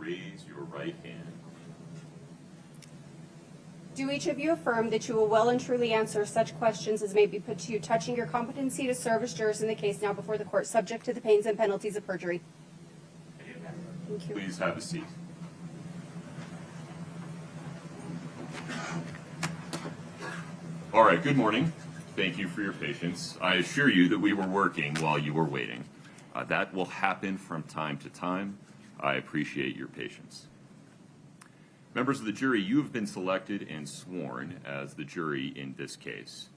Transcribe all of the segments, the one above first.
raise your right hand. Do each of you affirm that you will well and truly answer such questions as may be put to you touching your competency to serve as jurors in the case now before the court, subject to the pains and penalties of perjury? Thank you. Please have a seat. All right, good morning. Thank you for your patience. I assure you that we were working while you were waiting. That will happen from time to time. I appreciate your patience. Members of the jury, you have been selected and sworn as the jury in this case.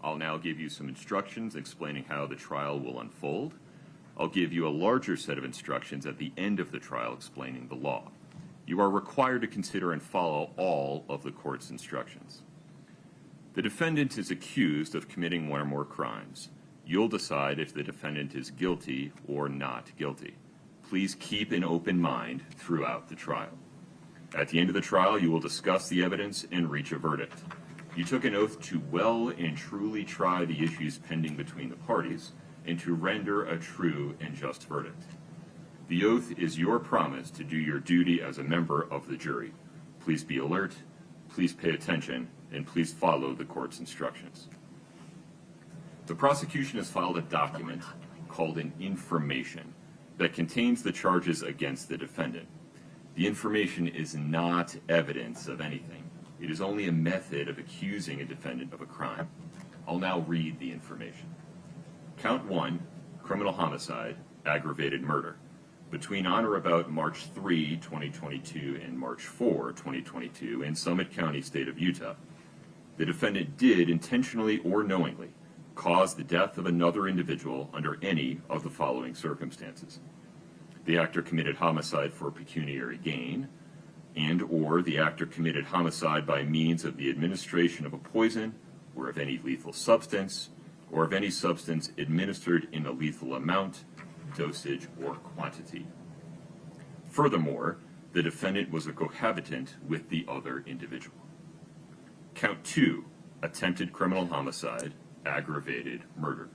I'll now give you some instructions explaining how the trial will unfold. I'll give you a larger set of instructions at the end of the trial explaining the law. You are required to consider and follow all of the court's instructions. The defendant is accused of committing one or more crimes. You'll decide if the defendant is guilty or not guilty. Please keep an open mind throughout the trial. At the end of the trial, you will discuss the evidence and reach a verdict. You took an oath to well and truly try the issues pending between the parties and to render a true and just verdict. The oath is your promise to do your duty as a member of the jury. Please be alert, please pay attention, and please follow the court's instructions. The prosecution has filed a document called an information that contains the charges against the defendant. The information is not evidence of anything. It is only a method of accusing a defendant of a crime. I'll now read the information. Count 1, criminal homicide, aggravated murder. Between on or about March 3, 2022 and March 4, 2022 in Summit County, state of Utah, the defendant did intentionally or knowingly cause the death of another individual under any of the following circumstances. The actor committed homicide for pecuniary gain, and or the actor committed homicide by means of the administration of a poison or of any lethal substance, or of any substance administered in a lethal amount, dosage, or quantity. Furthermore, the defendant was a cohabitant with the other individual. Count 2, attempted criminal homicide, aggravated murder.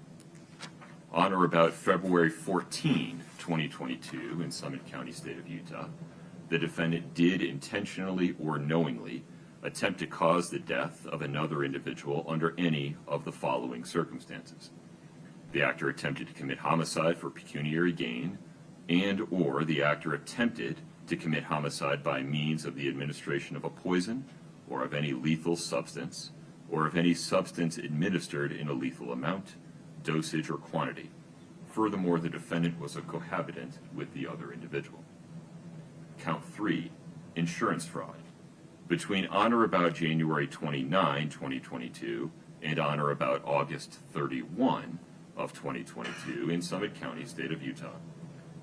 On or about February 14, 2022 in Summit County, state of Utah, the defendant did intentionally or knowingly attempt to cause the death of another individual under any of the following circumstances. The actor attempted to commit homicide for pecuniary gain, and or the actor attempted to commit homicide by means of the administration of a poison or of any lethal substance, or of any substance administered in a lethal amount, dosage, or quantity. Furthermore, the defendant was a cohabitant with the other individual. Count 3, insurance fraud. Between on or about January 29, 2022 and on or about August 31 of 2022 in Summit County, state of Utah,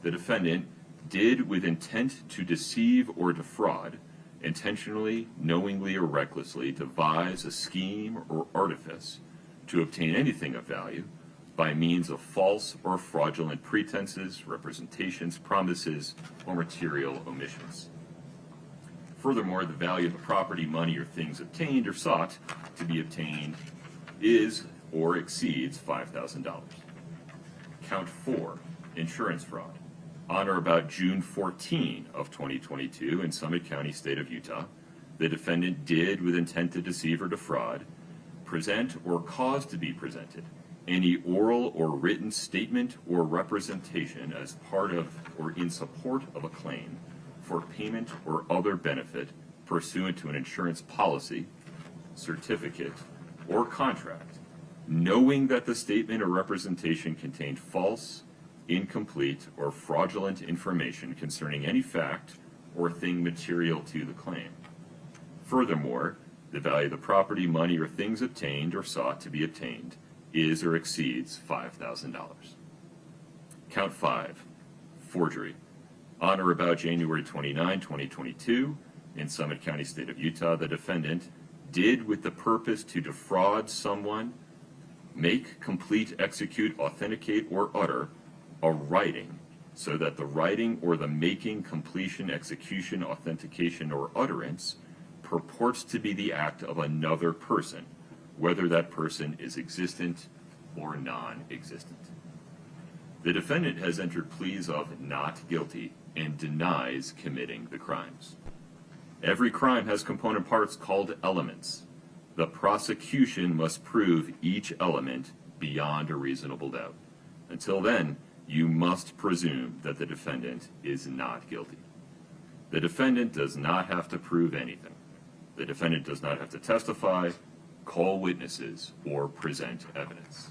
the defendant did with intent to deceive or defraud, intentionally, knowingly, or recklessly devise a scheme or artifice to obtain anything of value by means of false or fraudulent pretenses, representations, promises, or material omissions. Furthermore, the value of the property, money, or things obtained or sought to be obtained is or exceeds $5,000. Count 4, insurance fraud. On or about June 14 of 2022 in Summit County, state of Utah, the defendant did, with intent to deceive or defraud, present or cause to be presented any oral or written statement or representation as part of or in support of a claim for payment or other benefit pursuant to an insurance policy, certificate, or contract, knowing that the statement or representation contained false, incomplete, or fraudulent information concerning any fact or thing material to the claim. Furthermore, the value of the property, money, or things obtained or sought to be obtained is or exceeds $5,000. Count 5, forgery. On or about January 29, 2022, in Summit County, state of Utah, the defendant did, with the purpose to defraud someone, make, complete, execute, authenticate, or utter a writing, so that the writing or the making, completion, execution, authentication, or utterance purports to be the act of another person, whether that person is existent or non-existent. The defendant has entered pleas of not guilty and denies committing the crimes. Every crime has component parts called elements. The prosecution must prove each element beyond a reasonable doubt. Until then, you must presume that the defendant is not guilty. The defendant does not have to prove anything. The defendant does not have to testify, call witnesses, or present evidence.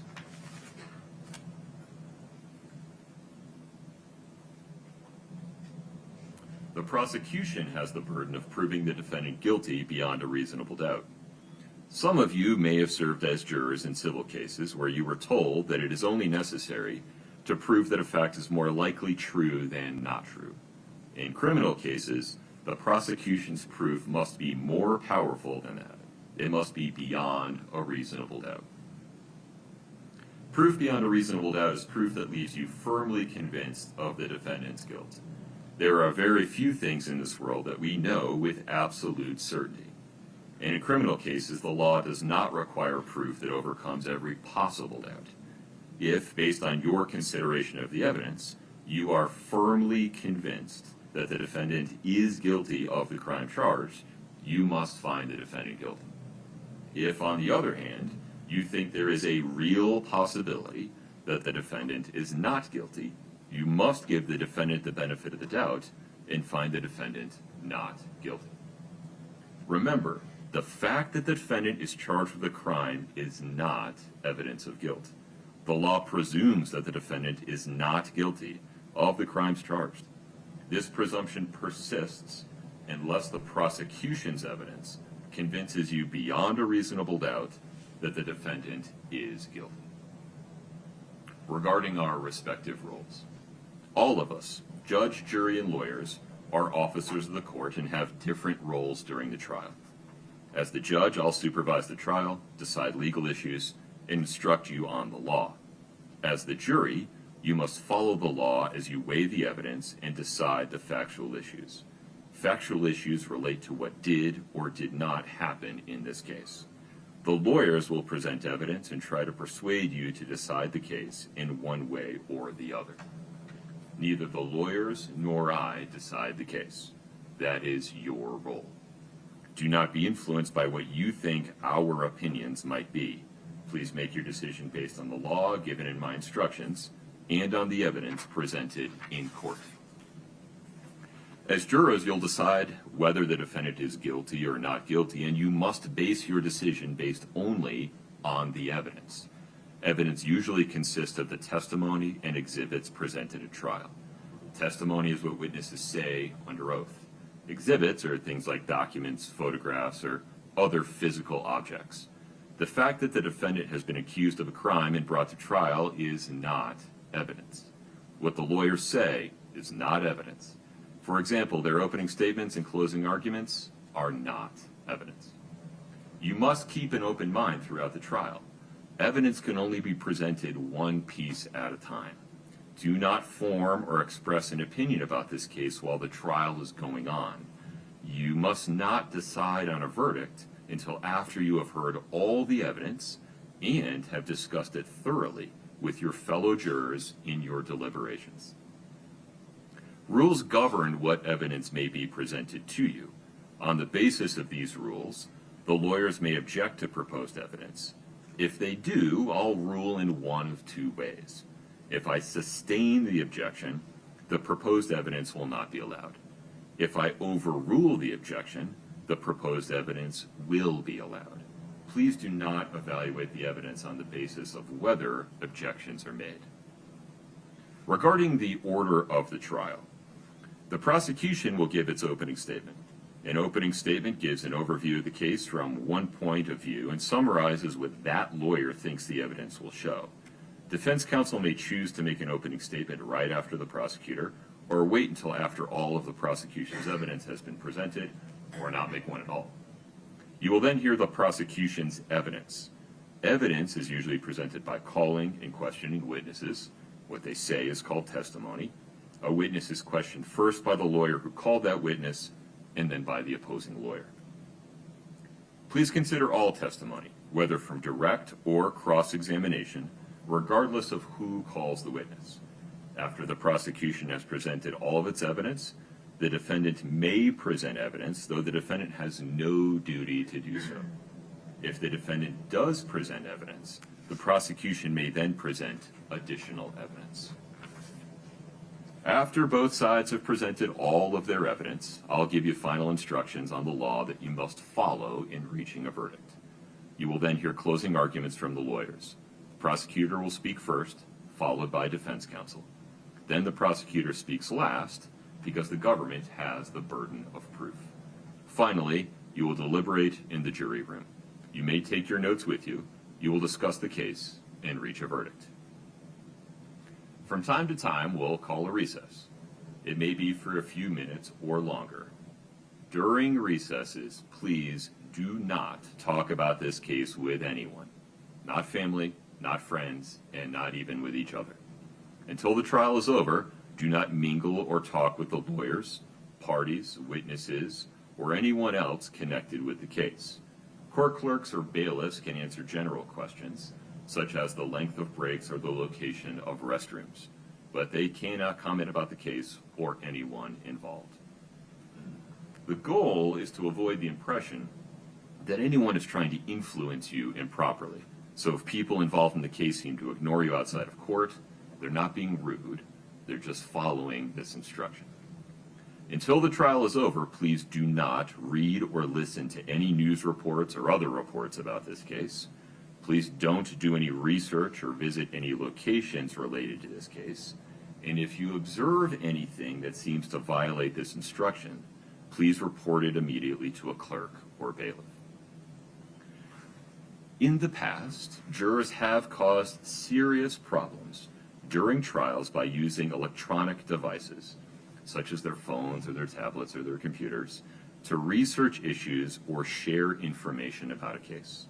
The prosecution has the burden of proving the defendant guilty beyond a reasonable doubt. Some of you may have served as jurors in civil cases where you were told that it is only necessary to prove that a fact is more likely true than not true. In criminal cases, the prosecution's proof must be more powerful than that. It must be beyond a reasonable doubt. Proof beyond a reasonable doubt is proof that leaves you firmly convinced of the defendant's guilt. There are very few things in this world that we know with absolute certainty. And in criminal cases, the law does not require proof that overcomes every possible doubt. If, based on your consideration of the evidence, you are firmly convinced that the defendant is guilty of the crime charged, you must find the defendant guilty. If, on the other hand, you think there is a real possibility that the defendant is not guilty, you must give the defendant the benefit of the doubt and find the defendant not guilty. Remember, the fact that the defendant is charged with a crime is not evidence of guilt. The law presumes that the defendant is not guilty of the crimes charged. This presumption persists unless the prosecution's evidence convinces you beyond a reasonable doubt that the defendant is guilty. Regarding our respective roles, all of us, judge, jury, and lawyers, are officers of the court and have different roles during the trial. As the judge, I'll supervise the trial, decide legal issues, and instruct you on the law. As the jury, you must follow the law as you weigh the evidence and decide the factual issues. Factual issues relate to what did or did not happen in this case. The lawyers will present evidence and try to persuade you to decide the case in one way or the other. Neither the lawyers nor I decide the case. That is your role. Do not be influenced by what you think our opinions might be. Please make your decision based on the law given in my instructions and on the evidence presented in court. As jurors, you'll decide whether the defendant is guilty or not guilty, and you must base your decision based only on the evidence. Evidence usually consists of the testimony and exhibits presented at trial. Testimony is what witnesses say under oath. Exhibits are things like documents, photographs, or other physical objects. The fact that the defendant has been accused of a crime and brought to trial is not evidence. What the lawyers say is not evidence. For example, their opening statements and closing arguments are not evidence. You must keep an open mind throughout the trial. Evidence can only be presented one piece at a time. Do not form or express an opinion about this case while the trial is going on. You must not decide on a verdict until after you have heard all the evidence and have discussed it thoroughly with your fellow jurors in your deliberations. Rules govern what evidence may be presented to you. On the basis of these rules, the lawyers may object to proposed evidence. If they do, I'll rule in one of two ways. If I sustain the objection, the proposed evidence will not be allowed. If I overrule the objection, the proposed evidence will be allowed. Please do not evaluate the evidence on the basis of whether objections are made. Regarding the order of the trial, the prosecution will give its opening statement. An opening statement gives an overview of the case from one point of view and summarizes what that lawyer thinks the evidence will show. Defense counsel may choose to make an opening statement right after the prosecutor, or wait until after all of the prosecution's evidence has been presented, or not make one at all. You will then hear the prosecution's evidence. Evidence is usually presented by calling and questioning witnesses. What they say is called testimony. A witness is questioned first by the lawyer who called that witness, and then by the opposing lawyer. Please consider all testimony, whether from direct or cross-examination, regardless of who calls the witness. After the prosecution has presented all of its evidence, the defendant may present evidence, though the defendant has no duty to do so. If the defendant does present evidence, the prosecution may then present additional evidence. After both sides have presented all of their evidence, I'll give you final instructions on the law that you must follow in reaching a verdict. You will then hear closing arguments from the lawyers. The prosecutor will speak first, followed by defense counsel. Then the prosecutor speaks last, because the government has the burden of proof. Finally, you will deliberate in the jury room. You may take your notes with you. You will discuss the case and reach a verdict. From time to time, we'll call a recess. It may be for a few minutes or longer. During recesses, please do not talk about this case with anyone. Not family, not friends, and not even with each other. Until the trial is over, do not mingle or talk with the lawyers, parties, witnesses, or anyone else connected with the case. Court clerks or bailiffs can answer general questions, such as the length of breaks or the location of restrooms, but they cannot comment about the case or anyone involved. The goal is to avoid the impression that anyone is trying to influence you improperly. So if people involved in the case seem to ignore you outside of court, they're not being rude, they're just following this instruction. Until the trial is over, please do not read or listen to any news reports or other reports about this case. Please don't do any research or visit any locations related to this case. And if you observe anything that seems to violate this instruction, please report it immediately to a clerk or bailiff. In the past, jurors have caused serious problems during trials by using electronic devices, such as their phones or their tablets or their computers, to research issues or share information about a case.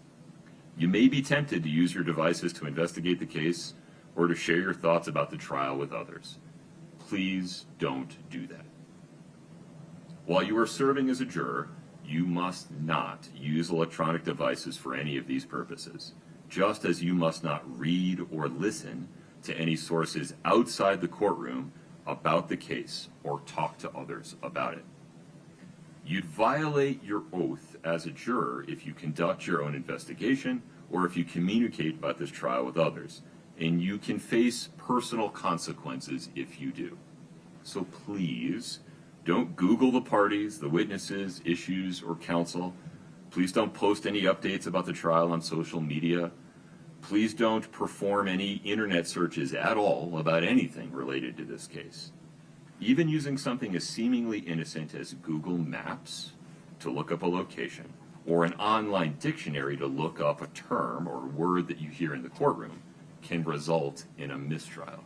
You may be tempted to use your devices to investigate the case or to share your thoughts about the trial with others. Please don't do that. While you are serving as a juror, you must not use electronic devices for any of these purposes, just as you must not read or listen to any sources outside the courtroom about the case or talk to others about it. You'd violate your oath as a juror if you conduct your own investigation or if you communicate about this trial with others, and you can face personal consequences if you do. So please, don't Google the parties, the witnesses, issues, or counsel. Please don't post any updates about the trial on social media. Please don't perform any internet searches at all about anything related to this case. Even using something as seemingly innocent as Google Maps to look up a location, or an online dictionary to look up a term or word that you hear in the courtroom, can result in a mistrial.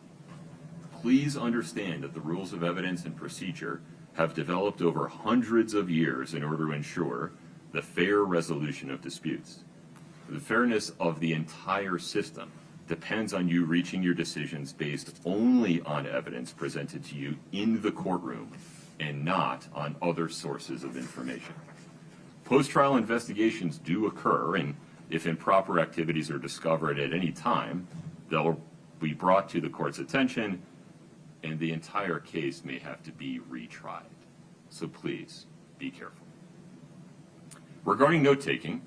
Please understand that the rules of evidence and procedure have developed over hundreds of years in order to ensure the fair resolution of disputes. The fairness of the entire system depends on you reaching your decisions based only on evidence presented to you in the courtroom and not on other sources of information. Post-trial investigations do occur, and if improper activities are discovered at any time, they'll be brought to the court's attention, and the entire case may have to be retried. So please, be careful. Regarding note-taking,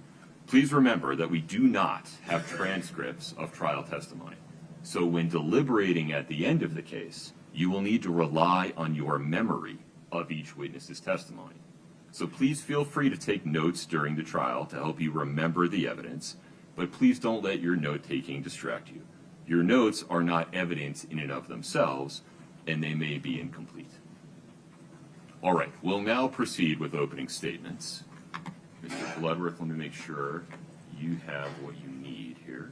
please remember that we do not have transcripts of trial testimony. So when deliberating at the end of the case, you will need to rely on your memory of each witness's testimony. So please feel free to take notes during the trial to help you remember the evidence, but please don't let your note-taking distract you. Your notes are not evidence in and of themselves, and they may be incomplete. All right, we'll now proceed with opening statements. Mr. Bloodworth, let me make sure you have what you need here.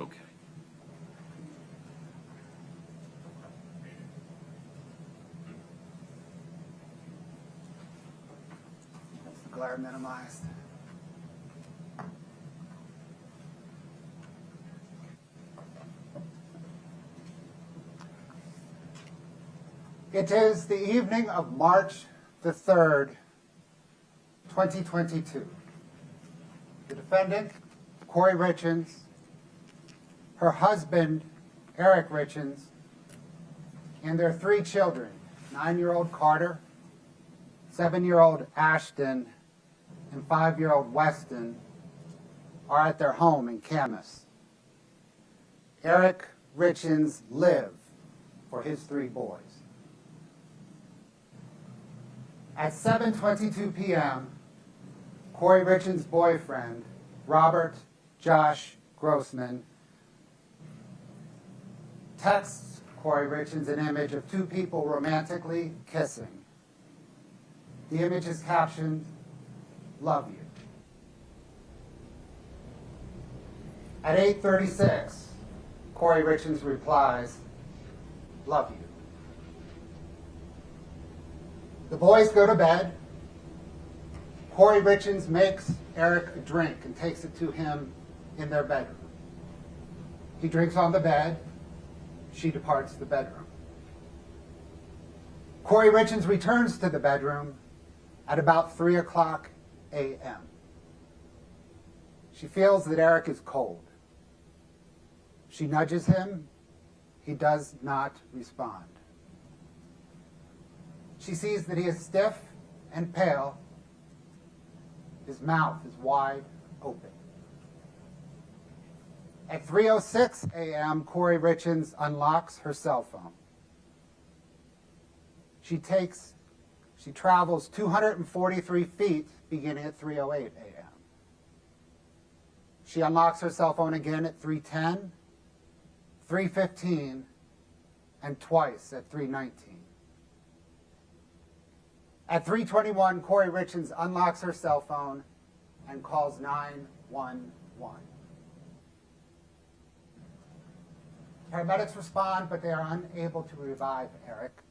Okay. That's the glare minimized. It is the evening of March the 3rd, 2022. The defendant, Kouri Richens, her husband, Eric Richens, and their 3 children, 9-year-old Carter, 7-year-old Ashton, and 5-year-old Weston, are at their home in Camas. Eric Richens lived for his 3 boys. At 7:22 p.m., Kouri Richens' boyfriend, Robert Josh Grossman, texts Kouri Richens an image of 2 people romantically kissing. The image is captioned, "Love you." At 8:36, Kouri Richens replies, "Love you." The boys go to bed. Kouri Richens makes Eric a drink and takes it to him in their bedroom. He drinks on the bed. She departs the bedroom. Kouri Richens returns to the bedroom at about 3:00 a.m. She feels that Eric is cold. She nudges him. He does not respond. She sees that he is stiff and pale. His mouth is wide open. At 3:06 a.m., Kouri Richens unlocks her cell phone. She travels 243 feet beginning at 3:08 a.m. She unlocks her cell phone again at 3:10, 3:15, and twice at 3:19. At 3:21, Kouri Richens unlocks her cell phone and calls 911. Paramedics respond, but they are unable to revive Eric.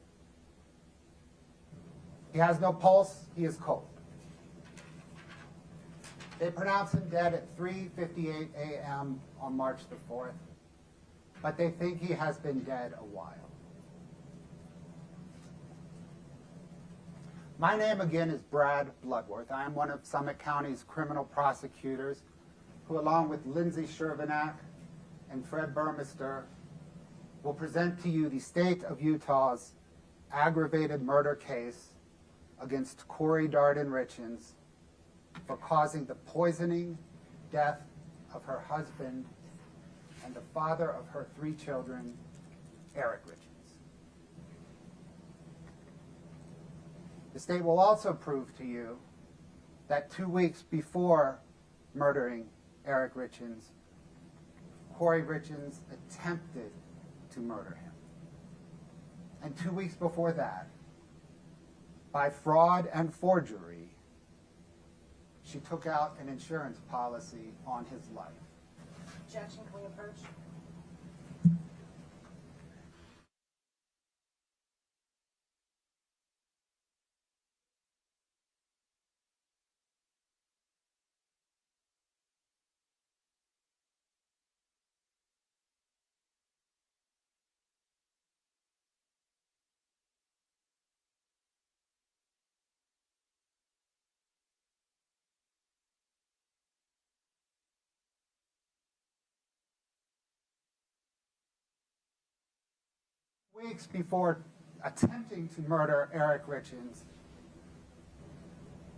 He has no pulse. He is cold. They pronounce him dead at 3:58 a.m. on March the 4th, but they think he has been dead a while. My name again is Brad Bloodworth. I am one of Summit County's criminal prosecutors who, along with Lindsay Shervinack and Fred Burmester, will present to you the state of Utah's aggravated murder case against Kouri Darden Richens for causing the poisoning death of her husband and the father of her 3 children, Eric Richens. The state will also prove to you that 2 weeks before murdering Eric Richens, Kouri Richens attempted to murder him. And 2 weeks before that, by fraud and forgery, she took out an insurance policy on his life. Objection, can we approach? Weeks before attempting to murder Eric Richens,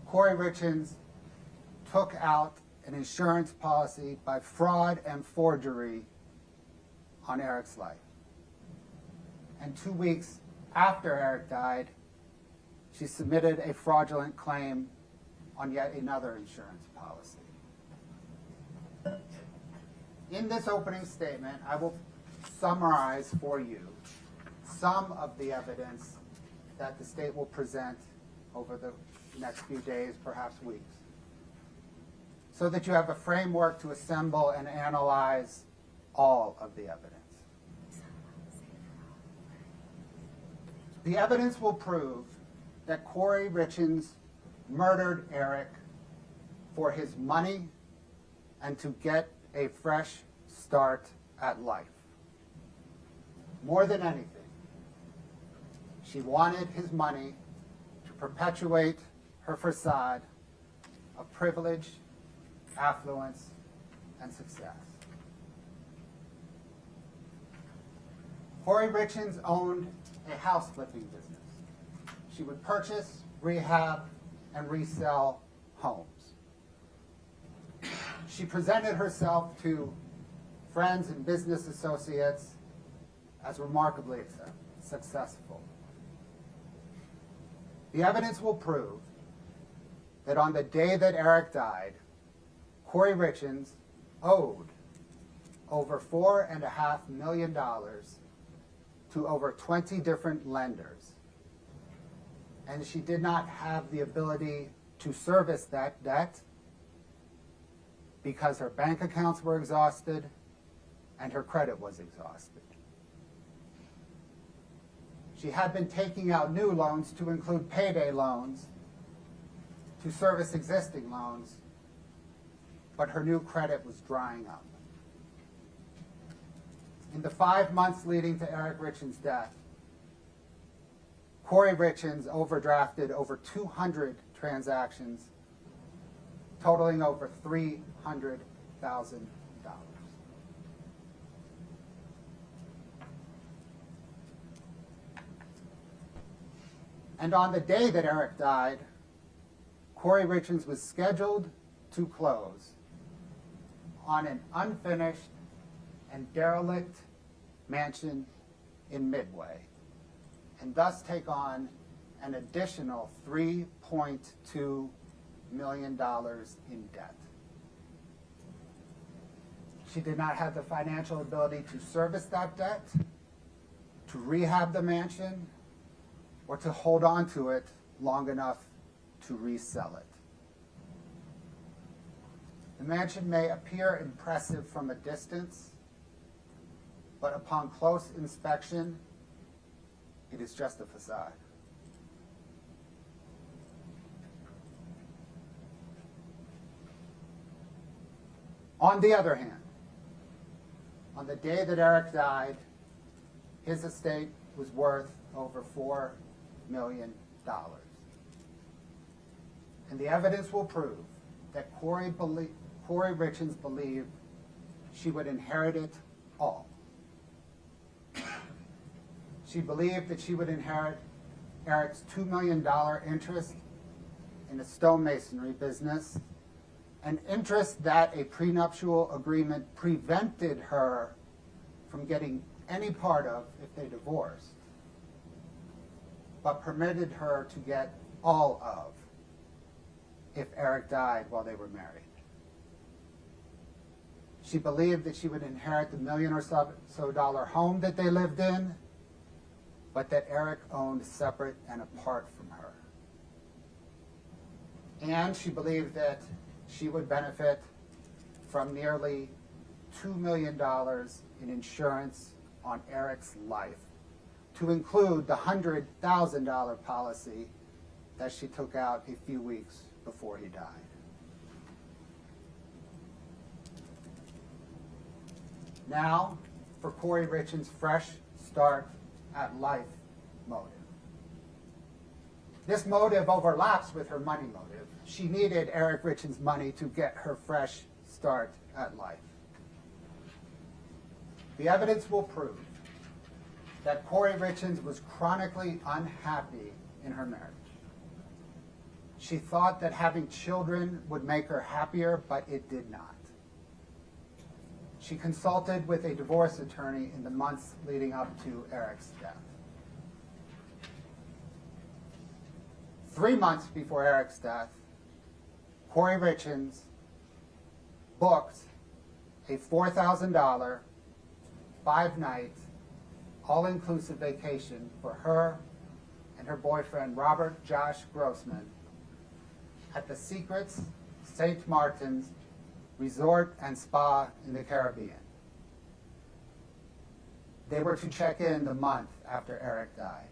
Kouri Richens took out an insurance policy by fraud and forgery on Eric's life. And 2 weeks after Eric died, she submitted a fraudulent claim on yet another insurance policy. In this opening statement, I will summarize for you some of the evidence that the state will present over the next few days, perhaps weeks, so that you have a framework to assemble and analyze all of the evidence. The evidence will prove that Kouri Richens murdered Eric for his money and to get a fresh start at life. More than anything, she wanted his money to perpetuate her facade of privilege, affluence, and success. Kouri Richens owned a house flipping business. She would purchase, rehab, and resell homes. She presented herself to friends and business associates as remarkably successful. The evidence will prove that on the day that Eric died, Kouri Richens owed over $4.5 million to over 20 different lenders. And she did not have the ability to service that debt because her bank accounts were exhausted and her credit was exhausted. She had been taking out new loans to include payday loans to service existing loans, but her new credit was drying up. In the 5 months leading to Eric Richens' death, Kouri Richens overdrafted over 200 transactions, totaling over $300,000. And on the day that Eric died, Kouri Richens was scheduled to close on an unfinished and derelict mansion in Midway, and thus take on an additional $3.2 million in debt. She did not have the financial ability to service that debt, to rehab the mansion, or to hold on to it long enough to resell it. The mansion may appear impressive from a distance, but upon close inspection, it is just a facade. On the other hand, on the day that Eric died, his estate was worth over $4 million. And the evidence will prove that Kouri Richens believed she would inherit it all. She believed that she would inherit Eric's $2 million interest in a stonemasonry business, an interest that a prenuptial agreement prevented her from getting any part of if they divorced, but permitted her to get all of if Eric died while they were married. She believed that she would inherit the $1 million or so dollar home that they lived in, but that Eric owned separate and apart from her. And she believed that she would benefit from nearly $2 million in insurance on Eric's life, to include the $100,000 policy that she took out a few weeks before he died. Now, for Kouri Richens' fresh start at life motive. This motive overlaps with her money motive. She needed Eric Richens' money to get her fresh start at life. The evidence will prove that Kouri Richens was chronically unhappy in her marriage. She thought that having children would make her happier, but it did not. She consulted with a divorce attorney in the months leading up to Eric's death. 3 months before Eric's death, Kouri Richens booked a $4,000, 5-night, all-inclusive vacation for her and her boyfriend, Robert Josh Grossman, at the Secrets St. Martin's Resort and Spa in the Caribbean. They were to check in the month after Eric died.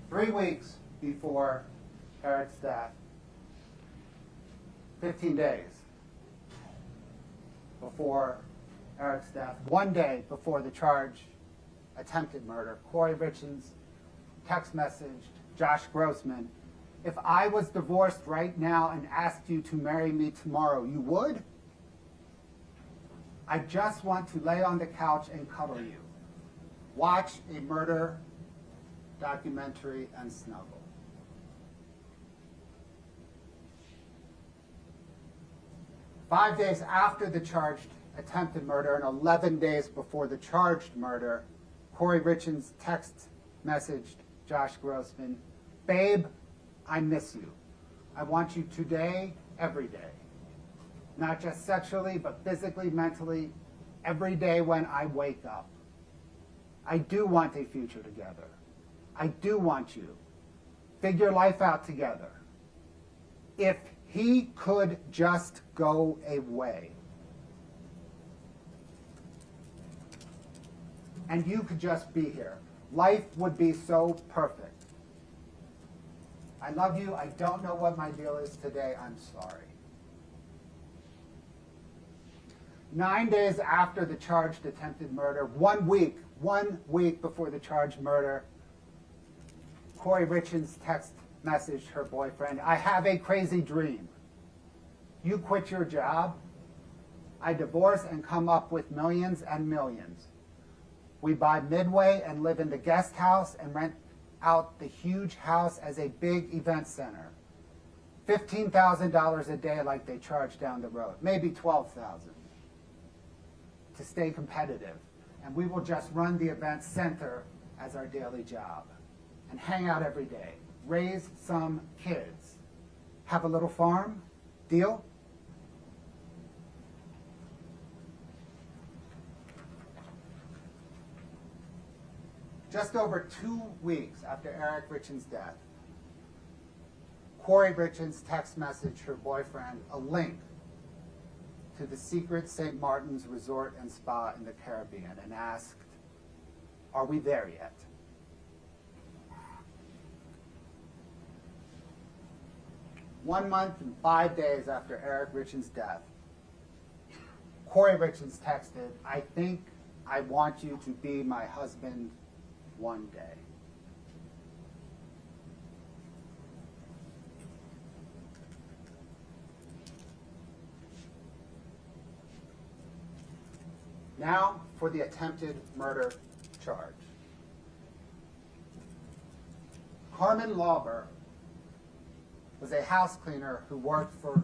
Three weeks before Eric's death, 15 days before Eric's death, 1 day before the charge attempted murder, Kouri Richens text messaged Josh Grossman, "If I was divorced right now and asked you to marry me tomorrow, you would?" I just want to lay on the couch and cuddle you, watch a murder documentary and snuggle. Five days after the charged attempted murder and 11 days before the charged murder, Kouri Richens text messaged Josh Grossman, "Babe, I miss you. I want you today, every day. Not just sexually, but physically, mentally, every day when I wake up. I do want a future together. I do want you. Figure life out together. If he could just go away. And you could just be here. Life would be so perfect. I love you. I don't know what my deal is today. I'm sorry." 9 days after the charged attempted murder, 1 week before the charged murder, Kouri Richens text messaged her boyfriend, "I have a crazy dream. You quit your job. I divorce and come up with millions and millions. We buy Midway and live in the guest house and rent out the huge house as a big event center. $15,000 a day like they charge down the road, maybe $12,000 to stay competitive. And we will just run the event center as our daily job and hang out every day, raise some kids, have a little farm. Deal?" Just over 2 weeks after Eric Richens' death, Kouri Richens text messaged her boyfriend a link to the secret St. Martin's Resort and Spa in the Caribbean and asked, "Are we there yet?" One month and 5 days after Eric Richens' death, Kouri Richens texted, "I think I want you to be my husband one day." Now for the attempted murder charge. Carmen Lauber was a house cleaner who worked for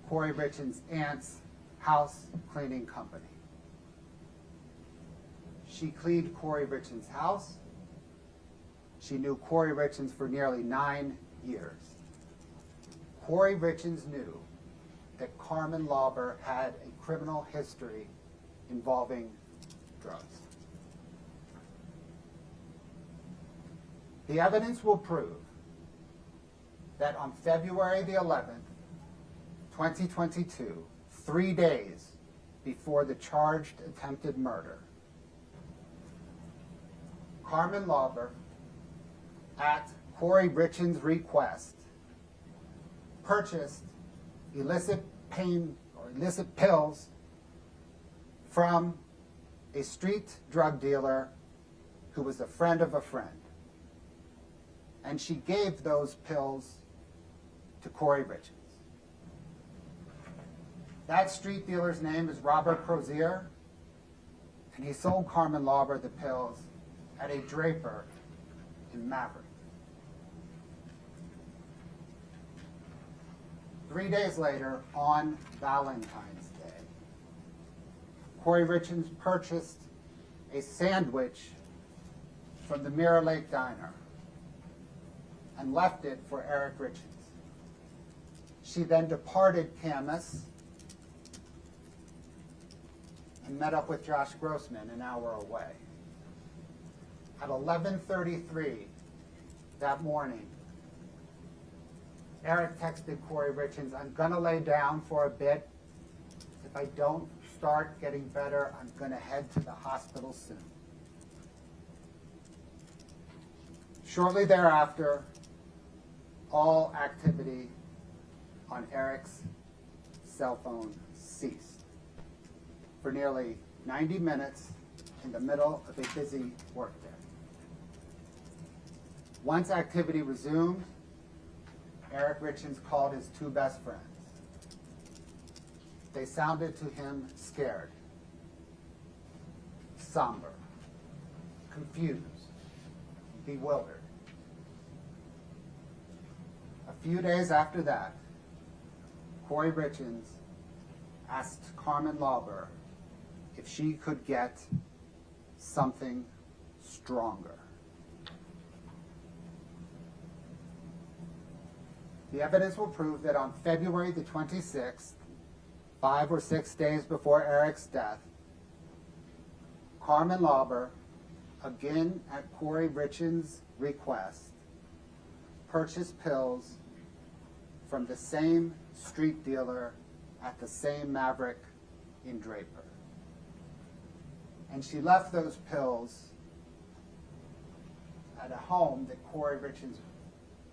Kouri Richens' aunt's house cleaning company. She cleaned Kouri Richens' house. She knew Kouri Richens for nearly 9 years. Kouri Richens knew that Carmen Lauber had a criminal history involving drugs. The evidence will prove that on February the 11th, 2022, 3 days before the charged attempted murder, Carmen Lauber, at Kouri Richens' request, purchased illicit pills from a street drug dealer who was a friend of a friend. And she gave those pills to Kouri Richens. That street dealer's name is Robert Crozier, and he sold Carmen Lauber the pills at a draper in Maverick. 3 days later, on Valentine's Day, Kouri Richens purchased a sandwich from the Mirror Lake Diner and left it for Eric Richens. She then departed Camas and met up with Josh Grossman an hour away. At 11:33 that morning, Eric texted Kouri Richens, "I'm gonna lay down for a bit. If I don't start getting better, I'm gonna head to the hospital soon." Shortly thereafter, all activity on Eric's cell phone ceased for nearly 90 minutes in the middle of a busy workday. Once activity resumed, Eric Richens called his 2 best friends. They sounded to him scared. somber, confused, bewildered. A few days after that, Kouri Richens asked Carmen Lauber if she could get something stronger. The evidence will prove that on February the 26th, 5 or 6 days before Eric's death, Carmen Lauber, again at Kouri Richens' request, purchased pills from the same street dealer at the same Maverick in Draper. And she left those pills at a home that Kouri Richens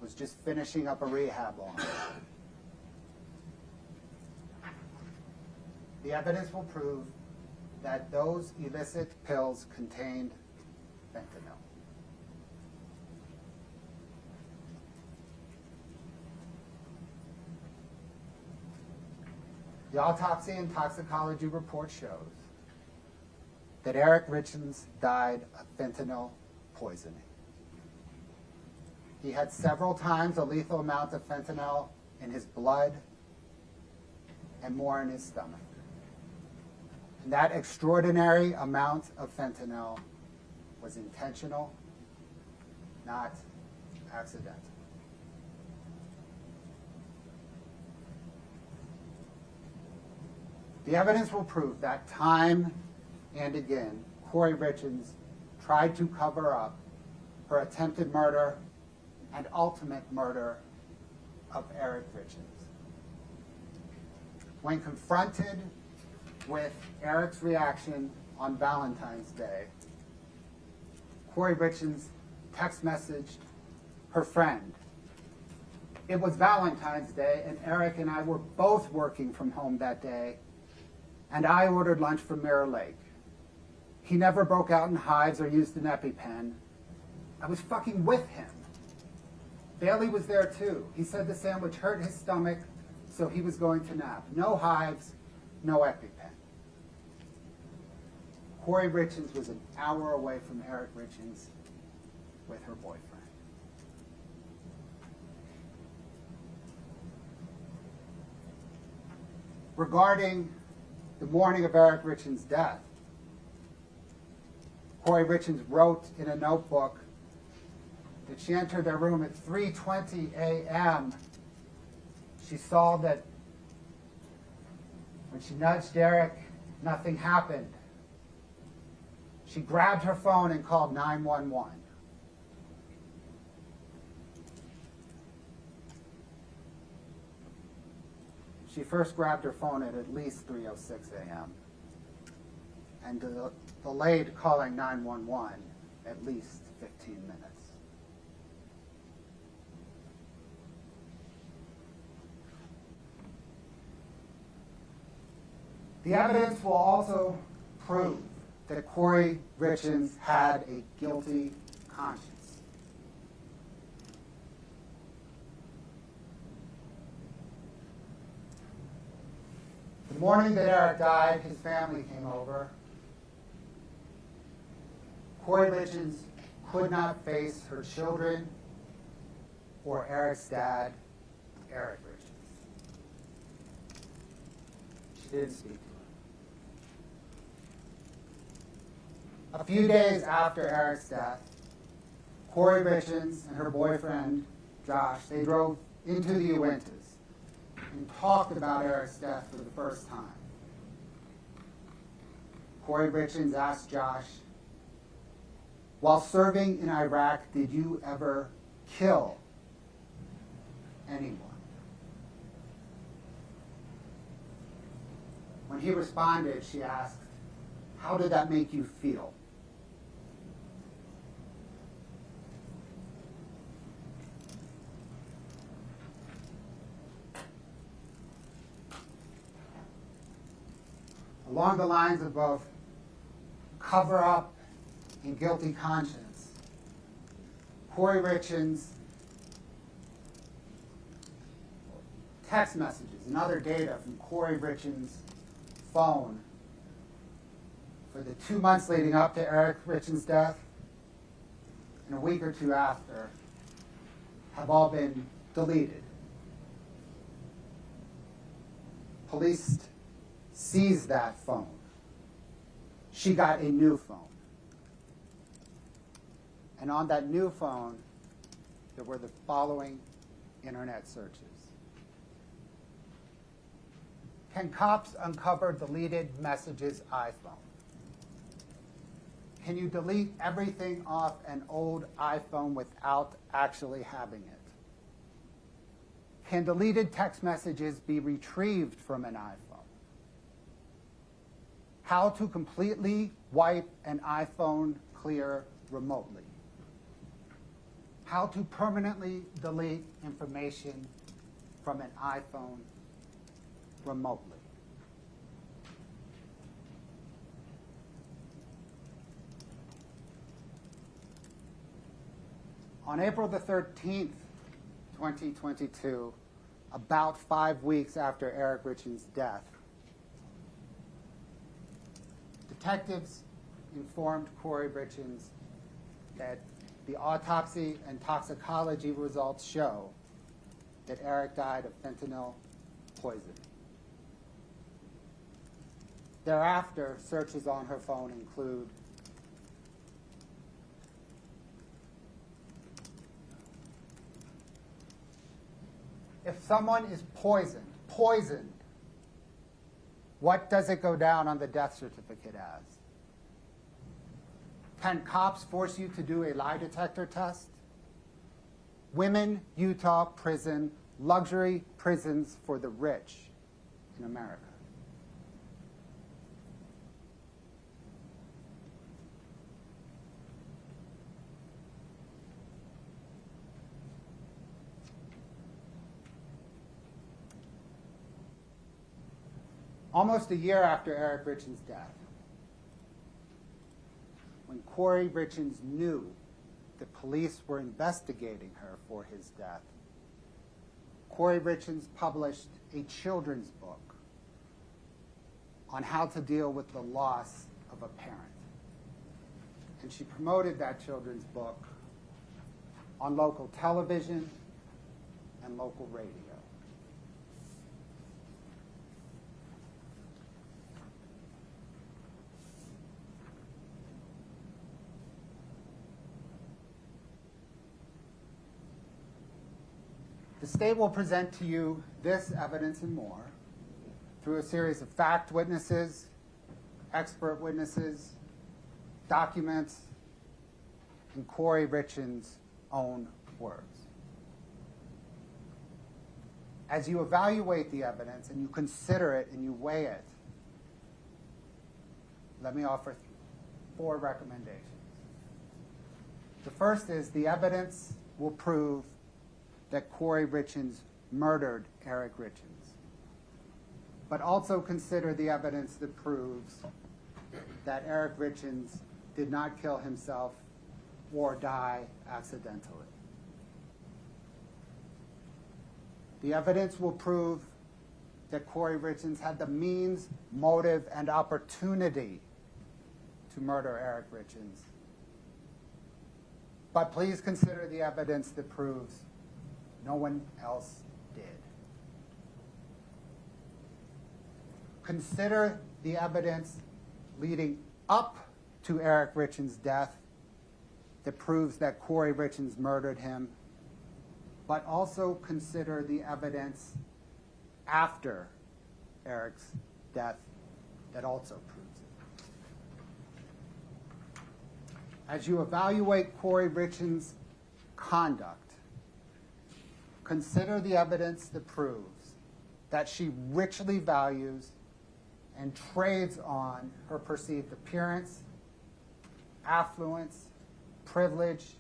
was just finishing up a rehab on. The evidence will prove that those illicit pills contained fentanyl. The autopsy and toxicology report shows that Eric Richens died of fentanyl poisoning. He had several times a lethal amount of fentanyl in his blood and more in his stomach. And that extraordinary amount of fentanyl was intentional, not accidental. The evidence will prove that time and again, Kouri Richens tried to cover up her attempted murder and ultimate murder of Eric Richens. When confronted with Eric's reaction on Valentine's Day, Kouri Richens text messaged her friend. It was Valentine's Day, and Eric and I were both working from home that day, and I ordered lunch from Mirror Lake. He never broke out in hives or used an EpiPen. I was fucking with him. Bailey was there too. He said the sandwich hurt his stomach, so he was going to nap. No hives, no EpiPen. Kouri Richens was an hour away from Eric Richens with her boyfriend. Regarding the morning of Eric Richens' death, Kouri Richens wrote in a notebook that she entered their room at 3:20 a.m. She saw that when she nudged Eric, nothing happened. She grabbed her phone and called 911. She first grabbed her phone at least 3:06 a.m. and delayed calling 911 at least 15 minutes. The evidence will also prove that Kouri Richens had a guilty conscience. The morning that Eric died, his family came over. Kouri Richens could not face her children or Eric's dad, Eric Richens. She didn't speak to him. A few days after Eric's death, Kouri Richens and her boyfriend, Josh, they drove into the Uintas and talked about Eric's death for the first time. Kouri Richens asked Josh, while serving in Iraq, did you ever kill anyone? When he responded, she asked, how did that make you feel? Along the lines of both cover-up and guilty conscience, Kouri Richens' text messages and other data from Kouri Richens' phone for the 2 months leading up to Eric Richens' death and a week or two after have all been deleted. Police seized that phone. She got a new phone. And on that new phone, there were the following internet searches. Can cops uncover deleted messages iPhone? Can you delete everything off an old iPhone without actually having it? Can deleted text messages be retrieved from an iPhone? How to completely wipe an iPhone clear remotely? How to permanently delete information from an iPhone remotely? On April the 13th, 2022, about 5 weeks after Eric Richens' death, detectives informed Kouri Richens that the autopsy and toxicology results show that Eric died of fentanyl poisoning. Thereafter, searches on her phone include if someone is poisoned, what does it go down on the death certificate as? Can cops force you to do a lie detector test? Women, Utah prison, luxury prisons for the rich in America. Almost a year after Eric Richens' death, when Kouri Richens knew the police were investigating her for his death, Kouri Richens published a children's book on how to deal with the loss of a parent. And she promoted that children's book on local television and local radio. The state will present to you this evidence and more through a series of fact witnesses, expert witnesses, documents, and Kouri Richens' own words. As you evaluate the evidence and you consider it and you weigh it, let me offer 4 recommendations. The first is the evidence will prove that Kouri Richens murdered Eric Richens, but also consider the evidence that proves that Eric Richens did not kill himself or die accidentally. The evidence will prove that Kouri Richens had the means, motive, and opportunity to murder Eric Richens. But please consider the evidence that proves no one else did. Consider the evidence leading up to Eric Richens' death that proves that Kouri Richens murdered him, but also consider the evidence after Eric's death that also proves it. As you evaluate Kouri Richens' conduct, consider the evidence that proves that she richly values and trades on her perceived appearance, affluence, privilege,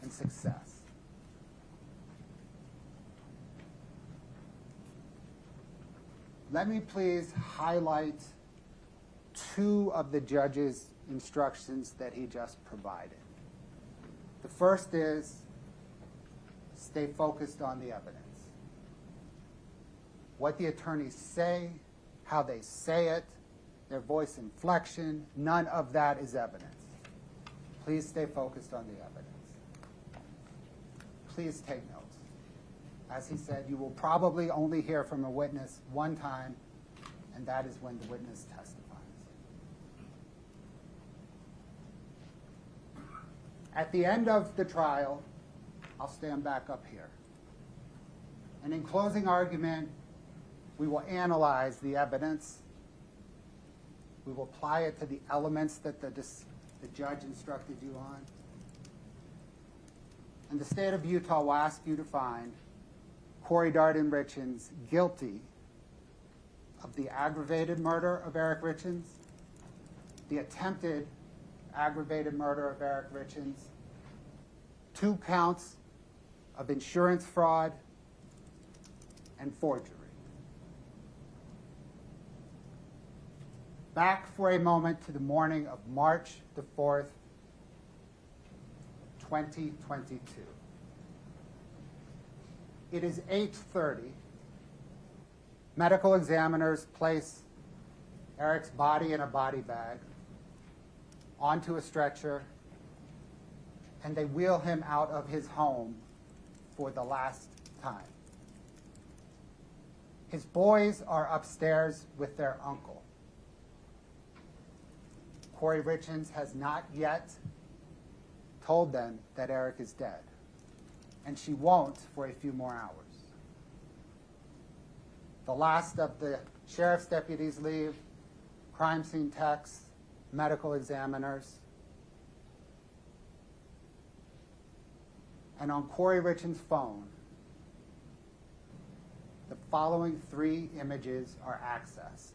and success. Let me please highlight 2 of the judge's instructions that he just provided. The first is, stay focused on the evidence. What the attorneys say, how they say it, their voice inflection, none of that is evidence. Please stay focused on the evidence. Please take notes. As he said, you will probably only hear from a witness one time, and that is when the witness testifies. At the end of the trial, I'll stand back up here. And in closing argument, we will analyze the evidence. We will apply it to the elements that the judge instructed you on. And the state of Utah will ask you to find Kouri Richens guilty of the aggravated murder of Eric Richens, the attempted aggravated murder of Eric Richens, 2 counts of insurance fraud, and forgery. Back for a moment to the morning of March the 4th, 2022. It is 8:30. Medical examiners place Eric's body in a body bag onto a stretcher, and they wheel him out of his home for the last time. His boys are upstairs with their uncle. Kouri Richens has not yet told them that Eric is dead, and she won't for a few more hours. The last of the sheriff's deputies leave, crime scene techs, medical examiners. And on Kouri Richens' phone, the following 3 images are accessed.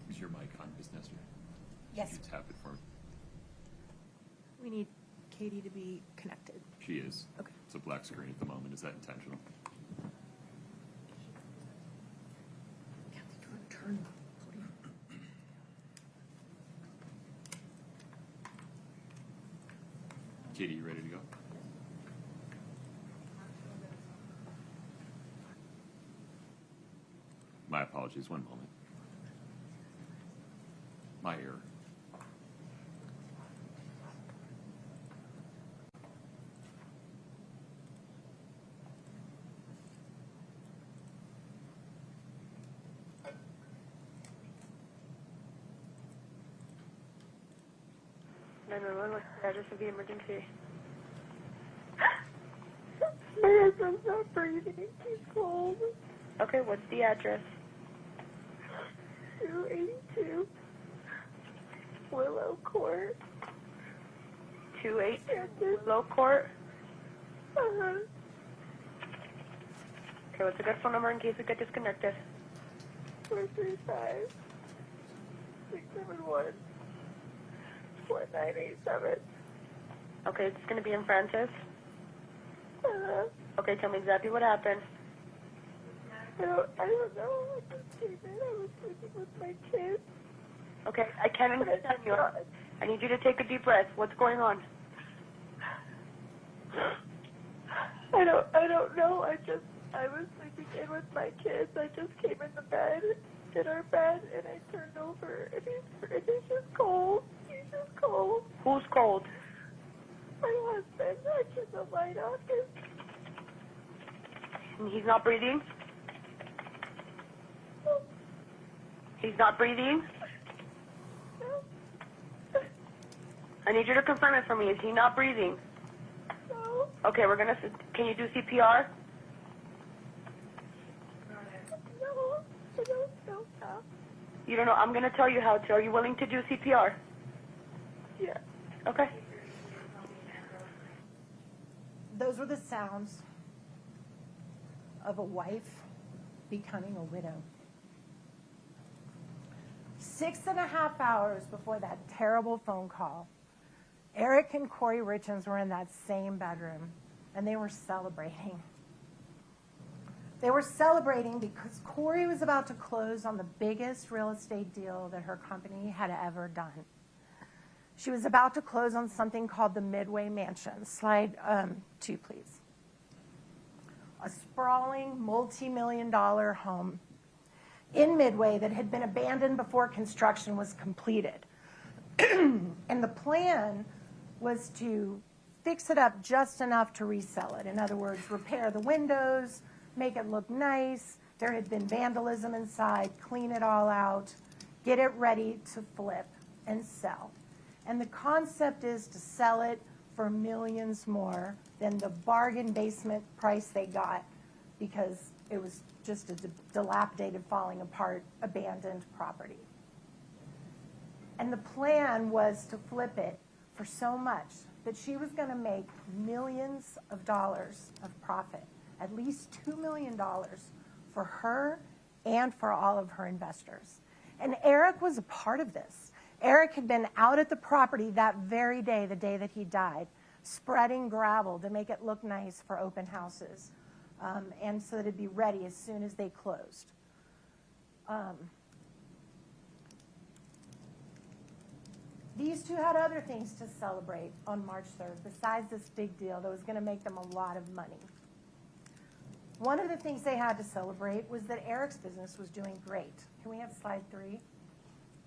Is your mic on, Ms. Nestor? Yes. Can you tap it for me? We need Katie to be connected. She is. Okay. It's a black screen at the moment. Is that intentional? Turn. Katie, you ready to go? My apologies. One moment. My error. What's the address of the emergency? My husband's not breathing. He's cold. Okay, what's the address? 282 Willow Court. 282 Willow Court? Uh-huh. Okay, what's a good phone number in case we get disconnected? 435 671 4987. Okay, it's going to be in Francis. Okay, tell me exactly what happened. I don't know. I just came in. I was sleeping with my kids. Okay, I can't understand you. I need you to take a deep breath. What's going on? I don't know. I was sleeping in with my kids. I just came in the bed, in our bed, and I turned over, and he's just cold. He's just cold. Who's cold? My husband. I turned the light on. And he's not breathing? No. He's not breathing? No. I need you to confirm it for me. Is he not breathing? No. Okay, can you do CPR? No, I don't know how. You don't know? I'm going to tell you how to. Are you willing to do CPR? Yeah. Okay. Those were the sounds of a wife becoming a widow. 6.5 hours before that terrible phone call, Eric and Kouri Richens were in that same bedroom, and they were celebrating. They were celebrating because Kouri was about to close on the biggest real estate deal that her company had ever done. She was about to close on something called the Midway Mansion. Slide 2, please. A sprawling, multi-million-dollar home in Midway that had been abandoned before construction was completed. And the plan was to fix it up just enough to resell it. In other words, repair the windows, make it look nice. There had been vandalism inside, clean it all out, get it ready to flip and sell. And the concept is to sell it for millions more than the bargain basement price they got, because it was just a dilapidated, falling apart, abandoned property. And the plan was to flip it for so much that she was going to make millions of dollars of profit, at least $2 million for her and for all of her investors. And Eric was a part of this. Eric had been out at the property that very day, the day that he died, spreading gravel to make it look nice for open houses, and so that it'd be ready as soon as they closed. These two had other things to celebrate on March 3rd, besides this big deal that was going to make them a lot of money. One of the things they had to celebrate was that Eric's business was doing great. Can we have slide 3?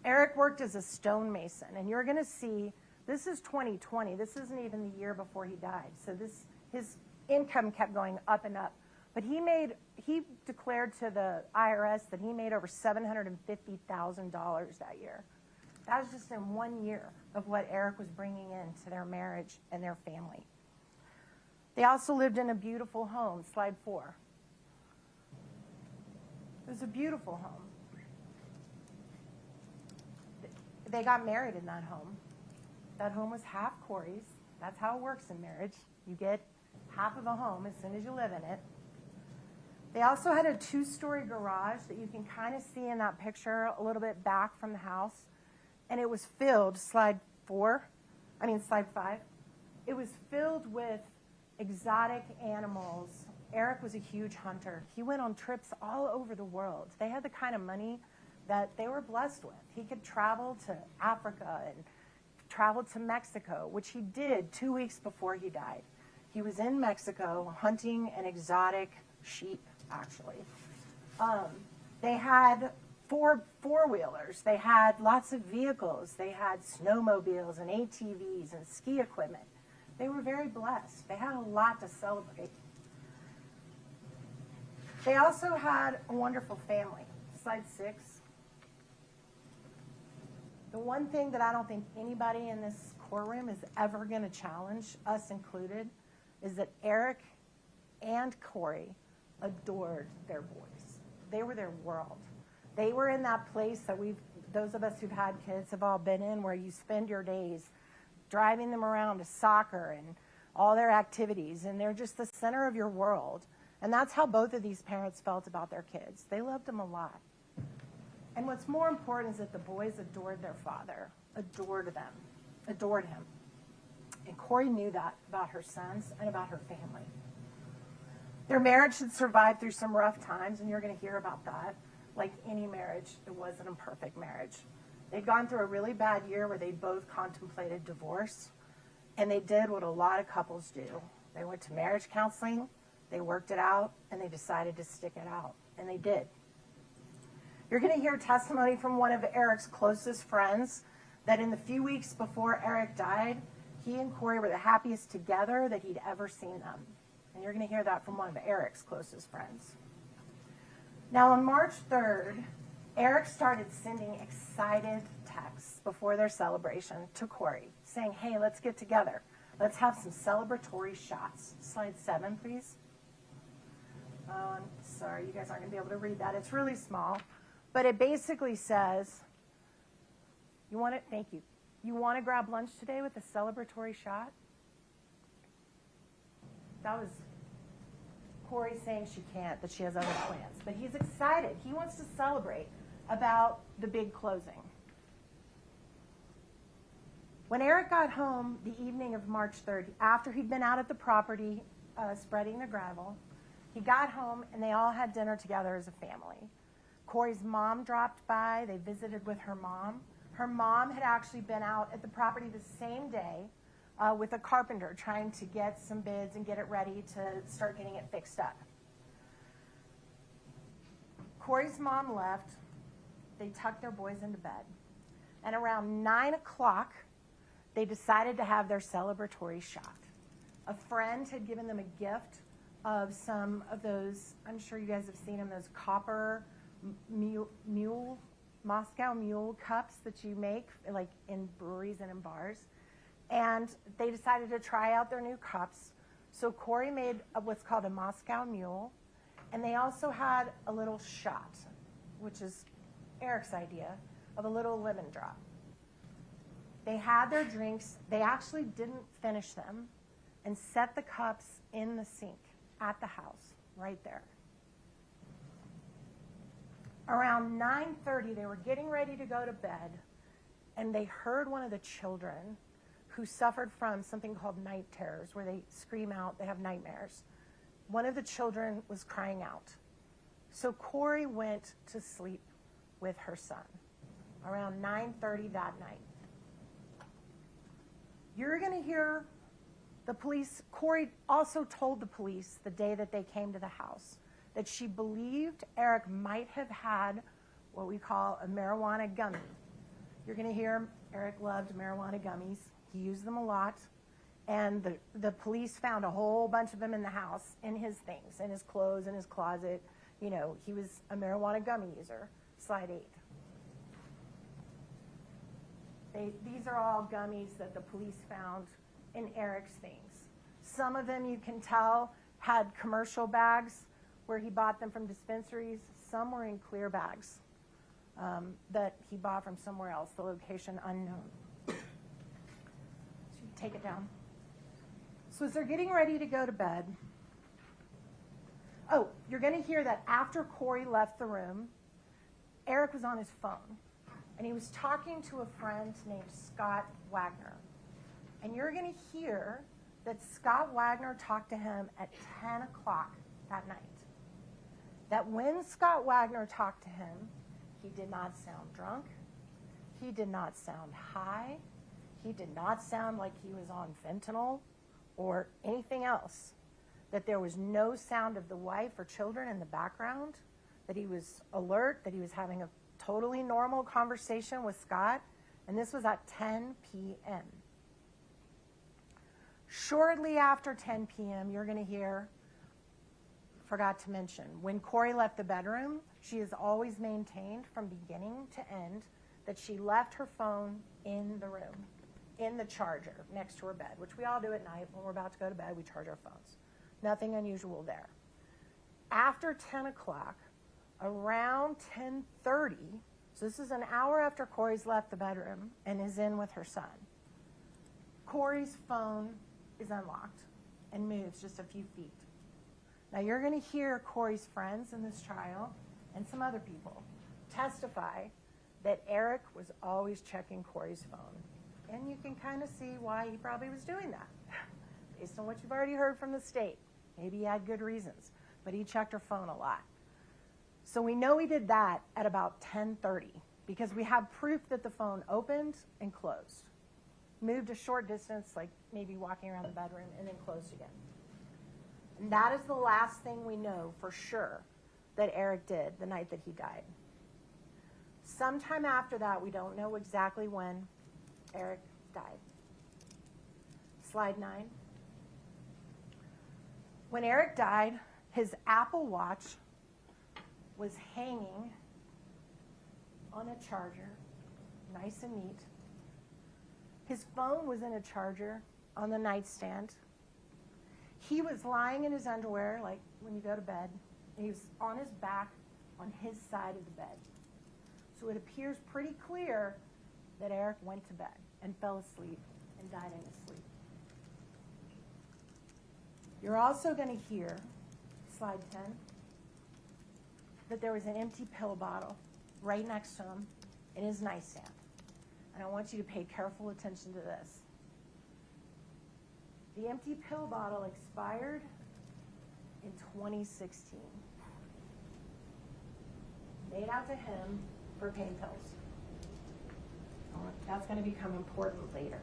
Eric worked as a stonemason, and you're going to see, this is 2020. This isn't even the year before he died. So his income kept going up and up. But he declared to the IRS that he made over $750,000 that year. That was just in 1 year of what Eric was bringing in to their marriage and their family. They also lived in a beautiful home. Slide 4. It was a beautiful home. They got married in that home. That home was half Kouri's. That's how it works in marriage. You get half of a home as soon as you live in it. They also had a 2-story garage that you can kind of see in that picture a little bit back from the house. And it was filled, slide 5. It was filled with exotic animals. Eric was a huge hunter. He went on trips all over the world. They had the kind of money that they were blessed with. He could travel to Africa and travel to Mexico, which he did 2 weeks before he died. He was in Mexico hunting an exotic sheep, actually. They had four-wheelers. They had lots of vehicles. They had snowmobiles and ATVs and ski equipment. They were very blessed. They had a lot to celebrate. They also had a wonderful family. Slide 6. The one thing that I don't think anybody in this courtroom is ever going to challenge, us included, is that Eric and Kouri adored their boys. They were their world. They were in that place that those of us who've had kids have all been in, where you spend your days driving them around to soccer and all their activities, and they're just the center of your world. And that's how both of these parents felt about their kids. They loved them a lot. And what's more important is that the boys adored their father, adored him. And Kouri knew that about her sons and about her family. Their marriage had survived through some rough times, and you're going to hear about that. Like any marriage, it wasn't a perfect marriage. They'd gone through a really bad year where they both contemplated divorce, and they did what a lot of couples do. They went to marriage counseling, they worked it out, and they decided to stick it out, and they did. You're going to hear testimony from one of Eric's closest friends that in the few weeks before Eric died, he and Kouri were the happiest together that he'd ever seen them. And you're going to hear that from one of Eric's closest friends. Now, on March 3rd, Eric started sending excited texts before their celebration to Kouri, saying, hey, let's get together. Let's have some celebratory shots. Slide 7, please. Oh, I'm sorry, you guys aren't going to be able to read that. It's really small. But it basically says, thank you. You want to grab lunch today with a celebratory shot? That was Kouri saying she can't, that she has other plans. But he's excited. He wants to celebrate about the big closing. When Eric got home the evening of March 3rd, after he'd been out at the property spreading the gravel, he got home and they all had dinner together as a family. Kouri's mom dropped by. They visited with her mom. Her mom had actually been out at the property the same day with a carpenter trying to get some bids and get it ready to start getting it fixed up. Kouri's mom left. They tucked their boys into bed. And around 9 o'clock, they decided to have their celebratory shot. A friend had given them a gift of some of those, I'm sure you guys have seen them, those copper Moscow Mule cups that you make like in breweries and in bars. And they decided to try out their new cups. So Kouri made what's called a Moscow Mule. And they also had a little shot, which is Eric's idea, of a little lemon drop. They had their drinks. They actually didn't finish them and set the cups in the sink at the house, right there. Around 9:30, they were getting ready to go to bed, and they heard one of the children who suffered from something called night terrors, where they scream out, they have nightmares. One of the children was crying out. So Kouri went to sleep with her son around 9:30 that night. You're going to hear the police. Kouri also told the police the day that they came to the house that she believed Eric might have had what we call a marijuana gummy. You're going to hear Eric loved marijuana gummies. He used them a lot. And the police found a whole bunch of them in the house, in his things, in his clothes, in his closet. You know, he was a marijuana gummy user. Slide 8. These are all gummies that the police found in Eric's things. Some of them, you can tell, had commercial bags where he bought them from dispensaries. Some were in clear bags that he bought from somewhere else, the location unknown. So you take it down. So as they're getting ready to go to bed, you're going to hear that after Kouri left the room, Eric was on his phone, and he was talking to a friend named Scott Wagner. And you're going to hear that Scott Wagner talked to him at 10 o'clock that night. That when Scott Wagner talked to him, he did not sound drunk. He did not sound high. He did not sound like he was on fentanyl or anything else. That there was no sound of the wife or children in the background. That he was alert, that he was having a totally normal conversation with Scott. And this was at 10 p.m. Shortly after 10 p.m., you're going to hear, forgot to mention, when Kouri left the bedroom, she has always maintained from beginning to end that she left her phone in the room, in the charger next to her bed, which we all do at night. When we're about to go to bed, we charge our phones. Nothing unusual there. After 10 o'clock, around 10:30, so this is an hour after Kouri's left the bedroom and is in with her son, Kouri's phone is unlocked and moves just a few feet. Now you're going to hear Kouri's friends in this trial and some other people testify that Eric was always checking Kouri's phone. And you can kind of see why he probably was doing that, based on what you've already heard from the state. Maybe he had good reasons, but he checked her phone a lot. So we know he did that at about 10:30 because we have proof that the phone opened and closed. Moved a short distance, like maybe walking around the bedroom, and then closed again. And that is the last thing we know for sure that Eric did the night that he died. Sometime after that, we don't know exactly when Eric died. Slide 9. When Eric died, his Apple Watch was hanging on a charger, nice and neat. His phone was in a charger on the nightstand. He was lying in his underwear, like when you go to bed, and he was on his back on his side of the bed. So it appears pretty clear that Eric went to bed and fell asleep and died in his sleep. You're also going to hear, slide 10, that there was an empty pill bottle right next to him in his nightstand. and I want you to pay careful attention to this. The empty pill bottle expired in 2016. Made out to him for pain pills. That's going to become important later.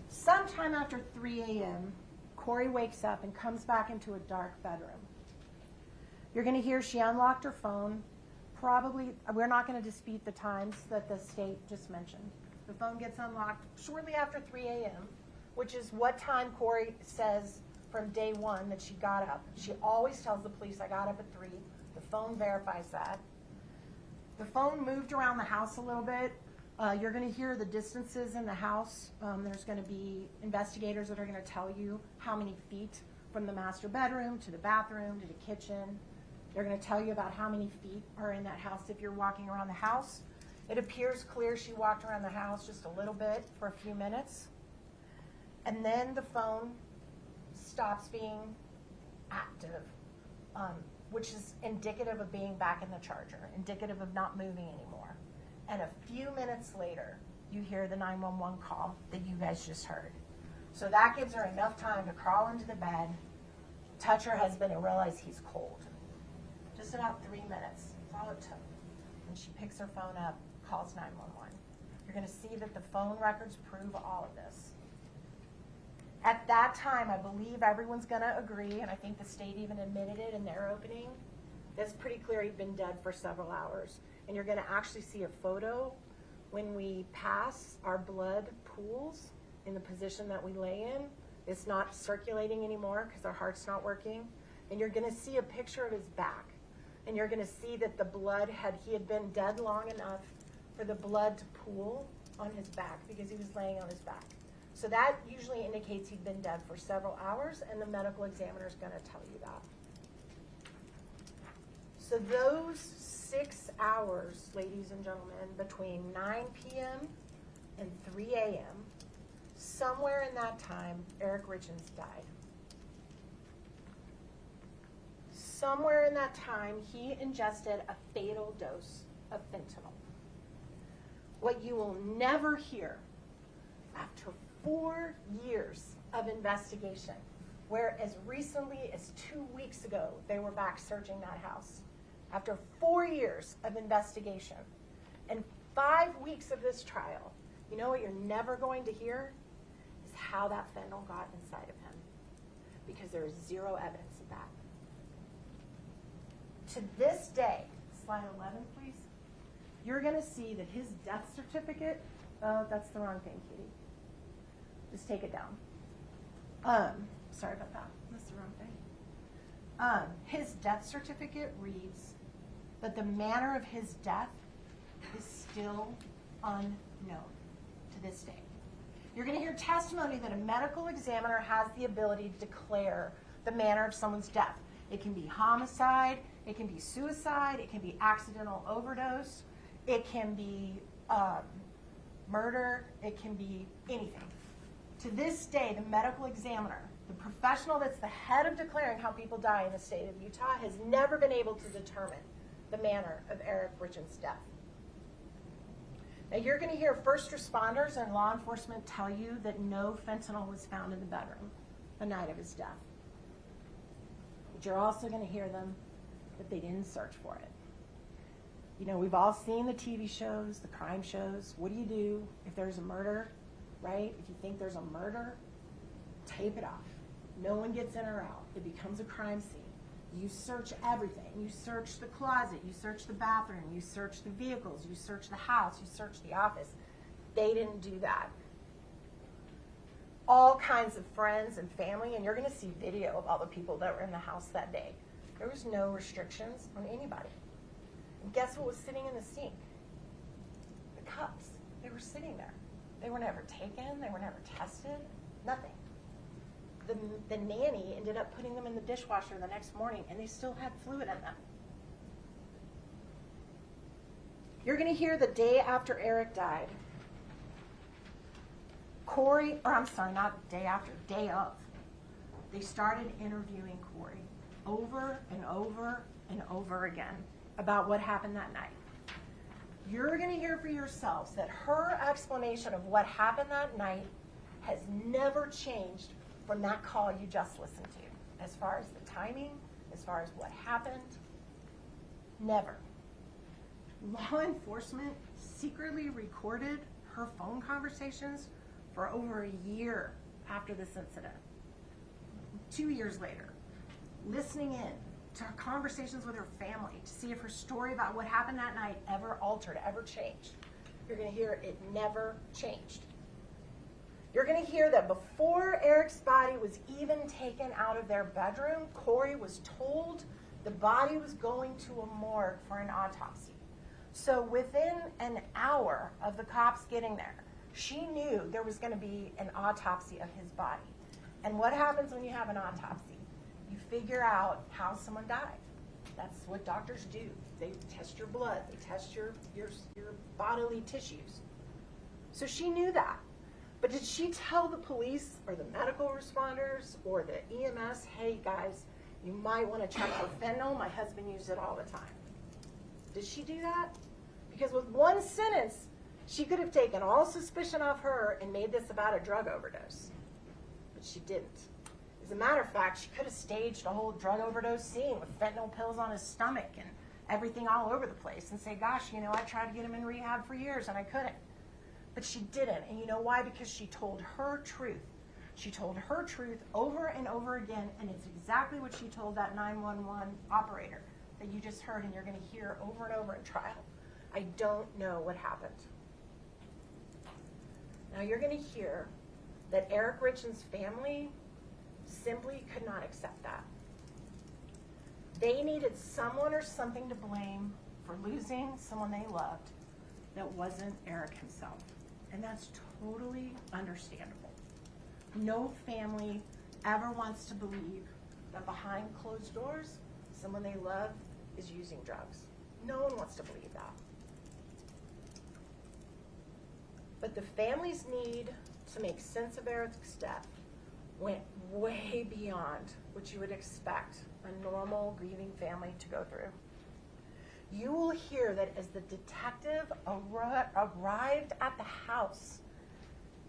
Sometime after 3 a.m., Kouri wakes up and comes back into a dark bedroom. You're going to hear she unlocked her phone. Probably, we're not going to dispute the times that the state just mentioned. The phone gets unlocked shortly after 3 a.m., which is what time Kouri says from day one that she got up. She always tells the police, I got up at 3. The phone verifies that. The phone moved around the house a little bit. You're going to hear the distances in the house. There's going to be investigators that are going to tell you how many feet from the master bedroom to the bathroom to the kitchen. They're going to tell you about how many feet are in that house if you're walking around the house. It appears clear she walked around the house just a little bit for a few minutes. And then the phone stops being active, which is indicative of being back in the charger, indicative of not moving anymore. And a few minutes later, you hear the 911 call that you guys just heard. So that gives her enough time to crawl into the bed, touch her husband, and realize he's cold. Just about 3 minutes. That's all it took. And she picks her phone up, calls 911. You're going to see that the phone records prove all of this. At that time, I believe everyone's going to agree, and I think the state even admitted it in their opening. It's pretty clear he'd been dead for several hours. And you're going to actually see a photo when we pass. Our blood pools in the position that we lay in. It's not circulating anymore because our heart's not working. And you're going to see a picture of his back. And you're going to see that the blood he had been dead long enough for the blood to pool on his back because he was laying on his back. So that usually indicates he'd been dead for several hours, and the medical examiner is going to tell you that. So those 6 hours, ladies and gentlemen, between 9 p.m. and 3 a.m., somewhere in that time, Eric Richens died. Somewhere in that time, he ingested a fatal dose of fentanyl. What you will never hear after 4 years of investigation, where as recently as 2 weeks ago, they were back searching that house. After 4 years of investigation and 5 weeks of this trial, you know what you're never going to hear is how that fentanyl got inside of him, because there is zero evidence of that. To this day, slide 11, please, you're going to see that his death certificate, oh, that's the wrong thing, Katie. Just take it down. Sorry about that. That's the wrong thing. His death certificate reads that the manner of his death is still unknown to this day. You're going to hear testimony that a medical examiner has the ability to declare the manner of someone's death. It can be homicide, it can be suicide, it can be accidental overdose, it can be murder, it can be anything. To this day, the medical examiner, the professional that's the head of declaring how people die in the state of Utah, has never been able to determine the manner of Eric Richens' death. Now, you're going to hear first responders and law enforcement tell you that no fentanyl was found in the bedroom the night of his death. But you're also going to hear them that they didn't search for it. You know, we've all seen the TV shows, the crime shows. What do you do if there's a murder, right? If you think there's a murder, tape it off. No one gets in or out. It becomes a crime scene. You search everything. You search the closet. You search the bathroom. You search the vehicles. You search the house. You search the office. They didn't do that. All kinds of friends and family, and you're going to see video of all the people that were in the house that day. There was no restrictions on anybody. And guess what was sitting in the sink? The cups. They were sitting there. They were never taken. They were never tested. Nothing. The nanny ended up putting them in the dishwasher the next morning, and they still had fluid in them. You're going to hear the day after Eric died, Kouri, or I'm sorry, not day after, day of, they started interviewing Kouri over and over and over again about what happened that night. You're going to hear for yourselves that her explanation of what happened that night has never changed from that call you just listened to. As far as the timing, as far as what happened, never. Law enforcement secretly recorded her phone conversations for over a year after this incident. 2 years later, listening in to her conversations with her family to see if her story about what happened that night ever altered, ever changed. You're going to hear it never changed. You're going to hear that before Eric's body was even taken out of their bedroom, Kouri was told the body was going to a morgue for an autopsy. So within an hour of the cops getting there, she knew there was going to be an autopsy of his body. And what happens when you have an autopsy? You figure out how someone died. That's what doctors do. They test your blood. They test your bodily tissues. So she knew that. But did she tell the police or the medical responders or the EMS, hey guys, you might want to check for fentanyl? My husband used it all the time. Did she do that? Because with one sentence, she could have taken all suspicion off her and made this about a drug overdose. But she didn't. As a matter of fact, she could have staged a whole drug overdose scene with fentanyl pills on his stomach and everything all over the place and say, gosh, I tried to get him in rehab for years and I couldn't. But she didn't. And you know why? Because she told her truth. She told her truth over and over again, and it's exactly what she told that 911 operator that you just heard and you're going to hear over and over in trial. I don't know what happened. Now you're going to hear that Eric Richens' family simply could not accept that. They needed someone or something to blame for losing someone they loved that wasn't Eric himself. And that's totally understandable. No family ever wants to believe that behind closed doors, someone they love is using drugs. No one wants to believe that. But the family's need to make sense of Eric's death went way beyond what you would expect a normal grieving family to go through. You will hear that as the detective arrived at the house,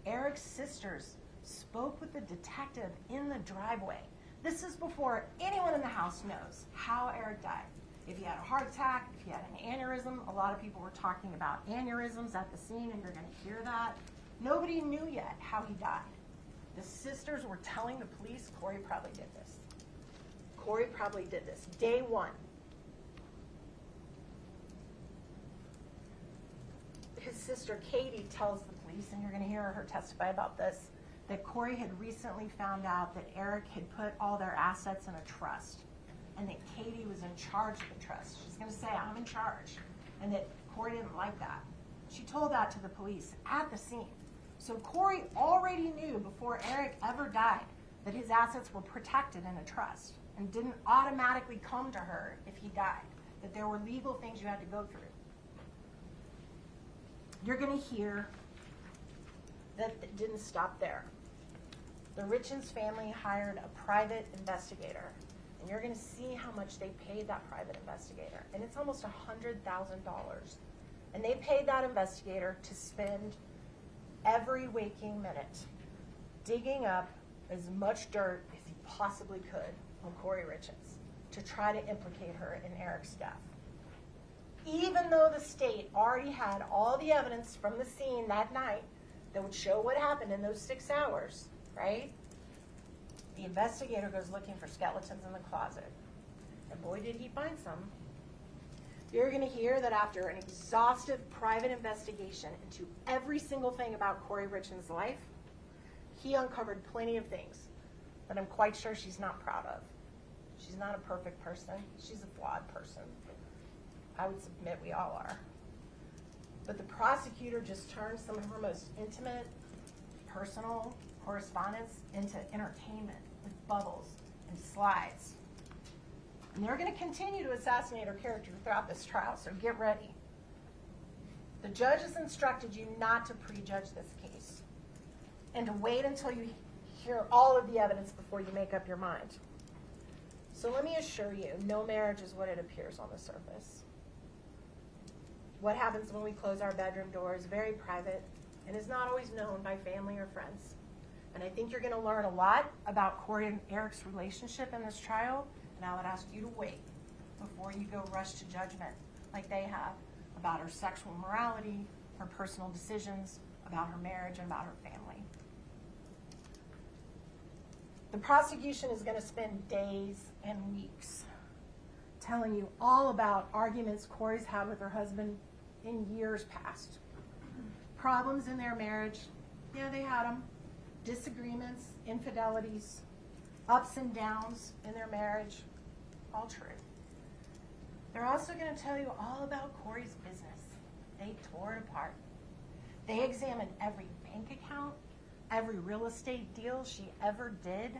Eric's sisters spoke with the detective in the driveway. This is before anyone in the house knows how Eric died. If he had a heart attack, if he had an aneurysm, a lot of people were talking about aneurysms at the scene, and you're going to hear that. Nobody knew yet how he died. The sisters were telling the police, Kouri probably did this. Kouri probably did this. Day one. His sister Katie tells the police, and you're going to hear her testify about this, that Kouri had recently found out that Eric had put all their assets in a trust, and that Katie was in charge of the trust. She's going to say, I'm in charge, and that Kouri didn't like that. She told that to the police at the scene. So Kouri already knew before Eric ever died that his assets were protected in a trust and didn't automatically come to her if he died, that there were legal things you had to go through. You're going to hear that it didn't stop there. The Richens family hired a private investigator, and you're going to see how much they paid that private investigator, and it's almost $100,000. And they paid that investigator to spend every waking minute digging up as much dirt as he possibly could on Kouri Richens to try to implicate her in Eric's death. Even though the state already had all the evidence from the scene that night that would show what happened in those 6 hours, right? The investigator goes looking for skeletons in the closet. And boy, did he find some. You're going to hear that after an exhaustive private investigation into every single thing about Kouri Richens' life, he uncovered plenty of things that I'm quite sure she's not proud of. She's not a perfect person. She's a flawed person. I would submit we all are. But the prosecutor just turned some of her most intimate, personal correspondence into entertainment with bubbles and slides. And they're going to continue to assassinate her character throughout this trial, so get ready. The judge has instructed you not to prejudge this case and to wait until you hear all of the evidence before you make up your mind. So let me assure you, no marriage is what it appears on the surface. What happens when we close our bedroom doors, very private, and is not always known by family or friends. And I think you're going to learn a lot about Kouri and Eric's relationship in this trial, and I would ask you to wait before you go rush to judgment like they have about her sexual morality, her personal decisions, about her marriage, and about her family. The prosecution is going to spend days and weeks telling you all about arguments Kouri's had with her husband in years past. Problems in their marriage, yeah, they had them. Disagreements, infidelities, ups and downs in their marriage, all true. They're also going to tell you all about Kouri's business. They tore it apart. They examined every bank account, every real estate deal she ever did,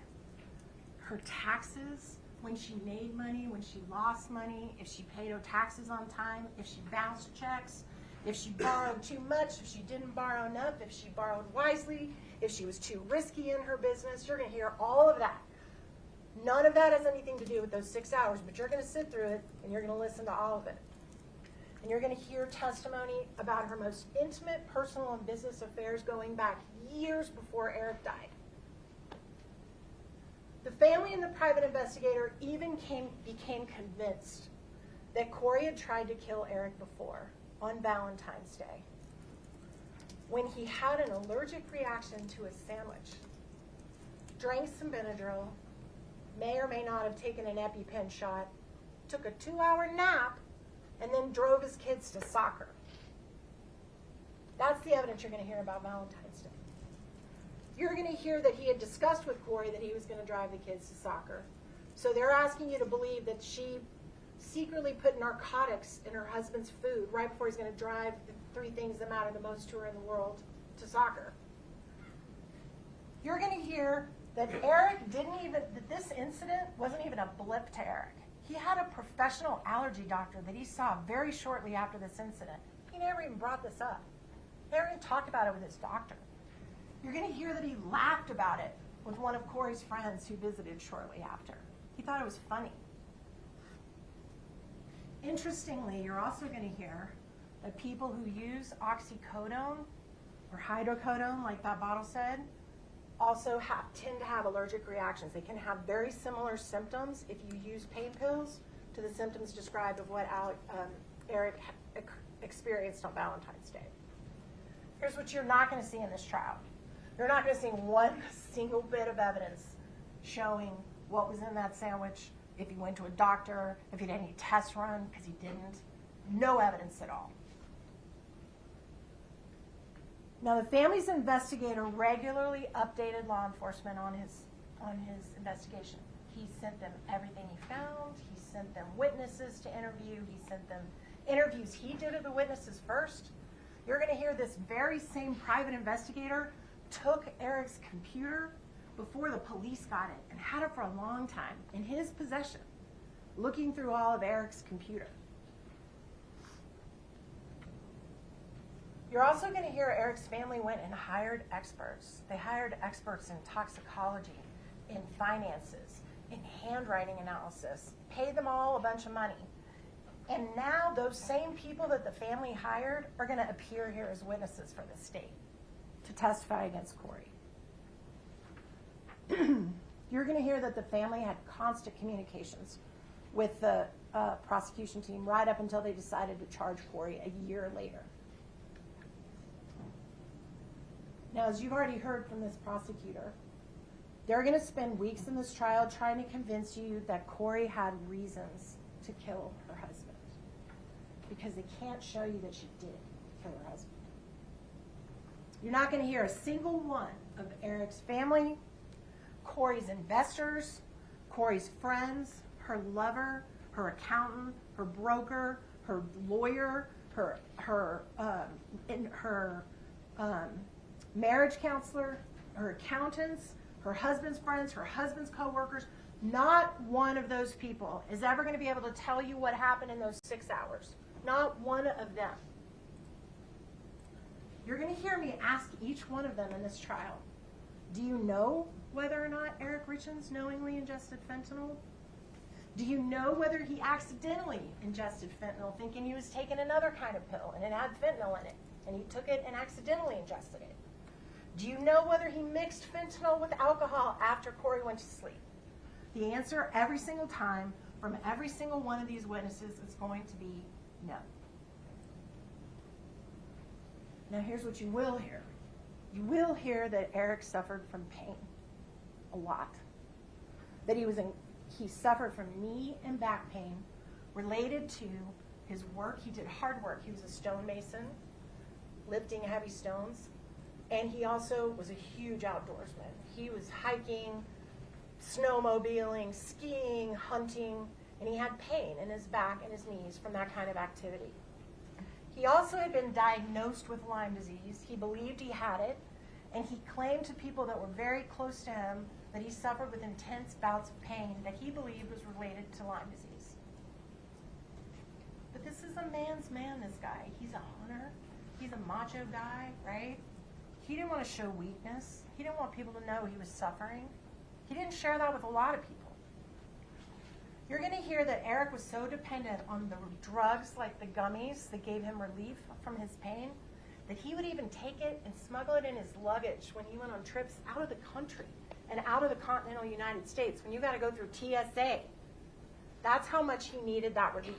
her taxes, when she made money, when she lost money, if she paid her taxes on time, if she bounced checks, if she borrowed too much, if she didn't borrow enough, if she borrowed wisely, if she was too risky in her business. You're going to hear all of that. None of that has anything to do with those 6 hours, but you're going to sit through it and you're going to listen to all of it. And you're going to hear testimony about her most intimate personal and business affairs going back years before Eric died. The family and the private investigator even became convinced that Kouri had tried to kill Eric before on Valentine's Day when he had an allergic reaction to a sandwich, drank some Benadryl, may or may not have taken an EpiPen shot, took a 2-hour nap, and then drove his kids to soccer. That's the evidence you're going to hear about Valentine's Day. You're going to hear that he had discussed with Kouri that he was going to drive the kids to soccer. So they're asking you to believe that she secretly put narcotics in her husband's food right before he's going to drive the 3 things that matter the most to her in the world to soccer. You're going to hear that that this incident wasn't even a blip to Eric. He had a professional allergy doctor that he saw very shortly after this incident. He never even brought this up. He never even talked about it with his doctor. You're going to hear that he laughed about it with one of Kouri's friends who visited shortly after. He thought it was funny. Interestingly, you're also going to hear that people who use oxycodone or hydrocodone, like that bottle said, also tend to have allergic reactions. They can have very similar symptoms if you use pain pills to the symptoms described of what Eric experienced on Valentine's Day. Here's what you're not going to see in this trial. You're not going to see one single bit of evidence showing what was in that sandwich, if he went to a doctor, if he did any tests run, because he didn't. No evidence at all. Now, the family's investigator regularly updated law enforcement on his investigation. He sent them everything he found. He sent them witnesses to interview. He sent them interviews he did of the witnesses first. You're going to hear this very same private investigator took Eric's computer before the police got it and had it for a long time in his possession, looking through all of Eric's computer. You're also going to hear Eric's family went and hired experts. They hired experts in toxicology, in finances, in handwriting analysis, paid them all a bunch of money. And now those same people that the family hired are going to appear here as witnesses for the state to testify against Kouri. You're going to hear that the family had constant communications with the prosecution team right up until they decided to charge Kouri a year later. Now, as you've already heard from this prosecutor, they're going to spend weeks in this trial trying to convince you that Kouri had reasons to kill her husband, because they can't show you that she did kill her husband. You're not going to hear a single one of Eric's family, Kouri's investors, Kouri's friends, her lover, her accountant, her broker, her lawyer, her marriage counselor, her accountants, her husband's friends, her husband's co-workers. Not one of those people is ever going to be able to tell you what happened in those 6 hours. Not one of them. You're going to hear me ask each one of them in this trial, do you know whether or not Eric Richens knowingly ingested fentanyl? Do you know whether he accidentally ingested fentanyl thinking he was taking another kind of pill and it had fentanyl in it, and he took it and accidentally ingested it? Do you know whether he mixed fentanyl with alcohol after Kouri went to sleep? The answer every single time from every single one of these witnesses is going to be no. Now here's what you will hear. You will hear that Eric suffered from pain a lot. That he suffered from knee and back pain related to his work. He did hard work. He was a stonemason, lifting heavy stones, and he also was a huge outdoorsman. He was hiking, snowmobiling, skiing, hunting, and he had pain in his back and his knees from that kind of activity. He also had been diagnosed with Lyme disease. He believed he had it, and he claimed to people that were very close to him that he suffered with intense bouts of pain that he believed was related to Lyme disease. But this is a man's man, this guy. He's a hunter. He's a macho guy, right? He didn't want to show weakness. He didn't want people to know he was suffering. He didn't share that with a lot of people. You're going to hear that Eric was so dependent on the drugs like the gummies that gave him relief from his pain that he would even take it and smuggle it in his luggage when he went on trips out of the country and out of the continental United States when you got to go through TSA. That's how much he needed that relief.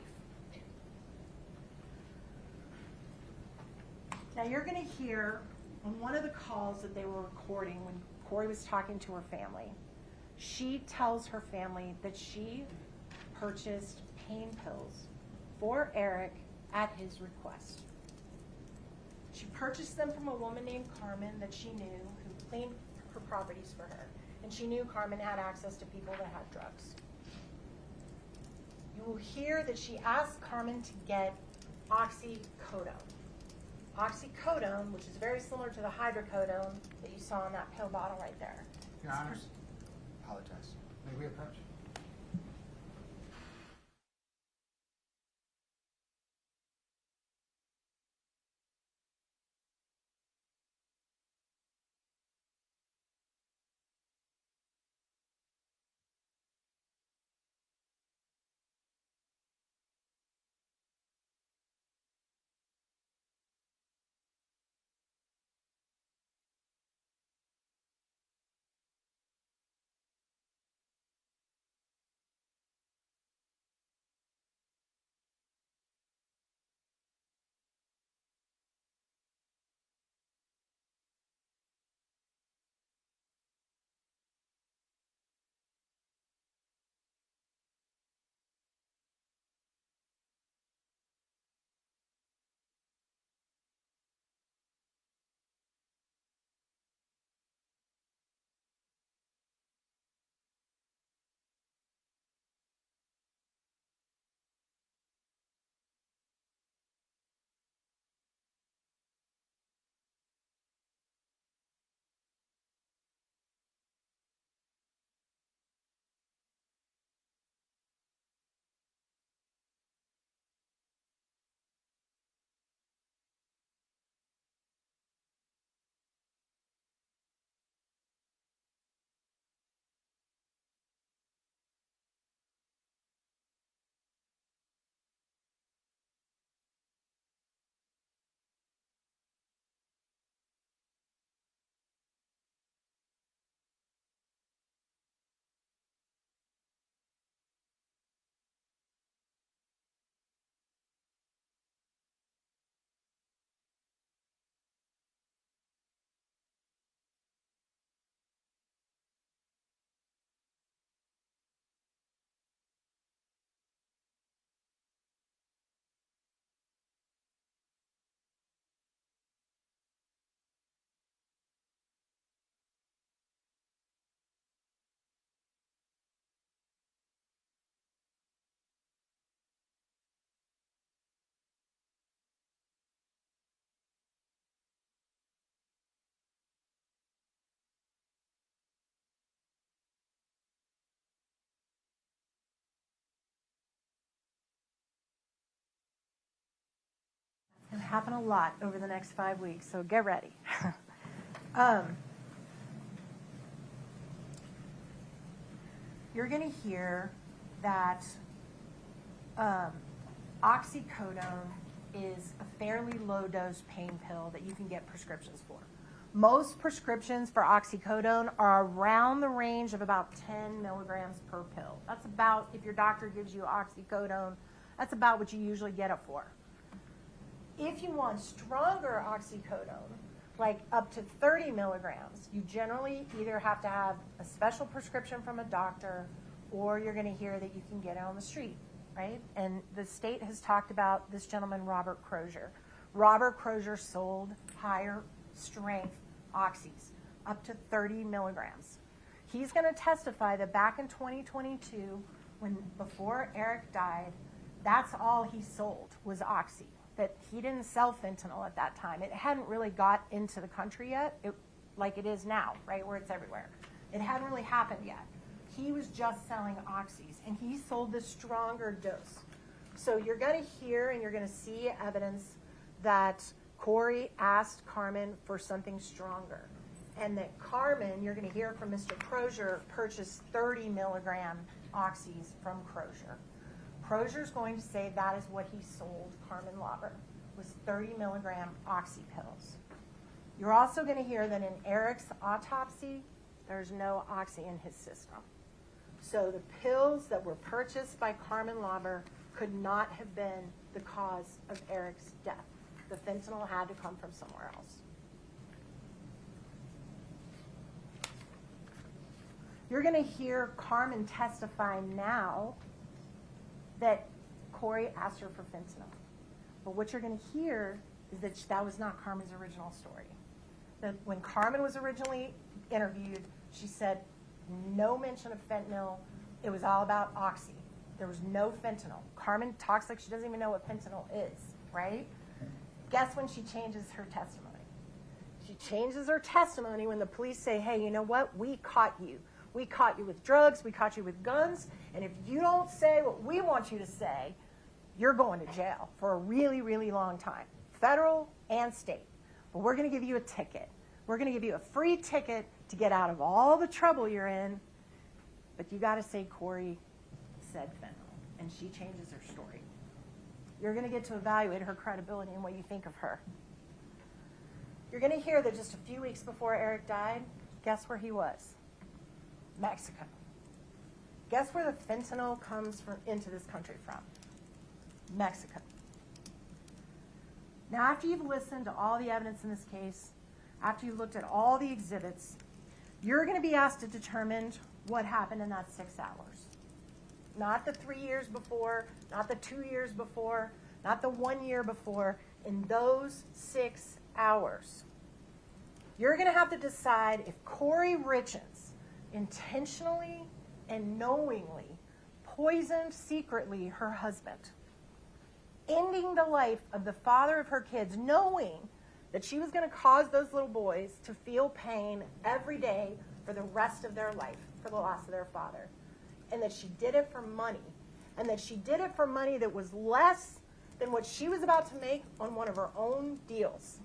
Now you're going to hear on one of the calls that they were recording when Kouri was talking to her family, she tells her family that she purchased pain pills for Eric at his request. She purchased them from a woman named Carmen that she knew who cleaned her properties for her. And she knew Carmen had access to people that had drugs. You will hear that she asked Carmen to get oxycodone. Oxycodone, which is very similar to the hydrocodone that you saw in that pill bottle right there. Your Honors, apologize. May we approach? It's going to happen a lot over the next 5 weeks, so get ready. You're going to hear that oxycodone is a fairly low-dose pain pill that you can get prescriptions for. Most prescriptions for oxycodone are around the range of about 10 milligrams per pill. That's about, if your doctor gives you oxycodone, that's about what you usually get it for. If you want stronger oxycodone, like up to 30 milligrams, you generally either have to have a special prescription from a doctor or you're going to hear that you can get it on the street, right? And the state has talked about this gentleman, Robert Crozier. Robert Crozier sold higher strength oxys, up to 30 milligrams. He's going to testify that back in 2022, before Eric died, that's all he sold was oxy. That he didn't sell fentanyl at that time. It hadn't really got into the country yet, like it is now, right, where it's everywhere. It hadn't really happened yet. He was just selling oxys, and he sold the stronger dose. So you're going to hear and you're going to see evidence that Kouri asked Carmen for something stronger, and that Carmen, you're going to hear from Mr. Crozier, purchased 30 milligram oxys from Crozier. Crozier's going to say that is what he sold Carmen Lauber, was 30 milligram oxy pills. You're also going to hear that in Eric's autopsy, there's no oxy in his system. So the pills that were purchased by Carmen Lauber could not have been the cause of Eric's death. The fentanyl had to come from somewhere else. You're going to hear Carmen testify now that Kouri asked her for fentanyl. But what you're going to hear is that that was not Carmen's original story. That when Carmen was originally interviewed, she said no mention of fentanyl. It was all about oxy. There was no fentanyl. Carmen talks like she doesn't even know what fentanyl is, right? Guess when she changes her testimony? She changes her testimony when the police say, hey, you know what? We caught you. We caught you with drugs. We caught you with guns. And if you don't say what we want you to say, you're going to jail for a really, really long time, federal and state. But we're going to give you a ticket. We're going to give you a free ticket to get out of all the trouble you're in. But you got to say Kouri said fentanyl. And she changes her story. You're going to get to evaluate her credibility and what you think of her. You're going to hear that just a few weeks before Eric died, guess where he was? Mexico. Guess where the fentanyl comes into this country from? Mexico. Now, after you've listened to all the evidence in this case, after you've looked at all the exhibits, you're going to be asked to determine what happened in that 6 hours. Not the 3 years before, not the 2 years before, not the 1 year before. In those 6 hours, you're going to have to decide if Kouri Richens intentionally and knowingly poisoned secretly her husband, ending the life of the father of her kids, knowing that she was going to cause those little boys to feel pain every day for the rest of their life for the loss of their father, and that she did it for money, and that she did it for money that was less than what she was about to make on one of her own deals.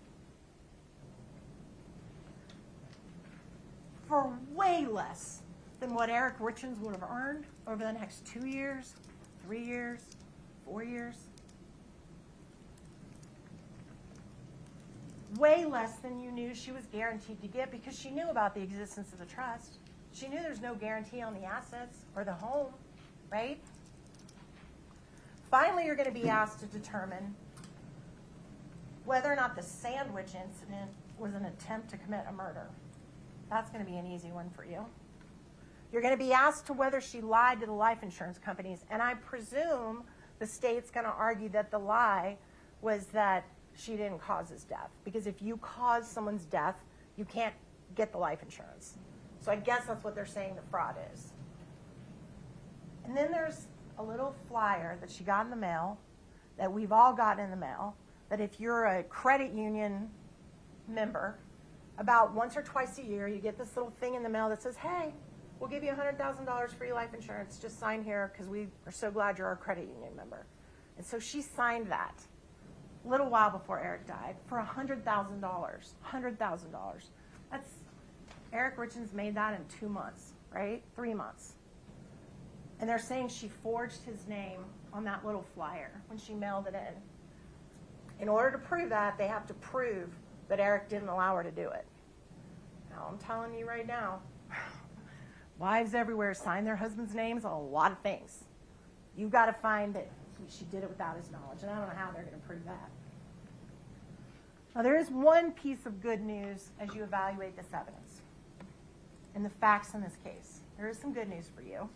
For way less than what Eric Richens would have earned over the next 2 years, 3 years, 4 years. Way less than you knew she was guaranteed to get, because she knew about the existence of the trust. She knew there's no guarantee on the assets or the home, right? Finally, you're going to be asked to determine whether or not the sandwich incident was an attempt to commit a murder. That's going to be an easy one for you. You're going to be asked to whether she lied to the life insurance companies, and I presume the state's going to argue that the lie was that she didn't cause his death, because if you cause someone's death, you can't get the life insurance. So I guess that's what they're saying the fraud is. And then there's a little flyer that she got in the mail, that we've all gotten in the mail, that if you're a credit union member, about once or twice a year, you get this little thing in the mail that says, hey, we'll give you $100,000 free life insurance. Just sign here because we are so glad you're our credit union member. And so she signed that a little while before Eric died for $100,000. $100,000. That's, Eric Richens made that in 2 months, right? 3 months. And they're saying she forged his name on that little flyer when she mailed it in. In order to prove that, they have to prove that Eric didn't allow her to do it. Now, I'm telling you right now, wives everywhere sign their husbands' names on a lot of things. You've got to find that she did it without his knowledge, and I don't know how they're going to prove that. Now, there is one piece of good news as you evaluate this evidence and the facts in this case. There is some good news for you.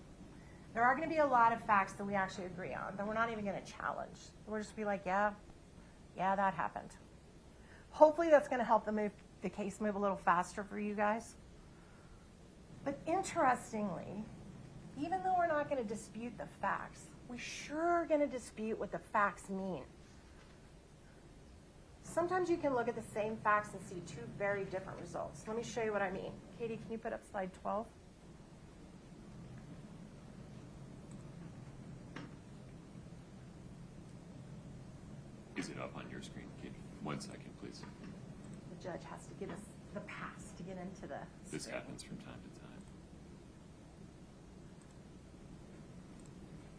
There are going to be a lot of facts that we actually agree on, that we're not even going to challenge. We'll just be like, yeah, that happened. Hopefully that's going to help the case move a little faster for you guys. But interestingly, even though we're not going to dispute the facts, we sure are going to dispute what the facts mean. Sometimes you can look at the same facts and see two very different results. Let me show you what I mean. Katie, can you put up slide 12? Is it up on your screen, Katie? 1 second, please. The judge has to give us the pass to get into the This screen. happens from time to time.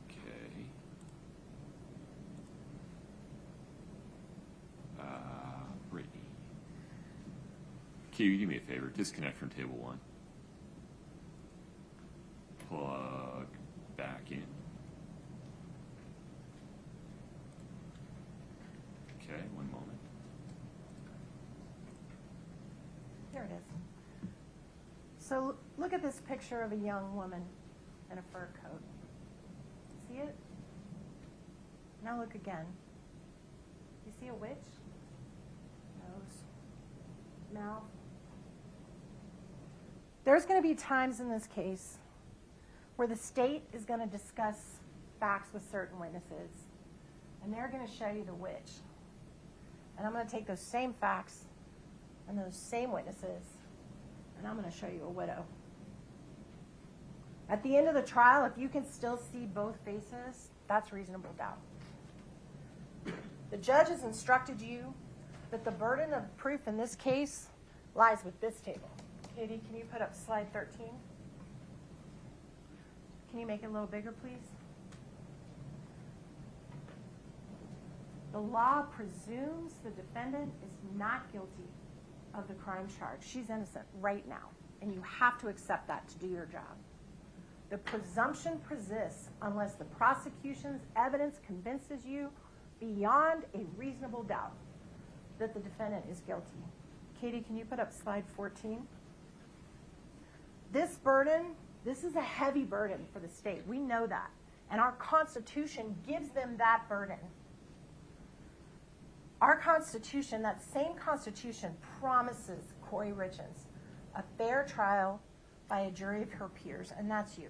Okay. Brittany. Katie, do me a favor. Disconnect from table 1. Plug back in. Okay, 1 moment. There it is. So look at this picture of a young woman in a fur coat. See it? Now look again. You see a witch? Nose, mouth. There's going to be times in this case where the state is going to discuss facts with certain witnesses, and they're going to show you the witch. And I'm going to take those same facts and those same witnesses, and I'm going to show you a widow. At the end of the trial, if you can still see both faces, that's reasonable doubt. The judge has instructed you that the burden of proof in this case lies with this table. Katie, can you put up slide 13? Can you make it a little bigger, please? The law presumes the defendant is not guilty of the crime charge. She's innocent right now, and you have to accept that to do your job. The presumption persists unless the prosecution's evidence convinces you beyond a reasonable doubt that the defendant is guilty. Katie, can you put up slide 14? This burden, this is a heavy burden for the state. We know that. And our Constitution gives them that burden. Our Constitution, that same Constitution, promises Kouri Richens a fair trial by a jury of her peers, and that's you,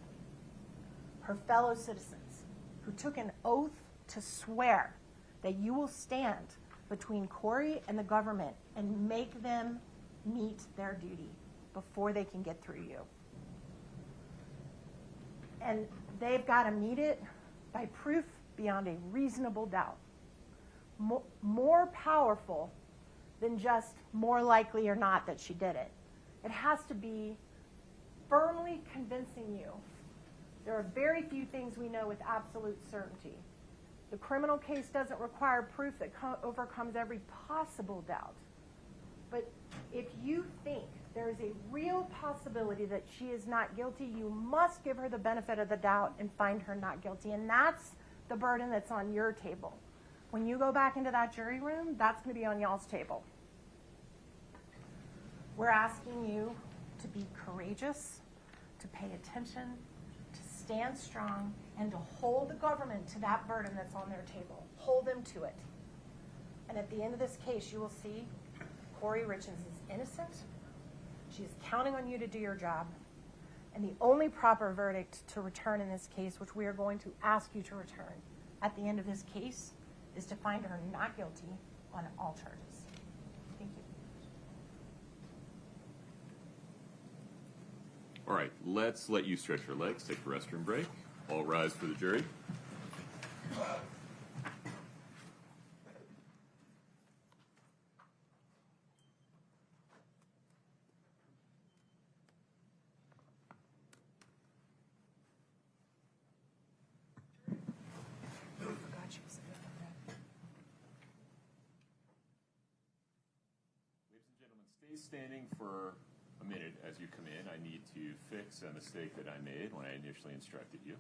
her fellow citizens, who took an oath to swear that you will stand between Kouri and the government and make them meet their duty before they can get through you. And they've got to meet it by proof beyond a reasonable doubt. More powerful than just more likely or not that she did it. It has to be firmly convincing you. There are very few things we know with absolute certainty. The criminal case doesn't require proof that overcomes every possible doubt. But if you think there is a real possibility that she is not guilty, you must give her the benefit of the doubt and find her not guilty. And that's the burden that's on your table. When you go back into that jury room, that's going to be on y'all's table. We're asking you to be courageous, to pay attention, to stand strong, and to hold the government to that burden that's on their table. Hold them to it. And at the end of this case, you will see Kouri Richens is innocent. She is counting on you to do your job. And the only proper verdict to return in this case, which we are going to ask you to return at the end of this case, is to find her not guilty on all charges. Thank you. All right, let's let you stretch your legs, take a restroom break. All rise for the jury. Stay standing for a minute as you come in. I need to fix a mistake that I made when I initially instructed you.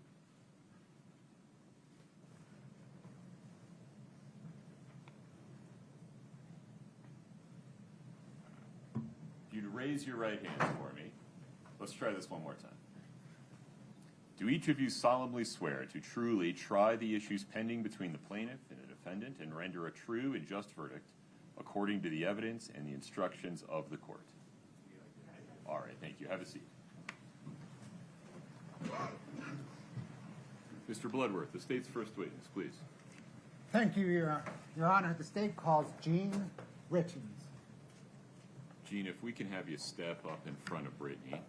You'd raise your right hand for me. Let's try this one more time. Do each of you solemnly swear to truly try the issues pending between the plaintiff and the defendant and render a true and just verdict according to the evidence and the instructions of the court? All right, thank you. Have a seat. Mr. Bloodworth, the state's first witness, please. Thank you, Your Honor. The state calls Jean Richens. Gene, if we can have you step up in front of Brittany.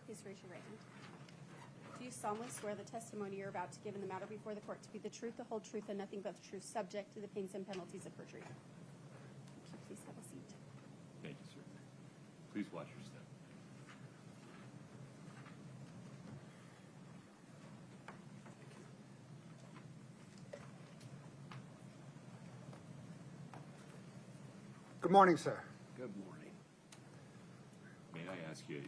Please raise your right hand. Do you solemnly swear the testimony you're about to give in the matter before the court to be the truth, the whole truth, and nothing but the truth, subject to the pains and penalties of perjury? Thank you. Please have a seat. Thank you, sir. Please watch your step. Good morning, sir. Good morning. May I ask you,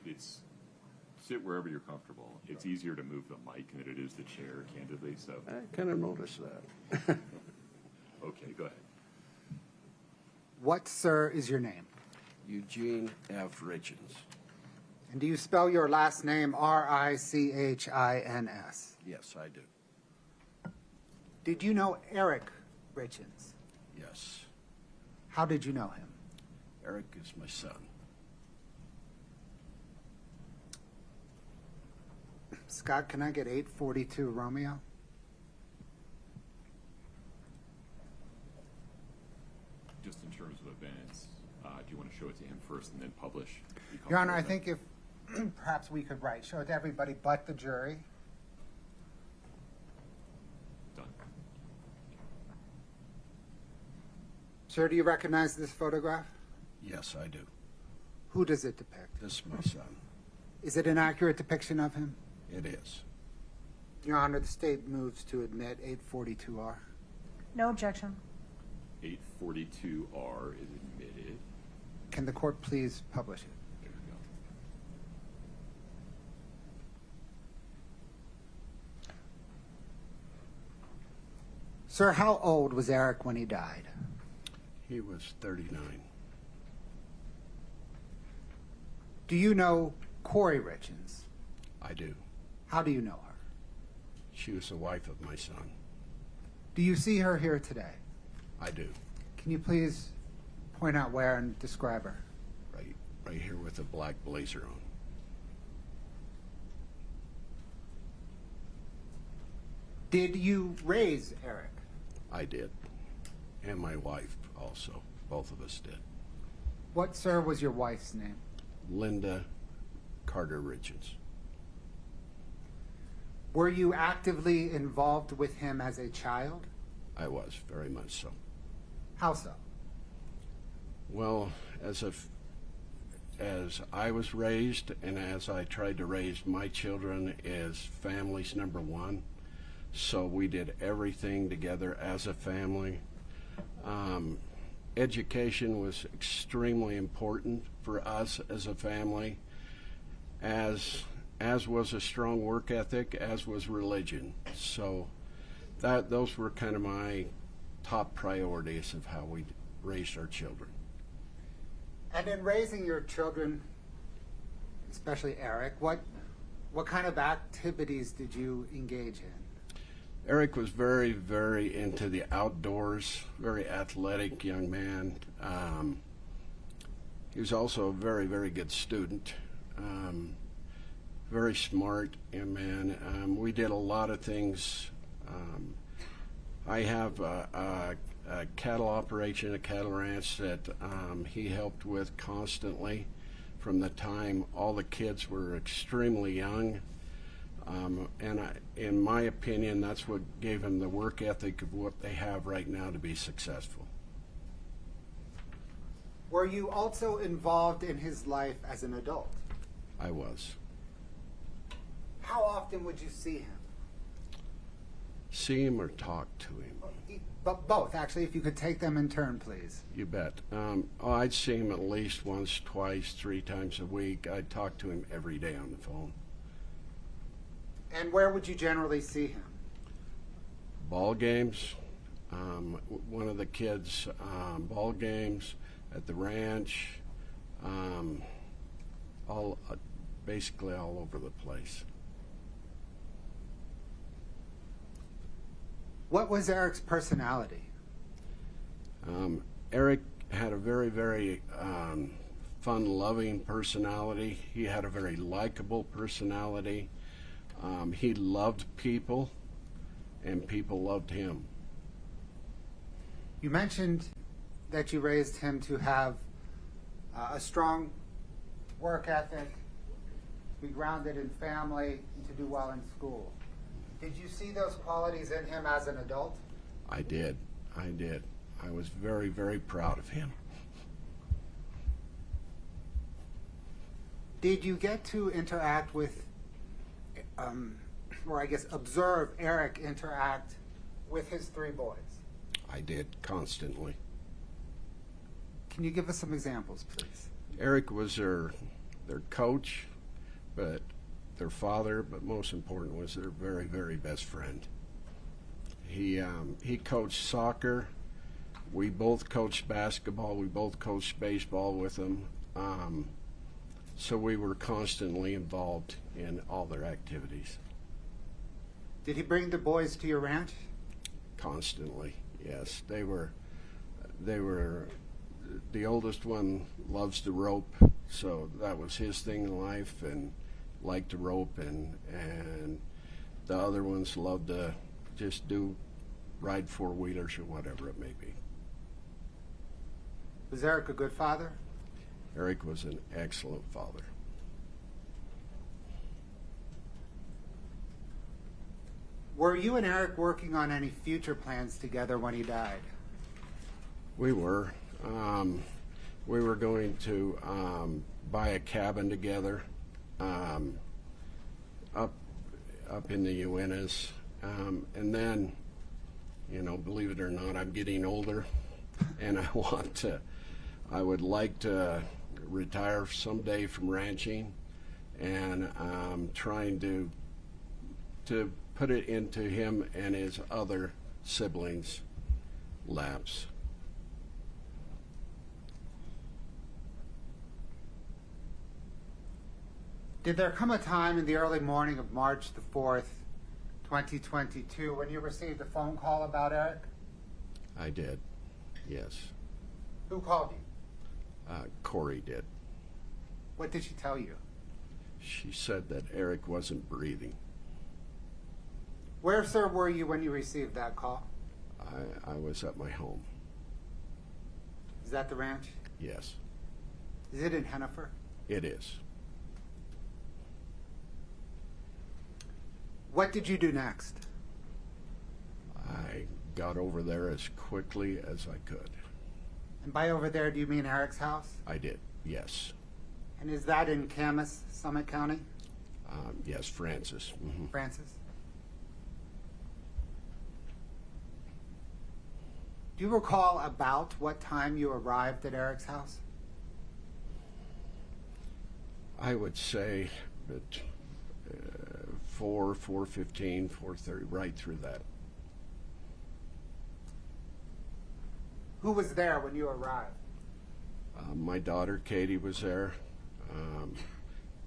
sit wherever you're comfortable. It's easier to move the mic than it is the chair, candidly, so. I kind of noticed that. Okay, go ahead. What, sir, is your name? Eugene F. Richens. And do you spell your last name Richins? Yes, I do. Did you know Eric Richens? Yes. How did you know him? Eric is my son. Scott, can I get 842 Romeo? Just in terms of events, do you want to show it to him first and then publish? Your Honor, I think if perhaps we could show it to everybody but the jury. Done. Sir, do you recognize this photograph? Yes, I do. Who does it depict? This is my son. Is it an accurate depiction of him? It is. Your Honor, the state moves to admit 842R. No objection. 842R is admitted. Can the court please publish it? There we go. Sir, how old was Eric when he died? He was 39. Do you know Kouri Richens? I do. How do you know her? She was the wife of my son. Do you see her here today? I do. Can you please point out where and describe her? Right here with a black blazer on. Did you raise Eric? I did. And my wife also. Both of us did. What, sir, was your wife's name? Linda Carter Richens. Were you actively involved with him as a child? I was, very much so. How so? Well, as I was raised and as I tried to raise my children as family's number one, so we did everything together as a family. Education was extremely important for us as a family, as was a strong work ethic, as was religion. So those were kind of my top priorities of how we raised our children. And in raising your children, especially Eric, what kind of activities did you engage in? Eric was very, very into the outdoors, very athletic young man. He was also a very, very good student, very smart young man. We did a lot of things. I have a cattle operation, a cattle ranch that he helped with constantly from the time all the kids were extremely young. In my opinion, that's what gave him the work ethic of what they have right now to be successful. Were you also involved in his life as an adult? I was. How often would you see him? See him or talk to him? But both, actually, if you could take them in turn, please. You bet. I'd see him at least once, twice, 3 times a week. I'd talk to him every day on the phone. And where would you generally see him? Ball games, one of the kids' ball games at the ranch, basically all over the place. What was Eric's personality? Eric had a very, very fun-loving personality. He had a very likable personality. He loved people, and people loved him. You mentioned that you raised him to have a strong work ethic, be grounded in family, and to do well in school. Did you see those qualities in him as an adult? I did. I was very, very proud of him. Did you get to interact with, or I guess observe Eric interact with his 3 boys? I did, constantly. Can you give us some examples, please? Eric was their coach, but their father, but most important was their very, very best friend. He coached soccer. We both coached basketball. We both coached baseball with him. So we were constantly involved in all their activities. Did he bring the boys to your ranch? Constantly, yes. They were. The oldest one loves to rope, so that was his thing in life, and liked to rope, and the other ones loved to just ride 4-wheelers or whatever it may be. Was Eric a good father? Eric was an excellent father. Were you and Eric working on any future plans together when he died? We were. We were going to buy a cabin together up in the Uintas. And then, believe it or not, I'm getting older, and I would like to retire someday from ranching, and I'm trying to put it into him and his other siblings' laps. Did there come a time in the early morning of March the 4th, 2022, when you received a phone call about Eric? I did, yes. Who called you? Kouri did. What did she tell you? She said that Eric wasn't breathing. Where, sir, were you when you received that call? I was at my home. Is that the ranch? Yes, Is it in Hennifer? it is. What did you do next? I got over there as quickly as I could. And by over there, do you mean Eric's house? I did, yes. And is that in Camas, Summit County? Yes, Francis. Mhm. Francis? Do you recall about what time you arrived at Eric's house? I would say that 4:15, 4:30, right through that. Who was there when you arrived? My daughter Katie was there.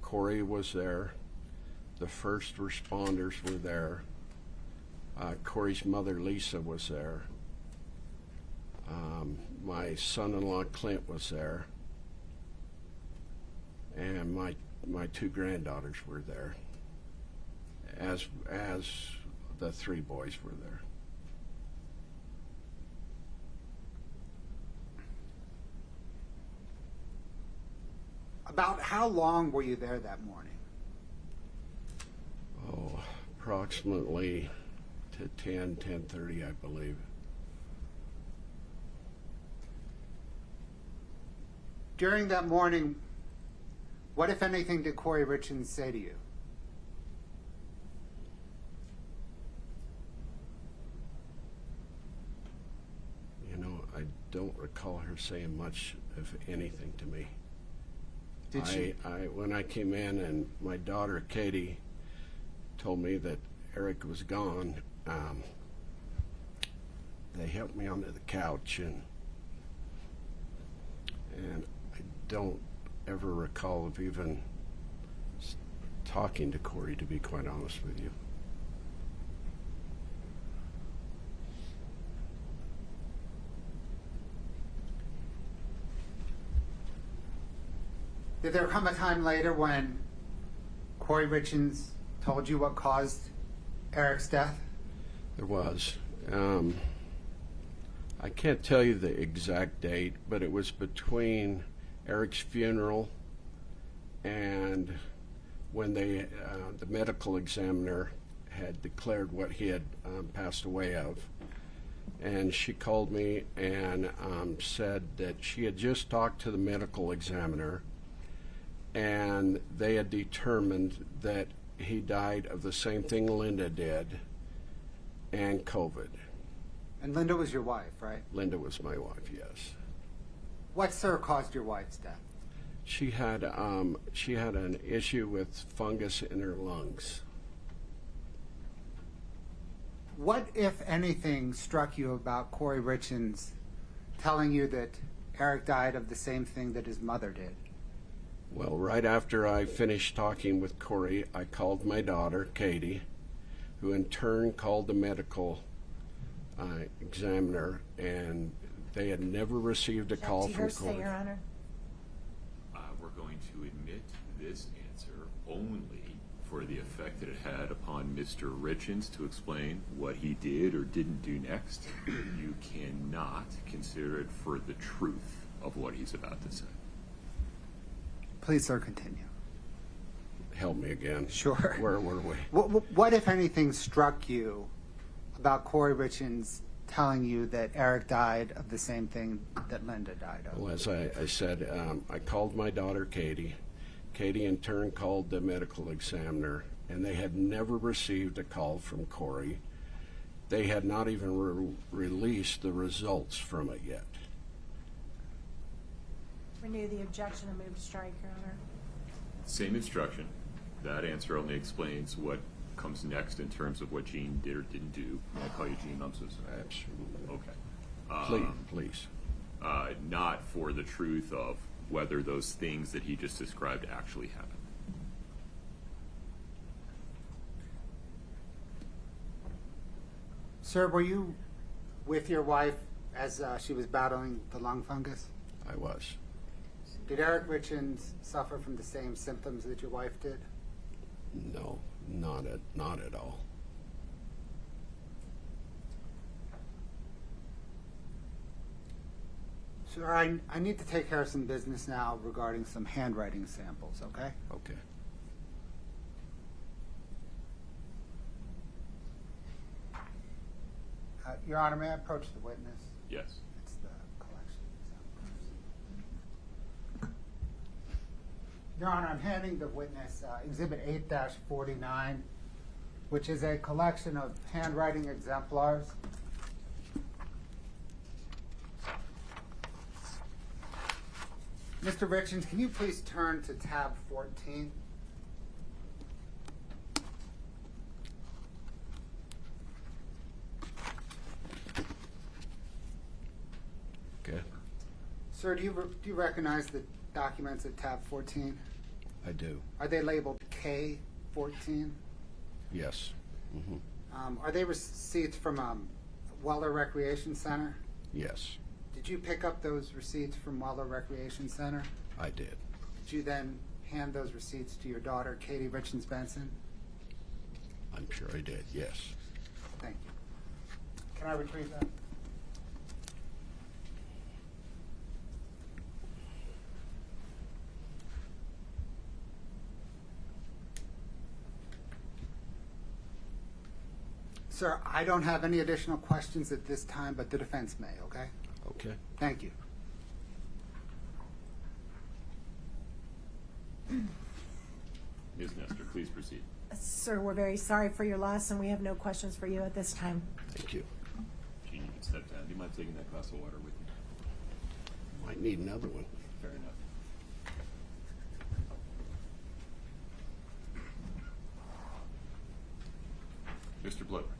Kouri was there. The first responders were there. Kouri's mother Lisa was there. My son-in-law Clint was there. And my 2 granddaughters were there. As the 3 boys were there. About how long were you there that morning? Oh, approximately to 10:30, I believe. During that morning, what, if anything, did Kouri Richens say to you? don't recall her saying much of anything to me. Did she? When I came in and my daughter Katie told me that Eric was gone, they helped me onto the couch, and I don't ever recall of even talking to Kouri, to be quite honest with you. Did there come a time later when Kouri Richens told you what caused Eric's death? There was. I can't tell you the exact date, but it was between Eric's funeral and when the medical examiner had declared what he had passed away of. And she called me and said that she had just talked to the medical examiner, and they had determined that he died of the same thing Linda did, and COVID. And Linda was your wife, right? Linda was my wife, yes. What, sir, caused your wife's death? She had an issue with fungus in her lungs. What, if anything, struck you about Kouri Richens telling you that Eric died of the same thing that his mother did? Well, right after I finished talking with Kouri, I called my daughter, Katie, who in turn called the medical examiner, and they had never received a call from Hearsay, Kouri. Your Honor. We're going to admit this answer only for the effect that it had upon Mr. Richens to explain what he did or didn't do next. You cannot consider it for the truth of what he's about to say. Please, sir, continue. Help me again. Sure. Where were we? What, if anything, struck you about Kouri Richens telling you that Eric died of the same thing that Linda died of? Well, as I said, I called my daughter, Katie. Katie, in turn, called the medical examiner, and they had never received a call from Kouri. They had not even released the results from it yet. Renew the objection and move to strike, Your Honor. Same instruction. That answer only explains what comes next in terms of what Jean did or didn't do. May I call you Jean? I'm so sorry. Absolutely. Okay. Please. Not for the truth of whether those things that he just described actually happened. Sir, were you with your wife as she was battling the lung fungus? I was. Did Eric Richens suffer from the same symptoms that your wife did? No, not at all. Sir, I need to take care of some business now regarding some handwriting samples, okay? Okay. Your Honor, may I approach the witness? Yes. It's the collection exemplars. Your Honor, I'm handing the witness Exhibit 8-49, which is a collection of handwriting exemplars. Mr. Richens, can you please turn to tab 14? Okay. Sir, do you recognize the documents at tab 14? I do. Are they labeled K14? Yes. Mm-hmm. Are they receipts from Weller Recreation Center? Yes, Did you pick up those receipts from Weller Recreation Center? I did. Did you then hand those receipts to your daughter, Katie Richens Benson? I'm sure I did. Yes. Thank you. Can I retrieve that? Sir, I don't have any additional questions at this time, but the defense may, okay? Okay. Thank you. Ms. Nestor, please proceed. Sir, we're very sorry for your loss, and we have no questions for you at this time. Thank you. Jean, you can step down. Do you mind taking that glass of water with you? Might need another one. Fair enough. Mr. Bloodworth.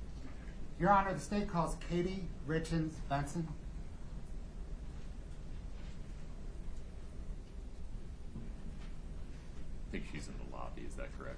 Your Honor, the state calls Kouri Richens Benson. I think she's in the lobby, is that correct?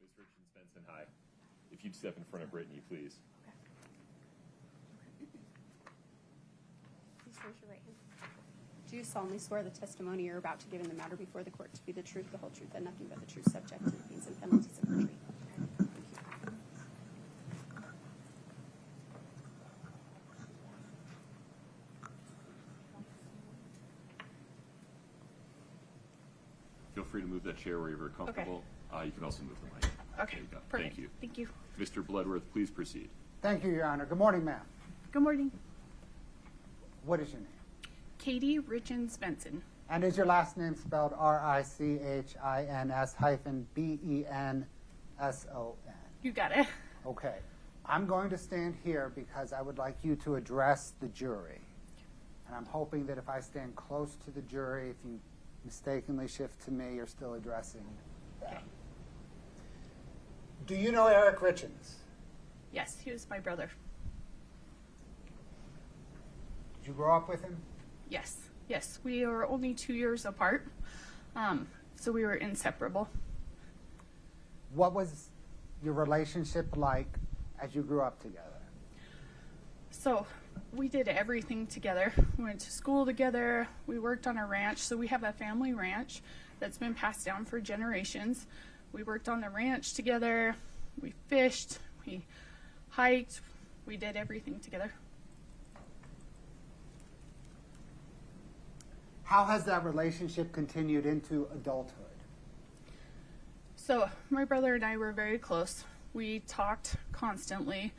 Ms. Richens Benson, hi. If you'd step in front of Brittany, please. Please raise your right hand. Do you solemnly swear the testimony you're about to give in the matter before the court to be the truth, the whole truth, and nothing but the truth, subject to the pains and penalties of perjury? Feel free to move that chair wherever you're comfortable. You can also move the mic. Okay, There you go. perfect. Thank you. Thank you. Mr. Bloodworth, please proceed. Thank you, Your Honor. Good morning, ma'am. Good morning. What is your name? Katie Richens Benson. And is your last name spelled Richins-Benson? You got it. Okay. I'm going to stand here because I would like you to address the jury. And I'm hoping that if I stand close to the jury, if you mistakenly shift to me, you're still addressing them. Do you know Eric Richens? Yes, he was my brother. Did you grow up with him? Yes, yes. We were only 2 years apart, so we were inseparable. What was your relationship like as you grew up together? So we did everything together. We went to school together. We worked on a ranch. So we have a family ranch that's been passed down for generations. We worked on the ranch together. We fished. We hiked. We did everything together. How has that relationship continued into adulthood? So my brother and I were very close. We talked constantly.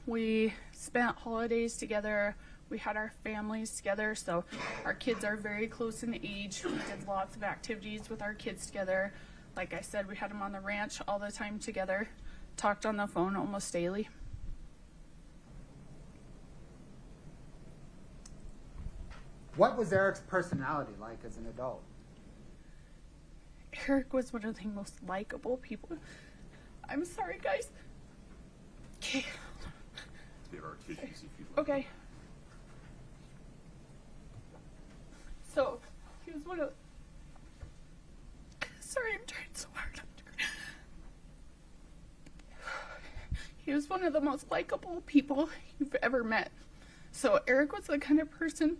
We spent holidays together. We had our families together. So our kids are very close in age. We did lots of activities with our kids together. Like I said, we had them on the ranch all the time together. Talked on the phone almost daily. What was Eric's personality like as an adult? Eric was one of the most likable people. I'm sorry, guys. Okay. There are tissues if you'd like. Okay. So, he was one of... Sorry, I'm trying so hard. He was one of the most likable people you've ever met. So, Eric was the kind of person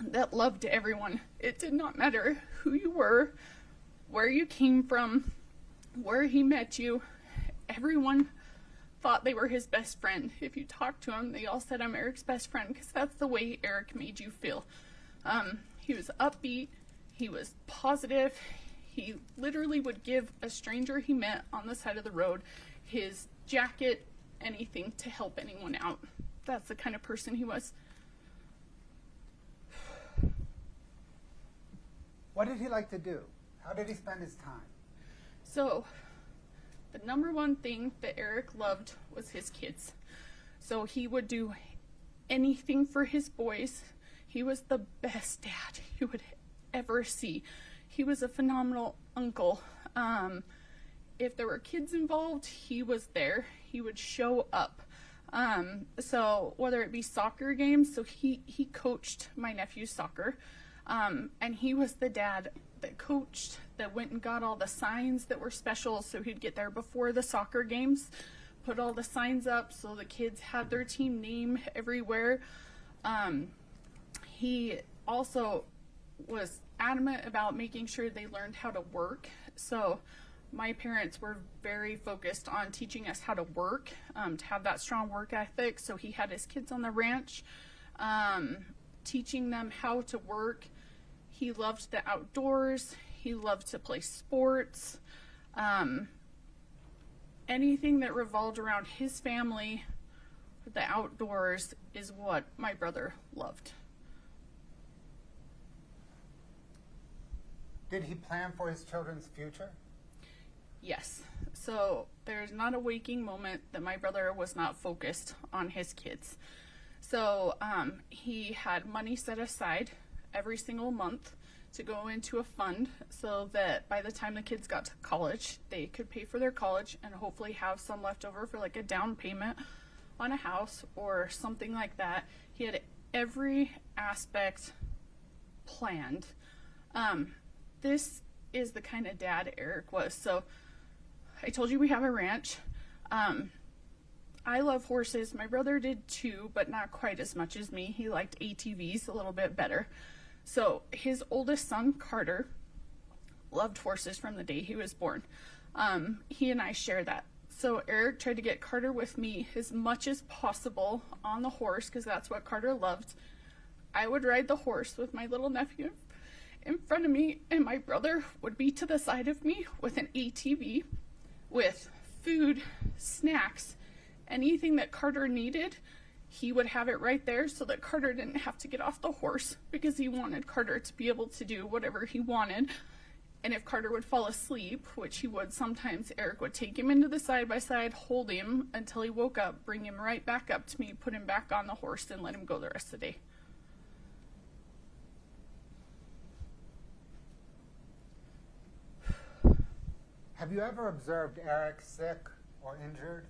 that loved everyone. It did not matter who you were, where you came from, where he met you. Everyone thought they were his best friend. If you talked to him, they all said, I'm Eric's best friend, because that's the way Eric made you feel. He was upbeat. He was positive. He literally would give a stranger he met on the side of the road his jacket, anything to help anyone out. That's the kind of person he was. What did he like to do? How did he spend his time? So, the number one thing that Eric loved was his kids. So he would do anything for his boys. He was the best dad you would ever see. He was a phenomenal uncle. If there were kids involved, he was there. He would show up. So whether it be soccer games, so he coached my nephew's soccer. And he was the dad that coached, that went and got all the signs that were special so he'd get there before the soccer games, put all the signs up so the kids had their team name everywhere. He also was adamant about making sure they learned how to work. So my parents were very focused on teaching us how to work, to have that strong work ethic. So he had his kids on the ranch, teaching them how to work. He loved the outdoors. He loved to play sports. Anything that revolved around his family, the outdoors, is what my brother loved. Did he plan for his children's future? Yes. So there's not a waking moment that my brother was not focused on his kids. So he had money set aside every single month to go into a fund so that by the time the kids got to college, they could pay for their college and hopefully have some left over for like a down payment on a house or something like that. He had every aspect planned. This is the kind of dad Eric was. So I told you we have a ranch. I love horses. My brother did too, but not quite as much as me. He liked ATVs a little bit better. So his oldest son, Carter, loved horses from the day he was born. He and I share that. So Eric tried to get Carter with me as much as possible on the horse because that's what Carter loved. I would ride the horse with my little nephew in front of me, and my brother would be to the side of me with an ATV with food, snacks, anything that Carter needed. He would have it right there so that Carter didn't have to get off the horse because he wanted Carter to be able to do whatever he wanted. And if Carter would fall asleep, which he would sometimes, Eric would take him into the side-by-side, hold him until he woke up, bring him right back up to me, put him back on the horse, and let him go the rest of the day. Have you ever observed Eric sick or injured?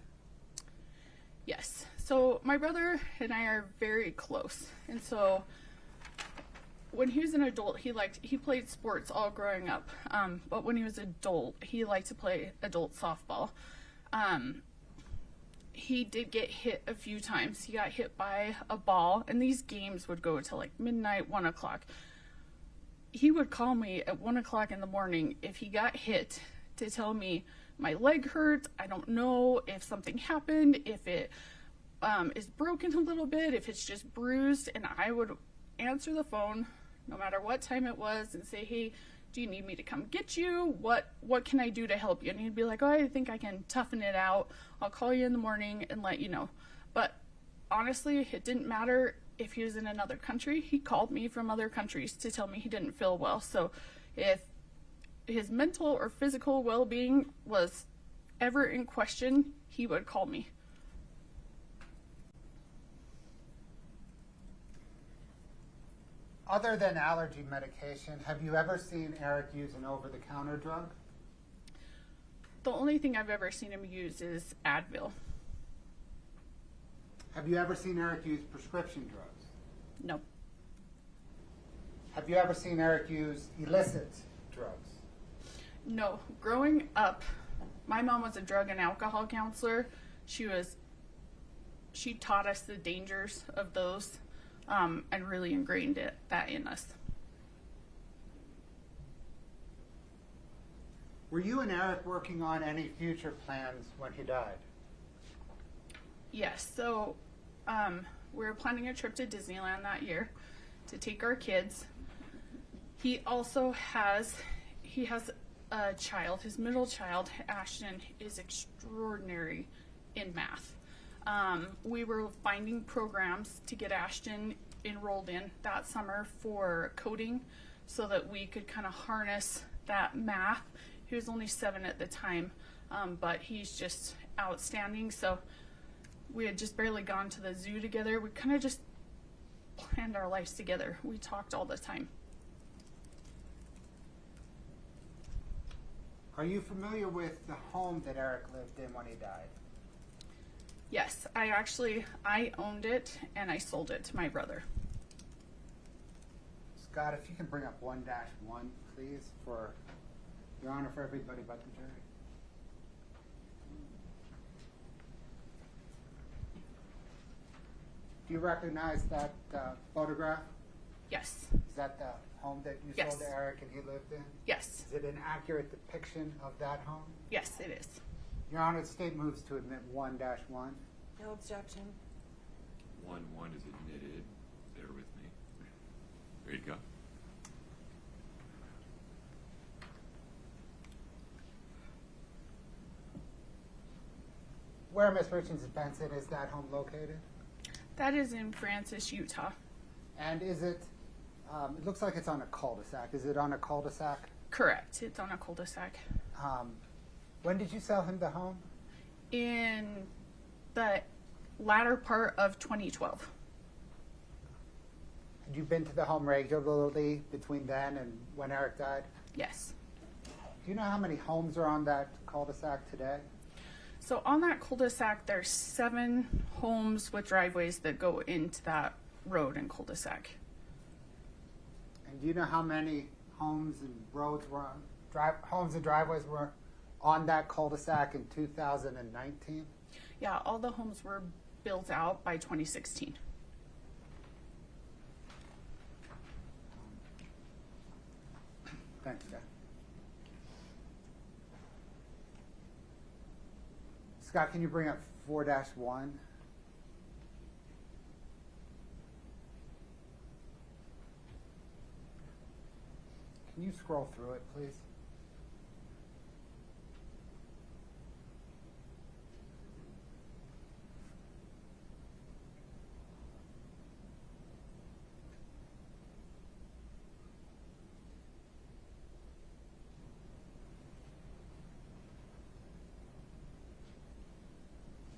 Yes. So my brother and I are very close. And so when he was an adult, he played sports all growing up. But when he was an adult, he liked to play adult softball. He did get hit a few times. He got hit by a ball, and these games would go till like midnight, 1 o'clock. He would call me at 1 o'clock in the morning if he got hit to tell me my leg hurts. I don't know if something happened, if it is broken a little bit, if it's just bruised, and I would answer the phone no matter what time it was and say, hey, do you need me to come get you? What can I do to help you? And he'd be like, oh, I think I can toughen it out. I'll call you in the morning and let you know. But honestly, it didn't matter if he was in another country. He called me from other countries to tell me he didn't feel well. So if his mental or physical well-being was ever in question, he would call me. Other than allergy medication, have you ever seen Eric use an over-the-counter drug? The only thing I've ever seen him use is Advil. Have you ever seen Eric use prescription drugs? No. Have you ever seen Eric use illicit drugs? No. Growing up, my mom was a drug and alcohol counselor. She taught us the dangers of those, and really ingrained that in us. Were you and Eric working on any future plans when he died? Yes. So we were planning a trip to Disneyland that year to take our kids. He also has a child. His middle child, Ashton, is extraordinary in math. We were finding programs to get Ashton enrolled in that summer for coding so that we could kind of harness that math. He was only 7 at the time, but he's just outstanding. So we had just barely gone to the zoo together. We kind of just planned our lives together. We talked all the time. Are you familiar with the home that Eric lived in when he died? Yes, I owned it and I sold it to my brother. Scott, if you can bring up 1-1. please, for your honor for everybody but the jury. Do you recognize that photograph? Yes. Is that the home that you Yes. sold to Eric and he lived in? Yes. Is it an accurate depiction of that home? Yes, it is. Your Honor, the state moves to admit 1-1. No objection. 1-1 is admitted. Bear with me. Ready to go? Where, Ms. Richens Benson, is that home located? That is in Francis, Utah. And is it, it looks like it's on a cul-de-sac. Is it on a cul-de-sac? Correct. It's on a cul-de-sac. When did you sell him the home? In the latter part of 2012. Had you been to the home regularly between then and when Eric died? Yes. Do you know how many homes are on that cul-de-sac today? So on that cul-de-sac, there's 7 homes with driveways that go into that road and cul-de-sac. And do you know how many homes and roads were on, homes and driveways were on that cul-de-sac in 2019? Yeah, all the homes were built out by 2016. Thanks, Scott. Scott, can you bring up 4-1? Can you scroll through it, please?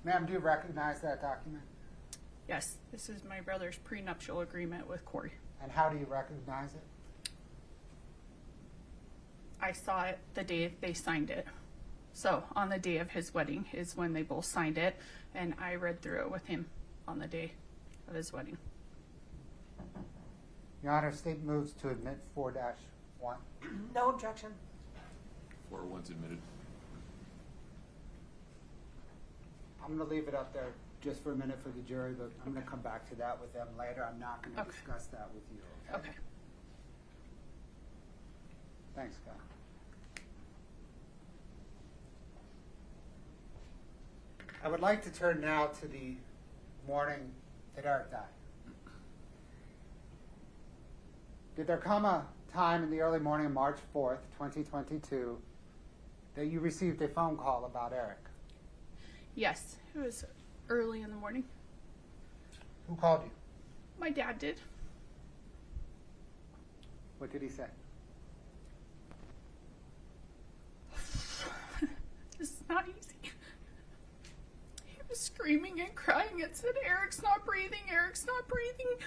Ma'am, do you recognize that document? Yes, this is my brother's prenuptial agreement with Kouri. And how do you recognize it? I saw it the day they signed it. So on the day of his wedding is when they both signed it, and I read through it with him on the day of his wedding. Your Honor, state moves to admit 4-1. No objection. 4-1's admitted. I'm going to leave it up there just for a minute for the jury, but I'm going to come back to that with them later. I'm not going to Okay. discuss that with you. Okay. Thanks, Scott. I would like to turn now to the morning that Eric died. Did there come a time in the early morning of March 4th, 2022, that you received a phone call about Eric? Yes, it was early in the morning. Who called you? My dad did. What did he say? It's not easy. He was screaming and crying and said, "Eric's not breathing, Eric's not breathing."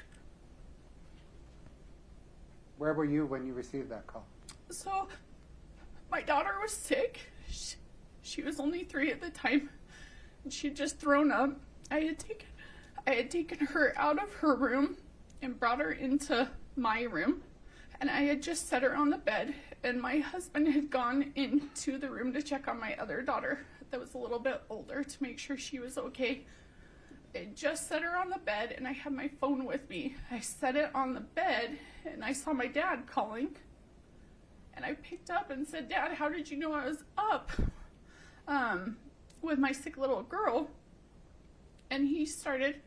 Where were you when you received that call? So, my daughter was sick. She was only 3 at the time. And she'd just thrown up. I had taken her out of her room and brought her into my room. And I had just set her on the bed. And my husband had gone into the room to check on my other daughter that was a little bit older to make sure she was okay. I just set her on the bed and I had my phone with me. I set it on the bed and I saw my dad calling. And I picked up and said, "Dad, how did you know I was up with my sick little girl?" And he started,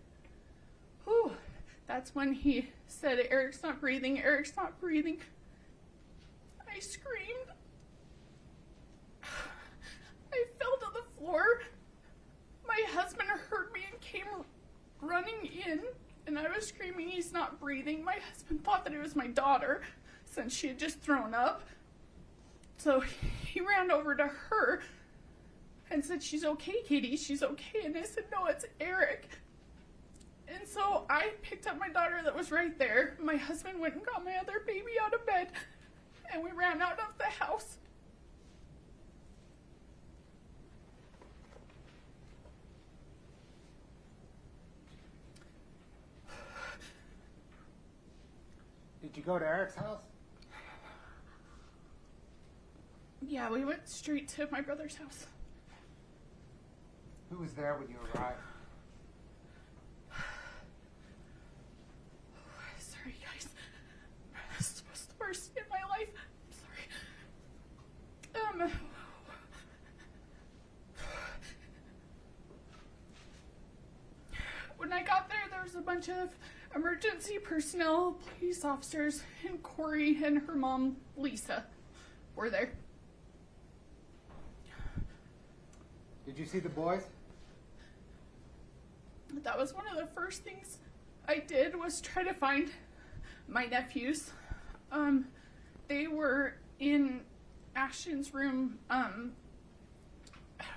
that's when he said, "Eric's not breathing, Eric's not breathing." I screamed. I fell to the floor. My husband heard me and came running in, and I was screaming, "He's not breathing." My husband thought that it was my daughter, since she had just thrown up. So he ran over to her and said, "She's okay, Katie, she's okay." And I said, "No, it's Eric." And so I picked up my daughter that was right there. My husband went and got my other baby out of bed, and we ran out of the house. Did you go to Eric's house? Yeah, we went straight to my brother's house. Who was there when you arrived? Sorry, guys. This was the worst in my life. I'm sorry. When I got there was a bunch of emergency personnel, police officers, and Kouri and her mom, Lisa, were there. Did you see the boys? That was one of the first things I did, was try to find my nephews. They were in Ashton's room. I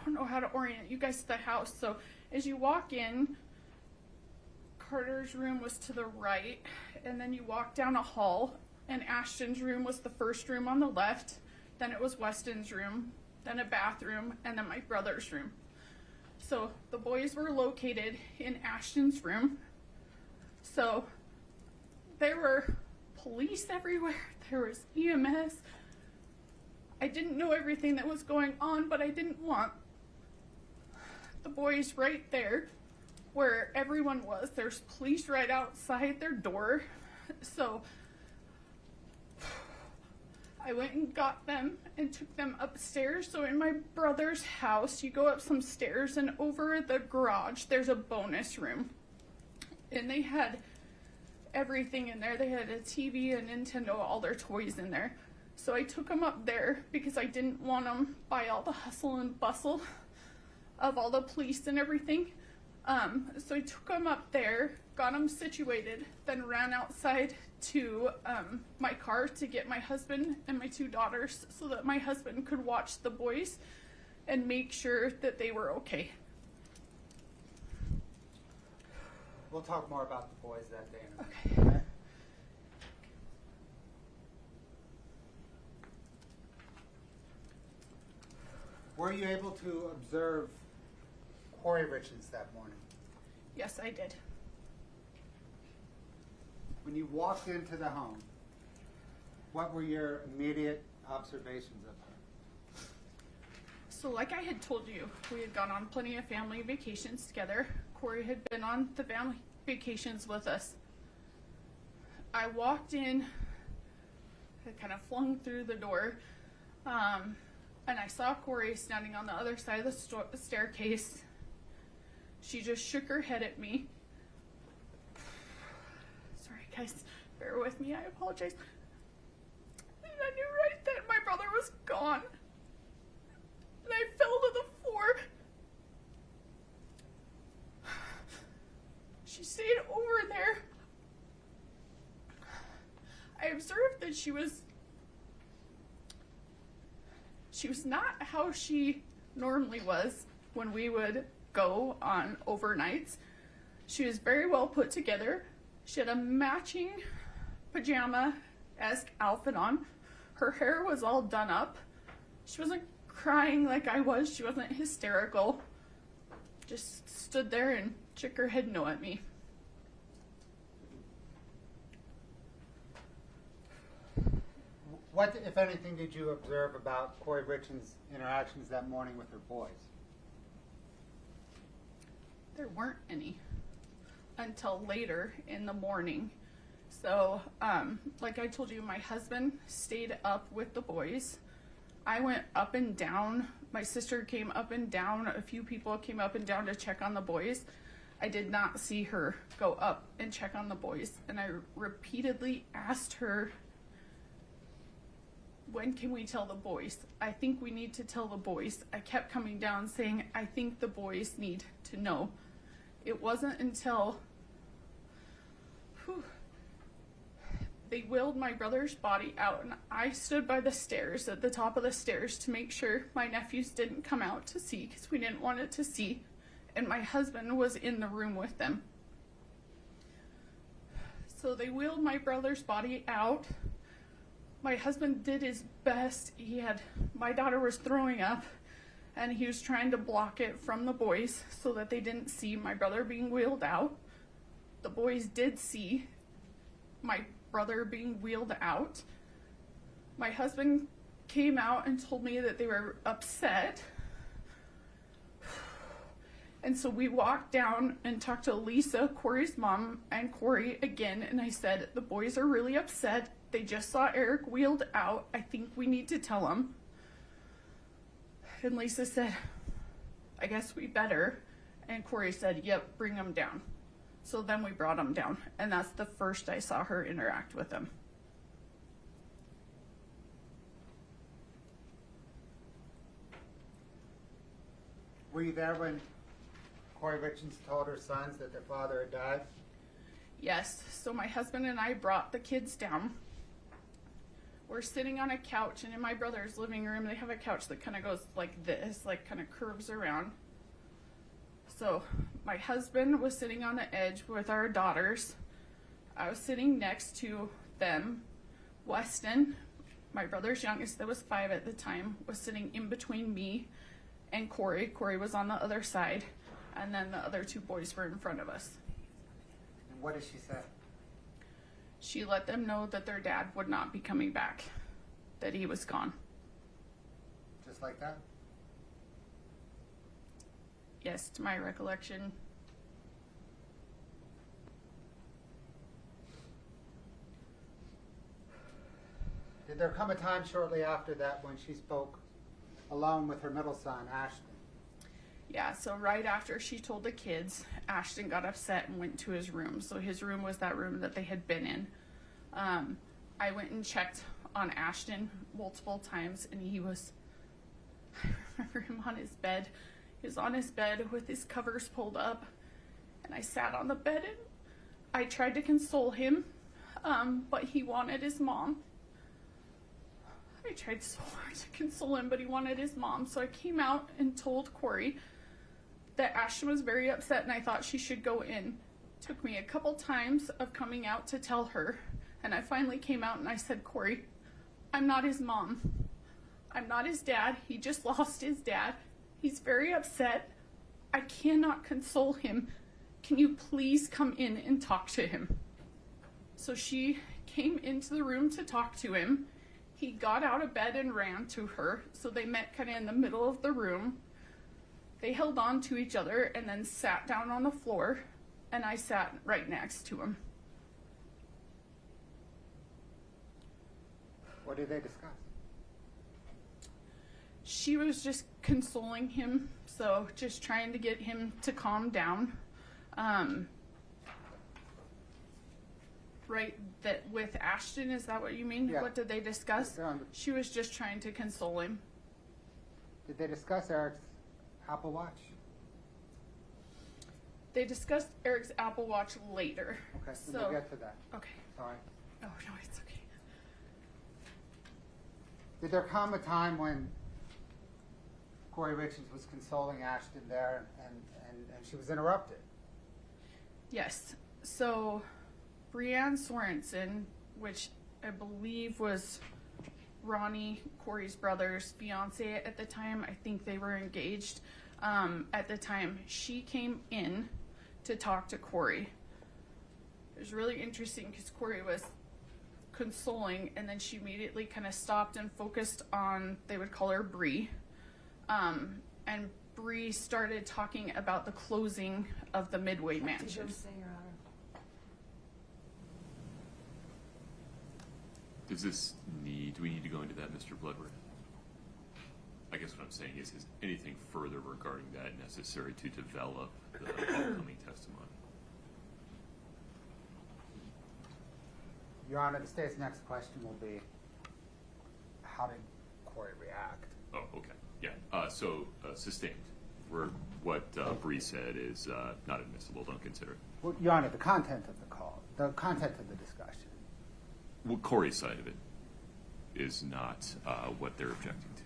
don't know how to orient you guys to the house. So as you walk in, Carter's room was to the right, and then you walk down a hall, and Ashton's room was the first room on the left, then it was Weston's room, then a bathroom, and then my brother's room. So the boys were located in Ashton's room. So there were police everywhere, there was EMS. I didn't know everything that was going on, but I didn't want the boys right there where everyone was. There's police right outside their door. So I went and got them and took them upstairs. So in my brother's house, you go up some stairs, and over the garage, there's a bonus room. And they had everything in there. They had a TV, a Nintendo, all their toys in there. So I took them up there because I didn't want them by all the hustle and bustle of all the police and everything. So I took them up there, got them situated, then ran outside to my car to get my husband and my two daughters so that my husband could watch the boys and make sure that they were okay. We'll talk more about the boys that day. Okay. Okay? Were you able to observe Kouri Richens that morning? Yes, I did. When you walked into the home, what were your immediate observations of her? So like I had told you, we had gone on plenty of family vacations together. Kouri had been on the family vacations with us. I walked in, I kind of flung through the door, and I saw Kouri standing on the other side of the staircase. She just shook her head at me. Sorry guys, bear with me, I apologize. And I knew right then my brother was gone. And I fell to the floor. She stayed over there. I observed that she was not how she normally was when we would go on overnights. She was very well put together. She had a matching pajama-esque outfit on. Her hair was all done up. She wasn't crying like I was. She wasn't hysterical. Just stood there and shook her head no at me. What, if anything, did you observe about Kouri Richens' interactions that morning with her boys? There weren't any until later in the morning. So, like I told you, my husband stayed up with the boys. I went up and down. My sister came up and down. A few people came up and down to check on the boys. I did not see her go up and check on the boys. And I repeatedly asked her, when can we tell the boys? I think we need to tell the boys. I kept coming down saying, I think the boys need to know. It wasn't until they wheeled my brother's body out, and I stood by the stairs, at the top of the stairs, to make sure my nephews didn't come out to see, because we didn't want it to see, and my husband was in the room with them. So they wheeled my brother's body out. My husband did his best. My daughter was throwing up, and he was trying to block it from the boys so that they didn't see my brother being wheeled out. The boys did see my brother being wheeled out. My husband came out and told me that they were upset. And so we walked down and talked to Lisa, Kouri's mom, and Kouri again, and I said, the boys are really upset. They just saw Eric wheeled out. I think we need to tell them. And Lisa said, I guess we better. And Kouri said, yep, bring him down. So then we brought him down, and that's the first I saw her interact with him. Were you there when Kouri Richens told her sons that their father had died? Yes, so my husband and I brought the kids down. We're sitting on a couch, and in my brother's living room, they have a couch that kind of goes like this, like kind of curves around. So my husband was sitting on the edge with our daughters. I was sitting next to them. Weston, my brother's youngest, that was 5 at the time, was sitting in between me and Kouri. Kouri was on the other side, and then the other 2 boys were in front of us. And what did she say? She let them know that their dad would not be coming back, that he was gone. Just like that? Yes, to my recollection. Did there come a time shortly after that when she spoke alone with her middle son, Ashton? Yeah, so right after she told the kids, Ashton got upset and went to his room. So his room was that room that they had been in. I went and checked on Ashton multiple times, and he was, I remember him on his bed. He was on his bed with his covers pulled up, and I sat on the bed and I tried to console him, but he wanted his mom. I tried so hard to console him, but he wanted his mom. So I came out and told Kouri that Ashton was very upset and I thought she should go in. Took me a couple times of coming out to tell her, and I finally came out and I said, Kouri, I'm not his mom. I'm not his dad. He just lost his dad. He's very upset. I cannot console him. Can you please come in and talk to him? So she came into the room to talk to him. He got out of bed and ran to her. So they met kind of in the middle of the room. They held on to each other and then sat down on the floor, and I sat right next to him. What did they discuss? She was just consoling him, so just trying to get him to calm down. Right, that with Ashton, is that what you mean? Yeah. What did they discuss? Yeah. She was just trying to console him. Did they discuss Eric's Apple Watch? They discussed Eric's Apple Watch later. Okay, so So, we'll get to that. okay. Sorry. Oh, no, it's okay. Did there come a time when Kouri Richens was consoling Ashton there and she was interrupted? Yes. So, Brianne Sorensen, which I believe was Ronnie, Kouri's brother's fiance at the time, I think they were engaged at the time, she came in to talk to Kouri. It was really interesting because Kouri was consoling, and then she immediately kind of stopped and focused on, they would call her Bree. And Bree started talking about the closing of the Midway Mansion. Do we need to go into that, Mr. Bloodworth? I guess what I'm saying is anything further regarding that necessary to develop the upcoming testimony? Your Honor, the state's next question will be, how did Kouri react? Oh, okay. Yeah. Sustained. What Bree said is not admissible. Don't consider it. Well, Your Honor, the content of the call, the content of the discussion. Well, Kouri's side of it is not what they're objecting to.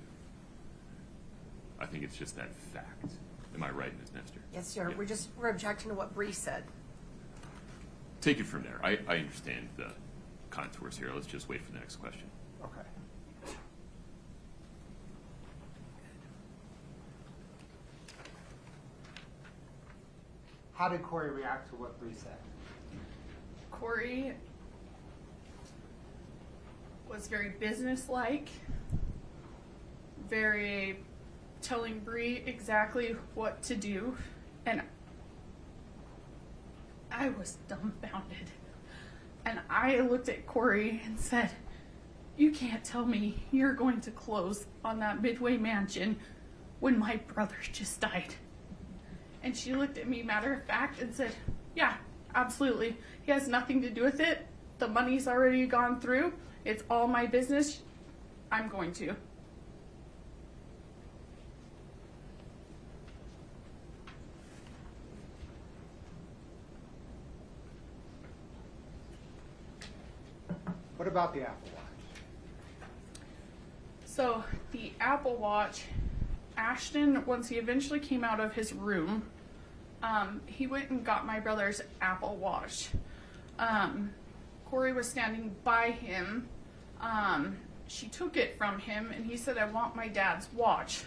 I think it's just that fact. Am I right, Ms. Nestor? Yes, Your Honor. Yeah. We're objecting to what Bree said. Take it from there. I understand the contours here. Let's just wait for the next question. Okay. How did Kouri react to what Bree said? Kouri was very businesslike. very telling Bree exactly what to do, and I was dumbfounded. And I looked at Kouri and said, "You can't tell me you're going to close on that Midway mansion when my brother just died." And she looked at me matter of fact and said, "Yeah, absolutely. He has nothing to do with it. The money's already gone through. It's all my business. I'm going to." What about the Apple Watch? So the Apple Watch, Ashton, once he eventually came out of his room, he went and got my brother's Apple Watch. Kouri was standing by him. She took it from him, and he said, "I want my dad's watch."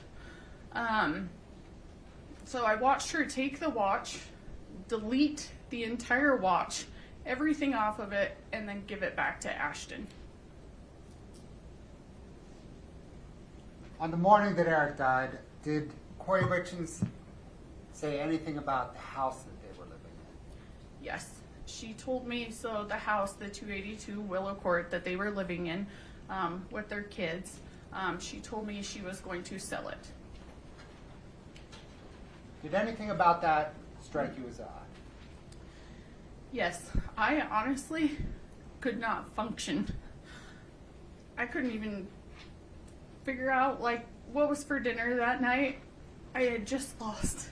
So I watched her take the watch, delete the entire watch, everything off of it, and then give it back to Ashton. On the morning that Eric died, did Kouri Richens say anything about the house that they were living in? Yes, she told me, so the house, the 282 Willow Court that they were living in with their kids, she told me she was going to sell it. Did anything about that strike you as odd? Yes, I honestly could not function. I couldn't even figure out what was for dinner that night. I had just lost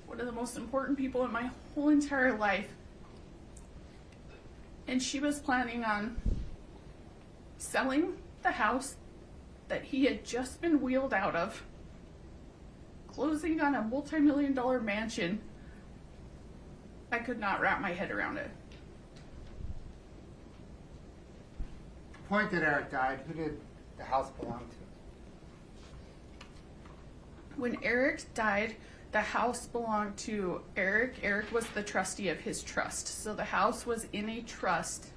one of the most important people in my whole entire life. And she was planning on selling the house that he had just been wheeled out of, closing on a multi-million-dollar mansion. I could not wrap my head around it. The point that Eric died, who did the house belong to? When Eric died, the house belonged to Eric. Eric was the trustee of his trust. So the house was in a trust,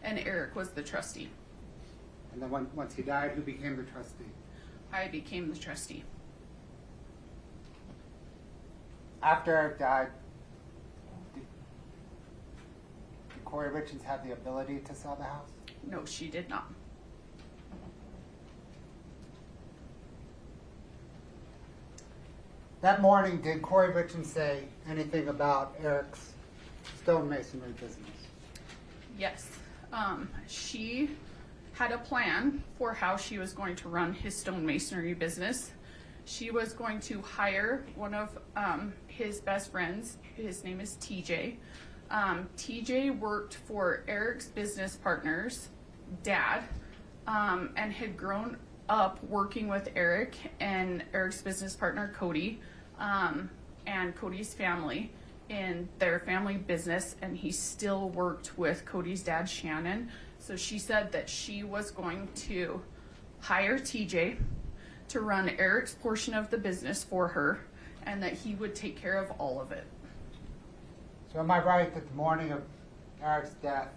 and Eric was the trustee. And then once he died, who became the trustee? I became the trustee. After Eric died, did Kouri Richens have the ability to sell the house? No, she did not. That morning, did Kouri Richens say anything about Eric's stonemasonry business? Yes. She had a plan for how she was going to run his stonemasonry business. She was going to hire one of his best friends. His name is TJ. TJ worked for Eric's business partner's dad and had grown up working with Eric and Eric's business partner, Cody, and Cody's family in their family business, and he still worked with Cody's dad, Shannon. So she said that she was going to hire TJ to run Eric's portion of the business for her, and that he would take care of all of it. So am I right that the morning of Eric's death,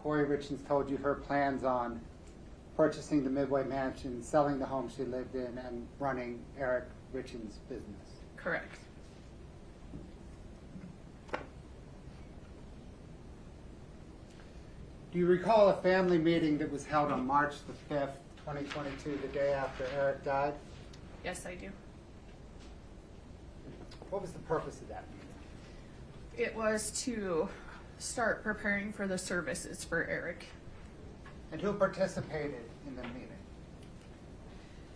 Kouri Richens told you her plans on purchasing the Midway mansion, selling the home she lived in, and running Eric Richens' business? Correct. Do you recall a family meeting that was held on March the 5th, 2022, the day after Eric died? Yes, I do. What was the purpose of that meeting? It was to start preparing for the services for Eric. And who participated in the meeting?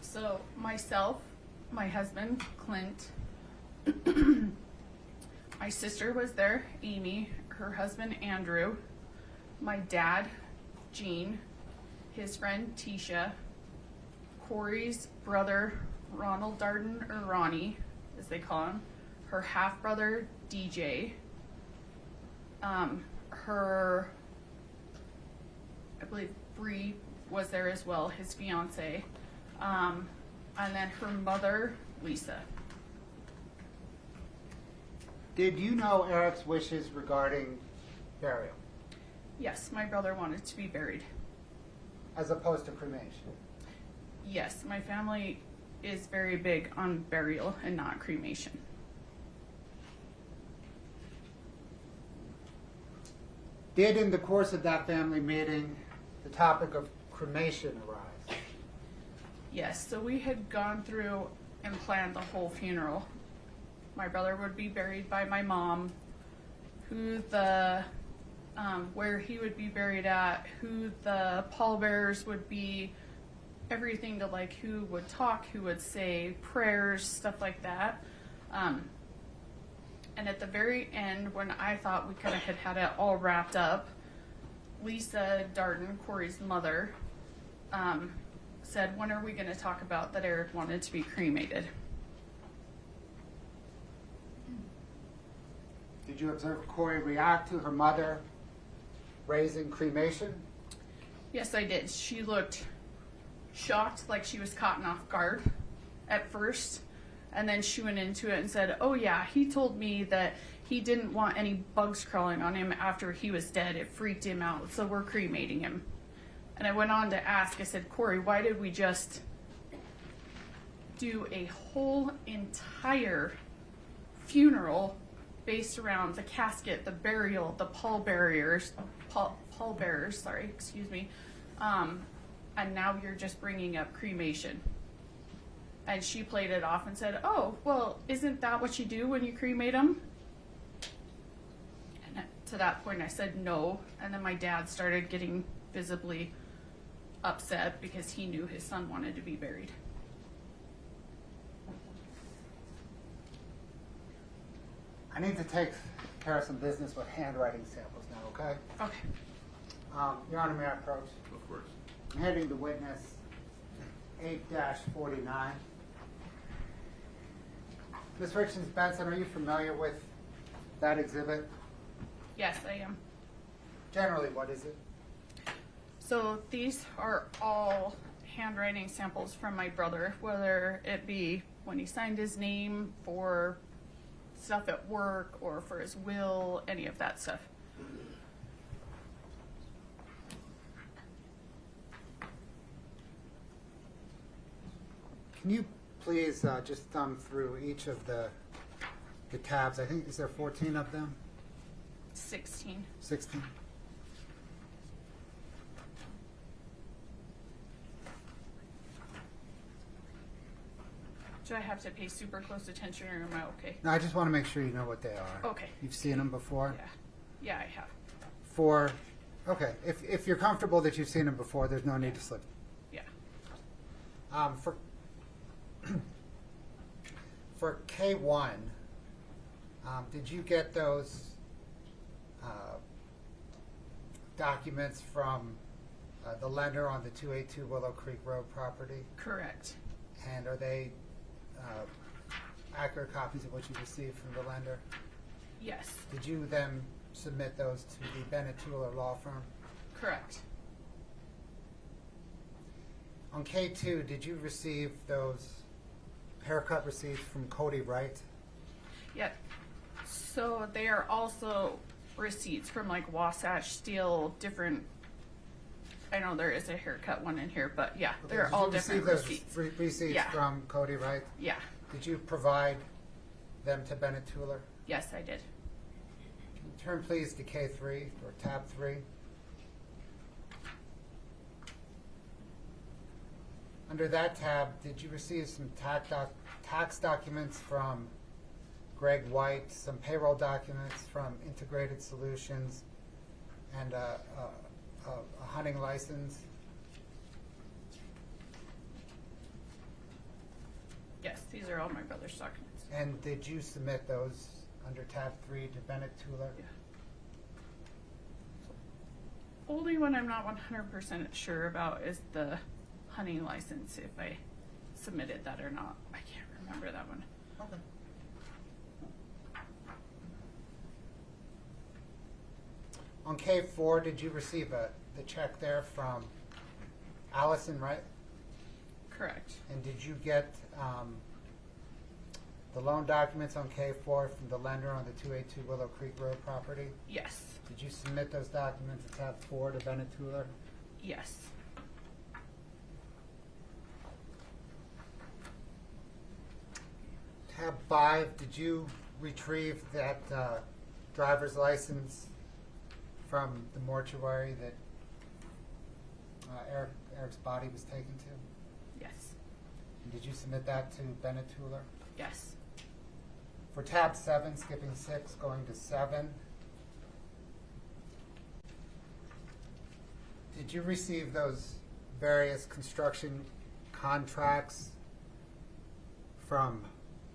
So myself, my husband, Clint, my sister was there, Amy, her husband, Andrew, my dad, Gene, his friend, Tisha, Kouri's brother, Ronald Darden, or Ronnie, as they call him, her half-brother, DJ, her, I believe Bree was there as well, his fiance, and then her mother, Lisa. Did you know Eric's wishes regarding burial, Yes, my brother wanted to be buried. as opposed to cremation? Yes, my family is very big on burial and not cremation. Did in the course of that family meeting the topic of cremation arise? Yes, so we had gone through and planned the whole funeral. My brother would be buried by my mom, where he would be buried at, who the pallbearers would be, everything to like who would talk, who would say prayers, stuff like that. And at the very end, when I thought we kind of had it all wrapped up, Lisa Darden, Kouri's mother, said, when are we going to talk about that Eric wanted to be cremated? Did you observe Kouri react to her mother raising cremation? Yes, I did. She looked shocked, like she was caught off guard at first. And then she went into it and said, oh yeah, he told me that he didn't want any bugs crawling on him after he was dead. It freaked him out, so we're cremating him. And I went on to ask, I said, Kouri, why did we just do a whole entire funeral based around the casket, the burial, the pallbearers, and now you're just bringing up cremation? And she played it off and said, oh, well, isn't that what you do when you cremate them? And to that point I said no, and then my dad started getting visibly upset because he knew his son wanted to be buried. I need to take care of some business with handwriting samples now, okay? Okay. Your Honor, may I approach? Of course. I'm heading to witness 8-49. Ms. Richens Benson, are you familiar with that exhibit? Yes, I am. Generally, what is it? So these are all handwriting samples from my brother, whether it be when he signed his name for stuff at work or for his will, any of that stuff. Can you please just thumb through each of the tabs? I think, is there 14 of them? 16. 16? Do I have to pay super close attention or am I okay? No, I just want to make sure you know what they are. Okay. You've seen them before? Yeah. Yeah, I have. Okay, if you're comfortable that you've seen them before, there's no need to slip. Yeah. For K1, did you get those documents from the lender on the 282 Willow Creek Road property? Correct. And are they accurate copies of what you received from the lender? Yes. Did you then submit those to the Bennett Tueller law firm? Correct. On K2, did you receive those haircut receipts from Kouri Wright? Yep. So they are also receipts from like Wasatch Steel, different. I know there is a haircut one in here, but yeah, Okay, they're all different did you receipts. receive those receipts Yeah. from Kouri Wright? Yeah. Did you provide them to Bennett Tueller? Yes, I did. Can you turn please to K3 or tab 3? Under that tab, did you receive some tax documents from Greg White, some payroll documents from Integrated Solutions, and a hunting license? Yes, these are all my brother's documents. And did you submit those under tab 3 to Bennett Tueller? Yeah. Only one I'm not 100% sure about is the hunting license, if I submitted that or not. I can't remember that one. Okay. On K4, did you receive the check there from Allison, right? Correct. And did you get the loan documents on K4 from the lender on the 282 Willow Creek Road property? Yes. Did you submit those documents to tab 4 to Bennett Tueller? Yes. Tab 5, did you retrieve that driver's license from the mortuary that Eric's body was taken to? Yes. And did you submit that to Bennett Tuller? Yes. For tab 7, skipping 6, going to 7, did you receive those various construction contracts from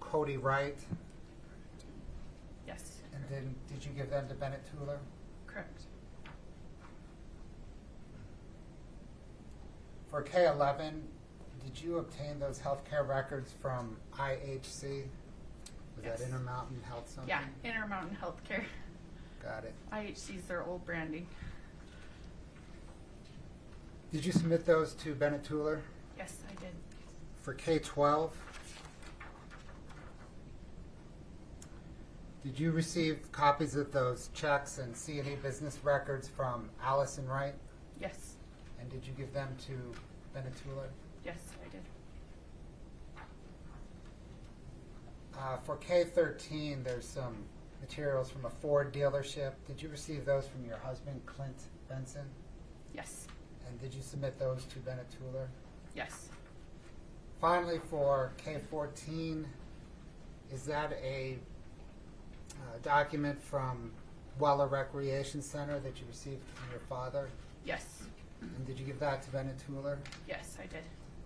Kouri Richens? Yes. And then did you give them to Bennett Tuller? Correct. For K11, did you obtain those healthcare records from IHC? Was Yes. that Intermountain Health something? Yeah, Intermountain Healthcare. Got it. IHC's their old branding. Did you submit those to Bennett Tuller? Yes, I did. For K12, did you receive copies of those checks and C&E business records from Allison Wright? Yes. And did you give them to Bennett Tuller? Yes, I did. For K13, there's some materials from a Ford dealership. Did you receive those from your husband, Clint Benson? Yes. And did you submit those to Bennett Tuller? Yes. Finally, for K14, is that a document from Weller Recreation Center that you received from your father? Yes. And did you give that to Bennett Tuller? Yes, I did.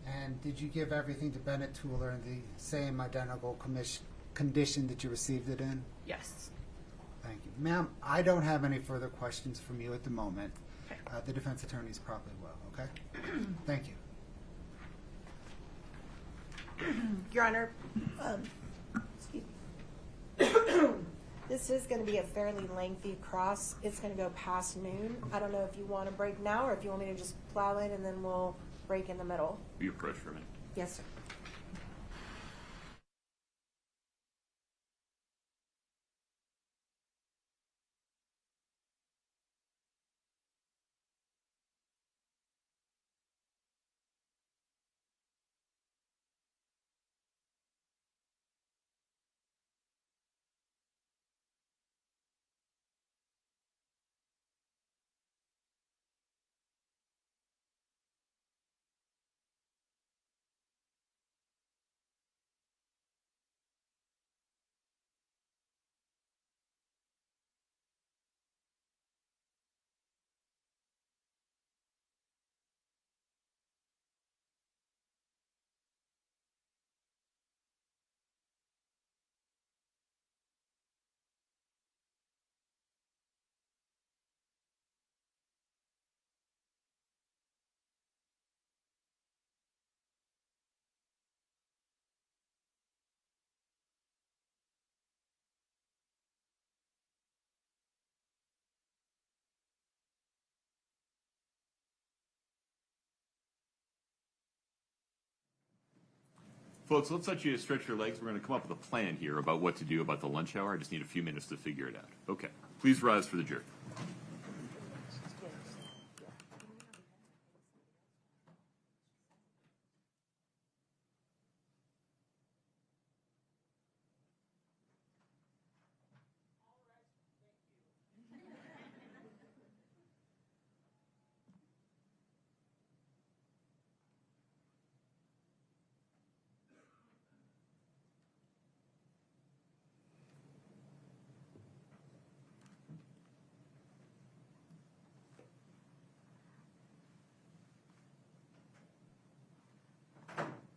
And did you give everything to Bennett Tuller in the same identical condition that you received it in? Yes. Thank you. Ma'am, I don't have any further questions from you at the moment. Okay. The defense attorneys probably will, okay? Thank you. Your Honor, excuse me. This is going to be a fairly lengthy cross. It's going to go past noon. I don't know if you want to break now or if you want me to just plow in and then we'll break in the middle. Will you approach for a minute? Yes, sir. Folks, let's let you stretch your legs. We're going to come up with a plan here about what to do about the lunch hour. I just need a few minutes to figure it out. Okay. Please rise for the jury.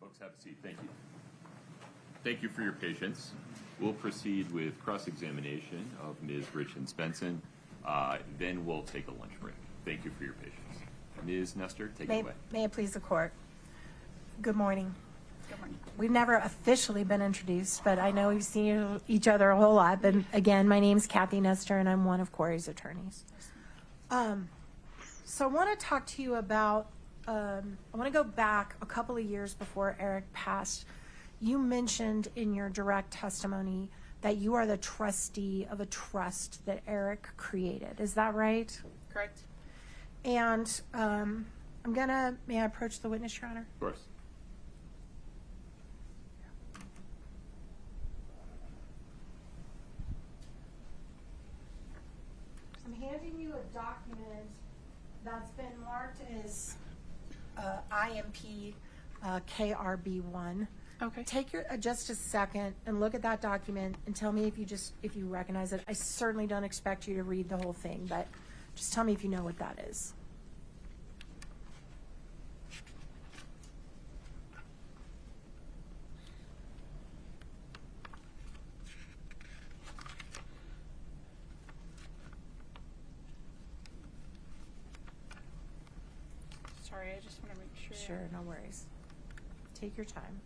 Folks, have a seat. Thank you. Thank you for your patience. We'll proceed with cross-examination of Ms. Richens Benson. Then we'll take a lunch break. Thank you for your patience. Ms. Nestor, take it away. May it please the court. Good morning. Good morning. We've never officially been introduced, but I know we've seen each other a whole lot. But again, my name's Kathy Nestor, and I'm one of Kouri's attorneys. So I want to talk to you about, I want to go back a couple of years before Eric passed. You mentioned in your direct testimony that you are the trustee of a trust that Eric created. Is that right? Correct. And may I approach the witness, Your Honor? Of course. I'm handing you a document that's been marked as IMP KRB1. Okay. Take your just a second and look at that document and tell me if you recognize it. I certainly don't expect you to read the whole thing, but just tell me if you know what that is. Sorry, I just want to make sure. Sure, no worries. Take your time.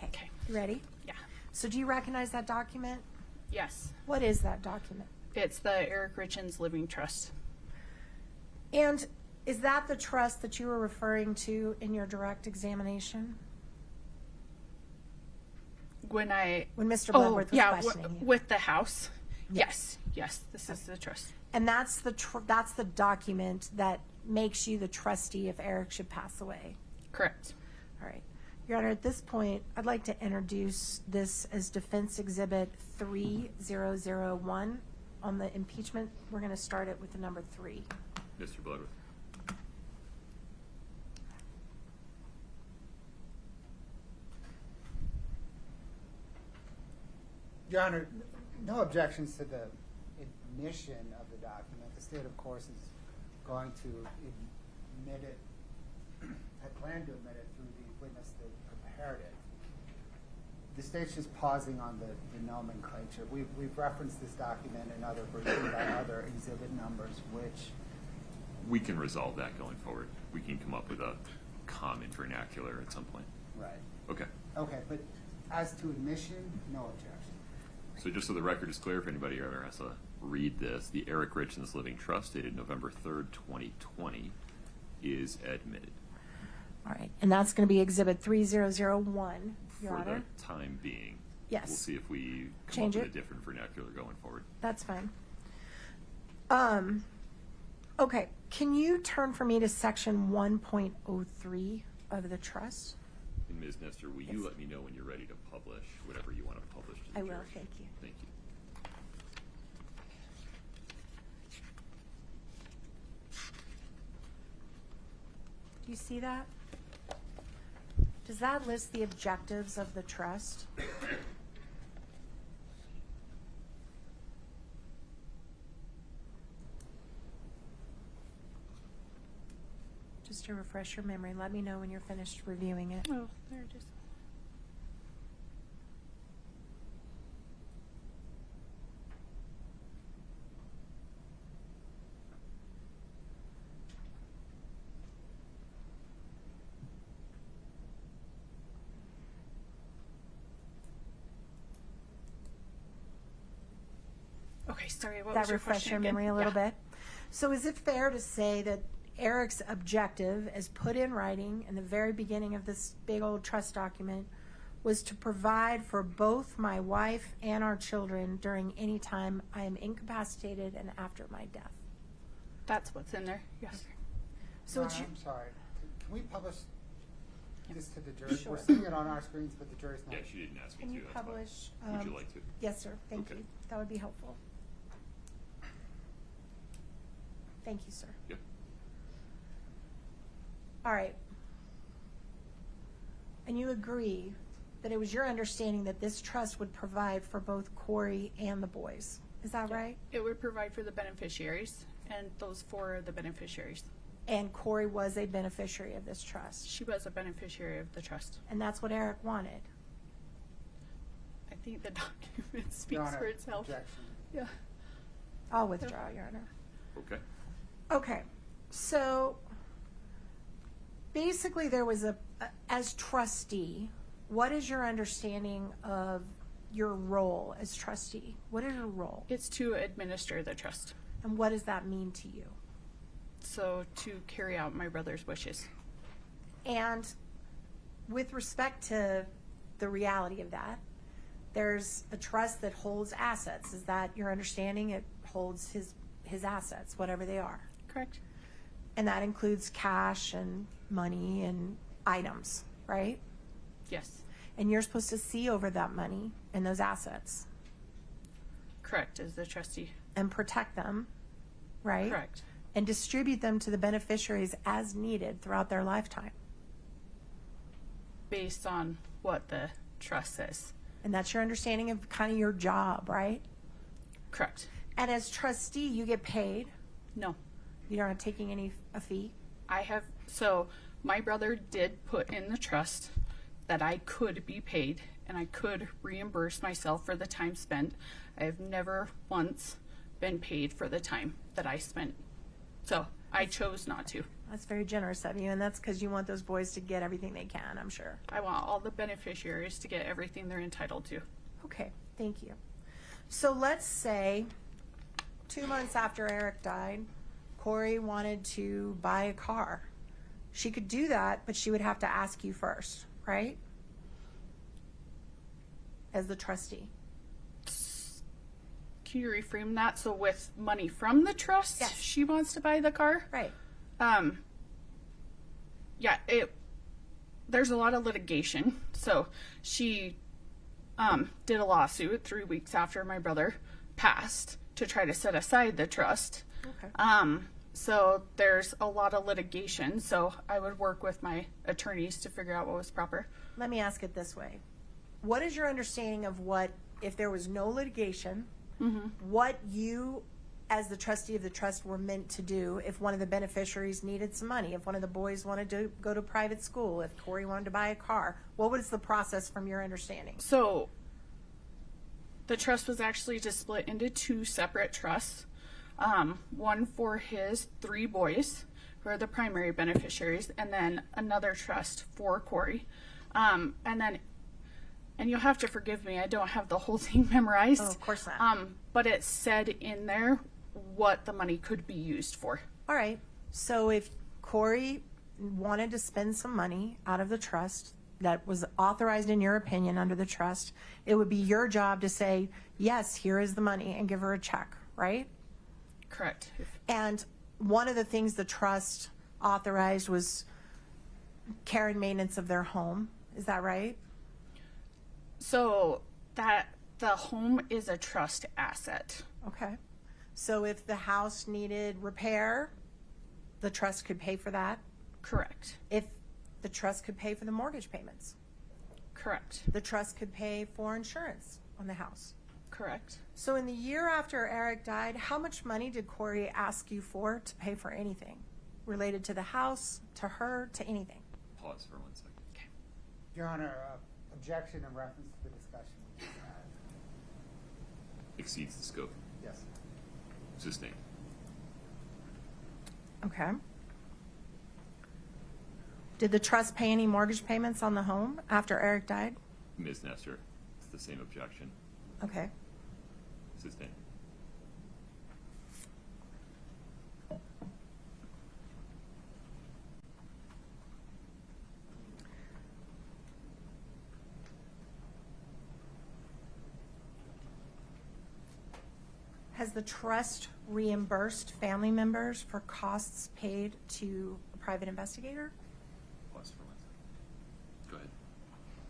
Okay. You ready? Yeah. So do you recognize that document? Yes. What is that document? It's the Eric Richens Living Trust. And is that the trust that you were referring to in your direct examination? When Mr. Bloodworth was questioning you? with the house. Yes. Yes, this is the trust. And that's the document that makes you the trustee if Eric should pass away. Correct. All right. Your Honor, at this point, I'd like to introduce this as Defense Exhibit 3001. On the impeachment, we're going to start it with the number 3. Mr. Bloodworth. Your Honor, no objections to the admission of the document. The state, of course, is going to admit it, had planned to admit it through the witness that prepared it. The state's just pausing on the nomenclature. We've referenced this document in other briefings by other exhibit numbers, which... We can resolve that going forward. We can come up with a common vernacular at some point. Right. Okay. Okay, but as to admission, no objection. So just so the record is clear, if anybody ever has to read this, the Eric Richens Living Trust dated November 3rd, 2020 is admitted. All right. And that's going to be Exhibit 3001, Your For Honor. the time being. Yes. We'll see if we come Change up with it. a different vernacular going forward. That's fine. Okay. Can you turn for me to Section 1.03 of the trust? And Ms. Nestor, will you let me know when you're ready to publish whatever you want to publish to the I will. jury? Thank you. Thank you. Do you see that? Does that list the objectives of the trust? Just to refresh your memory, let me know when you're finished reviewing it. Oh, there it is. Okay, sorry, what was That your refresh question your again? memory a little Yeah. bit. So is it fair to say that Eric's objective, as put in writing in the very beginning of this big old trust document, was to provide for both my wife and our children during any time I am incapacitated and after my death? That's what's in there, yes. So Your it's Honor, you- I'm sorry. Can we publish this to the jury? Sure. We're seeing it on our screens, but the jury's not. Yeah, she didn't ask me Can to. you that's fine. publish? Would you like to? Yes, sir. Thank Okay. you. That would be helpful. Thank you, sir. Yep. All right. And you agree that it was your understanding that this trust would provide for both Kouri and the boys. Is that right? It would provide for the beneficiaries, and those 4 are the beneficiaries. And Kouri was a beneficiary of this trust. She was a beneficiary of the trust. And that's what Eric wanted. I think the document Your speaks Honor, for itself. objection. Yeah. I'll withdraw, Your Honor. Okay. Okay. So basically there was as trustee, what is your understanding of your role as trustee? What is your role? It's to administer the trust. And what does that mean to you? So to carry out my brother's wishes. And with respect to the reality of that, there's a trust that holds assets. Is that your understanding? It holds his assets, whatever they are. Correct. And that includes cash and money and items, right? Yes. And you're supposed to see over that money and those assets Correct, as the trustee. and protect them, right? Correct. And distribute them to the beneficiaries as needed throughout their lifetime. Based on what the trust says. And that's your understanding of kind of your job, right? Correct. And as trustee, you get paid. No. You're not taking a fee. So my brother did put in the trust that I could be paid and I could reimburse myself for the time spent. I have never once been paid for the time that I spent. So I chose not to. That's very generous of you, and that's because you want those boys to get everything they can, I'm sure. I want all the beneficiaries to get everything they're entitled to. Okay, thank you. So let's say 2 months after Eric died, Kouri wanted to buy a car. She could do that, but she would have to ask you first, right? As the trustee. Can you reframe that? So with money from the trust, Yes. she wants to buy the car? Right. Yeah, there's a lot of litigation. So she did a lawsuit 3 weeks after my brother passed to try to set aside the trust. Okay. So there's a lot of litigation. So I would work with my attorneys to figure out what was proper. Let me ask it this way. What is your understanding of what, if there was no litigation, what you, as the trustee of the trust, were meant to do if one of the beneficiaries needed some money, if one of the boys wanted to go to private school, if Kouri wanted to buy a car? What was the process from your understanding? So the trust was actually just split into 2 separate trusts. One for his 3 boys, who are the primary beneficiaries, and then another trust for Kouri. And you'll have to forgive me, I don't have the whole thing memorized. Oh, of course not. But it said in there what the money could be used for. All right. So if Kouri wanted to spend some money out of the trust that was authorized in your opinion under the trust, it would be your job to say, yes, here is the money, and give her a check, right? Correct. And one of the things the trust authorized was care and maintenance of their home. Is that right? So that the home is a trust asset. Okay. So if the house needed repair, the trust could pay for that. Correct. If the trust could pay for the mortgage payments, Correct. the trust could pay for insurance on the house. Correct. So in the year after Eric died, how much money did Kouri ask you for to pay for anything related to the house, to her, to anything? Pause for 1 second. Okay. Your Honor, objection in reference to the discussion we just had. Exceeds the scope. Yes. Sustained. Okay. Did the trust pay any mortgage payments on the home after Eric died? Ms. Nestor, it's the same objection. Okay. Sustained. Has the trust reimbursed family members for costs paid to a private investigator? Pause for 1 second. Go ahead.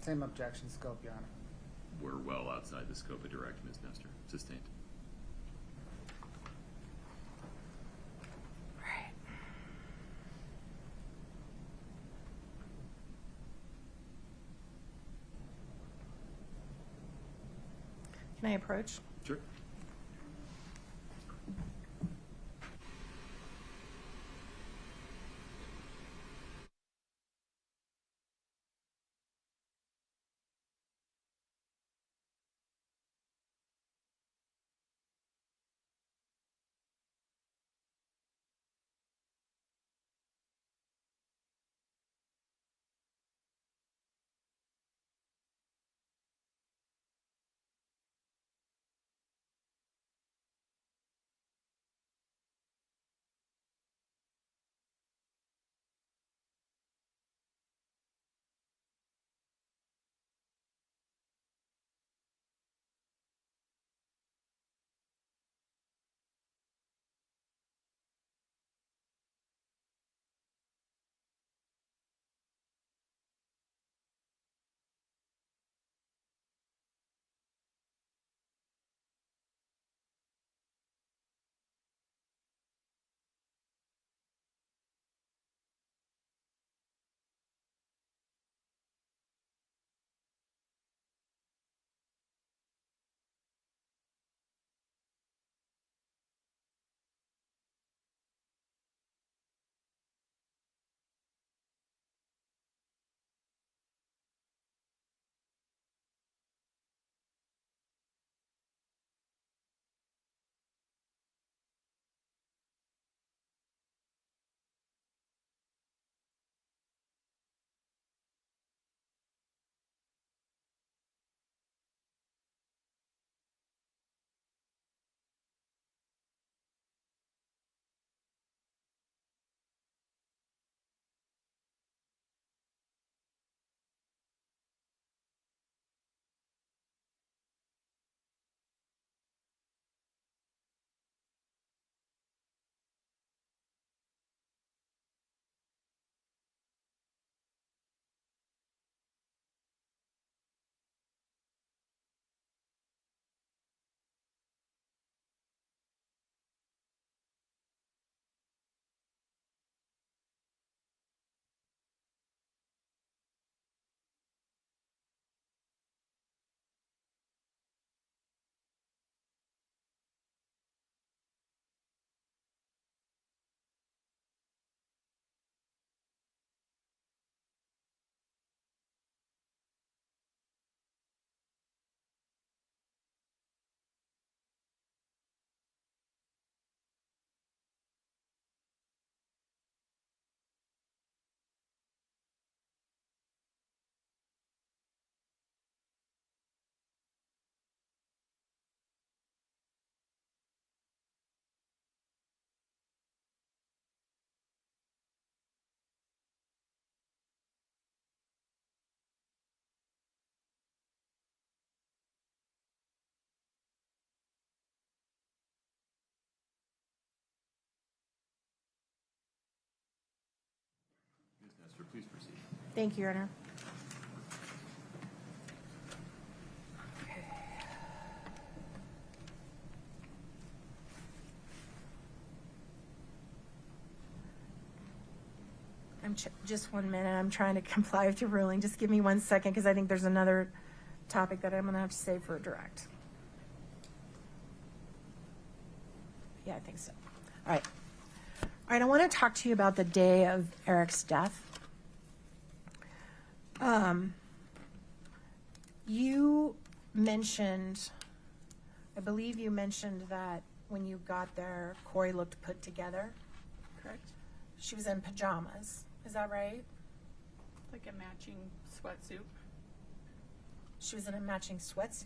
Same objection scope, Your Honor. We're well outside the scope of direct, Ms. Nestor. Sustained. Right. Can I approach? Sure. So please proceed. Thank you, Your Honor. Just 1 minute. I'm trying to comply with your ruling. Just give me 1 second because I think there's another topic that I'm going to have to save for a direct. Yeah, I think so. All right. All right, I want to talk to you about the day of Eric's death. You mentioned, I believe you mentioned that when you got there, Kouri looked put together. Correct? She was in pajamas. Is that right? Like a matching sweatsuit. She was in a matching sweatsuit.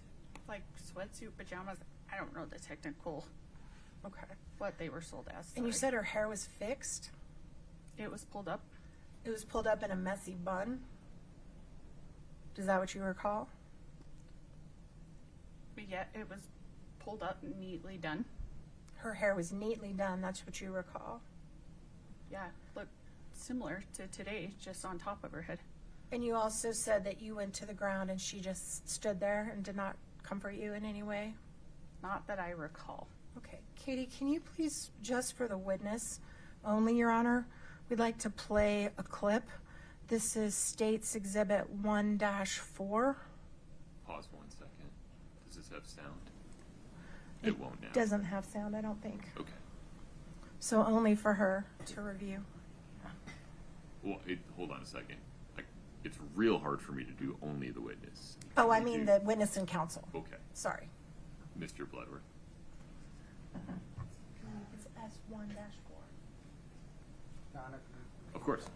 Like sweatsuit, pajamas. I don't know the technical, Okay. what they were sold as. And you sorry. said her hair was fixed? It was pulled up. It was pulled up in a messy bun? Is that what you recall? But yet it was pulled up, neatly done. Her hair was neatly done, that's what you recall? Yeah, looked similar to today, just on top of her head. And you also said that you went to the ground and she just stood there and did not comfort you in any way? Not that I recall. Okay. Katie, can you please, just for the witness only, Your Honor, we'd like to play a clip. This is State's Exhibit 1-4. Pause 1 second. Does this have sound? It won't now. Doesn't have sound, I don't think. Okay. So only for her to review. Well, hold on a second. It's real hard for me to do only the witness. Oh, I Can we mean do- the witness and counsel. Okay. Sorry. Mr. Bloodworth. It's S1-4. John, if Of course.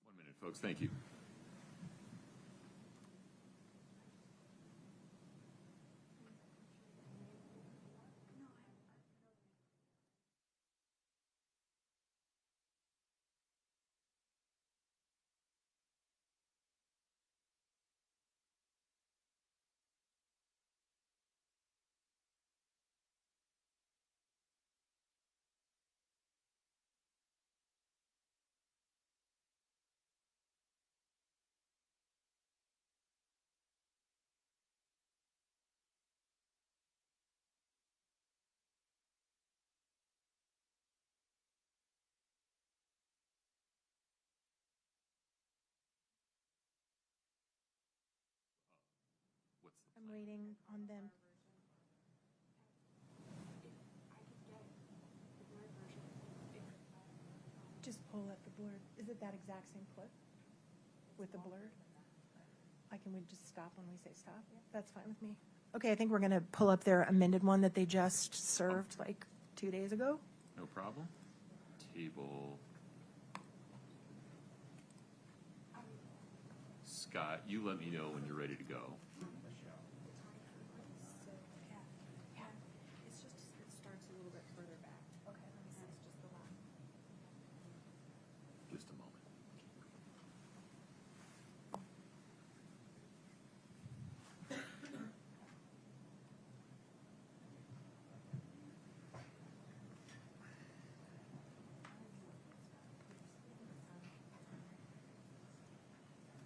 One minute, folks. Thank you. What's the I'm waiting on them. Just pull up the blurred. Is it that exact same clip with the blurred? We just stop when we say stop? That's fine with me. Okay, I think we're going to pull up their amended one that they just served like 2 days ago. No problem. Table. Scott, you let me know when you're ready to go. It's just, it starts a little bit further back. Okay, let me see. That's just the last. Just a moment.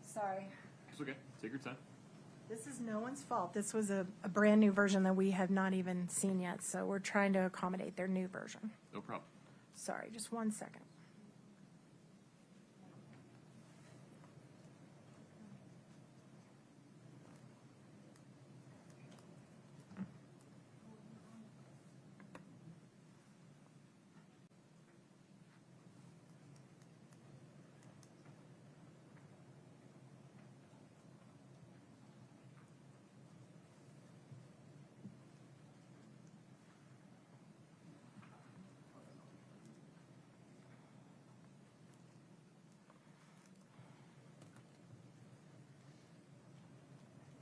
Sorry. It's okay. Take your time. This is no one's fault. This was a brand-new version that we have not even seen yet, so we're trying to accommodate their new version. No problem. Sorry, just 1 second.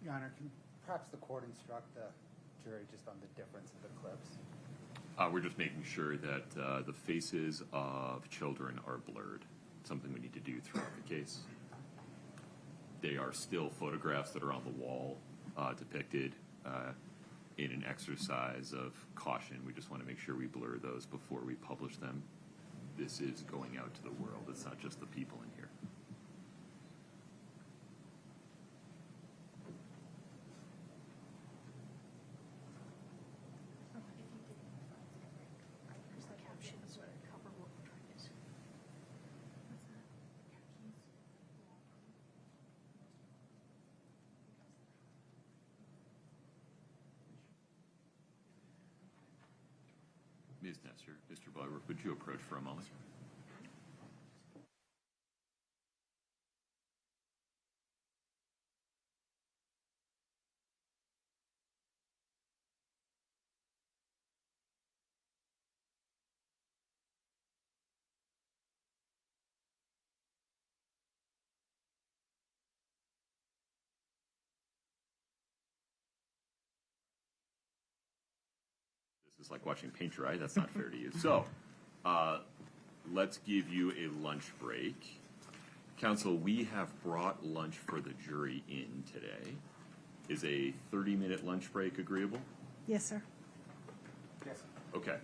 Your Honor, can perhaps the court instruct the jury just on the difference of the clips? We're just making sure that the faces of children are blurred. Something we need to do throughout the case. They are still photographs that are on the wall depicted in an exercise of caution. We just want to make sure we blur those before we publish them. This is going out to the world. It's not just the people in here. Ms. Nestor, Mr. Blugworth, would you approach for a moment? This is like watching paint dry. That's not fair to you. So, let's give you a lunch break. Counsel, we have brought lunch for the jury in today. Is a 30-minute lunch break agreeable? Yes, sir. Yes. Okay.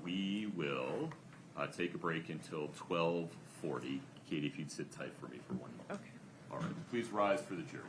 We will take a break until 12:40. Katie, if you'd sit tight for me for 1 moment. Okay. All right. Please rise for the jury.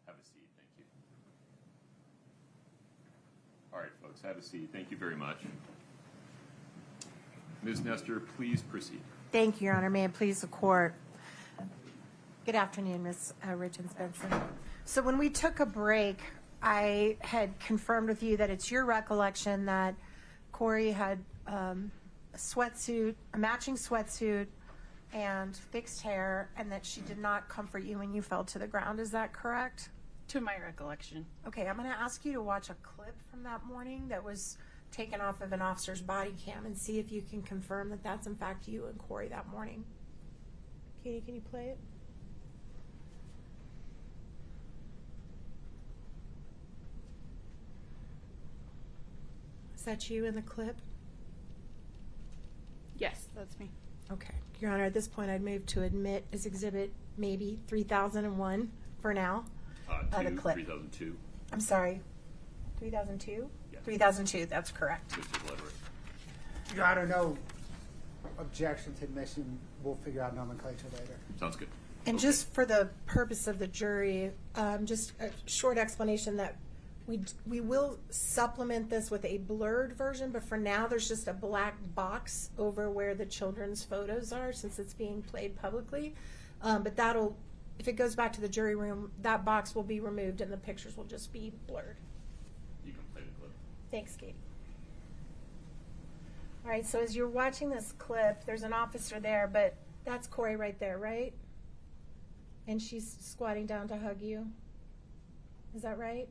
Have a seat. Thank you. All right, folks, have a seat. Thank you very much. Ms. Nestor, please proceed. Thank you, Your Honor. May it please the court. Good afternoon, Ms. Richens Benson. So when we took a break, I had confirmed with you that it's your recollection that Kouri had a sweatsuit, a matching sweatsuit, and fixed hair, and that she did not comfort you when you fell to the ground. Is that correct? To my recollection. Okay, I'm going to ask you to watch a clip from that morning that was taken off of an officer's body cam and see if you can confirm that that's in fact you and Kouri that morning. Katie, can you play it? Is that you in the clip? Yes, that's me. Okay. Your Honor, at this point, I'd move to admit as exhibit maybe 3001 for now. The clip. 3002. I'm sorry. 3002? Yes. 3002, that's correct. Mr. Bloodworth. Your Honor, no objection to admission. We'll figure out nomenclature later. Sounds good. And Okay. just for the purpose of the jury, just a short explanation that We will supplement this with a blurred version, but for now, there's just a black box over where the children's photos are, since it's being played publicly. But that'll, if it goes back to the jury room, that box will be removed and the pictures will just be blurred. You can play the clip. Thanks, Katie. All right, so as you're watching this clip, there's an officer there, but that's Kouri right there, right? And she's squatting down to hug you. Is that right?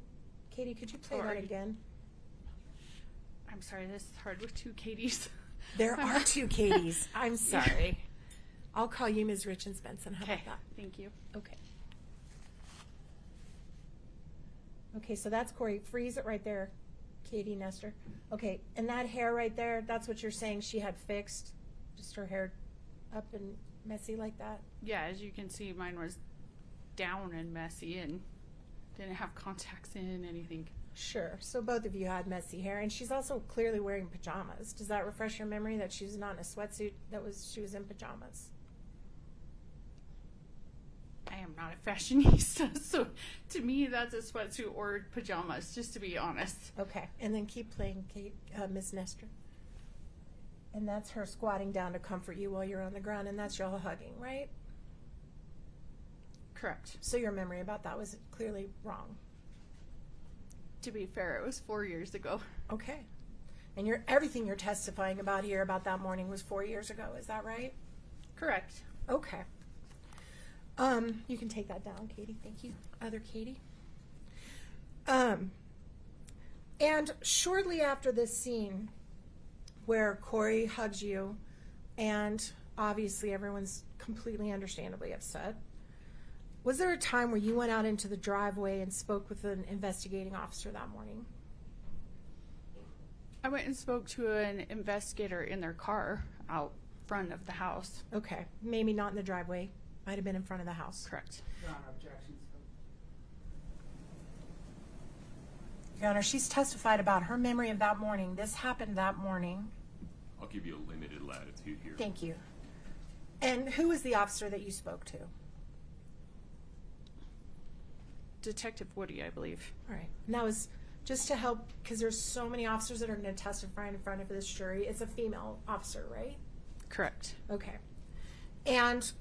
Katie, could you play that Sorry. again? I'm sorry, this is hard with two Katies. There are two Katies. I'm sorry. I'll call you Ms. Richens Benson. How Okay, about that? thank you. Okay. Okay, so that's Kouri. Freeze it right there, Katie Nestor. Okay, and that hair right there, that's what you're saying she had fixed? Just her hair up and messy like that? Yeah, as you can see, mine was down and messy and didn't have contacts in anything. Sure. So both of you had messy hair, and she's also clearly wearing pajamas. Does that refresh your memory that she's not in a sweatsuit? She was in pajamas. I am not a fashionista, so to me that's a sweatsuit or pajamas, just to be honest. Okay, and then keep playing, Ms. Nestor. And that's her squatting down to comfort you while you're on the ground, and that's y'all hugging, right? Correct. So your memory about that was clearly wrong. To be fair, it was 4 years ago. Okay. And everything you're testifying about here about that morning was 4 years ago, is that right? Correct. Okay. You can take that down, Katie. Thank you. Other Katie. And shortly after this scene where Kouri hugs you, and obviously everyone's completely understandably upset, was there a time where you went out into the driveway and spoke with an investigating officer that morning? I went and spoke to an investigator in their car out front of the house. Okay. Maybe not in the driveway. Might have been in front of the house. Correct. Your Honor, objections. Your Honor, she's testified about her memory of that morning. This happened that morning. I'll give you a limited latitude here. Thank you. And who was the officer that you spoke to? Detective Woody, I believe. All right. And that was just to help, because there's so many officers that are going to testify in front of this jury. It's a female officer, right? Correct. Okay. And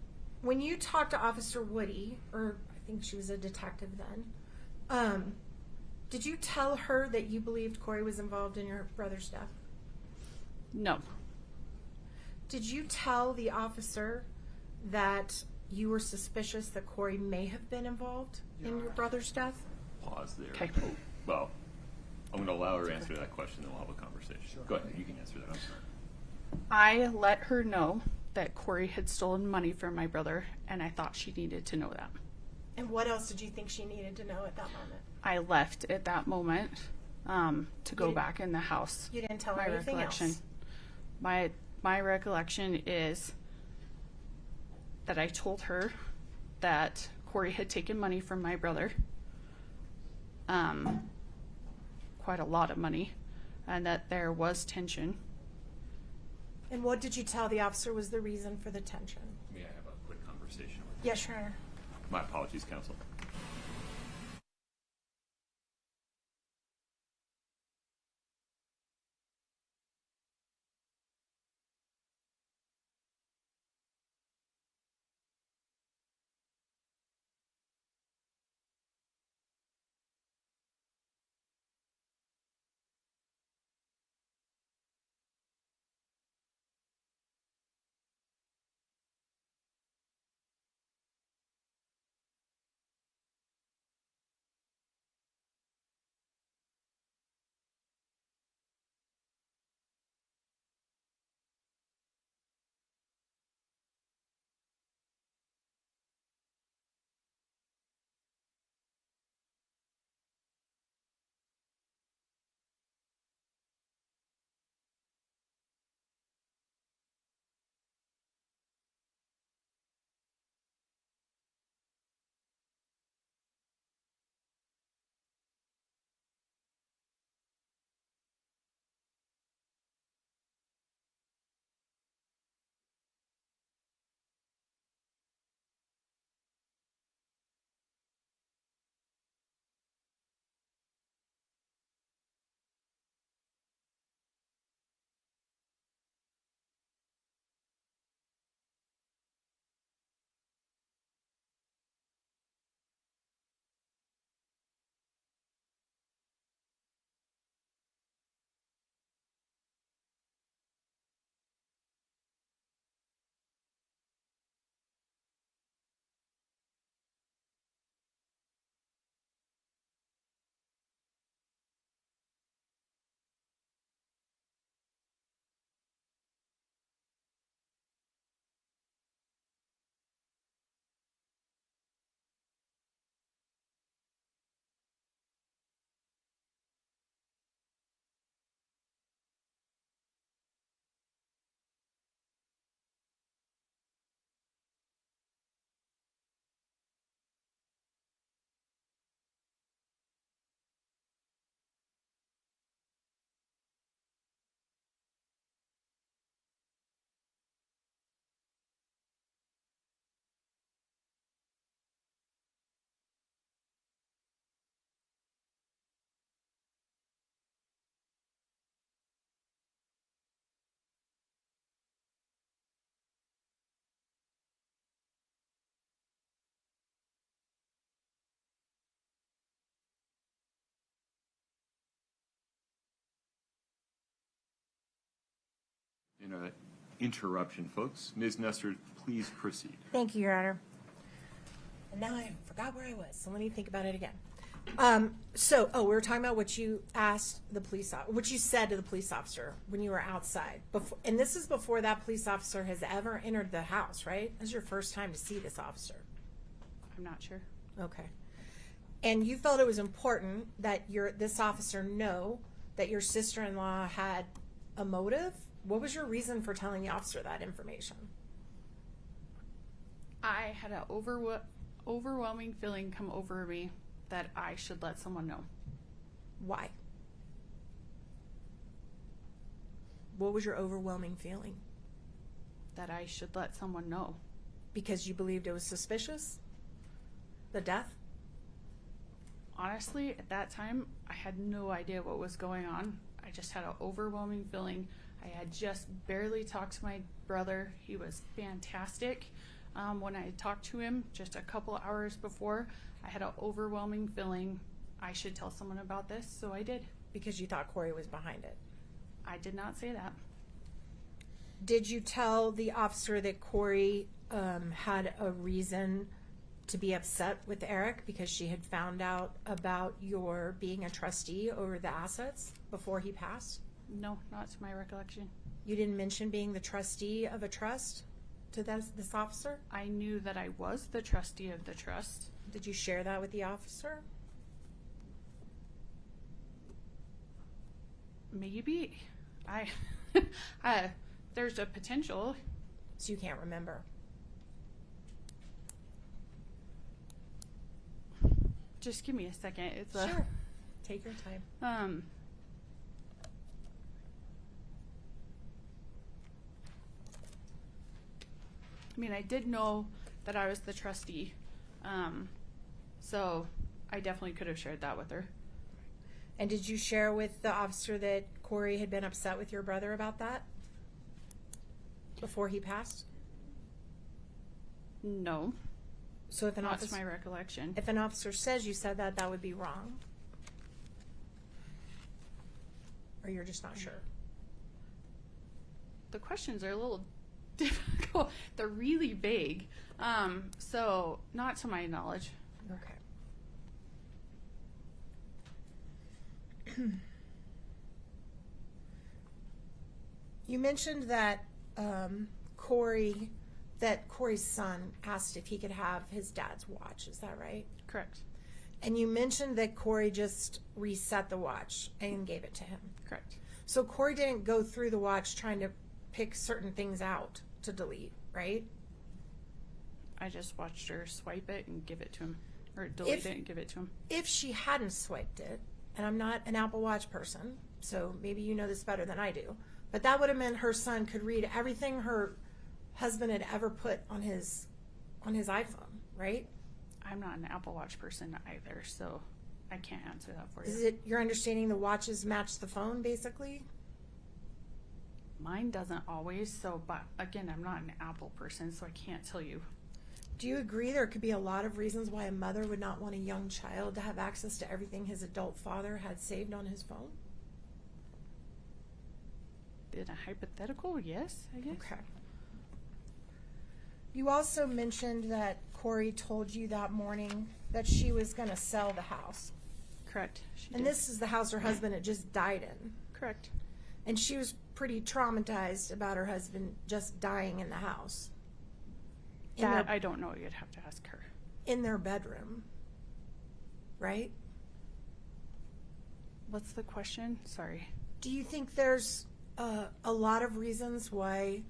when you talked to Officer Woody, or I think she was a detective then, did you tell her that you believed Kouri was involved in your brother's death? No. Did you tell the officer that you were suspicious that Kouri may have been involved in your brother's death? Pause there. Okay. Oh, well, I'm going to allow her to answer that question, then we'll have a conversation. Go ahead. You can answer that. I'm sorry. I let her know that Kouri had stolen money from my brother, and I thought she needed to know that. And what else did you think she needed to know at that moment? I left at that moment to go back in the house. You didn't tell her My anything recollection. else? My recollection is that I told her that Kouri had taken money from my brother, quite a lot of money, and that there was tension. And what did you tell the officer was the reason for the tension? May I have a quick conversation with you? Yes, Your Honor. My apologies, counsel. Interruption, folks. Ms. Nestor, please proceed. Thank you, Your Honor. And now I forgot where I was, so let me think about it again. We were talking about what you asked the what you said to the police officer when you were outside. And this is before that police officer has ever entered the house, right? This is your first time to see this officer. I'm not sure. Okay. And you felt it was important that this officer know that your sister-in-law had a motive? What was your reason for telling the officer that information? I had an overwhelming feeling come over me that I should let someone know. Why? What was your overwhelming feeling? That I should let someone know. Because you believed it was suspicious? The death? Honestly, at that time, I had no idea what was going on. I just had an overwhelming feeling. I had just barely talked to my brother. He was fantastic. When I talked to him just a couple hours before, I had an overwhelming feeling I should tell someone about this, so I did. Because you thought Kouri was behind it? I did not say that. Did you tell the officer that Kouri had a reason to be upset with Eric because she had found out about your being a trustee over the assets before he passed? No, not to my recollection. You didn't mention being the trustee of a trust to this officer? I knew that I was the trustee of the trust. Did you share that with the officer? Maybe. There's a potential. So you can't remember? Just give me a second. It's Sure. Take your time. I mean, I did know that I was the trustee, so I definitely could have shared that with her. And did you share with the officer that Kouri had been upset with your brother about that before he passed? No, So if an not officer, to my recollection. if an officer says you said that, that would be wrong? Or you're just not sure? The questions are a little difficult. They're really vague, so not to my knowledge. Okay. You mentioned that Kouri's son asked if he could have his dad's watch. Is that right? Correct. And you mentioned that Kouri just reset the watch and gave it to him. Correct. So Kouri didn't go through the watch trying to pick certain things out to delete, right? I just watched her swipe it and give it to him, or delete it and give it to him. If she hadn't swiped it, and I'm not an Apple Watch person, so maybe you know this better than I do, but that would have meant her son could read everything her husband had ever put on his iPhone, right? I'm not an Apple Watch person either, so I can't answer that for you. Is it your understanding the watches match the phone, basically? Mine doesn't always, so, but again, I'm not an Apple person, so I can't tell you. Do you agree there could be a lot of reasons why a mother would not want a young child to have access to everything his adult father had saved on his phone? In a hypothetical, yes, I guess. Okay. You also mentioned that Kouri told you that morning that she was going to sell the house. Correct. She And did. this is the house her husband had just died in. Correct. And she was pretty traumatized about her husband just dying in the house. That I don't know. You'd have to ask her. In their bedroom. Right? What's the question? Sorry. Do you think there's a lot of reasons why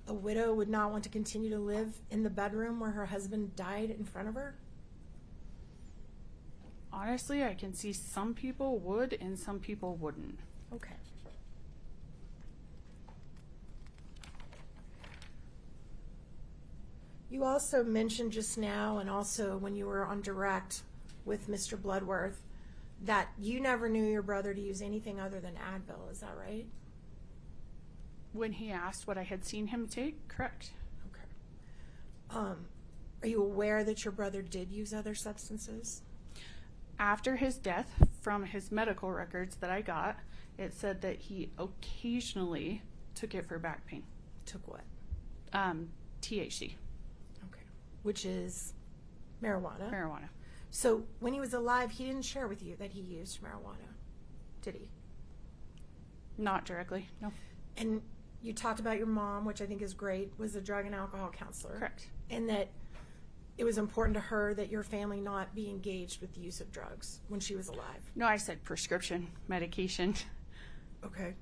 a widow would not want to continue to live in the bedroom where her husband died in front of her? Honestly, I can see some people would and some people wouldn't. Okay. You also mentioned just now, and also when you were on direct with Mr. Bloodworth, that you never knew your brother to use anything other than Advil. Is that right? When he asked what I had seen him take, correct. Okay. Are you aware that your brother did use other substances? After his death, from his medical records that I got, it said that he occasionally took it for back pain. Took what? THC, Okay. Which is marijuana. marijuana. So when he was alive, he didn't share with you that he used marijuana, did he? Not directly, no. And you talked about your mom, which I think is great, was a drug and alcohol counselor. Correct. And that it was important to her that your family not be engaged with the use of drugs when she was alive. No, I said prescription medication. Okay.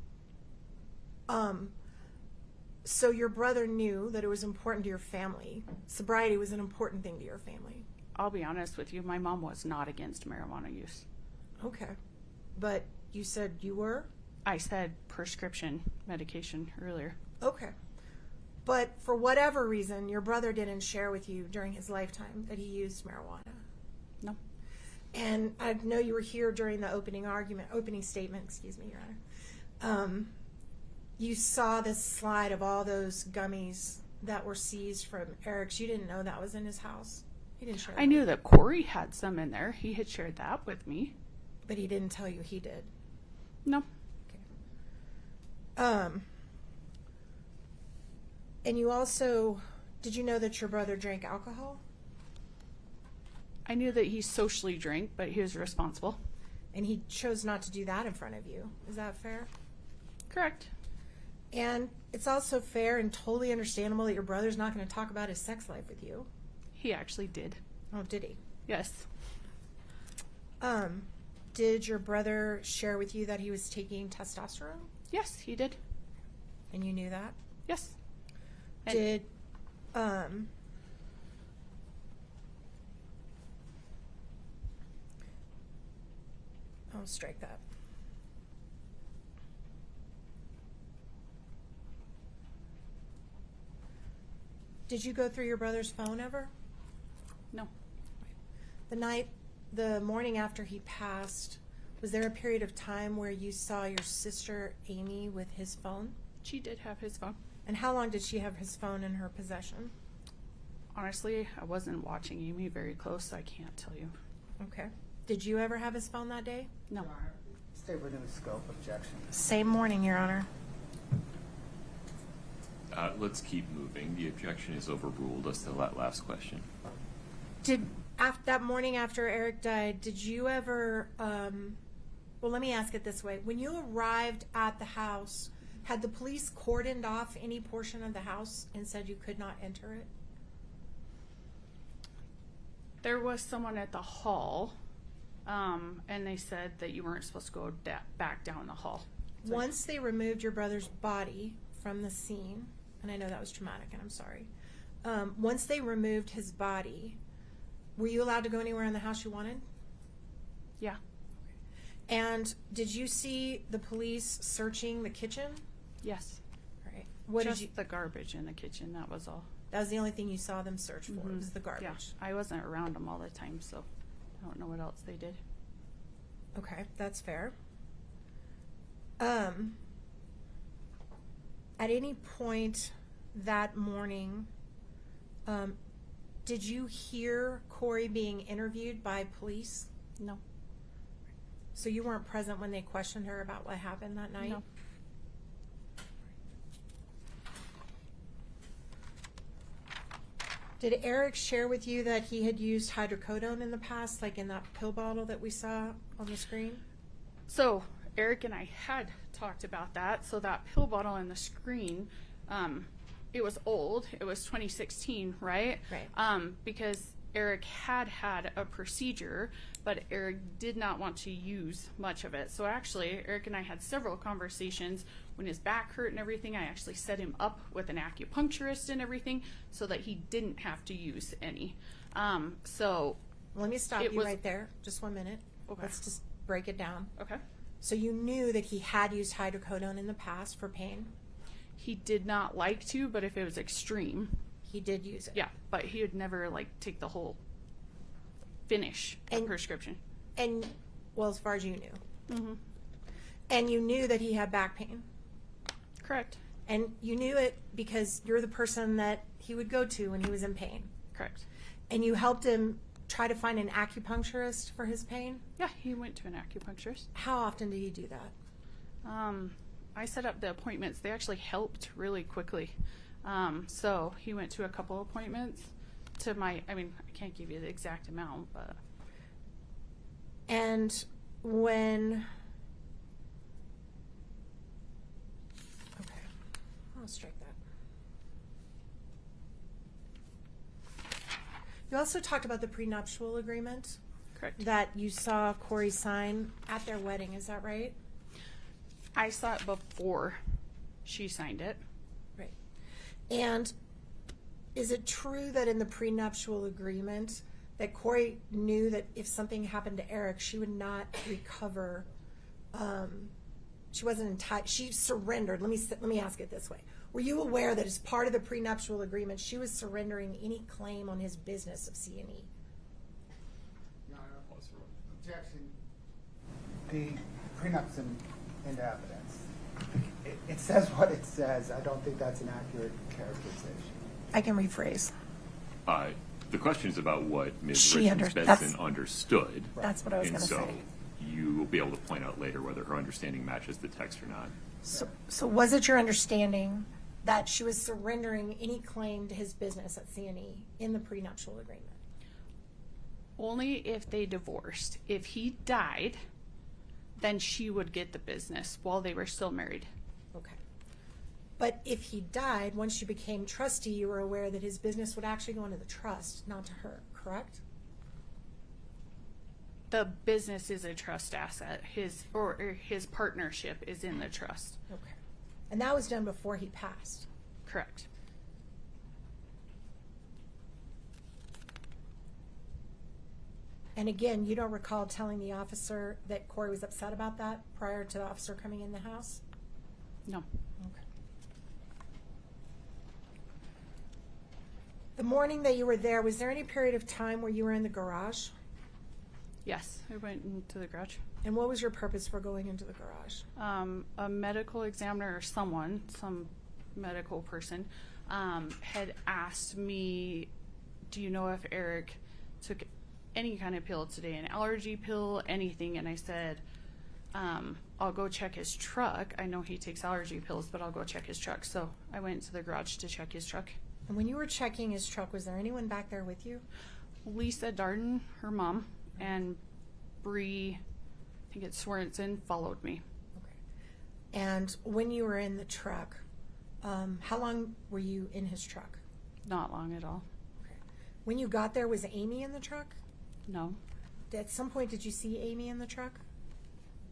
So your brother knew that it was important to your family. Sobriety was an important thing to your family. I'll be honest with you, my mom was not against marijuana use. Okay. But you said you were? I said prescription medication earlier. Okay. But for whatever reason, your brother didn't share with you during his lifetime that he used marijuana. No. And I know you were here during the opening statement, excuse me, Your Honor. You saw this slide of all those gummies that were seized from Eric's. You didn't know that was in his house. He didn't share. I knew that Kouri had some in there. He had shared that with me. But he didn't tell you he did. No. And you also, did you know that your brother drank alcohol? I knew that he socially drank, but he was responsible. And he chose not to do that in front of you. Is that fair? Correct. And it's also fair and totally understandable that your brother's not going to talk about his sex life with you. He actually did. Oh, did he? Yes. Did your brother share with you that he was taking testosterone? Yes, he did. And you knew that? Yes. And Did, I'll strike that. Did you go through your brother's phone ever? No. The morning after he passed, was there a period of time where you saw your sister Amy with his phone? She did have his phone. And how long did she have his phone in her possession? Honestly, I wasn't watching Amy very close, so I can't tell you. Okay. Did you ever have his phone that day? No. Stay within the scope. Objection. Same morning, Your Honor. Let's keep moving. The objection is overruled as to that last question. That morning after Eric died, did you ever, well, let me ask it this way. When you arrived at the house, had the police cordoned off any portion of the house and said you could not enter it? There was someone at the hall, and they said that you weren't supposed to go back down the hall. So Once they removed your brother's body from the scene, and I know that was traumatic, and I'm sorry. Once they removed his body, were you allowed to go anywhere in the house you wanted? yeah. And did you see the police searching the kitchen? Yes. All right. What Just did you? the garbage in the kitchen, that was all. That was the only thing you saw them search for. Was the garbage. Yeah. I wasn't around them all the time, so I don't know what else they did. Okay, that's fair. At any point that morning, did you hear Kouri being interviewed by police? No. So you weren't present when they questioned her about what happened that night? No. Did Eric share with you that he had used hydrocodone in the past, like in that pill bottle that we saw on the screen? So Eric and I had talked about that. So that pill bottle on the screen, it was old. It was 2016, right? Right. Because Eric had a procedure, but Eric did not want to use much of it. So actually, Eric and I had several conversations. When his back hurt and everything, I actually set him up with an acupuncturist and everything so that he didn't have to use any. So Let me stop It you was- right there. Just 1 minute. Okay. Let's just break it down. okay. So you knew that he had used hydrocodone in the past for pain? He did not like to, but if it was extreme, He did use it. yeah. But he would never like take the whole finish And- prescription. And, well, as far as you knew. Mm-hmm. And you knew that he had back pain. Correct. And you knew it because you're the person that he would go to when he was in pain. Correct. And you helped him try to find an acupuncturist for his pain. Yeah, he went to an acupuncturist. How often did he do that? I set up the appointments. They actually helped really quickly. So he went to a couple appointments to I can't give you the exact amount, but. And when, okay, I'll strike that. You also talked about the prenuptial agreement Correct. that you saw Kouri sign at their wedding, is that right? I saw it before she signed it. Right. And is it true that in the prenuptial agreement that Kouri knew that if something happened to Eric, she would not recover? She wasn't entitled. She surrendered. Let me ask it this way: were you aware that as part of the prenuptial agreement, she was surrendering any claim on his business of C&E? Your Honor, objection. The prenup's into evidence. It says what it says. I don't think that's an accurate characterization. I can rephrase. The question is about what Ms. She Richens Benson understood. That's what I was And going to so say. you will be able to point out later whether her understanding matches the text or not. So was it your understanding that she was surrendering any claim to his business at C&E in the prenuptial agreement? Only if they divorced. If he died, then she would get the business while they were still married. Okay. But if he died, once you became trustee, you were aware that his business would actually go into the trust, not to her, correct? The business is a trust asset. His partnership is in the trust. Okay. And that was done before he passed. Correct. And again, you don't recall telling the officer that Kouri was upset about that prior to the officer coming in the house? No. Okay. The morning that you were there, was there any period of time where you were in the garage? Yes, I went into the garage. And what was your purpose for going into the garage? A medical examiner or some medical person, had asked me, do you know if Eric took any kind of pill today, an allergy pill, anything? And I said, I'll go check his truck. I know he takes allergy pills, but I'll go check his truck. So I went into the garage to check his truck. And when you were checking his truck, was there anyone back there with you? Lisa Darden, her mom, and Bree, I think it's Swerenson, followed me. Okay. And when you were in the truck, how long were you in his truck? Not long at all. Okay. When you got there, was Amy in the truck? No. At some point, did you see Amy in the truck?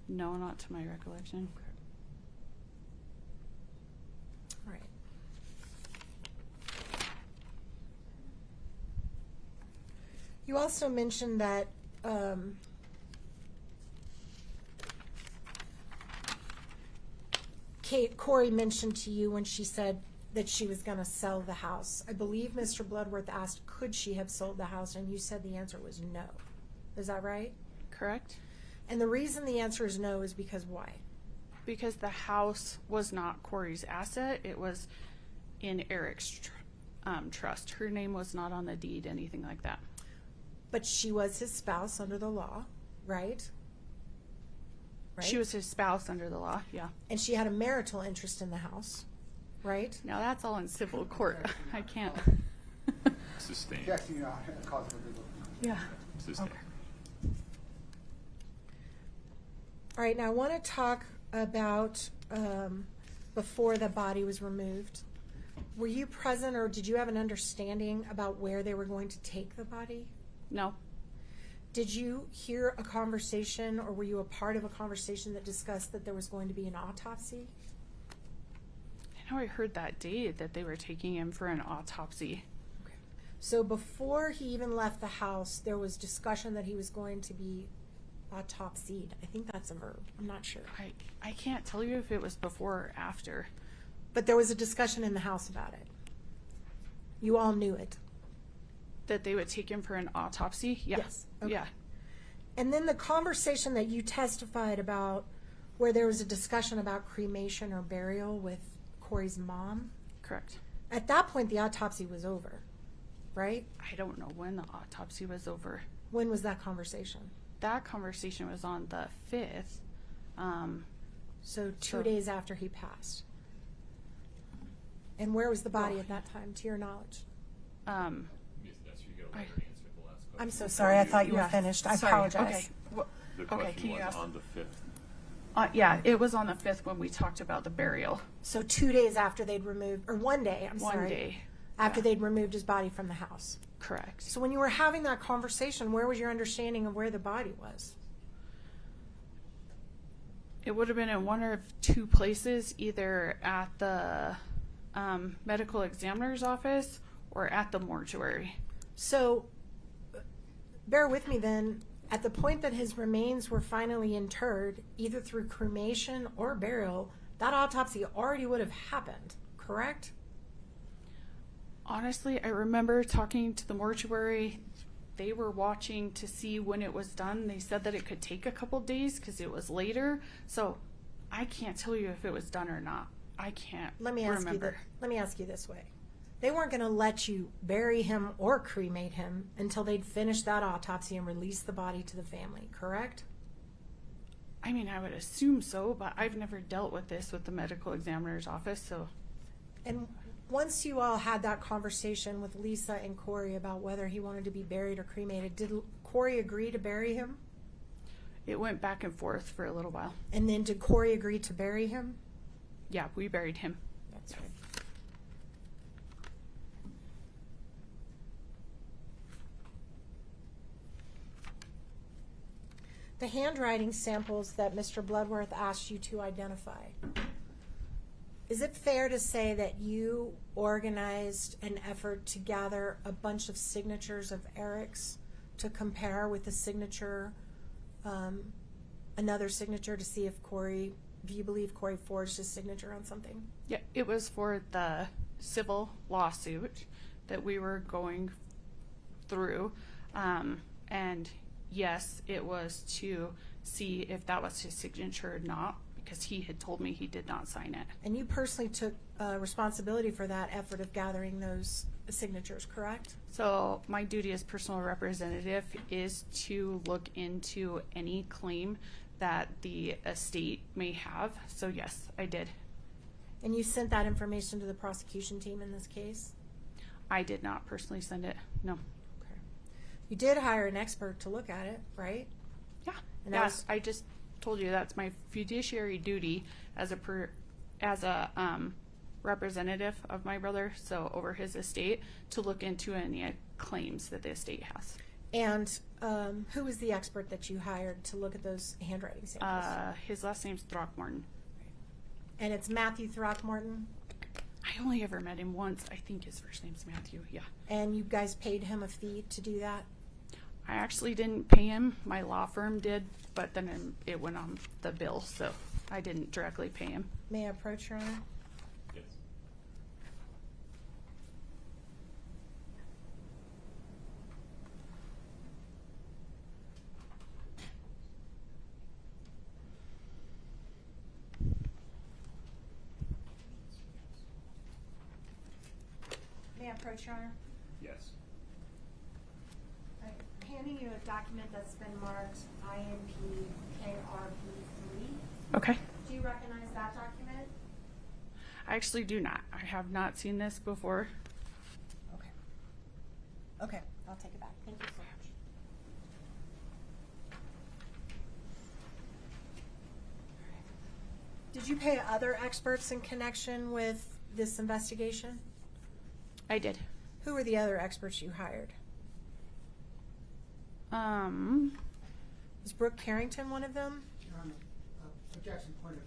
No, not to my recollection. All right. You also mentioned that Kouri mentioned to you when she said that she was going to sell the house. I believe Mr. Bloodworth asked, could she have sold the house? And you said the answer was no. Is that right? Correct? And the reason the answer is no is because why? Because the house was not Kouri's asset. It was in Eric's trust. Her name was not on the deed, anything like that. But she was his spouse under the law, right? Right? She was his spouse under the law, yeah. And she had a marital interest in the house, right? Now that's all in civil court. I can't. Sustained. Objection, Your Honor. Cause for legal. Yeah. Sustained. All right, now I want to talk about before the body was removed. Were you present or did you have an understanding about where they were going to take the body? No. Did you hear a conversation or were you a part of a conversation that discussed that there was going to be an autopsy? I know I heard that day that they were taking him for an autopsy. Okay. So before he even left the house, there was discussion that he was going to be autopsied. I think that's a verb. I'm not sure. I can't tell you if it was before or after. But there was a discussion in the house about it. You all knew it. That they would take him for an autopsy? Yeah. Yes. Okay. Yeah. And then the conversation that you testified about where there was a discussion about cremation or burial with Kouri's mom. Correct. At that point, the autopsy was over, right? I don't know when the autopsy was over. When was that conversation? That conversation was on the 5th, So 2 So- days after he passed. And where was the body at that time, to your knowledge? I'm so sorry. I thought you were finished. I Sorry. apologize. Okay. The Okay, question can you was ask? on the 5th. Yeah, it was on the 5th when we talked about the burial. So 2 days after they'd removed, or 1 day, I'm One sorry. day. After Yeah. they'd removed his body from the house. Correct. So when you were having that conversation, where was your understanding of where the body was? It would have been in one or two places, either at the medical examiner's office or at the mortuary. So, bear with me then. At the point that his remains were finally interred, either through cremation or burial, that autopsy already would have happened, correct? Honestly, I remember talking to the mortuary. They were watching to see when it was done. They said that it could take a couple days because it was later. So I can't tell you if it was done or not. I can't Let me ask remember. you this way. They weren't going to let you bury him or cremate him until they'd finished that autopsy and released the body to the family, correct? I mean, I would assume so, but I've never dealt with this with the medical examiner's office, so And once you all had that conversation with Lisa and Kouri about whether he wanted to be buried or cremated, did Kouri agree to bury him? it went back and forth for a little while. And then did Kouri agree to bury him? Yeah, we buried him. That's right. The handwriting samples that Mr. Bloodworth asked you to identify. Is it fair to say that you organized an effort to gather a bunch of signatures of Eric's to compare with the signature, another signature, to see if you believe Kouri forged his signature on something? Yeah, it was for the civil lawsuit that we were going through. And yes, it was to see if that was his signature or not, because he had told me he did not sign it. And you personally took responsibility for that effort of gathering those signatures, correct? So my duty as personal representative is to look into any claim that the estate may have. So yes, I did. And you sent that information to the prosecution team in this case? I did not personally send it. No. Okay. You did hire an expert to look at it, right? Yeah. And that Yeah, was- I just told you that's my fiduciary duty as a representative of my brother, so over his estate, to look into any claims that the estate has. And who was the expert that you hired to look at those handwriting samples? His last name's Throckmorton. And it's Matthew Throckmorton? I only ever met him once. I think his first name's Matthew. Yeah. And you guys paid him a fee to do that? I actually didn't pay him. My law firm did, but then it went on the bill, so I didn't directly pay him. May I approach, Your Honor? Yes. May I approach, Your Honor? Yes. I'm handing you a document that's been marked INP KRP3. Okay. Do you recognize that document? I actually do not. I have not seen this before. Okay. Okay, I'll take it back. Thank you so much. Did you pay other experts in connection with this investigation? I did. Who were the other experts you hired? Was Brooke Carrington one of them? Your Honor, objection, point of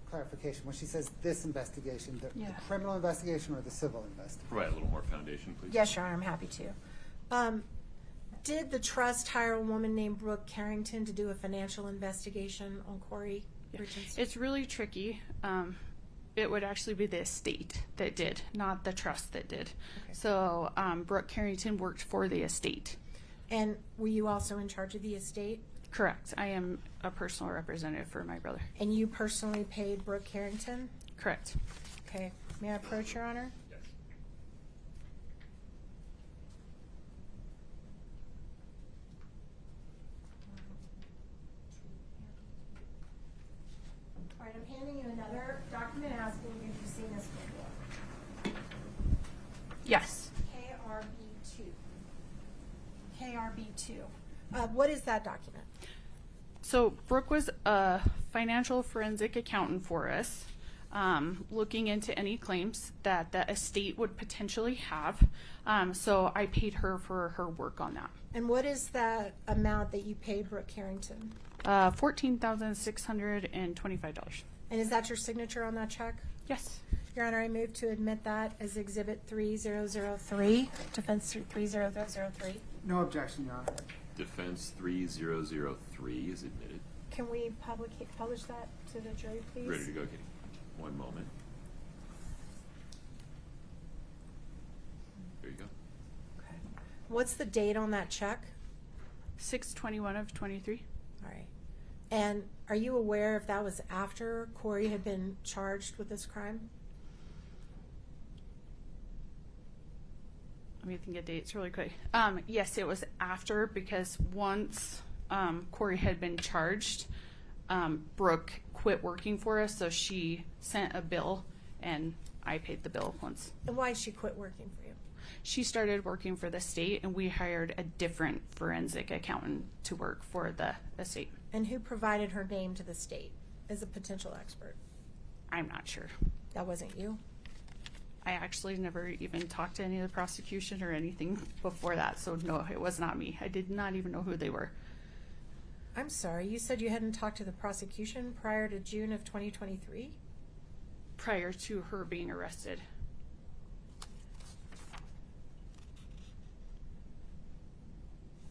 clarification. When she says this investigation, the Yeah. criminal investigation or the civil investigation? Provide a little more foundation, please. Yes, Your Honor, I'm happy to. Did the trust hire a woman named Brooke Carrington to do a financial investigation on Kouri Richens? It's really tricky. It would actually be the estate that did, not the trust that did. Okay. So Brooke Carrington worked for the estate. And were you also in charge of the estate? Correct. I am a personal representative for my brother. And you personally paid Brooke Carrington? Correct. Okay. May I approach, Your Honor? Yes. All right, I'm Yes. KRB2. KRB2. What is that document? So Brooke was a financial forensic accountant for us, looking into any claims that the estate would potentially have. So I paid her for her work on that. And what is that amount that you paid Brooke Carrington? $14,625. And is that your signature on that check? Yes. Your Honor, I move to admit that as Exhibit 3003, Defense 3003. No objection, Your Honor. Defense 3003 is admitted. Can we publish that to the jury, please? Ready to go, Kitty. One moment. There you go. Okay. What's the date on that check? 6/21 of 23. All right. And are you aware if that was after Kouri had been charged with this crime? Let me think of dates really quick. Yes, it was after, because once Kouri had been charged, Brooke quit working for us, so she sent a bill and I paid the bill once. And why did she quit working for you? She started working for the state and we hired a different forensic accountant to work for the estate. And who provided her name to the state as a potential expert? I'm not sure. That wasn't you? I actually never even talked to any of the prosecution or anything before that, so no, it was not me. I did not even know who they were. I'm sorry, you said you hadn't talked to the prosecution prior to June of 2023? Prior to her being arrested.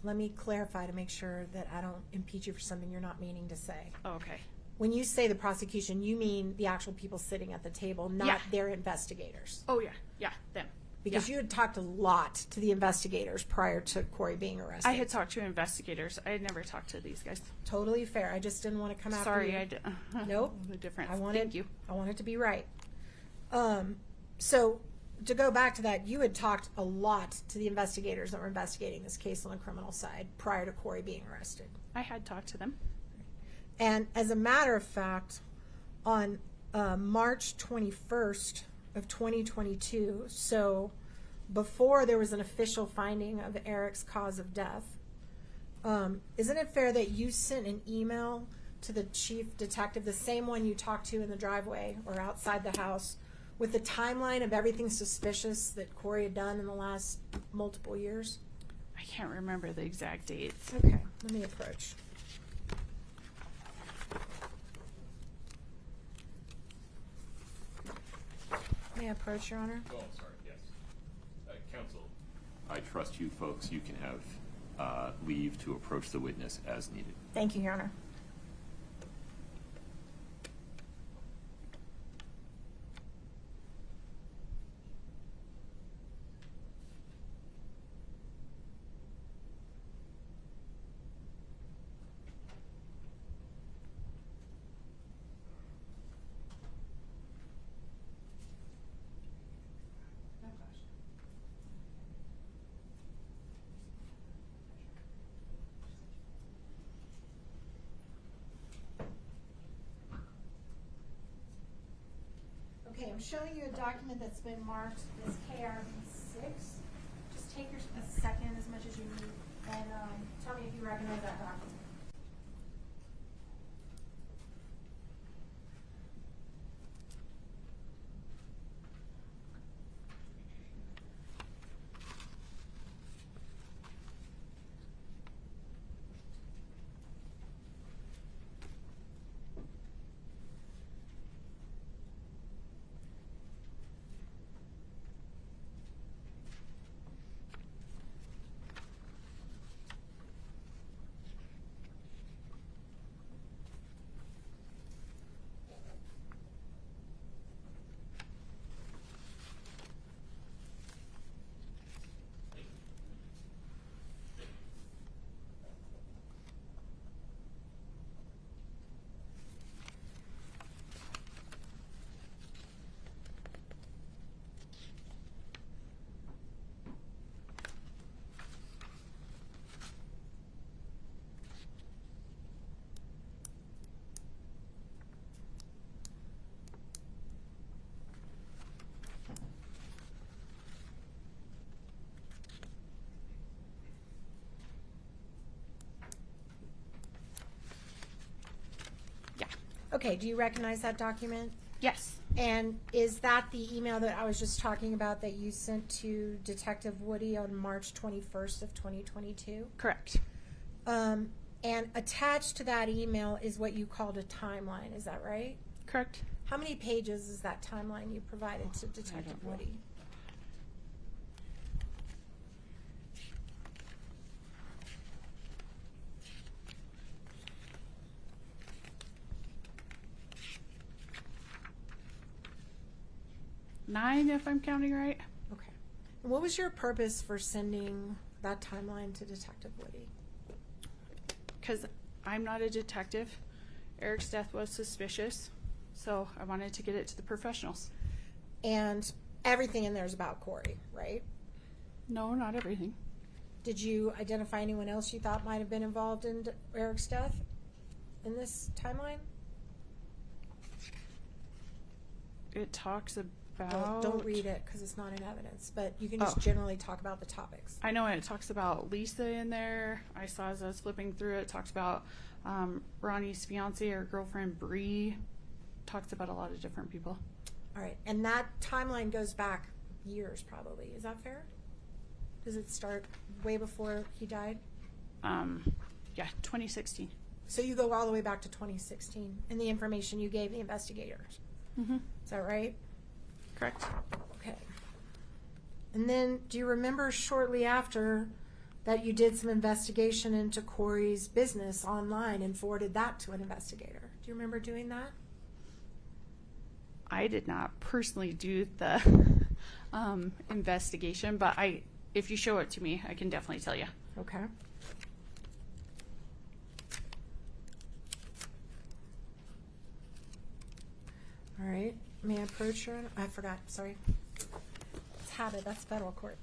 Let me clarify to make sure that I don't impeach you for something you're not meaning to say. Oh, okay. When you say the prosecution, you mean the actual people sitting at the table, not Yeah. their investigators. Oh, yeah. Yeah, them. Because Yeah. you had talked a lot to the investigators prior to Kouri being arrested. I had talked to investigators. I had never talked to these guys. Totally fair. I just didn't want to come after Sorry, you. I did. Nope. The difference. I wanted, Thank you. I want it to be right. So to go back to that, you had talked a lot to the investigators that were investigating this case on the criminal side prior to Kouri being arrested. I had talked to them. And as a matter of fact, on March 21st of 2022, so before there was an official finding of Eric's cause of death, isn't it fair that you sent an email to the chief detective, the same one you talked to in the driveway or outside the house, with the timeline of everything suspicious that Kouri had done in the last multiple years? I can't remember the exact dates. Okay, let me approach. May I approach, Your Honor? Oh, sorry, yes. Counsel, I trust you folks. You can have leave to approach the witness as needed. Thank you, Your Honor. Okay, I'm showing you a document that's been marked as KRB6. Just take a second, as much as you need, and tell me if you recognize that document. Okay, do you recognize that document? Yes. And is that the email that I was just talking about that you sent to Detective Woody on March 21st of 2022? Correct. And attached to that email is what you called a timeline, is that right? Correct. How many pages is that timeline you provided to Detective know. Woody? Nine, if I'm counting right. Okay. And what was your purpose for sending that timeline to Detective Woody? Because I'm not a detective. Eric's death was suspicious, so I wanted to get it to the professionals. And everything in there is about Kouri, right? No, not everything. Did you identify anyone else you thought might have been involved in Eric's death in this timeline? It talks about... Don't read it because it's not in evidence, but you can just Oh. generally talk about the topics. I know it talks about Lisa in there. I saw as I was flipping through it, it talks about Ronnie's fiance or girlfriend, Bree. Talks about a lot of different people. All right, and that timeline goes back years probably. Is that fair? Does it start way before he died? Yeah, 2016. So you go all the way back to 2016 in the information you gave the investigators. Mm-hmm. Is that right? Correct. Okay. And then do you remember shortly after that you did some investigation into Kouri's business online and forwarded that to an investigator? Do you remember doing that? I did not personally do the investigation, but if you show it to me, I can definitely tell you. Okay. All right. May I approach her? I forgot. Sorry. It's habit. That's federal court.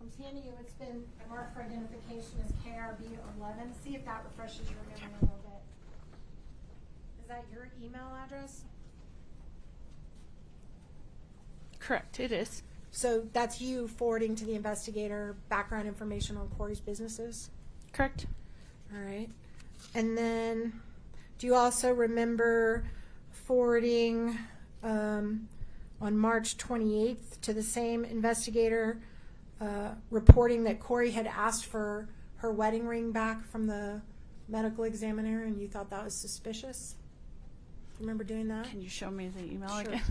I'm handing you, it's been marked for identification as KRB 11. See if that refreshes your memory a little bit. Is that your email address? Correct, it is. So that's you forwarding to the investigator background information on Kouri's businesses? Correct. All right. And then do you also remember forwarding on March 28th to the same investigator reporting that Kouri had asked for her wedding ring back from the medical examiner and you thought that was suspicious? Remember doing that? Can you show me the email Sure. again?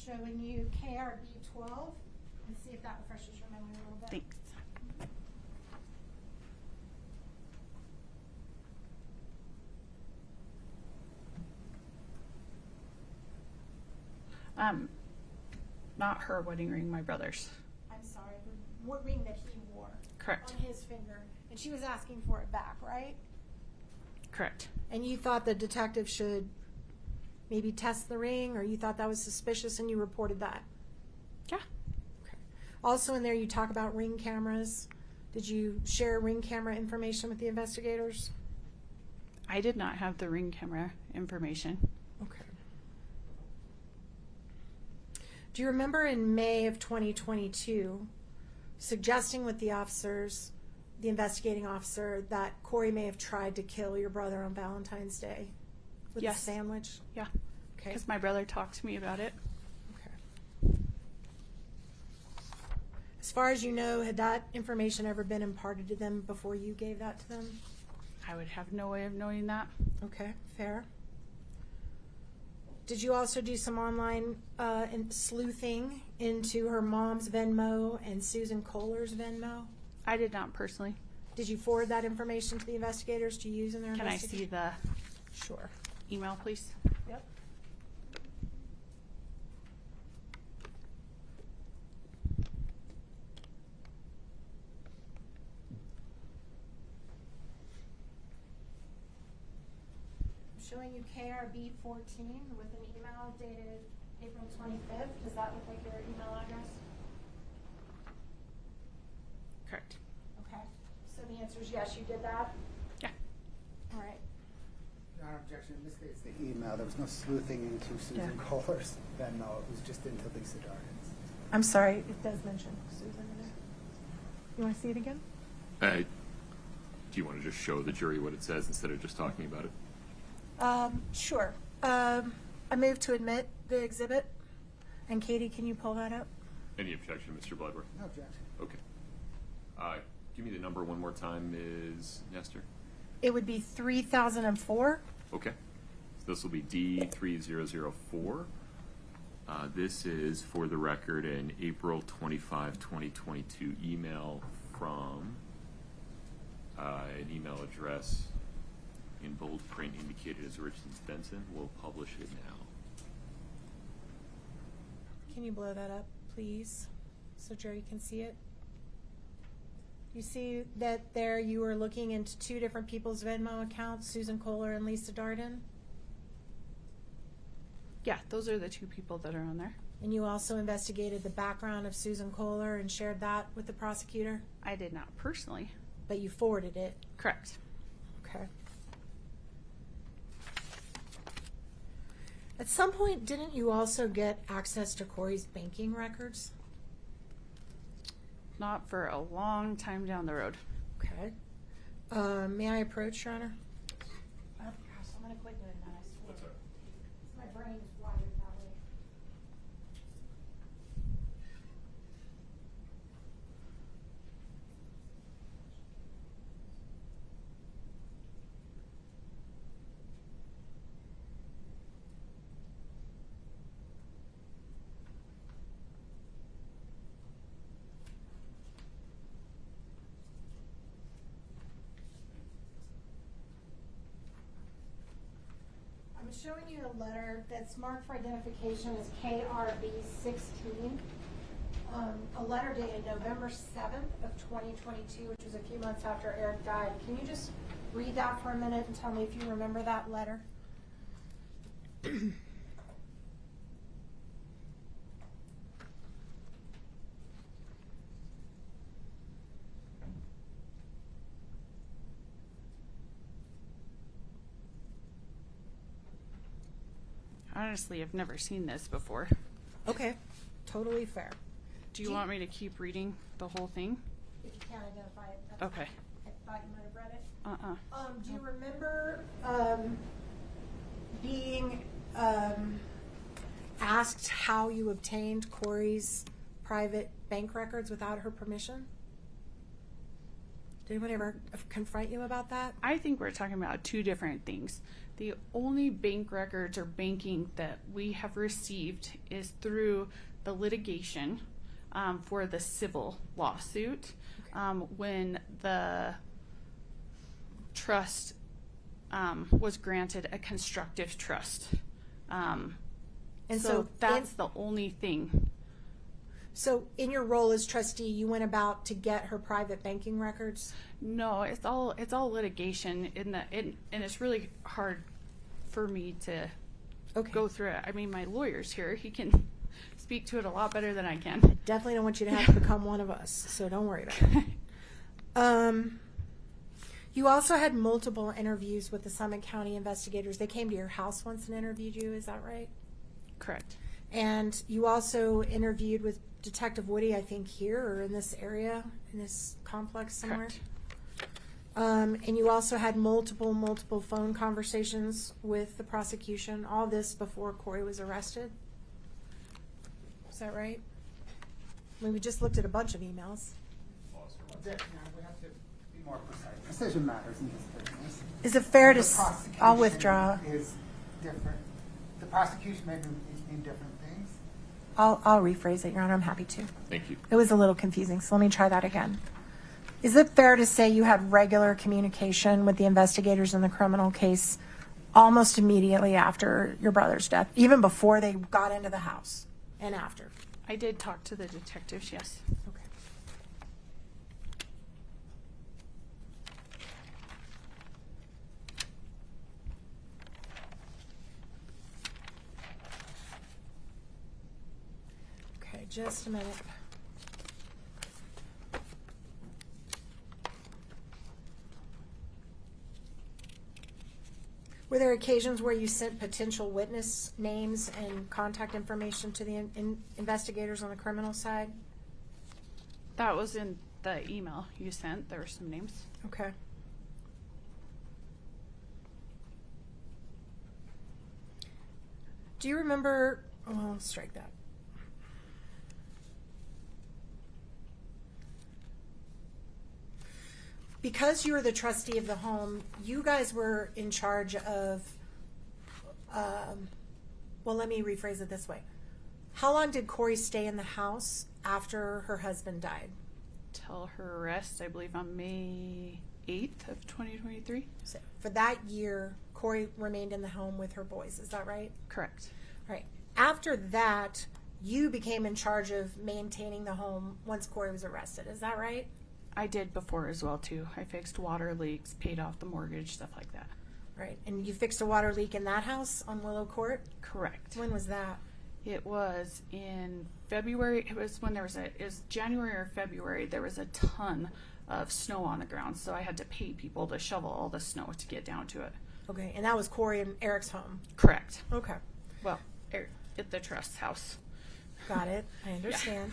Showing you KRB 12 and see if that refreshes your memory a little bit. Thanks. Not her wedding ring, my brother's. I'm sorry, the ring that he wore. Correct. On his finger. And she was asking for it back, right? Correct. And you thought the detective should maybe test the ring, or you thought that was suspicious and you reported that? Yeah. Okay. Also in there you talk about ring cameras. Did you share ring camera information with the investigators? I did not have the ring camera information. Okay. Do you remember in May of 2022 suggesting with the officers, the investigating officer, that Kouri may have tried to kill your brother on Valentine's Day with Yes. a sandwich? Yeah. Okay. Because my brother talked to me about it. Okay. As far as you know, had that information ever been imparted to them before you gave that to them? I would have no way of knowing that. Okay, fair. Did you also do some online sleuthing into her mom's Venmo and Susan Kohler's Venmo? I did not personally. Did you forward that information to the investigators to use in their Can I investigation? see the Sure. email, please? Yep. showing you KRB 14 with an email dated April 25th. Does that look like your email address? Correct. Okay. So the answer is yes, you did that? Yeah. All right. Your Honor, objection. In this case, the email, there was no sleuthing into Susan Kohler's Venmo. It was just into Lisa Darden's. I'm sorry, it does mention Susan in there. You want to see it again? Do you want to just show the jury what it says instead of just talking about it? Sure. I move to admit the exhibit. And Katie, can you pull that up? Any objection, Mr. Bloodworth? No objection. Okay. Give me the number one more time, Ms. Nestor. It would be 3004. Okay. So this will be D3004. This is, for the record, an April 25, 2022 email from an email address in bold print indicated as Richens Benson. We'll publish it now. Can you blow that up, please, so Jerry can see it? You see that there you were looking into two different people's Venmo accounts, Susan Kohler and Lisa Darden? Yeah, those are the two people that are on there. And you also investigated the background of Susan Kohler and shared that with the prosecutor? I did not personally. But you forwarded it? Correct. Okay. At some point, didn't you also get access to Kouri's banking records? Not for a long time down the road. Okay. May I approach, Your Honor? Oh, gosh, I'm going to quit doing that, I swear. My brain is wired that way. I'm showing you a letter that's marked for identification as KRB 16. A letter dated November 7th of 2022, which was a few months after Eric died. Can you just read that for a minute and tell me if you remember that letter? Honestly, I've never seen this before. Okay, totally fair. Do you want me to keep reading the whole thing? If you can't identify it, that's Okay. I thought you might have read it. Uh-uh. Do you remember being asked how you obtained Kouri's private bank records without her permission? Did anyone ever confront you about that? I think we're talking about two different things. The only bank records or banking that we have received is through the litigation for the civil lawsuit when the trust was granted a constructive trust. And so that's the only thing. So in your role as trustee, you went about to get her private banking records? No, it's all litigation and it's really hard for me to go through it. I mean, my lawyer's here. He can speak to it a lot better than I can. I definitely don't want you to have to become one of us, so don't worry about it. You also had multiple interviews with the Summit County investigators. They came to your house once and interviewed you, is that right? Correct. And you also interviewed with Detective Woody, I think, here or in this area, in this complex somewhere. Correct. And you also had multiple phone conversations with the prosecution, all this before Kouri was arrested. Is that right? I mean, we just looked at a bunch of emails. Objection, Your Honor. We have to be more precise. Precision matters in this business. Is it fair to, The prosecution I'll withdraw. Is different. The prosecution may mean different things. I'll rephrase it, Your Honor, I'm happy to. Thank you. It was a little confusing, so let me try that again. Is it fair to say you had regular communication with the investigators in the criminal case almost immediately after your brother's death, even before they got into the house and after? I did talk to the detectives, yes. Okay. just a minute. Were there occasions where you sent potential witness names and contact information to the investigators on the criminal side? That was in the email you sent. There were some names. Okay. Do you remember, well, let's strike that. Because you were the trustee of the home, you guys were in charge of, well, let me rephrase it this way. How long did Kouri stay in the house after her husband died? Till her arrest, I believe, on May 8th of 2023. So for that year, Kouri remained in the home with her boys. Is that right? Correct. All right. After that, you became in charge of maintaining the home once Kouri was arrested. Is that right? I did before as well, too. I fixed water leaks, paid off the mortgage, stuff like that. Right. And you fixed a water leak in that house on Willow Court? Correct. When was that? It was in February. It was when it was January or February. There was a ton of snow on the ground, so I had to pay people to shovel all the snow to get down to it. Okay. And that was Kouri and Eric's home? Correct. Okay. Well, at the trust house. Got it. I understand.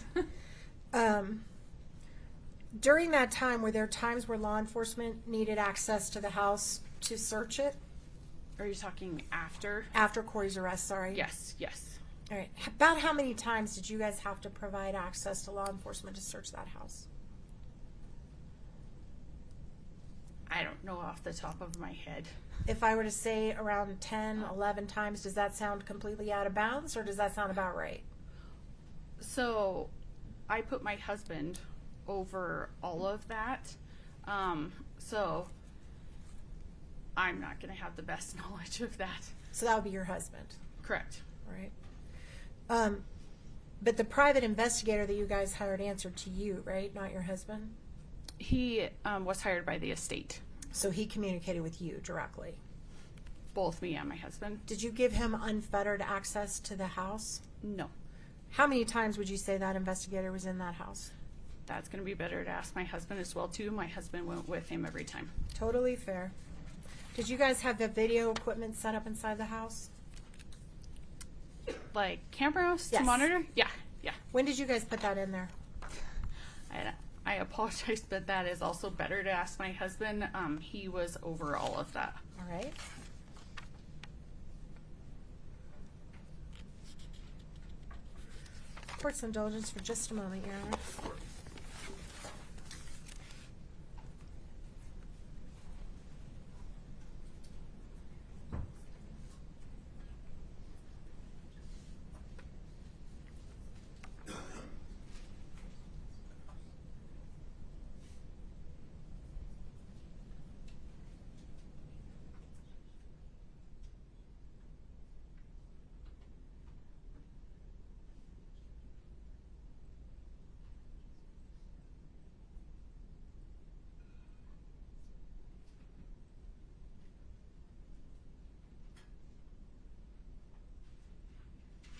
During that time, were there times where law enforcement needed access to the house to search it? Are you talking after? After Kouri's arrest, sorry. Yes, yes. All right. About how many times did you guys have to provide access to law enforcement to search that house? I don't know off the top of my head. If I were to say around 10, 11 times, does that sound completely out of bounds, or does that sound about right? So I put my husband over all of that. So I'm not going to have the best knowledge of that. So that would be your husband, Correct. right? But the private investigator that you guys hired answered to you, right? Not your husband? He was hired by the estate. So he communicated with you directly. Both me and my husband. Did you give him unfettered access to the house? No. How many times would you say that investigator was in that house? That's going to be better to ask my husband as well, too. My husband went with him every time. Totally fair. Did you guys have the video equipment set up inside the house? Like cameras Yes. to monitor? Yeah, yeah. When did you guys put that in there? I apologize, but that is also better to ask my husband. He was over all of that. All right. Court's indulgence for just a moment, Your Honor.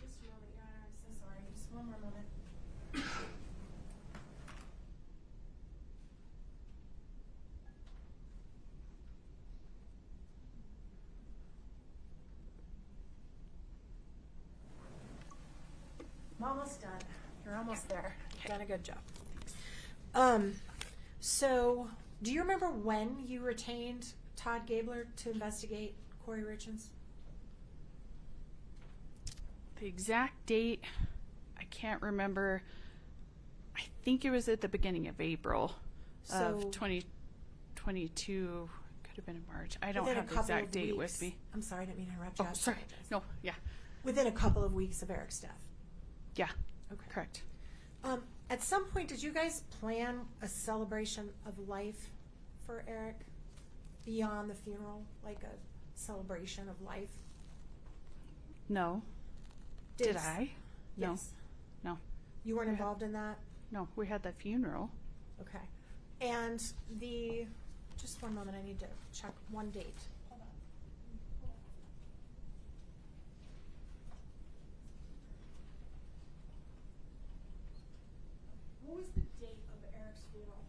Just a moment, Your Honor. I'm so sorry. Just one more moment. I'm almost done. You're almost there. You've done a good job. So, do you remember when you retained Todd Gabler to investigate Kouri Richens? The exact date, I can't remember. I think it was at the beginning of April of So- 2022. Could have been in March. I don't Within a have the couple exact of date weeks. with me. I'm sorry, I didn't mean to interrupt you. Oh, I sorry. apologize. No, yeah. Within a couple of weeks of Eric's death. Yeah, Okay. correct. At some point, did you guys plan a celebration of life for Eric beyond the funeral, like a celebration of life? No. Did I? No. Yes. No. You weren't Yeah. involved in that? No, we had the funeral. Okay. And just one moment, I need to check one date. Hold on. What was the date of Eric's funeral?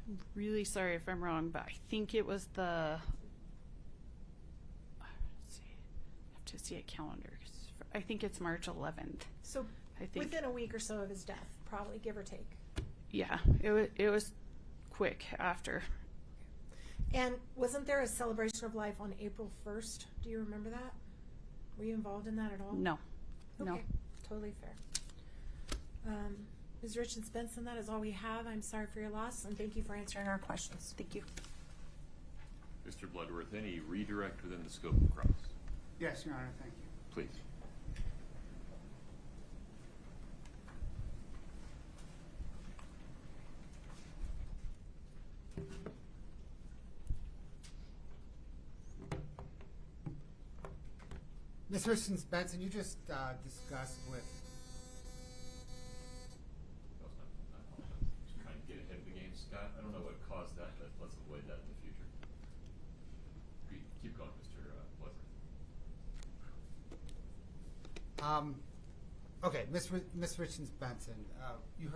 I'm really sorry if I'm wrong, but I think it was the. Let's see. I have to see a calendar. I think it's March 11th. So I think. within a week or so of his death, probably, give or take. Yeah, it was quick after. And wasn't there a celebration of life on April 1st? Do you remember that? Were you involved in that at all? No. Okay, No. totally fair. Ms. Richens Benson, that is all we have. I'm sorry for your loss, and thank you for answering our questions. Thank you. Mr. Bloodworth, any redirect within the scope of cross? Yes, Your Honor, thank you. Please. Ms. Richens Benson, you just discussed with Just trying to get ahead of the game, Scott. I don't know what caused that, but let's avoid that in the future. Keep going, Mr. Bloodworth. Okay, Ms. Richens Benson, you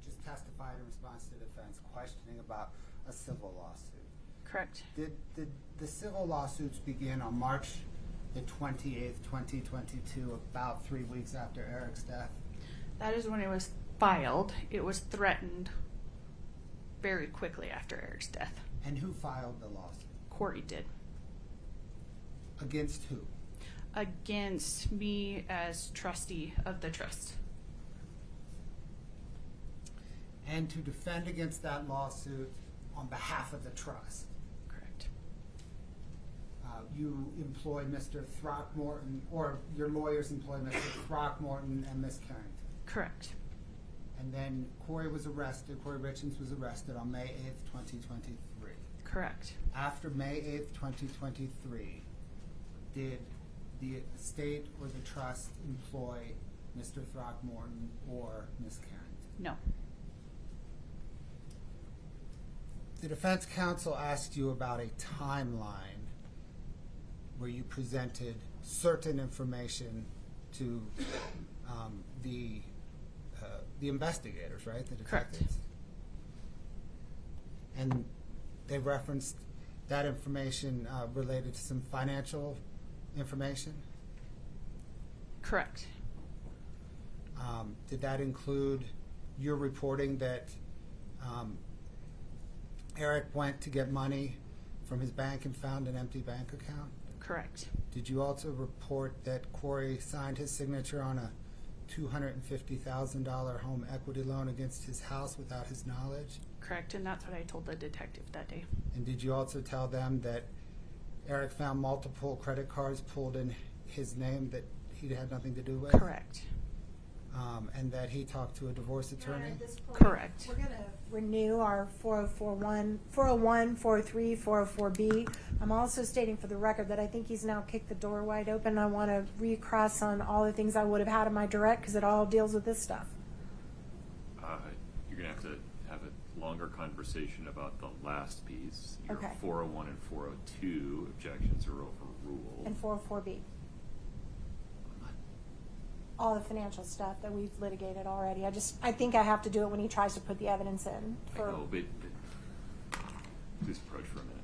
just testified in response to the defense questioning about a civil lawsuit. Correct. Did the civil lawsuits begin on March the 28th, 2022, about 3 weeks after Eric's death? That is when it was filed. It was threatened very quickly after Eric's death. And who filed the lawsuit? Kouri did. Against who? Against me as trustee of the trust. And to defend against that lawsuit on behalf of the trust, Correct. you employ Mr. Throckmorton, or your lawyers employ Mr. Throckmorton and Ms. Carrington. Correct. And then Kouri Richens was arrested on May 8th, 2023. Correct. After May 8th, 2023, did the estate or the trust employ Mr. Throckmorton or Ms. Carrington? No. The defense counsel asked you about a timeline where you presented certain information to the investigators, right? The Correct. detectives. And they referenced that information related to some financial information. Correct. Did that include your reporting that Eric went to get money from his bank and found an empty bank account? Correct. Did you also report that Kouri signed his signature on a $250,000 home equity loan against his house without his knowledge? Correct. And that's what I told the detective that day. And did you also tell them that Eric found multiple credit cards pulled in his name that he had nothing to do with? Correct. And that he talked to a divorce attorney? At this point, Correct. We're going to renew our 401, 403, 404B. I'm also stating for the record that I think he's now kicked the door wide open. I want to recross on all the things I would have had in my direct because it all deals with this stuff. You're going to have a longer conversation about the last piece. Your Okay. 401 and 402 objections are overruled. And 404B. All the financial stuff that we've litigated already. I think I have to do it when he tries to put the evidence in. I know, but please approach for a minute.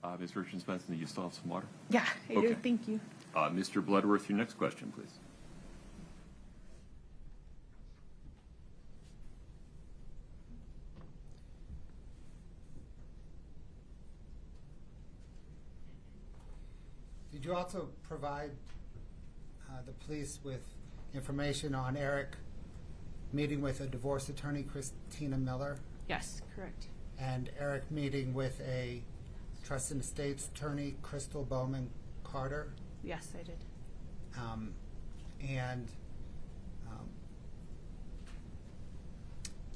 Ms. Richens-Benson, do you still have some water? Yeah, I Okay. do. Thank you. Mr. Bloodworth, your next question, please. Did you also provide the police with information on Eric meeting with a divorce attorney, Christina Miller, Yes, correct. and Eric meeting with a trust and estates attorney, Crystal Bowman Carter? Yes, I did. And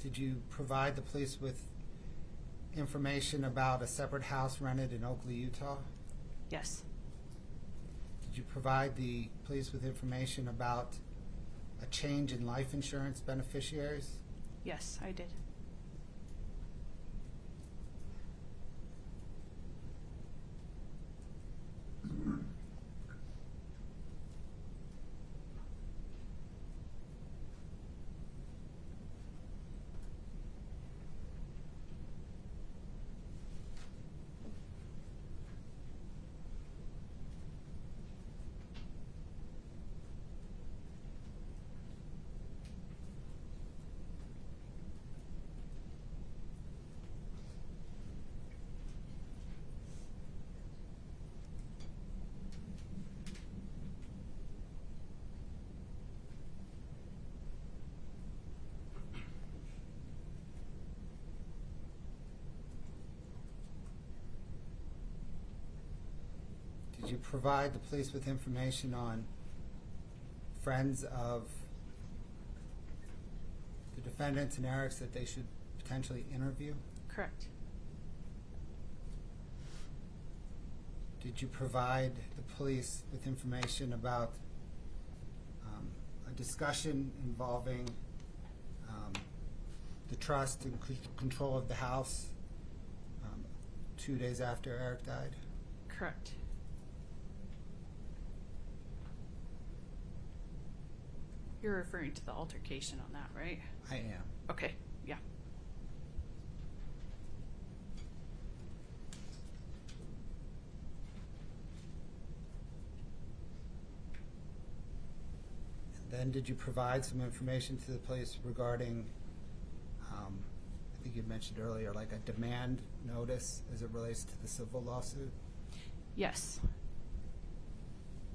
did you provide the police with information about a separate house rented in Oakley, Utah? Yes. Did you provide the police with information about a change in life insurance beneficiaries? Yes, I did. Did you provide the police with information on friends of the defendants and Eric's that they should potentially interview? Correct. Did you provide the police with information about a discussion involving the trust and control of the house 2 days after Eric died? Correct. You're referring to the altercation on that, right? I am. Okay, yeah. And then did you provide some information to the police regarding, I think you mentioned earlier, like a demand notice as it relates to the civil lawsuit? Yes.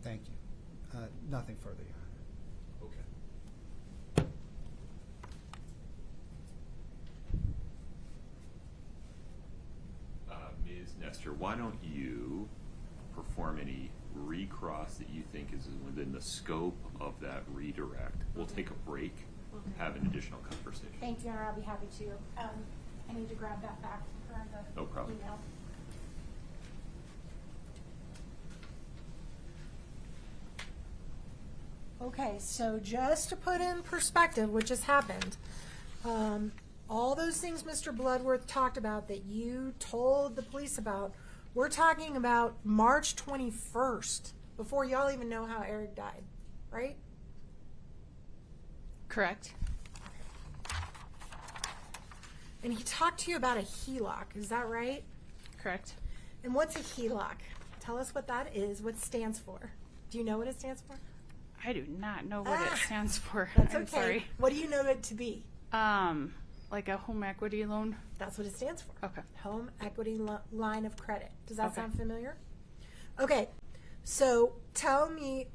Thank you. Nothing further, Your Honor. Okay. Ms. Nestor, why don't you perform any recross that you think is within the scope of that redirect? We'll take a break, have an additional conversation. Thank you, Your Honor. I'll be happy to. I need to grab that back for the No problem. email. Okay, so just to put in perspective, which has happened, all those things Mr. Bloodworth talked about that you told the police about, we're talking about March 21st, before y'all even know how Eric died, right? Correct. And he talked to you about a HELOC, is that right? Correct. And what's a HELOC? Tell us what that is, what it stands for. Do you know what it stands for? I do not know what it stands for. That's I'm okay. sorry. What do you know it to be? Like a home equity loan? That's what it stands for. Okay. Home equity line of credit. Does that Okay. sound familiar? Okay. So tell me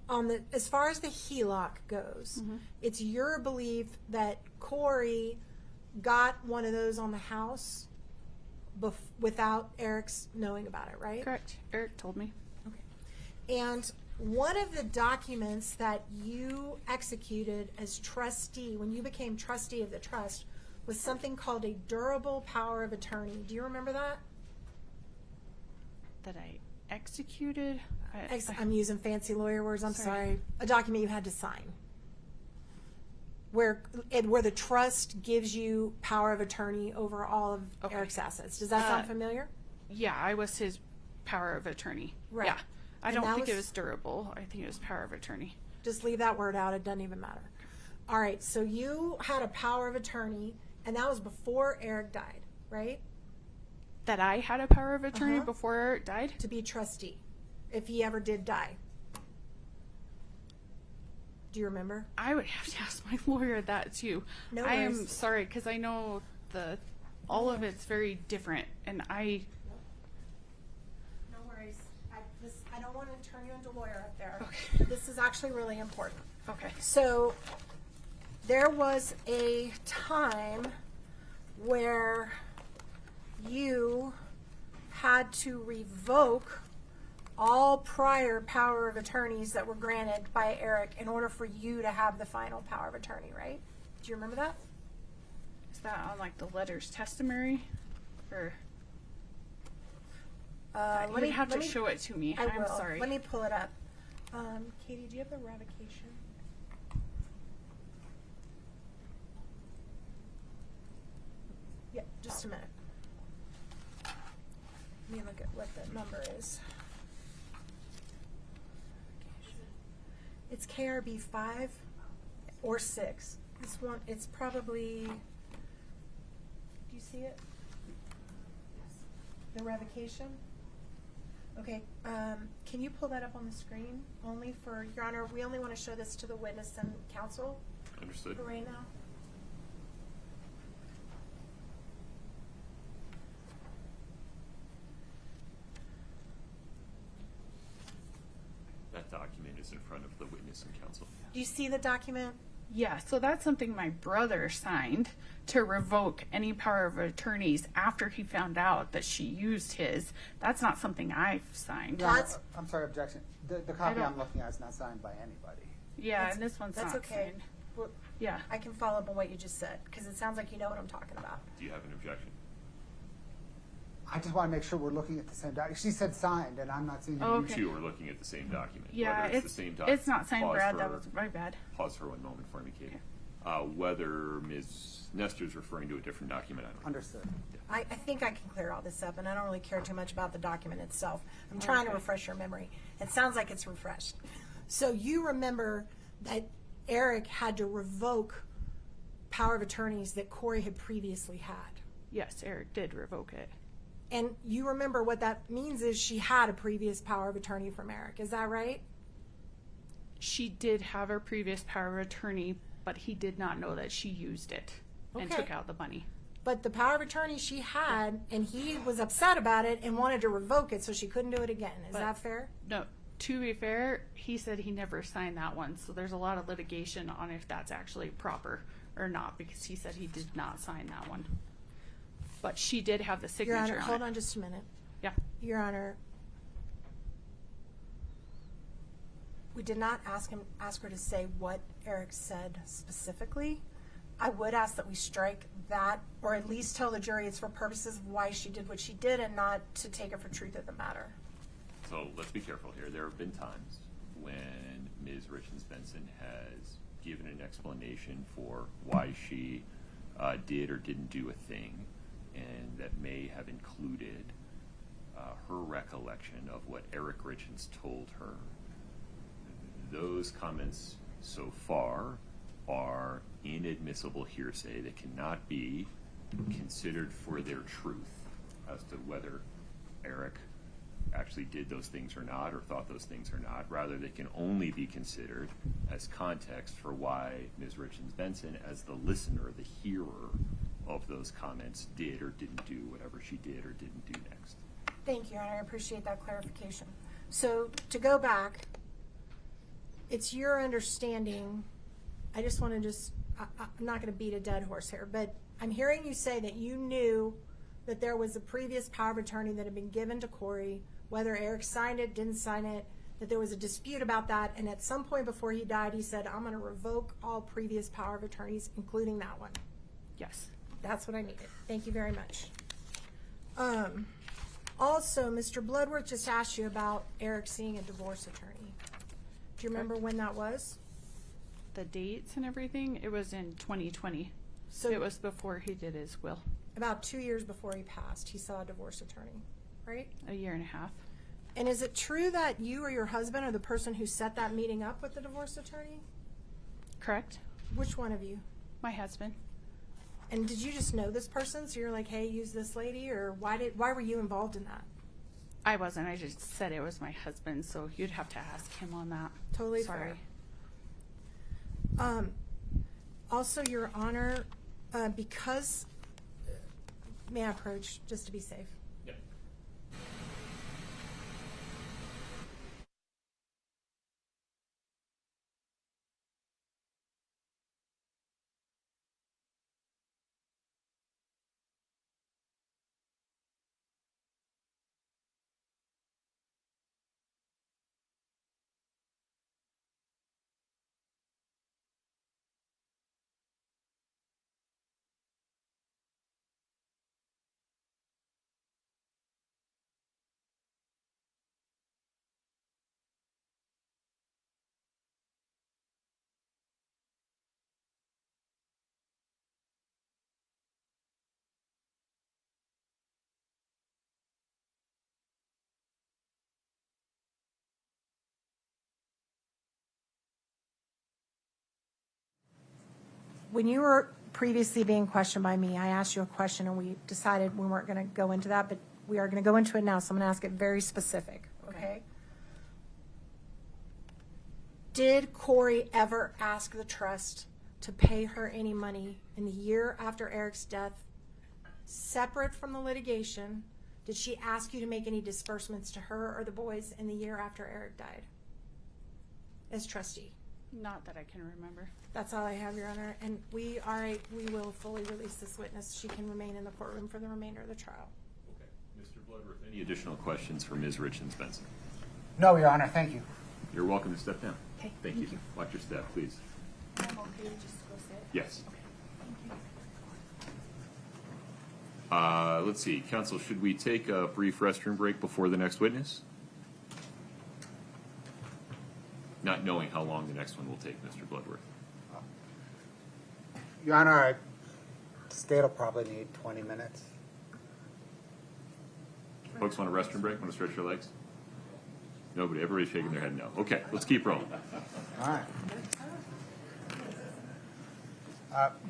as far as the HELOC goes, it's your belief that Kouri got one of those on the house without Eric's knowing about it, right? Correct. Eric told me. Okay. And one of the documents that you executed as trustee, when you became trustee of the trust, was something called a durable power of attorney. Do you remember that? That I executed? I'm using fancy lawyer words, I'm sorry. A document you had to sign. Where the trust gives you power of attorney over all of Eric's assets. Does that sound familiar? Yeah, I was his power of attorney. Right. Yeah. I And don't that think it was- was durable. I think it was power of attorney. Just leave that word out, it doesn't even matter. All right, so you had a power of attorney, and that was before Eric died, right? That I had a power of attorney Uh-huh. before Eric died? to be trustee, if he ever did die? Do you remember? I would have to ask my lawyer that too. No I am worries. sorry because I know all of it's very different, and I No worries. I don't want to turn you into a lawyer up there. Okay. This is actually really important. okay. So there was a time where you had to revoke all prior power of attorneys that were granted by Eric in order for you to have the final power of attorney, right? Do you remember that? Is that on like the letters testimony, or you'd have to show it to me? I I'm will. sorry. Let me pull it up. Katie, do you have the revocation? Yeah, just a minute. Let me look at what the number is. It's KRB 5 or 6. This one, it's probably, do you see it? The revocation? Okay, can you pull that up on the screen? Only for, Your Honor, we only want to show this to the witness and counsel Understood. for right now. That document is in front of the witness and counsel. Do you see the document? Yeah, so that's something my brother signed to revoke any power of attorneys after he found out that she used his. That's not something I've signed. Your Honor, That's- I'm sorry, objection. The copy don't- I'm looking at is not signed by anybody. Yeah, That's- and this one's That's not okay. signed. Well, Yeah. I can follow up on what you just said, because it sounds like you know what I'm talking about. Do you have an objection? I just want to make sure we're looking at the same document. She said signed, and I'm not seeing. Oh, You okay. two are looking at the same document. Yeah, Whether it's the same document. it's not signed, Brad. That was my bad. Pause for 1 moment for me, Katie. Whether Ms. Nestor's referring to a different document, I don't know. Understood. I think I can clear all this up, and I don't really care too much about the document itself. I'm trying to Okay. refresh your memory. It sounds like it's refreshed. So you remember that Eric had to revoke power of attorneys that Kouri had previously had. Yes, Eric did revoke it. And you remember what that means is she had a previous power of attorney from Eric. Is that right? She did have a previous power of attorney, but he did not know that she used it and Okay. took out the money. But the power of attorney she had, and he was upset about it and wanted to revoke it so she couldn't do it again. Is But- that fair? No, to be fair, he said he never signed that one, so there's a lot of litigation on if that's actually proper or not, because he said he did not sign that one. But she did have the signature Your Honor, on hold it. on just a minute. Yeah. Your Honor, we did not ask her to say what Eric said specifically. I would ask that we strike that, or at least tell the jury it's for purposes of why she did what she did and not to take it for truth of the matter. So let's be careful here. There have been times when Ms. Richens Benson has given an explanation for why she did or didn't do a thing, and that may have included her recollection of what Eric Richens told her. Those comments so far are inadmissible hearsay that cannot be considered for their truth as to whether Eric actually did those things or not, or thought those things or not. Rather, they can only be considered as context for why Ms. Richens Benson, as the listener, the hearer of those comments, did or didn't do whatever she did or didn't do next. Thank you, Your Honor. I appreciate that clarification. So to go back, it's your understanding, I just want to I'm not going to beat a dead horse here, but I'm hearing you say that you knew that there was a previous power of attorney that had been given to Kouri, whether Eric signed it, didn't sign it, that there was a dispute about that, and at some point before he died, he said, I'm going to revoke all previous power of attorneys, including that one. Yes. That's what I needed. Thank you very much. Also, Mr. Bloodworth just asked you about Eric seeing a divorce attorney. Do you remember when that was? The dates and everything, it was in 2020. So It was before he did his will, about 2 years before he passed, he saw a divorce attorney, right? a year and a half. And is it true that you or your husband are the person who set that meeting up with the divorce attorney? Correct? Which one of you? My husband. And did you just know this person? So you're like, hey, use this lady, or why were you involved in that? I wasn't. I just said it was my husband, so you'd have to ask him on that. Totally Sorry. fair. Also, Your Honor, because, may I approach just to be safe? Yep. When you were previously being questioned by me, I asked you a question and we decided we weren't going to go into that, but we are going to go into it now, so I'm going to ask it very specific, okay? Did Kouri ever ask the trust to pay her any money in the year after Eric's death, separate from the litigation? Did she ask you to make any disbursements to her or the boys in the year after Eric died as trustee? Not that I can remember. That's all I have, Your Honor. And we will fully release this witness. She can remain in the courtroom for the remainder of the trial. Okay. Mr. Bloodworth, any additional questions for Ms. Richens Benson? No, Your Honor, thank you. You're welcome to step down. Okay, Thank you. Watch your step, please. I'm okay to just go sit. Yes. Let's see, counsel, should we take a brief restroom break before the next witness? Not knowing how long the next one will take, Mr. Bloodworth. Your Honor, the state will probably need 20 minutes. Folks want a restroom break? Want to stretch your legs? Nobody. Everybody's shaking their head no. Okay, let's keep rolling. All right.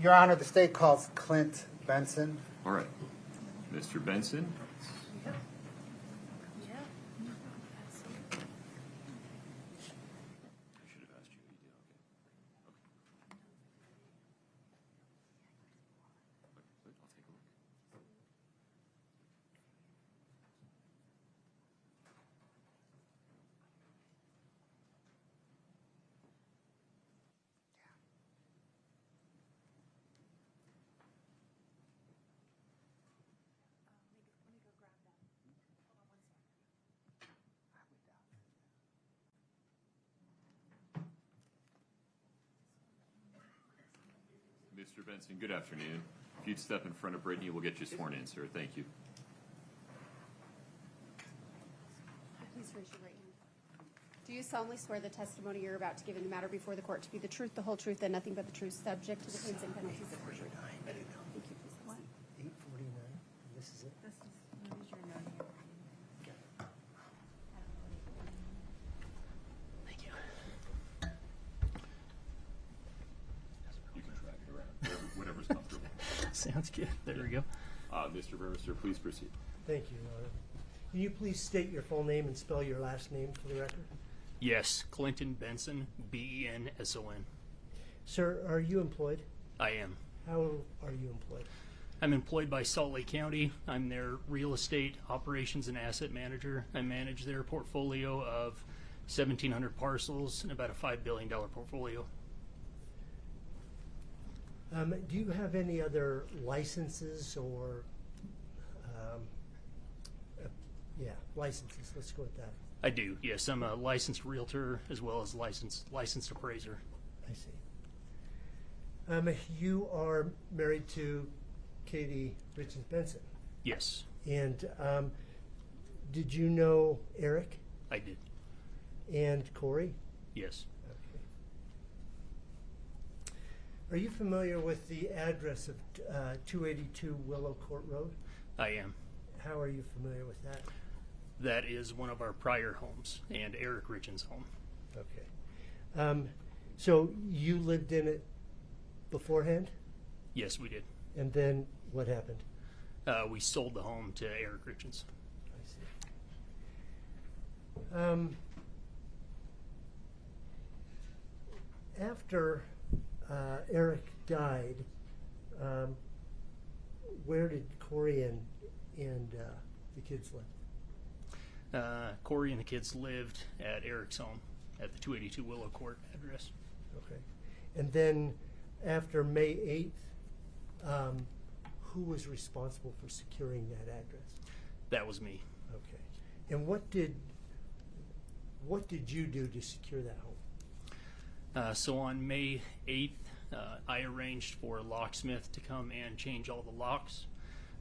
Your Honor, the state calls Clint Benson. All right. Mr. Benson? I should have asked you. You did. Okay. I'll take a look. Mr. Benson, good afternoon. If you'd step in front of Brittany, we'll get you sworn in, sir. Thank you. Please raise your right hand. Do you solemnly swear the testimony you're about to give in the matter before the court to be the truth, the whole truth, and nothing but the truth, subject to the pains and penalties of perjury? Thank you. Please. 8:49. This is it. Thank you. You can track it around, whatever's comfortable. Sounds good. There we go. Mr. Burmester, please proceed. Thank you, Your Honor. Can you please state your full name and spell your last name for the record? Yes, Clinton Benson, Benson. Sir, are you employed? I am. How are you employed? I'm employed by Salt Lake County. I'm their real estate operations and asset manager. I manage their portfolio of 1,700 parcels and about a $5 billion portfolio. Do you have any other licenses or, licenses? Let's go with that. I do, yes. I'm a licensed realtor as well as licensed appraiser. I see. You are married to Kouri Richens Benson. Yes, And did you know Eric I did. and Kouri? Yes. Okay. Are you familiar with the address of 282 Willow Court Road? I am. How are you familiar with that? That is one of our prior homes and Eric Richens' home. Okay. So you lived in it beforehand? Yes, we did. And then what happened? We sold the home to Eric Richens. I see. After Eric died, where did Kouri and the kids live? Kouri and the kids lived at Eric's home at the 282 Willow Court address. Okay. And then after May 8th, who was responsible for securing that address? That was me. Okay. And what did you do to secure that home? So on May 8th, I arranged for a locksmith to come and change all the locks.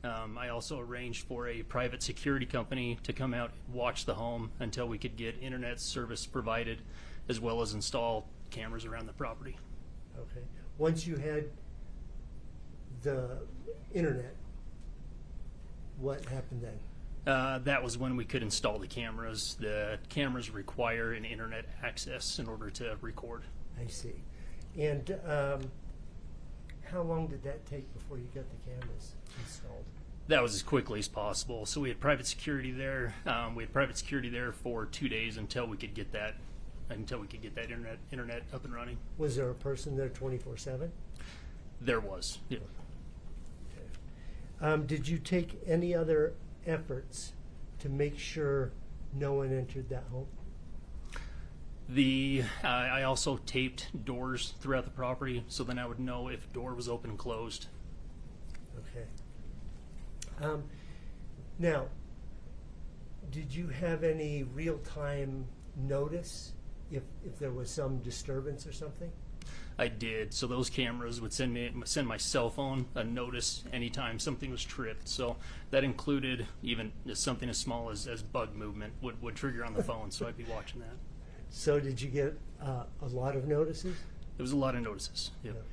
I also arranged for a private security company to come out and watch the home until we could get internet service provided, as well as install cameras around the property. Okay. Once you had the internet, what happened then? That was when we could install the cameras. The cameras require an internet access in order to record. I see. And how long did that take before you got the cameras installed? That was as quickly as possible. So we had private security there. We had private security there for 2 days until we could get that internet up and running. Was there a person there 24/7? There was. Yeah. Okay. Did you take any other efforts to make sure no one entered that home? I also taped doors throughout the property, so then I would know if a door was open and closed. Okay. Now, did you have any real-time notice if there was some disturbance or something? I did. So those cameras would send my cell phone a notice anytime something was tripped. So that included even something as small as bug movement would trigger on the phone. So I'd be watching that. So did you get a lot of notices? There was a lot of notices. Yep.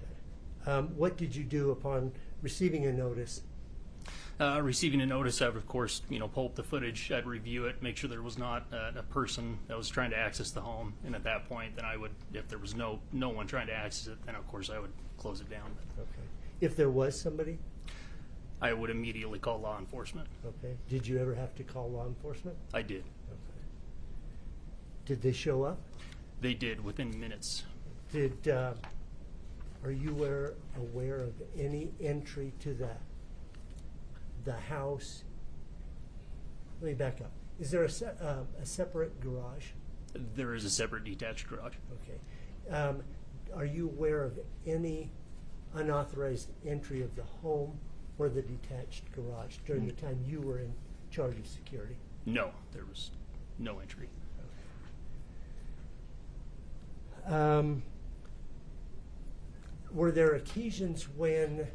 Okay. What did you do upon receiving a notice? Receiving a notice, I would of course, pull up the footage. I'd review it, make sure there was not a person that was trying to access the home, and at that point, then I would, if there was no one trying to access it, then of course I would close it down. Okay. If there was somebody? I would immediately call law enforcement. Okay. Did you ever have to call law enforcement? I did. Okay. Did they show up? They did within minutes. Are you aware of any entry to the house? Let me back up. Is there a separate garage? There is a separate detached garage. Okay. Are you aware of any unauthorized entry of the home or the detached garage during the time you were in charge of security? No, there was no entry. Were there occasions when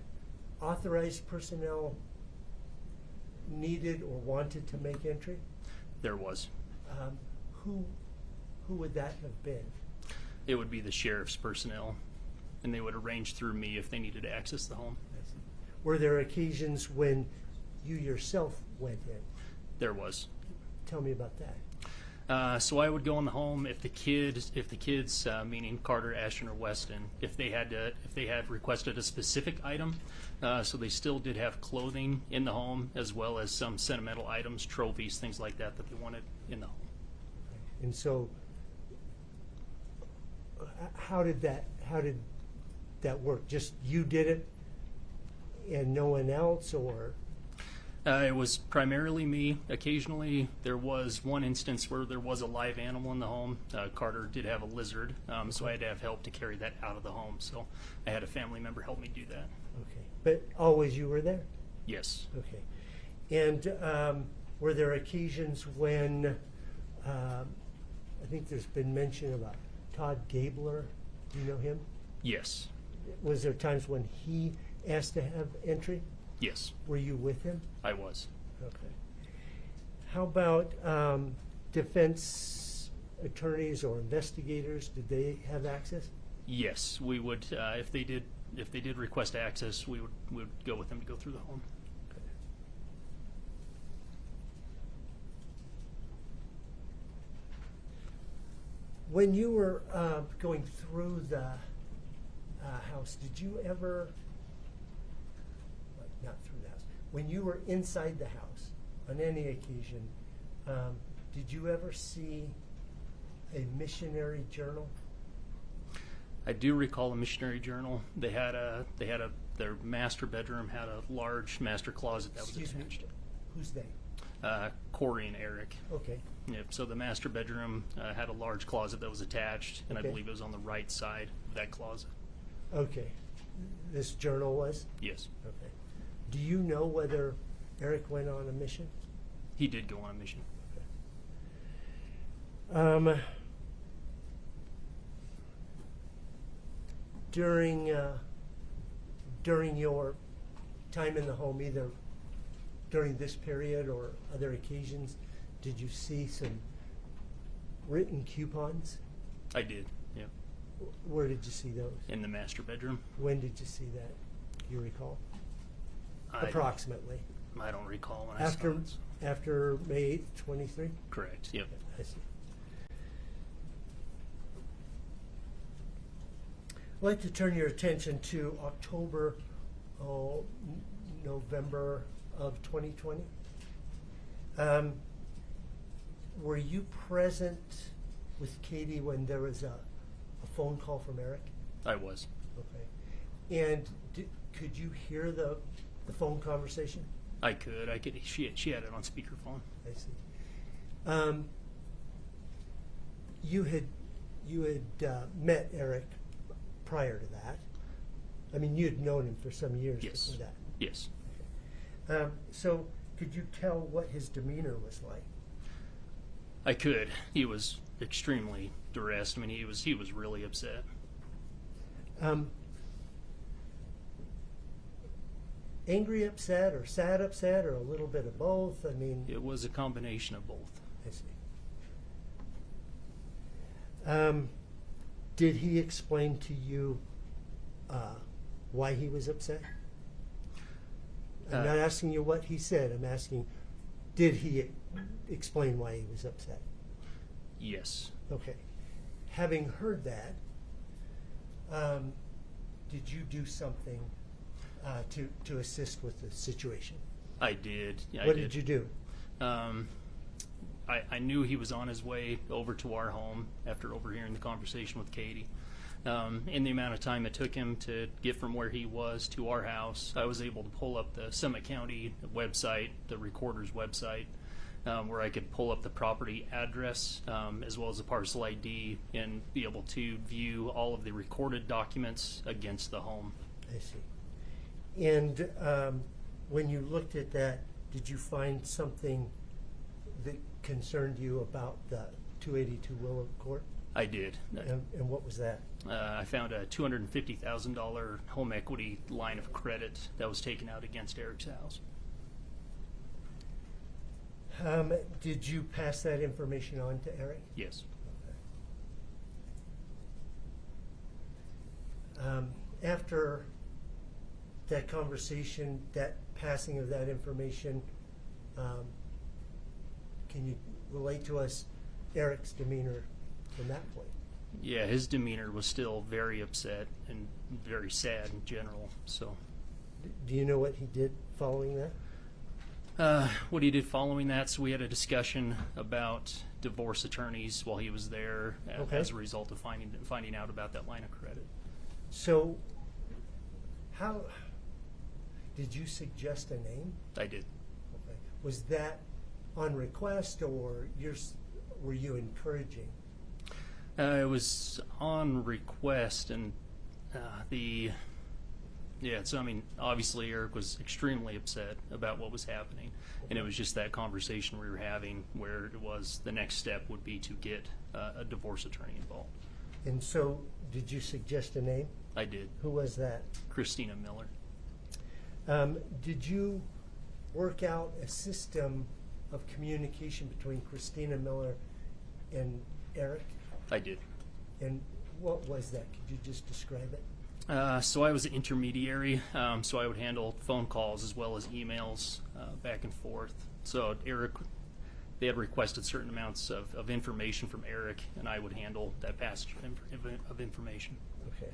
authorized personnel needed or wanted to make entry? There was. Who would that have been? It would be the sheriff's personnel, and they would arrange through me if they needed to access the home. Were there occasions when you yourself went in? There was. Tell me about that. So I would go in the home if the kids, meaning Carter, Ashton, or Weston, if they had requested a specific item, so they still did have clothing in the home as well as some sentimental items, trophies, things like that they wanted in the home. And so, how did that work? Just you did it, and no one else, or? It was primarily me. Occasionally, there was one instance where there was a live animal in the home. Carter did have a lizard, so I had to have help to carry that out of the home. So I had a family member help me do that. Okay, but always you were there? Yes. Okay. And were there occasions when, I think there's been mention about Todd Gabler, do you know him? Yes. Was there times when he asked to have entry? Yes. Were you with him? I was. Okay. How about defense attorneys or investigators? Did they have access? Yes, we would. If they did request access, we would go with them to go through the home. Okay. When you were going through the house, did you ever not through the house. When you were inside the house, on any occasion, did you ever see a missionary journal? I do recall a missionary journal. Their master bedroom had a large master closet that was Excuse me, attached. who's they? Kouri and Eric. Okay, Yep. So the master bedroom had a large closet that was attached, and Okay. I believe it was on the right side of that closet. okay. This journal was? Yes, Okay. Do you know whether Eric went on a mission? he did go on a mission. During your time in the home, either during this period or other occasions, did you see some written coupons? I did. Yeah. Where did you see those? In the master bedroom. When did you see that? You recall? I Approximately. don't recall when I saw it. After May 8th, 23? Correct. Yep. I see. I'd like to turn your attention to October, November of 2020. Were you present with Katie when there was a phone call from Eric? I was. Okay. And could you hear the phone conversation? I could. She had it on speakerphone. I see. You had met Eric prior to that. I mean, you had known him for some years Yes. before that. Yes. So, could you tell what his demeanor was like? I could. He was extremely distressed. I mean, he was really upset. Angry upset or sad upset or a little bit of both? I mean, It was a combination of both. I see. Did he explain to you why he was upset? I'm not asking you what he said. I'm asking, did he explain why he was upset? Yes. Okay. Having heard that, did you do something to assist with the situation? I did. What did you do? I knew he was on his way over to our home after overhearing the conversation with Katie. In the amount of time it took him to get from where he was to our house, I was able to pull up the Summit County website, the recorder's website, where I could pull up the property address as well as the parcel ID and be able to view all of the recorded documents against the home. I see. And when you looked at that, did you find something that concerned you about the 282 Willow Court? I did. And what was that? I found a $250,000 home equity line of credit that was taken out against Eric's house. Did you pass that information on to Eric? Yes. After that conversation, that passing of that information, can you relate to us Eric's demeanor from that point? Yeah, his demeanor was still very upset and very sad in general. So, Do you know what he did following that? what he did following that, so we had a discussion about divorce attorneys while he was there Okay. as a result of finding out about that line of credit. So, how did you suggest a name? I did. Okay. Was that on request, or were you encouraging? It was on request, and so I mean, obviously Eric was extremely upset about what was happening, and it was just that conversation we were having where it was the next step would be to get a divorce attorney involved. And so, did you suggest a name? I did. Who was that? Christina Miller. Did you work out a system of communication between Christina Miller and Eric? I did. And what was that? Could you just describe it? So I was an intermediary, so I would handle phone calls as well as emails back and forth. So Eric, they had requested certain amounts of information from Eric, and I would handle that passage of information. Okay.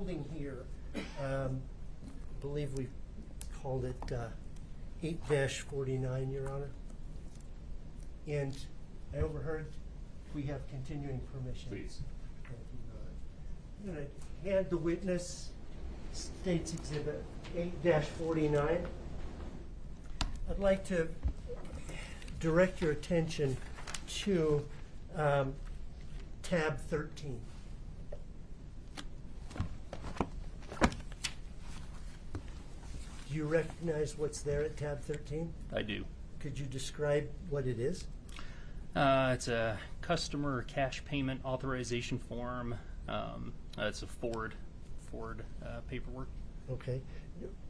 holding here, believe we called it 8-49, Your Honor. And I overheard we have continuing permission. Please. Thank you, Your Honor. I'm going to hand the witness State's Exhibit 8-49. I'd like to direct your attention to tab 13. Do you recognize what's there at tab 13? I do. Could you describe what it is? It's a customer cash payment authorization form. It's a Ford paperwork. Okay.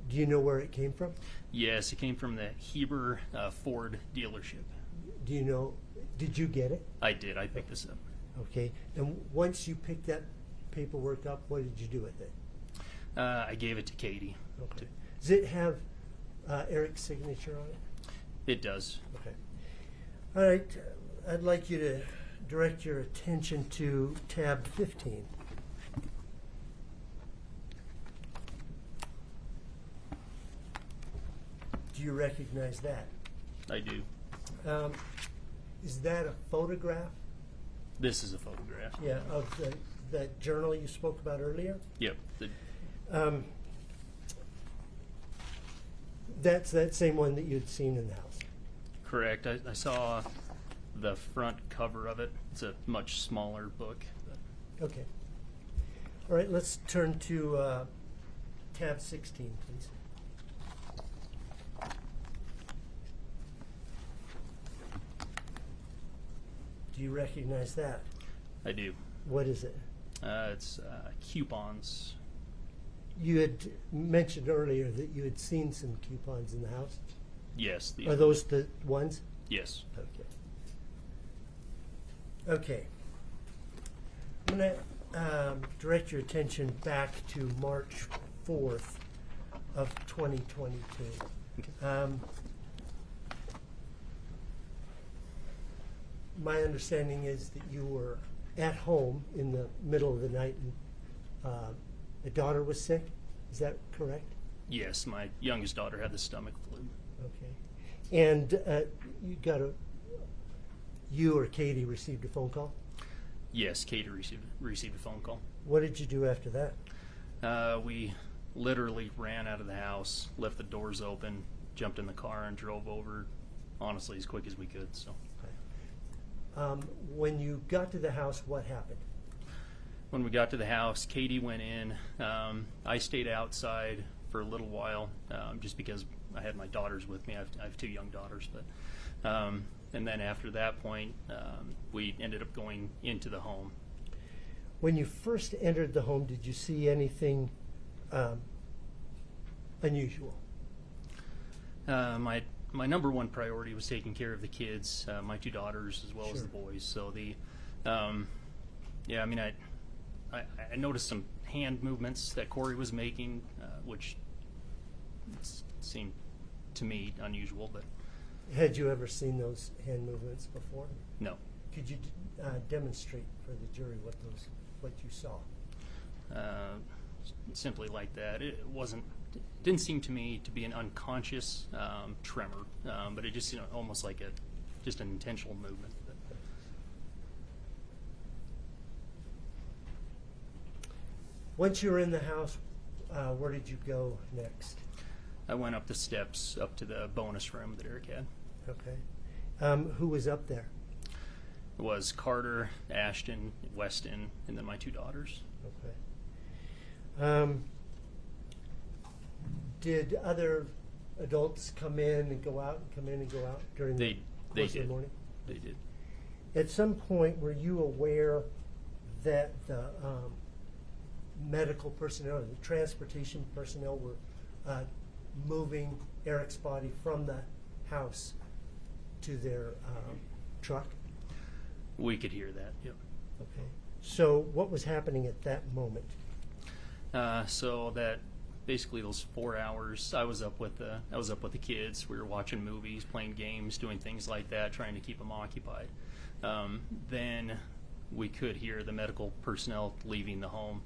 Do you know where it came from? Yes, it came from the Heber Ford dealership. Do you know, did you get it? I did. I picked this up. Okay. And once you picked that paperwork up, what did you do with it? I gave it to Katie. Okay. Does it have Eric's signature on it? It does. Okay. All right. I'd like you to direct your attention to tab 15. Do you recognize that? I do. Is that a photograph? This is a photograph. Yeah, of that journal you spoke about earlier? Yep. That's that same one that you'd seen in the house. Correct. I saw the front cover of it. It's a much smaller book. Okay. All right, let's turn to tab 16, please. Do you recognize that? I do. What is it? It's coupons. You had mentioned earlier that you had seen some coupons in the house. Yes. Are those the ones? Yes. Okay. Okay. I'm going to direct your attention back to March 4th of 2022. My understanding is that you were at home in the middle of the night and the daughter was sick. Is that correct? Yes, my youngest daughter had the stomach flu. Okay. And you or Katie received a phone call? Yes, Katie received a phone call. What did you do after that? We literally ran out of the house, left the doors open, jumped in the car, and drove over, honestly, as quick as we could. So, when you got to the house, what happened? when we got to the house, Katie went in. I stayed outside for a little while, just because I had my daughters with me. I have two young daughters, but and then after that point, we ended up going into the home. When you first entered the home, did you see anything unusual? My number one priority was taking care of the kids, my two daughters as well as the boys. So I mean, I noticed some hand movements that Kouri was making, which seemed to me unusual. But had you ever seen those hand movements before? No. Could you demonstrate for the jury what you saw? Simply like that. It didn't seem to me to be an unconscious tremor, but it just almost like just an intentional movement. Once you were in the house, where did you go next? I went up the steps up to the bonus room that Eric had. Okay. Who was up there? It was Carter, Ashton, Weston, and then my two daughters. Okay. Did other adults come in and go out and come in and go out during the course of the morning? They did. At some point, were you aware that the medical personnel or the transportation personnel were moving Eric's body from the house to their truck? We could hear that. Yep. Okay. So what was happening at that moment? So that basically those 4 hours, I was up with the kids. We were watching movies, playing games, doing things like that, trying to keep them occupied. Then we could hear the medical personnel leaving the home.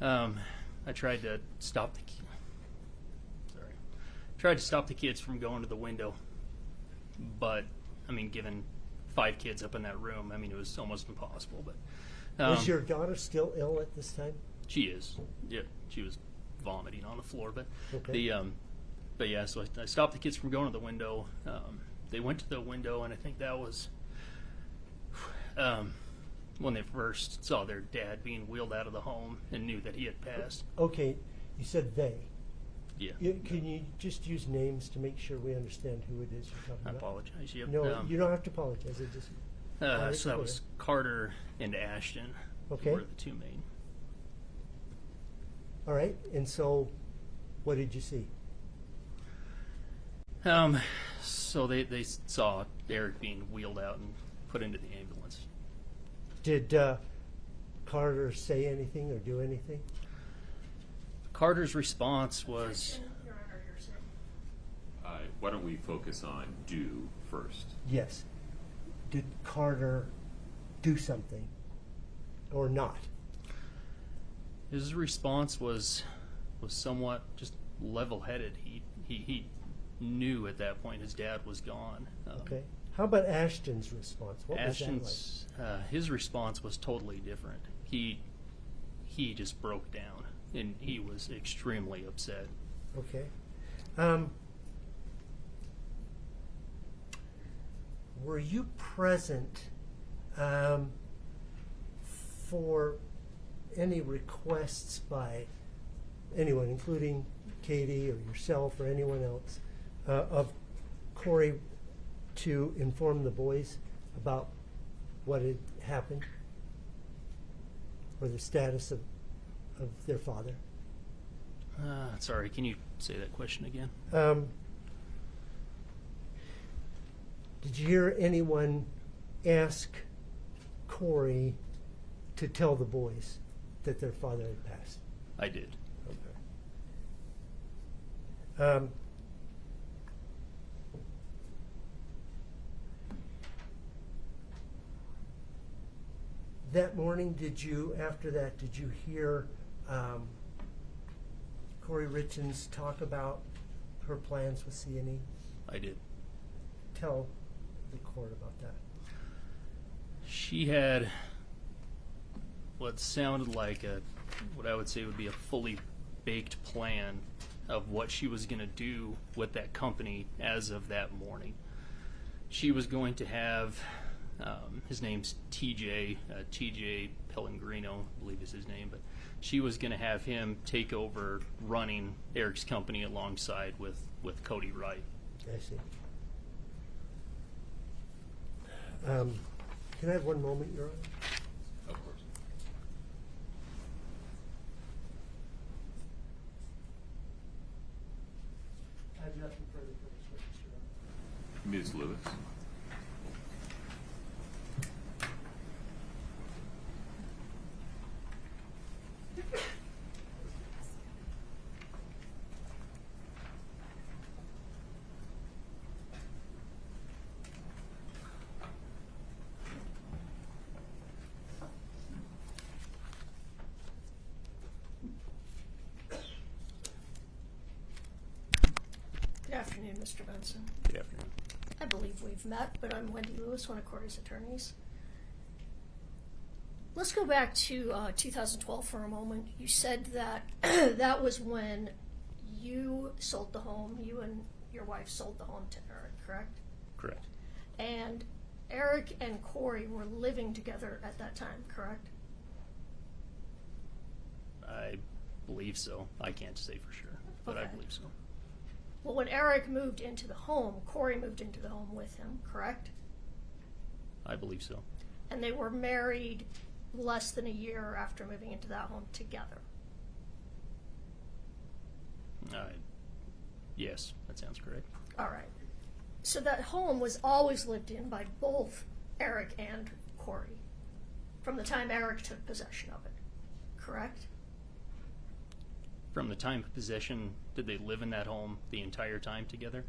I tried to stop the kids from going to the window, but I mean, given 5 kids up in that room, I mean, it was almost impossible. But Was your daughter still ill at this time? she is, yeah, she was vomiting on the floor. But Okay. but yeah, so I stopped the kids from going to the window. They went to the window, and I think that was when they first saw their dad being wheeled out of the home and knew that he had passed. Okay, you said they. Yeah, Can you just use names to make sure we understand who it is you're talking I about? apologize. Yep. No, you don't have to apologize. It just So that was Carter and Ashton. Okay. Were the 2 main. all right. And so, what did you see? So they saw Eric being wheeled out and put into the ambulance. Did Carter say anything or do anything? Carter's response was, Why don't we focus on do first? Yes. Did Carter do something or not? his response was somewhat just level-headed. He knew at that point his dad was gone. Okay. How about Ashton's response? What was Ashton's his response was totally different. He just broke down and he was extremely upset. that like? Okay. Were you present for any requests by anyone, including Katie or yourself or anyone else, of Kouri to inform the boys about what had happened or the status of their father? Sorry, can you say that question again? Did you hear anyone ask Kouri to tell the boys that their father had passed? I did. Okay. That morning, after that, did you hear Kouri Richens talk about her plans with C&E? I did. Tell the court about that. She had what sounded like what I would say would be a fully baked plan of what she was going to do with that company as of that morning. She was going to have, his name's TJ Pellegrino, I believe is his name, but she was going to have him take over running Eric's company alongside with Kouri Wright. I see. Can I have one moment, Your Honor? Of course. I have nothing further for this witness, Your Honor. Ms. Lewis? Good afternoon, Mr. Benson. Good afternoon. I believe we've met, but I'm Wendy Lewis, one of Kouri's attorneys. Let's go back to 2012 for a moment. You said that that was when you sold the home, you and your wife sold the home to Eric, correct? Correct. And Eric and Kouri were living together at that time, correct? I believe so. I can't say for sure, but I Okay. believe so. Well, when Eric moved into the home, Kouri moved into the home with him, correct? I believe so. And they were married less than a year after moving into that home together. Yes, that sounds correct. All right. So that home was always lived in by both Eric and Kouri from the time Eric took possession of it, correct? From the time of possession, did they live in that home the entire time together?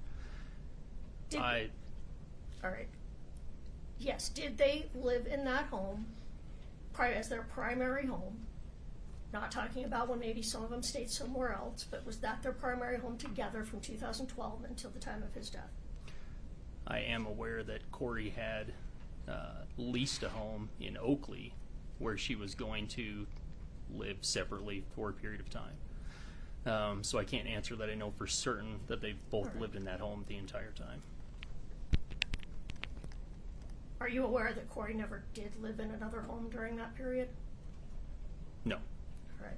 All right. Yes, did they live in that home as their primary home Not talking about when maybe some of them stayed somewhere else, but was that their primary home together from 2012 until the time of his death? I am aware that Kouri had leased a home in Oakley where she was going to live separately for a period of time. So I can't answer that. I know for certain that they've both lived in that home the entire time. Are you aware that Kouri never did live in another home during that period? No. All right.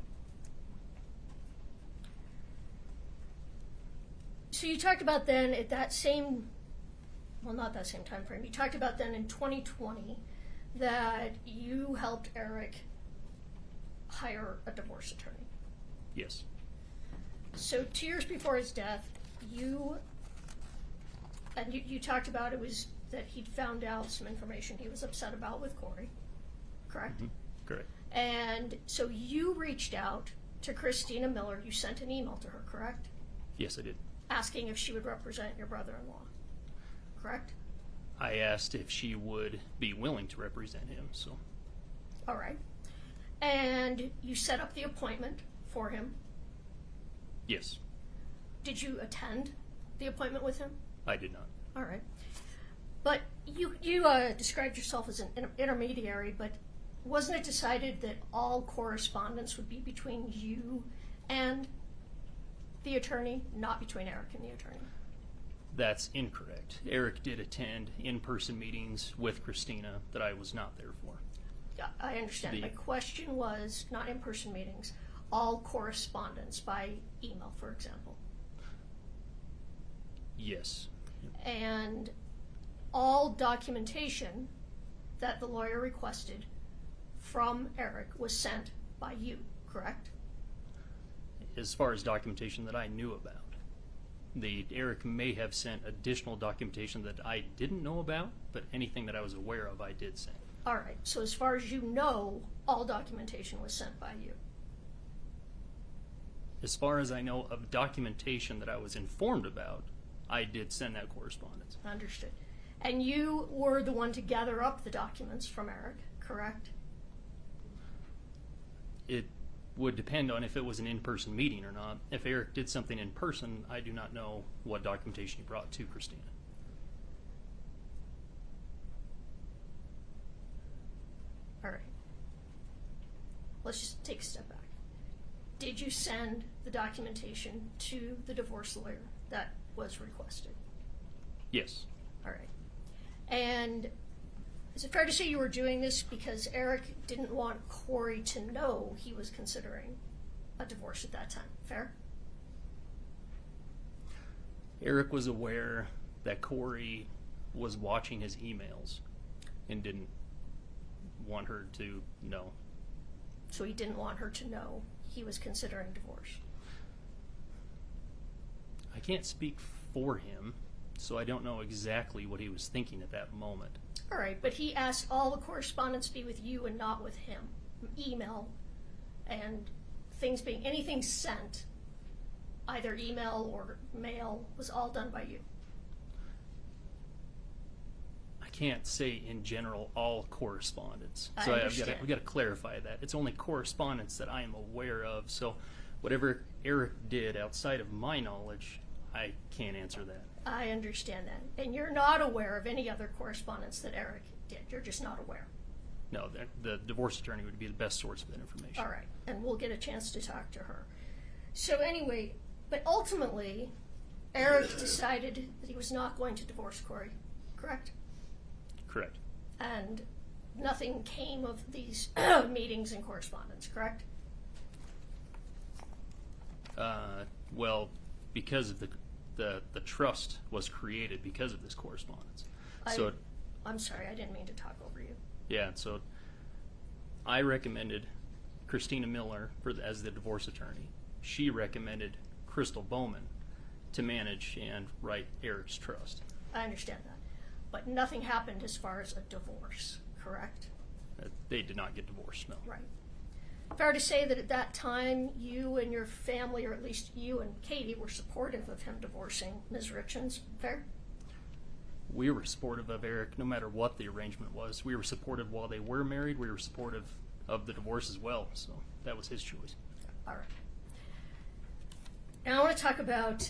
So you talked about then at that same, well, not that same time frame, you talked about then in 2020 that you helped Eric hire a divorce attorney. Yes. So 2 years before his death, you talked about it was that he'd found out some information he was upset about with Kouri, correct? Mm-hmm. Correct. And so you reached out to Christina Miller. You sent an email to her, correct? Yes, I did. Asking if she would represent your brother-in-law, correct? I asked if she would be willing to represent him, so. All right. And you set up the appointment for him. Yes, Did you attend the appointment with him? I did not. All right. But you described yourself as an intermediary, but wasn't it decided that all correspondence would be between you and the attorney, not between Eric and the attorney? That's incorrect. Eric did attend in-person meetings with Christina that I was not there for. Yeah, I understand. My question was not in-person meetings, all correspondence by email, for example. Yes. And all documentation that the lawyer requested from Eric was sent by you, correct? As far as documentation that I knew about, Eric may have sent additional documentation that I didn't know about, but anything that I was aware of, I did send. All right, so as far as you know, all documentation was sent by you. As far as I know of documentation that I was informed about, I did send that correspondence. Understood. And you were the one to gather up the documents from Eric, correct? It would depend on if it was an in-person meeting or not. If Eric did something in person, I do not know what documentation he brought to Christina. All right. Let's just take a step back. Did you send the documentation to the divorce lawyer that was requested? Yes. All right. And is it fair to say you were doing this because Eric didn't want Kouri to know he was considering a divorce at that time? Fair? Eric was aware that Kouri was watching his emails and didn't want her to know. So he didn't want her to know he was considering divorce. I can't speak for him, so I don't know exactly what he was thinking at that moment. All right, but he asked all the correspondence be with you and not with him. Email and things being, anything sent, either email or mail, was all done by you. I can't say in general all correspondence. I So understand. we've got to clarify that. It's only correspondence that I am aware of. So whatever Eric did outside of my knowledge, I can't answer that. I understand that. And you're not aware of any other correspondence that Eric did. You're just not aware. No, the divorce attorney would be the best source of that information. All right, and we'll get a chance to talk to her. So anyway, but ultimately, Eric decided that he was not going to divorce Kouri, correct? Correct. And nothing came of these meetings and correspondence, correct? Well, because of the trust was created because of this correspondence. I'm sorry, I didn't mean to talk over you. Yeah, so I recommended Christina Miller as the divorce attorney. She recommended Crystal Bowman to manage and write Eric's trust. I understand that. But nothing happened as far as a divorce, correct? They did not get divorced, no. Right. Fair to say that at that time, you and your family, or at least you and Katie, were supportive of him divorcing Ms. Richens, fair? We were supportive of Eric no matter what the arrangement was. We were supportive while they were married. We were supportive of the divorce as well, so that was his choice. All right. Now I want to talk about,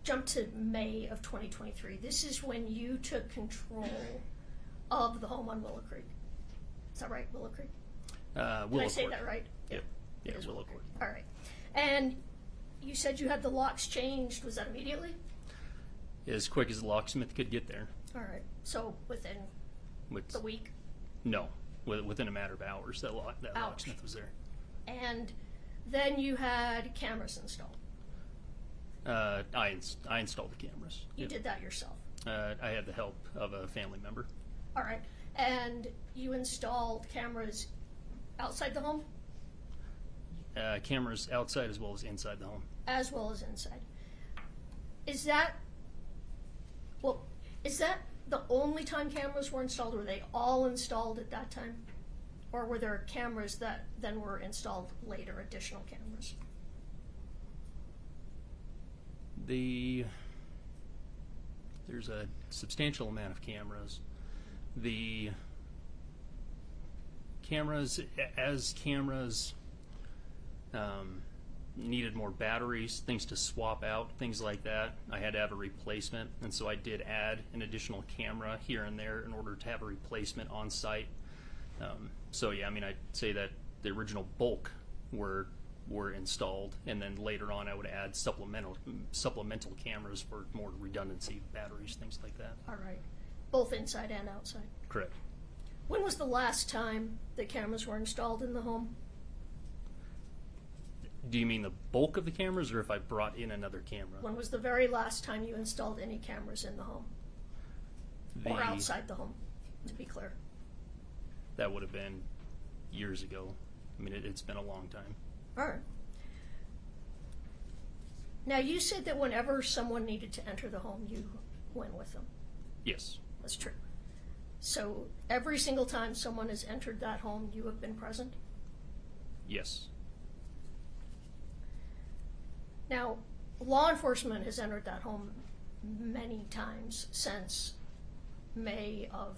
jump to May of 2023. This is when you took control of the home on Willow Creek. Is that right, Willow Creek? Willow Did I say Court. that right? Yep. Yeah, It is Willow Court. All right. And you said you had the locks changed. Was that immediately? As quick as the locksmith could get there. All right. So within With, the week? No, within a matter of hours, that Hours. locksmith was there. And then you had cameras installed. I installed the cameras. You Yep. did that yourself. I had the help of a family member. All right. And you installed cameras outside the home Cameras outside as well as inside the home. as well as inside. Is that the only time cameras were installed? Were they all installed at that time? Or were there cameras that then were installed later, additional cameras? There's a substantial amount of cameras. The cameras, as cameras needed more batteries, things to swap out, things like that, I had to have a replacement, and so I did add an additional camera here and there in order to have a replacement on site. So yeah, I mean, I'd say that the original bulk were installed, and then later on I would add supplemental cameras for more redundancy, batteries, things like that. All right. Both inside and outside. Correct. When was the last time that cameras were installed in the home? Do you mean the bulk of the cameras, or if I brought in another camera? When was the very last time you installed any cameras in the home? Or outside the home, to be clear? That would have been years ago. I mean, it's been a long time. All right. Now, you said that whenever someone needed to enter the home, you went with them. Yes. That's true. So every single time someone has entered that home, you have been present? Yes. Now, law enforcement has entered that home many times since May of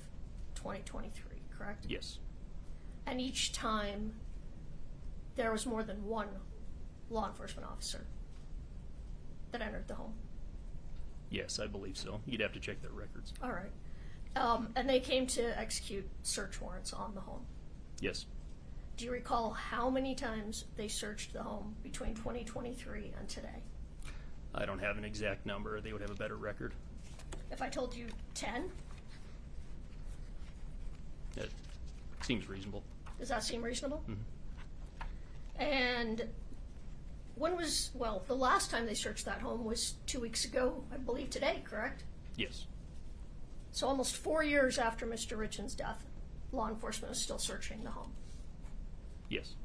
2023, correct? Yes. And each time there was more than one law enforcement officer that entered the home. Yes, I believe so. You'd have to check their records. All right. And they came to execute search warrants on the home. Yes. Do you recall how many times they searched the home between 2023 and today? I don't have an exact number. They would have a better record. If I told you 10, It seems reasonable. does that seem reasonable? Mm-hmm. And when was, well, the last time they searched that home was 2 weeks ago, I believe today, correct? Yes. So almost 4 years after Mr. Richens' death, law enforcement is still searching the home. Yes.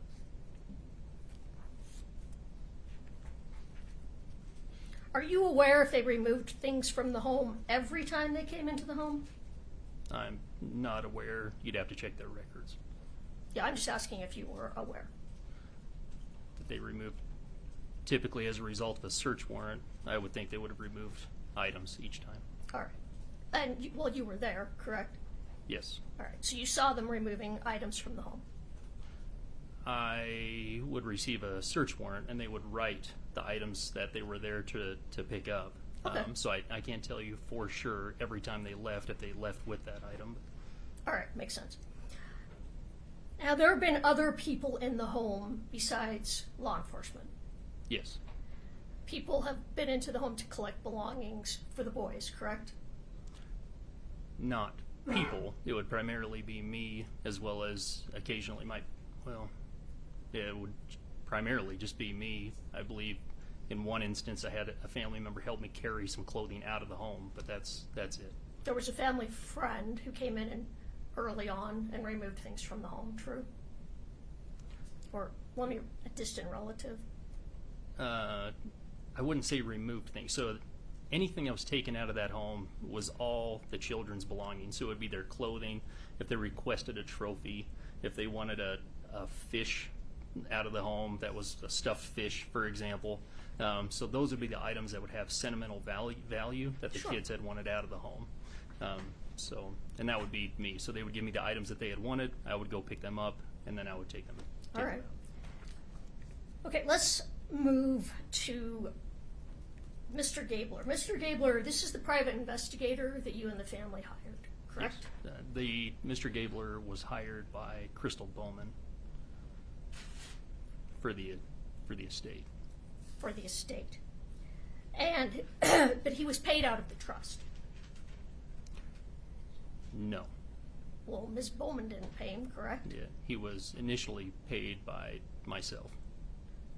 Are you aware if they removed things from the home every time they came into the home? I'm not aware. You'd have to check their records. Yeah, I'm just asking if you were aware. That they removed, typically as a result of a search warrant, I would think they would have removed items each time. All right. And, you were there, correct? Yes. All right. So you saw them removing items from the home. I would receive a search warrant, and they would write the items that they were there to pick up. Okay. So I can't tell you for sure every time they left if they left with that item. All right, makes sense. Now, there have been other people in the home besides law enforcement. Yes. People have been into the home to collect belongings for the boys, correct? Not people. It would primarily be me, as well as occasionally it would primarily just be me. I believe in one instance I had a family member help me carry some clothing out of the home, but that's it. There was a family friend who came in early on and removed things from the home, true? Or a distant relative? I wouldn't say removed things. So anything that was taken out of that home was all the children's belongings. So it would be their clothing, if they requested a trophy, if they wanted a fish out of the home that was a stuffed fish, for example. So those would be the items that would have sentimental value that the Sure. kids had wanted out of the home. So, and that would be me. So they would give me the items that they had wanted. I would go pick them up, and then I would take them. All right. Okay, let's move to Mr. Gabler. Mr. Gabler, this is the private investigator that you and the family hired, correct? Yes. The Mr. Gabler was hired by Crystal Bowman for the estate. For the estate. And, but he was paid out of the trust. No. Well, Ms. Bowman didn't pay him, correct? Yeah, he was initially paid by myself.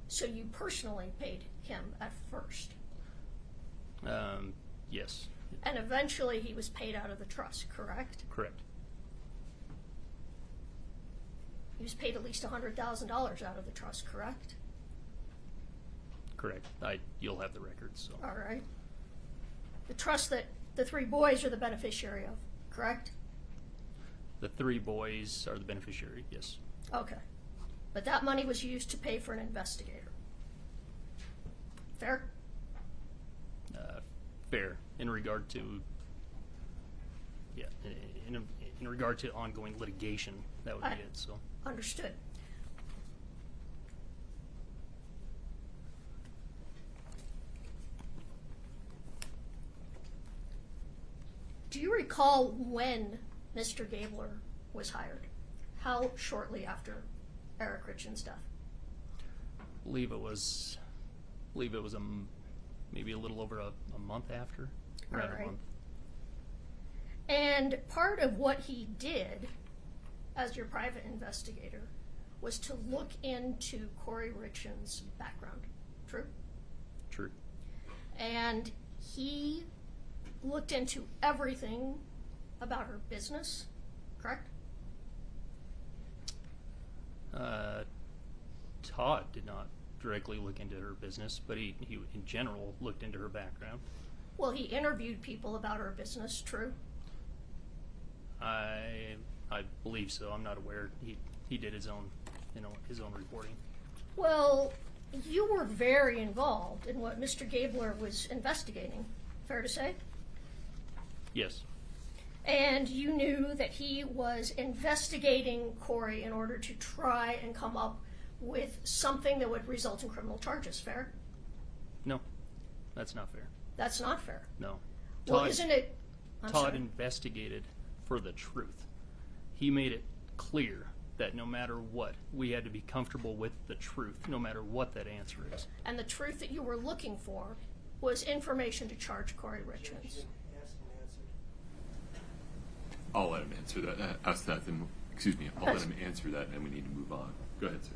So you personally paid him at first. Yes. And eventually he was paid out of the trust, correct? Correct. He was paid at least $100,000 out of the trust, correct? Correct. You'll have the records. So. All right. The trust that the three boys are the beneficiary of, correct? The three boys are the beneficiary, yes. Okay. But that money was used to pay for an investigator. Fair? Fair in regard to, yeah, in regard to ongoing litigation, that would be it. So Understood. Do you recall when Mr. Gabler was hired? How shortly after Eric Richens' death? believe it was maybe a little over a month after, around All right. a month. And part of what he did as your private investigator was to look into Kouri Richens' background. True? True. And he looked into everything about her business, correct? Todd did not directly look into her business, but he in general looked into her background. Well, he interviewed people about her business, true? I believe so. I'm not aware. He did his own reporting. Well, you were very involved in what Mr. Gabler was investigating, fair to say? Yes. And you knew that he was investigating Kouri in order to try and come up with something that would result in criminal charges, fair? No, that's not fair. That's not fair. No. Well, isn't it? I'm Todd sorry. investigated for the truth. He made it clear that no matter what, we had to be comfortable with the truth, no matter what that answer is. And the truth that you were looking for was information to charge Kouri Richens. I'll let him answer that. Ask that, then. Excuse me. I'll let him answer that, and then we need to move on. Go ahead, sir.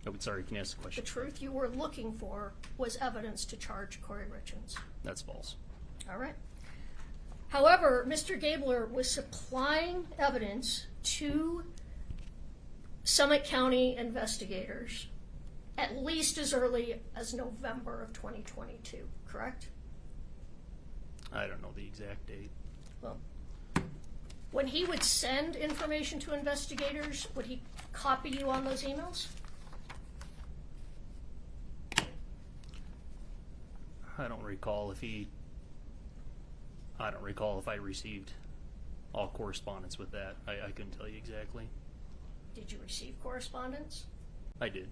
Oh, sorry, can you ask the The question? truth you were looking for was evidence to charge Kouri Richens. That's false. All right. However, Mr. Gabler was supplying evidence to Summit County investigators at least as early as November of 2022, correct? I don't know the exact date. Well, when he would send information to investigators, would he copy you on those emails? I don't recall if I received all correspondence with that. I couldn't tell you exactly. Did you receive correspondence? I did.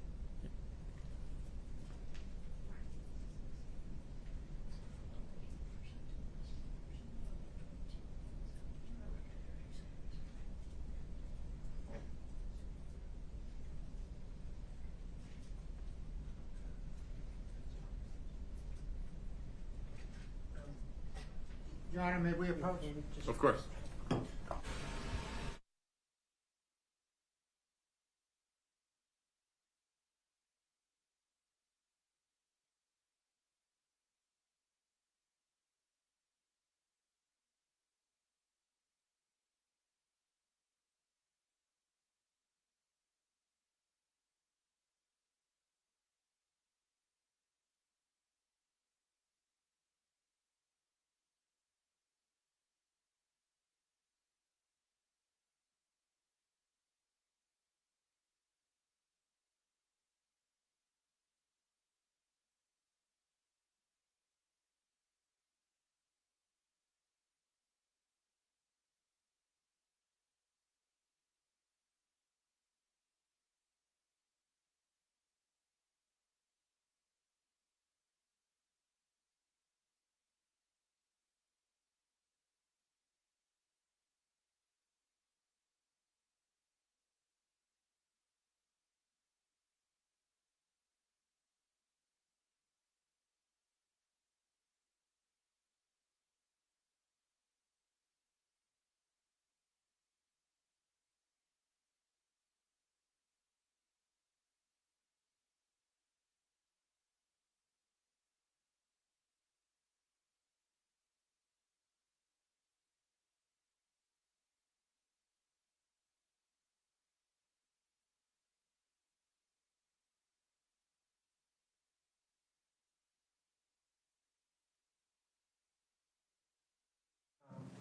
Your Honor, may we approach? Of course.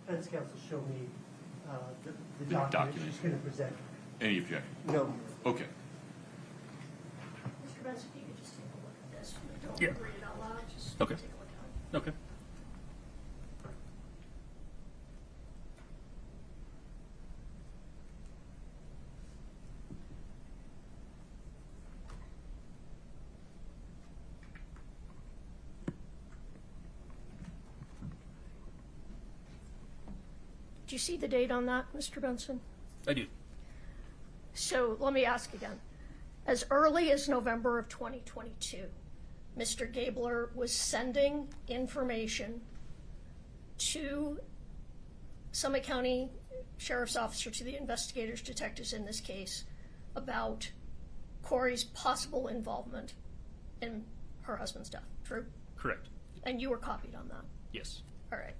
defense counsel show me the The document document. she's going to present. Any objection? No. Okay. Mr. Benson, if you could just take a look at this. Don't Yeah. read it out loud, just Okay. take a look at it. Okay. Do you see the date on that, Mr. Benson? I do. So let me ask again. As early as November of 2022, Mr. Gabler was sending information to Summit County Sheriff's Officer, to the investigators, detectives in this case, about Kouri's possible involvement in her husband's death. True? Correct. And you were copied on that. Yes. All right.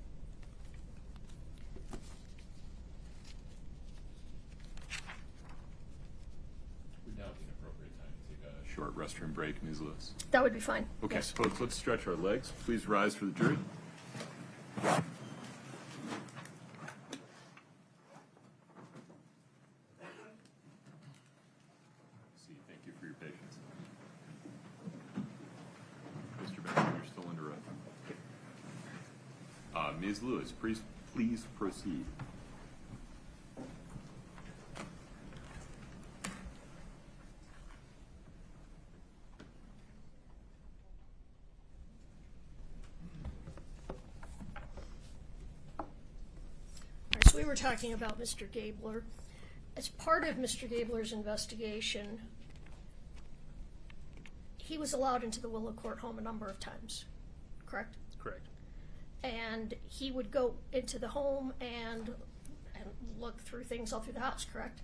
Would now be an appropriate time to take a short restroom break, Ms. Lewis. That would be fine. Okay, Yes. folks, let's stretch our legs. Please rise for the jury. See, thank you for your patience. Mr. Benson, you're still under oath. Ms. Lewis, please proceed. All right, so we were talking about Mr. Gabler. As part of Mr. Gabler's investigation, he was allowed into the Willow Court home a number of times, correct? Correct. And he would go into the home and look through things all through the house, correct?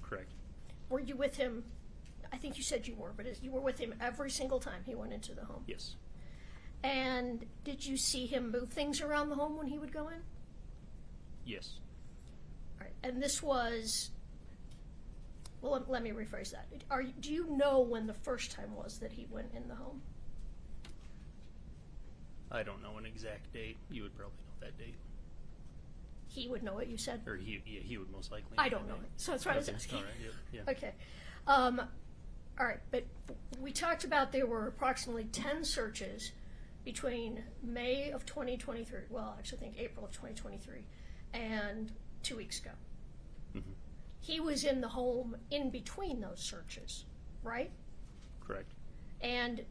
Correct. Were you with him? I think you said you were, but you were with him every single time he went into the home. Yes. And did you see him move things around the home when he would go in? Yes. All right. And this was, well, let me rephrase that. Do you know when the first time was that he went in the home? I don't know an exact date. You would probably know that date. He would know it, you said? Or he would most likely. I don't know that it, date. so that's why I was Okay, asking. All right. Yeah. Okay. All right, but we talked about there were approximately 10 searches between May of 2023, well, actually I think April of 2023, and 2 weeks ago. Mm-hmm. He was in the home in between those searches, right? Correct. And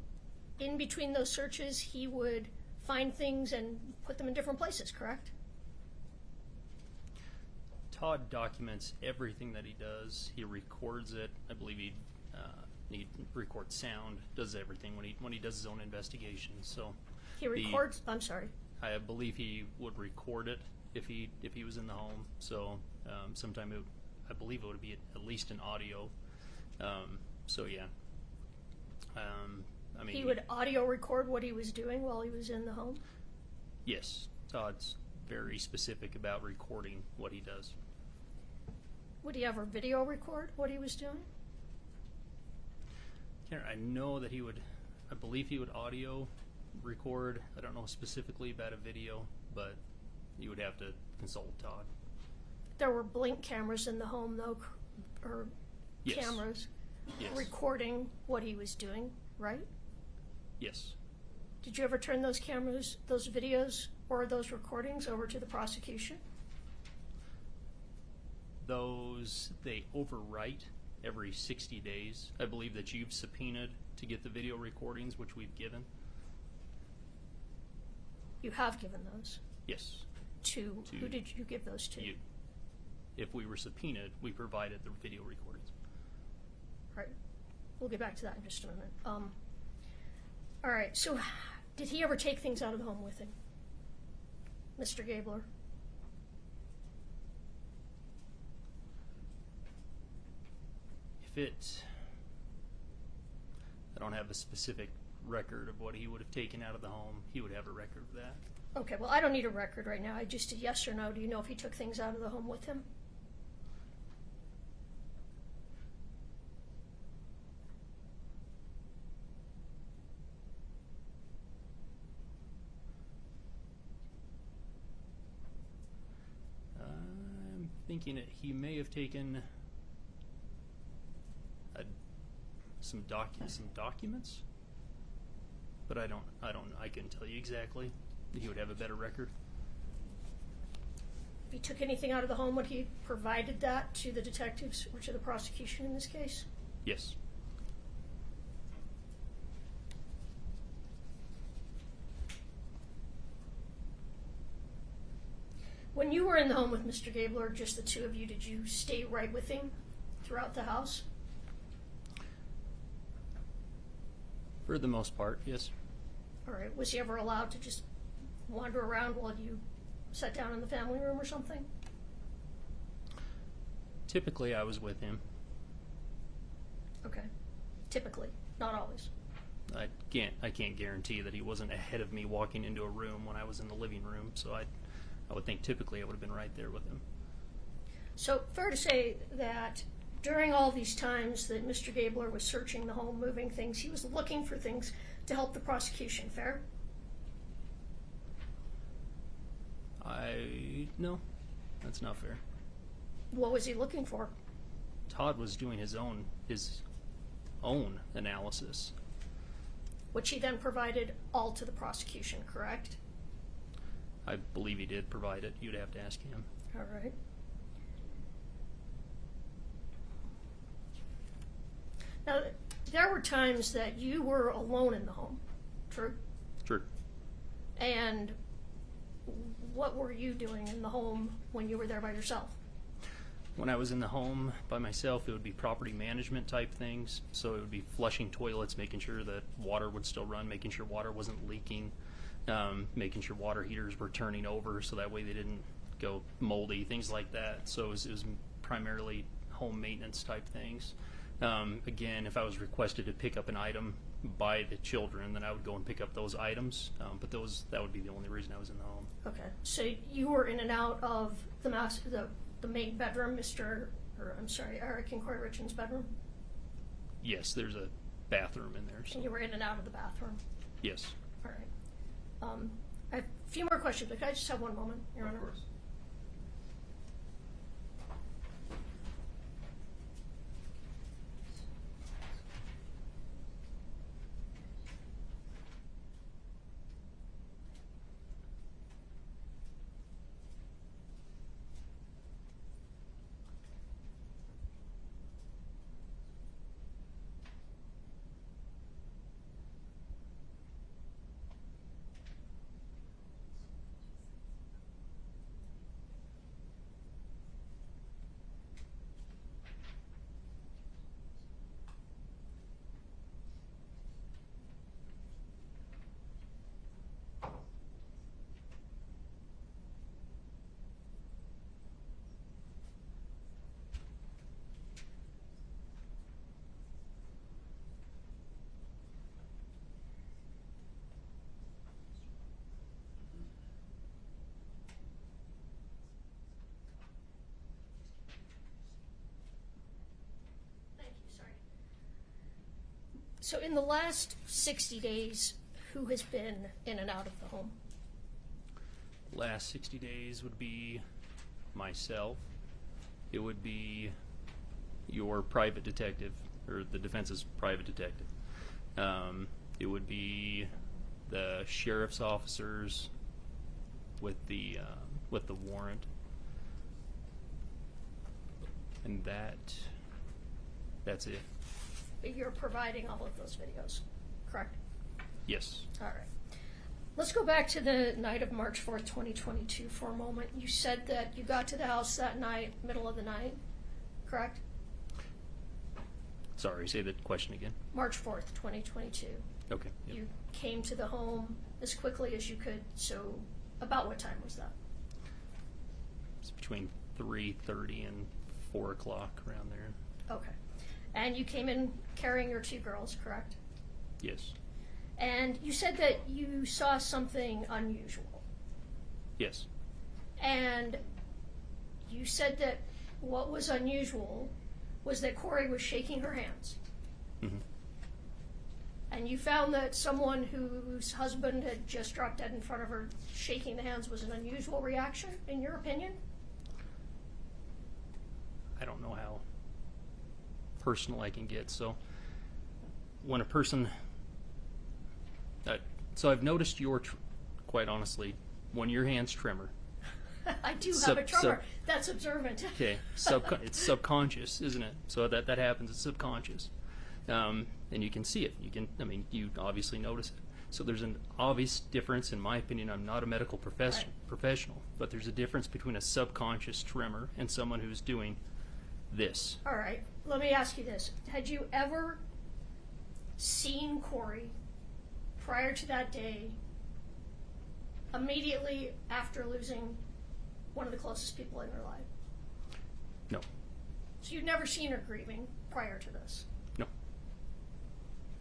in between those searches, he would find things and put them in different places, correct? Todd documents everything that he does. He records it. I believe he records sound, does everything when he does his own investigation. So He records, I'm sorry. I believe he would record it if he was in the home. So sometime I believe it would be at least an audio. So yeah. I mean, He would audio record what he was doing while he was in the home? Yes, Todd's very specific about recording what he does. Would he ever video record what he was doing? I know that I believe he would audio record. I don't know specifically about a video, but you would have to consult Todd. There were blink cameras in the home, though, or Yes. cameras Yes. recording what he was doing, right? Yes. Did you ever turn those cameras, those videos, or those recordings over to the prosecution? Those, they overwrite every 60 days. I believe that you've subpoenaed to get the video recordings, which we've given. You have given those Yes. to who did you give those to? You. If we were subpoenaed, we provided the video recordings. Right. We'll get back to that in just a minute. All right. So, did he ever take things out of the home with him, Mr. Gabler? I don't have a specific record of what he would have taken out of the home. He would have a record of that. Okay. Well, I don't need a record right now. I just a yes or no. Do you know if he took things out of the home with him? thinking that he may have taken some documents, but I couldn't tell you exactly. He would have a better record. If he took anything out of the home, would he provided that to the detectives or to the prosecution in this case? Yes. When you were in the home with Mr. Gabler, just the two of you, did you stay right with him throughout the house? For the most part, yes. All right. Was he ever allowed to just wander around while you sat down in the family room or something? Typically, I was with him. Okay. Typically, not always. I can't guarantee that he wasn't ahead of me walking into a room when I was in the living room, so I would think typically I would have been right there with him. So, fair to say that during all these times that Mr. Gabler was searching the home, moving things, he was looking for things to help the prosecution, fair? No, that's not fair. What was he looking for? Todd was doing his own analysis. Which he then provided all to the prosecution, correct? I believe he did provide it. You'd have to ask him. All right. Now, there were times that you were alone in the home, true? True. And what were you doing in the home when you were there by yourself? When I was in the home by myself, it would be property management type things. So it would be flushing toilets, making sure that water would still run, making sure water wasn't leaking, making sure water heaters were turning over so that way they didn't go moldy, things like that. So it was primarily home maintenance type things. Again, if I was requested to pick up an item by the children, then I would go and pick up those items. But that would be the only reason I was in the home. Okay, so you were in and out of the main bedroom, Eric and Kouri Richens' bedroom? Yes, there's a bathroom in there. So. And you were in and out of the bathroom? Yes. All right. I have a few more questions, but can I just have one moment, Your Honor? Of course. So in the last 60 days, who has been in and out of the home? Last 60 days would be myself. It would be your private detective, or the defense's private detective. It would be the sheriff's officers with the warrant, and that's it. You're providing all of those videos, correct? Yes. All right. Let's go back to the night of March 4th, 2022 for a moment. You said that you got to the house that night, middle of the night, correct? Sorry, say the question again. March 4th, 2022. Okay. Yep. You came to the home as quickly as you could, so about what time was that? It's between 3:30 and 4 o'clock, around there. Okay. And you came in carrying your two girls, correct? Yes. And you said that you saw something unusual. Yes. And you said that what was unusual was that Kouri was shaking her hands. Mm-hmm. And you found that someone whose husband had just dropped dead in front of her shaking the hands was an unusual reaction, in your opinion? I don't know how personal I can get. So when a person, so I've noticed quite honestly, when your hand's trimmer. I do have a tremor. That's observant. Okay, it's subconscious, isn't it? So that happens. It's subconscious, and you can see it. You obviously notice it. So there's an obvious difference, in my opinion. I'm not a medical professional, but there's a difference between a subconscious tremor and someone who's doing this. All right, let me ask you this. Had you ever seen Kouri prior to that day, immediately after losing one of the closest people in her life? No. So you'd never seen her grieving prior to this? No.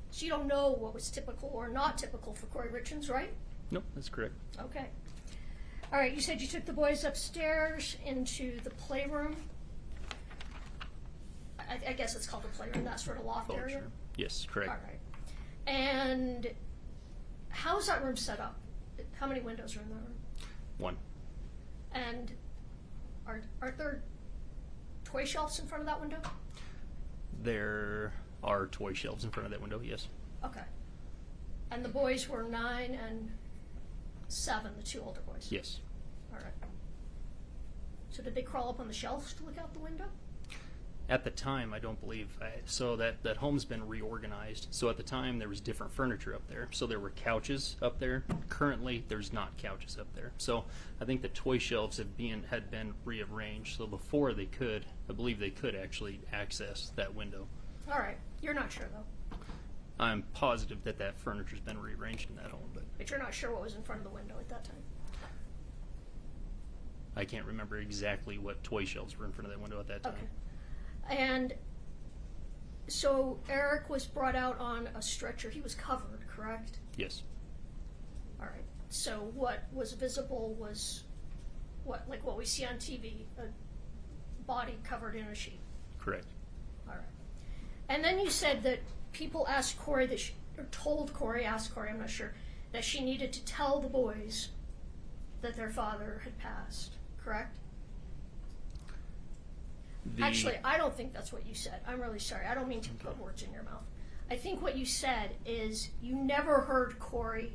So you don't know what was typical or not typical for Kouri Richens, right? No, that's correct. Okay. All right, you said you took the boys upstairs into the playroom. I guess it's called the playroom, that sort of loft area? Sure. Yes, correct. All right. And how's that room set up? How many windows are in that room? One. And are there toy shelves in front of that window? There are toy shelves in front of that window, yes. Okay. And the boys were 9 and 7, the two older boys? Yes. All right. So did they crawl up on the shelves to look out the window? At the time, I don't believe, so that home's been reorganized. So at the time, there was different furniture up there. So there were couches up there. Currently, there's not couches up there. So I think the toy shelves had been rearranged. So before I believe they could actually access that window. All right. You're not sure, though? I'm positive that furniture's been rearranged in that home, But you're not sure what was in front of the window at that time? I can't remember exactly what toy shelves were in front of that window at that time. Okay. And so Eric was brought out on a stretcher. He was covered, correct? Yes. All right. So what was visible was what we see on TV, a body covered in a sheet. Correct. All right. And then you said that people asked Kouri asked Kouri, I'm not sure, that she needed to tell the boys that their father had passed, correct? Actually, I don't think that's what you said. I'm really sorry. I don't mean to put words in your mouth. I think what you said is you never heard Kouri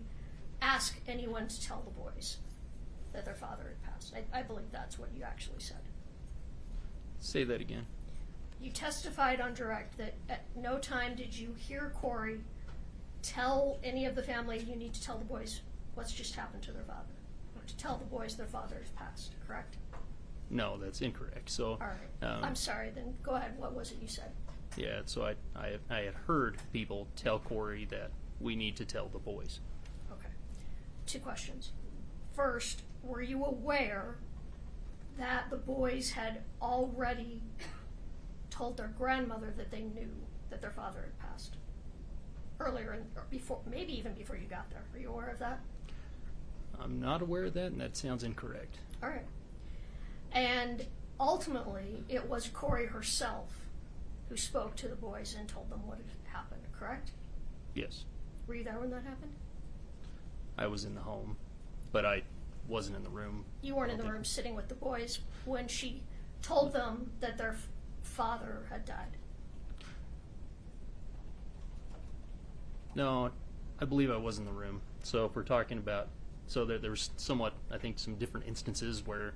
ask anyone to tell the boys that their father had passed. I believe that's what you actually said. Say that again. You testified on direct that at no time did you hear Kouri tell any of the family, you need to tell the boys what's just happened to their father, or to tell the boys their father has passed, correct? No, that's incorrect. So, all right. I'm sorry. Then go ahead. What was it you said? Yeah. So I had heard people tell Kouri that we need to tell the boys. Okay. 2 questions. First, were you aware that the boys had already told their grandmother that they knew that their father had passed earlier, or before, maybe even before you got there? Are you aware of that? I'm not aware of that, and that sounds incorrect. All right. And ultimately, it was Kouri herself who spoke to the boys and told them what had happened, correct? Yes. Were you there when that happened? I was in the home, but I wasn't in the room. You weren't in the room sitting with the boys when she told them that their father had died? No, I believe I was in the room. So if we're talking about, so there was somewhat, I think, some different instances where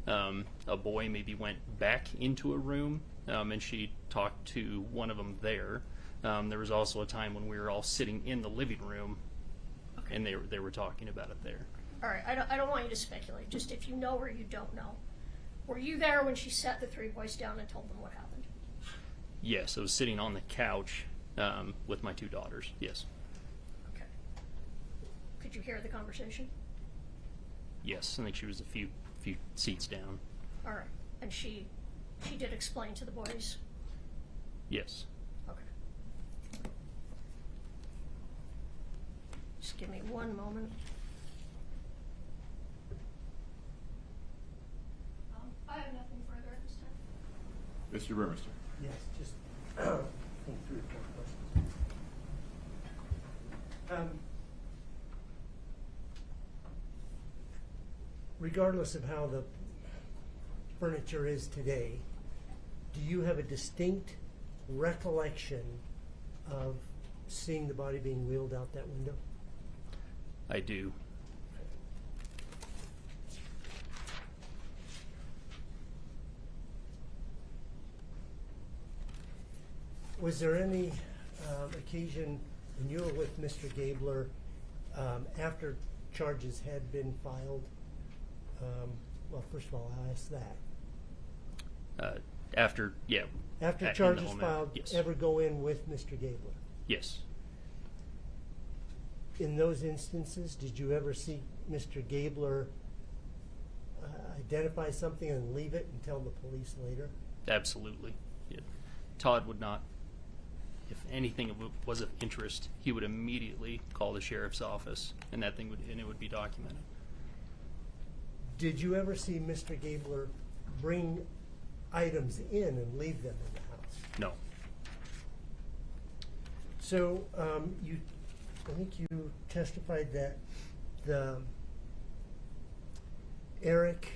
a boy maybe went back into a room and she talked to one of them there. There was also a time when we were all sitting in the living room, okay, and they were talking about it there. All right, I don't want you to speculate, just if you know or you don't know. Were you there when she sat the 3 boys down and told them what happened? Yes, I was sitting on the couch with my 2 daughters, yes. Okay. Could you hear the conversation? Yes, I think she was a few seats down. All right, and she did explain to the boys? Yes. Okay. Just give me one moment. I have nothing further at this time. Mr. Burmester. Yes, just I think 3 or 4 questions. Regardless of how the furniture is today, do you have a distinct recollection of seeing the body being wheeled out that window? I do. Was there any occasion when you were with Mr. Gabler after charges had been filed? Well, first of all, I'll ask that. After, yeah. After in the charges home, filed, yes. ever go in with Mr. Gabler? Yes. In those instances, did you ever see Mr. Gabler identify something and leave it and tell the police later? Absolutely. Yeah. Todd would not, if anything was of interest, he would immediately call the sheriff's office, and it would be documented. Did you ever see Mr. Gabler bring items in and leave them in the house? No. So I think you testified that Eric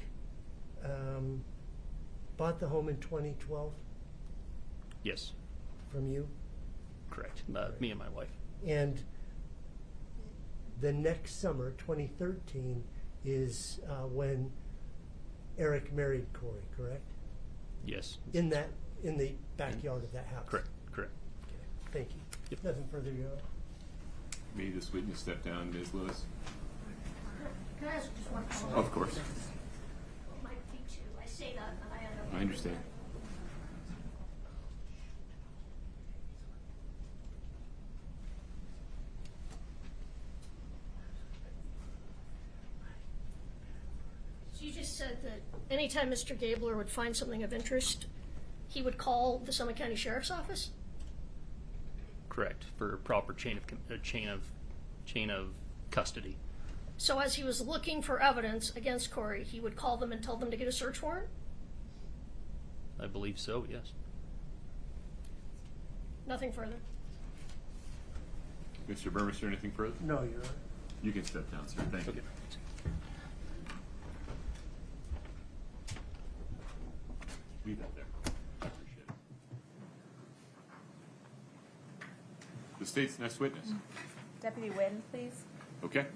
bought the home in 2012 Yes. from you, Correct. Me and my wife. and the next summer, 2013, is when Eric married Kouri, correct? Yes. In the backyard of that house. Correct. Correct. Okay. Thank you. Yep. Nothing further, Your Honor. May this witness step down, Ms. Lewis? Can I ask just one comment? Of course. Might be too. I say that, and I end up. I understand. So you just said that anytime Mr. Gabler would find something of interest, he would call the Summit County Sheriff's Office? Correct. For a proper chain of custody. So as he was looking for evidence against Kouri, he would call them and tell them to get a search warrant? I believe so. Yes. Nothing further. Mr. Burmester, anything further? No, Your Honor. You can step down, sir. Thank you. Leave that there. I appreciate it. The state's next witness. Deputy Wynn, please. Okay.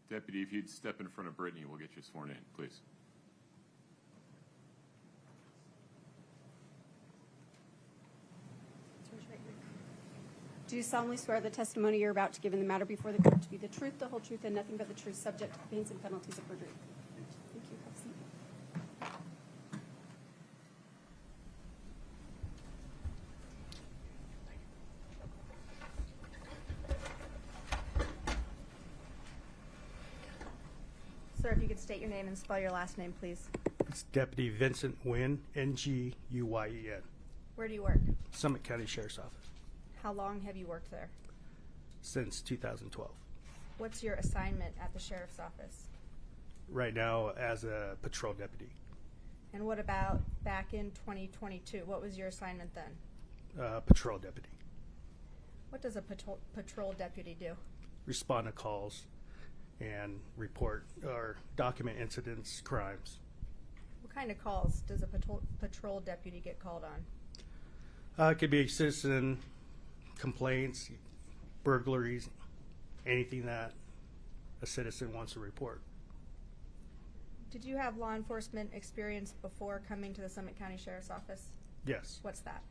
Deputy, if you'd step in front of Brittany, we'll get you sworn in, please. Do you solemnly swear the testimony you're about to give in the matter before the court to be the truth, the whole truth, and nothing but the truth, subject to the pains and penalties of perjury? Thank you. Have a seat. Sir, if you could state your name and spell your last name, please. It's Deputy Vincent Nguyen, Nguyen. Where do you work? Summit County Sheriff's Office, How long have you worked there? since 2012. What's your assignment at the sheriff's office? Right now as a patrol deputy, And what about back in 2022? What was your assignment then? patrol deputy. What does a patrol deputy do? Respond to calls and report or document incidents, crimes. What kind of calls does a patrol deputy get called on? It could be citizen complaints, burglaries, anything that a citizen wants to report. Did you have law enforcement experience before coming to the Summit County Sheriff's Office? Yes. What's that?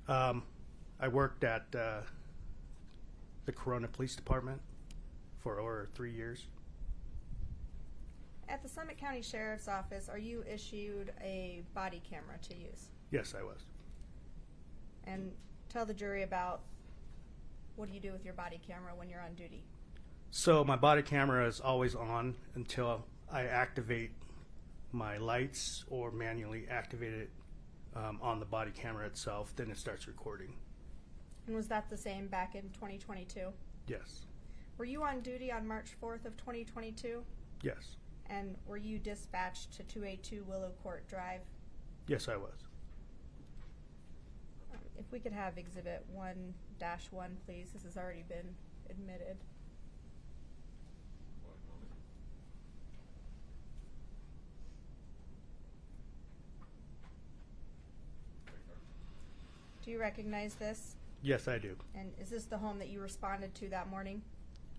I worked at the Corona Police Department for over 3 years. At the Summit County Sheriff's Office, are you issued a body camera to use? Yes, I was. And tell the jury about what do you do with your body camera when you're on duty? So my body camera is always on until I activate my lights or manually activate it on the body camera itself, then it starts recording. And was that the same back in 2022? Yes. Were you on duty on March 4th of 2022? Yes. And were you dispatched to 282 Willow Court Drive? Yes, I was. If we could have Exhibit 1-1, please. This has already been admitted. Do you recognize this? Yes, I do. And is this the home that you responded to that morning?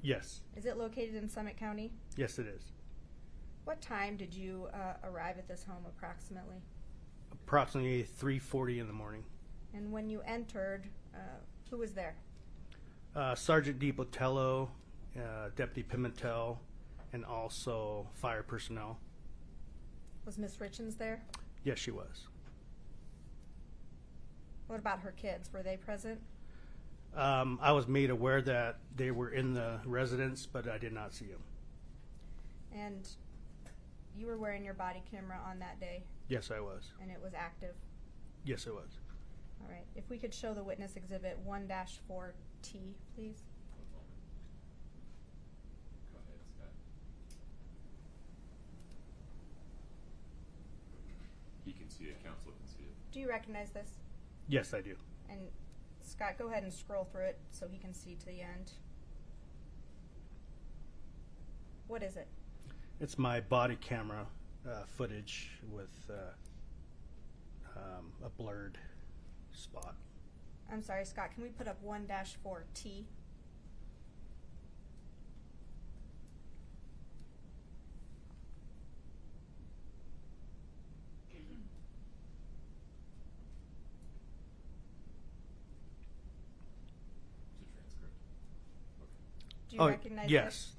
Yes. Is it located in Summit County? Yes, it is. What time did you arrive at this home approximately? Approximately 3:40 in the morning. And when you entered, who was there? Sergeant DiPotello, Deputy Pimentel, and also fire personnel. Was Miss Richens there? Yes, she was. What about her kids? Were they present? I was made aware that they were in the residence, but I did not see them. And you were wearing your body camera on that day, Yes, I was. and it was active. Yes, it was. All right. If we could show the witness exhibit 1-4T, please. Go ahead, Scott. He can see it, counsel can see it. Do you recognize this? Yes, I do. And Scott, go ahead and scroll through it so he can see to the end. What is it? It's my body camera footage with a blurred spot. I'm sorry, Scott, can we put up 1-4T? It's a transcript. Do you recognize yes,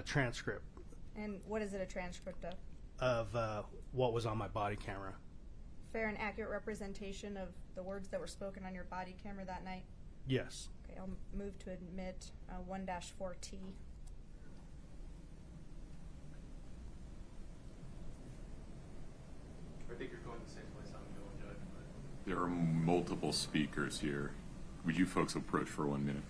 transcript this? And what is it a transcript of? of what was on my body camera. Fair and accurate representation of the words that were spoken on your body camera that night? Yes. Okay, I'll move to admit 1-4T. I think you're going the same place I'm going, Judge. There are multiple speakers here. Would you folks approach for 1 minute?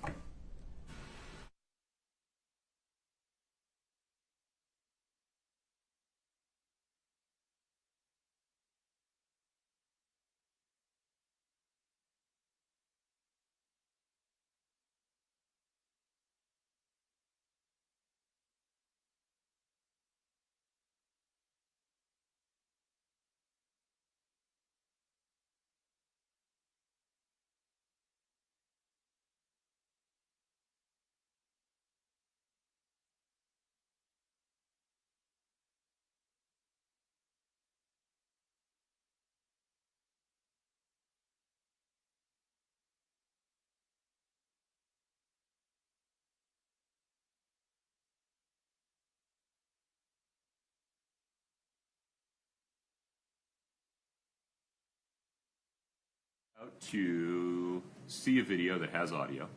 To see a video that has audio.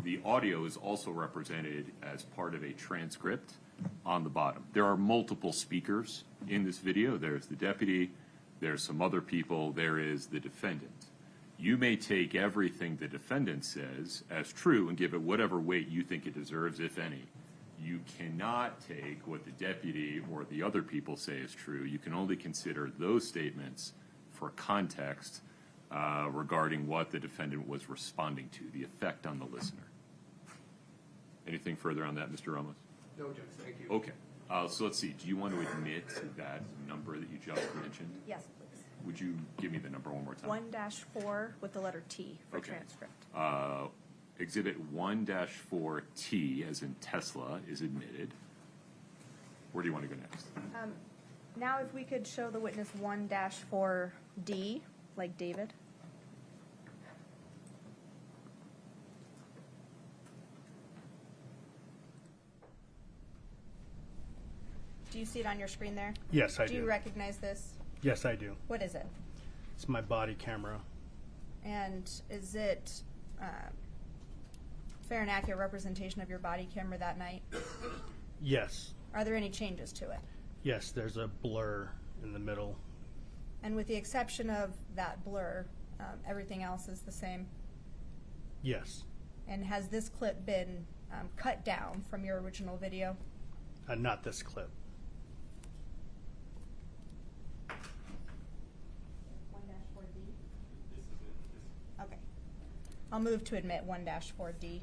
The audio is also represented as part of a transcript on the bottom. There are multiple speakers in this video. There's the deputy, there's some other people, there is the defendant. You may take everything the defendant says as true and give it whatever weight you think it deserves, if any. You cannot take what the deputy or the other people say is true. You can only consider those statements for context regarding what the defendant was responding to, the effect on the listener. Anything further on that, Mr. Ramos? No, Judge, thank you. Okay. So let's see. Do you want to admit that number that you just mentioned? Yes, please. Would you give me the number one more time? 1-4 with the letter T for Okay. transcript. Exhibit 1-4T, as in Tesla, is admitted. Where do you want to go next? Now if we could show the witness 1-4D, like David. Do you see it on your screen there? Yes, I Do you do. recognize this? Yes, I do. What is it? It's my body camera. And is it fair and accurate representation of your body camera that night? Yes. Are there any changes to it? Yes, there's a blur in the middle. And with the exception of that blur, everything else is the same. Yes. And has this clip been cut down from your original video? Not this clip. Okay. I'll move to admit 1-4D.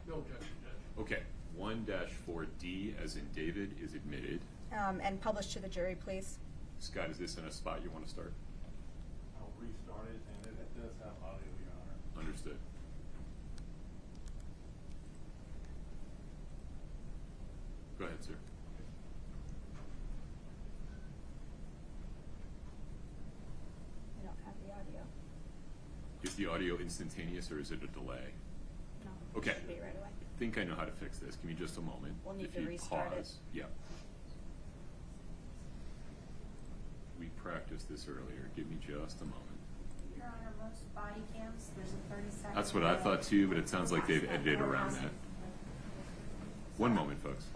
No objection, Judge. Okay, 1-4D as in David is admitted. And publish to the jury, please. Scott, is this in a spot you want to start? I'll restart it, and it does have audio, Your Honor. Understood. Go ahead, sir. I don't have the audio. Is the audio instantaneous or is it a delay? No. Okay. It should be right away. I think I know how to fix this. Give me just a moment. We'll need If to you restart it. pause. Yeah. We practiced this earlier. Give me just a moment. Your Honor, most body cams, there's a 30-second. That's what I thought too, but it sounds like they've edited around that. One moment, folks.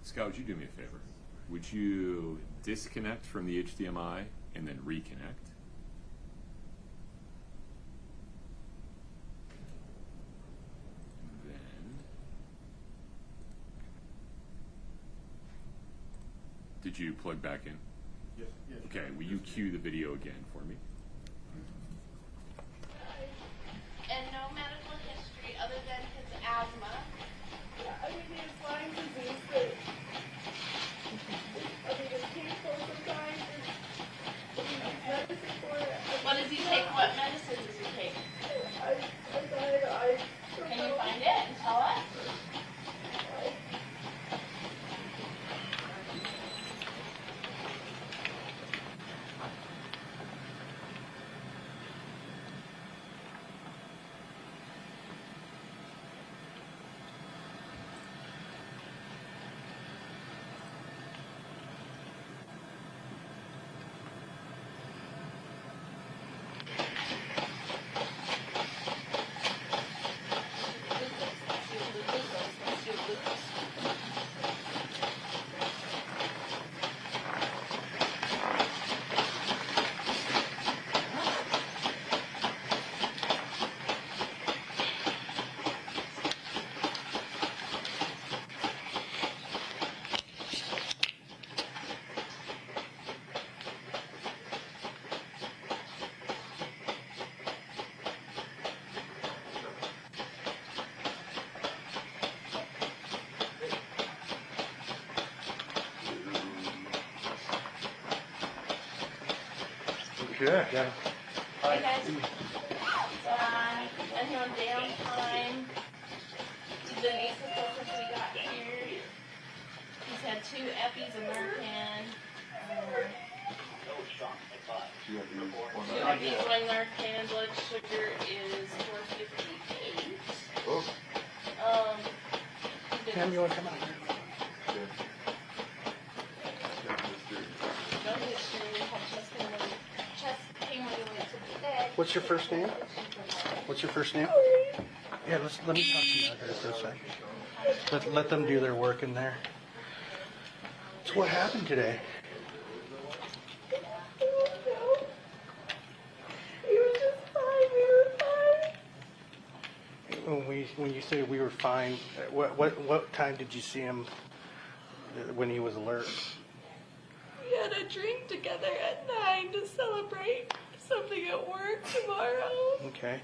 Scott, would you do me a favor? Would you disconnect from the HDMI and then reconnect? And then, did you plug back in? Yes, yes. Okay, will you cue the video again for me? And no medical history other than his asthma. Yeah, I mean, he has Lyme disease, but I mean, it's painful sometimes. There's medicine for it. What does he take? What medicine does he take? I Can you find it and tell us? Good. Hey guys, and here on downtime, Denise is since we got here. He's had 2 Eppies, a Narcan, 2 Eppies, 1 Narcan. Blood sugar is 458. Cam, you want to come out here? No history, chest pain when he went to bed. What's your first name? What's your first name? Yeah, let me talk to you out here for a second. Let them do their work in there. So what happened today? He was just fine. We were fine. When you say we were fine, what time did you see him when he was alert? We had a drink together at 9 to celebrate something at work tomorrow. Okay.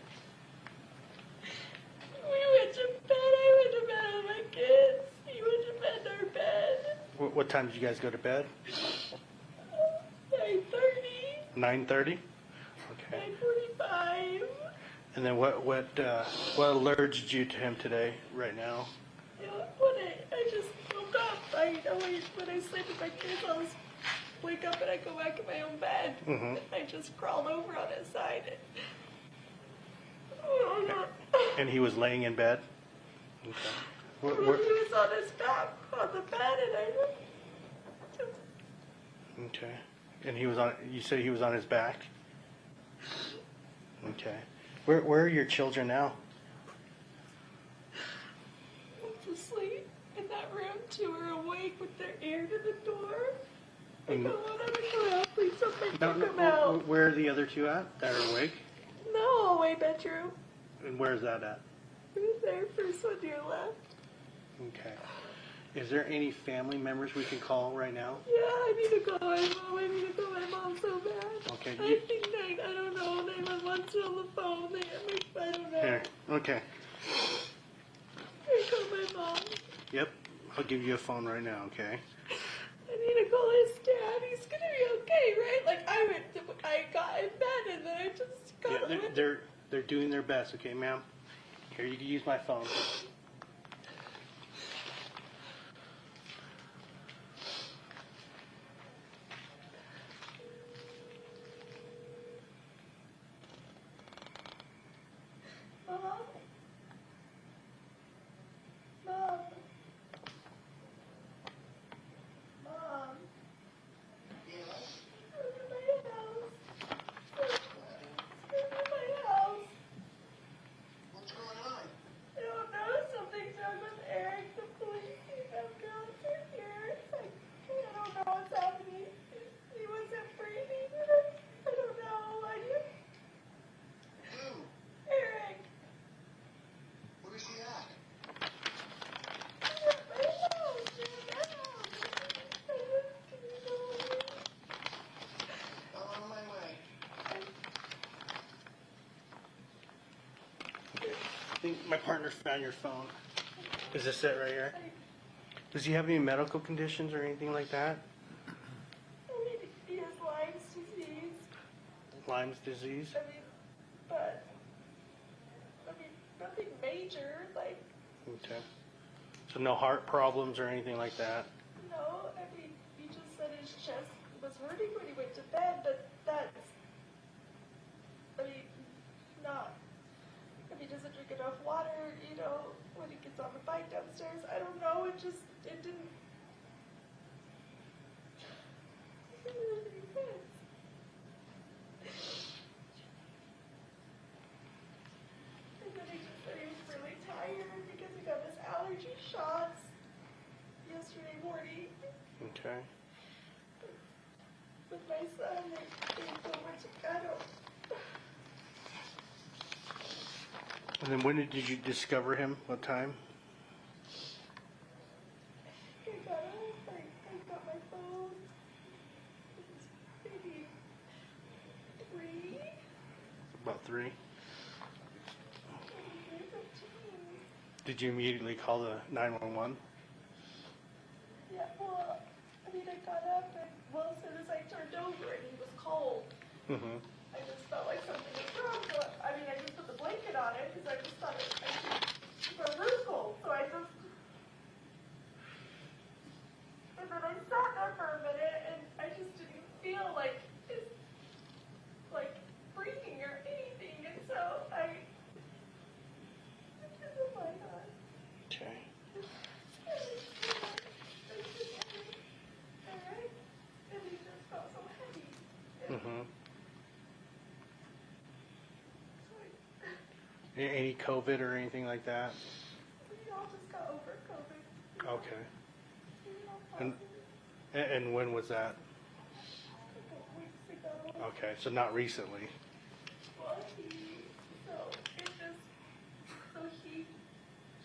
We went to bed. I went to bed with my kids. He went to bed in our bed. What time did you guys go to bed? 9:30. 9:30. Okay. 9:45. And then what alerted you to him today? Right now. You know, when I just woke up, when I sleep with my kids, I'll just wake up and I go back in my own bed. Mhm. I just crawled over on his side. And he was laying in bed. Okay. He was on his back on the bed, and I just Okay. And he was on. You said he was on his back. Okay. Where are your children now? went to sleep in that room. two are awake with their ear to the door. I don't want them to go out. Please don't make them come out. Where are the other two at that are awake? No, hallway bedroom. And where's that at? Right there, first one to your left. Okay. Is there any family members we can call right now? Yeah, I need to call my mom. I need to call my mom so bad. Okay. I think I don't know. 911's still on the phone. They got me. I don't know. Here. Okay. I call my mom. Yep. I'll give you a phone right now, okay? I need to call his dad. He's gonna be okay, right? Like I got in bed and then I just got. Yeah, they're doing their best, okay, ma'am? Here, you can use my phone. Mom. Mom. Mom. Go to my house. Go to my house. What's going on? I don't know. Something's wrong with Eric. The police have girls are here. I don't know what's happening. He wasn't breathing. I don't know. Who? Eric. Where's he at? He's at my house. He's at my house. Can you go with me? I'm on my way. I think my partner found your phone. Is this it right here? Does he have any medical conditions or anything like that? I mean, he has Lyme's disease. Lyme's disease? But nothing major. Like, Okay. So no heart problems or anything like that? no. He just said his chest was hurting when he went to bed, but that's. Not. He doesn't drink enough water, when he gets on the bike downstairs. I don't know. It didn't. It didn't make sense. And then he just said he was really tired because he got his allergy shots yesterday morning Okay. with my son. They so much. I don't. And then when did you discover him? What time? I got my phone. It was maybe 3. About 3. 3:15. Did you immediately call the 911? Yeah, well, I got up and, as soon as I turned over and he was cold, Mm-hmm. I just felt like something was wrong. So, I just put the blanket on it because I just thought my room's cold. So and then I sat there for a minute and I just didn't feel like breathing or anything. And so I just, oh my God. Okay. Alright. And he just felt so heavy. Mm-hmm. Any COVID or anything like that? We all just got over COVID. Okay. And when was that? Weeks ago. Okay, so not recently. Well, he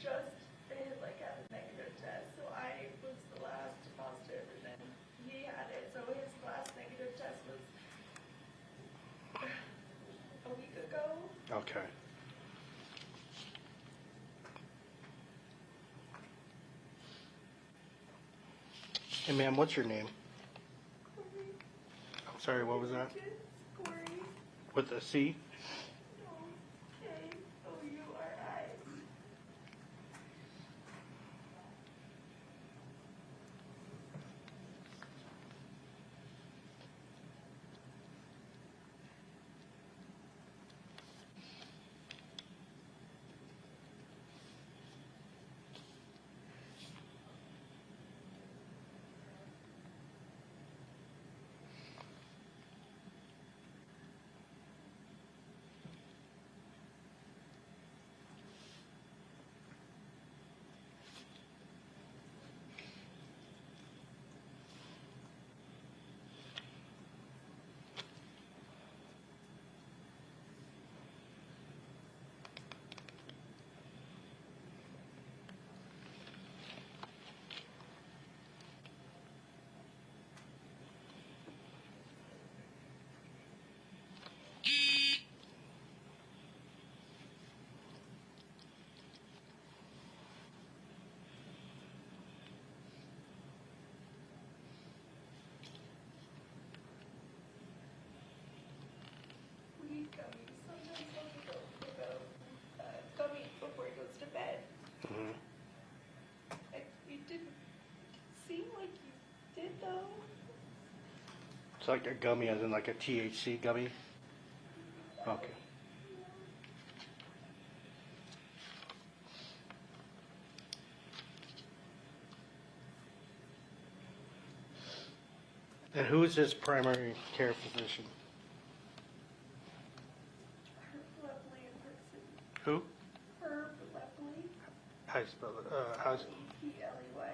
just had a negative test. So I was the last positive, and then he had it. So his last negative test was a week ago. Okay. Hey, ma'am, what's your name? I'm sorry, what was that? Kouri. With a C? Kouri. It's like a gummy, as in like a THC gummy? Okay. And who is his primary care physician? Who? Herb Lepley. How do you spell it? How's P-L-E-Y.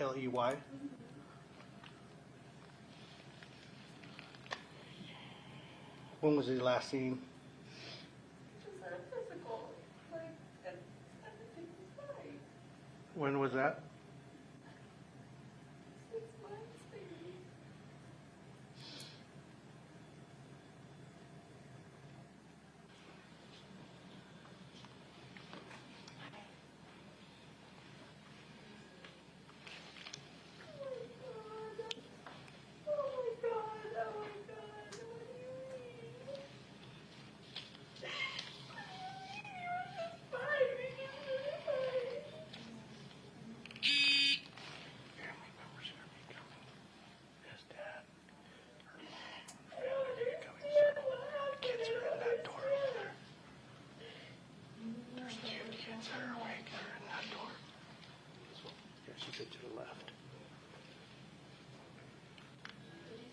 Lepley? When was he last seen? Just a physical, like, at 55. When was that? 6 months, maybe. She said to the left.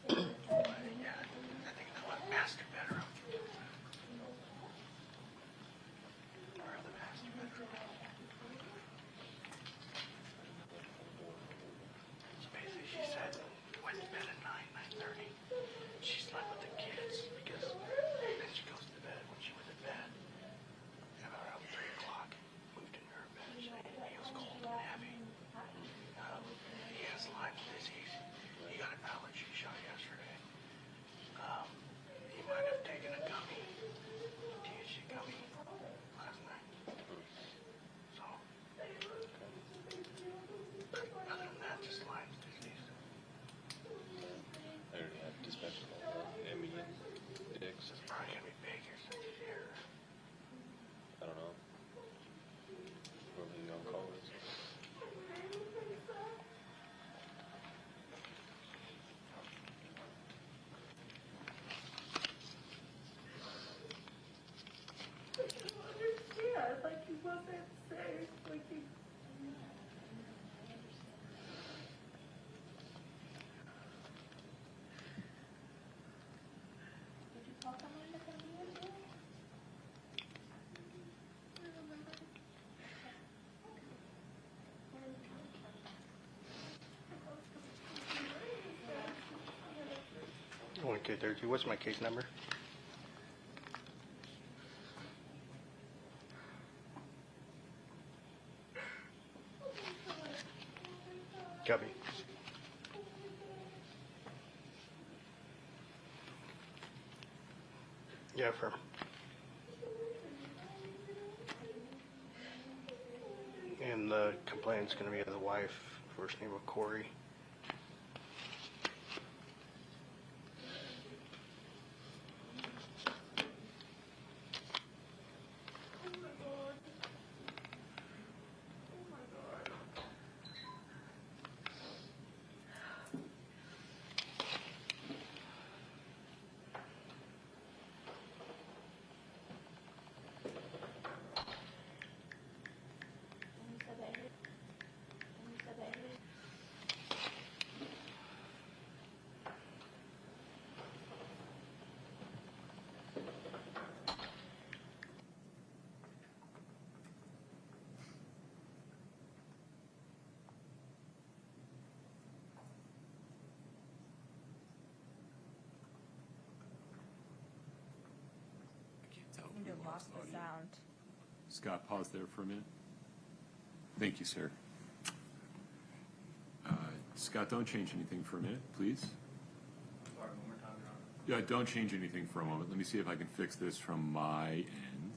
Yeah, I think the left master bedroom. Or the master bedroom. So basically she said, went to bed at 9:30. She slept with the kids because then she goes to bed. When she went to bed, about 3 o'clock, moved into her bed. She was cold and heavy. He has Lyme disease. He got an allergy shot yesterday. He might have taken a gummy, THC gummy, last night. So, other than that, just Lyme disease. I already have dispatched all the Emmy and Dix. It's probably gonna be Baker's here. I don't know. Whoever the on-call is. Yeah, like he wasn't safe, like he. Did you call someone to come here? Okay, 32. What's my case number? Copy. Yeah, firm. And the complaint's going to be the wife, first name of Kouri. I can't tell. You if we lost the audio. sound. Scott, pause there for a minute. Thank you, sir. Scott, don't change anything for a minute, please. Sorry, one more time, Your Honor. Yeah, don't change anything for a moment. Let me see if I can fix this from my end.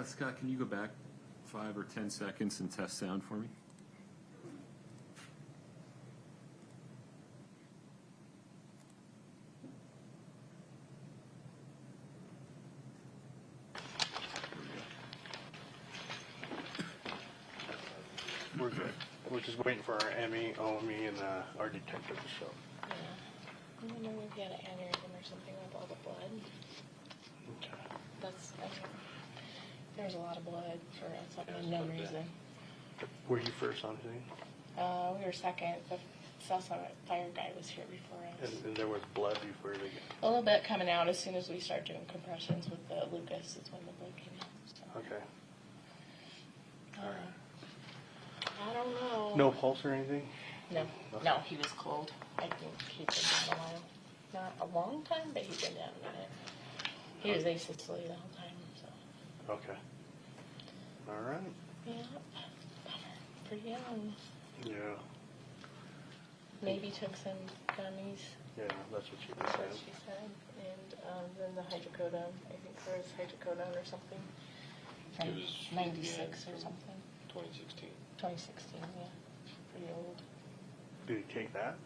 Scott, can you go back 5 or 10 seconds and test sound for me? We're just waiting for our Emmy, OME, and our detective to show. Yeah. I don't know if he had an aneurysm or something with all the blood. Okay. That's, I mean, there's a lot of blood for some unknown reason. Were you first on scene? We were second. The Southside Fire guy was here before us. And there was blood before they got... A little bit coming out as soon as we start doing compressions with the Lucas is when the blood came out. So. Okay. All right. I don't know. No pulse or anything? No. No, he was cold. I think he'd been down a while. Not a long time, but he'd been down a minute. He was asystole the whole time, so. Okay. All right. Yeah. Pretty young. Yeah. Maybe took some gummies. Yeah, that's what she That's said. what she said. And then the hydrocodone. I think there was hydrocodone or something. From It was 96 or something. 2016. 2016, yeah. Pretty old. Did he take that?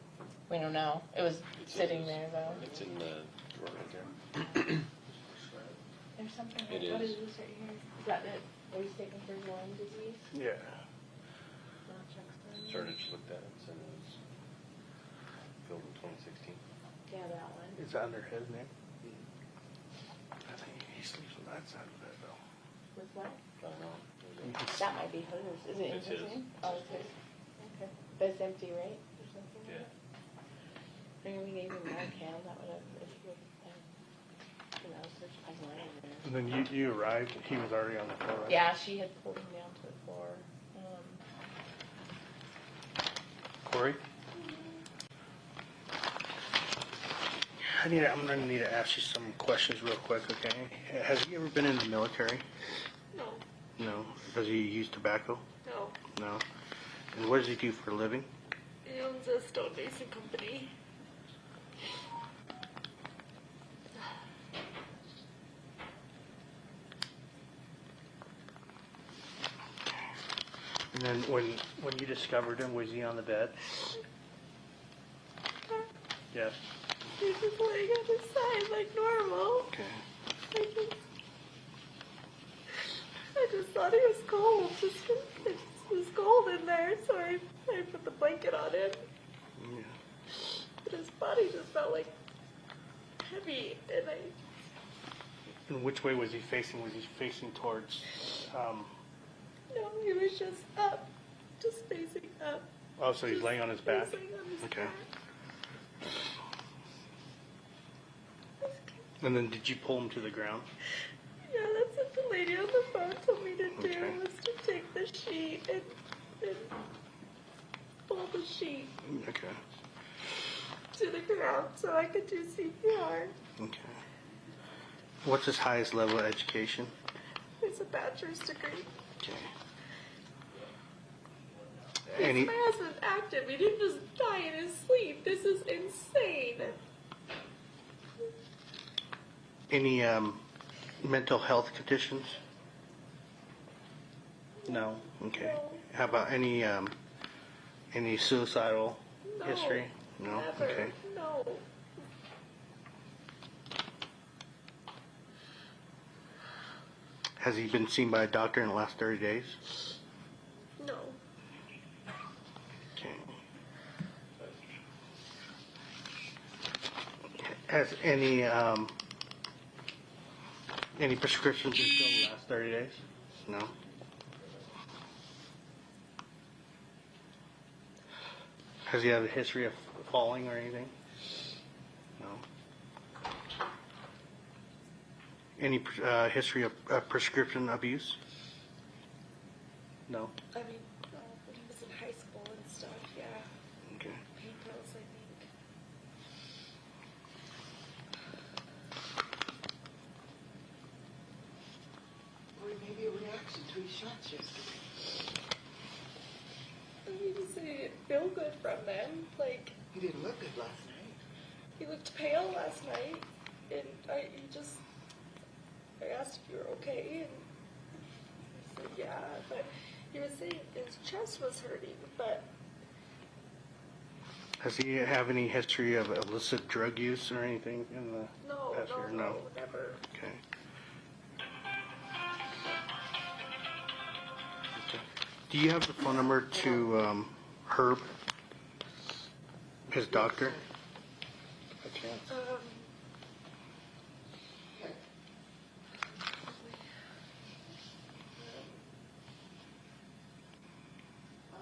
We don't know. It was It's sitting in- there though. It's in the drawer right there. There's something. It What is. is this right here? Is that it? What he's taking for Lyme disease? Yeah. Not check Started to look at it, and it was filled in 2016. Yeah, that one. Is that under his name? I think he sleeps on that side of it, though. With what? I don't know. That might be hers. Is it in It's his his. name? Oh, it's his. Okay. But it's empty, right? Or something like Yeah. that? Maybe we gave him Narcan. That would have, if you search his line there. And then you arrived, he was already on the floor, right? Yeah, she had pulled him down to the floor. Kouri? I'm gonna need to ask you some questions real quick, okay? Has he ever been in the military? No, No. Does he use tobacco? no. No. And what does he do for a living? He owns a stonemason company. And then when you discovered him, was he on the bed? Yes. He was just laying on his side like normal. Okay. I just thought he was cold. It was cold in there, so I put the blanket on him. Yeah. But his body just felt like heavy, and And which way was he facing? Was he facing towards, no, he was just up, just facing up. oh, so he's laying on his back? Facing on his Okay. back. And then did you pull him to the ground? Yeah, that's what the lady on the phone told me to do, Okay. was to take the sheet and pull the sheet Okay. to the ground so I could do CPR. Okay. What's his highest level of education? It's a bachelor's degree. Okay. This Any man's been active. He didn't just die in his sleep. This is insane. any mental health conditions? No. Okay. How about any suicidal No. history? No. Never. Okay. No. Has he been seen by a doctor in the last 30 days? No. Okay. Has any prescriptions been filled in the last 30 days? No. Has he had a history of falling or anything? No. Any history of prescription abuse? No. I mean, when he was in high school and stuff, yeah. Okay. Pain pills, I think. Or maybe a reaction to his shots yesterday. He just said he didn't feel good from them. Like, He didn't look good last night. he looked pale last night, and I asked if you were okay, and he said yeah, but he was saying his chest was hurting, but Does he have any history of illicit drug use or anything in the no, past year? no, never. Okay. Okay. Do you have the phone number to Herb, his doctor. A chance. I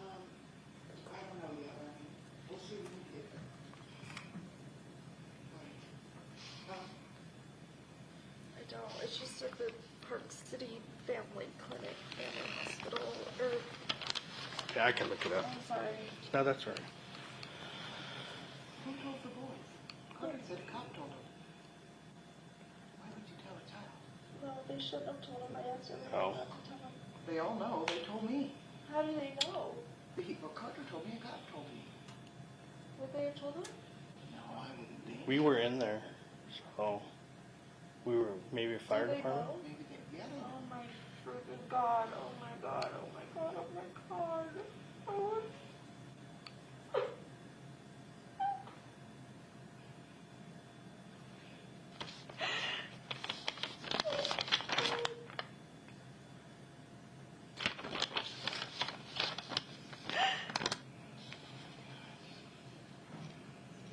don't know yet, Ernie. We'll see when we get there. I don't. It's just at the Park City Family Clinic, Family Hospital, or, Yeah, I can look it up. I'm sorry. No, that's all right. Who told the boys? Carter said a cop told him. Why would you tell a child? No, they shouldn't have told him. I answered them Oh. not to tell him. They all know. They told me. How do they know? Well, Carter told me, a cop told me. Would they have told him? No, I wouldn't think. We were in there, so we were maybe a fire Do they department. know? Maybe they, yeah, they Oh my freaking God. Oh my God. Oh my God. Oh my God. Oh,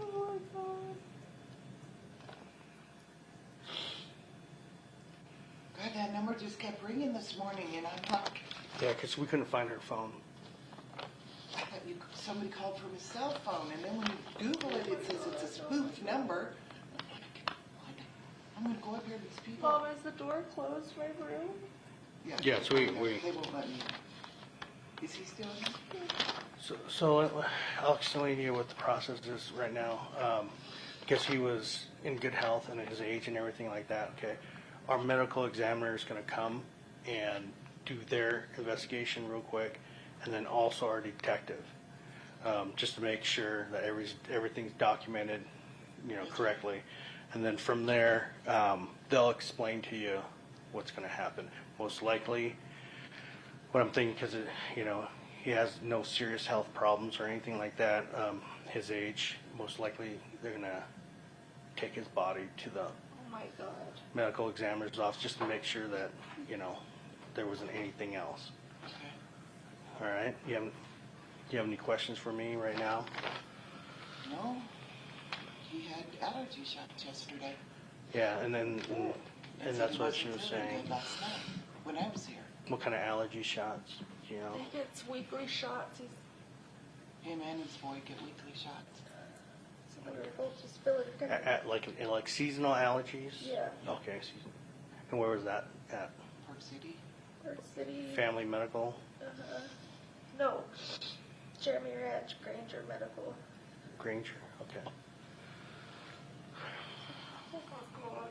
oh my God. God, that number just kept ringing this morning, and I'm like, Yeah, because we couldn't find her phone. I thought somebody called from his cell phone, and then when you Google it, it says it's a spoof number. What? I'm gonna go up here to these people. Mom, is the door closed to my room? Yes, we- They won't let me. Is he still in there? So I'll explain to you what the process is right now. Because he was in good health and at his age and everything like that, okay? Our medical examiner is going to come and do their investigation real quick, and then also our detective, just to make sure that everything's documented, correctly. And then from there, they'll explain to you what's going to happen. Most likely, what I'm thinking, because he has no serious health problems or anything like that. His age, most likely, they're going to take his body to the Oh my God. medical examiner's office just to make sure that, there wasn't anything else. Okay. All right? Do you have any questions for me right now? No. He had allergy shots yesterday. Yeah, and then, and said that's he what wasn't she was feeling saying. good last night when I was here. What kind of allergy shots, do you know? He gets weekly shots. Him and his boy get weekly shots. Somebody both just feeling kind of. Like seasonal allergies? Yeah. Okay, season. And where was that at? Park City. Park City. Family Medical? No. Jeremy Ranch, Granger Medical. Granger, okay. Oh God.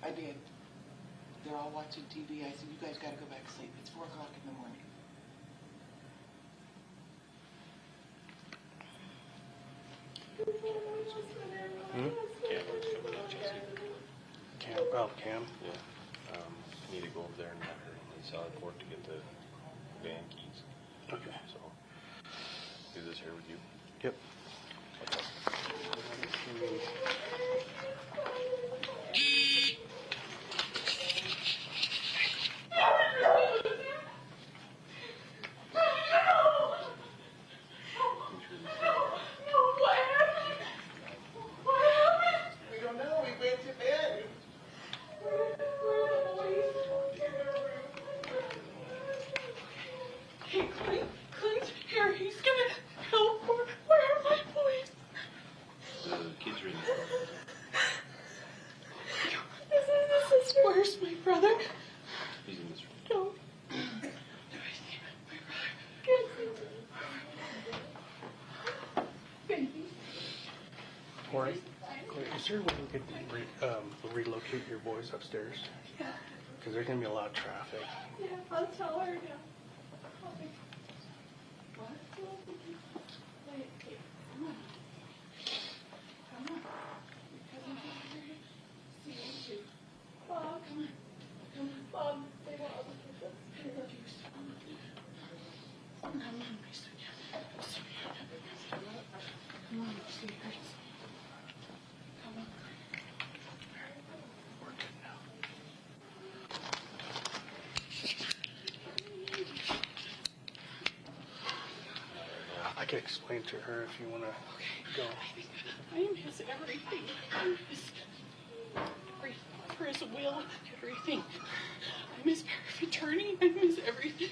I did. They're all watching TV. I said, you guys got to go back to sleep. It's 4 o'clock in the morning. Cam, oh, Cam? Yeah. Need to go over there and let her in the solid court to get the van keys. Okay. So, do this here with you. Yep. We don't know. We went to bed. Hey, Clint's here. He's gonna help. Where are my boys? The kids are in the front. This is the sister. Where's my brother? He's in this room. No. Baby. Corey, is there a way we could relocate your boys upstairs? Yeah. Because there's going to be a lot of traffic. Yeah, I'll tell her now. What? Wait, come on. Come on. Come on. See you. Mom, come on. Come on. Mom, they want all the kids upstairs. can explain to her if you want to go. I miss everything. I miss his will, everything. I miss power of attorney. I miss everything.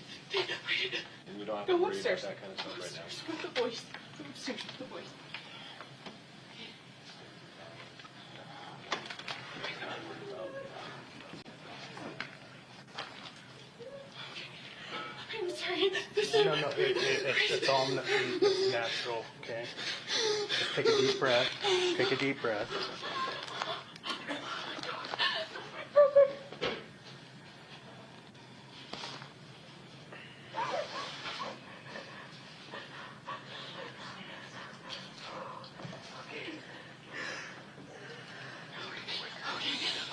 And we don't have to Go worry upstairs. about that kind of stuff right now. Upstairs with the boys. Go upstairs with the boys. I'm sorry. No, it's all it's natural, okay? Just take a deep breath. Take a deep breath.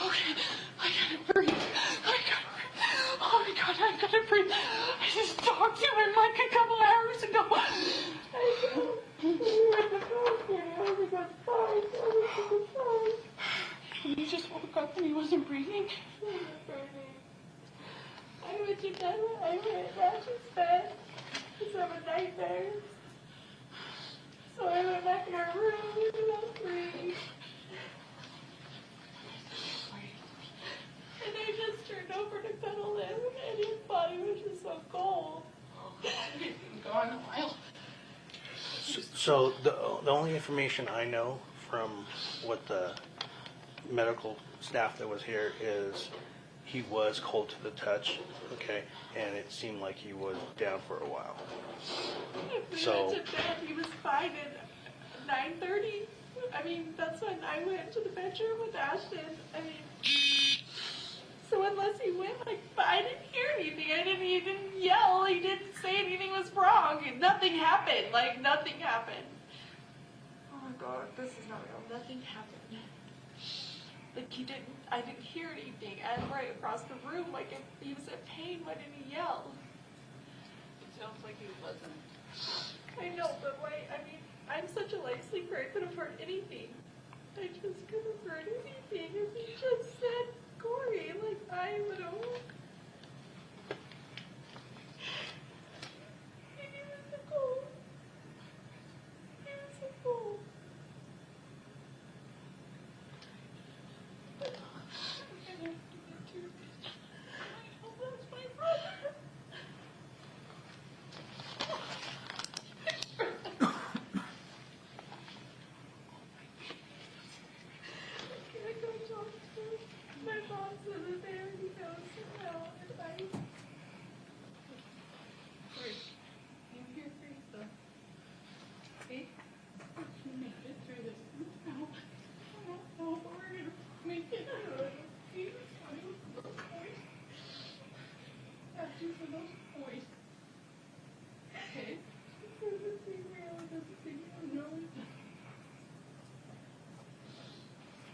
Okay, I gotta breathe. Oh my God, I gotta breathe. I just talked to him like a couple hours ago. And he just woke up and he wasn't breathing. I went to bed. I went back to bed because I'm a nightmare. So I went back in our room about 3. And I just turned over to cuddle him, and his body was just so cold. He's been gone a while. So the only information I know from what the medical staff that was here is he was cold to the touch, okay, and it seemed like he was down for a while. We went to bed. He was fine at 9:30. I mean, that's when I went to the bedroom with Ashton. I mean, so unless he went, but I didn't hear anything. He didn't yell. He didn't say anything was wrong. Nothing happened. Nothing happened. Oh my God, this is not real. Nothing happened. I didn't hear anything. And right across the room, if he was in pain, why didn't he yell? It sounds like he wasn't. I know, but I'm such a light sleeper. I couldn't have heard anything. I just couldn't have heard anything. And he just said, Kouri, I would have. And he was so cold. He was so cold. But I'm gonna have to get to it. I hope that's my brother. My mom said that they already know somehow, and I. I'm here for you, though. See? You made it through this. No, I don't know if we're gonna make it out of it. See, it's funny with those boys. After for those boys. Okay? It doesn't seem real. It doesn't seem real. No, it doesn't.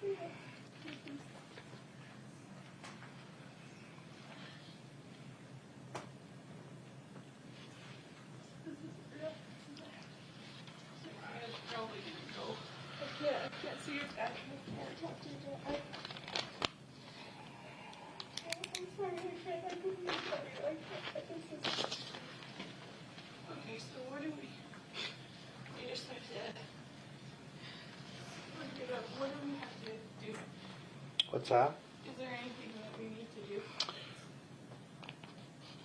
Yeah. Probably gonna go. I can't see your back. I can't talk to you. I'm sorry, I couldn't be sorry. This is. Okay, so what do we just have to look it up. What do we have to do? What's that? Is there anything that we need to do?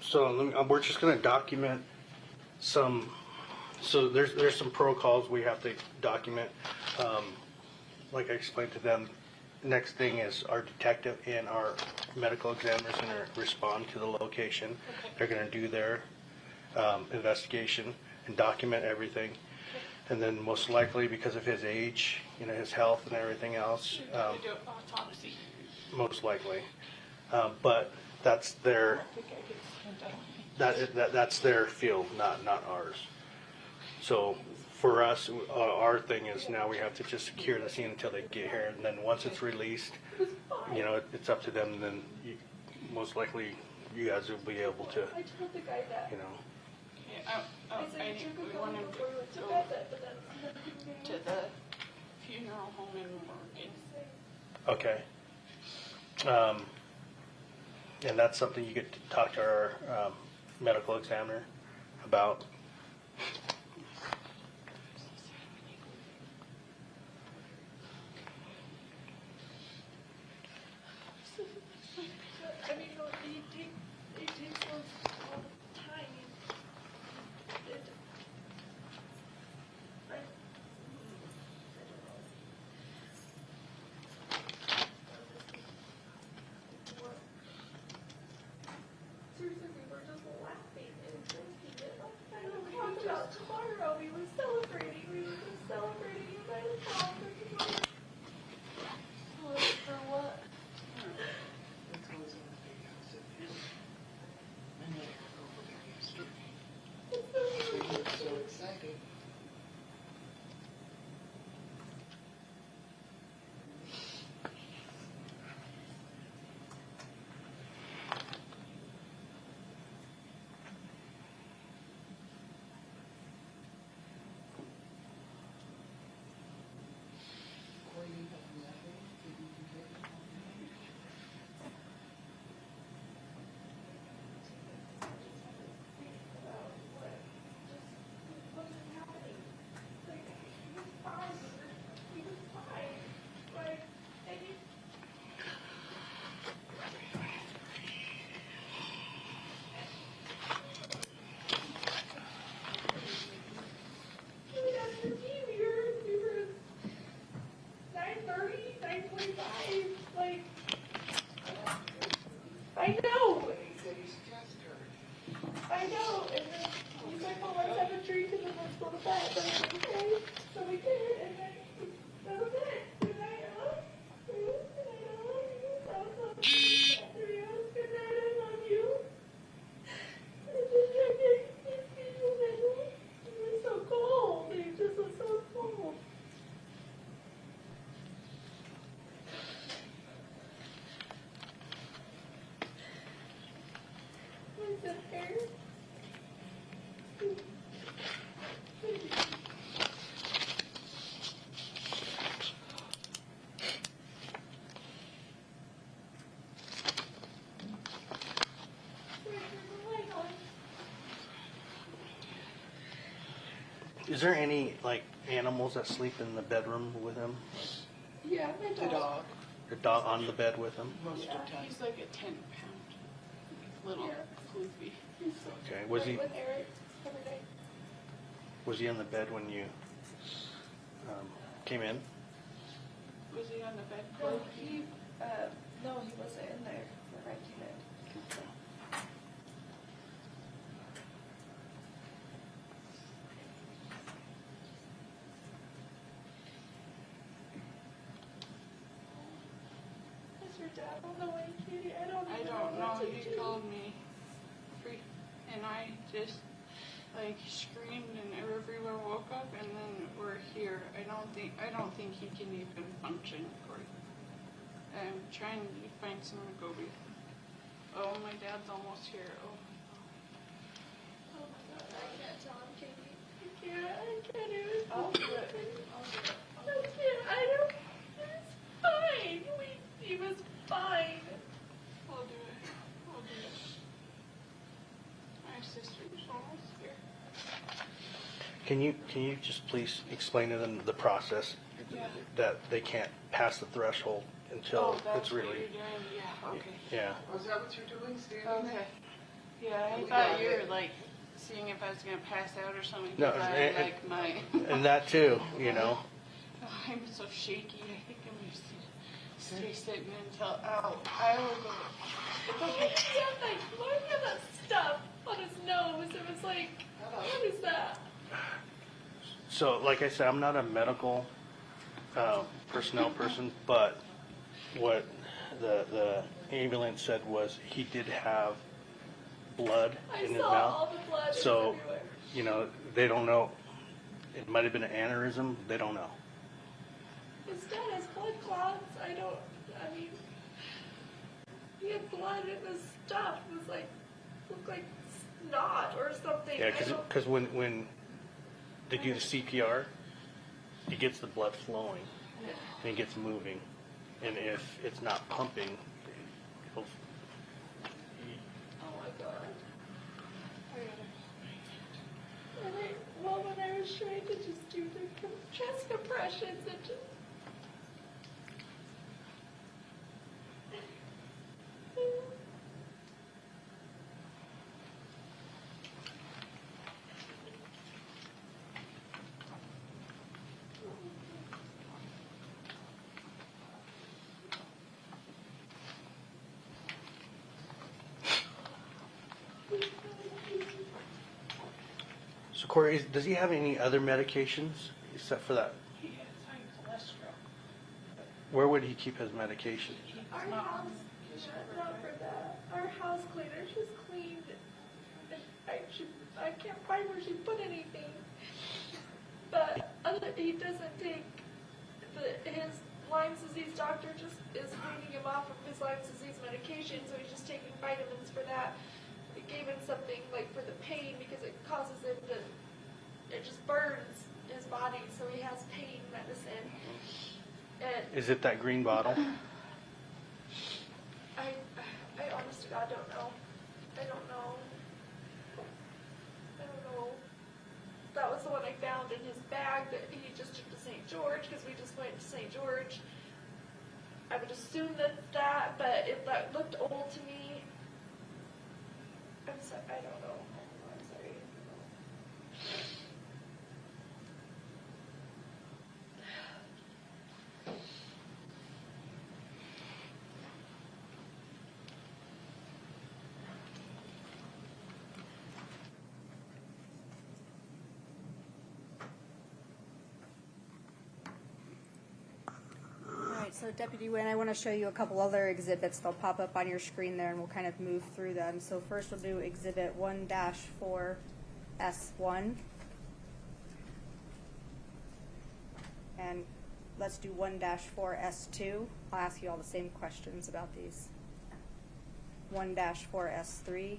So we're just going to document some. So there's some protocols we have to document. Like I explained to them, next thing is our detective and our medical examiner is going to respond to the location. Okay. They're going to do their investigation and document everything. And then most likely, because of his age, his health and everything else, You're gonna do autopsy. most likely. But that's their I think I can stand up. that's their field, not ours. So for us, our thing is now we have to just secure the scene until they get here, and then once it's released, it's up to them. And then most likely, you guys will be able to, I told the guy that. Okay, I said, I you think could we go want him before we went to to go bed, but that's to the funeral home in Morgan. Okay. And that's something you could talk to our medical examiner about. I mean, it takes a lot of time. Seriously, we were just laughing and drinking it. I don't talk about tomorrow. We were celebrating. We were just celebrating you guys all for tomorrow. For what? So excited. I know. I know. And then he's like, well, let's have a drink and then let's go to bed. And I'm like, okay. So we did. And then that was it. Good night, I love you. Good night, I love you. That was so sweet. Good night, I love you. And then it was so cold. It just was so cold. Is it hair? Is there any like animals that sleep in the bedroom with him? Yeah, my dog. The dog. The dog on the bed with him? Most of the time. He's like a 10-pound little floofy. Okay. Was he With Eric every day. was he on the bed when you came in? Was he on the bed? No, he wasn't in there when I came in. Is your dad on the way, Katie? I don't know. what to He do. called me, and I just like screamed, and everyone woke up, and then we're here. I don't think he can even function, Kouri. I'm trying to find someone to go with. Oh, my dad's almost here. Oh my Oh my god, I can't tell him, Katie. I can't even. I'll do it. I can't. I don't. It's fine. He was fine. I'll do it. My sister's almost here. Can you just please explain to them the process Yeah. that they can't pass the threshold until that's it's what really you're doing? Yeah. Okay. yeah. Oh, is that what you're doing, standing there? Okay. Yeah, I We thought got you it. were like seeing if I was gonna pass out or something. No, 'Cause I and- like my. And that too, you know. Oh, I'm so shaky. I think I'm gonna stay sitting until I will go. It's okay. Why do you have that stuff on his nose? It was like, what is that? So, like I said, I'm not a medical personnel person, but what the ambulance said was he did have blood I in his saw mouth. all the blood. It was So, everywhere. you know, they don't know. It might have been an aneurysm. They don't know. His dad has blood clots. I mean, he had blood in his stuff. It was like, looked like snot or something. Yeah, I don't- because when they do the CPR, he gets the blood flowing and it gets moving, and if it's not pumping, he'll, Oh my god. Well, when I was trying to just do the chest compressions, it just. Kouri, does he have any other medications except for that? He has high cholesterol. Where would he keep his medication? Our house, not for that. Our house cleaner just cleaned. I can't find where she put anything. But he doesn't take his Lyme disease doctor just is weaning him off of his Lyme disease medication, so he's just taking vitamins for that. We gave him something like for the pain because it causes him to, it just burns his body, so he has pain medicine. And Is it that green bottle? I honest to God don't know. I don't know. That was the one I found in his bag that he just took to St. George because we just went to St. George. I would assume that, but that looked old to me. I'm sorry, I don't know. I'm sorry. So Deputy Wynn, I want to show you a couple other exhibits. They'll pop up on your screen there and we'll kind of move through them. So first we'll do Exhibit 1-4S1. And let's do 1-4S2. I'll ask you all the same questions about these. 1-4S3.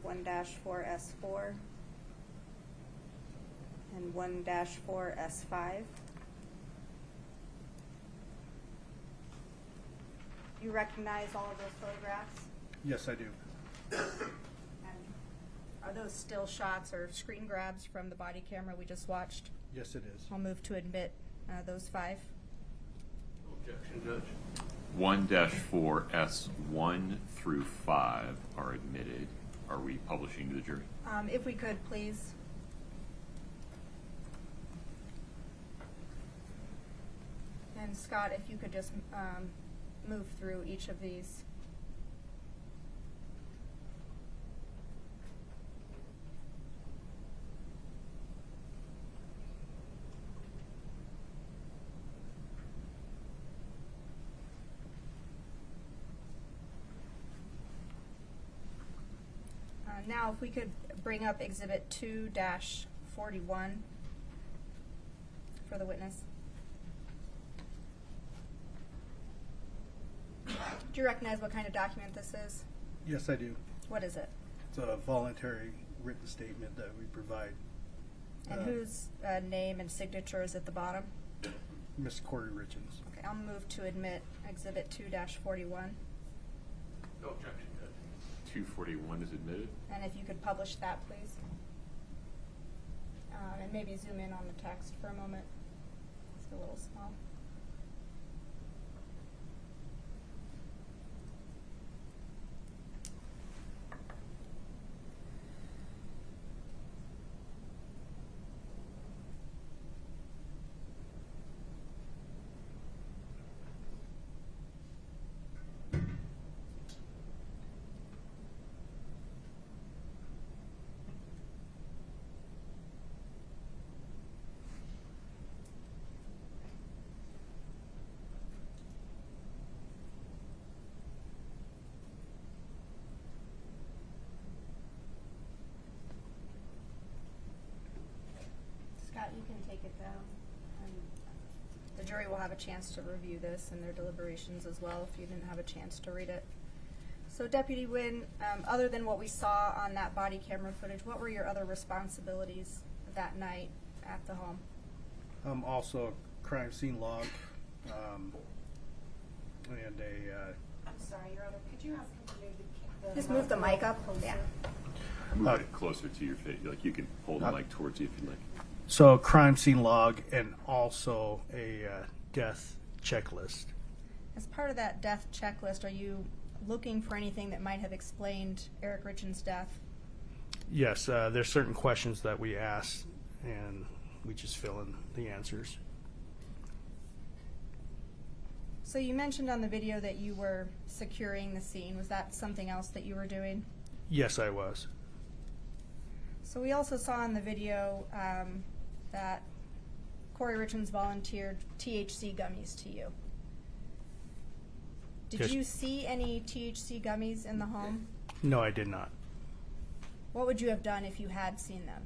1-4S4. And 1-4S5. You recognize all of those photographs? Yes, I do. And are those still shots or screen grabs from the body camera we just watched? Yes, it is. I'll move to admit those 5. Objection, Judge. 1-4S1 through 5 are admitted. Are we publishing to the jury? If we could, please. And Scott, if you could just move through each of these. Now, if we could bring up Exhibit 2-41 for the witness. Do you recognize what kind of document this is? Yes, I do. What is it? It's a voluntary written statement that we provide. And whose name and signature is at the bottom? Ms. Kouri Richens. Okay, I'll move to admit Exhibit 2-41. No objection, Judge. 241 is admitted. And if you could publish that, please. And maybe zoom in on the text for a moment. It's a little small. Scott, you can take it down. The jury will have a chance to review this in their deliberations as well if you didn't have a chance to read it. So Deputy Wynn, other than what we saw on that body camera footage, what were your other responsibilities that night at the home? Also a crime scene log and a... I'm sorry, Your Honor, could you ask him to move the... Just move the mic up. Yeah. Move it closer to your face. Like you can hold the mic towards you if you'd like. So a crime scene log and also a death checklist. As part of that death checklist, are you looking for anything that might have explained Eric Richens' death? Yes, there's certain questions that we ask and we just fill in the answers. So you mentioned on the video that you were securing the scene. Was that something else that you were doing? Yes, I was. So we also saw in the video that Kouri Richens volunteered THC gummies to you. Did Yes. you see any THC gummies in the home? No, I did not. What would you have done if you had seen them?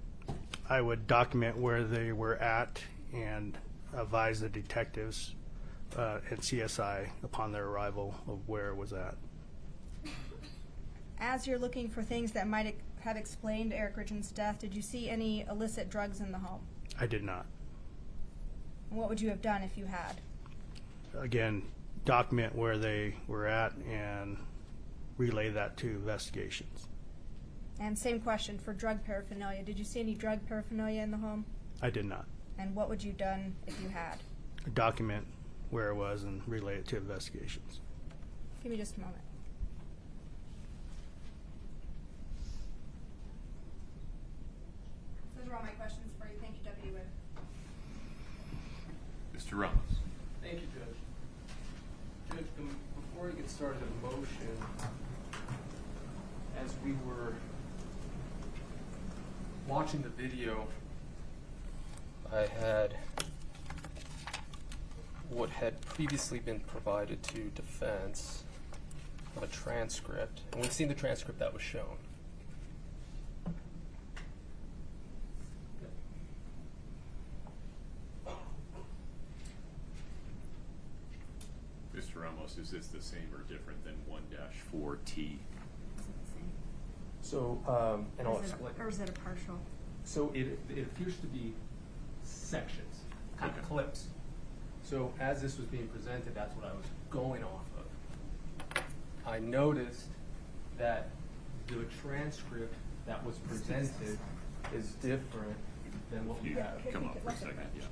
I would document where they were at and advise the detectives and CSI upon their arrival of where it was at. As you're looking for things that might have explained Eric Richens' death, did you see any illicit drugs in the home? I did not. And what would you have done if you had? Again, document where they were at and relay that to investigations. And same question for drug paraphernalia. Did you see any drug paraphernalia in the home? I did not. And what would you have done if you had? Document where it was and relay it to investigations. Give me just a moment. Those are all my questions for you. Thank you, Deputy Webb. Mr. Ramos. Thank you, Judge. Judge, before we get started in motion, as we were watching the video, I had what had previously been provided to defense of a transcript, and we've seen the transcript that was shown. Mr. Ramos, is this the same or different than 1-4T? So, and I'll explain. Or is it a partial? So it appears to be sections, kind of clips. So as this was being presented, that's what I was going off of. I noticed that the transcript that was presented is different than what we have. Come up for a second, yeah.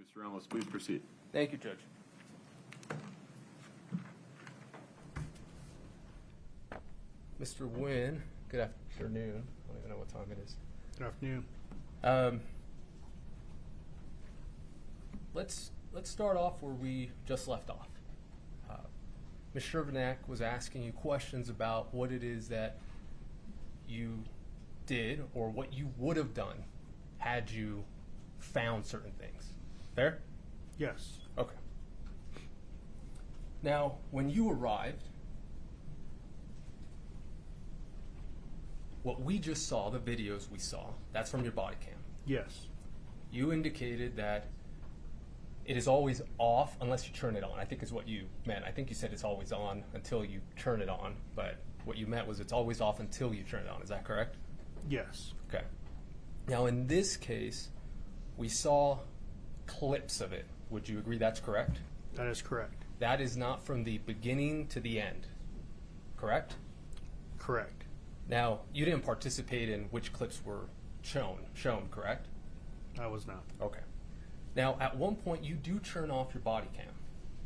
Mr. Ramos, please proceed. Thank you, Judge. Mr. Nguyen, good afternoon. I don't even know what time it is. Good afternoon. Let's start off where we just left off. Ms. Shervanak was asking you questions about what it is that you did or what you would have done had you found certain things. Fair? Yes. Okay. Now, when you arrived, what we just saw, the videos we saw, that's from your body cam. Yes. You indicated that it is always off unless you turn it on. I think is what you meant. I think you said it's always on until you turn it on, but what you meant was it's always off until you turn it on. Is that correct? Yes. Okay. Now, in this case, we saw clips of it. Would you agree that's correct? That is correct. That is not from the beginning to the end, correct? Correct. Now, you didn't participate in which clips were shown, correct? I was not. Okay. Now, at one point, you do turn off your body cam.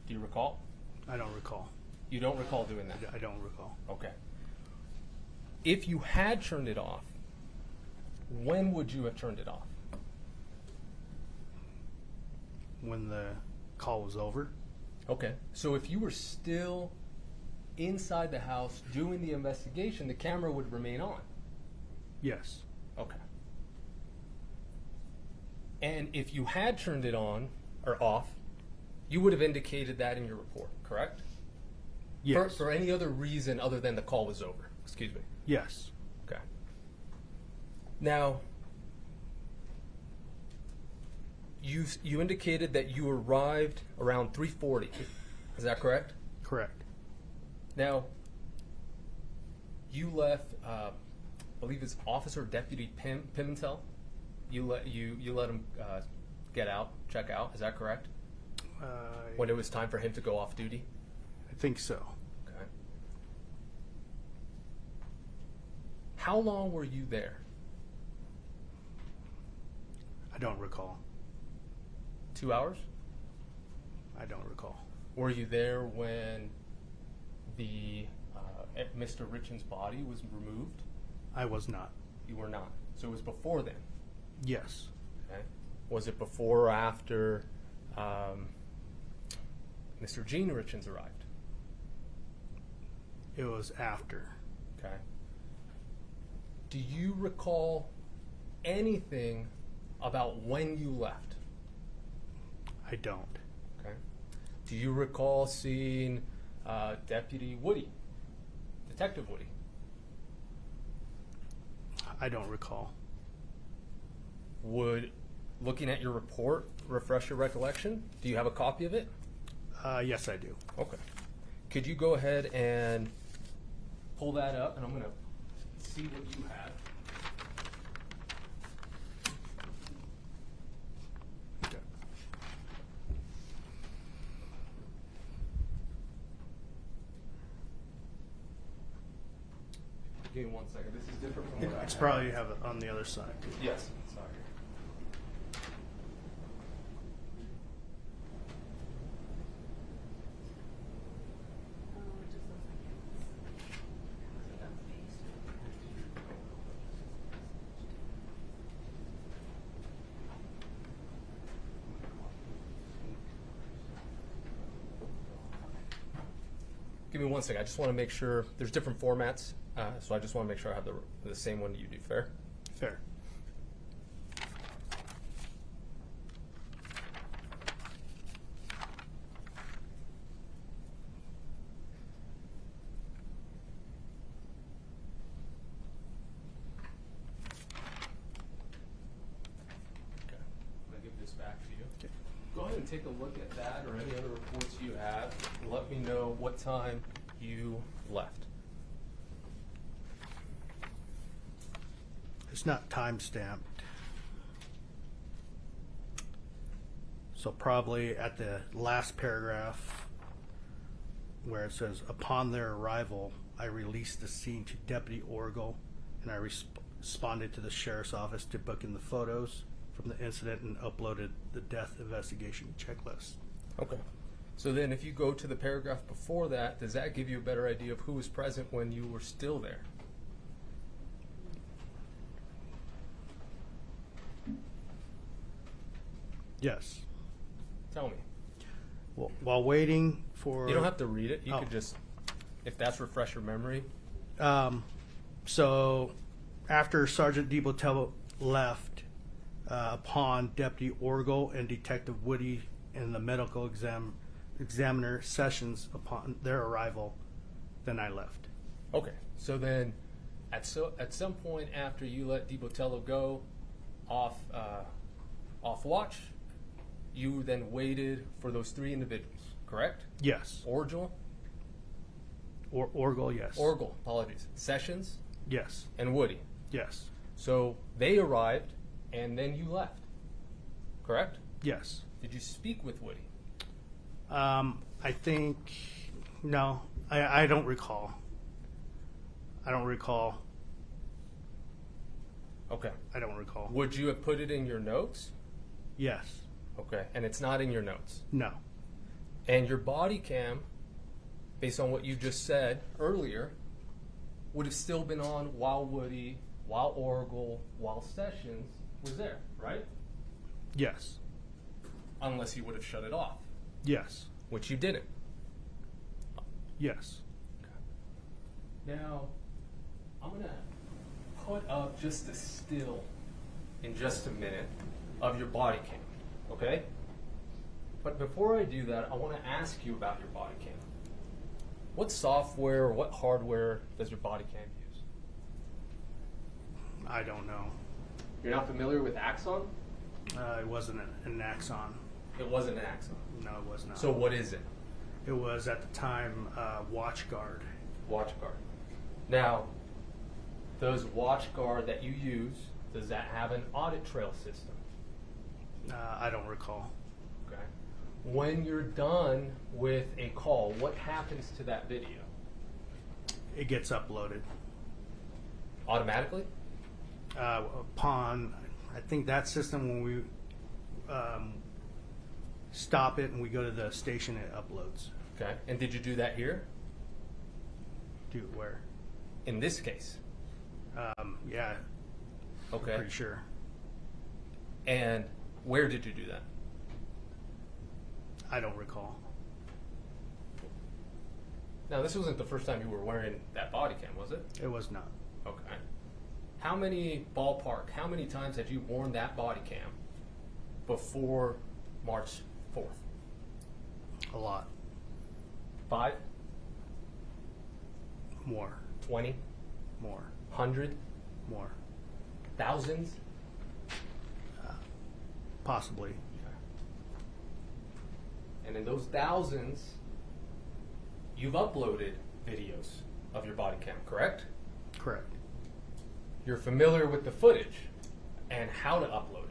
Do you recall? I don't recall. You don't recall doing that? I don't recall. Okay. If you had turned it off, when would you have turned it off? When the call was over. Okay. So if you were still inside the house doing the investigation, the camera would remain on? Yes. Okay. And if you had turned it on or off, you would have indicated that in your report, correct? Yes. For any other reason other than the call was over. Excuse me. Yes. Okay. Now, you indicated that you arrived around 3:40. Is that correct? Correct. Now, you left, I believe it's Officer Deputy Pimentel. You let him get out, check out. Is that correct? When it was time for him to go off duty. I think so. Okay. How long were you there? I don't recall. 2 hours? I don't recall. Were you there when the Mr. Richens' body was removed? I was not. You were not. So it was before then? Yes. Okay. Was it before or after Mr. Gene Richens arrived? It was after. Okay. Do you recall anything about when you left? I don't. Okay. Do you recall seeing Deputy Woody, Detective Woody? I don't recall. Would looking at your report refresh your recollection? Do you have a copy of it? Yes, I do. Okay. Could you go ahead and pull that up, and I'm going to see what you have. Okay. Give me 1 second. This is different from what I It's have. probably have it on the other side. Yes. Sorry. Give me 1 second. I just want to make sure there's different formats, so I just want to make sure I have the same one you do. Fair? Fair. Okay. I'm going to give this back to you. Okay. Go ahead and take a look at that or any other reports you have. And let me know what time you left. It's not time stamped. So probably at the last paragraph where it says, upon their arrival, I released the scene to Deputy Orgel and I responded to the sheriff's office to book in the photos from the incident and uploaded the death investigation checklist. Okay. So then if you go to the paragraph before that, does that give you a better idea of who was present when you were still there? Yes. Tell me. Well, while waiting for... You don't have to read it. You Oh. could just, if that's refresh your memory. So after Sergeant DeBotello left, upon Deputy Orgel and Detective Woody and the medical examiner Sessions upon their arrival, then I left. Okay. So then At some point after you let DiBotello go off watch, you then waited for those 3 individuals, correct? Yes. Orgel? Orgel, yes. Orgel, apologies. Sessions? Yes. And Woody? Yes. So they arrived, and then you left, correct? Yes. Did you speak with Woody? I think, no, I don't recall. I don't recall. Okay. I don't recall. Would you have put it in your notes? Yes. Okay. And it's not in your notes? No. And your body cam, based on what you just said earlier, would have still been on while Woody, while Orgel, while Sessions was there, right? Yes. Unless you would have shut it off. Yes. Which you didn't. Yes. Now, I'm going to put up just a still in just a minute of your body cam, okay? But before I do that, I want to ask you about your body cam. What software or what hardware does your body cam use? I don't know. You're not familiar with Axon? It wasn't an Axon. It wasn't an Axon. No, it was not. So what is it? It was at the time WatchGuard. WatchGuard. Now, does WatchGuard that you use, does that have an audit trail system? I don't recall. Okay. When you're done with a call, what happens to that video? It gets uploaded. Automatically? Upon, I think that system, when we stop it and we go to the station, it uploads. Okay. And did you do that here? Do it where? In this case? Yeah. Okay. Pretty sure. And where did you do that? I don't recall. Now, this wasn't the first time you were wearing that body cam, was it? It was not. Okay. How many times had you worn that body cam before March 4th? A lot. 5? More. 20? More. 100? More. Thousands? Possibly. And in those thousands, you've uploaded videos of your body cam, correct? Correct. You're familiar with the footage and how to upload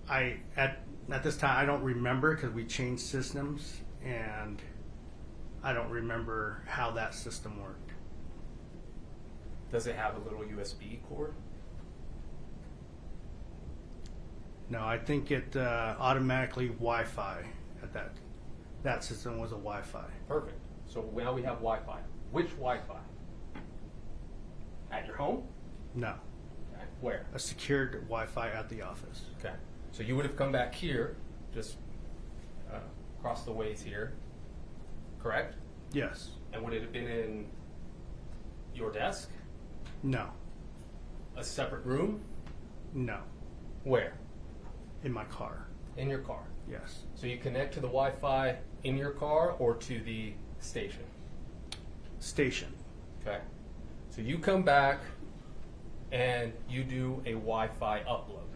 it. At this time, I don't remember because we changed systems, and I don't remember how that system worked. Does it have a little USB cord? No, I think it automatically Wi-Fi at that system was a Wi-Fi. Perfect. So now we have Wi-Fi. Which Wi-Fi? At your home? No. Okay. Where? A secured Wi-Fi at the office. Okay. So you would have come back here, just across the ways here, correct? Yes. And would it have been in your desk? No. A separate room? No. Where? In my car. In your car? Yes. So you connect to the Wi-Fi in your car or to the station? Station. Okay. So you come back and you do a Wi-Fi upload,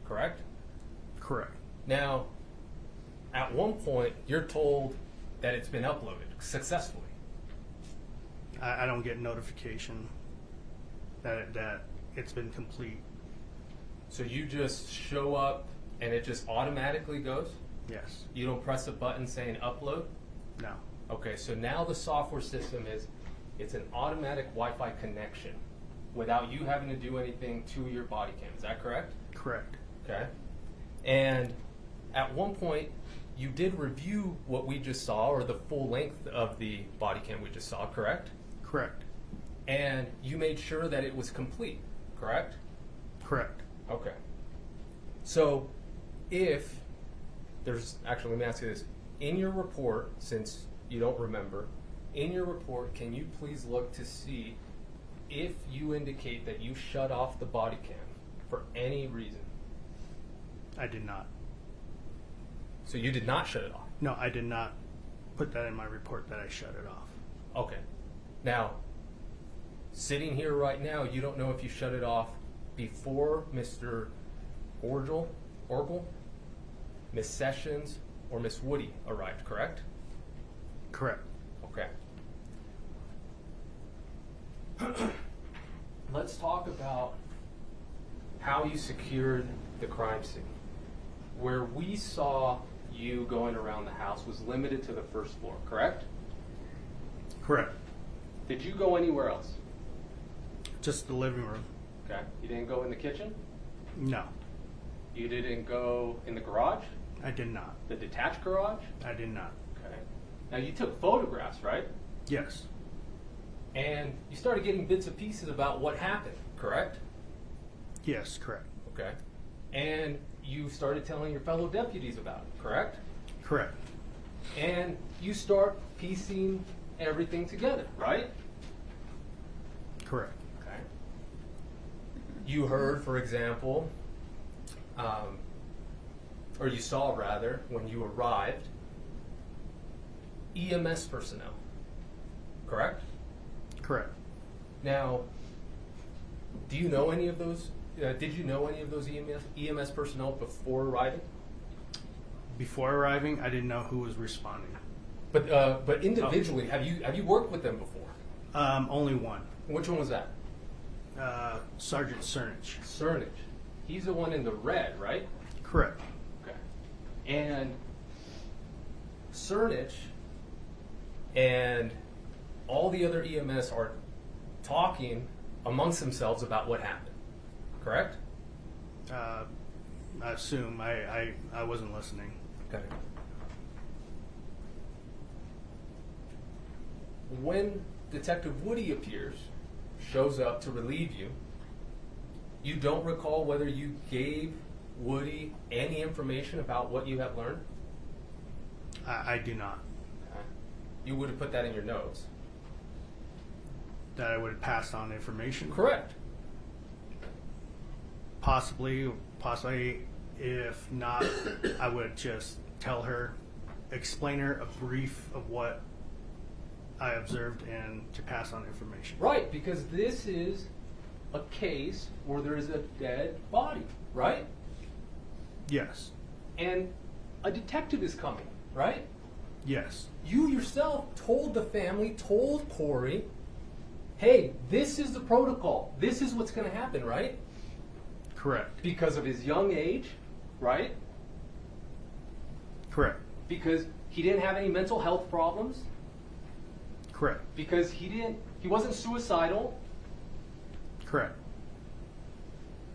correct? Correct. Now, at one point, you're told that it's been uploaded successfully. I don't get notification that it's been complete. So you just show up and it just automatically goes? Yes. You don't press a button saying upload? No. Okay, so now the software system it's an automatic Wi-Fi connection without you having to do anything to your body cam. Is that correct? Correct. Okay. And at one point, you did review what we just saw, or the full length of the body cam we just saw, correct? Correct. And you made sure that it was complete, correct? Correct. Okay. So, if there's, actually, let me ask you this. In your report, since you don't remember, in your report, can you please look to see if you indicate that you shut off the body cam for any reason? I did not. So you did not shut it off? No, I did not put that in my report that I shut it off. Okay. Now, sitting here right now, you don't know if you shut it off before Mr. Orgel, Miss Sessions, or Miss Woody arrived, correct? Correct. Okay. Let's talk about how you secured the crime scene. Where we saw you going around the house was limited to the first floor, correct? Correct. Did you go anywhere else? Just the living room. Okay. You didn't go in the kitchen? No, You didn't go in the garage? I did not. The detached garage? I did not. Okay. Now you took photographs, right? Yes. And you started getting bits and pieces about what happened, correct? Yes, correct. Okay. And you started telling your fellow deputies about it, correct? Correct. And you start piecing everything together, right? Correct. Okay. You heard, for example, or you saw rather, when you arrived, EMS personnel, correct? Correct. Now, do you know any of those? Did you know any of those EMS personnel before arriving? Before arriving, I didn't know who was responding. But individually, have you worked with them before? Only one. Which one was that? Sergeant Cernich. Cernich. He's the one in the red, right? Correct. Okay. And Cernich and all the other EMS are talking amongst themselves about what happened, correct? I assume. I wasn't listening. Okay. When Detective Woody appears, shows up to relieve you, you don't recall whether you gave Woody any information about what you have learned? I do not. Okay. You would have put that in your notes. That I would have passed on information? Correct. Possibly. If not, I would just tell her, explain her a brief of what I observed and to pass on information. Right, because this is a case where there is a dead body, right? Yes. And a detective is coming, right? Yes. You yourself told the family, told Kouri, hey, this is the protocol. This is what's going to happen, right? Correct. Because of his young age, right? Correct. Because he didn't have any mental health problems. Correct. Because he wasn't suicidal. Correct.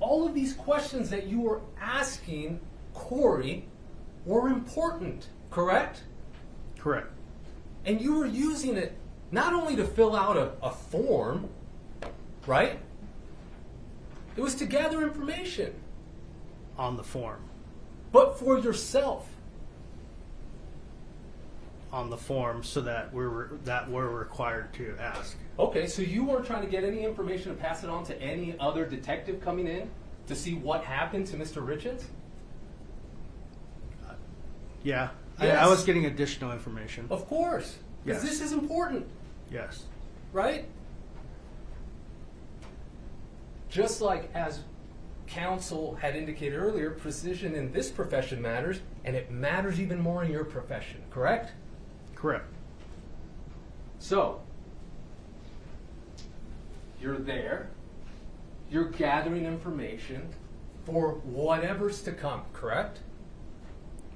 All of these questions that you were asking Kouri were important, correct? Correct. And you were using it not only to fill out a form, right? It was to gather information. On the form. But for yourself. On the form, so that we're required to ask. Okay, so you weren't trying to get any information and pass it on to any other detective coming in to see what happened to Mr. Richens? Yeah. Yes. I was getting additional information. Of course. Because Yes. this is important, Yes. right? Just like as counsel had indicated earlier, precision in this profession matters, and it matters even more in your profession, correct? Correct. So, you're there, you're gathering information for whatever's to come, correct?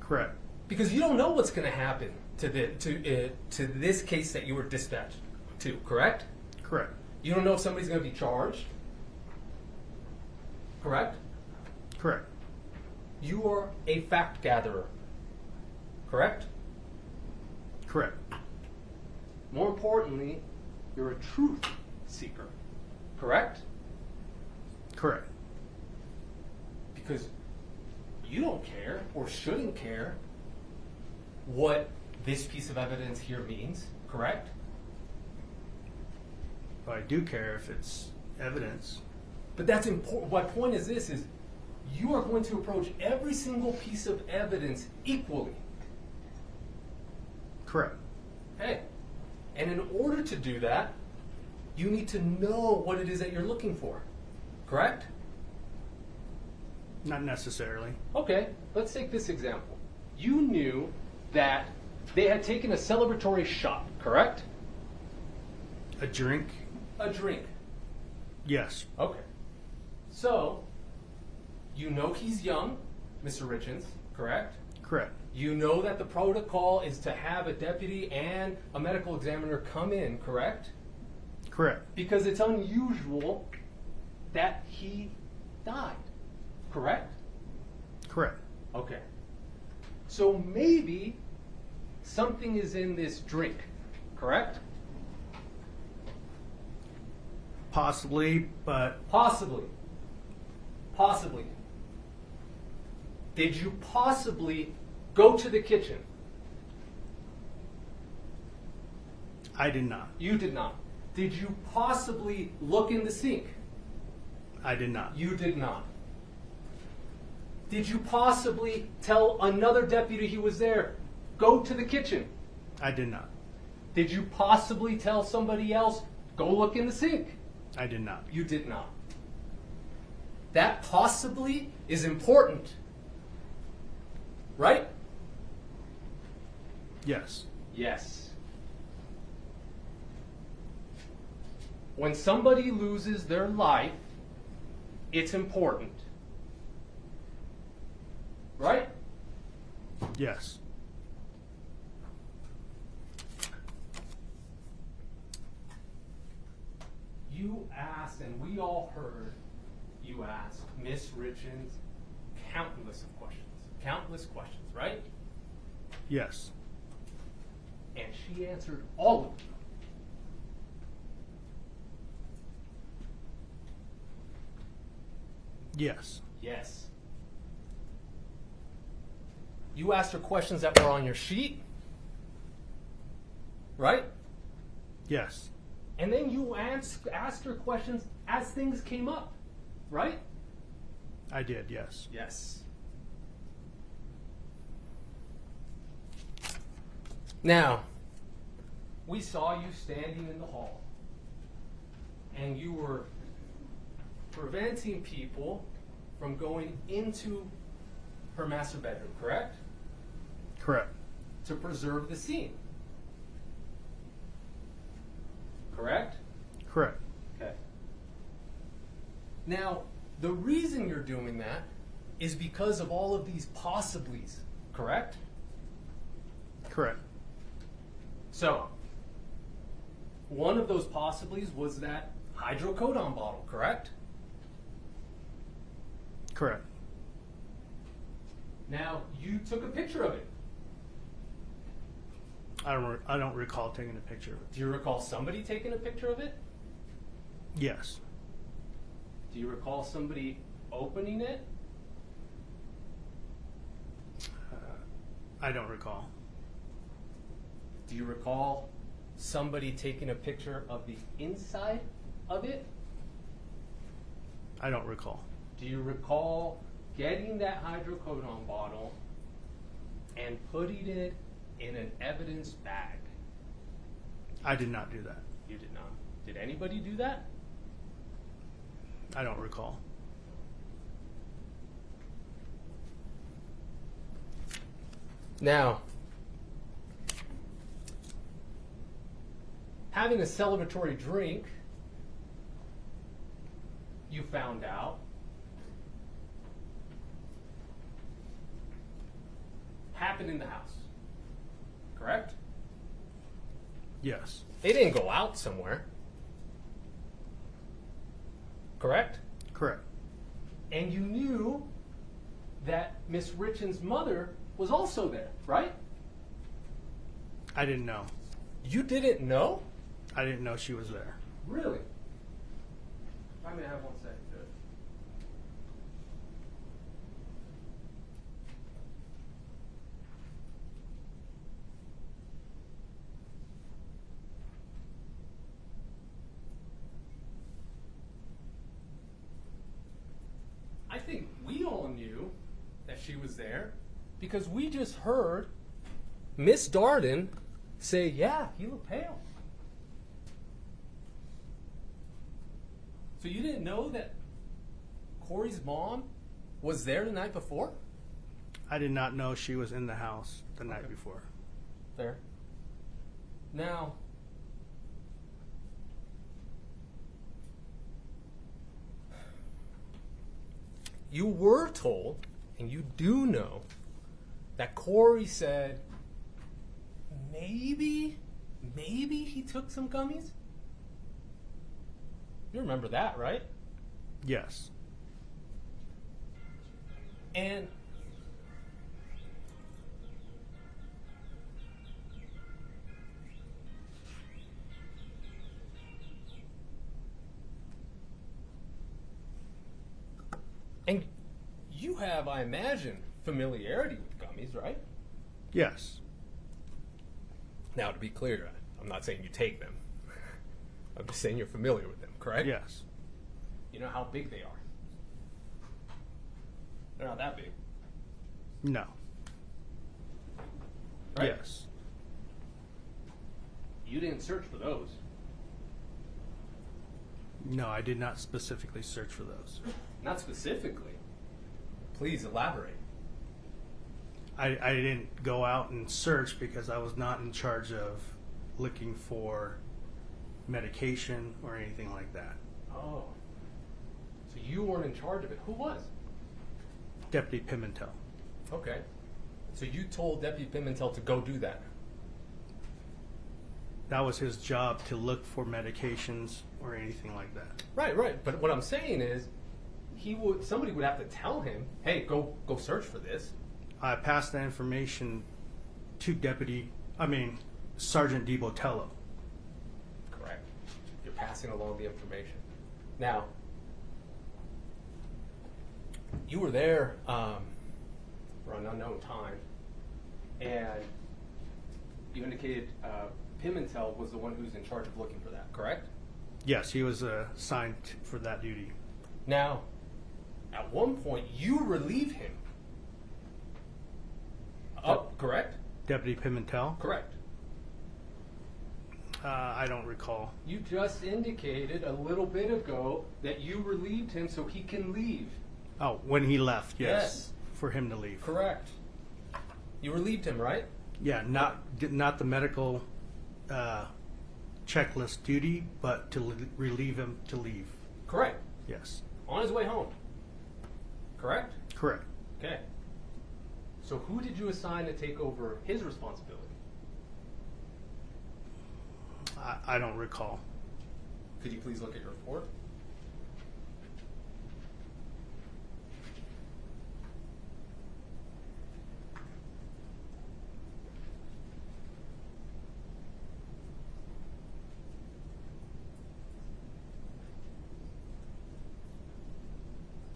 Correct. Because you don't know what's going to happen to this case that you were dispatched to, correct? Correct. You don't know if somebody's going to be charged, correct? Correct. You are a fact gatherer, correct? Correct. More importantly, you're a truth seeker, correct? Correct. Because you don't care or shouldn't care what this piece of evidence here means, correct? But I do care if it's evidence. But that's important. My point is this, is you are going to approach every single piece of evidence equally. Correct. Hey, and in order to do that, you need to know what it is that you're looking for, correct? Not necessarily. Okay, let's take this example. You knew that they had taken a celebratory shot, correct? A drink? A drink. Yes. Okay. So, you know he's young, Mr. Richens, correct? Correct. You know that the protocol is to have a deputy and a medical examiner come in, correct? Correct. Because it's unusual that he died, correct? Correct. Okay. So maybe something is in this drink, correct? Possibly, but Possibly. Possibly. Did you possibly go to the kitchen? I did not. You did not. Did you possibly look in the sink? I did not. You did not. Did you possibly tell another deputy he was there, go to the kitchen? I did not. Did you possibly tell somebody else, go look in the sink? I did not. You did not. That possibly is important. Right? Yes. Yes. When somebody loses their life, it's important. Right? Yes. You asked, and we all heard, you asked Miss Richens countless of questions. Countless questions, right? Yes. And she answered all of them. Yes. Yes. You asked her questions that were on your sheet, right? Yes. And then you asked her questions as things came up, right? I did, yes. Yes. Now, we saw you standing in the hall, and you were preventing people from going into her master bedroom, correct? Correct. To preserve the scene. Correct? Correct. Okay. Now, the reason you're doing that is because of all of these possiblies, correct? Correct. So, one of those possibilities was that hydrocodone bottle, correct? Correct. Now, you took a picture of it. I don't recall taking a picture of it. Do you recall somebody taking a picture of it? Yes. Do you recall somebody opening it? I don't recall. Do you recall somebody taking a picture of the inside of it? I don't recall. Do you recall getting that hydrocodone bottle and putting it in an evidence bag? I did not do that. You did not. Did anybody do that? I don't recall. Now, having a celebratory drink, you found out, happened in the house, correct? Yes. They didn't go out somewhere, correct? Correct. And you knew that Miss Richens' mother was also there, right? I didn't know. You didn't know? I didn't know she was there. Really? I'm going to have 1 second to it. I think we all knew that she was there because we just heard Miss Darden say, yeah, he looked pale. So you didn't know that Kouri's mom was there the night before? I did not know she was in the house the night before. Fair. Now, you were told, and you do know, that Kouri said maybe he took some gummies? You remember that, right? Yes. And you have, I imagine, familiarity with gummies, right? Yes. Now, to be clear, I'm not saying you take them. I'm just saying you're familiar with them, correct? Yes. You know how big they are. They're not that big. No. Right? Yes. You didn't search for those. No, I did not specifically search for those. Not specifically. Please elaborate. I didn't go out and search because I was not in charge of looking for medication or anything like that. Oh. So you weren't in charge of it. Who was? Deputy Pimentel. Okay. So you told Deputy Pimentel to go do that. That was his job, to look for medications or anything like that. Right. But what I'm saying is, somebody would have to tell him, hey, go search for this. I passed that information to Sergeant DiBotello. Correct. You're passing along the information. Now, you were there for an unknown time, and you indicated Pimentel was the one who's in charge of looking for that, correct? Yes, he was assigned for that duty. Now, at one point, you relieve him. Correct? Deputy Pimentel? Correct. I don't recall. You just indicated a little bit ago that you relieved him so he can leave. Oh, when he left, yes. Yes. For him to leave. Correct. You relieved him, right? Yeah, not the medical checklist duty, but to relieve him to leave. Correct. Yes. On his way home. Correct? Correct. Okay. So who did you assign to take over his responsibility? I don't recall. Could you please look at your report?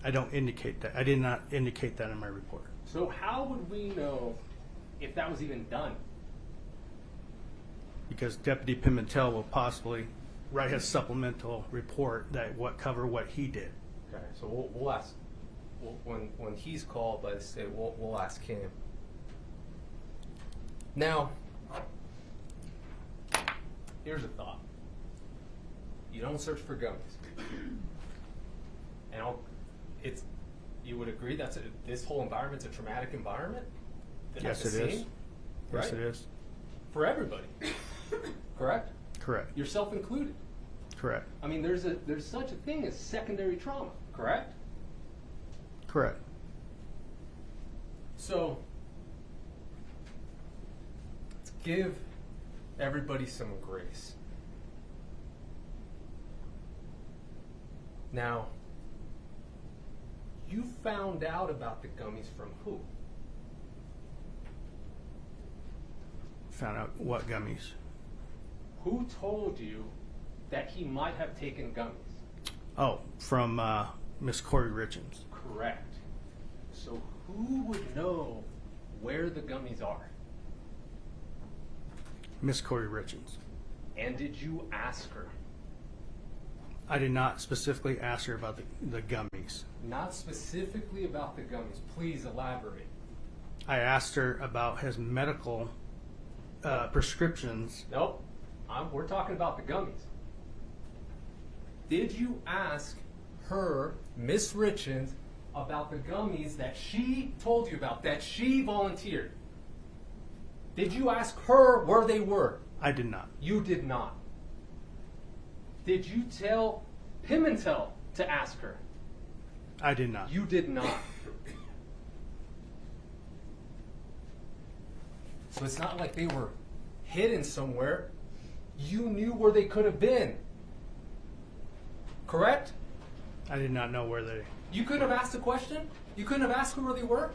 I don't indicate that. I did not indicate that in my report. So how would we know if that was even done? Because Deputy Pimentel will possibly write his supplemental report that cover what he did. Okay, so we'll ask. When he's called by the state, we'll ask him. Now, here's a thought. You don't search for gummies. And you would agree this whole environment's a traumatic environment? Yes, it is. Yes, it is. For everybody. Correct? Correct. Yourself included. Correct. I mean, there's such a thing as secondary trauma, correct? Correct. So, let's give everybody some grace. Now, you found out about the gummies from who? Found out what gummies? Who told you that he might have taken gummies? Oh, from Miss Kouri Richens. Correct. So who would know where the gummies are? Miss Kouri Richens. And did you ask her? I did not specifically ask her about the gummies. Not specifically about the gummies. Please elaborate. I asked her about his medical prescriptions. Nope. We're talking about the gummies. Did you ask her, Miss Richens, about the gummies that she told you about, that she volunteered? Did you ask her where they were? I did not. You did not. Did you tell Pimentel to ask her? I did not. You did not. So it's not like they were hidden somewhere. You knew where they could have been. Correct? I did not know where they... You couldn't have asked a question? You couldn't have asked where they were?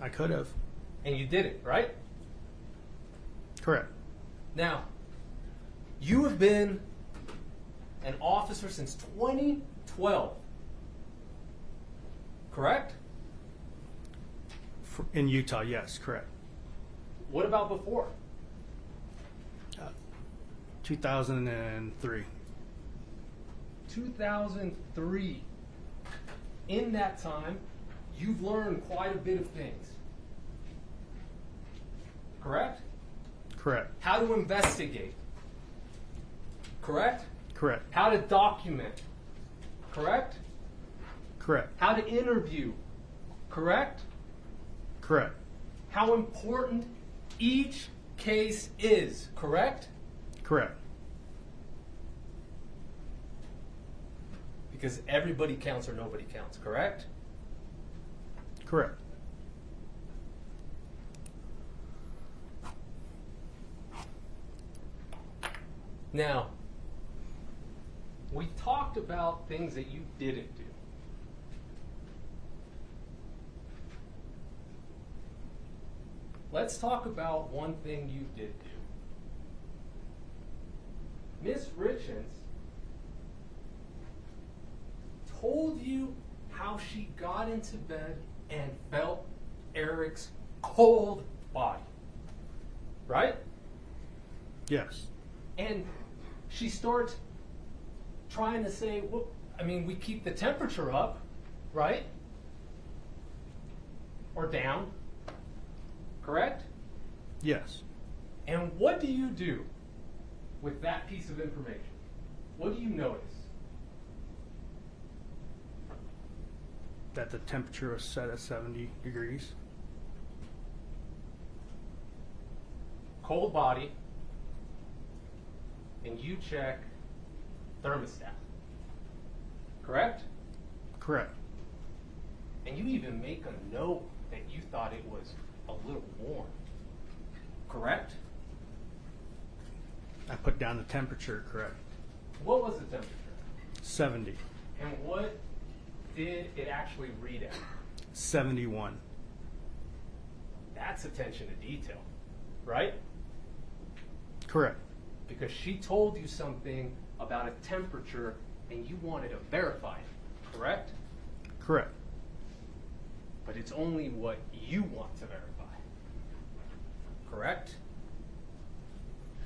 I could have. And you did it, right? Correct. Now, you have been an officer since 2012. Correct? In Utah, yes, correct. What about before? 2003. 2003. In that time, you've learned quite a bit of things. Correct? Correct. How to investigate. Correct? Correct. How to document. Correct? Correct. How to interview. Correct? Correct. How important each case is. Correct? Correct. Because everybody counts or nobody counts. Correct? Correct. Now, we talked about things that you didn't do. Let's talk about one thing you did do. Miss Richens told you how she got into bed and felt Eric's cold body. Right? Yes. And she starts trying to say, well, I mean, we keep the temperature up, right? Or down. Correct? Yes. And what do you do with that piece of information? What do you notice? That the temperature was set at 70 degrees. Cold body. And you check thermostat. Correct? Correct. And you even make a note that you thought it was a little warm. Correct? I put down the temperature, correct. What was the temperature? 70. And what did it actually read at? 71. That's attention to detail, right? Correct. Because she told you something about a temperature and you wanted to verify it, correct? Correct. But it's only what you want to verify. Correct?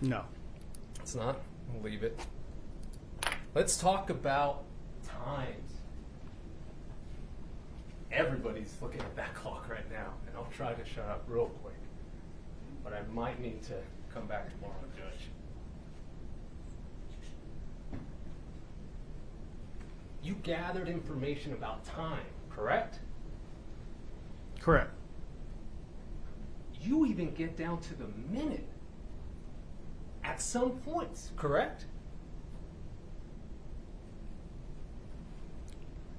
No. It's not. We'll leave it. Let's talk about times. Everybody's looking at that clock right now, and I'll try to shut up real quick. But I might need to come back tomorrow and judge. You gathered information about time, correct? Correct. You even get down to the minute at some points, correct?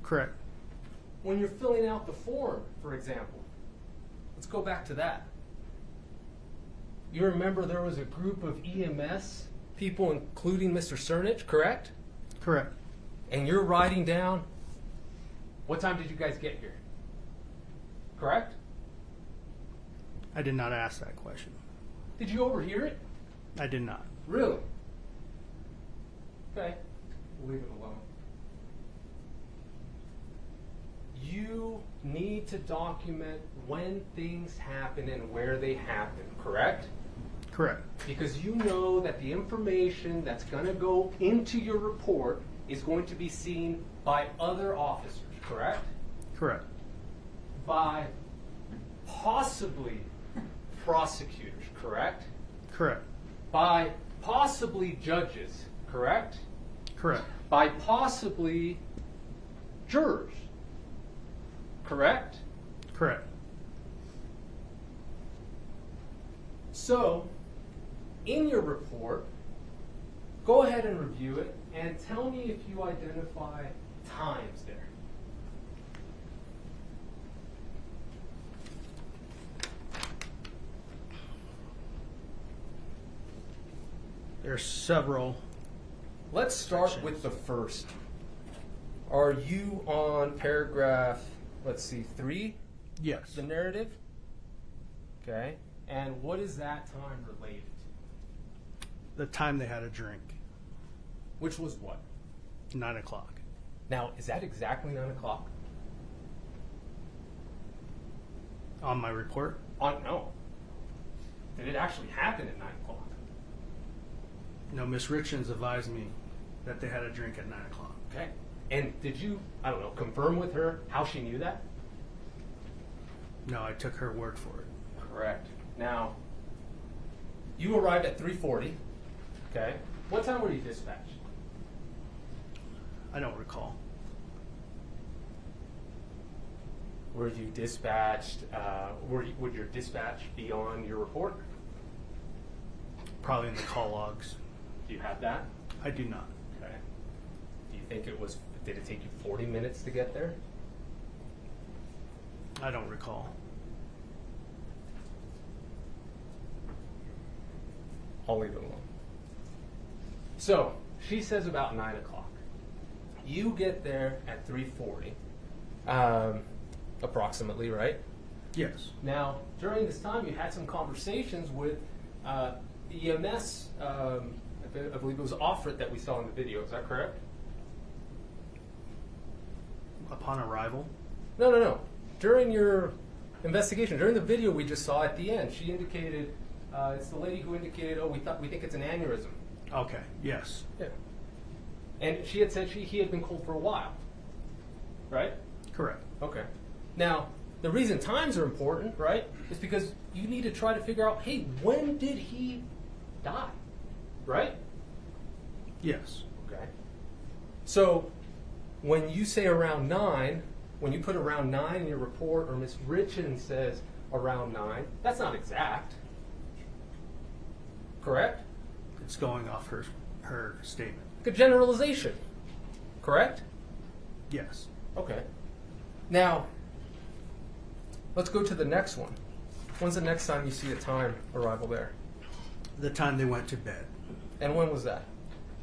Correct. When you're filling out the form, for example. Let's go back to that. You remember there was a group of EMS people, including Mr. Cernich, correct? Correct. And you're writing down, what time did you guys get here? Correct? I did not ask that question. Did you overhear it? I did not. Really? Okay. We'll leave it alone. You need to document when things happen and where they happen, correct? Correct. Because you know that the information that's going to go into your report is going to be seen by other officers, correct? Correct. By possibly prosecutors, correct? Correct. By possibly judges, correct? Correct. By possibly jurors, correct? Correct. So, in your report, go ahead and review it and tell me if you identify times there. There's several. Let's start with the first. Are you on paragraph, let's see, 3? Yes. The narrative? Okay. And what is that time related to? The time they had a drink. Which was what? 9 o'clock. Now, is that exactly 9 o'clock? On my report? No. Did it actually happen at 9 o'clock? No, Miss Richens advised me that they had a drink at 9 o'clock. Okay. And did you, I don't know, confirm with her how she knew that? No, I took her word for it. Correct. Now, you arrived at 3:40. Okay. What time were you dispatched? I don't recall. Were you dispatched, would your dispatch be on your report? Probably in the call logs. Do you have that? I do not. Okay. Do you think did it take you 40 minutes to get there? I don't recall. I'll leave it alone. So, she says about 9 o'clock. You get there at 3:40, approximately, right? Yes. Now, during this time, you had some conversations with EMS, I believe it was Offred that we saw in the video, is that correct? Upon arrival? No. During your investigation, during the video we just saw at the end, she indicated, it's the lady who indicated, we think it's an aneurysm. Okay, yes. Yeah. And she had said he had been cold for a while, right? Correct. Okay. Now, the reason times are important, right, is because you need to try to figure out, hey, when did he die, right? Yes. Okay. So, when you say around 9, when you put around 9 in your report, or Ms. Richens says around 9, that's not exact, correct? It's going off her statement. Like a generalization, correct? Yes. Okay. Now, let's go to the next one. When's the next time you see a time arrival there? The time they went to bed. And when was that?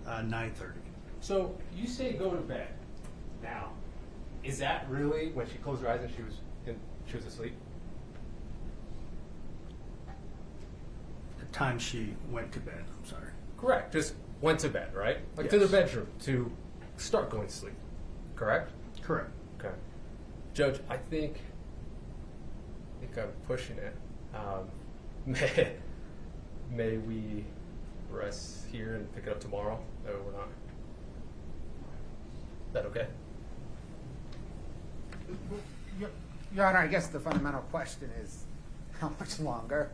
9:30. So you say go to bed. Now, is that really when she closed her eyes and she was asleep? The time she went to bed, I'm sorry. Correct. Just went to bed, right? Like to Yes. their bedroom to start going to sleep. Correct? Correct. Okay. Judge, I think I'm pushing it. May we rest here and pick it up tomorrow? No, we're not. Is that okay? Your Honor, I guess the fundamental question is how much longer?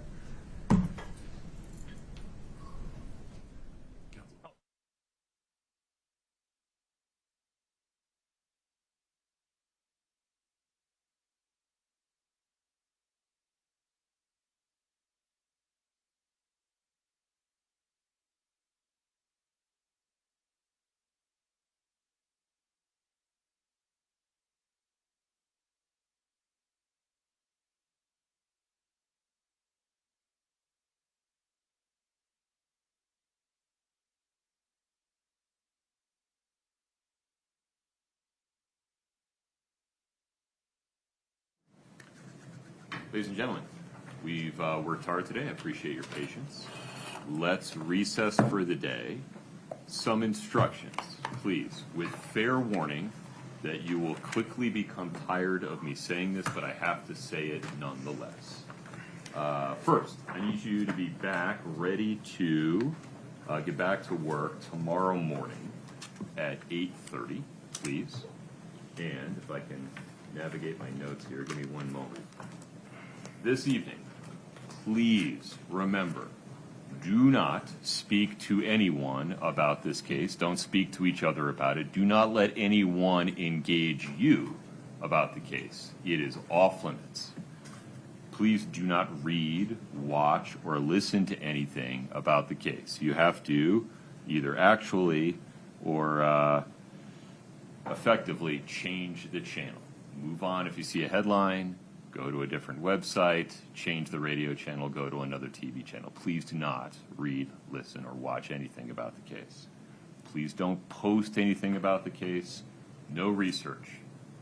Ladies and gentlemen, we've worked hard today. I appreciate your patience. Let's recess for the day. Some instructions, please, with fair warning that you will quickly become tired of me saying this, but I have to say it nonetheless. First, I need you to be back, ready to get back to work tomorrow morning at 8:30, please. And if I can navigate my notes here, give me one moment. This evening, please remember Do not speak to anyone about this case. Don't speak to each other about it. Do not let anyone engage you about the case. It is off limits. Please do not read, watch, or listen to anything about the case. You have to either actually or effectively change the channel. Move on if you see a headline, go to a different website, change the radio channel, go to another TV channel. Please do not read, listen, or watch anything about the case. Please don't post anything about the case. No research,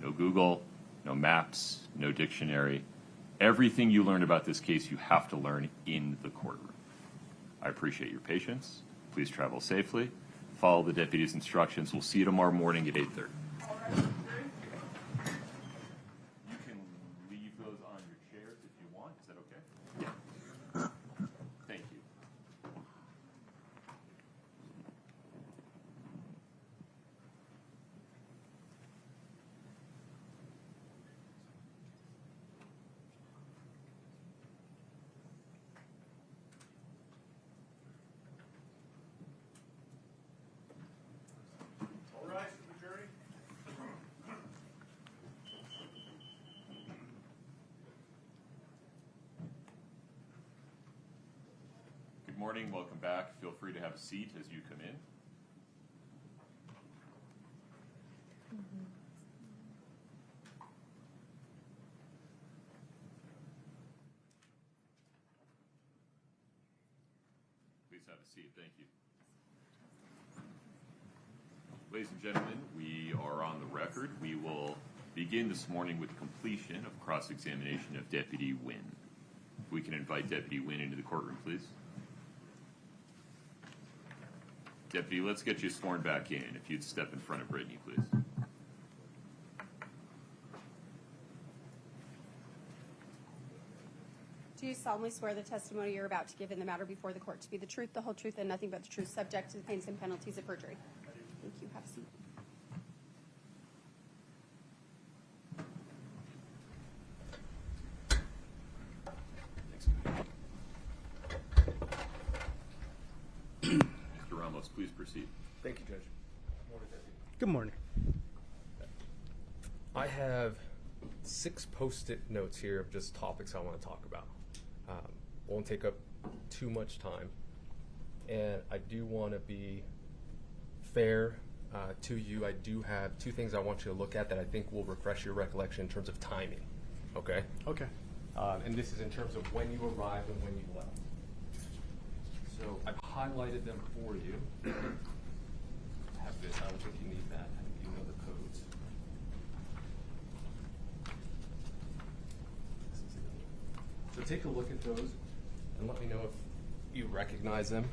no Google, no maps, no dictionary. Everything you learn about this case, you have to learn in the courtroom. I appreciate your patience. Please travel safely. Follow the deputy's instructions. We'll see you tomorrow morning at 8:30. You can leave those on your chairs if you want. Is that okay? Yeah. Thank you. All rise for the jury. Good morning. Welcome back. Feel free to have a seat as you come in. Please have a seat. Thank you. Ladies and gentlemen, we are on the record. We will begin this morning with completion of cross-examination of Deputy Wynn. If we can invite Deputy Wynn into the courtroom, please. Deputy, let's get you sworn back in. If you'd step in front of Brittany, please. Do you solemnly swear the testimony you're about to give in the matter before the court to be the truth, the whole truth, and nothing but the truth, subject to the pains and penalties of perjury? Thank you. Have a seat. Mr. Ramos, please proceed. Thank you, Judge. Good morning. I have 6 post-it notes here of just topics I want to talk about. Won't take up too much time. And I do want to be fair to you. I do have 2 things I want you to look at that I think will refresh your recollection in terms of timing. Okay? Okay. And this is in terms of when you arrived and when you left. So I've highlighted them for you. I have this. I don't think you need that. I think you know the codes. So take a look at those and let me know if you recognize them.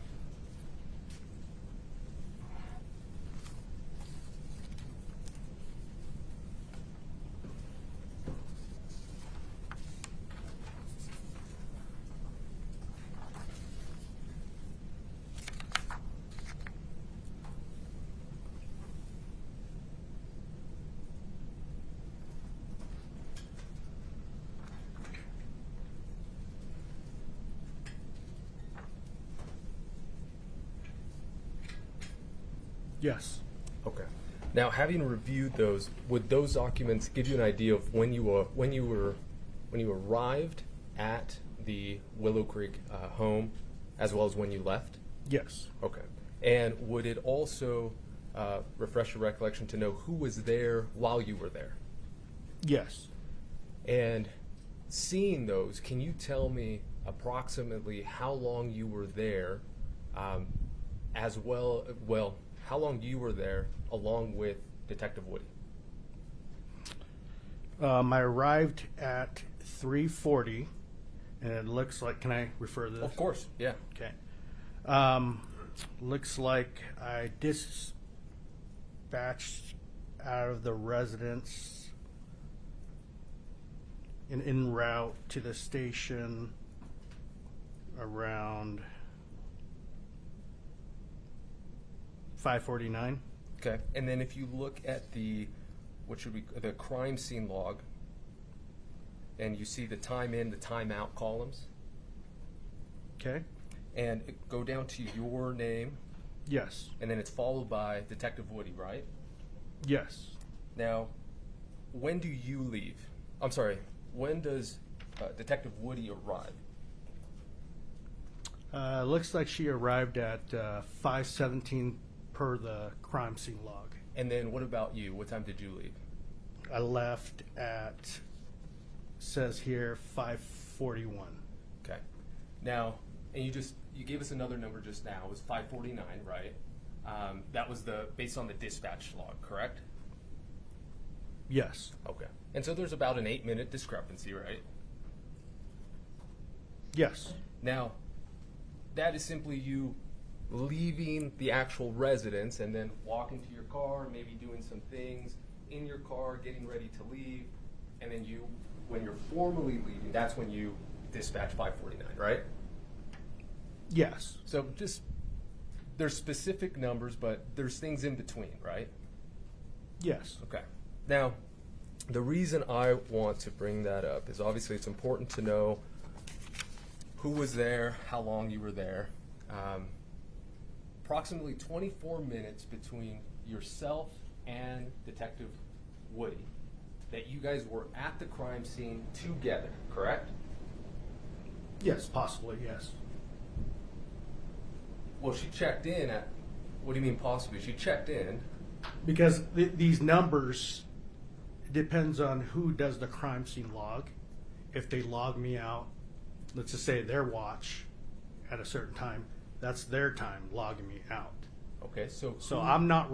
Yes. Okay. Now, having reviewed those, would those documents give you an idea of when you arrived at the Willow Creek home, as well as when you left? Yes. Okay. And would it also refresh your recollection to know who was there while you were there? Yes. And seeing those, can you tell me approximately how long you were there, as well, how long you were there along with Detective Woody? I arrived at 3:40, and it looks like, can I refer to this? Of course, yeah. Okay. Looks like I dispatched out of the residence and en route to the station around 5:49. Okay. And then if you look at the crime scene log, and you see the time in, the time out columns. Okay. and go down to your name, Yes. and then it's followed by Detective Woody, right? Yes. Now, when do you leave? I'm sorry, when does Detective Woody arrive? Looks like she arrived at 5:17 per the crime scene log. And then what about you? What time did you leave? I left at, says here, 5:41. Okay. Now, and you gave us another number just now. It was 5:49, right? That was based on the dispatch log, correct? Yes. Okay. And so there's about an 8-minute discrepancy, right? Yes. Now, that is simply you leaving the actual residence and then walking to your car, maybe doing some things in your car, getting ready to leave, and then when you're formally leaving, that's when you dispatch 549, right? Yes. So there's specific numbers, but there's things in between, right? Yes. Okay. Now, the reason I want to bring that up is obviously it's important to know who was there, how long you were there. Approximately 24 minutes between yourself and Detective Woody that you guys were at the crime scene together, correct? Yes, possibly, yes. Well, she checked in at, what do you mean possibly? She checked in. Because these numbers depends on who does the crime scene log. If they log me out, let's just say their watch at a certain time, that's their time logging me out. Okay, so I'm not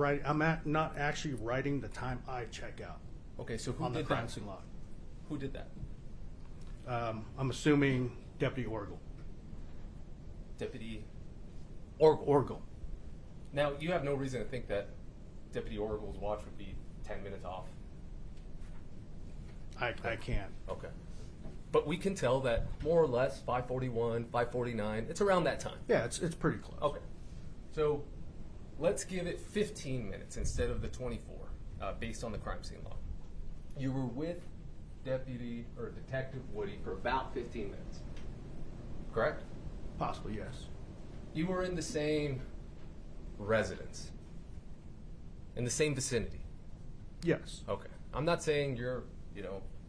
not actually writing the time I check out. Okay, so who on the did crime that? scene log. Who did that? I'm assuming Deputy Orgel. Deputy Orgel. Now, you have no reason to think that Deputy Orgel's watch would be 10 minutes off. I can't. Okay. But we can tell that more or less 5:41, 5:49, it's around that time. Yeah, it's pretty close. Okay. So let's give it 15 minutes instead of the 24, based on the crime scene log. You were with Detective Woody for about 15 minutes, correct? Possibly, yes. You were in the same residence, in the same vicinity. Yes. Okay. I'm not saying you're,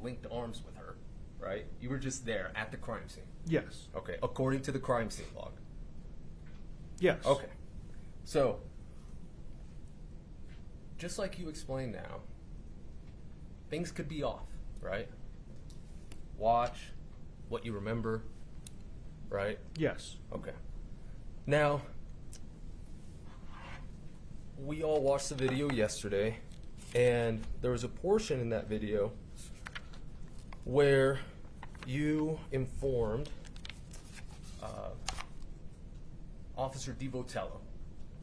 linked arms with her, right? You were just there at the crime scene. Yes. Okay. According to the crime scene log. Yes. Okay. So, just like you explained now, things could be off, right? Watch what you remember, right? Yes. Okay. Now, we all watched the video yesterday, and there was a portion in that video where you informed Officer DiVotello,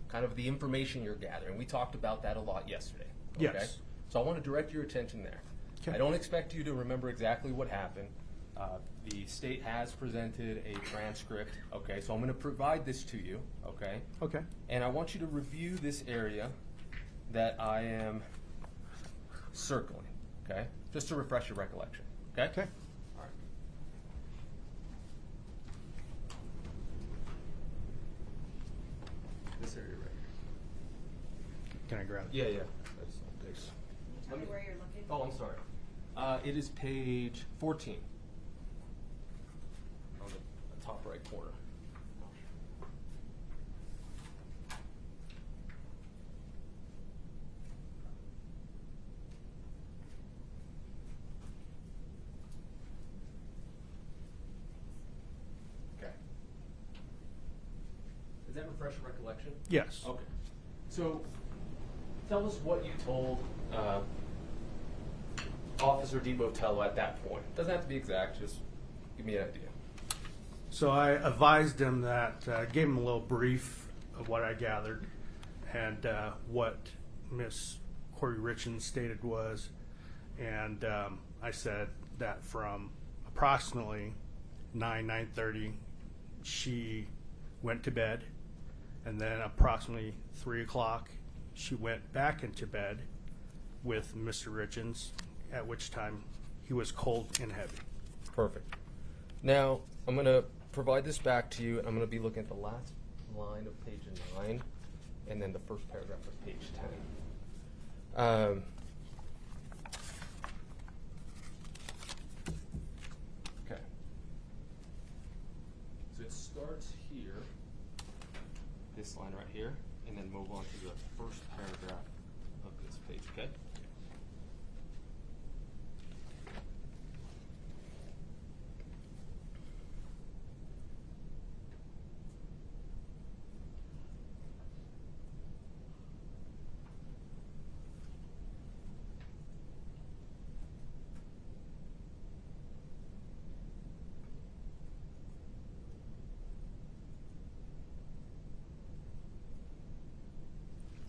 kind of the information you're gathering. We talked about that a lot yesterday. Okay? Yes. So I want to direct your attention there. Okay. I don't expect you to remember exactly what happened. The state has presented a transcript, okay? So I'm going to provide this to you, okay? Okay. And I want you to review this area that I am circling, okay? Just to refresh your recollection, okay? Okay. All right. This area right here. Can I grab it? Yeah. Thanks. Tell me where you're looking. Oh, I'm sorry. It is page 14. On the top right corner. Okay. Does that refresh your recollection? Yes. Okay. So, tell us what you told Officer DiVotello at that point. Doesn't have to be exact, just give me an idea. So I advised him that, gave him a little brief of what I gathered, and what Miss Kouri Richens stated was, and I said that from approximately 9:30, she went to bed, and then approximately 3 o'clock, she went back into bed with Mr. Richens, at which time he was cold and heavy. Perfect. Now, I'm going to provide this back to you. I'm going to be looking at the last line of page 9 and then the first paragraph of page 10. Okay. So it starts here, this line right here, and then move on to the first paragraph of this page, okay?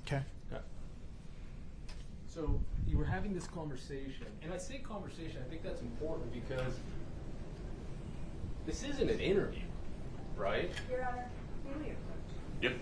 Okay. Okay. So you were having this conversation, and I say conversation, I think that's important because this isn't an interview, right? Your Honor, Yep.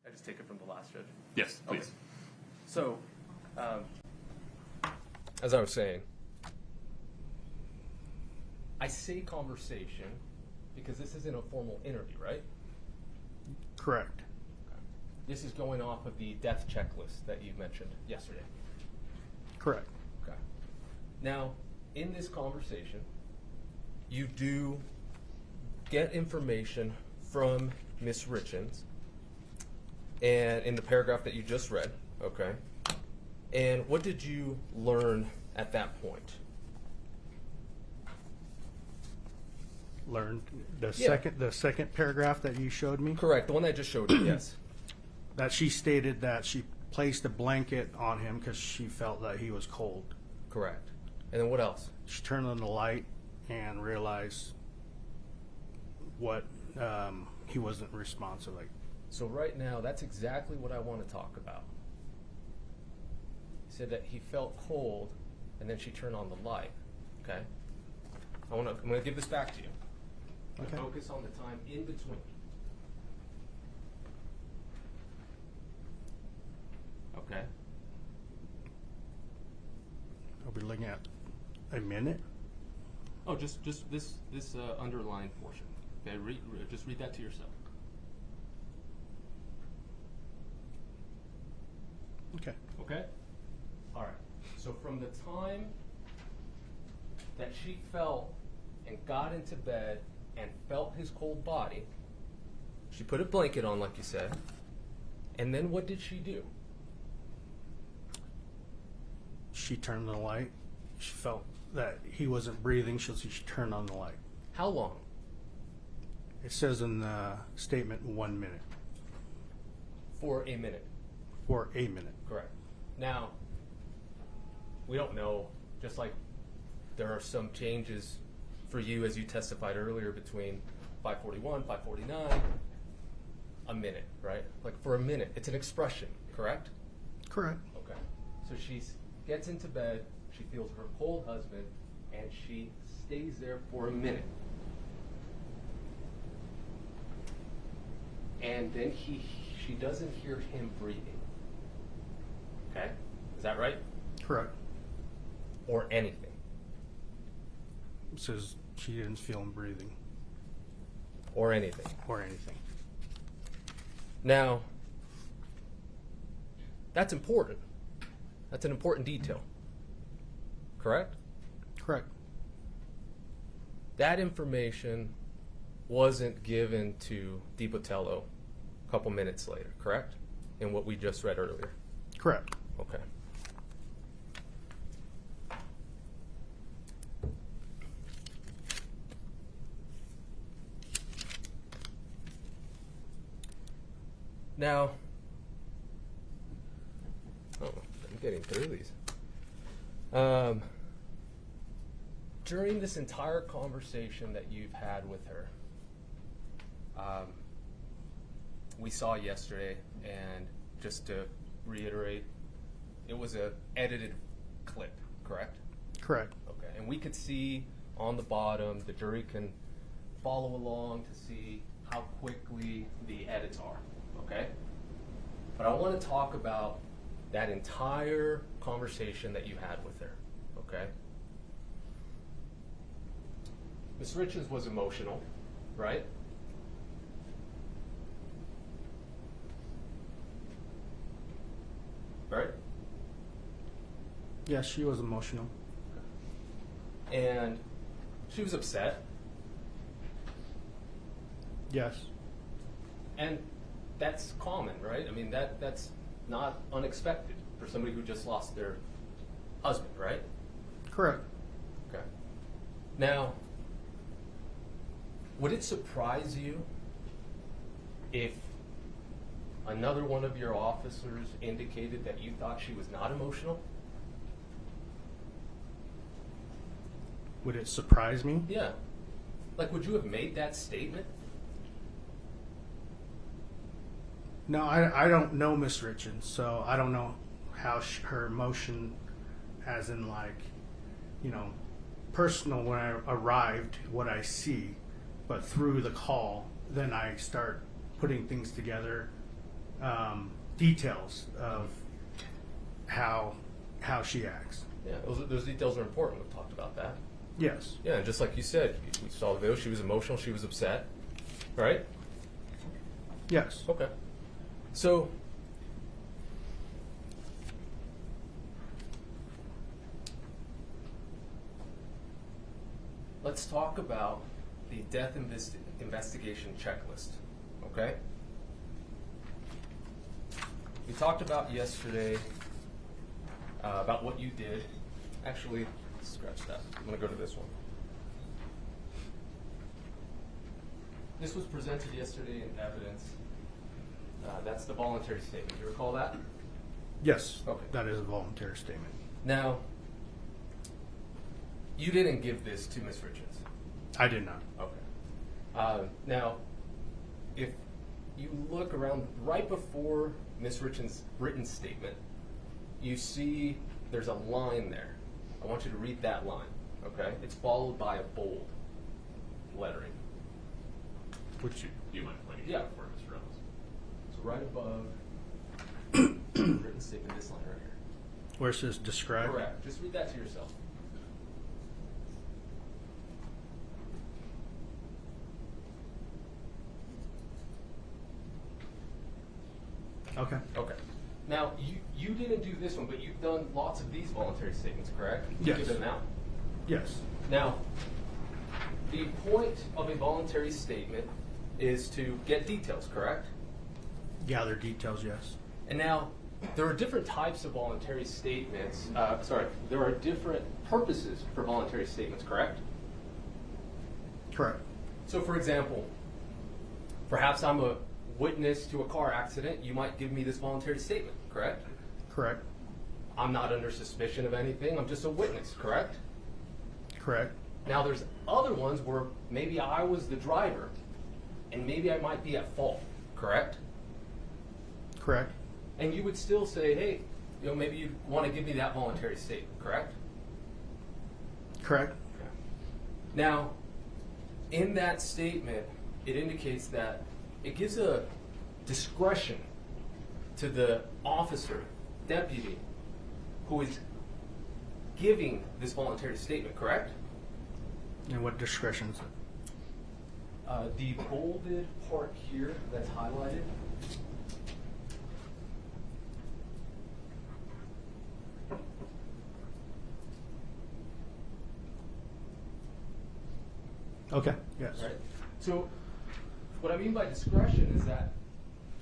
I just take it from the last judge? Yes, please. Okay. So, as I was saying, I say conversation because this isn't a formal interview, right? Correct. This is going off of the death checklist that you mentioned yesterday. Correct. Okay. Now, in this conversation, you do get information from Miss Richens, and in the paragraph that you just read, okay? And what did you learn at that point? Learned the Yeah. second paragraph that you showed me. Correct, the one I just showed you, yes. That she stated that she placed a blanket on him because she felt that he was cold. Correct. And then what else? She turned on the light and realized what he wasn't responsive. Like, So right now, that's exactly what I want to talk about. He said that he felt cold, and then she turned on the light. Okay. I'm going to give this back to you. Okay. Focus on the time in between. Okay. are we looking at a minute? Oh, just this underlined portion. Okay. Just read that to yourself. Okay. Okay? All right. So from the time that she felt and got into bed and felt his cold body, she put a blanket on, like you said, and then what did she do? She turned on the light. She felt that he wasn't breathing, so she turned on the light. How long? It says in the statement 1 minute. For a minute. For a minute. Correct. Now, we don't know, just like there are some changes for you as you testified earlier between 541, 549, a minute, right? Like for a minute, it's an expression, correct? Correct. Okay. So she gets into bed, she feels her cold husband, and she stays there for a minute. And then she doesn't hear him breathing. Okay? Is that right? Correct. Or anything. It says she didn't feel him breathing. Or anything. Or anything. Now, that's important. That's an important detail. Correct? Correct. That information wasn't given to DiBotello a couple minutes later, correct? in what we just read earlier? Correct. Okay. Now, I'm getting through these. During this entire conversation that you've had with her, we saw yesterday, and just to reiterate, it was a edited clip, correct? Correct. Okay, and we could see on the bottom, the jury can follow along to see how quickly the edits are, okay? But I want to talk about that entire conversation that you had with her, okay? Ms. Richens was emotional, right? Right? Yes, she was emotional. And she was upset. Yes. And that's common, right? I mean, that's not unexpected for somebody who just lost their husband, right? Correct. Okay. Now, would it surprise you if another one of your officers indicated that you thought she was not emotional? Would it surprise me? Yeah. Like, would you have made that statement? No, I don't know Miss Richens, so I don't know how her emotion, as in like, you know, personal when I arrived, what I see, but through the call, then I start putting things together, details of how she acts. Yeah, those details are important. We've talked about that. Yes. Yeah, and just like you said, we saw the video. She was emotional. She was upset, right? Yes. Okay. So, let's talk about the death investigation checklist, okay? We talked about yesterday about what you did. Actually, scratch that. I'm going to go to this one. This was presented yesterday in evidence. That's the voluntary statement. You recall that? Yes. Okay. That is a voluntary statement. Now, you didn't give this to Ms. Richens. I did not. Okay. Now, if you look around right before Ms. Richens' written statement, you see there's a line there. I want you to read that line, okay? It's followed by a bold lettering. Which you might point Yeah. out for Ms. Reynolds. So right above written statement, this line right here. Where it says describe? Correct. Just read that to yourself. Okay. Okay. Now, you didn't do this one, but you've done lots of these voluntary statements, correct? Yes. Give them out. Yes. Now, the point of a voluntary statement is to get details, correct? Gather details, yes. And now, there are different types of voluntary statements. There are different purposes for voluntary statements, correct? Correct. So, for example, perhaps I'm a witness to a car accident. You might give me this voluntary statement, correct? Correct. I'm not under suspicion of anything. I'm just a witness, correct? Correct. Now, there's other ones where maybe I was the driver, and maybe I might be at fault, correct? Correct. And you would still say, hey, maybe you want to give me that voluntary statement, correct? Correct. Okay. Now, in that statement, it indicates that it gives a discretion to the officer, deputy, who is giving this voluntary statement, correct? And what discretion is it? The bolded part here that's highlighted. Okay. Yes. Right? So, what I mean by discretion is that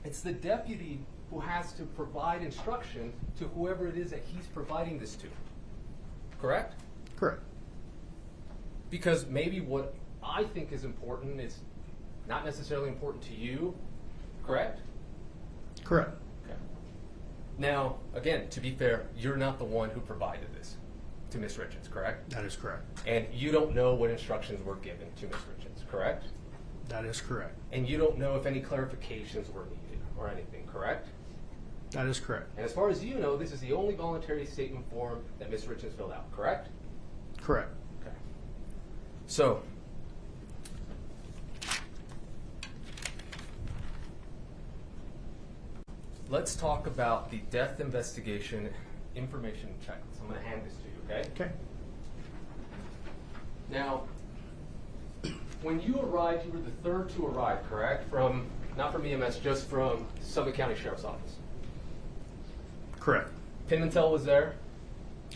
it's the deputy who has to provide instruction to whoever it is that he's providing this to. Correct? Correct. Because maybe what I think is important is not necessarily important to you. Correct? Correct. Okay. Now, again, to be fair, you're not the one who provided this to Ms. Richens, correct? That is correct. And you don't know what instructions were given to Ms. Richens, correct? That is correct. And you don't know if any clarifications were needed or anything, correct? That is correct. And as far as you know, this is the only voluntary statement form that Ms. Richens filled out, correct? Correct. Okay. So, let's talk about the death investigation information checklist. I'm going to hand this to you, okay? Okay. Now, when you arrived, you were the third to arrive, correct? From, not from EMS, just from Summit County Sheriff's Office. Correct. Pimentel was there.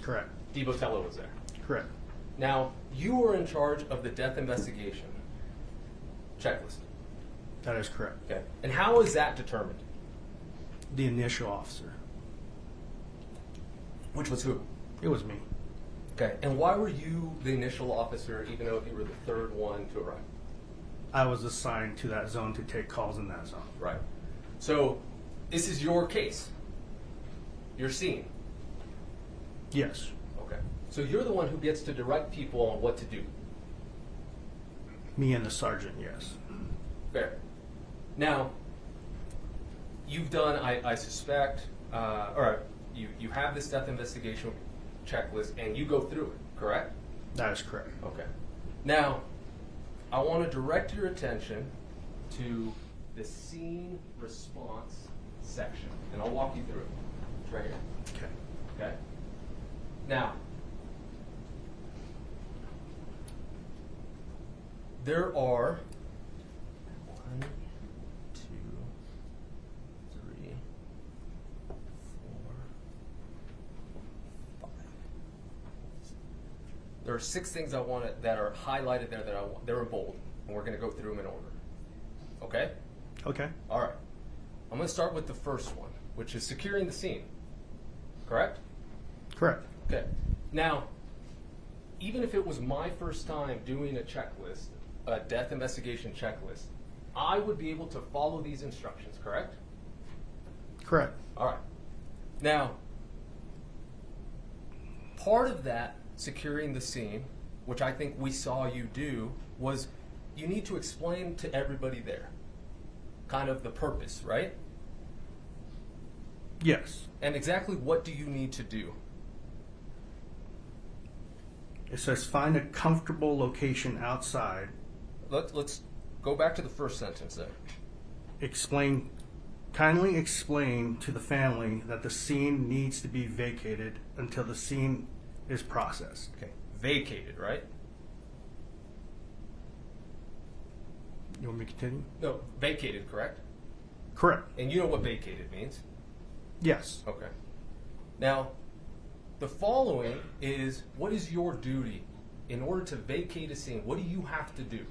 Correct. DiBotello was there. Correct. Now, you were in charge of the death investigation checklist. That is correct. Okay. And how is that determined? The initial officer. Which was who? It was me. Okay. And why were you the initial officer, even though you were the third one to arrive? I was assigned to that zone to take calls in that zone. Right. So, this is your case. Your scene. Yes. Okay. So you're the one who gets to direct people on what to do. Me and the sergeant, yes. Fair. Now, you've done, I suspect, or you have this death investigation checklist and you go through it, correct? That is correct. Okay. Now, I want to direct your attention to the scene response section, and I'll walk you through it. It's right here. Okay. Okay? Now, there are 1, 2, 3, 4, 5. There are 6 things I want that are highlighted there that I want. They're in bold, and we're going to go through them in order. Okay? Okay. All right. I'm going to start with the first one, which is securing the scene. Correct? Correct. Okay. Now, even if it was my first time doing a checklist, a death investigation checklist, I would be able to follow these instructions, correct? Correct. All right. Now, part of that securing the scene, which I think we saw you do, was you need to explain to everybody there kind of the purpose, right? Yes. And exactly what do you need to do? It says find a comfortable location outside. Let's go back to the first sentence there. Kindly explain to the family that the scene needs to be vacated until the scene is processed. Okay. Vacated, right? You want me to continue? No, vacated, correct? Correct. And you know what vacated means? Yes. Okay. Now, the following is, what is your duty in order to vacate a scene? What do you have to do?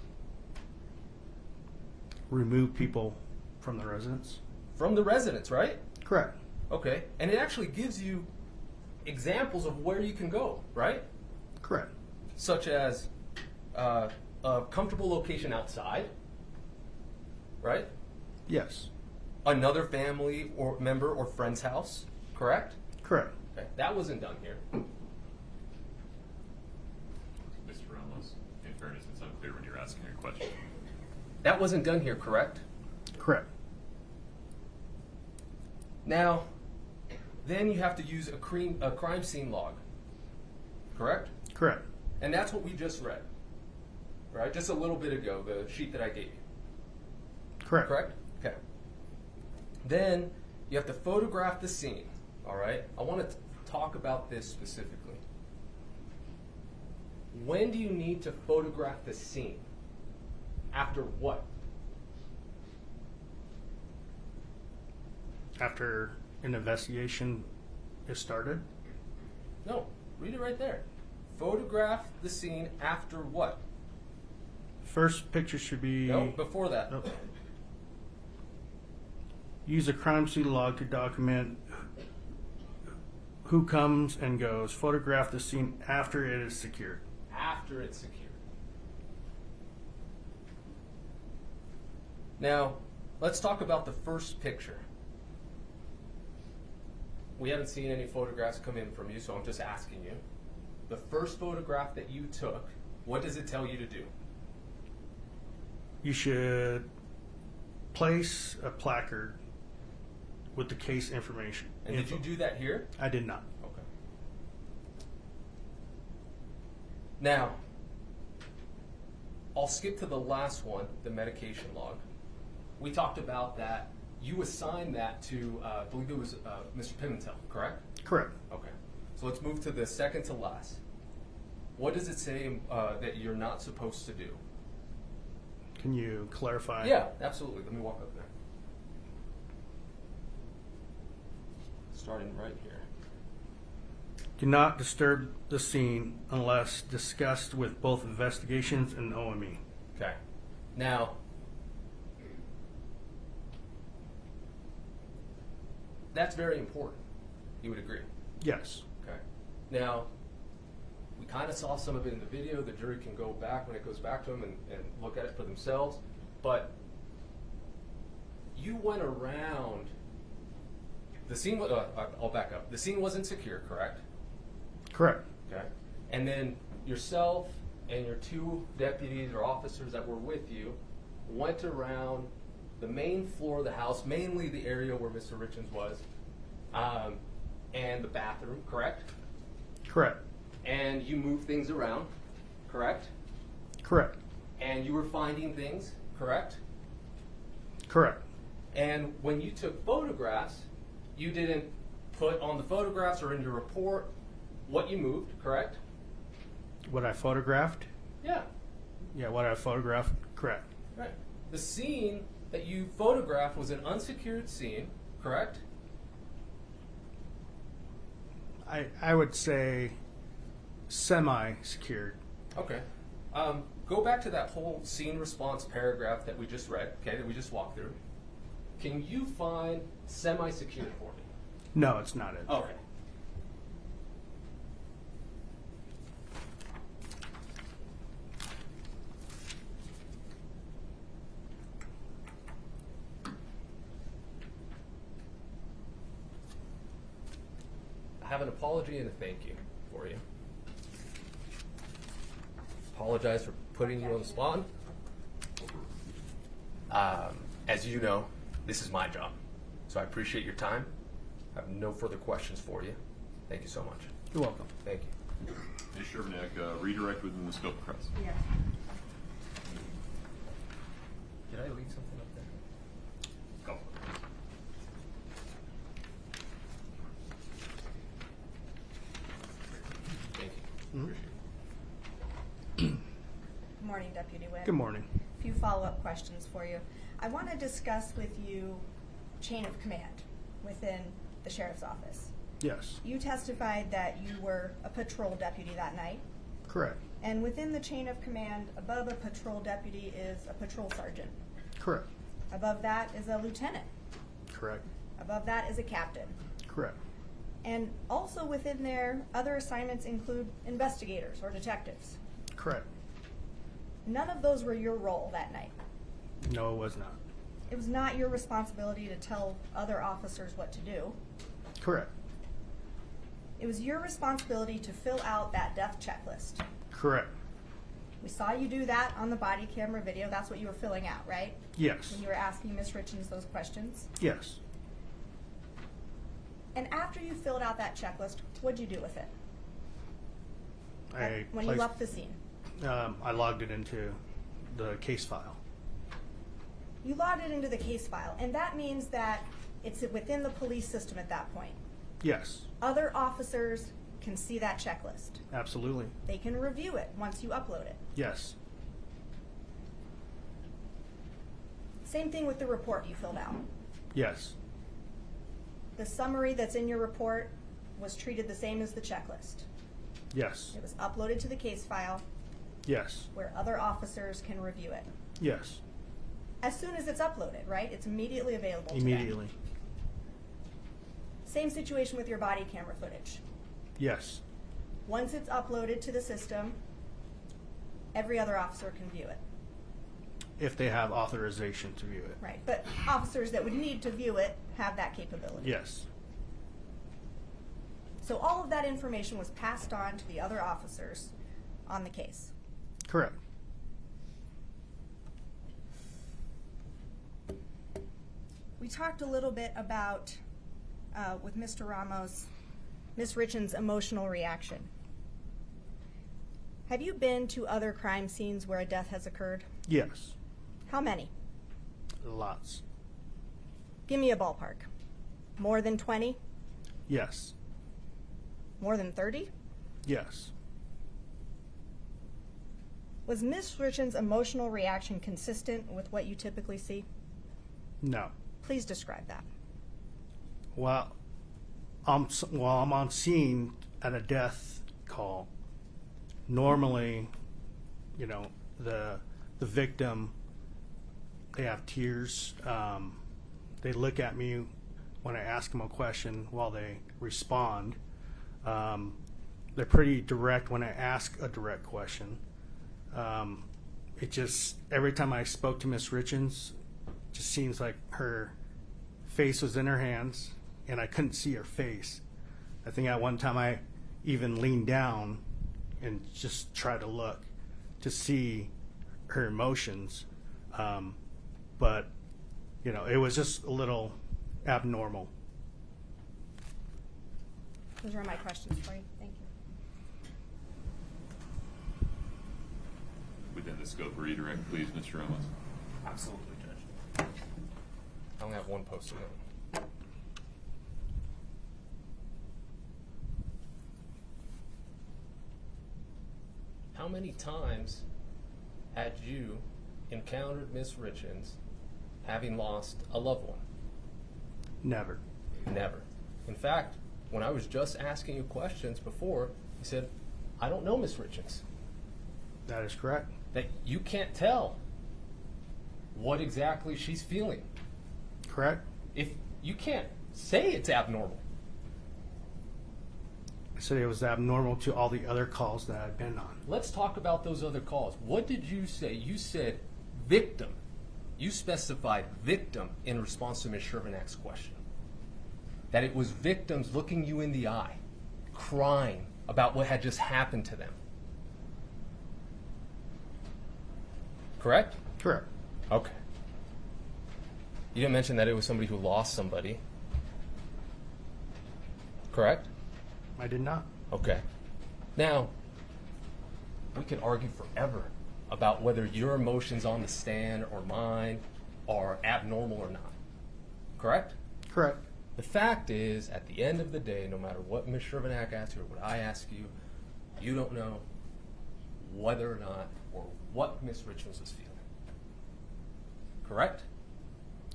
Remove people from the residence. From the residence, right? Correct. Okay. And it actually gives you examples of where you can go, right? Correct. Such as a comfortable location outside, right? Yes. Another family or member or friend's house, correct? Correct. Okay. That wasn't done here. Mr. Ramos, in fairness, it's unclear when you're asking a question. That wasn't done here, correct? Correct. Now, then you have to use a crime scene log, correct? Correct. And that's what we just read, right? Just a little bit ago, the sheet that I gave you. Correct. Correct? Okay. Then you have to photograph the scene, all right? I want to talk about this specifically. When do you need to photograph the scene? After what? After an investigation is started? No, read it right there. Photograph the scene after what? First picture should be... No, before that. Nope. Use a crime scene log to document who comes and goes. Photograph the scene after it is secured. After it's secured. Now, let's talk about the first picture. We haven't seen any photographs come in from you, so I'm just asking you. The first photograph that you took, what does it tell you to do? You should place a placard with the case information. And did you do that here? I did not. Okay. Now, I'll skip to the last one, the medication log. We talked about that. You assigned that to, I believe it was Mr. Pimentel, correct? Correct. Okay. So let's move to the second to last. What does it say that you're not supposed to do? Can you clarify? Yeah, absolutely. Let me walk up there. Starting right here. Do not disturb the scene unless discussed with both investigations and OME. Okay. Now, that's very important. You would agree? Yes. Okay. Now, we kind of saw some of it in the video. The jury can go back when it goes back to them and look at it for themselves. But you went around the scene. I'll back up. The scene wasn't secure, correct? Correct. Okay. And then yourself and your two deputies or officers that were with you went around the main floor of the house, mainly the area where Mr. Richens was, and the bathroom, correct? Correct. And you moved things around, correct? Correct. And you were finding things, correct? Correct. And when you took photographs, you didn't put on the photographs or in your report what you moved, correct? What I photographed? Yeah. Yeah, what I photographed, correct. Right. The scene that you photographed was an unsecured scene, correct? I would say semi-secured. Okay. Go back to that whole scene response paragraph that we just read, okay, that we just walked through. Can you find semi-secured for me? No, it's not it. Okay. I have an apology and a thank you for you. Apologize for putting you on the spot. As you know, this is my job, so I appreciate your time. I have no further questions for you. Thank you so much. You're welcome. Thank you. Ms. Shermanek, redirect within the scope of press. Yes. Did I leave something up there? Go. Thank you. Mhm. Appreciate it. Good morning, Deputy Witt. Good morning. A few follow-up questions for you. I want to discuss with you chain of command within the sheriff's office. Yes. You testified that you were a patrol deputy that night, Correct. and within the chain of command, above a patrol deputy is a patrol sergeant. Correct. Above that is a lieutenant. Correct. Above that is a captain. Correct. And also within there, other assignments include investigators or detectives. Correct. None of those were your role that night. No, it was not. It was not your responsibility to tell other officers what to do. Correct. It was your responsibility to fill out that death checklist. Correct. We saw you do that on the body camera video. That's what you were filling out, right? Yes. When you were asking Ms. Richens those questions. Yes. And after you filled out that checklist, what'd you do with it? I When you placed- left the scene. I logged it into the case file. You logged it into the case file, and that means that it's within the police system at that point. Yes. Other officers can see that checklist. Absolutely. They can review it once you upload it. Yes. Same thing with the report you filled out. Yes. The summary that's in your report was treated the same as the checklist. Yes. It was uploaded to the case file Yes. where other officers can review it. Yes. As soon as it's uploaded, right? It's immediately available to them. Immediately. Same situation with your body camera footage. Yes. Once it's uploaded to the system, every other officer can view it. If they have authorization to view it. Right, but officers that would need to view it have that capability. Yes. So all of that information was passed on to the other officers on the case. Correct. We talked a little bit about, with Mr. Ramos, Ms. Richens' emotional reaction. Have you been to other crime scenes where a death has occurred? Yes. How many? Lots. Give me a ballpark. More than 20? Yes. More than 30? Yes. Was Ms. Richens' emotional reaction consistent with what you typically see? No. Please describe that. Well, I'm on scene at a death call. Normally, you know, the victim, they have tears. They look at me when I ask them a question while they respond. They're pretty direct when I ask a direct question. It just, every time I spoke to Ms. Richens, just seems like her face was in her hands and I couldn't see her face. I think at one time I even leaned down and just tried to look to see her emotions. But, you know, it was just a little abnormal. Those are my questions for you. Thank you. Within the scope, redirect, please, Mr. Ramos. Absolutely, Judge. I only have one post-it note. How many times had you encountered Miss Richens having lost a loved one? Never. Never. In fact, when I was just asking you questions before, you said, I don't know Miss Richens. That is correct. That you can't tell what exactly she's feeling. Correct. If you can't say it's abnormal. I said it was abnormal to all the other calls that I've been on. Let's talk about those other calls. What did you say? You said victim. You specified victim in response to Ms. Shervanak's question. That it was victims looking you in the eye, crying about what had just happened to them. Correct? Correct. Okay. You didn't mention that it was somebody who lost somebody. Correct? I did not. Okay. Now, we could argue forever about whether your emotions on the stand or mine are abnormal or not. Correct? Correct. The fact is, at the end of the day, no matter what Ms. Shervanak asks you or what I ask you, you don't know whether or not or what Ms. Richens was feeling. Correct?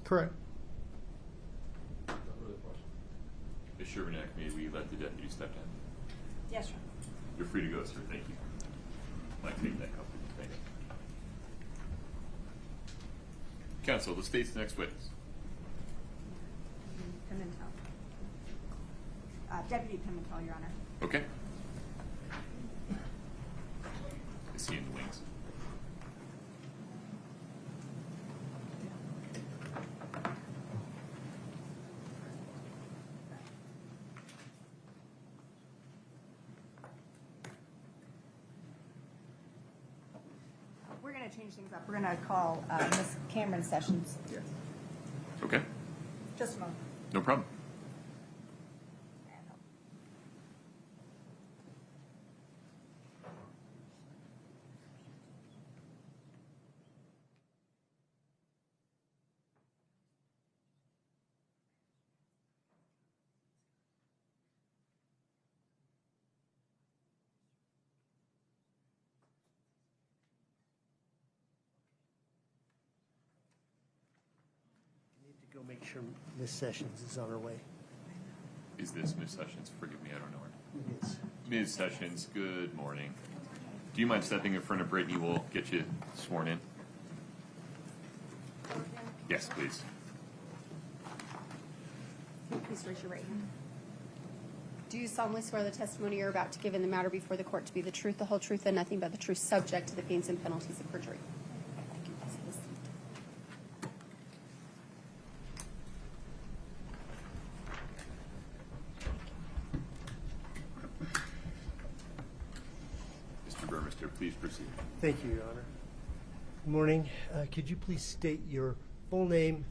Correct. No further questions. Ms. Shervanak, may we let the deputy step down? Yes, sir. You're free to go, sir. Thank you. Might take that couple. Thank you. Counsel, the state's next witness. Pimentel. Deputy Pimentel, Your Honor. Okay. I see in the wings. We're going to change things up. We're going to call Ms. Cameron Sessions. Okay. Just a moment. No problem. Go make sure Miss Sessions is on her way. Is this Ms. Sessions? Forgive me, I don't know her. It is. Ms. Sessions, good morning. Do you mind stepping in front of Brittany? We'll get you sworn in. Yes, please. Please raise your right hand. Do you solemnly swear the testimony you're about to give in the matter before the court to be the truth, the whole truth, and nothing but the truth, subject to the pains and penalties of perjury? Thank you. Please have a seat. Mr. Burmester, please proceed. Thank you, Your Honor. Good morning. Could you please state your full name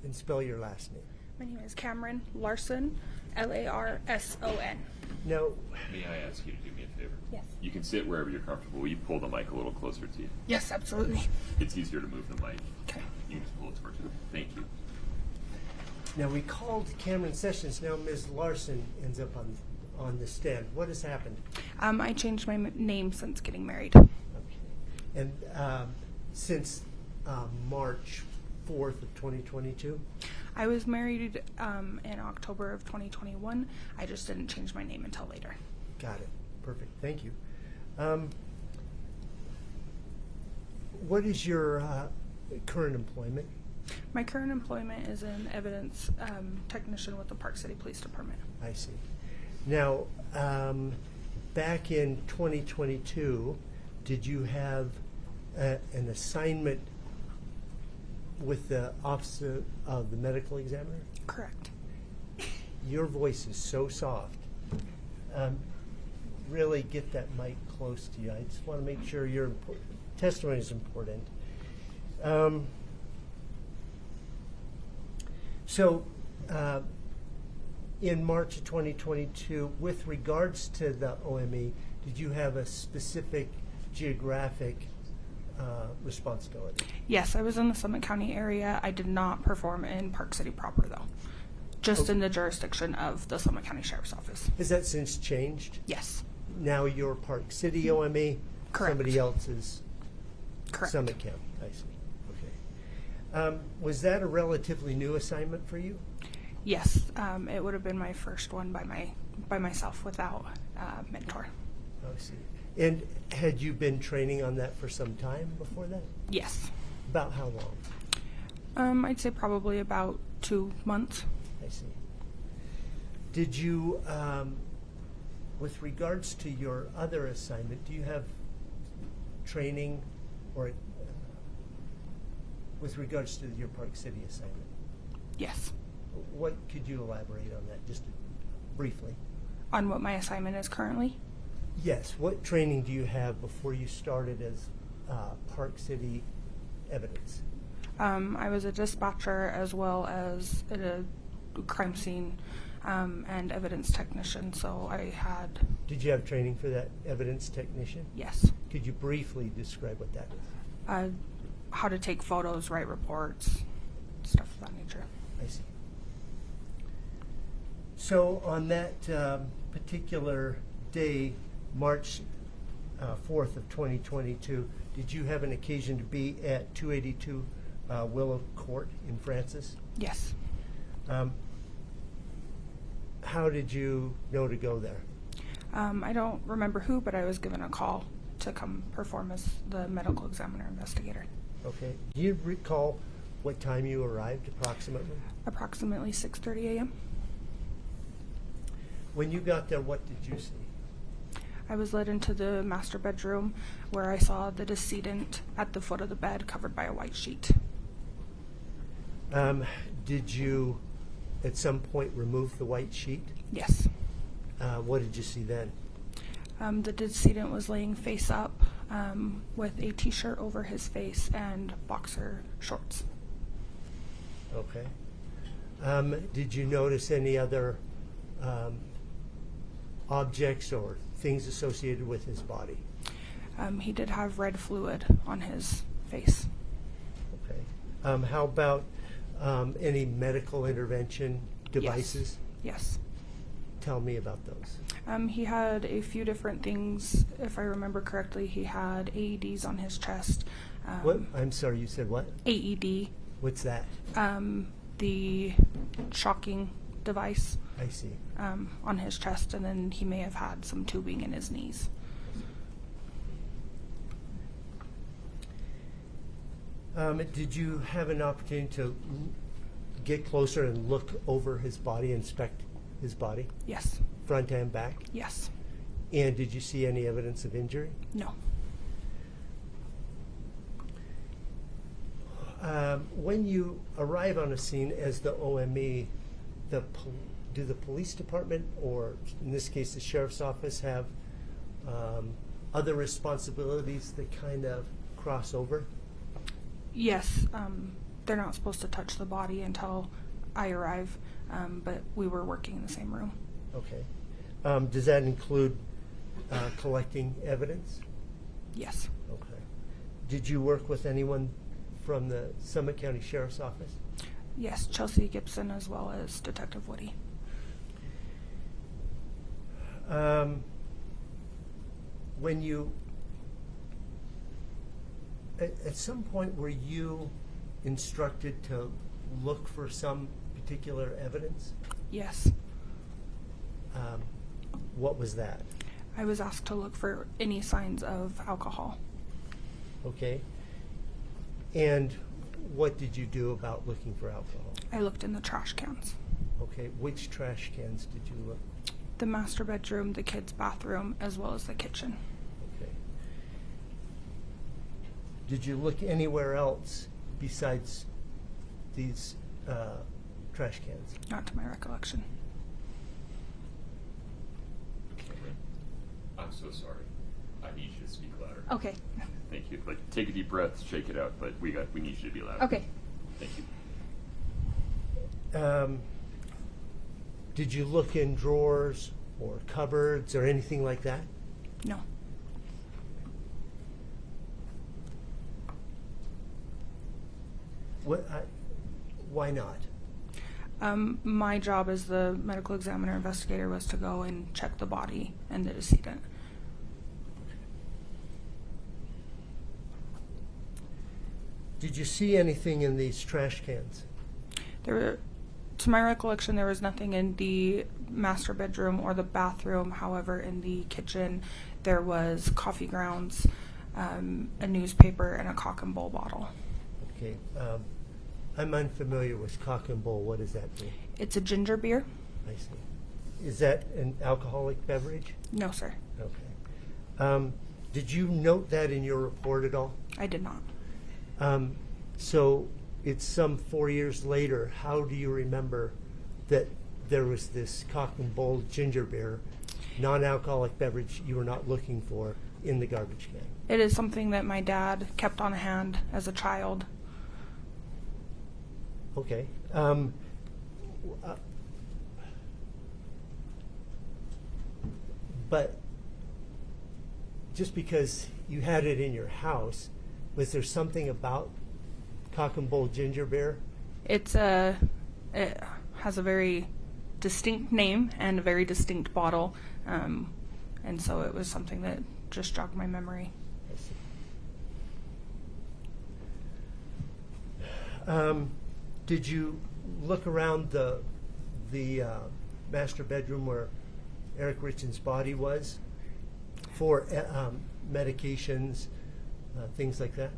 and spell your last name? My name is Cameron Larson, Larson. Now, May I ask you to do me a favor? Yes. You can sit wherever you're comfortable. Will you pull the mic a little closer to you? Yes, absolutely. It's easier to move the mic. Okay. You can just pull it towards you. Thank you. now we called Cameron Sessions. Now Ms. Larson ends up on the stand. What has happened? I changed my name since getting married. And since March 4th of 2022? I was married in October of 2021. I just didn't change my name until later. Got it. Perfect. Thank you. What is your current employment? My current employment is an evidence technician with the Park City Police Department. I see. Now, back in 2022, did you have an assignment with the Office of the Medical Examiner? Correct. Your voice is so soft. Really get that mic close to you. I just want to make sure your testimony is important. In March of 2022, with regards to the OME, did you have a specific geographic responsibility? Yes, I was in the Summit County area. I did not perform in Park City proper, though. Just in the jurisdiction of the Summit County Sheriff's Office. Has that since changed? Yes. Now you're Park City OME? Correct. Somebody else is Correct. Summit County. I see. Okay. Was that a relatively new assignment for you? Yes, it would have been my first one by myself without a mentor. I see. And had you been training on that for some time before that? Yes. About how long? I'd say probably about 2 months. I see. Did you, with regards to your other assignment, do you have training or with regards to your Park City assignment? Yes. What could you elaborate on that just briefly? On what my assignment is currently? Yes. What training do you have before you started as Park City evidence? I was a dispatcher as well as a crime scene and evidence technician, so I had... Did you have training for that evidence technician? Yes. Could you briefly describe what that is? How to take photos, write reports, stuff of that nature. I see. So on that particular day, March 4th of 2022, did you have an occasion to be at 282 Willow Court in Francis? Yes. How did you know to go there? I don't remember who, but I was given a call to come perform as the medical examiner investigator. Okay. Do you recall what time you arrived approximately? Approximately 6:30 a.m. When you got there, what did you see? I was led into the master bedroom where I saw the decedent at the foot of the bed covered by a white sheet. Did you at some point remove the white sheet? Yes. What did you see then? The decedent was laying face up with a t-shirt over his face and boxer shorts. Okay. Did you notice any other objects or things associated with his body? He did have red fluid on his face. Okay. How about any medical intervention devices? Yes. Tell me about those. He had a few different things. If I remember correctly, he had AEDs on his chest. What? I'm sorry, you said what? AED. What's that? The shocking device. I see. On his chest, and then he may have had some tubing in his knees. Did you have an opportunity to get closer and look over his body, inspect his body? Yes. Front and back? Yes. And did you see any evidence of injury? No. When you arrive on a scene as the OME, do the police department, or in this case the sheriff's office, have other responsibilities that kind of cross over? Yes. They're not supposed to touch the body until I arrive, but we were working in the same room. Okay. Does that include collecting evidence? Yes. Okay. Did you work with anyone from the Summit County Sheriff's Office? Yes, Chelsea Gibson as well as Detective Woody. When you, at some point, were you instructed to look for some particular evidence? Yes. What was that? I was asked to look for any signs of alcohol. Okay. And what did you do about looking for alcohol? I looked in the trash cans. Okay. Which trash cans did you look? The master bedroom, the kids' bathroom, as well as the kitchen. Okay. Did you look anywhere else besides these trash cans? Not to my recollection. I'm so sorry. I need you to speak louder. Okay. Thank you. Like, take a deep breath, shake it out, but we need you to be loud. Okay. Thank you. Did you look in drawers or cupboards or anything like that? No. Why not? My job as the medical examiner investigator was to go and check the body and the decedent. Did you see anything in these trash cans? To my recollection, there was nothing in the master bedroom or the bathroom. However, in the kitchen, there was coffee grounds, a newspaper, and a cock and bull bottle. Okay. I'm unfamiliar with cock and bull. What does that mean? It's a ginger beer. I see. Is that an alcoholic beverage? No, sir. Okay. Did you note that in your report at all? I did not. So it's some 4 years later. How do you remember that there was this cock and bull ginger beer, non-alcoholic beverage you were not looking for in the garbage can? It is something that my dad kept on hand as a child. Okay. But just because you had it in your house, was there something about cock and bull ginger beer? It has a very distinct name and a very distinct bottle, and so it was something that just jogged my memory. Did you look around the master bedroom where Eric Richens' body was for medications, things like that?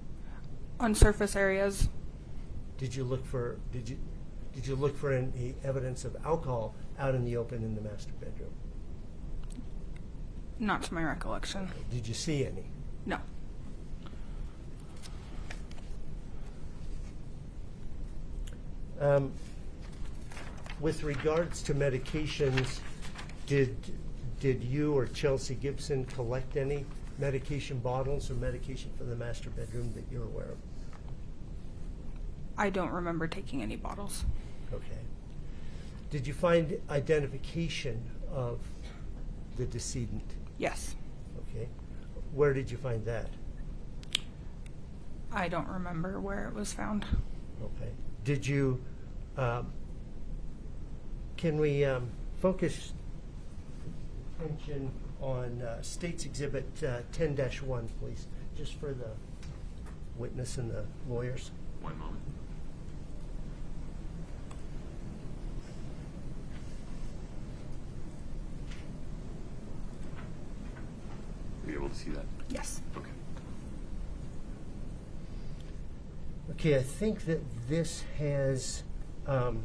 On surface areas. Did you look for any evidence of alcohol out in the open in the master bedroom? Not to my recollection. Did you see any? No. With regards to medications, did you or Chelsea Gibson collect any medication bottles or medication for the master bedroom that you're aware of? I don't remember taking any bottles. Okay. Did you find identification of the decedent? Yes. Okay. Where did you find that? I don't remember where it was found. Okay. Did you, can we focus attention on State's Exhibit 10-1, please, just for the witness and the lawyers? One moment. Are you able to see that? Yes. Okay. Okay, I think that this has two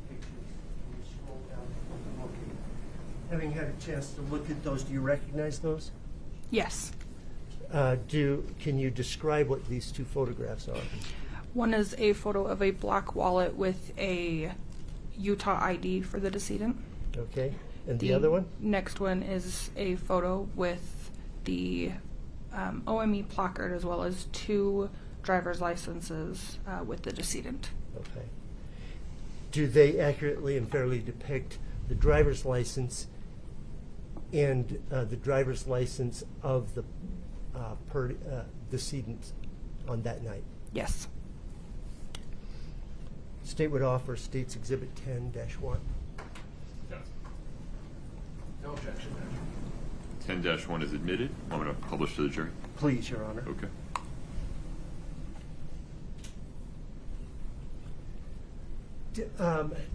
pictures. Can you scroll down? Okay. Having had a chance to look at those, do you recognize those? Yes. Can you describe what these two photographs are? One is a photo of a black wallet with a Utah ID for the decedent. Okay, and the other one? Next one is a photo with the OME placard as well as 2 driver's licenses with the decedent. Okay. Do they accurately and fairly depict the driver's license and the driver's license of the decedent on that night? Yes. State would offer State's Exhibit 10-1. No objection. 10-1 is admitted. I'm going to publish to the jury. Please, Your Honor. Okay.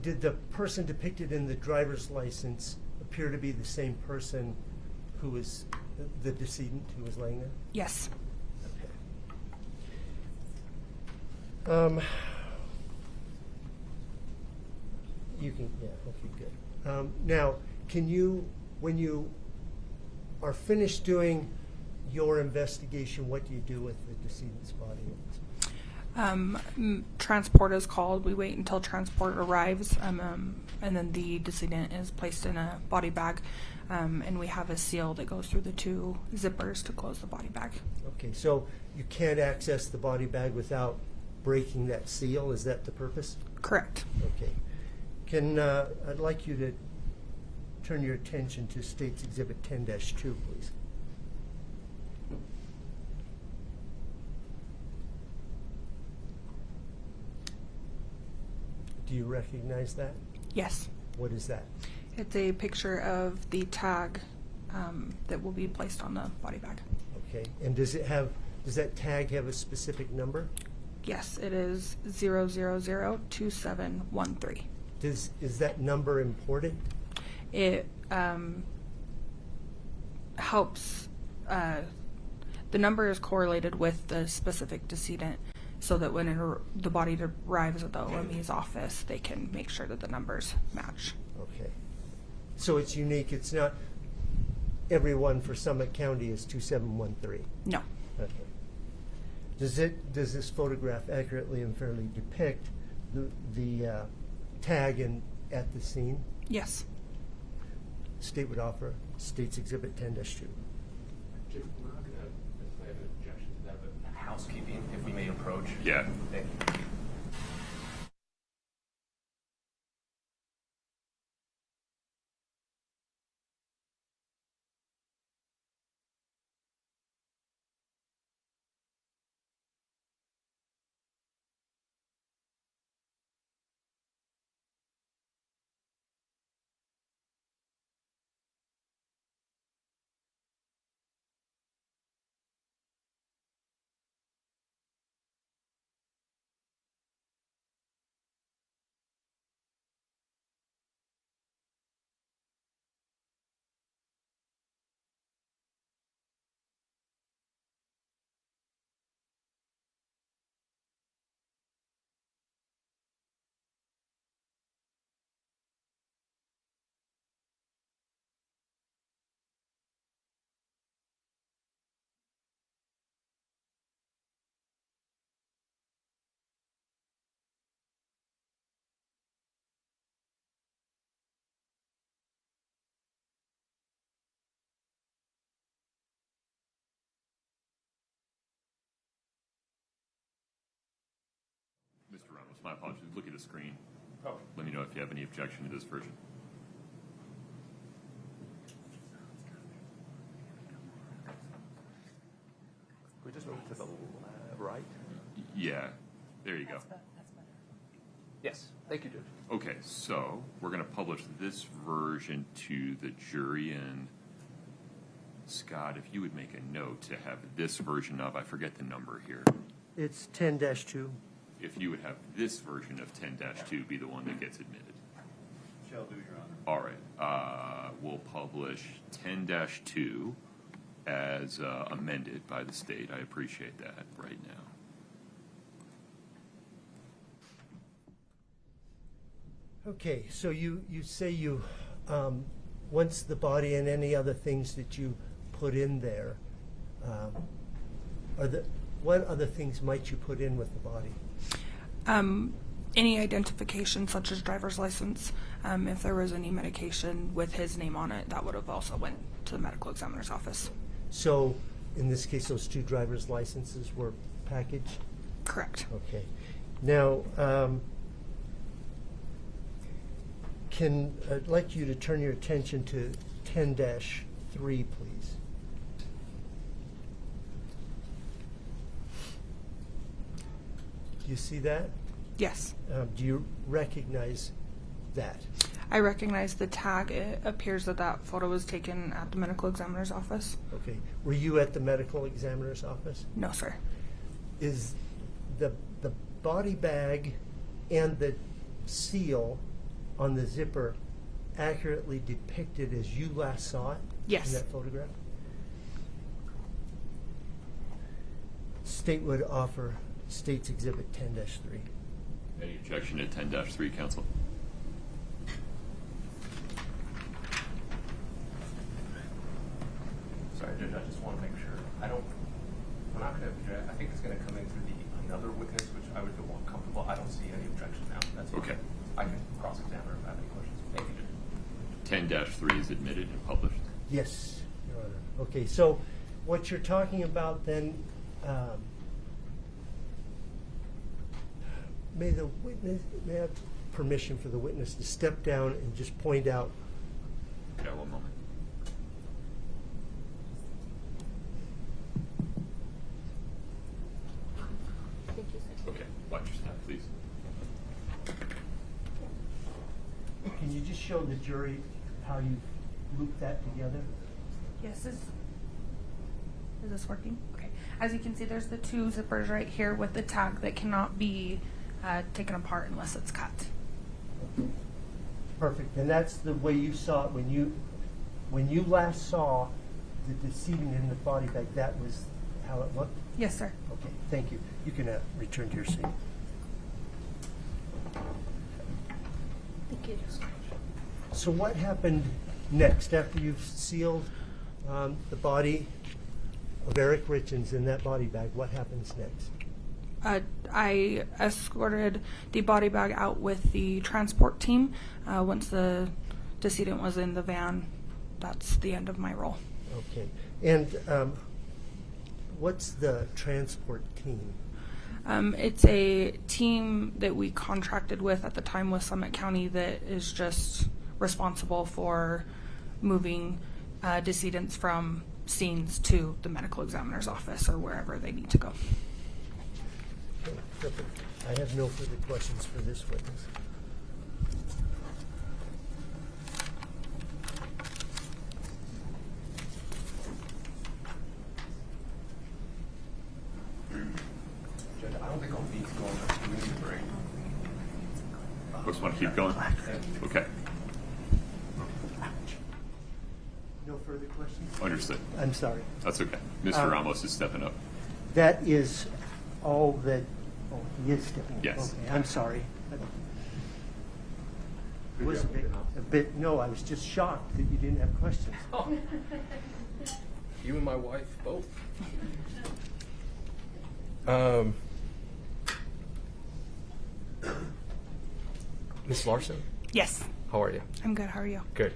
Did the person depicted in the driver's license appear to be the same person who was the decedent who was laying there? Yes. Okay. You can, yeah, okay, good. Now, can you, when you are finished doing your investigation, what do you do with the decedent's body? Transport is called. We wait until transport arrives, and then the decedent is placed in a body bag, and we have a seal that goes through the 2 zippers to close the body bag. Okay, so you can't access the body bag without breaking that seal. Is that the purpose? Correct. Okay. I'd like you to turn your attention to State's Exhibit 10-2, please. Do you recognize that? Yes. What is that? It's a picture of the tag that will be placed on the body bag. Okay. And does that tag have a specific number? Yes, it is 0002713. Is that number important? It helps. The number is correlated with the specific decedent, so that when the body arrives at the OME's office, they can make sure that the numbers match. Okay. So it's unique. It's not everyone for Summit County is 2713. No. Okay. Does this photograph accurately and fairly depict the tag at the scene? Yes. State would offer State's Exhibit 10-2. Jim, we're not going to necessarily have an objection to that, but housekeeping, if we may approach. Yeah. Thank you. Mr. Reynolds, my apologies. Look at the screen. Oh. Let me know if you have any objection to this version. We just move to the right? Yeah, there you go. That's better. Yes. Thank you, Judge. Okay, so we're going to publish this version to the jury, and Scott, if you would make a note to have this version of, I forget the number here. It's 10-2. If you would have this version of 10-2 be the one that gets admitted. Shall do, Your Honor. All right, we'll publish 10-2 as amended by the state. I appreciate that right now. Okay, so you say you, once the body and any other things that you put in there, what other things might you put in with the body? Any identification, such as driver's license, if there was any medication with his name on it, that would have also went to the medical examiner's office. So, in this case, those 2 driver's licenses were packaged? Correct. Okay. Now, I'd like you to turn your attention to 10-3, please. Do you see that? Yes. Do you recognize that? I recognize the tag. It appears that that photo was taken at the medical examiner's office. Okay. Were you at the medical examiner's office? No, sir. Is the body bag and the seal on the zipper accurately depicted as you last saw it? Yes. In that photograph? State would offer State's Exhibit 10-3. Any objection to 10-3, counsel? Sorry, Judge, I just want to make sure. We're not going to object. I think it's going to come in through another witness, which I would feel more comfortable. I don't see any objection now. That's fine. Okay. I can cross-examine her if I have any questions. Thank you, Judge. 10-3 is admitted and published. Yes, Your Honor. Okay, so what you're talking about then, may I have permission for the witness to step down and just point out? Yeah, one moment. Okay, watch your step, please. Can you just show the jury how you loop that together? Yes, is this working? Okay. As you can see, there's the 2 zippers right here with the tag that cannot be taken apart unless it's cut. Perfect. And that's the way you saw it when you last saw the decedent in the body bag. That was how it looked? Yes, sir. Okay, thank you. You can return to your seat. Thank you. So what happened next after you've sealed the body of Eric Richens in that body bag? What happens next? I escorted the body bag out with the transport team. Once the decedent was in the van, that's the end of my role. Okay. And what's the transport team? It's a team that we contracted with at the time with Summit County that is just responsible for moving decedents from scenes to the medical examiner's office or wherever they need to go. Okay, perfect. I have no further questions for this witness. Judge, I don't think I'll need to go on the community break. Folks want to keep going? Okay. No further questions? Understood. I'm sorry. That's okay. Mr. Ramos is stepping up. That is all that. Oh, he is stepping up. Yes. Okay, I'm sorry. It was a bit. No, I was just shocked that you didn't have questions. Oh. You and my wife both. Miss Larson? Yes. How are you? I'm good. How are you? Good.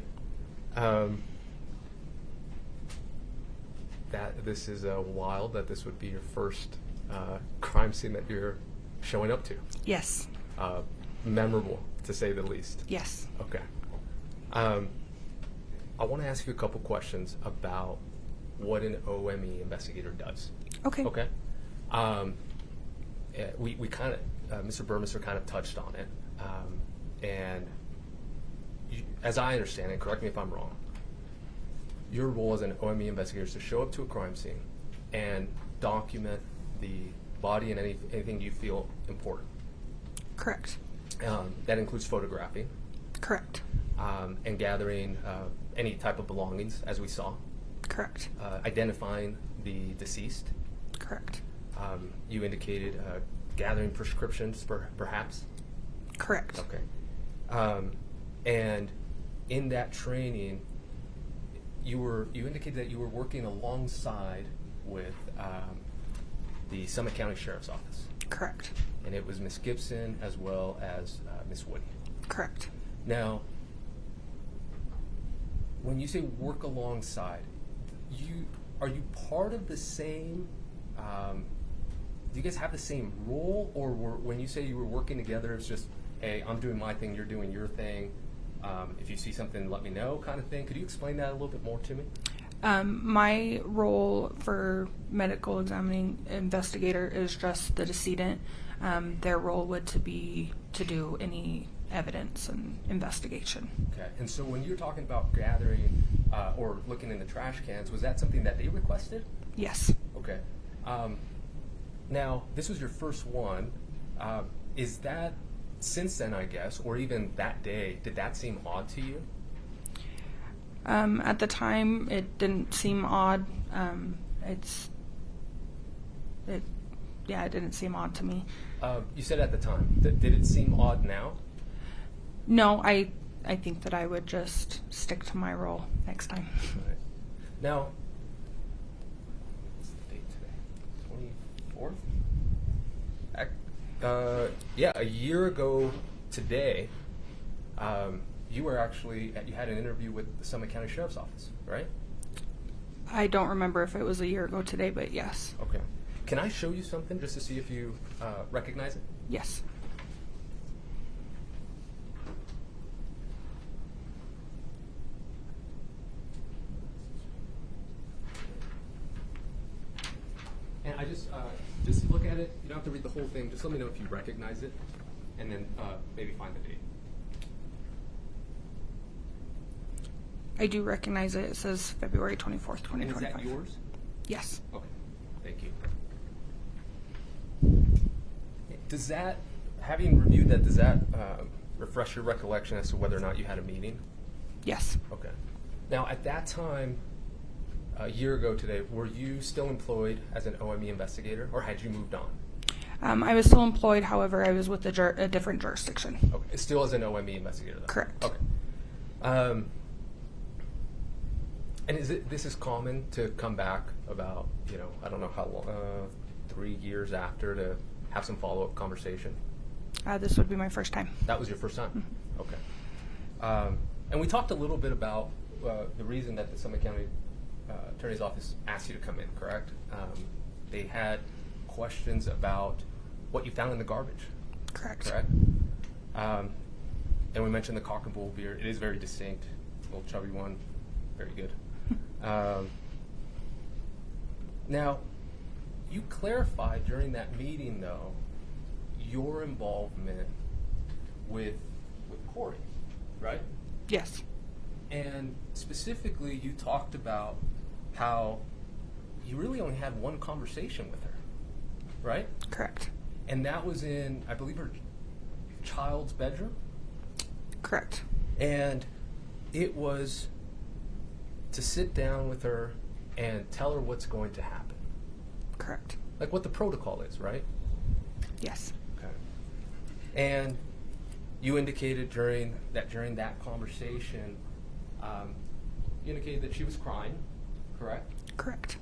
This is wild that this would be your first crime scene that you're showing up to. Yes. Memorable, to say the least. Yes. Okay. I want to ask you a couple questions about what an OME investigator does. Okay. Okay. We kind of, Mr. Burmester kind of touched on it, and as I understand it, correct me if I'm wrong, your role as an OME investigator is to show up to a crime scene and document the body and anything you feel important. Correct. That includes photographing. Correct. And gathering any type of belongings, as we saw. Correct. Correct. Identifying the deceased. Correct. You indicated gathering prescriptions, perhaps. Correct. Okay. And in that training, you indicated that you were working alongside with the Summit County Sheriff's Office. Correct. And it was Miss Gibson as well as Miss Woody. Correct. Now, when you say work alongside, are you part of the same? Do you guys have the same role, or when you say you were working together, it's just, hey, I'm doing my thing, you're doing your thing. If you see something, let me know, kind of thing. Could you explain that a little bit more to me? My role for medical examining investigator is just the decedent. Their role would be to do any evidence and investigation. Okay. And so when you're talking about gathering or looking in the trash cans, was that something that they requested? Yes. Okay. Now, this was your first one. Is that, since then, I guess, or even that day, did that seem odd to you? At the time, it didn't seem odd. It didn't seem odd to me. You said at the time. Did it seem odd now? No, I think that I would just stick to my role next time. Right. Now, what's the date today? 24th? Yeah, a year ago today, you were actually, you had an interview with the Summit County Sheriff's Office, right? I don't remember if it was a year ago today, but yes. Okay. Can I show you something just to see if you recognize it? Yes. And I just look at it. You don't have to read the whole thing. Just let me know if you recognize it, and then maybe find the date. I do recognize it. It says February 24th, 2025. And is that yours? Yes. Okay. Thank you. Does that, having reviewed that, does that refresh your recollection as to whether or not you had a meeting? Yes. Okay. Now, at that time, a year ago today, were you still employed as an OME investigator, or had you moved on? I was still employed, however, I was with a different jurisdiction. Okay. Still as an OME investigator, though? Correct. Okay. And this is common to come back about, I don't know how long, 3 years after, to have some follow-up conversation? This would be my first time. That was your first time? Mm-hmm. Okay. And we talked a little bit about the reason that the Summit County Attorney's Office asked you to come in, correct? They had questions about what you found in the garbage. Correct. And we mentioned the Cock and Bull beer. It is very distinct. A little chubby one. Very good. Now, you clarified during that meeting, though, your involvement with Kouri, right? Yes. And specifically, you talked about how you really only had one conversation with her, right? Correct. And that was in, I believe, her child's bedroom? Correct. And it was to sit down with her and tell her what's going to happen. Correct. Like what the protocol is, right? Yes. Okay. And you indicated during that conversation, you indicated that she was crying, correct? Correct.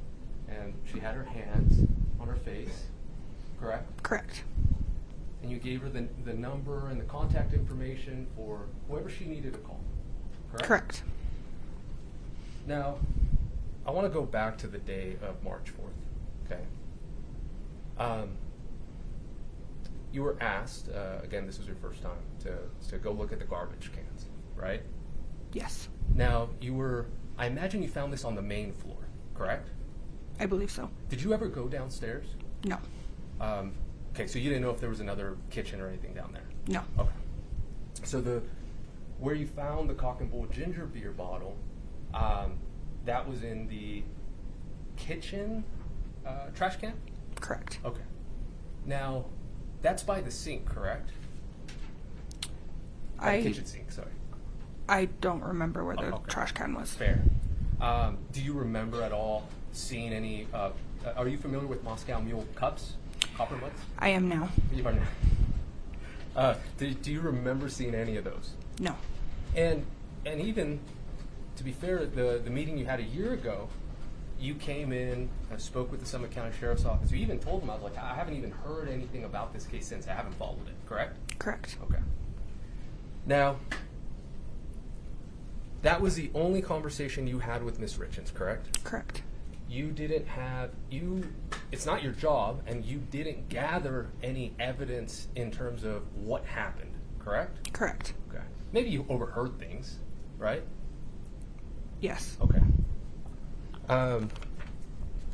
And she had her hands on her face, correct? Correct. And you gave her the number and the contact information for whoever she needed to call, correct? Correct. Now, I want to go back to the day of March 4th, okay? You were asked, again, this was your first time, to go look at the garbage cans, right? Yes. Now, I imagine you found this on the main floor, correct? I believe so. Did you ever go downstairs? No. Okay, so you didn't know if there was another kitchen or anything down there? No. Okay. So where you found the Cock and Bull ginger beer bottle, that was in the kitchen trash can? Correct. Okay. Now, that's by the sink, correct? By the kitchen sink, sorry. I don't remember where the Okay. trash can was. Fair. Do you remember at all seeing any, are you familiar with Moscow Mule cups, copper mugs? I am now. You are now. Do you remember seeing any of those? No. And even, to be fair, the meeting you had a year ago, you came in, spoke with the Summit County Sheriff's Office. You even told them, I was like, I haven't even heard anything about this case since. I haven't followed it, correct? Correct. Okay. Now, that was the only conversation you had with Ms. Richens, correct? Correct. You didn't have, it's not your job, and you didn't gather any evidence in terms of what happened, correct? Correct. Okay. Maybe you overheard things, right? Yes. Okay. I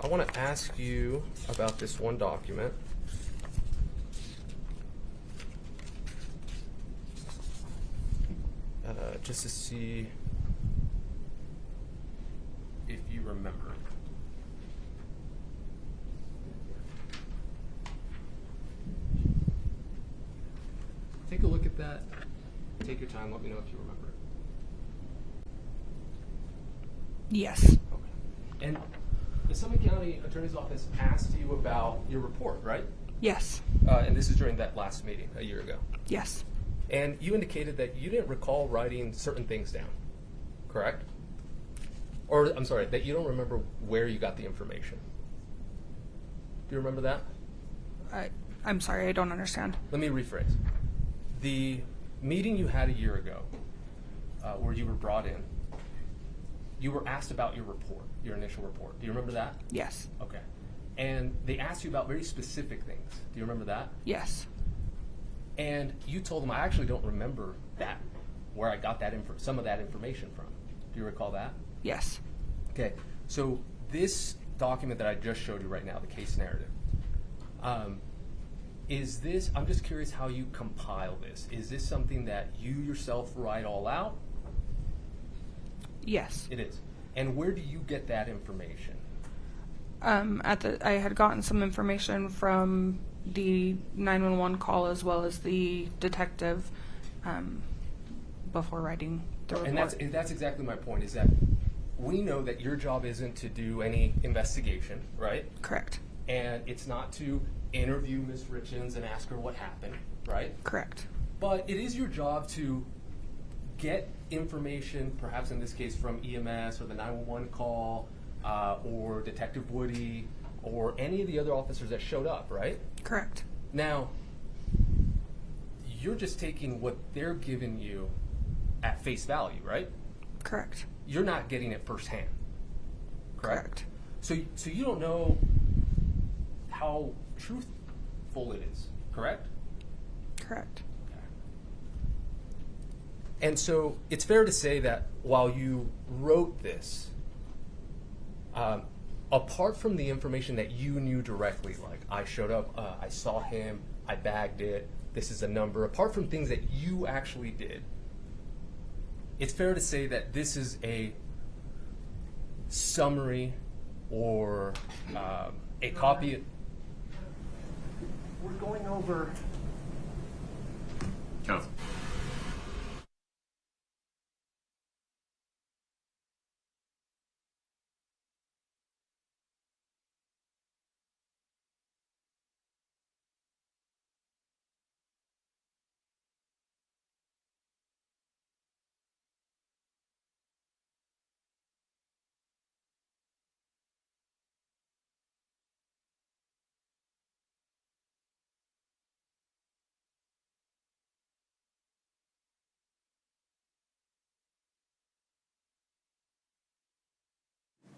want to ask you about this one document. Just to see if you remember. Take a look at that. Take your time. Let me know if you remember it. Yes. Okay. And the Summit County Attorney's Office asked you about your report, right? Yes. And this is during that last meeting a year ago. Yes. And you indicated that you didn't recall writing certain things down, correct? Or, I'm sorry, that you don't remember where you got the information. Do you remember that? I'm sorry, I don't understand. Let me rephrase. The meeting you had a year ago, where you were brought in, you were asked about your report, your initial report. Do you remember that? Yes. Okay. And they asked you about very specific things. Do you remember that? Yes. And you told them, I actually don't remember that, where I got that some of that information from. Do you recall that? Yes. Okay. So this document that I just showed you right now, the case narrative, is this, I'm just curious how you compile this. Is this something that you yourself write all out? Yes. It is. And where do you get that information? I had gotten some information from the 911 call as well as the detective before writing the report. And that's exactly my point, is that we know that your job isn't to do any investigation, right? Correct. And it's not to interview Ms. Richens and ask her what happened, right? Correct. But it is your job to get information, perhaps in this case from EMS or the 911 call, or Detective Woody, or any of the other officers that showed up, right? Correct. Now, you're just taking what they're giving you at face value, right? Correct. You're not getting it firsthand, correct? Correct. So you don't know how truthful it is, correct? Correct. And so it's fair to say that while you wrote this, apart from the information that you knew directly, like I showed up, I saw him, I bagged it, this is a number, apart from things that you actually did, it's fair to say that this is a summary or a copy. We're going over. Counsel.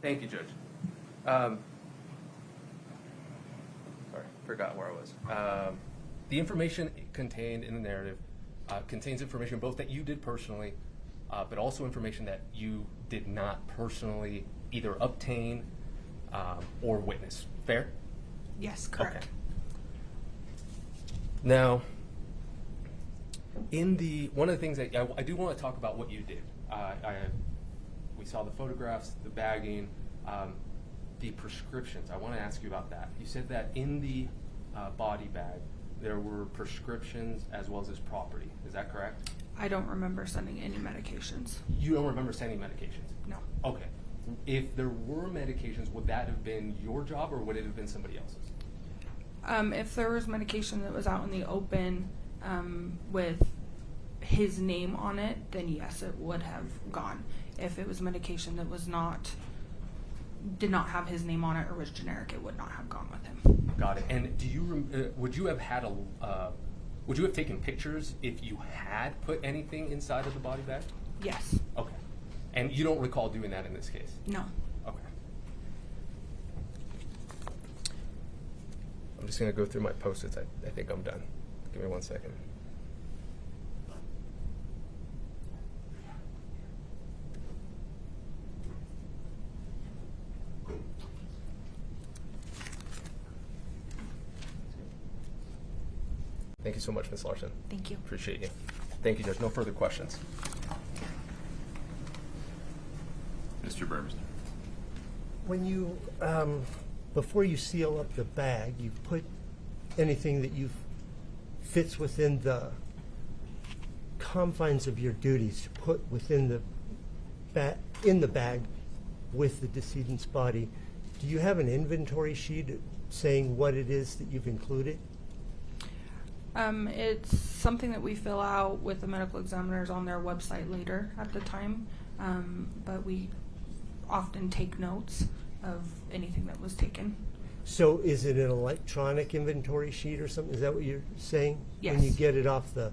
Thank you, Judge. Sorry, forgot where I was. The information contained in the narrative contains information both that you did personally, but also information that you did not personally either obtain or witness. Fair? Yes, correct. Okay. Now, in the one of the things that I do want to talk about what you did. We saw the photographs, the bagging, the prescriptions. I want to ask you about that. You said that in the body bag there were prescriptions as well as his property. Is that correct? I don't remember sending any medications. You don't remember sending medications? No. Okay. If there were medications, would that have been your job or would it have been somebody else's? If there was medication that was out in the open with his name on it, then yes, it would have gone. If it was medication that was did not have his name on it or was generic, it would not have gone with him. Got it. And do you would you have had would you have taken pictures if you had put anything inside of the body bag? Yes. Okay. And you don't recall doing that in this case? No. Okay. I'm just going to go through my Post-its. I think I'm done. Give me 1 second. Thank you so much, Ms. Larson. Thank you. Appreciate you. Thank you, Judge. No further questions. Mr. Burmester. When you, before you seal up the bag, you put anything that you fits within the confines of your duties to put within the in the bag with the decedent's body. Do you have an inventory sheet saying what it is that you've included? It's something that we fill out with the medical examiners on their website later at the time, but we often take notes of anything that was taken. So is it an electronic inventory sheet or something? Is that what you're saying? Yes. When you get it off the,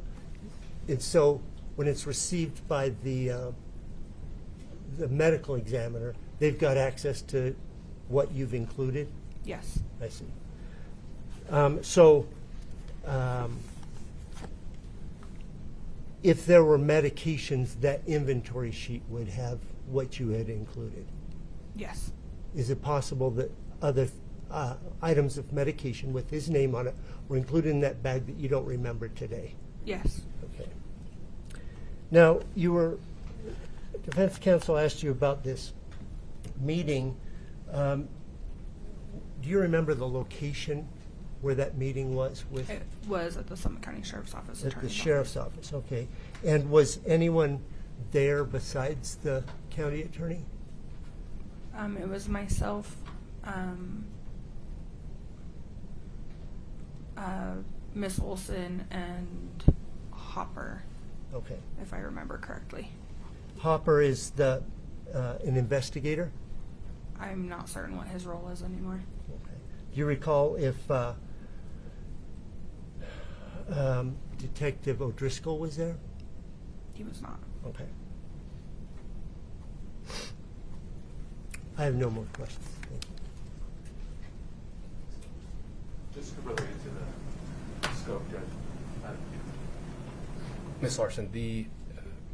and so when it's received by the medical examiner, they've got access to what you've included? Yes. I see. If there were medications, that inventory sheet would have what you had included? Yes. Is it possible that other items of medication with his name on it were included in that bag that you don't remember today? Yes. Okay. Now, defense counsel asked you about this meeting. Do you remember the location where that meeting was with? It was at the Summit County Sheriff's Office. At the sheriff's office, okay. And was anyone there besides the county attorney? It was myself, Miss Olson, and Hopper. Okay. If I remember correctly. Hopper is an investigator? I'm not certain what his role is anymore. Okay. Do you recall if Detective O'Driscoll was there? He was not. Okay. I have no more questions. Thank you. Just related to the scope, Judge. Ms. Larson, the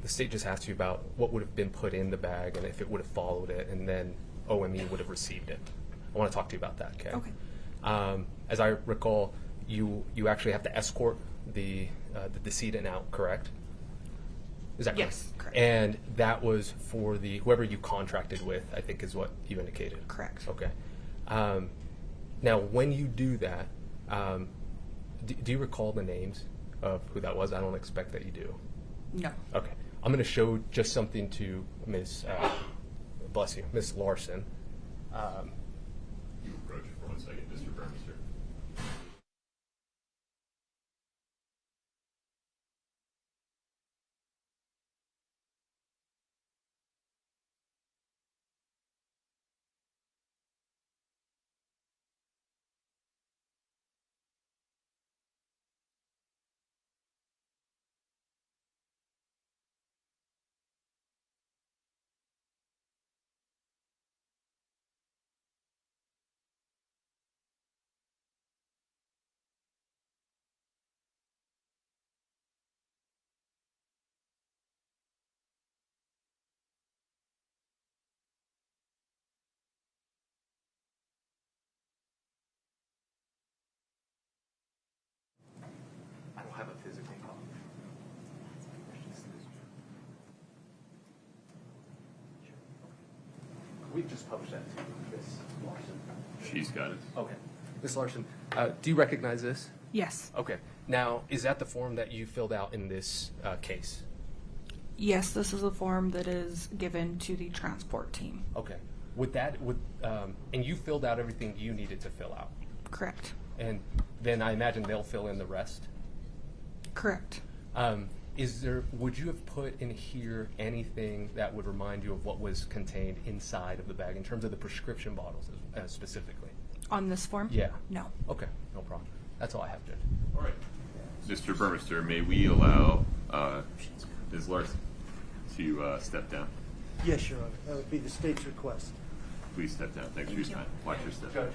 state just asked you about what would have been put in the bag and if it would have followed it, and then OME would have received it. I want to talk to you about that, okay? Okay. As I recall, you actually have to escort the decedent out, correct? Is that correct? Yes, correct. And that was for whoever you contracted with, I think is what you indicated. Correct. Okay. Now, when you do that, do you recall the names of who that was? I don't expect that you do. No. Okay. I'm going to show just something to Ms. Bless you, Ms. Larson. You approach for 1 second, Mr. Burmester. I don't have a physical copy. We've just published that to Ms. Larson. She's got it. Okay. Ms. Larson, do you recognize this? Yes. Okay. Now, is that the form that you filled out in this case? Yes, this is a form that is given to the transport team. Okay. And you filled out everything you needed to fill out. Correct. And then I imagine they'll fill in the rest. Correct. Would you have put in here anything that would remind you of what was contained inside of the bag in terms of the prescription bottles specifically? On this form? Yeah. No. Okay, no problem. That's all I have, Judge. All right. Mr. Burmester, may we allow Ms. Larson to step down? Yes, Your Honor. That would be the state's request. Please step down. Thanks for your time. Watch your step. Judge,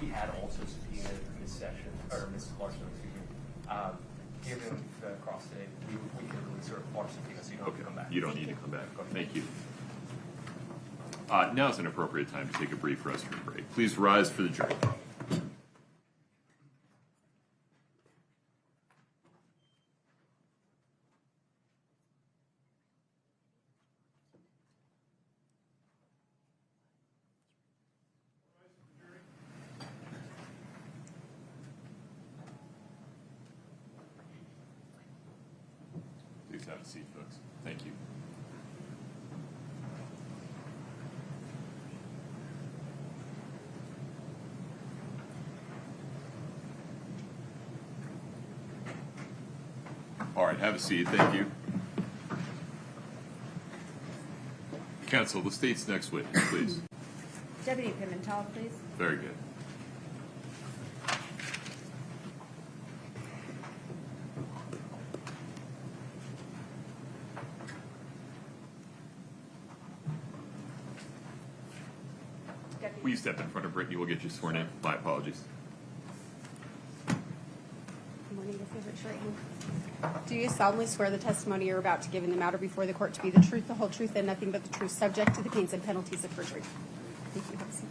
we had also subpoenaed Ms. Sessions, or Ms. Larson, excuse me. Given the cross today, we can release her for subpoena, so you don't have to come back. You don't need to come back. Thank you. Now is an appropriate time to take a brief restroom break. Please rise for the jury. Please have a seat, folks. Thank you. All right, have a seat. Thank you. Counsel, the state's next witness, please. Deputy Pimentel, please. Very good. Will you step in front of Brittany? We'll get you sworn in. My apologies. Good morning, your favorite shorthand. Do you solemnly swear the testimony you're about to give in the matter before the court to be the truth, the whole truth, and nothing but the truth, subject to the pains and penalties of perjury? Thank you. Have a seat.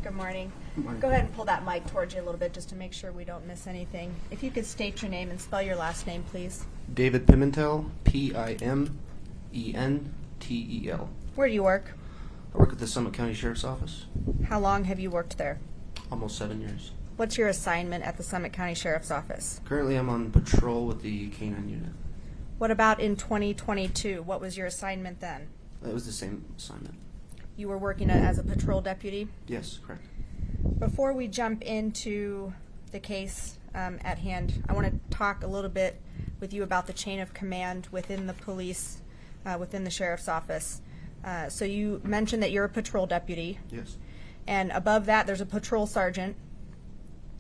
Good morning. Go ahead and pull that mic towards you a little bit just to make sure we don't miss anything. If you could state your name and spell your last name, please. David Pimentel, Pimentel. Where do you work? I work at the Summit County Sheriff's Office. How long have you worked there? Almost 7 years. What's your assignment at the Summit County Sheriff's Office? Currently, I'm on patrol with the K-9 unit. What about in 2022? What was your assignment then? It was the same assignment. You were working as a patrol deputy? Yes, correct. Before we jump into the case at hand, I want to talk a little bit with you about the chain of command within the police, within the sheriff's office. So you mentioned that you're a patrol deputy. Yes. And above that, there's a patrol sergeant.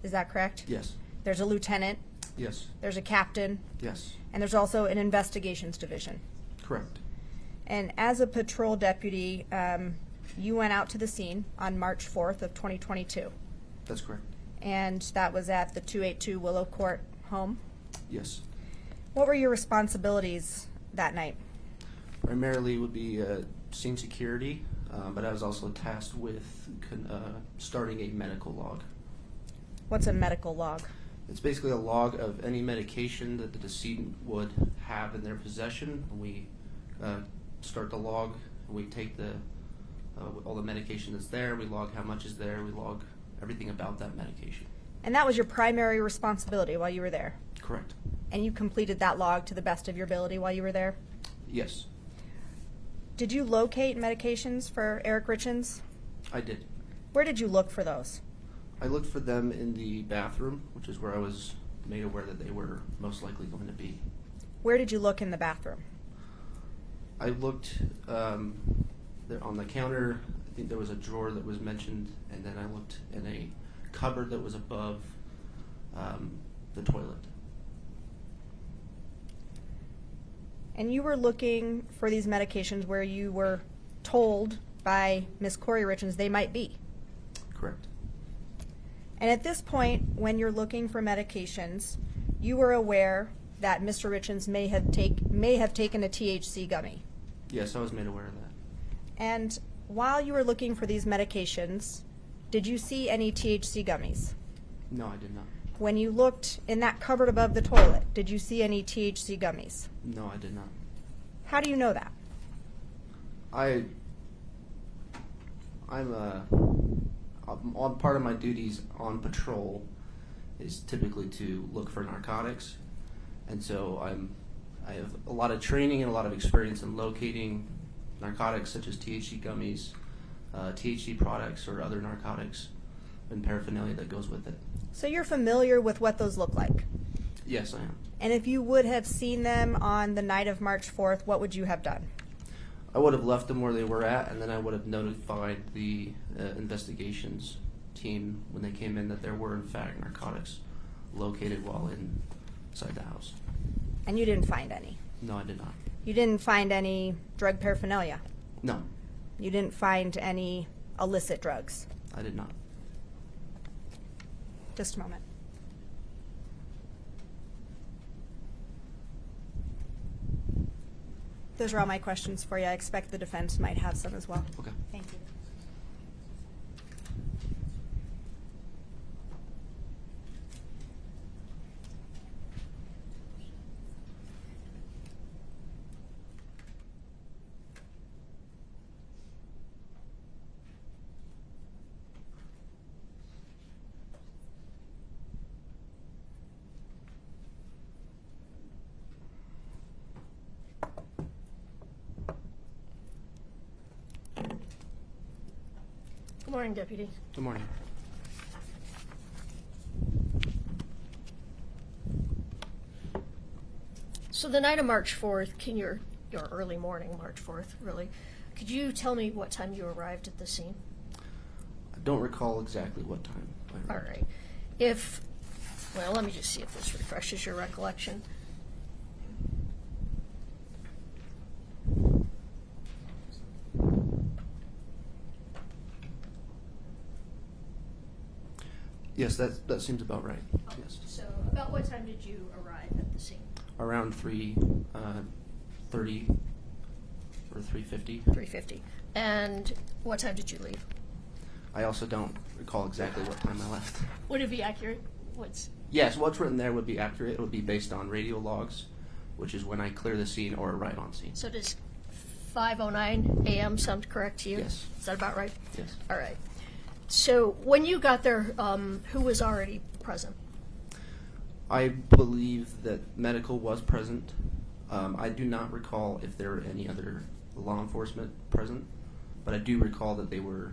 Is that correct? Yes. There's a lieutenant. Yes. There's a captain. Yes. And there's also an investigations division. Correct. And as a patrol deputy, you went out to the scene on March 4th of 2022. That's correct. And that was at the 282 Willow Court home? Yes. What were your responsibilities that night? Primarily would be scene security, but I was also tasked with starting a medical log. What's a medical log? It's basically a log of any medication that the decedent would have in their possession. We start the log, we take all the medication that's there, we log how much is there, we log everything about that medication. And that was your primary responsibility while you were there? Correct. And you completed that log to the best of your ability while you were there? Yes. Did you locate medications for Eric Richens? I did. Where did you look for those? I looked for them in the bathroom, which is where I was made aware that they were most likely going to be. Where did you look in the bathroom? I looked there on the counter. I think there was a drawer that was mentioned, and then I looked in a cupboard that was above the toilet. And you were looking for these medications where you were told by Ms. Kouri Richens they might be? Correct. And at this point, when you're looking for medications, you were aware that Mr. Richens may have taken a THC gummy? Yes, I was made aware of that. And while you were looking for these medications, did you see any THC gummies? No, I did not. When you looked in that cupboard above the toilet, did you see any THC gummies? No, I did not. How do you know that? I'm on part of my duties on patrol is typically to look for narcotics, and so I have a lot of training and a lot of experience in locating narcotics such as THC gummies, THC products, or other narcotics and paraphernalia that goes with it. So you're familiar with what those look like? Yes, I am. And if you would have seen them on the night of March 4th, what would you have done? I would have left them where they were at, and then I would have notified the investigations team when they came in that there were, in fact, narcotics located while inside the house. And you didn't find any? No, I did not. You didn't find any drug paraphernalia? No, You didn't find any illicit drugs? I did not. Just a moment. Those are all my questions for you. I expect the defense might have some as well. Okay. Thank you. Good morning, Deputy. Good morning. So the night of March 4th, your early morning, March 4th, really, could you tell me what time you arrived at the scene? I don't recall exactly what time. All right. Well, let me just see if this refreshes your recollection. Yes, that seems about right. Yes. So about what time did you arrive at the scene? Around 3:30 or 3:50. 3:50. And what time did you leave? I also don't recall exactly what time I left. Would it be accurate? Yes, what's written there would be accurate. It would be based on radio logs, which is when I clear the scene or arrive on scene. So does 5:09 a.m. sound correct to you? Yes. Is that about right? Yes. All right. So when you got there, who was already present? I believe that medical was present. I do not recall if there were any other law enforcement present, but I do recall that they were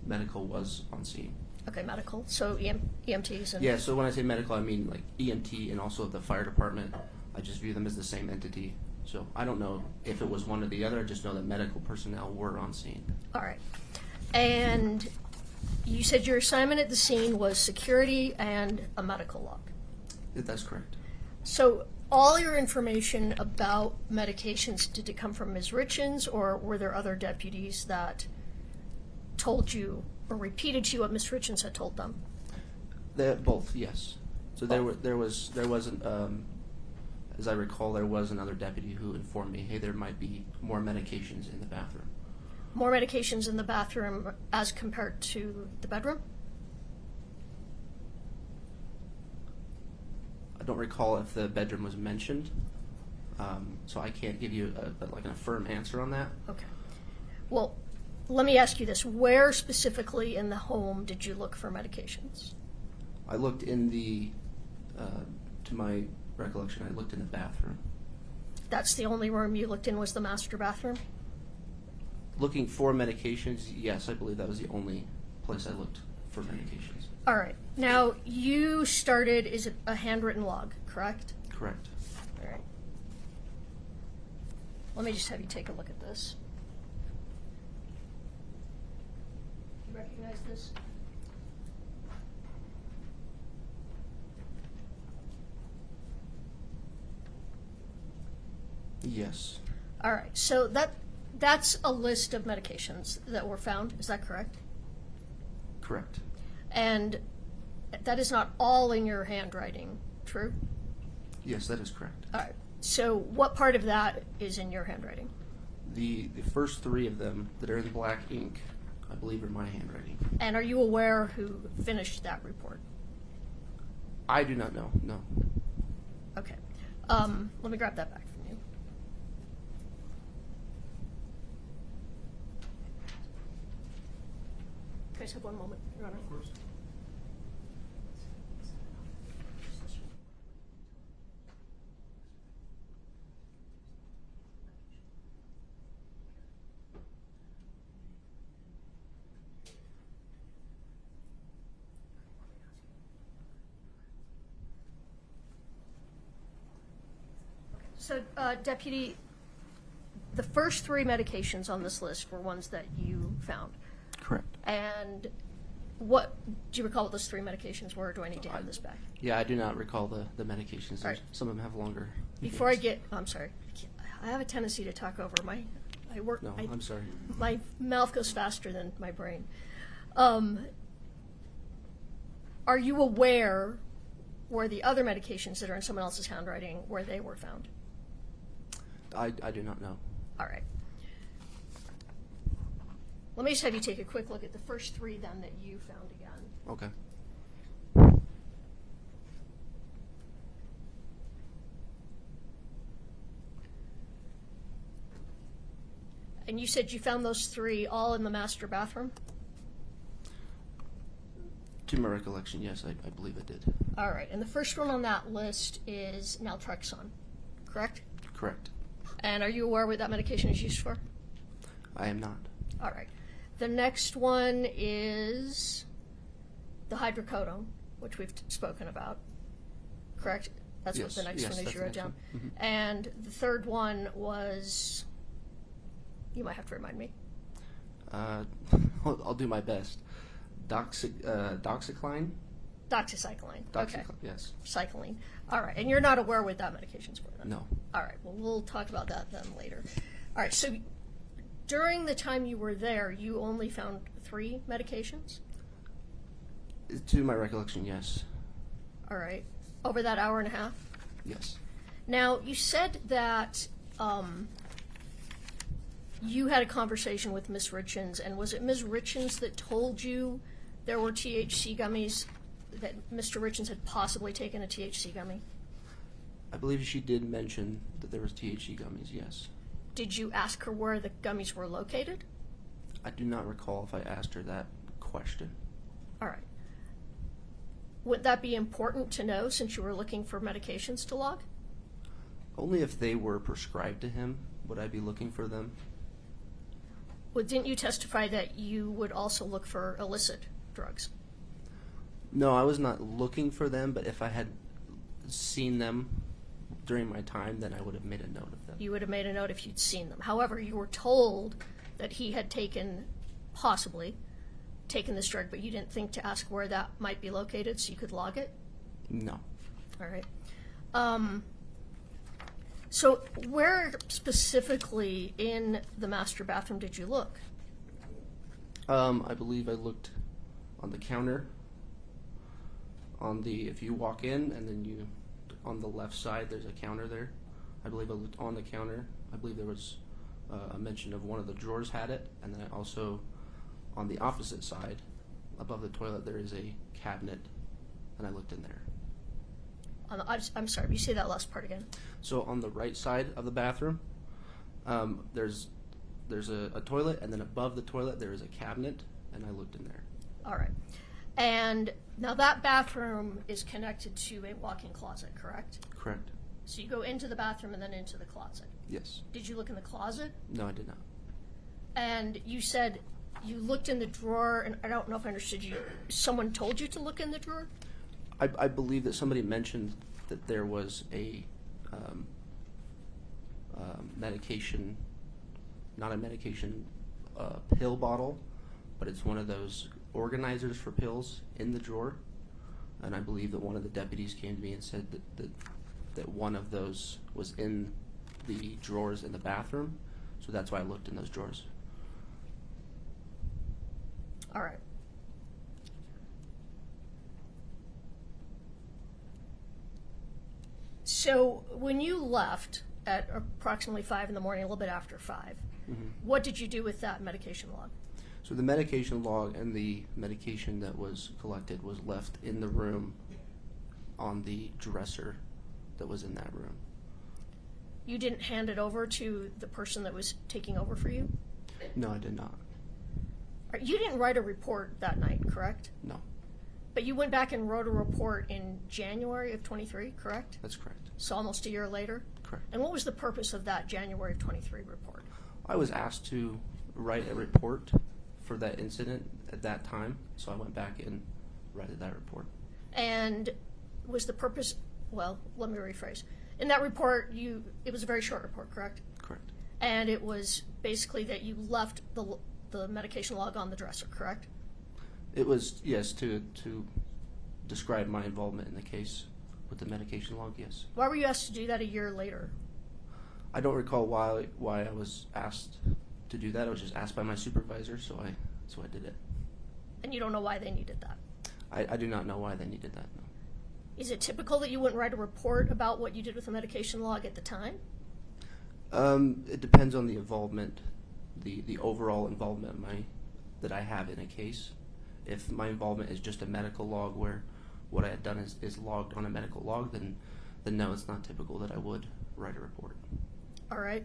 medical was on scene. Okay, medical. So EMTs and... Yeah, so when I say medical, I mean like EMT and also the fire department. I just view them as the same entity. So I don't know if it was one or the other. I just know that medical personnel were on scene. All right. And you said your assignment at the scene was security and a medical log. That's correct. So all your information about medications, did it come from Ms. Richens, or were there other deputies that told you or repeated to you what Ms. Richens had told them? Both, yes. So there wasn't, as I recall, there was another deputy who informed me, hey, there might be more medications in the bathroom. More medications in the bathroom as compared to the bedroom? I don't recall if the bedroom was mentioned, so I can't give you a firm answer on that. Okay. Well, let me ask you this. Where specifically in the home did you look for medications? I looked in to my recollection, I looked in the bathroom. That's the only room you looked in was the master bathroom? Looking for medications, yes, I believe that was the only place I looked for medications. All right. Now, you started, is it a handwritten log, correct? Correct. All right. Let me just have you take a look at this. You recognize this? Yes. All right. So that's a list of medications that were found. Is that correct? Correct. And that is not all in your handwriting, true? Yes, that is correct. All right. So what part of that is in your handwriting? The first three of them that are in black ink, I believe, are my handwriting. And are you aware who finished that report? I do not know, no. Okay. Let me grab that back from you. Can I just have one moment, Your Honor? Of course. So, Deputy, the first 3 medications on this list were ones that you found. Correct. And do you recall what those 3 medications were, or do I need to have this back? Yeah, I do not recall the medications. All right. Some of them have longer. Before I get, I'm sorry, I have a tendency to talk over I'm sorry. My mouth goes faster than my brain. Are you aware where the other medications that are in someone else's handwriting, where they were found? I do not know. All right. Let me just have you take a quick look at the first 3 then that you found again. Okay. And you said you found those 3 all in the master bathroom? To my recollection, yes, I believe it did. All right. And the first one on that list is naltrexone, correct? Correct. And are you aware what that medication is used for? I am not. All right. The next one is the hydrocodone, which we've spoken about, correct? That's what the next one is you wrote down. Mm-hmm. And the third one was, you might have to remind me. I'll do my best. Doxycycline? Doxycycline. Okay. Yes. Cycline. All right. And you're not aware what that medication's for then? No. All right. Well, we'll talk about that then later. All right. So during the time you were there, you only found 3 medications? To my recollection, yes. All right. Over that hour and a half? Yes. Now, you said that you had a conversation with Ms. Richens, and was it Ms. Richens that told you there were THC gummies, that Mr. Richens had possibly taken a THC gummy? I believe she did mention that there was THC gummies, yes. Did you ask her where the gummies were located? I do not recall if I asked her that question. All right. Would that be important to know since you were looking for medications to log? Only if they were prescribed to him would I be looking for them. Well, didn't you testify that you would also look for illicit drugs? No, I was not looking for them, but if I had seen them during my time, then I would have made a note of them. You would have made a note if you'd seen them. However, you were told that he had possibly taken this drug, but you didn't think to ask where that might be located so you could log it? No. All right. So where specifically in the master bathroom did you look? I believe I looked on the counter. If you walk in and then on the left side, there's a counter there. I believe I looked on the counter. I believe there was a mention of one of the drawers had it, and then I also, on the opposite side, above the toilet, there is a cabinet, and I looked in there. I'm sorry, will you say that last part again? So on the right side of the bathroom, there's a toilet, and then above the toilet there is a cabinet, and I looked in there. All right. And now that bathroom is connected to a walk-in closet, correct? Correct. So you go into the bathroom and then into the closet. Yes. Did you look in the closet? No, I did not. And you said you looked in the drawer, and I don't know if I understood you. Someone told you to look in the drawer? I believe that somebody mentioned that there was a medication, not a medication pill bottle, but it's one of those organizers for pills in the drawer. And I believe that one of the deputies came to me and said that one of those was in the drawers in the bathroom. So that's why I looked in those drawers. All right. So when you left at approximately 5 in the morning, a little bit after 5, what did you do with that medication log? So the medication log and the medication that was collected was left in the room on the dresser that was in that room. You didn't hand it over to the person that was taking over for you? No, I did not. You didn't write a report that night, correct? No, But you went back and wrote a report in January of 23, correct? that's correct. So almost a year later? Correct. And what was the purpose of that January of 23 report? I was asked to write a report for that incident at that time, so I went back and wrote that report. And was the purpose, well, let me rephrase. In that report, it was a very short report, correct? Correct. And it was basically that you left the medication log on the dresser, correct? It was, yes, to describe my involvement in the case with the medication log, yes. Why were you asked to do that a year later? I don't recall why I was asked to do that. I was just asked by my supervisor, so I did it. And you don't know why they needed that? I do not know why they needed that, no. Is it typical that you wouldn't write a report about what you did with the medication log at the time? It depends on the involvement, the overall involvement that I have in a case. If my involvement is just a medical log where what I had done is logged on a medical log, then no, it's not typical that I would write a report. All right.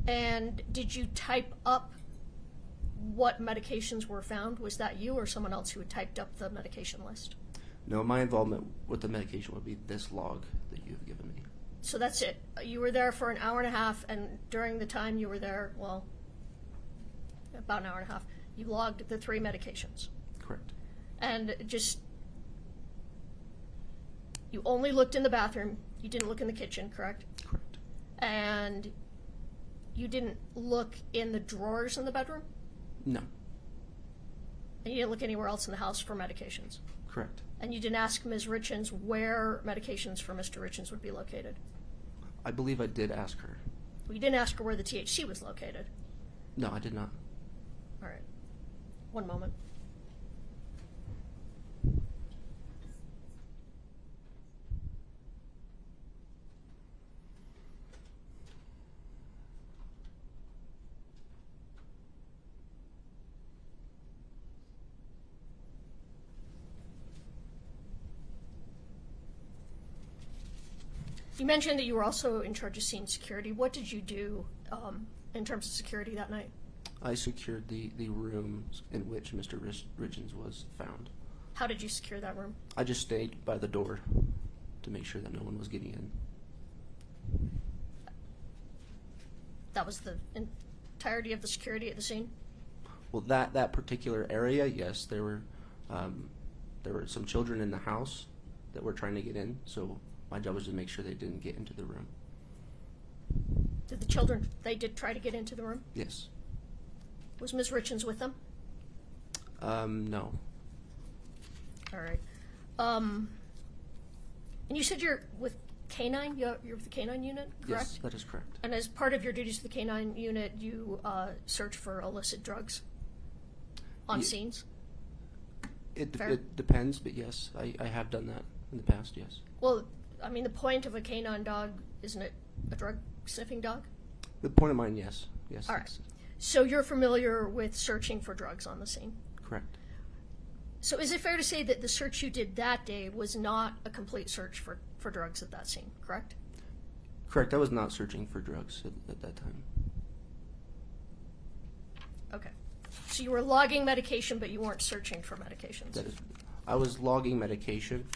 And did you type up what medications were found? Was that you or someone else who had typed up the medication list? No, my involvement with the medication would be this log that you've given me. So that's it. You were there for an hour and a half, and during the time you were there, well, about an hour and a half, you logged the 3 medications. Correct. And you only looked in the bathroom. You didn't look in the kitchen, correct? Correct. And you didn't look in the drawers in the bedroom? No. And you didn't look anywhere else in the house for medications? Correct. And you didn't ask Ms. Richens where medications for Mr. Richens would be located? I believe I did ask her. Well, you didn't ask her where the THC was located? No, I did not. All right. One moment. You mentioned that you were also in charge of scene security. What did you do in terms of security that night? I secured the rooms in which Mr. Richens was found. How did you secure that room? I just stayed by the door to make sure that no one was getting in. That was the entirety of the security at the scene? Well, that particular area, yes, there were some children in the house that were trying to get in, so my job was to make sure they didn't get into the room. Did the children, they did try to get into the room? Yes. Was Ms. Richens with them? No. All right. And you said you're with K-9? You're with the K-9 unit, correct? Yes, that is correct. And as part of your duties with the K-9 unit, you search for illicit drugs on scenes? It depends, but yes, I have done that in the past, yes. Well, I mean, the point of a canine dog, isn't it a drug-sniffing dog? The point of mine, yes. Yes. All right. So you're familiar with searching for drugs on the scene? Correct. So is it fair to say that the search you did that day was not a complete search for drugs at that scene, correct? Correct. I was not searching for drugs at that time. Okay. So you were logging medication, but you weren't searching for medications? That is, I was logging medication,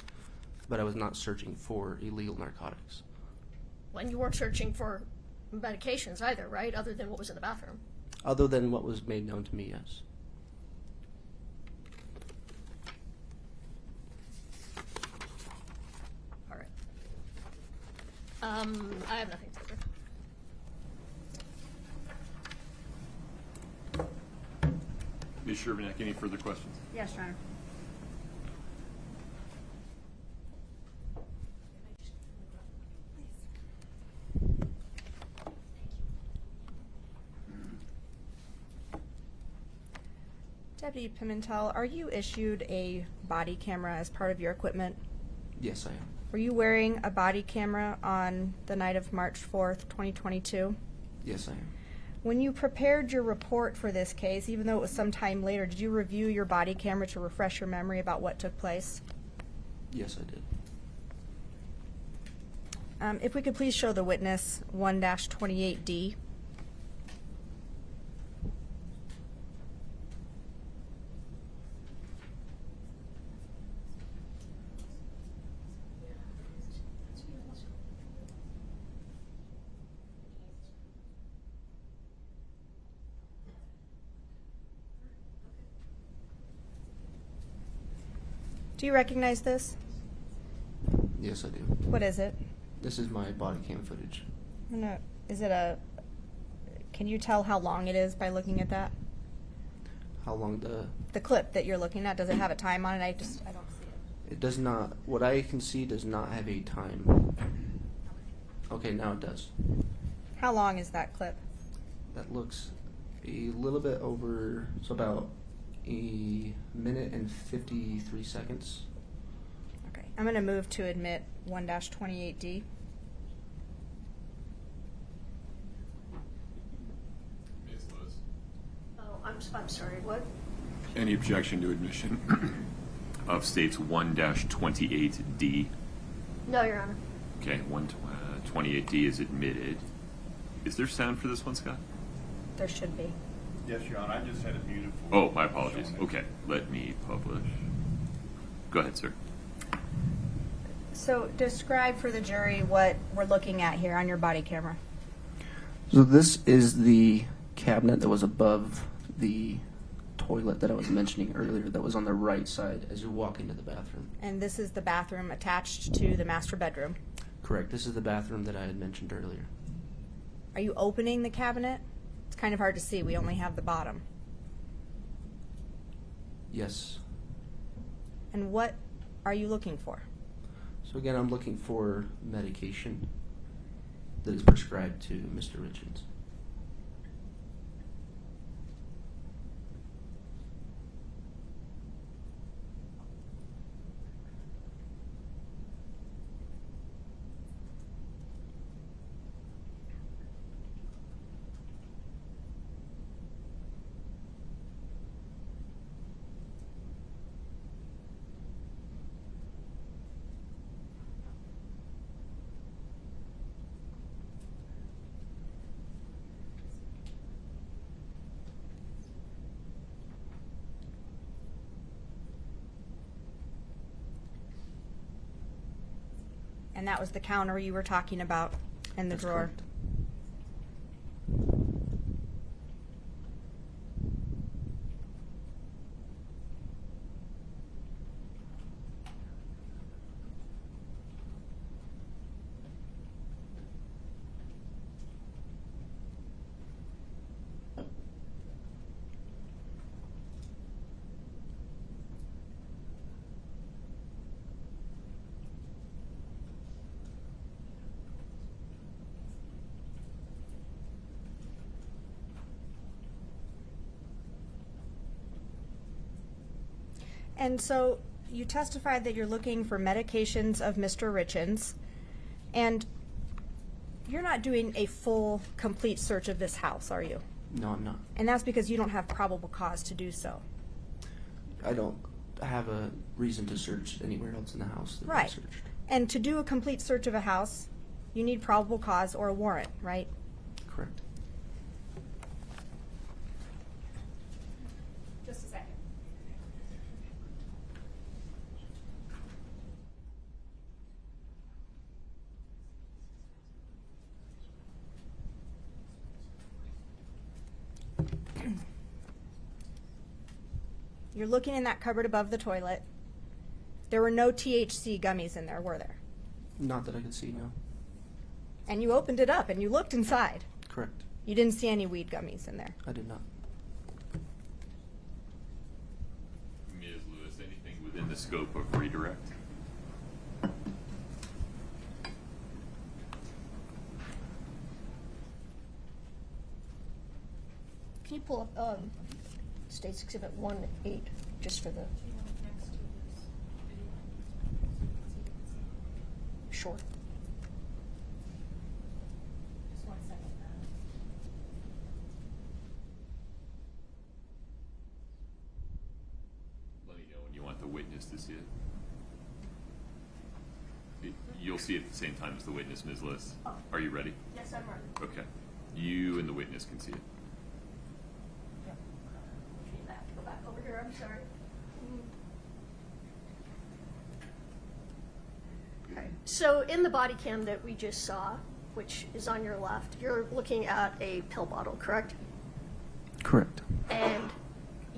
but I was not searching for illegal narcotics. When you weren't searching for medications either, right? Other than what was in the bathroom? Other than what was made known to me, yes. All right. I have nothing further. Ms. Shervanek, any further questions? Yes, Your Honor. Deputy Pimentel, are you issued a body camera as part of your equipment? Yes, I am. Were you wearing a body camera on the night of March 4th, 2022? Yes, I am. When you prepared your report for this case, even though it was some time later, did you review your body camera to refresh your memory about what took place? Yes, I did. If we could please show the witness 1-28D. Do you recognize this? Yes, I do. What is it? This is my body cam footage. No, is it a? Can you tell how long it is by looking at that? How long The clip that you're looking at, does it have a time on it? I don't see it. It does not. What I can see does not have a time. Okay, now it does. How long is that clip? That looks a little bit over. So about a minute and 53 seconds. Okay, I'm going to move to admit 1-28D. Ms. Lewis. Oh, I'm sorry, what? Any objection to admission of states 1-28D? No, Your Honor. Okay, 128D is admitted. Is there sound for this one, Scott? There should be. Yes, Your Honor, I just had it muted for. Oh, my apologies. Okay, let me publish. Go ahead, sir. So describe for the jury what we're looking at here on your body camera. So this is the cabinet that was above the toilet that I was mentioning earlier that was on the right side as you walk into the bathroom. And this is the bathroom attached to the master bedroom. Correct. This is the bathroom that I had mentioned earlier. Are you opening the cabinet? It's kind of hard to see. We only have the bottom. Yes. And what are you looking for? So again, I'm looking for medication that is prescribed to Mr. Richens. And that was the counter you were talking about in the That's drawer. correct. And so you testified that you're looking for medications of Mr. Richens, and you're not doing a full, complete search of this house, are you? No, I'm not. And that's because you don't have probable cause to do so. I don't have a reason to search anywhere else in the house that I Right. searched. And to do a complete search of a house, you need probable cause or a warrant, right? Correct. Just a second. You're looking in that cupboard above the toilet. There were no THC gummies in there, were there? Not that I could see, no. And you opened it up and you looked inside. Correct. You didn't see any weed gummies in there. I did not. Ms. Lewis, anything within the scope of redirect? Can you pull up States Exhibit 1-8 just for the sure. Just 1 second. Let me know when you want the witness to see it. You'll see it at the same time as the witness, Ms. Lewis. Are you ready? Yes, I'm ready. Okay. You and the witness can see it. I have to go back over here. I'm sorry. Okay. So in the body cam that we just saw, which is on your left, you're looking at a pill bottle, correct? Correct. And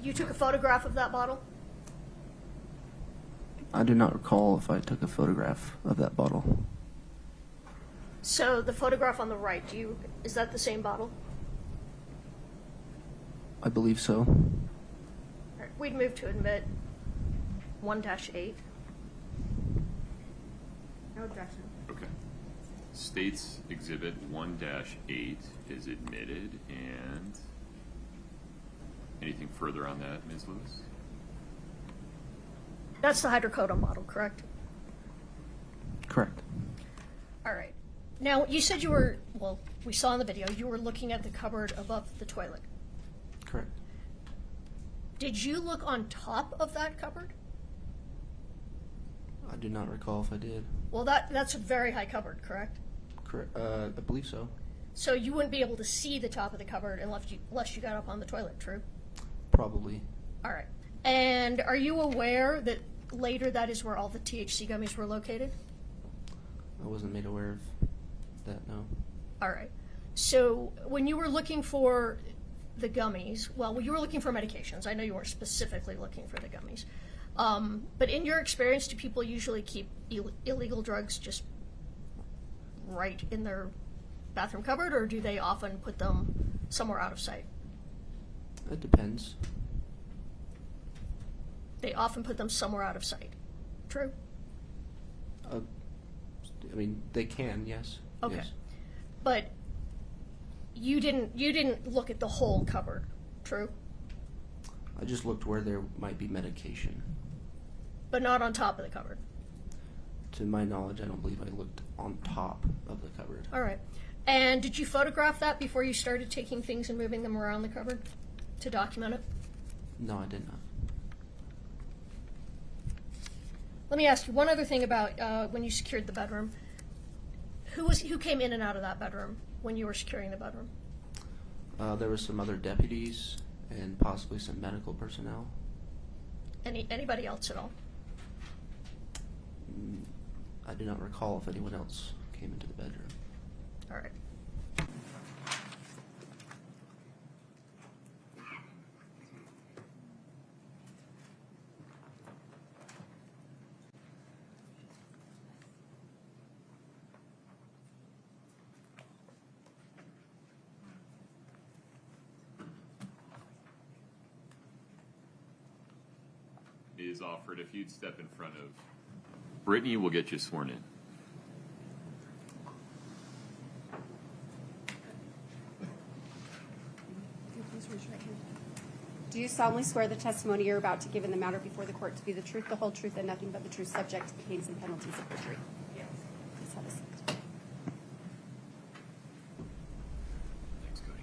you took a photograph of that bottle? I do not recall if I took a photograph of that bottle. So the photograph on the right, is that the same bottle? I believe so. All right, we'd move to admit 1-8. No objection. Okay. State's Exhibit 1-8 is admitted, and anything further on that, Ms. Lewis? That's the hydrocodone bottle, correct? Correct. All right. Now, you said we saw in the video, you were looking at the cupboard above the toilet. Correct. Did you look on top of that cupboard? I do not recall if I did. Well, that's a very high cupboard, correct? Correct. I believe so. So you wouldn't be able to see the top of the cupboard unless you got up on the toilet, true? Probably. All right. And are you aware that later that is where all the THC gummies were located? I wasn't made aware of that, no. All right. So when you were looking for the gummies, well, you were looking for medications. I know you weren't specifically looking for the gummies. But in your experience, do people usually keep illegal drugs just right in their bathroom cupboard, or do they often put them somewhere out of sight? It depends. They often put them somewhere out of sight. True? I mean, they can, yes. Okay. Yes. But you didn't look at the whole cupboard, true? I just looked where there might be medication. But not on top of the cupboard. To my knowledge, I don't believe I looked on top of the cupboard. All right. And did you photograph that before you started taking things and moving them around the cupboard to document it? No, I did not. Let me ask you one other thing about when you secured the bedroom. Who came in and out of that bedroom when you were securing the bedroom? There were some other deputies and possibly some medical personnel. Anybody else at all? I do not recall if anyone else came into the bedroom. All right. Is offered. If you'd step in front of Brittany, we'll get you sworn in. Do you solemnly swear the testimony you're about to give in the matter before the court to be the truth, the whole truth, and nothing but the truth, subject to the pains and penalties of perjury? Yes. Please have a seat. Thanks, Cody.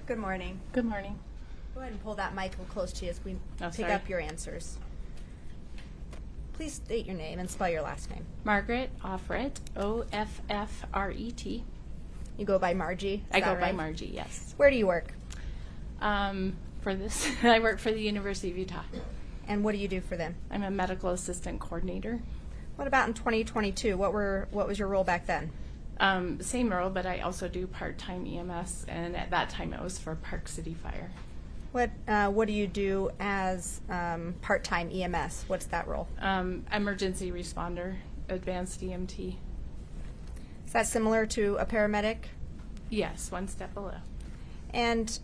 Good morning. Good morning. Go ahead and pull that mic a little close to you as we pick sorry. up your answers. Please state your name and spell your last name. Margaret Offret, Offret. You go by Margie? Is I that go by right? Margie, yes. Where do you work? For this, I work for the University of Utah. And what do you do for them? I'm a medical assistant coordinator. What about in 2022? What was your role back then? Same role, but I also do part-time EMS, and at that time it was for Park City Fire. What do you do as part-time EMS? What's that role? Emergency responder, advanced EMT. Is that similar to a paramedic? Yes, one step below. And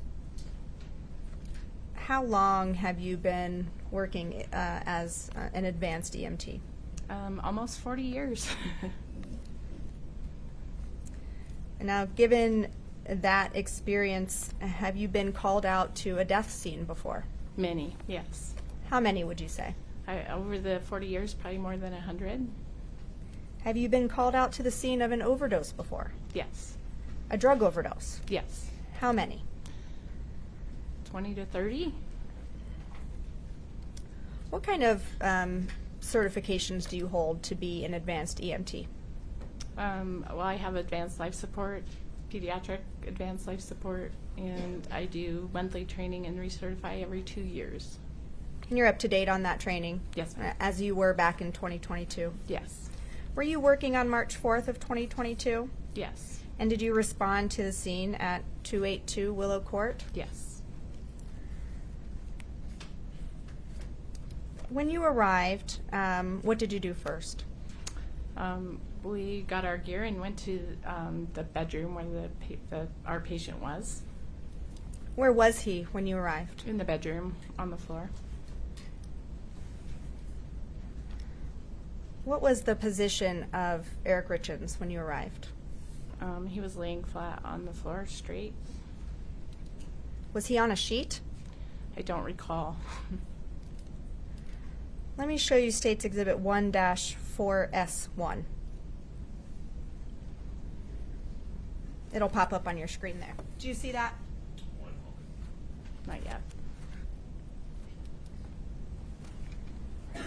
how long have you been working as an advanced EMT? Almost 40 years. Now, given that experience, have you been called out to a death scene before? Many, yes. How many would you say? Over the 40 years, probably more than 100. Have you been called out to the scene of an overdose before? Yes. A drug overdose? Yes. How many? 20 to 30. What kind of certifications do you hold to be an advanced EMT? Well, I have advanced life support, pediatric advanced life support, and I do monthly training and recertify every 2 years. And you're up to date on that training? Yes, ma'am. As you were back in 2022? Yes. Were you working on March 4th of 2022? Yes. And did you respond to the scene at 282 Willow Court? Yes. When you arrived, what did you do first? We got our gear and went to the bedroom where our patient was. Where was he when you arrived? In the bedroom, on the floor. What was the position of Eric Richens when you arrived? He was laying flat on the floor, straight. Was he on a sheet? I don't recall. Let me show you State's Exhibit 1-4S1. It'll pop up on your screen there. Do you see that? Not yet. You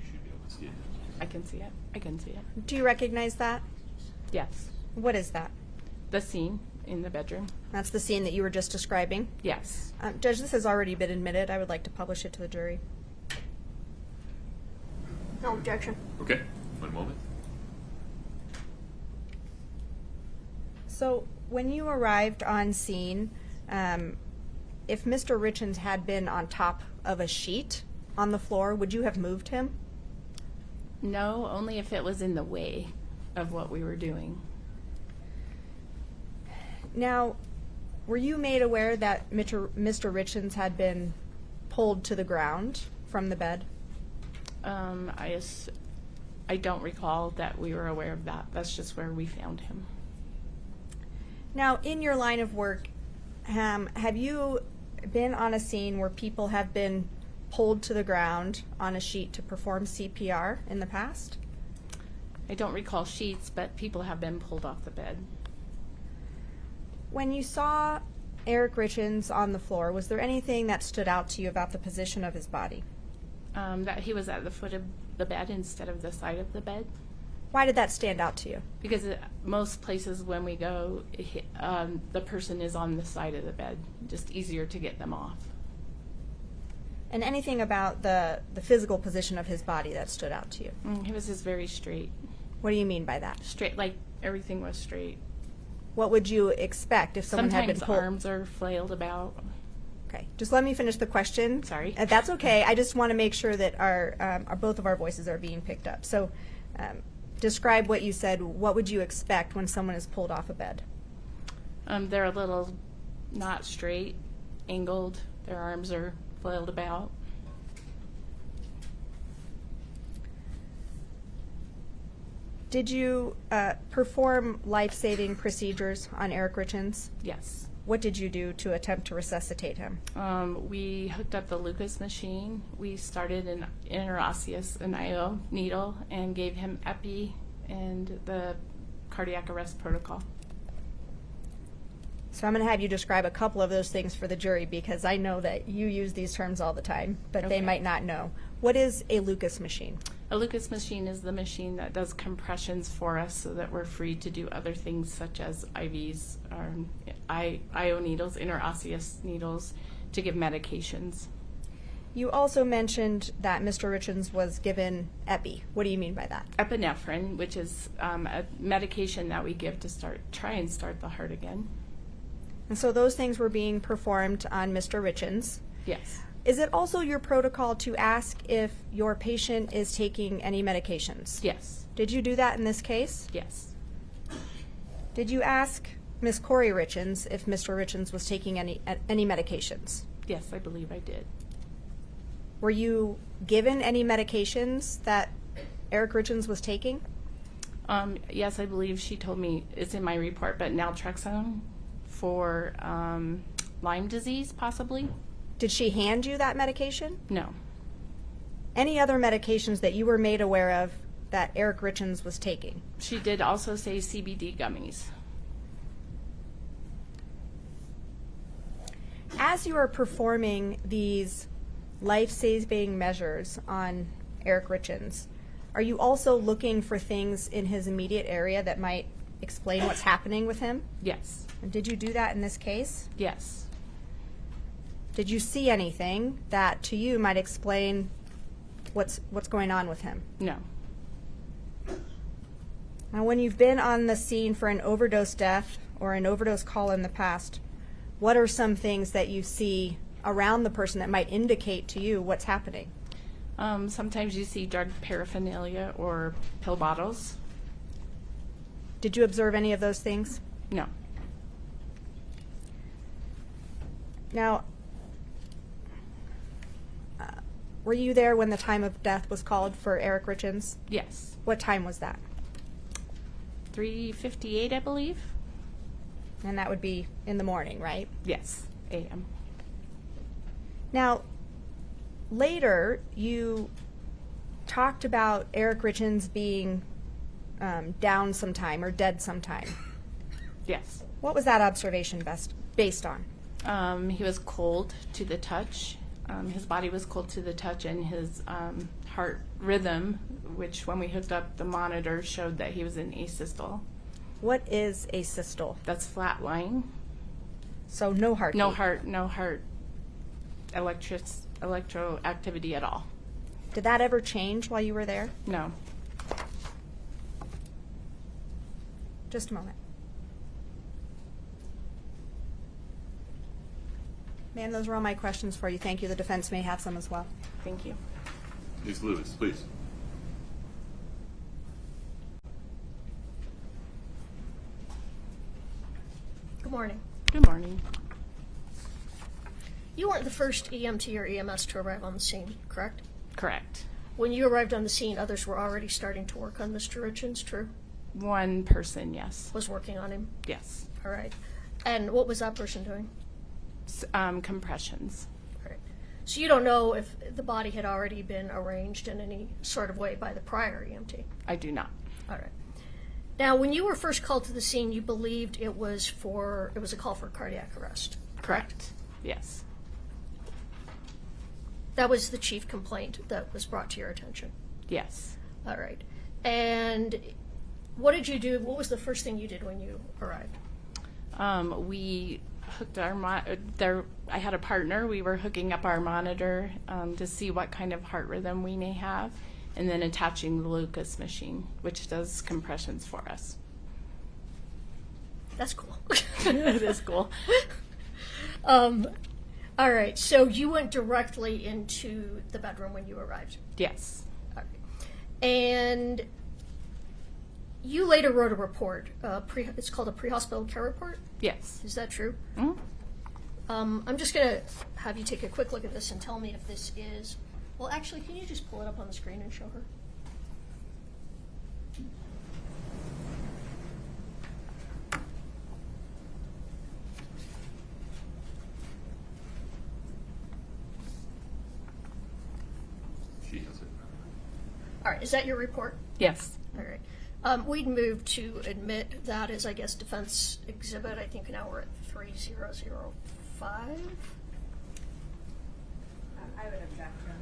should be able to see it. I can see it. I can see it. Do you recognize that? Yes. What is that? The scene in the bedroom. That's the scene that you were just describing? Yes. Judge, this has already been admitted. I would like to publish it to the jury. No objection. Okay, one moment. So, when you arrived on scene, if Mr. Richens had been on top of a sheet on the floor, would you have moved him? No, only if it was in the way of what we were doing. Now, were you made aware that Mr. Richens had been pulled to the ground from the bed? I don't recall that we were aware of that. That's just where we found him. Now, in your line of work, have you been on a scene where people have been pulled to the ground on a sheet to perform CPR in the past? I don't recall sheets, but people have been pulled off the bed. When you saw Eric Richens on the floor, was there anything that stood out to you about the position of his body? That he was at the foot of the bed instead of the side of the bed. Why did that stand out to you? Because most places when we go, the person is on the side of the bed. Just easier to get them off. And anything about the physical position of his body that stood out to you? He was just very straight. What do you mean by that? Straight, like everything was straight. What would you expect if someone had been pulled? Sometimes arms are flailed about. Okay, just let me finish the question. Sorry. That's okay. I just want to make sure that our both of our voices are being picked up. So, describe what you said. What would you expect when someone is pulled off a bed? They're a little not straight, angled. Their arms are flailed about. Did you perform life-saving procedures on Eric Richens? Yes. What did you do to attempt to resuscitate him? We hooked up the Lucas machine. We started an interosseous IO needle and gave him epi and the cardiac arrest protocol. So I'm going to have you describe a couple of those things for the jury because I know that you use these terms all the time, but they might not know. What is a Lucas machine? A Lucas machine is the machine that does compressions for us so that we're free to do other things such as IVs, or IO needles, interosseous needles, to give medications. You also mentioned that Mr. Richens was given epi. What do you mean by that? Epinephrine, which is a medication that we give to try and start the heart again. And so those things were being performed on Mr. Richens. Yes. Is it also your protocol to ask if your patient is taking any medications? Yes. Did you do that in this case? Yes. Did you ask Ms. Kouri Richens if Mr. Richens was taking any medications? Yes, I believe I did. Were you given any medications that Eric Richens was taking? Yes, I believe she told me it's in my report, but naltrexone for Lyme disease, possibly. Did she hand you that medication? No. Any other medications that you were made aware of that Eric Richens was taking? She did also say CBD gummies. As you are performing these life-saving measures on Eric Richens, are you also looking for things in his immediate area that might explain what's happening with him? Yes. And did you do that in this case? Yes. Did you see anything that to you might explain what's going on with him? No. Now, when you've been on the scene for an overdose death or an overdose call in the past, what are some things that you see around the person that might indicate to you what's happening? Sometimes you see drug paraphernalia or pill bottles. Did you observe any of those things? No. Now, were you there when the time of death was called for Eric Richens? Yes. What time was that? 3:58, I believe. And that would be in the morning, right? Yes, a.m. Now, later you talked about Eric Richens being down sometime or dead sometime. Yes. What was that observation based on? He was cold to the touch. His body was cold to the touch, and his heart rhythm, which when we hooked up the monitor, showed that he was in asystole. What is asystole? That's flatline. So no heartbeat? No heart electroactivity at all. Did that ever change while you were there? No. Just a moment. Ma'am, those were all my questions for you. Thank you. The defense may have some as well. Thank you. Ms. Lewis, please. Good morning. Good morning. You weren't the first EMT or EMS to arrive on the scene, correct? Correct. When you arrived on the scene, others were already starting to work on Mr. Richens, true? One person, yes. Was working on him? Yes. All right. And what was that person doing? Compressions. All right. So you don't know if the body had already been arranged in any sort of way by the prior EMT? I do not. All right. Now, when you were first called to the scene, you believed it was a call for cardiac arrest, correct? Yes. That was the chief complaint that was brought to your attention? Yes. All right. And what did you do? What was the first thing you did when you arrived? We hooked our I had a partner. We were hooking up our monitor to see what kind of heart rhythm we may have, and then attaching the Lucas machine, which does compressions for us. That's cool. It is cool. All right. So you went directly into the bedroom when you arrived? Yes. All right. And you later wrote a report. It's called a pre-hospital care report? Yes. Is that true? Mm-hmm. I'm just going to have you take a quick look at this and tell me if this is... Well, actually, can you just pull it up on the screen and show her? She has it. All right. Is that your report? Yes. All right. We'd moved to admit that as, I guess, defense exhibit. I think now we're at 3005. I would object to him.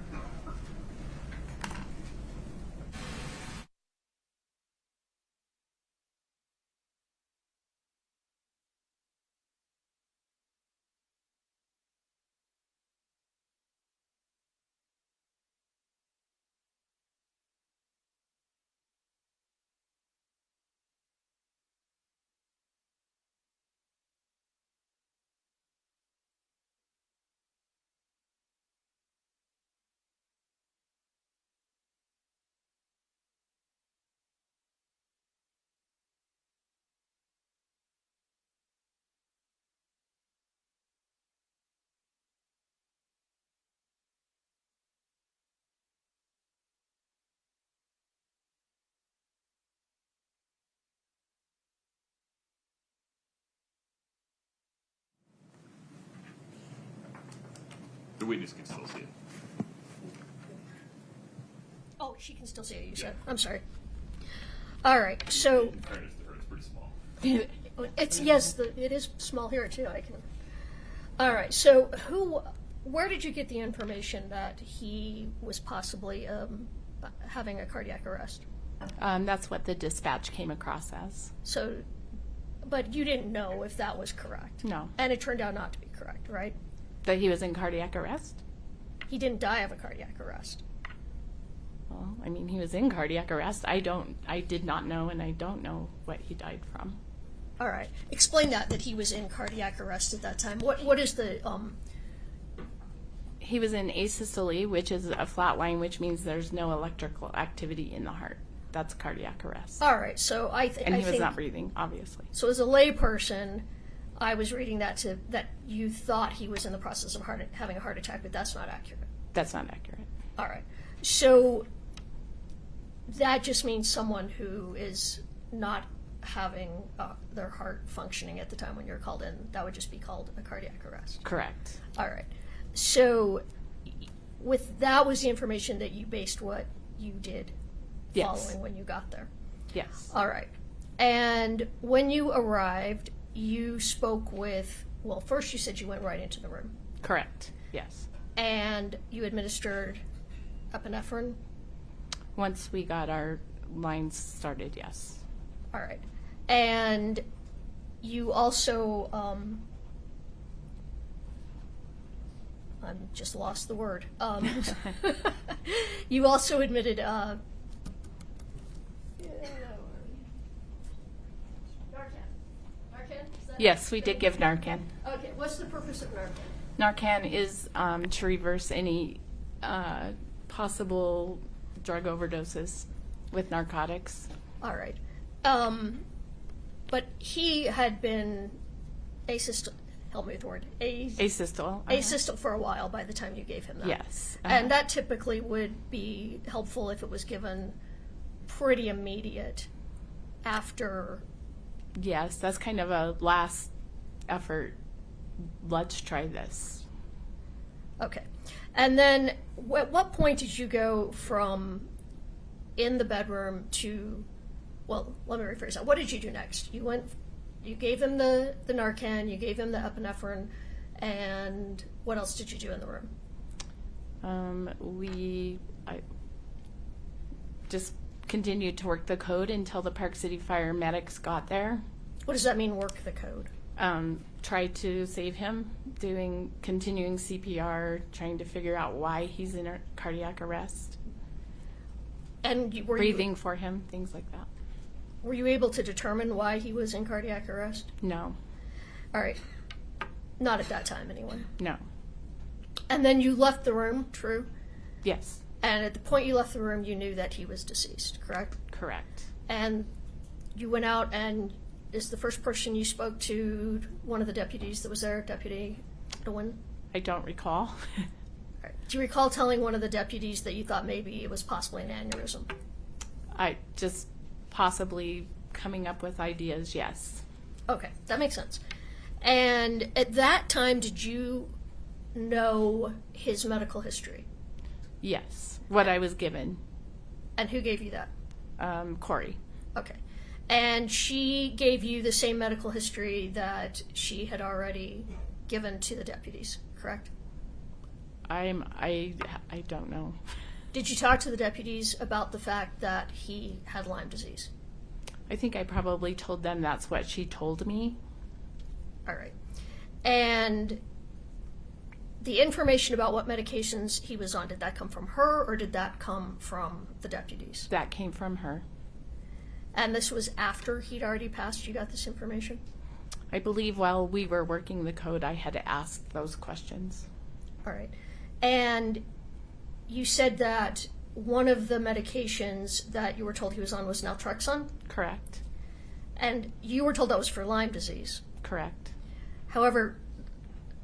The witness can still see it. Oh, she can still see it, you said. I'm sorry. All right, so... In fairness to her, it's pretty small. It is small here, too. All right, so where did you get the information that he was possibly having a cardiac arrest? That's what the dispatch came across as. So, but you didn't know if that was correct? No. And it turned out not to be correct, right? That he was in cardiac arrest? He didn't die of a cardiac arrest. Well, I mean, he was in cardiac arrest. I did not know, and I don't know what he died from. All right. Explain that he was in cardiac arrest at that time. What is the He was in asystole, which is a flatline, which means there's no electrical activity in the heart. That's cardiac arrest. All right. So and he was not breathing, obviously. So as a layperson, I was reading that you thought he was in the process of having a heart attack, but that's not accurate. That's not accurate. All right. So that just means someone who is not having their heart functioning at the time when you're called in, that would just be called a cardiac arrest. Correct. All right. So that was the information that you based what you did following when you got there. Yes. All right. And when you arrived, you spoke with, well, first you said you went right into the room. Correct. Yes. And you administered epinephrine? Once we got our lines started, yes. All right. And you also, I just lost the word. You also admitted, Yes, we did give Narcan. Okay, what's the purpose of Narcan? Narcan is to reverse any possible drug overdoses with narcotics. All right. But he had been asystole, help me with the word, asystole. Asystole for a while by the time you gave him that. Yes. And that typically would be helpful if it was given pretty immediate after. Yes, that's kind of a last effort. Let's try this. Okay. And then at what point did you go from in the bedroom to, well, let me rephrase that. What did you do next? You gave him the Narcan, you gave him the epinephrine, and what else did you do in the room? I just continued to work the code until the Park City Fire medics got there. What does that mean, work the code? Tried to save him, continuing CPR, trying to figure out why he's in a cardiac arrest. And breathing for him, things like that. Were you able to determine why he was in cardiac arrest? No. All right. Not at that time, anyway. No. And then you left the room, true? Yes. And at the point you left the room, you knew that he was deceased, correct? Correct. And you went out, and is the first person you spoke to one of the deputies that was there, Deputy DeWin? I don't recall. Right. Do you recall telling one of the deputies that you thought maybe it was possibly an aneurysm? I just possibly coming up with ideas, yes. Okay, that makes sense. And at that time, did you know his medical history? Yes, what I was given. And who gave you that? Kouri. Okay. And she gave you the same medical history that she had already given to the deputies, correct? I don't know. Did you talk to the deputies about the fact that he had Lyme disease? I think I probably told them that's what she told me. All right. And the information about what medications he was on, did that come from her or did that come from the deputies? That came from her. And this was after he'd already passed, you got this information? I believe while we were working the code, I had asked those questions. All right. And you said that one of the medications that you were told he was on was naltrexone? Correct. And you were told that was for Lyme disease? Correct. However,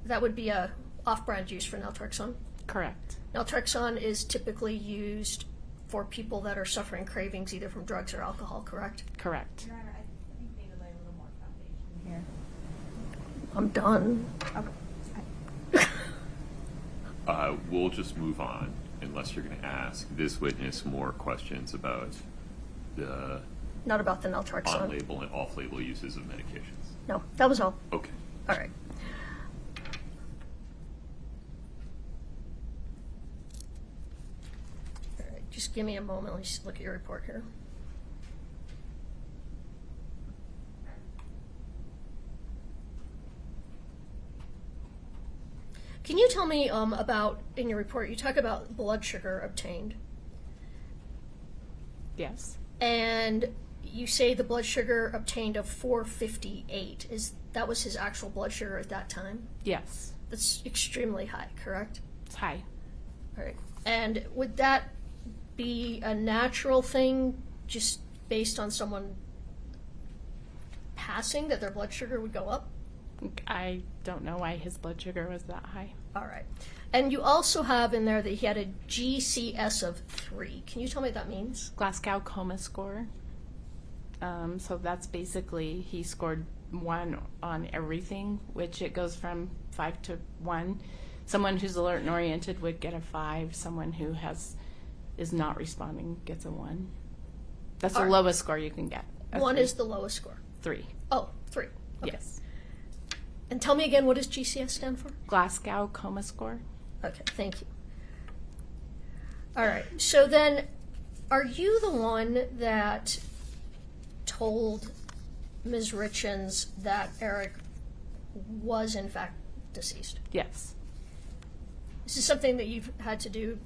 that would be a off-brand use for naltrexone? Correct. Naltrexone is typically used for people that are suffering cravings either from drugs or alcohol, correct? Correct. Your Honor, I think we need to lay a little more foundation here. I'm done. We'll just move on unless you're going to ask this witness more questions about the Not about the naltrexone. on-label and off-label uses of medications. No, that was all. Okay. All right. All right, just give me a moment. Let's look at your report here. Can you tell me about, in your report, you talk about blood sugar obtained. Yes. And you say the blood sugar obtained of 458. That was his actual blood sugar at that time? Yes. That's extremely high, correct? It's high. All right. And would that be a natural thing just based on someone passing, that their blood sugar would go up? I don't know why his blood sugar was that high. All right. And you also have in there that he had a GCS of 3. Can you tell me what that means? Glasgow Coma Score. So that's basically he scored 1 on everything, which it goes from 5 to 1. Someone who's alert and oriented would get a 5. Someone who is not responding gets a 1. That's the All right. lowest score you can get. 1 is the lowest score. 3. Oh, 3. Okay. Yes. And tell me again, what does GCS stand for? Glasgow Coma Score. Okay, thank you. All right, so then are you the one that told Ms. Richens that Eric was in fact deceased? Yes. This is something that you've had to do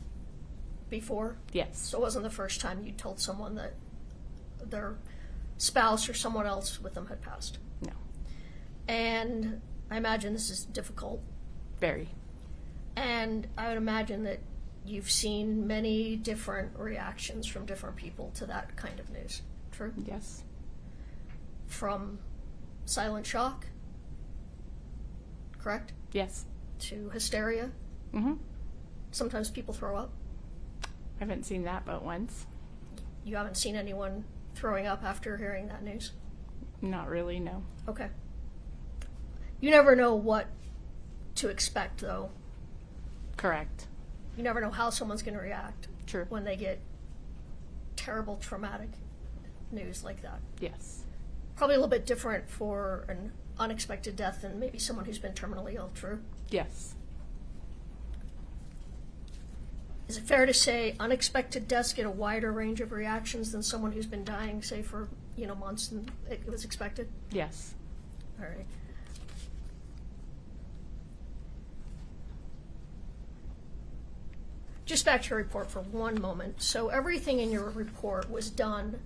before? Yes. So it wasn't the first time you told someone that their spouse or someone else with them had passed? No. And I imagine this is difficult. Very. And I would imagine that you've seen many different reactions from different people to that kind of news. True? Yes. From silent shock, correct? Yes. To hysteria. Mm-hmm. Sometimes people throw up. I haven't seen that but once. You haven't seen anyone throwing up after hearing that news? Not really, no. Okay. You never know what to expect, though. Correct. You never know how someone's going to react. True. When they get terrible, traumatic news like that. Yes. Probably a little bit different for an unexpected death than maybe someone who's been terminally ill. True? Yes. Is it fair to say unexpected deaths get a wider range of reactions than someone who's been dying, say, for months and it was expected? Yes. All right. Just back to your report for one moment. So everything in your report was done.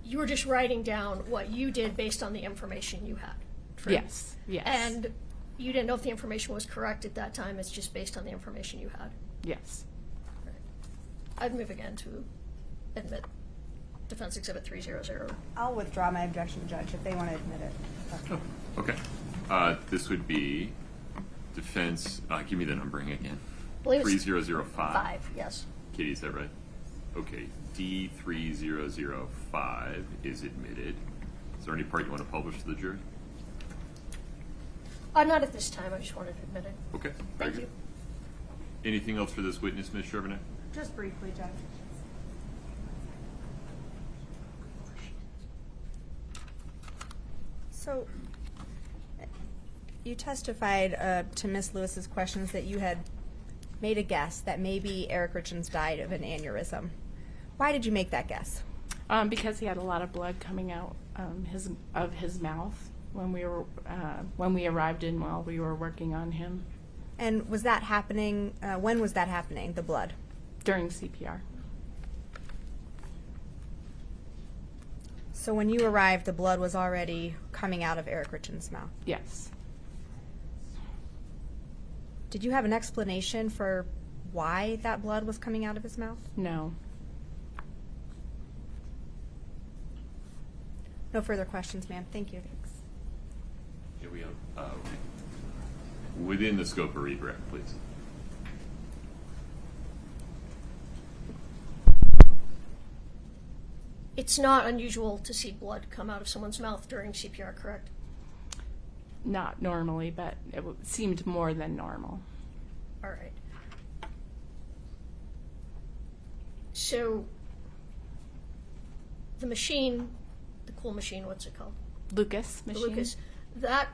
You were just writing down what you did based on the information you had. True? Yes. Yes. And you didn't know if the information was correct at that time. It's just based on the information you had. Yes. Right. I'd move again to admit Defense Exhibit 300. I'll withdraw my objection, Judge, if they want to admit it. Oh, okay. This would be defense. Give me the numbering again. I believe it's 3005. 5, yes. Katie, is that right? Okay. D3005 is admitted. Is there any part you want to publish to the jury? Not at this time. I just wanted to admit it. Okay. Very good. Anything else for this witness, Ms. Shervanek? Just briefly, Judge. So, you testified to Ms. Lewis's questions that you had made a guess that maybe Eric Richens died of an aneurysm. Why did you make that guess? Because he had a lot of blood coming out of his mouth when we arrived in while we were working on him. And was that happening? When was that happening? The blood during CPR. So when you arrived, the blood was already coming out of Eric Richens' mouth? Yes. Did you have an explanation for why that blood was coming out of his mouth? No. No further questions, ma'am. Thank you. Thanks. Here we go. Within the scope of redirect, please. It's not unusual to see blood come out of someone's mouth during CPR, correct? Not normally, but it seemed more than normal. All right. So, the machine, the cool machine, what's it called? Lucas machine. The Lucas. That,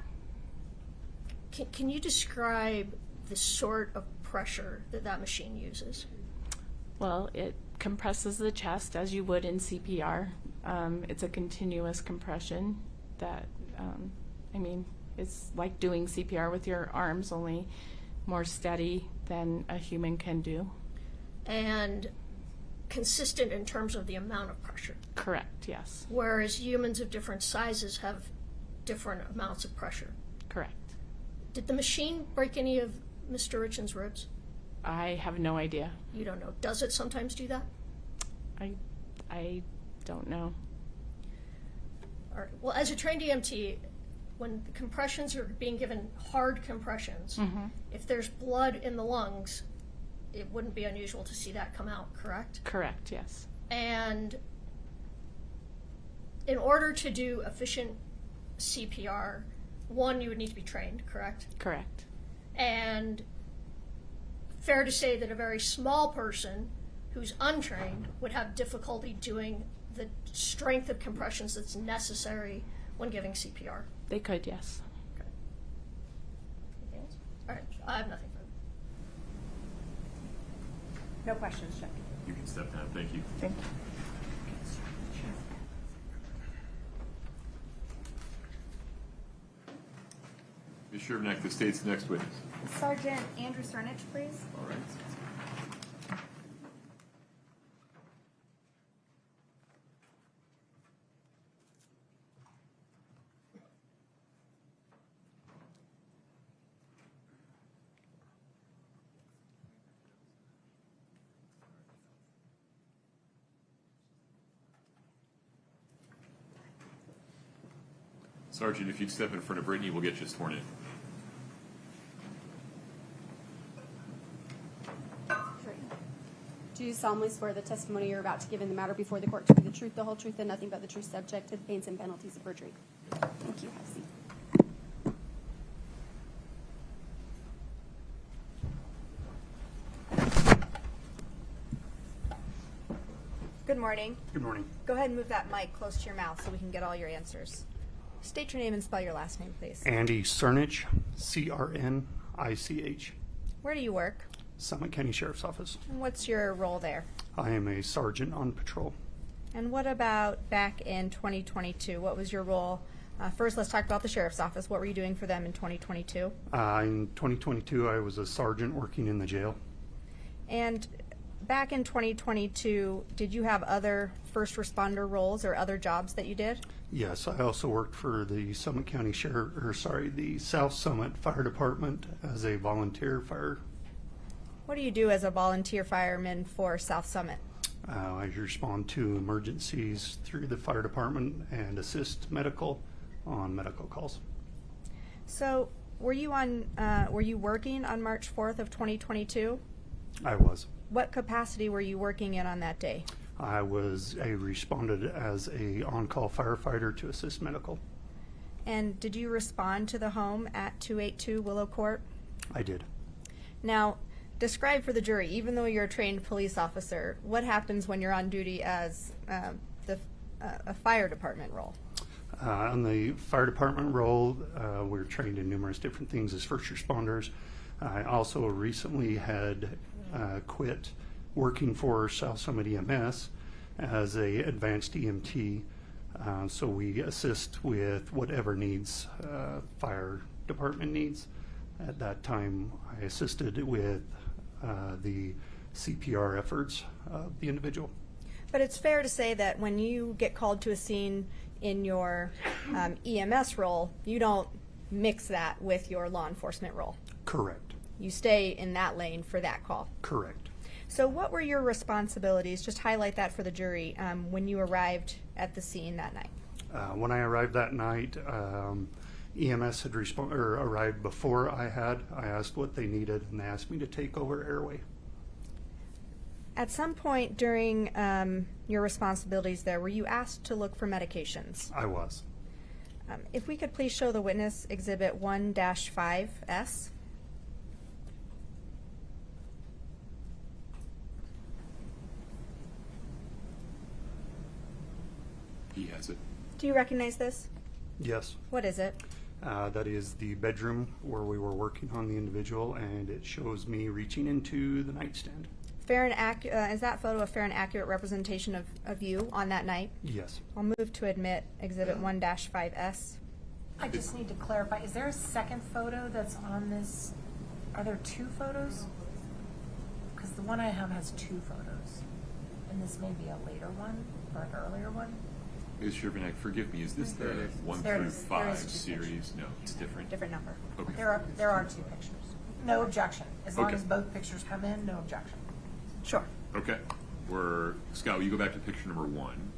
can you describe the sort of pressure that machine uses? Well, it compresses the chest as you would in CPR. It's a continuous compression that, it's like doing CPR with your arms, only more steady than a human can do. And consistent in terms of the amount of pressure. Correct, yes. Whereas humans of different sizes have different amounts of pressure. Correct. Did the machine break any of Mr. Richens' ribs? I have no idea. You don't know. Does it sometimes do that? I don't know. All right. Well, as a trained EMT, when the compressions are being given hard compressions, if there's blood in the lungs, it wouldn't be unusual to see that come out, correct? Correct, yes. And in order to do efficient CPR, one, you would need to be trained, correct? Correct. And fair to say that a very small person who's untrained would have difficulty doing the strength of compressions that's necessary when giving CPR. They could, yes. Okay. Anything else? All right, I have nothing further. No questions, Chuck. You can step down. Thank you. Thank you. Ms. Shervnak, the state's next witness. Sergeant Andrew Cernich, please. All right. Sergeant, if you'd step in front of Brittany, we'll get you sworn in. Do you solemnly swear the testimony you're about to give in the matter before the court to be the truth, the whole truth, and nothing but the truth, subject to the pains and penalties of perjury? Thank you. Have a seat. Good morning. Good morning. Go ahead and move that mic close to your mouth so we can get all your answers. State your name and spell your last name, please. Andy Cernich, C-R-N-I-C-H. Where do you work? Summit County Sheriff's Office. And what's your role there? I am a sergeant on patrol. And what about back in 2022? What was your role? First, let's talk about the Sheriff's Office. What were you doing for them in 2022? In 2022, I was a sergeant working in the jail. And back in 2022, did you have other first responder roles or other jobs that you did? Yes, I also worked for the Summit County the South Summit Fire Department as a volunteer fire. What do you do as a volunteer fireman for South Summit? I respond to emergencies through the fire department and assist on medical calls. So, were you working on March 4th of 2022? I was. What capacity were you working in on that day? I responded as a on-call firefighter to assist medical. And did you respond to the home at 282 Willow Court? I did. Now, describe for the jury, even though you're a trained police officer, what happens when you're on duty as a fire department role? On the fire department role, we're trained in numerous different things as first responders. I also recently had quit working for South Summit EMS as a advanced EMT, so we assist with whatever needs fire department needs. At that time, I assisted with the CPR efforts of the individual. But it's fair to say that when you get called to a scene in your EMS role, you don't mix that with your law enforcement role. Correct. You stay in that lane for that call. Correct. So what were your responsibilities? Just highlight that for the jury when you arrived at the scene that night. When I arrived that night, EMS had arrived before I had. I asked what they needed, and they asked me to take over airway. At some point during your responsibilities there, were you asked to look for medications? I was. If we could please show the witness Exhibit 1-5S. He has it. Do you recognize this? Yes. What is it? That is the bedroom where we were working on the individual, and it shows me reaching into the nightstand. Fair and is that photo a fair and accurate representation of you on that night? Yes. I'll move to admit Exhibit 1-5S. I just need to clarify, is there a second photo that's on this? Are there two photos? Because the one I have has two photos. and this may be a later one or an earlier one. Ms. Shervanek, forgive me, is this the 1 There it through is. There 5 is 2 series? No, it's different. Different number. Okay. There are 2 pictures. No objection. As long Okay. as both pictures come in, no objection. Sure. Okay. Scott, will you go back to picture number 1?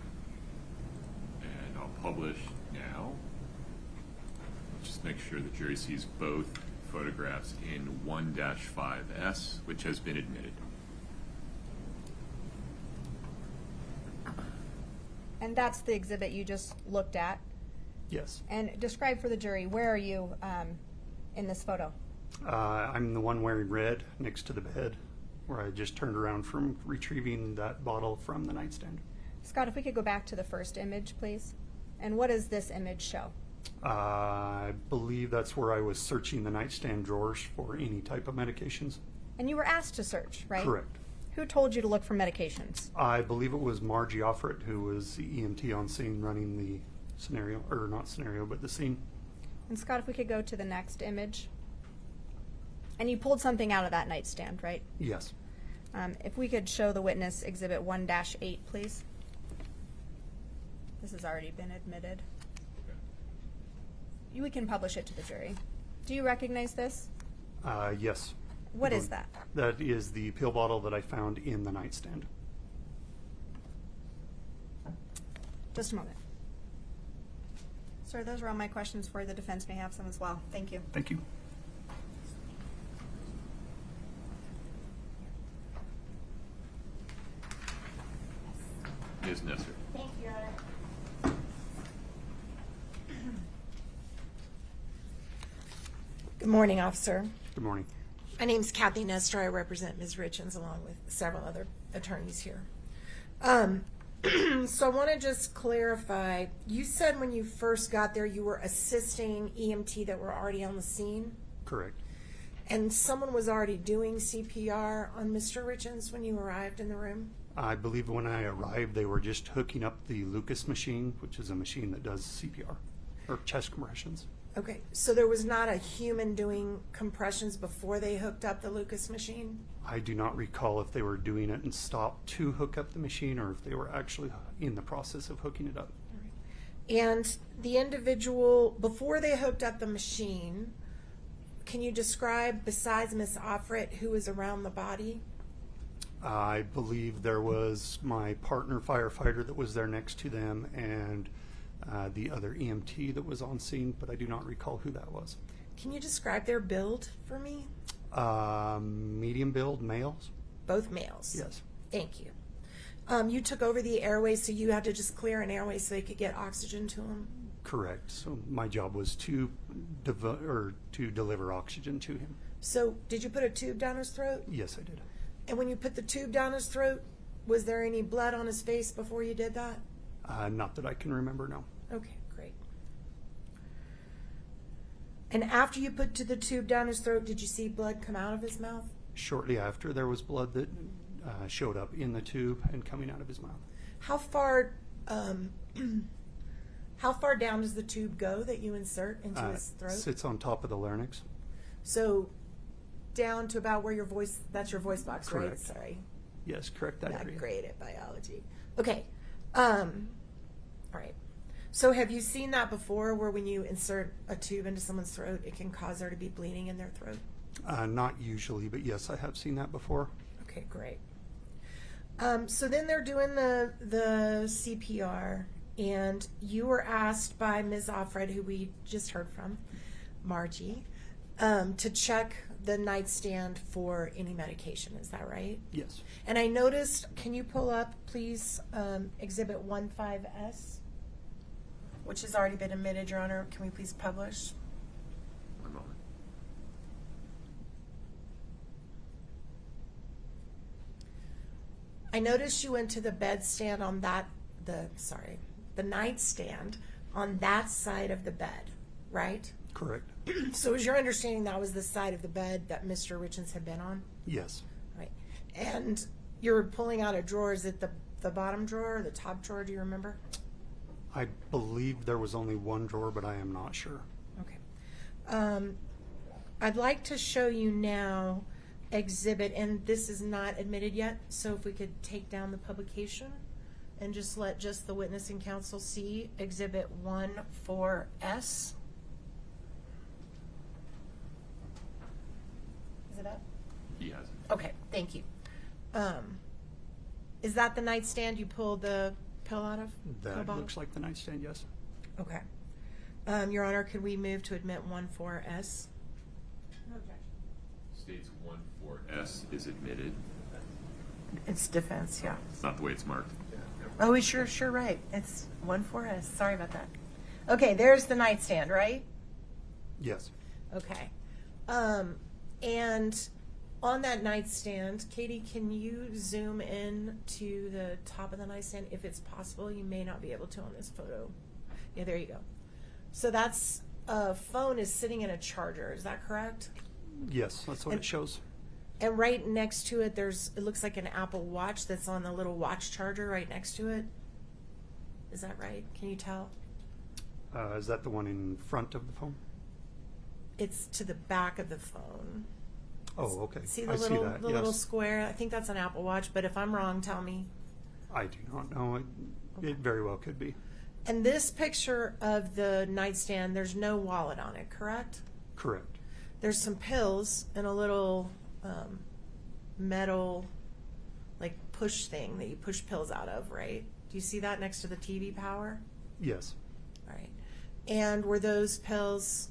And I'll publish now. Just make sure the jury sees both photographs in 1-5S, which has been admitted. And that's the exhibit you just looked at. Yes. And describe for the jury, where are you in this photo? I'm the one wearing red next to the bed, where I just turned around from retrieving that bottle from the nightstand. Scott, if we could go back to the first image, please. And what does this image show? I believe that's where I was searching the nightstand drawers for any type of medications. And you were asked to search, right? Correct. Who told you to look for medications? I believe it was Margie Offred, who was the EMT on scene running the scenario, or not scenario, but the scene. And Scott, if we could go to the next image. And you pulled something out of that nightstand, right? Yes. If we could show the witness exhibit 1-8, please. This has already been admitted. We can publish it to the jury. Do you recognize this? Yes. What is that? That is the pill bottle that I found in the nightstand. Just a moment. Sir, those are all my questions for you. The defense may have some as well. Thank you. Thank you. Ms. Nesser. Thank you, Your Honor. Good morning, officer. Good morning. My name's Kathy Nestor. I represent Ms. Richens along with several other attorneys here. So I want to just clarify, you said when you first got there you were assisting EMT that were already on the scene? Correct. And someone was already doing CPR on Mr. Richens when you arrived in the room? I believe when I arrived, they were just hooking up the Lucas machine, which is a machine that does CPR, or chest compressions. Okay, so there was not a human doing compressions before they hooked up the Lucas machine? I do not recall if they were doing it and stopped to hook up the machine or if they were actually in the process of hooking it up. And the individual, before they hooked up the machine, can you describe, besides Miss Offred, who was around the body? I believe there was my partner firefighter that was there next to them and the other EMT that was on scene, but I do not recall who that was. Can you describe their build for me? Medium build, males. Both males? Yes. Thank you. You took over the airway, so you had to just clear an airway so they could get oxygen to them? Correct. So my job was to deliver oxygen to him. So did you put a tube down his throat? Yes, I did. And when you put the tube down his throat, was there any blood on his face before you did that? Not that I can remember, no. Okay, great. And after you put the tube down his throat, did you see blood come out of his mouth? Shortly after, there was blood that showed up in the tube and coming out of his mouth. How far down does the tube go that you insert into his throat? Sits on top of the larynx. So down to about where your voice, that's your voice box, right? Correct. Sorry. Yes, correct that Not area. great at biology. Okay. All right. So have you seen that before where when you insert a tube into someone's throat, it can cause there to be bleeding in their throat? Not usually, but yes, I have seen that before. Okay, great. So then they're doing the CPR, and you were asked by Ms. Offred, who we just heard from, Margie, to check the nightstand for any medication. Is that right? Yes. And I noticed, can you pull up, please, Exhibit 15S, which has already been admitted, Your Honor. Can we please publish? One moment. I noticed you went to the bedstand on that, the nightstand on that side of the bed, right? Correct. So is your understanding that was the side of the bed that Mr. Richens had been on? Yes. Right. And you're pulling out a drawer. Is it the bottom drawer or the top drawer? Do you remember? I believe there was only one drawer, but I am not sure. Okay. I'd like to show you now exhibit, and this is not admitted yet, so if we could take down the publication and just let the witness and counsel see exhibit 14S. Is it up? He has it. Okay, thank you. Is that the nightstand you pulled the pill out of? Pill That bottle? looks like the nightstand, yes. Okay. Your Honor, could we move to admit 14S? States 14S is admitted. It's defense, yeah. It's not the way it's marked. Oh, we sure right. It's 14S. Sorry about that. Okay, there's the nightstand, right? Yes. Okay. And on that nightstand, Katie, can you zoom in to the top of the nightstand if it's possible? You may not be able to on this photo. Yeah, there you go. So that's phone is sitting in a charger. Is that correct? Yes, that's what it shows. And right next to it, it looks like an Apple Watch that's on the little watch charger right next to it. Is that right? Can you tell? Is that the one in front of the phone? It's to the back of the phone. Oh, okay. See the I little see that. the yes. little square? I think that's an Apple Watch, but if I'm wrong, tell me. I do not know. It very well could be. And this picture of the nightstand, there's no wallet on it, correct? Correct. There's some pills and a little metal, like push thing that you push pills out of, right? Do you see that next to the TV power? Yes. All right. And were those pills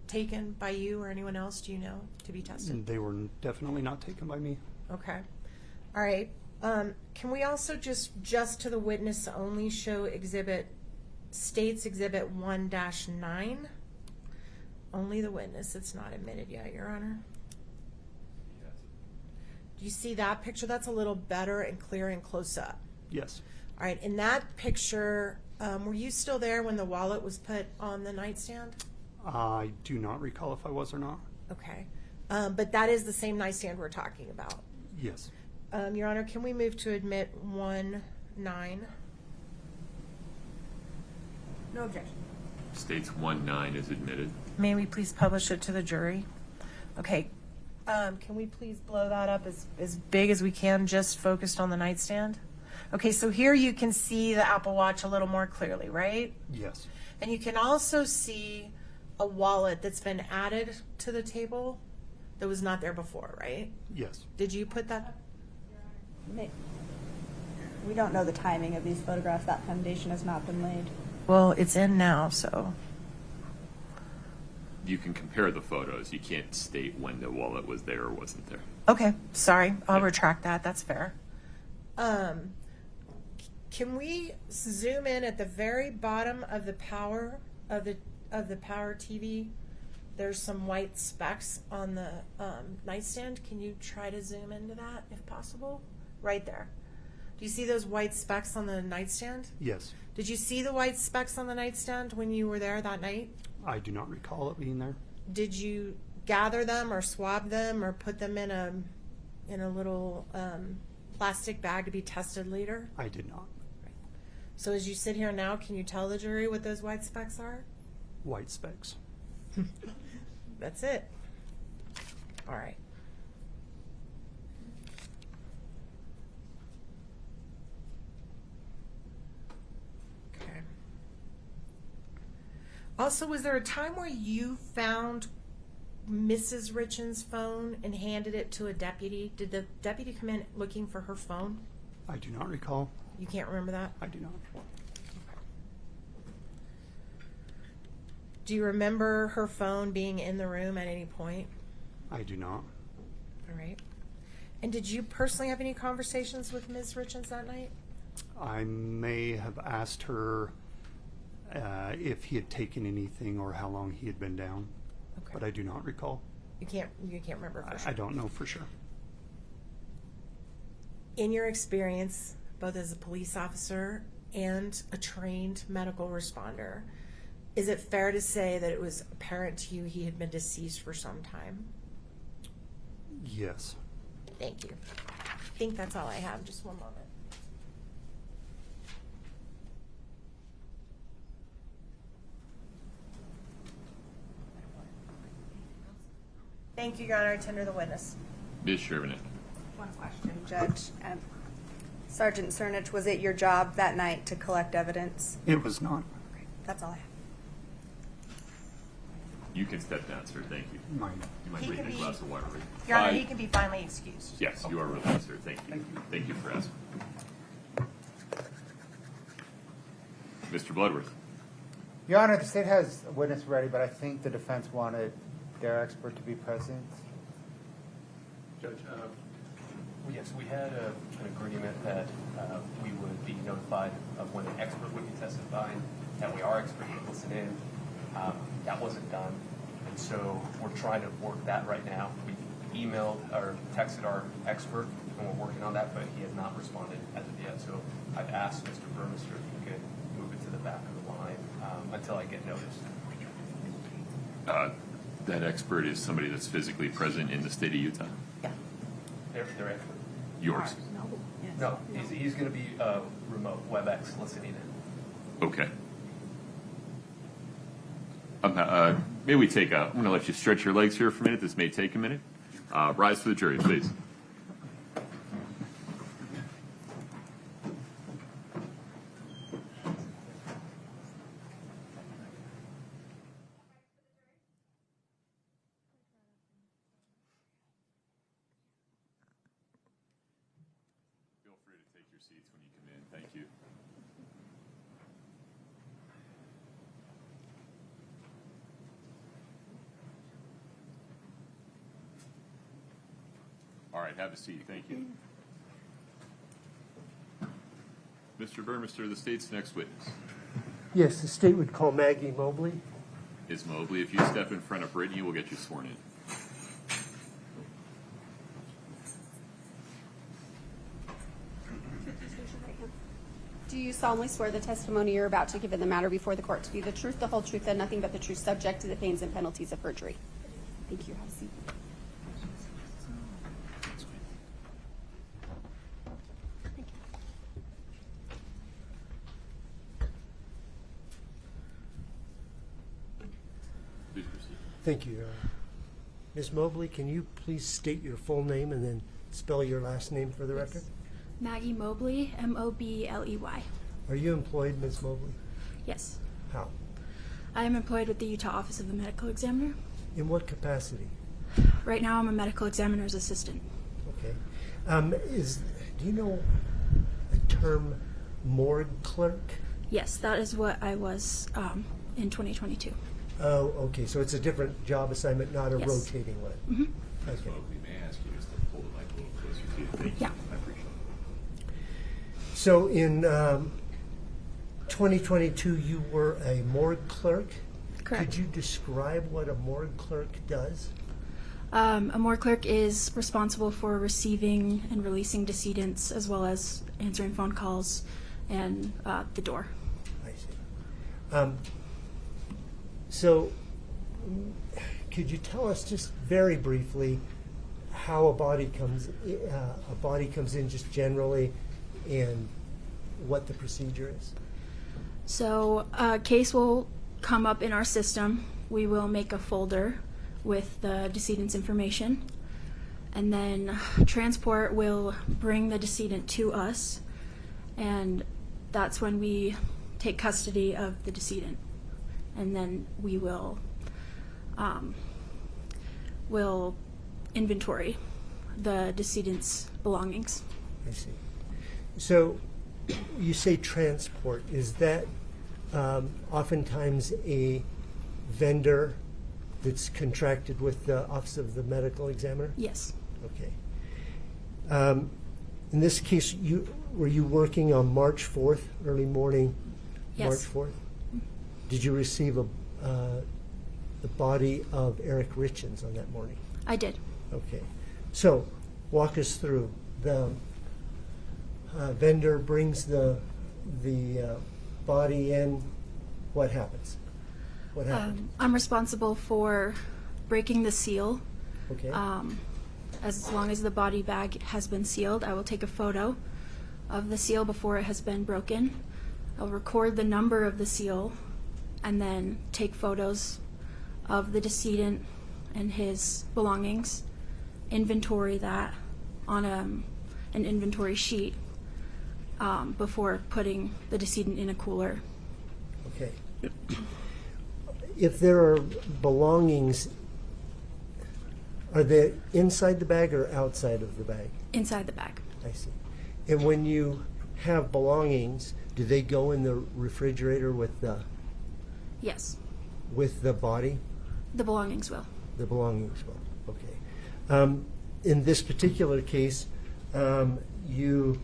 taken by you or anyone else, do you know, to be tested? They were definitely not taken by me. Okay. All right. Can we also just to the witness only show states exhibit 1-9? Only the witness. It's not admitted yet, Your Honor. Do you see that picture? That's a little better and clear and close up. Yes. All right. In that picture, were you still there when the wallet was put on the nightstand? I do not recall if I was or not. Okay. But that is the same nightstand we're talking about. Yes. Your Honor, can we move to admit 1-9? No objection. States 1-9 is admitted. May we please publish it to the jury? Okay. Can we please blow that up as big as we can, just focused on the nightstand? Okay, so here you can see the Apple Watch a little more clearly, right? Yes. And you can also see a wallet that's been added to the table that was not there before, right? Yes. Did you put that? We don't know the timing of these photographs. That foundation has not been laid. Well, it's in now, so. You can compare the photos. You can't state when the wallet was there or wasn't there. Okay, sorry. I'll retract that. That's fair. Can we zoom in at the very bottom of the power of the power TV? There's some white specks on the nightstand. Can you try to zoom into that if possible? Right there. Do you see those white specks on the nightstand? Yes. Did you see the white specks on the nightstand when you were there that night? I do not recall it being there. Did you gather them or swab them or put them in a little plastic bag to be tested later? I did not. So as you sit here now, can you tell the jury what those white specks are? White specks. That's it. All right. Okay. Also, was there a time where you found Mrs. Richens' phone and handed it to a deputy? Did the deputy come in looking for her phone? I do not recall. You can't remember that? I do not. Do you remember her phone being in the room at any point? I do not. All right. And did you personally have any conversations with Ms. Richens that night? I may have asked her if he had taken anything or how long he had been down, but I do not recall. You can't remember for sure. I don't know for sure. In your experience, both as a police officer and a trained medical responder, is it fair to say that it was apparent to you he had been deceased for some time? Yes. Thank you. I think that's all I have. Just one moment. Thank you, Your Honor. I tender the witness. Ms. Shervinick. One question, Judge. Sergeant Cernich, was it your job that night to collect evidence? It was not. Okay, that's all I have. You can step down, sir. Thank you. Mine. You might He bring can me a be- glass of water. Your Honor, he can be finally excused. Yes, you are released, sir. Thank you. Thank you for asking. Mr. Bloodworth. Your Honor, the state has a witness ready, but I think the defense wanted their expert to be present. Judge, yes, we had an agreement that we would be notified of when an expert would be testifying, that way our expert would listen in. That wasn't done, and so we're trying to work that right now. We emailed or texted our expert, and we're working on that, but he has not responded as of yet. So I've asked Mr. Burmester if he could move it to the back of the line until I get notice. That expert is somebody that's physically present in the state of Utah? Their expert. Yours? No, he's going to be remote, WebEx listening in. Okay. May we take I'm going to let you stretch your legs here for a minute. This may take a minute. Rise for the jury, please. Feel free to take your seats when you come in. Thank you. All right, have a seat. Thank you. Mr. Burmester, the state's next witness. Yes, the state would call Maggie Mobley. Ms. Mobley, if you step in front of Brittany, we'll get you sworn in. Do you solemnly swear the testimony you're about to give in the matter before the court to be the truth, the whole truth, and nothing but the truth, subject to the pains and penalties of perjury? Thank you. Have a seat. Please proceed. Thank you, Your Honor. Ms. Mobley, can you please state your full name and then spell your last name for the record? Maggie Mobley, Mobley. Are you employed, Ms. Mobley? Yes. How? I am employed with the Utah Office of the Medical Examiner. In what capacity? Right now I'm a medical examiner's assistant. Okay. Do you know a term morgue clerk? Yes, that is what I was in 2022. Oh, okay. So it's a different job assignment, not a Yes. rotating one. Mm-hmm. Ms. Mobley, may I ask you just to pull the mic a little closer to you? Thank you. I appreciate it. So in 2022, you were a morgue clerk. Correct. Could you describe what a morgue clerk does? A morgue clerk is responsible for receiving and releasing decedents, as well as answering phone calls and the door. I see. So could you tell us just very briefly how a body comes in just generally, and what the procedure is? So a case will come up in our system. We will make a folder with the decedent's information, and then transport will bring the decedent to us, and that's when we take custody of the decedent, and then we will inventory the decedent's belongings. I see. So you say transport. Is that oftentimes a vendor that's contracted with the Office of the Medical Examiner? Yes. Okay. In this case, were you working on March 4th, early morning? Yes. March 4th? Did you receive the body of Eric Richens on that morning? I did. Okay. So walk us through. The vendor brings the body in. What happens? What happened? I'm responsible for breaking the seal. Okay. As long as the body bag has been sealed, I will take a photo of the seal before it has been broken. I'll record the number of the seal and then take photos of the decedent and his belongings inventory that on an inventory sheet before putting the decedent in a cooler. Okay. If there are belongings, are they inside the bag or outside of the bag? Inside the bag. I see. And when you have belongings, do they go in the refrigerator with the Yes, body? the belongings will. The belongings will. Okay. In this particular case, you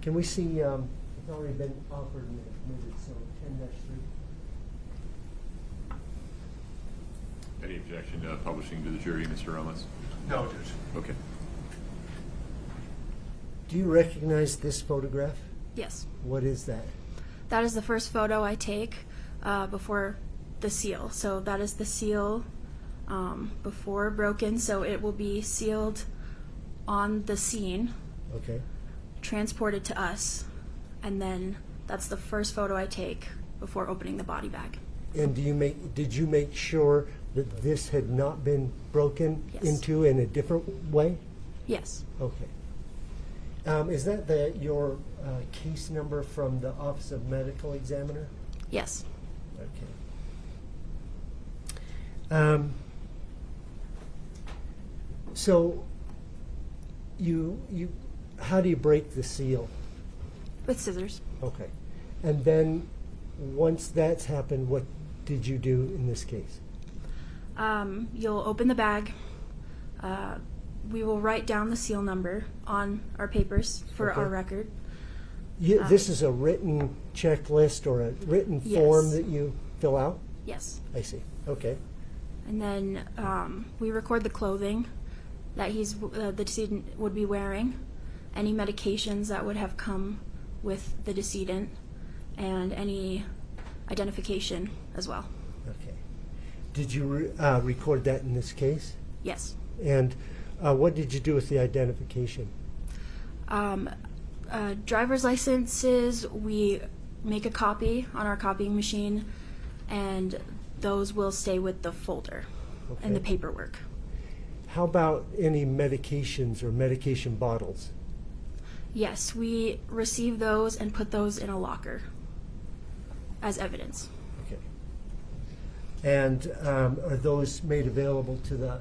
can we see? It's already been offered and admitted, so 10-3. Any objection to publishing to the jury, Mr. Ramos? No, Judge. Okay. Do you recognize this photograph? Yes. What is that? That is the first photo I take before the seal. So that is the seal before broken. So it will be sealed on the scene, Okay. transported to us, and then that's the first photo I take before opening the body bag. And did you make sure that this had not been broken Yes. into in a different way? Yes. Okay. Is that your case number from the Office of Medical Examiner? Yes. Okay. So how do you break the seal? With scissors. Okay. And then once that's happened, what did you do in this case? You'll open the bag. We will write down the seal number on our papers for Okay. our record. This is a written checklist or a written Yes. form that you fill out? Yes. I see. Okay. And then we record the clothing that the decedent would be wearing, any medications that would have come with the decedent, and any identification as well. Okay. Did you record that in this case? Yes. And what did you do with the identification? Driver's licenses, we make a copy on our copying machine, and those will stay with the folder and the Okay. paperwork. How about any medications or medication bottles? Yes, we receive those and put those in a locker as evidence. Okay. And are those made available to the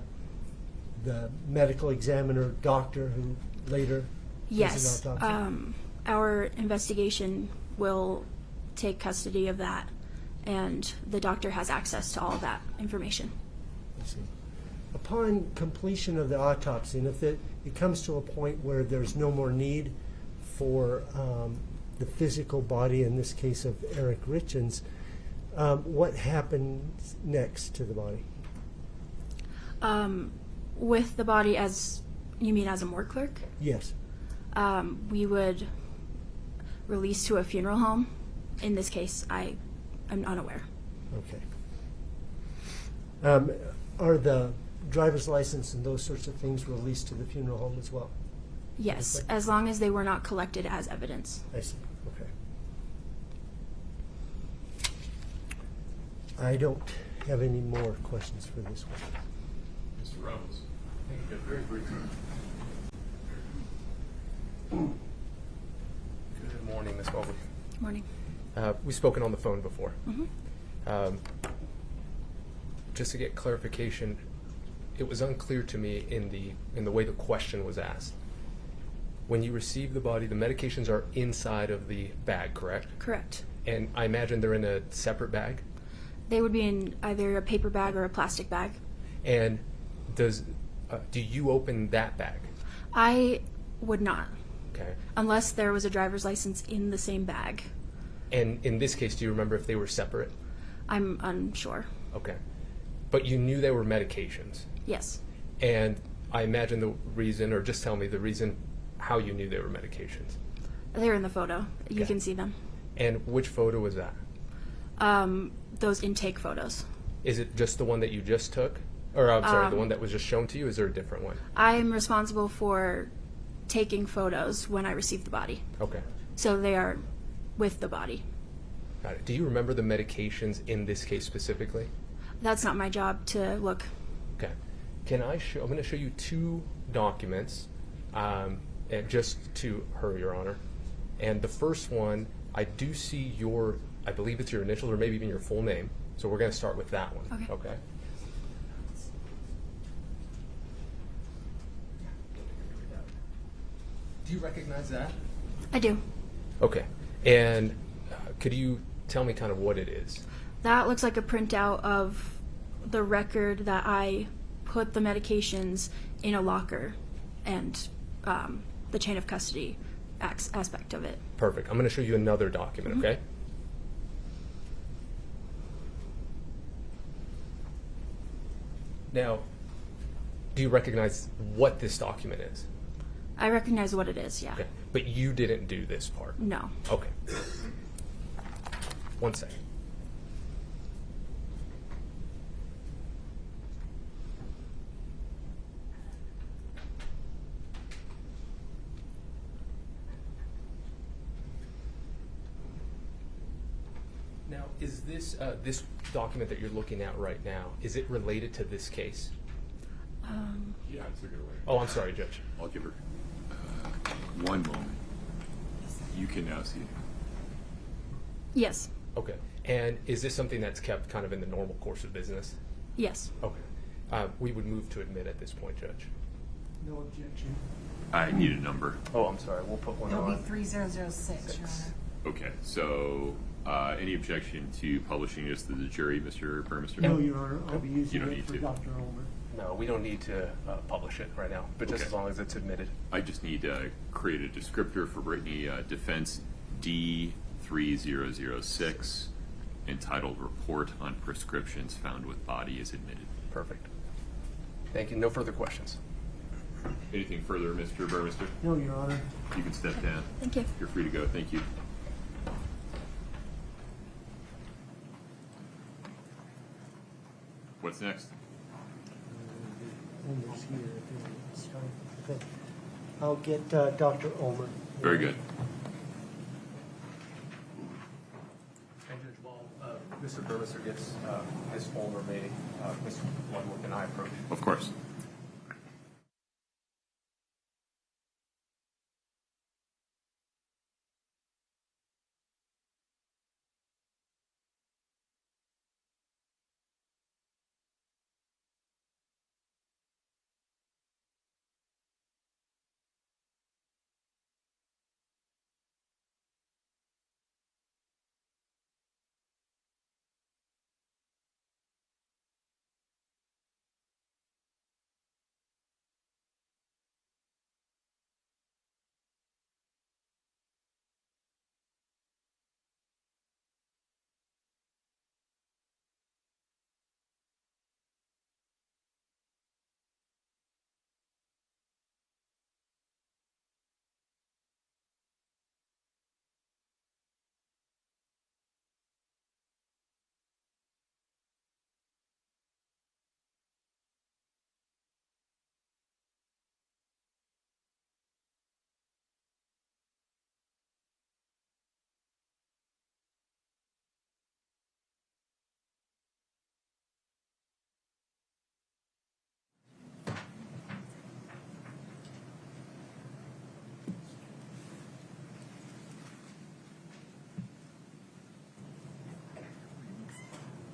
medical examiner doctor who later Yes. does an autopsy? Our investigation will take custody of that, and the doctor has access to all of that information. I see. Upon completion of the autopsy, and if it comes to a point where there's no more need for the physical body, in this case of Eric Richens, what happens next to the body? With the body, as you mean as a morgue clerk? Yes. We would release to a funeral home. In this case, I'm unaware. Okay. Are the driver's license and those sorts of things released to the funeral home as well? Yes, Okay. as long as they were not collected as evidence. I see. Okay. I don't have any more questions for this one. Mr. Ramos. Thank you. Very briefly. Good morning, Ms. Mobley. Morning. We've spoken on the phone before. Mm-hmm. Just to get clarification, it was unclear to me in the way the question was asked. When you receive the body, the medications are inside of the bag, correct? Correct. And I imagine they're in a separate bag? They would be in either a paper bag or a plastic bag. And do you open that bag? I would not, Okay. unless there was a driver's license in the same bag. And in this case, do you remember if they were separate? I'm unsure. Okay. But you knew they were medications? Yes. And I imagine the reason, or just tell me the reason how you knew they were medications. They're in the photo. You Okay. can see them. And which photo was that? Those intake photos. Is it just the one that you just took? Or I'm sorry, the Um, one that was just shown to you? Is there a different one? I'm responsible for taking photos when I receive the body. Okay. So they are with the body. Got it. Do you remember the medications in this case specifically? That's not my job to look. Okay. I'm going to show you two documents, and just to her, Your Honor. And the first one, I do see I believe it's your initials or maybe even your full name. So we're going to start with that one. Okay. Do you recognize that? I do. Okay. And could you tell me kind of what it is? That looks like a printout of the record that I put the medications in a locker and the chain of custody aspect of it. Perfect. I'm going to show you another document, okay? Now, do you recognize what this document is? I recognize what it is, yeah. Okay. But you didn't do this part? No. Okay. 1 second. Now, is this this document that you're looking at right now, is it related to this case? Yeah, I took it away. Oh, I'm sorry, Judge. I'll give her 1 moment. You can now see it. Yes. Okay. And is this something that's kept kind of in the normal course of business? Yes. Okay. We would move to admit at this point, Judge. No objection. I need a number. Oh, I'm sorry. We'll put one It'll be on. 3006, Your Honor. Okay, so any objection to publishing this to the jury, Mr. Burmester? No, Your Honor, I'll be You using don't it need for to. Dr. Ulmer. No, we don't need to publish it right now, but just Okay. as long as it's admitted. I just need to create a descriptor for Brittany, defense D3006, entitled Report on Prescriptions Found with Body is Admitted. Perfect. Thank you. No further questions. Anything further, Mr. Burmester? No, Your Honor. You can step down. Thank you. You're free to go. Thank you. What's next? Ulmer's here. Okay. I'll get Dr. Ulmer. Very good. And Judge, while Mr. Burmester gets his folder made, Mr. Ludwig and I approach. Of course.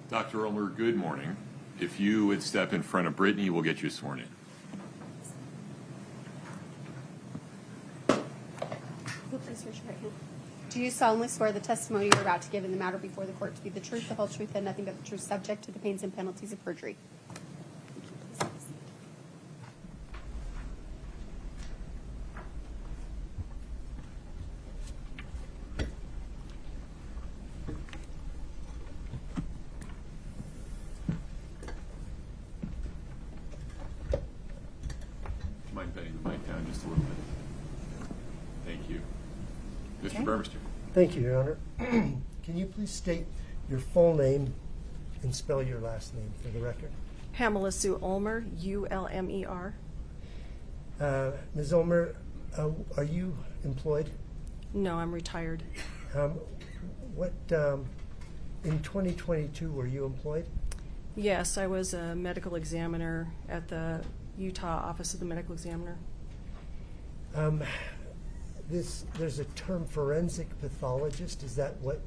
Dr. Ulmer, good morning. If you would step in front of Brittany, we'll get you sworn in. Please raise your right hand. Do you solemnly swear the testimony you're about to give in the matter before the court to be the truth, the whole truth, and nothing but the truth, subject to the pains and penalties of perjury? Mind bending the mic down just a little bit. Thank you. Mr. Burmester. Thank you, Your Honor. Can you please state your full name and spell your last name for the record? Pamela Sue Ulmer, U-L-M-E-R. Ms. Ulmer, are you employed? No, I'm retired. In 2022, were you employed? Yes, I was a medical examiner at the Utah Office of the Medical Examiner. There's a term forensic pathologist. Is that what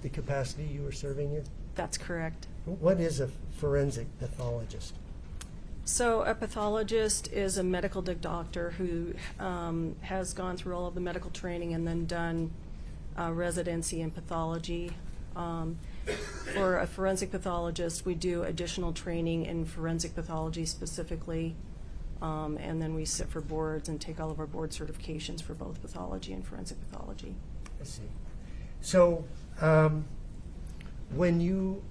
the capacity you were serving in? That's correct. What is a forensic pathologist? So a pathologist is a medical doctor who has gone through all of the medical training and then done residency in pathology. For a forensic pathologist, we do additional training in forensic pathology specifically, and then we sit for boards and take all of our board certifications for both pathology and forensic pathology. I see. So when you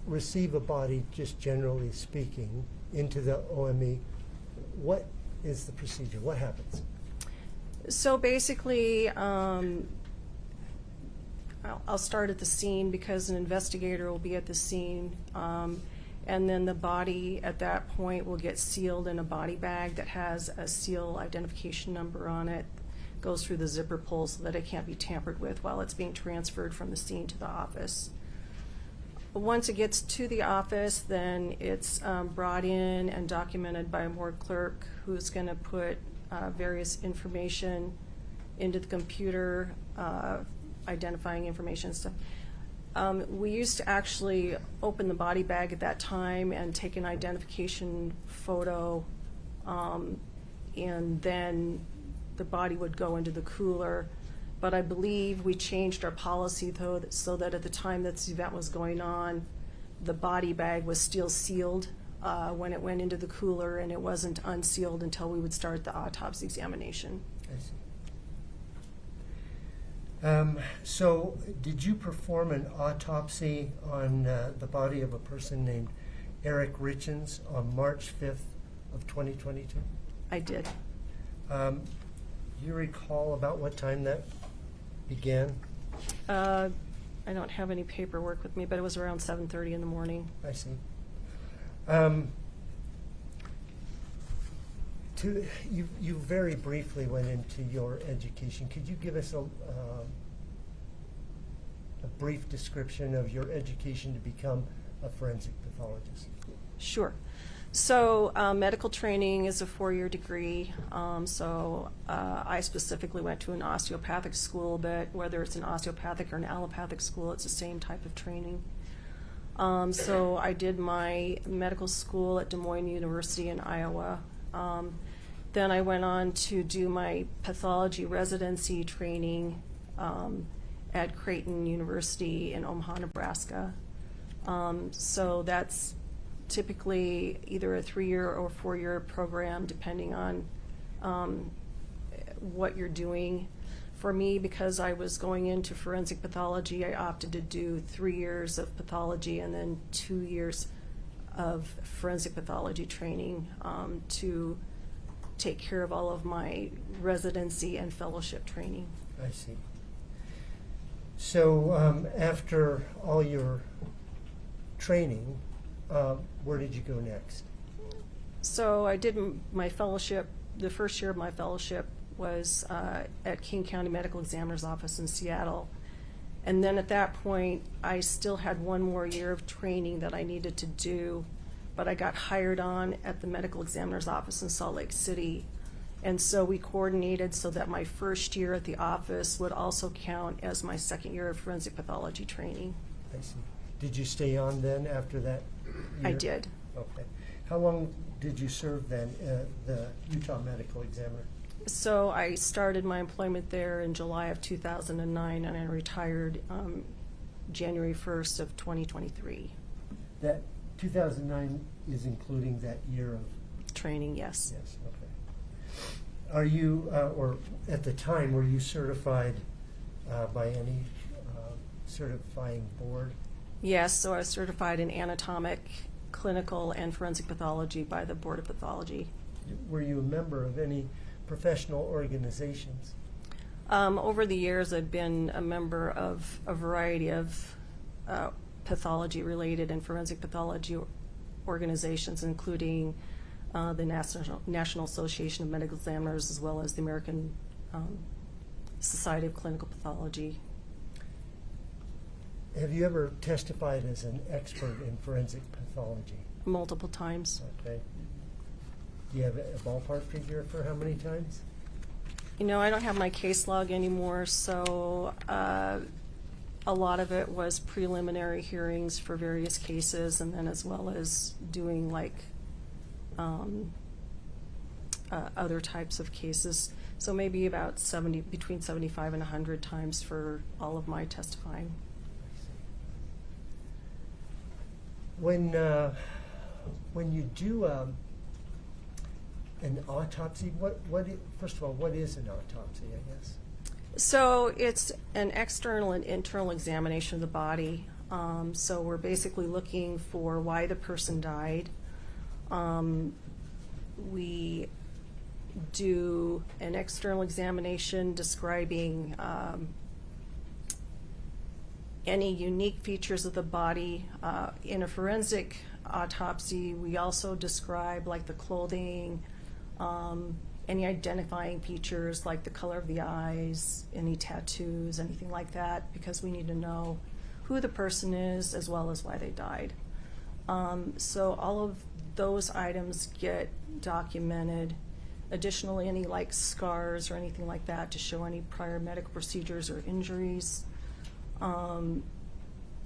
receive a body, just generally speaking, into the OME, what is the procedure? What happens? So basically, I'll start at the scene because an investigator will be at the scene, and then the body at that point will get sealed in a body bag that has a seal identification number on it, goes through the zipper pull so that it can't be tampered with while it's being transferred from the scene to the office. Once it gets to the office, then it's brought in and documented by a morgue clerk who's going to put various information into the computer, identifying information and stuff. We used to actually open the body bag at that time and take an identification photo, and then the body would go into the cooler. But I believe we changed our policy, though, so that at the time that this event was going on, the body bag was still sealed when it went into the cooler, and it wasn't unsealed until we would start the autopsy examination. I see. So did you perform an autopsy on the body of a person named Kouri Richens on March 5th of 2022? I did. Do you recall about what time that began? I don't have any paperwork with me, but it was around 7:30 in the morning. I see. You very briefly went into your education. Could you give us a brief description of your education to become a forensic pathologist? Sure. So medical training is a 4-year degree. I specifically went to an osteopathic school, but whether it's an osteopathic or an allopathic school, it's the same type of training. So I did my medical school at Des Moines University in Iowa. Then I went on to do my pathology residency training at Creighton University in Omaha, Nebraska. So that's typically either a 3-year or 4-year program, depending on what you're doing. For me, because I was going into forensic pathology, I opted to do 3 years of pathology and then 2 years of forensic pathology training to take care of all of my residency and fellowship training. I see. So after all your training, where did you go next? So I did my fellowship. The first year of my fellowship was at King County Medical Examiner's Office in Seattle. And then at that point, I still had 1 more year of training that I needed to do, but I got hired on at the Medical Examiner's Office in Salt Lake City. And so we coordinated so that my first year at the office would also count as my 2nd year of forensic pathology training. I see. Did you stay on then after that year? I did. Okay. How long did you serve then the Utah Medical Examiner? So I started my employment there in July of 2009, and I retired January 1st of 2023. That 2009 is including that year of training, yes. Yes, okay. Are you, or at the time, were you certified by any certifying board? Yes, so I was certified in anatomic, clinical, and forensic pathology by the Board of Pathology. Were you a member of any professional organizations? Over the years, I've been a member of a variety of pathology-related and forensic pathology organizations, including the National Association of Medical Examiners, as well as the American Society of Clinical Pathology. Have you ever testified as an expert in forensic pathology? Multiple times. Okay. Do you have a ballpark figure for how many times? You know, I don't have my case log anymore, so a lot of it was preliminary hearings for various cases, and then as well as doing like other types of cases. So maybe about between 75 and 100 times for all of my testifying. When you do an autopsy, first of all, what is an autopsy, I guess? So it's an external and internal examination of the body. So we're basically looking for why the person died. We do an external examination describing any unique features of the body. In a forensic autopsy, we also describe like the clothing, any identifying features like the color of the eyes, any tattoos, anything like that, because we need to know who the person is as well as why they died. So all of those items get documented. Additionally, any like scars or anything like that to show any prior medical procedures or injuries.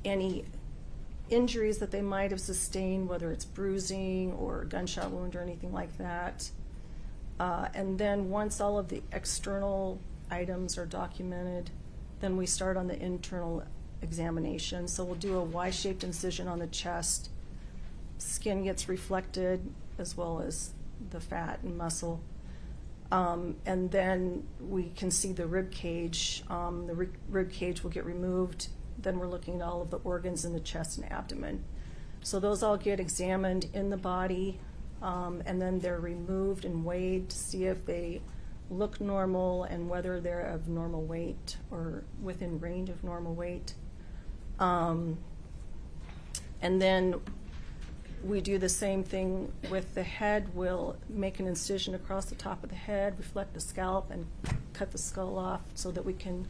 Any injuries that they might have sustained, whether it's bruising or a gunshot wound or anything like that. And then once all of the external items are documented, then we start on the internal examination. So we'll do a Y-shaped incision on the chest. Skin gets reflected as well as the fat and muscle. And then we can see the rib cage. The rib cage will get removed. Then we're looking at all of the organs in the chest and abdomen. So those all get examined in the body, and then they're removed and weighed to see if they look normal and whether they're of normal weight or within range of normal weight. And then we do the same thing with the head. We'll make an incision across the top of the head, reflect the scalp, and cut the skull off so that we can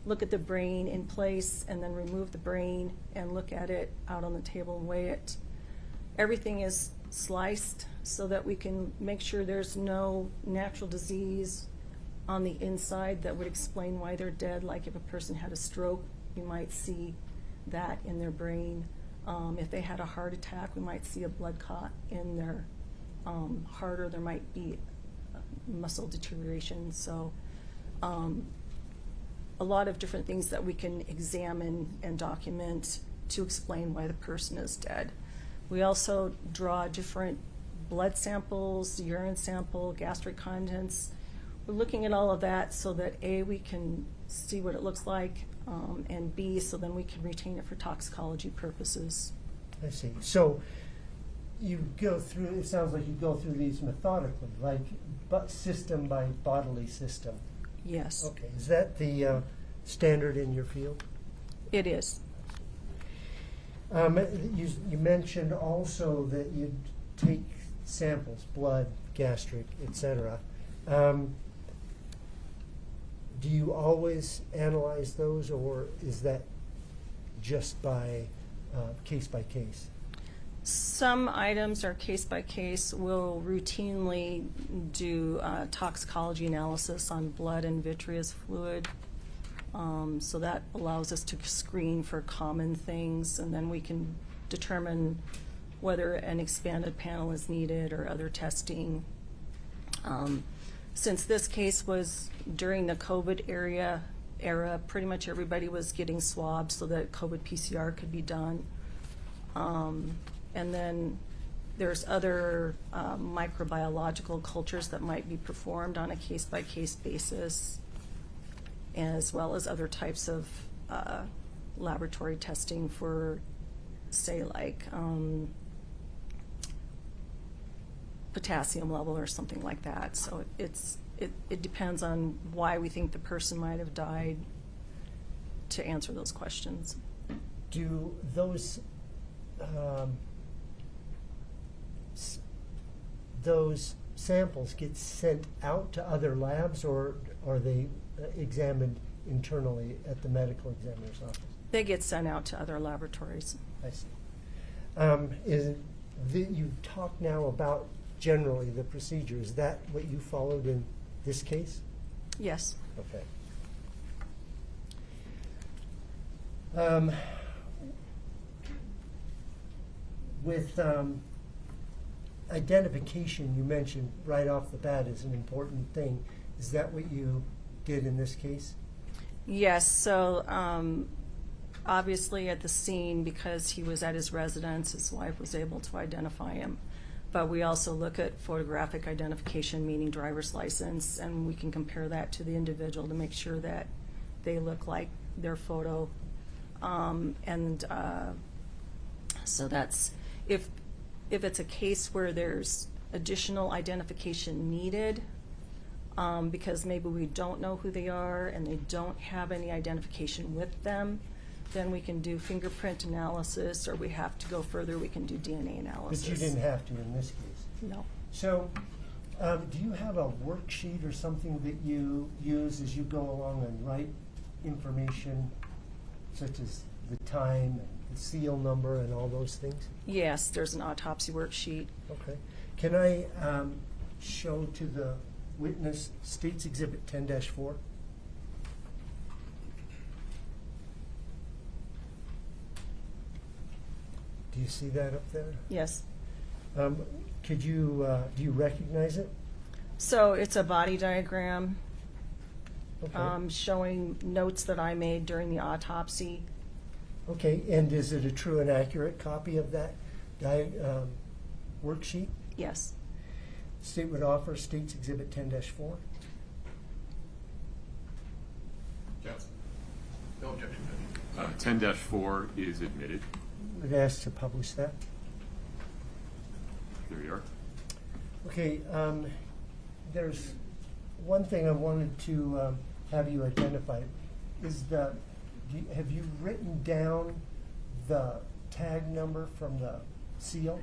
look at the brain in place and then remove the brain and look at it out on the table and weigh it. Everything is sliced so that we can make sure there's no natural disease on the inside that would explain why they're dead. Like if a person had a stroke, you might see that in their brain. If they had a heart attack, we might see a blood clot in their heart, or there might be muscle deterioration. So a lot of different things that we can examine and document to explain why the person is dead. We also draw different blood samples, urine sample, gastric contents. We're looking at all of that so that A, we can see what it looks like, and B, so then we can retain it for toxicology purposes. I see. So you go through, it sounds like you go through these methodically, like system by bodily system. Yes. Okay. Is that the standard in your field? It is. You mentioned also that you take samples, blood, gastric, etc. Do you always analyze those, or is that just by case by case? Some items are case by case. We'll routinely do toxicology analysis on blood and vitreous fluid. So that allows us to screen for common things, and then we can determine whether an expanded panel is needed or other testing. Since this case was during the COVID era, pretty much everybody was getting swabbed so that COVID PCR could be done. And then there's other microbiological cultures that might be performed on a case-by-case basis, as well as other types of laboratory testing for, say, like potassium level or something like that. So it depends on why we think the person might have died to answer those questions. Do those samples get sent out to other labs, or are they examined internally at the medical examiner's office? They get sent out to other laboratories. I see. You've talked now about generally the procedure. Is that what you followed in this case? Yes. Okay. With identification, you mentioned right off the bat is an important thing. Is that what you did in this case? Yes, so obviously at the scene, because he was at his residence, his wife was able to identify him. But we also look at photographic identification, meaning driver's license, and we can compare that to the individual to make sure that they look like their photo. So that's, if it's a case where there's additional identification needed, because maybe we don't know who they are and they don't have any identification with them, then we can do fingerprint analysis, or we have to go further, we can do DNA analysis. But you didn't have to in this case? No. So, do you have a worksheet or something that you use as you go along and write information, such as the time, and the seal number, and all those things? Yes, there's an autopsy worksheet. Okay. Can I show to the witness State's Exhibit 10-4? Do you see that up there? Yes. Could you, do you recognize it? So it's a body diagram Okay. showing notes that I made during the autopsy. Okay, and is it a true and accurate copy of that worksheet? Yes. State would offer State's Exhibit 10-4. Yes. No objection. 10-4 is admitted. Would ask to publish that. There you are. Okay, there's one thing I wanted to have you identify. Is have you written down the tag number from the seal?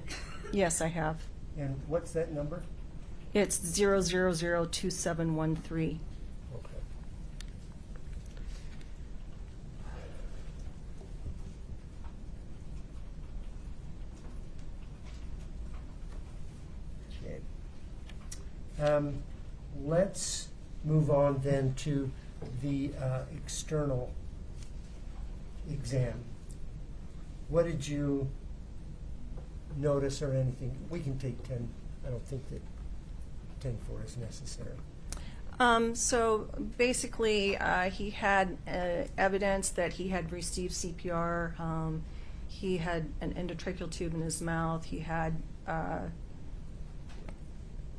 Yes, I have. And what's that number? It's 0002713. Okay. Okay. Let's move on then to the external exam. What did you notice or anything? We can take 10. I don't think that 10-4 is necessary. So basically, he had evidence that he had received CPR. He had an endotracheal tube in his mouth. He had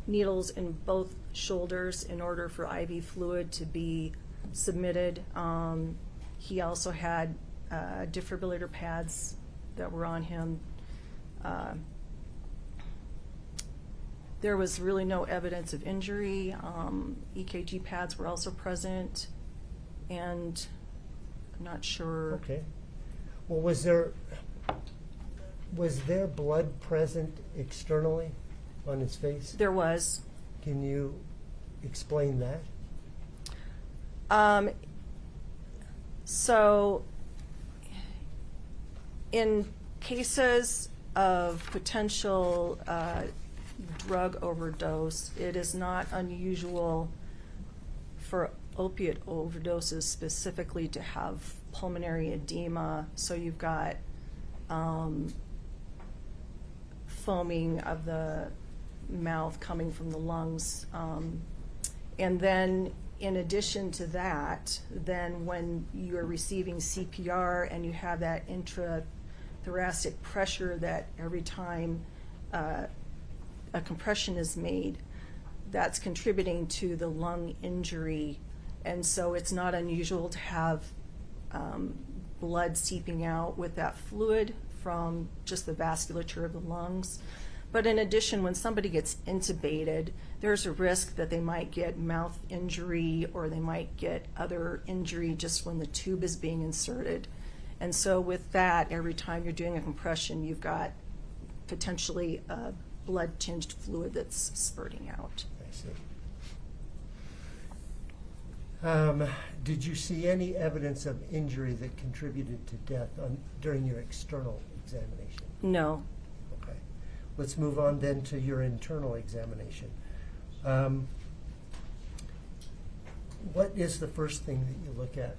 needles in both shoulders in order for IV fluid to be submitted. He also had defibrillator pads that were on him. There was really no evidence of injury. EKG pads were also present, and I'm not sure. Okay. Well, was there blood present externally on his face? There was. Can you explain that? So, in cases of potential drug overdose, it is not unusual for opiate overdoses specifically to have pulmonary edema. So you've got foaming of the mouth coming from the lungs. And then in addition to that, then when you're receiving CPR and you have that intrathoracic pressure that every time a compression is made, that's contributing to the lung injury. And so it's not unusual to have blood seeping out with that fluid from just the vasculature of the lungs. But in addition, when somebody gets intubated, there's a risk that they might get mouth injury or they might get other injury just when the tube is being inserted. And so with that, every time you're doing a compression, you've got potentially a blood-tinged fluid that's spurting out. I see. Did you see any evidence of injury that contributed to death during your external examination? No. Okay. Let's move on then to your internal examination. What is the first thing that you look at?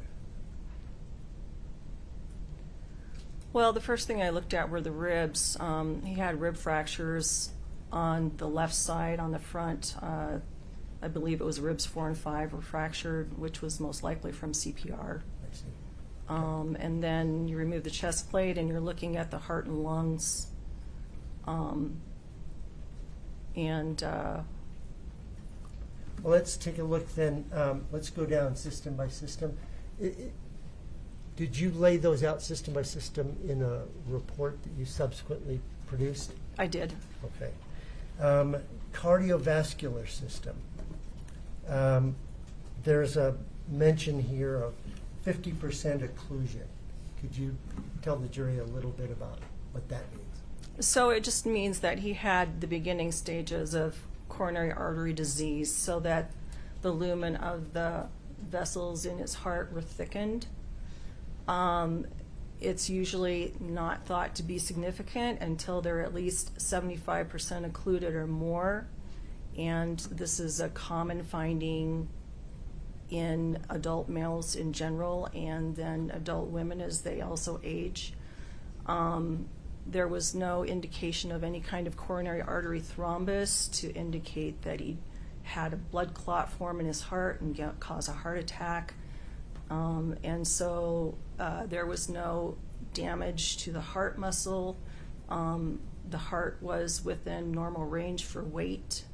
Well, the first thing I looked at were the ribs. He had rib fractures on the left side, on the front. I believe it was ribs 4 and 5 were fractured, which was most likely from CPR. I see. And then you remove the chest plate and you're looking at the heart and lungs. Well, let's take a look then. Let's go down system by system. Did you lay those out system by system in a report that you subsequently produced? I did. Okay. Cardiovascular system. There's a mention here of 50% occlusion. Could you tell the jury a little bit about what that means? So it just means that he had the beginning stages of coronary artery disease, so that the lumen of the vessels in his heart were thickened. It's usually not thought to be significant until they're at least 75% occluded or more. And this is a common finding in adult males in general, and then adult women as they also age. There was no indication of any kind of coronary artery thrombus to indicate that he had a blood clot form in his heart and cause a heart attack. And so there was no damage to the heart muscle. The heart was within normal range for weight.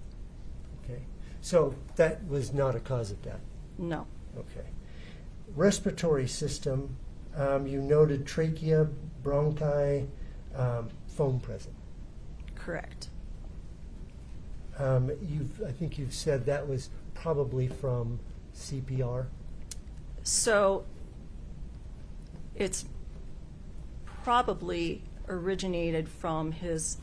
Okay. So that was not a cause of death? No. Okay. Respiratory system, you noted trachea, bronchi, foam present. Correct. I think you've said that was probably from CPR. So it's probably originated from his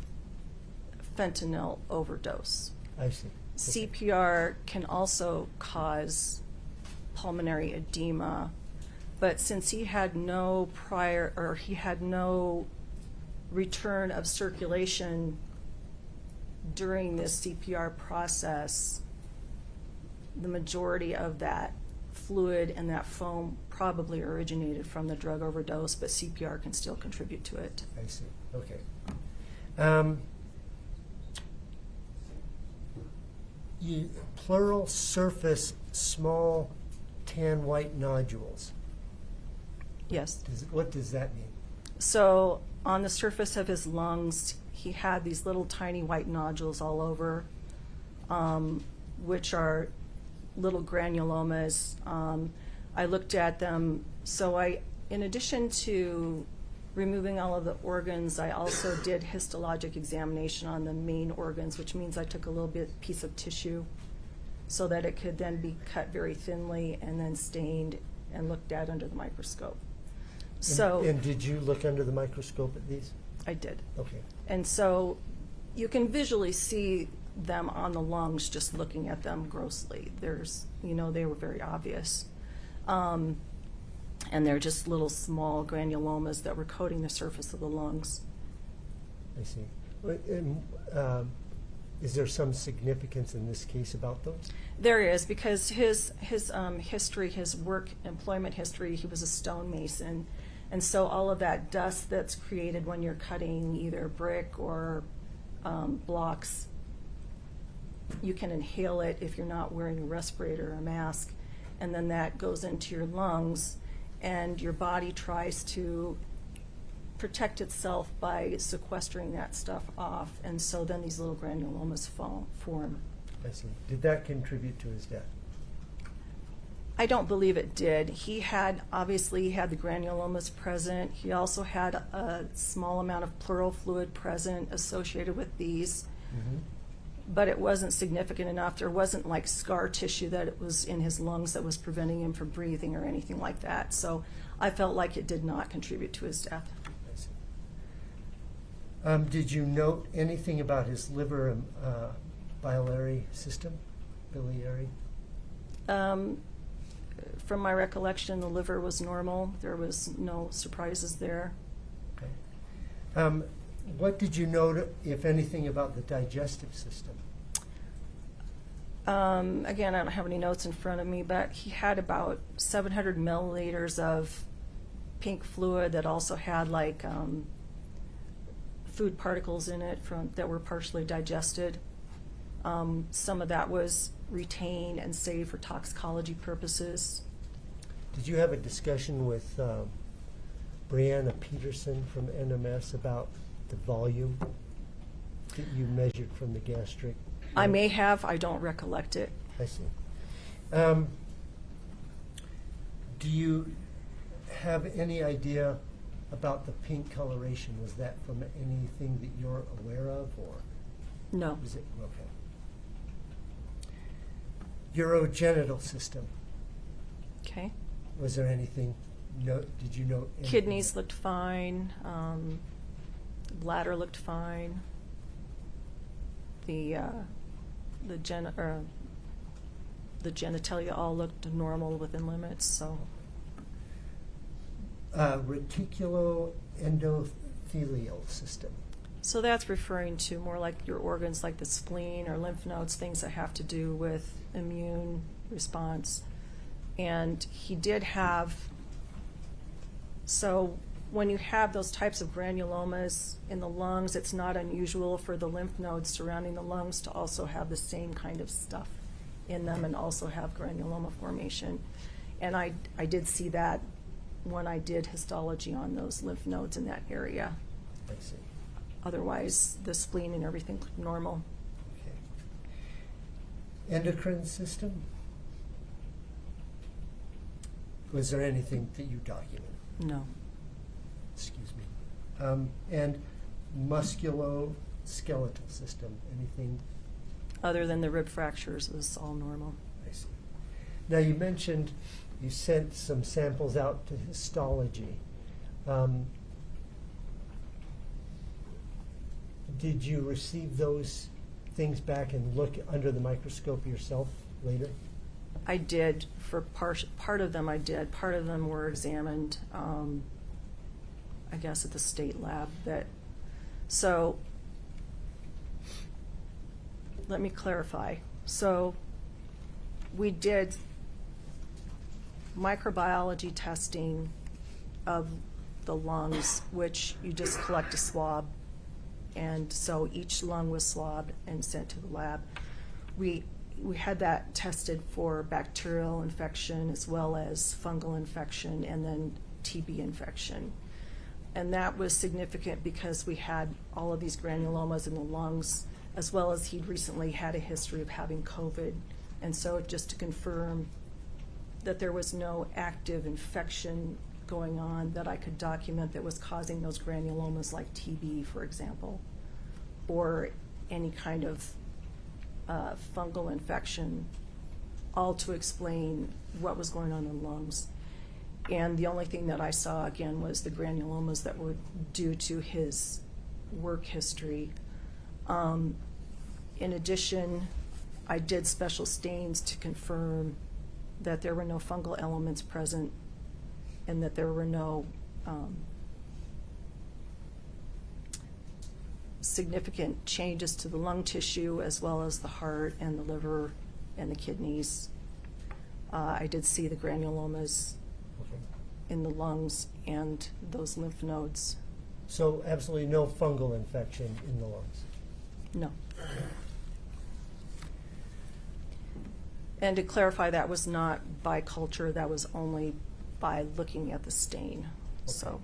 fentanyl overdose. I see. Okay. CPR can also cause pulmonary edema, but since he had no return of circulation during this CPR process, the majority of that fluid and that foam probably originated from the drug overdose, but CPR can still contribute to it. I see. Okay. Pleural surface small tan white nodules. Yes. What does that mean? So on the surface of his lungs, he had these little tiny white nodules all over, which are little granulomas. I looked at them. So in addition to removing all of the organs, I also did histologic examination on the main organs, which means I took a little piece of tissue so that it could then be cut very thinly and then stained and looked at under the microscope. And did you look under the microscope at these? I did. Okay. And so you can visually see them on the lungs just looking at them grossly. They were very obvious. And they're just little small granulomas that were coating the surface of the lungs. I see. Is there some significance in this case about those? There is, because his history, his work employment history, he was a stonemason. And so all of that dust that's created when you're cutting either brick or blocks, you can inhale it if you're not wearing a respirator or a mask. And then that goes into your lungs, and your body tries to protect itself by sequestering that stuff off. And so then these little granulomas form. I see. Did that contribute to his death? I don't believe it did. He had the granulomas present. He also had a small amount of pleural fluid present associated with these. Mm-hmm. But it wasn't significant enough. There wasn't like scar tissue that it was in his lungs that was preventing him from breathing or anything like that. So I felt like it did not contribute to his death. I see. Did you note anything about his liver and biliary system? Biliary? from my recollection, the liver was normal. There was no surprises there. What did you note, if anything, about the digestive system? Again, I don't have any notes in front of me, but he had about 700 milliliters of pink fluid that also had like food particles in it that were partially digested. Some of that was retained and saved for toxicology purposes. Did you have a discussion with Brianna Peterson from NMS about the volume that you measured from the gastric? I may have. I don't recollect it. I see. Do you have any idea about the pink coloration? Was that from anything that you're aware of, or No. was it okay? Urogenital system. Okay. Was there anything? Did you note? anything? Kidneys looked fine. Bladder looked fine. The genitalia all looked normal within limits. So Reticuloendothelial system. So that's referring to more like your organs, like the spleen or lymph nodes, things that have to do with immune response. And he did have, so when you have those types of granulomas in the lungs, it's not unusual for the lymph nodes surrounding the lungs to also have the same kind of stuff in them and also have granuloma formation. And I did see that when I did histology on those lymph nodes in that area. I see. Otherwise, the spleen and everything looked normal. Okay. Endocrine system. Was there anything that you documented? No. Excuse me. And musculoskeletal system. Anything? Other than the rib fractures, it was all normal. I see. Now you mentioned you sent some samples out to histology. Did you receive those things back and look under the microscope yourself later? I did. For part of them I did. Part of them were examined, I guess, at the state lab. So let me clarify. So we did microbiology testing of the lungs, which you just collect a swab. And so each lung was swabbed and sent to the lab. We had that tested for bacterial infection as well as fungal infection and then TB infection. And that was significant because we had all of these granulomas in the lungs, as well as he'd recently had a history of having COVID. And so just to confirm that there was no active infection going on that I could document that was causing those granulomas, like TB, for example, or any kind of fungal infection, all to explain what was going on in the lungs. And the only thing that I saw, again, was the granulomas that were due to his work history. In addition, I did special stains to confirm that there were no fungal elements present and that there were no significant changes to the lung tissue, as well as the heart and the liver and the kidneys. I did see the granulomas in the lungs and those lymph nodes. So absolutely no fungal infection in the lungs? No. And to clarify, that was not by culture, that was only by looking at the stain. Okay. So,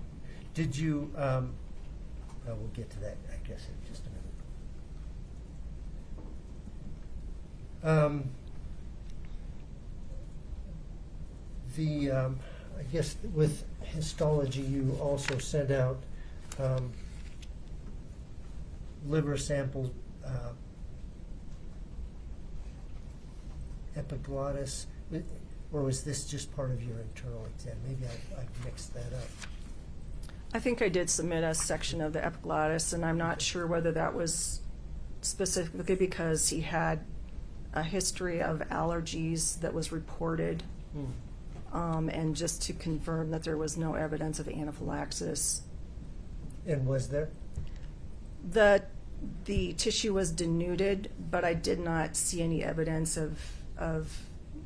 did you, we'll get to that, I guess, in just a minute. I guess with histology, you also sent out liver samples, epiglottis, or was this just part of your internal exam? Maybe I mixed that up. I think I did submit a section of the epiglottis, and I'm not sure whether that was specifically because he had a history of allergies that was reported. and just to confirm that there was no evidence of anaphylaxis. And was there? The tissue was denuded, but I did not see any evidence of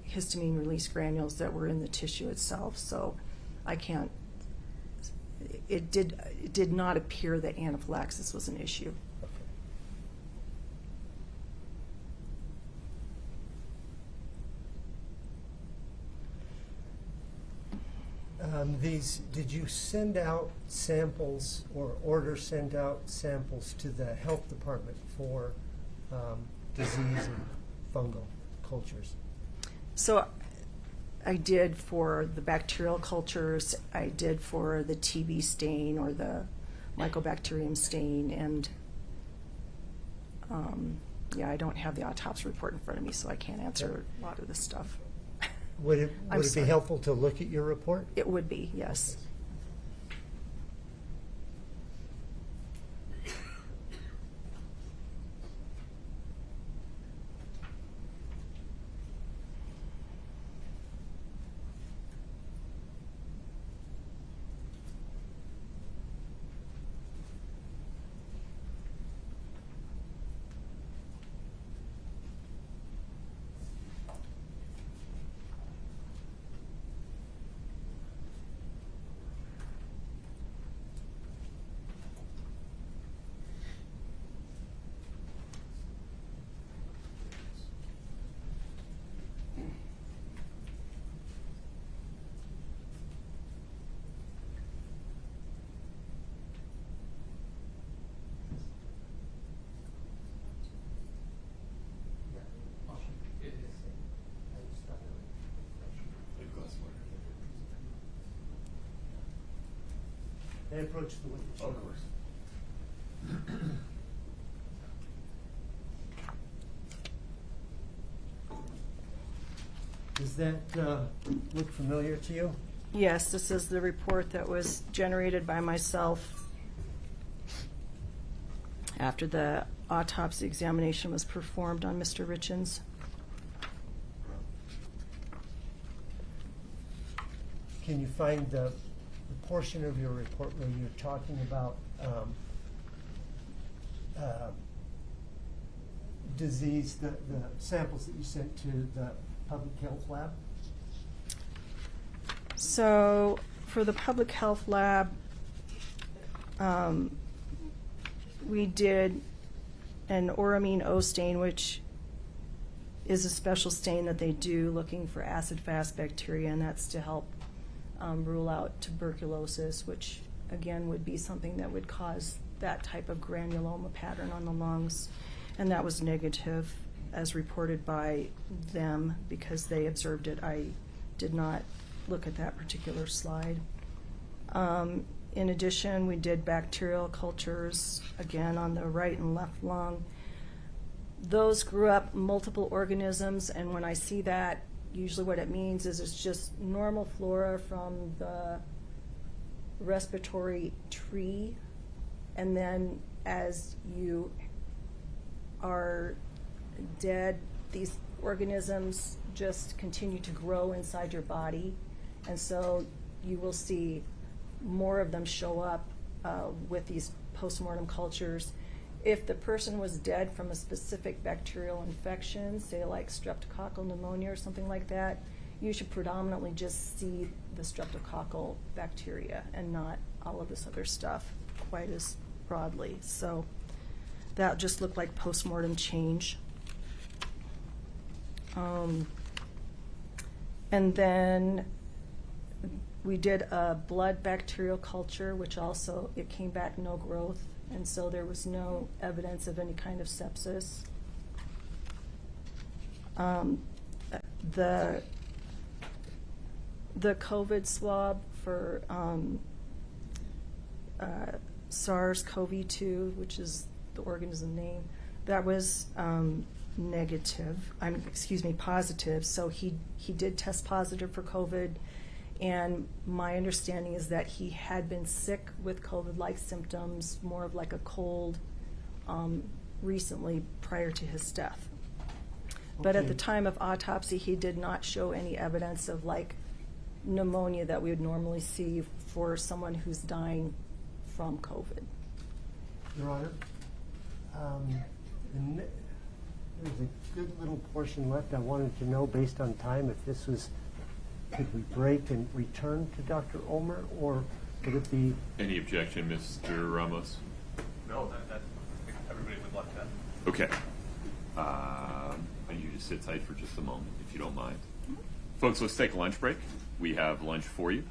histamine release granules that were in the tissue itself, so I can't. It did not appear that anaphylaxis was an issue. Did you send out samples or send out samples to the health department for disease and fungal cultures? So I did for the bacterial cultures, I did for the TB stain or the Mycobacterium stain, and yeah, I don't have the autopsy report in front of me, so I can't answer a lot of this stuff. Would it be helpful to look at your report? It would be, yes. I approach the witness. Of course. Does that look familiar to you? Yes, this is the report that was generated by myself after the autopsy examination was performed on Mr. Richens. Can you find the portion of your report where you're talking about disease, the samples that you sent to the public health lab? So for the public health lab, we did an Auramine O stain, which is a special stain that they do looking for acid-fast bacteria, and that's to help rule out tuberculosis, which again would be something that would cause that type of granuloma pattern on the lungs. And that was negative as reported by them because they observed it. I did not look at that particular slide. In addition, we did bacterial cultures, again on the right and left lung. Those grew up multiple organisms, and when I see that, usually what it means is it's just normal flora from the respiratory tree, and then as you are dead, these organisms just continue to grow inside your body, and so you will see more of them show up with these postmortem cultures. If the person was dead from a specific bacterial infection, say like streptococcal pneumonia or something like that, you should predominantly just see the streptococcal bacteria and not all of this other stuff quite as broadly. So that just looked like postmortem change. And then we did a blood bacterial culture, which also, it came back no growth, and so there was no evidence of any kind of sepsis. The COVID swab for SARS-CoV-2, which is the organism name, that was positive. So he did test positive for COVID, and my understanding is that he had been sick with COVID-like symptoms, more of like a cold, recently prior to his death. But at the time of autopsy, he did not show any evidence of like pneumonia that we would normally see for someone who's dying from COVID. Your Honor, there's a good little portion left. I wanted to know, based on time, if this was, could we break and return to Dr. Ulmer, or would it be? Any objection, Mr. Ramos? No, everybody would like that. Okay. I need you to sit tight for just a moment, if you don't mind. Folks, let's take a lunch break. We have lunch for you.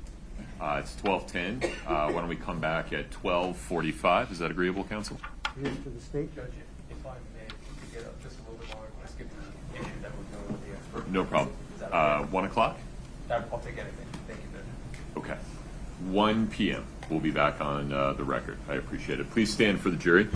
It's 12:10. Why don't we come back at 12:45? Is that agreeable, counsel? It is to the state? Judge, if I may, to get up just a little bit longer, let's get the issue that we're dealing with the expert. No problem. Is that okay? 1 o'clock? I'll take anything. Thank you, Judge. Okay. 1 p.m. We'll be back on the record. I appreciate it. Please stand for the jury.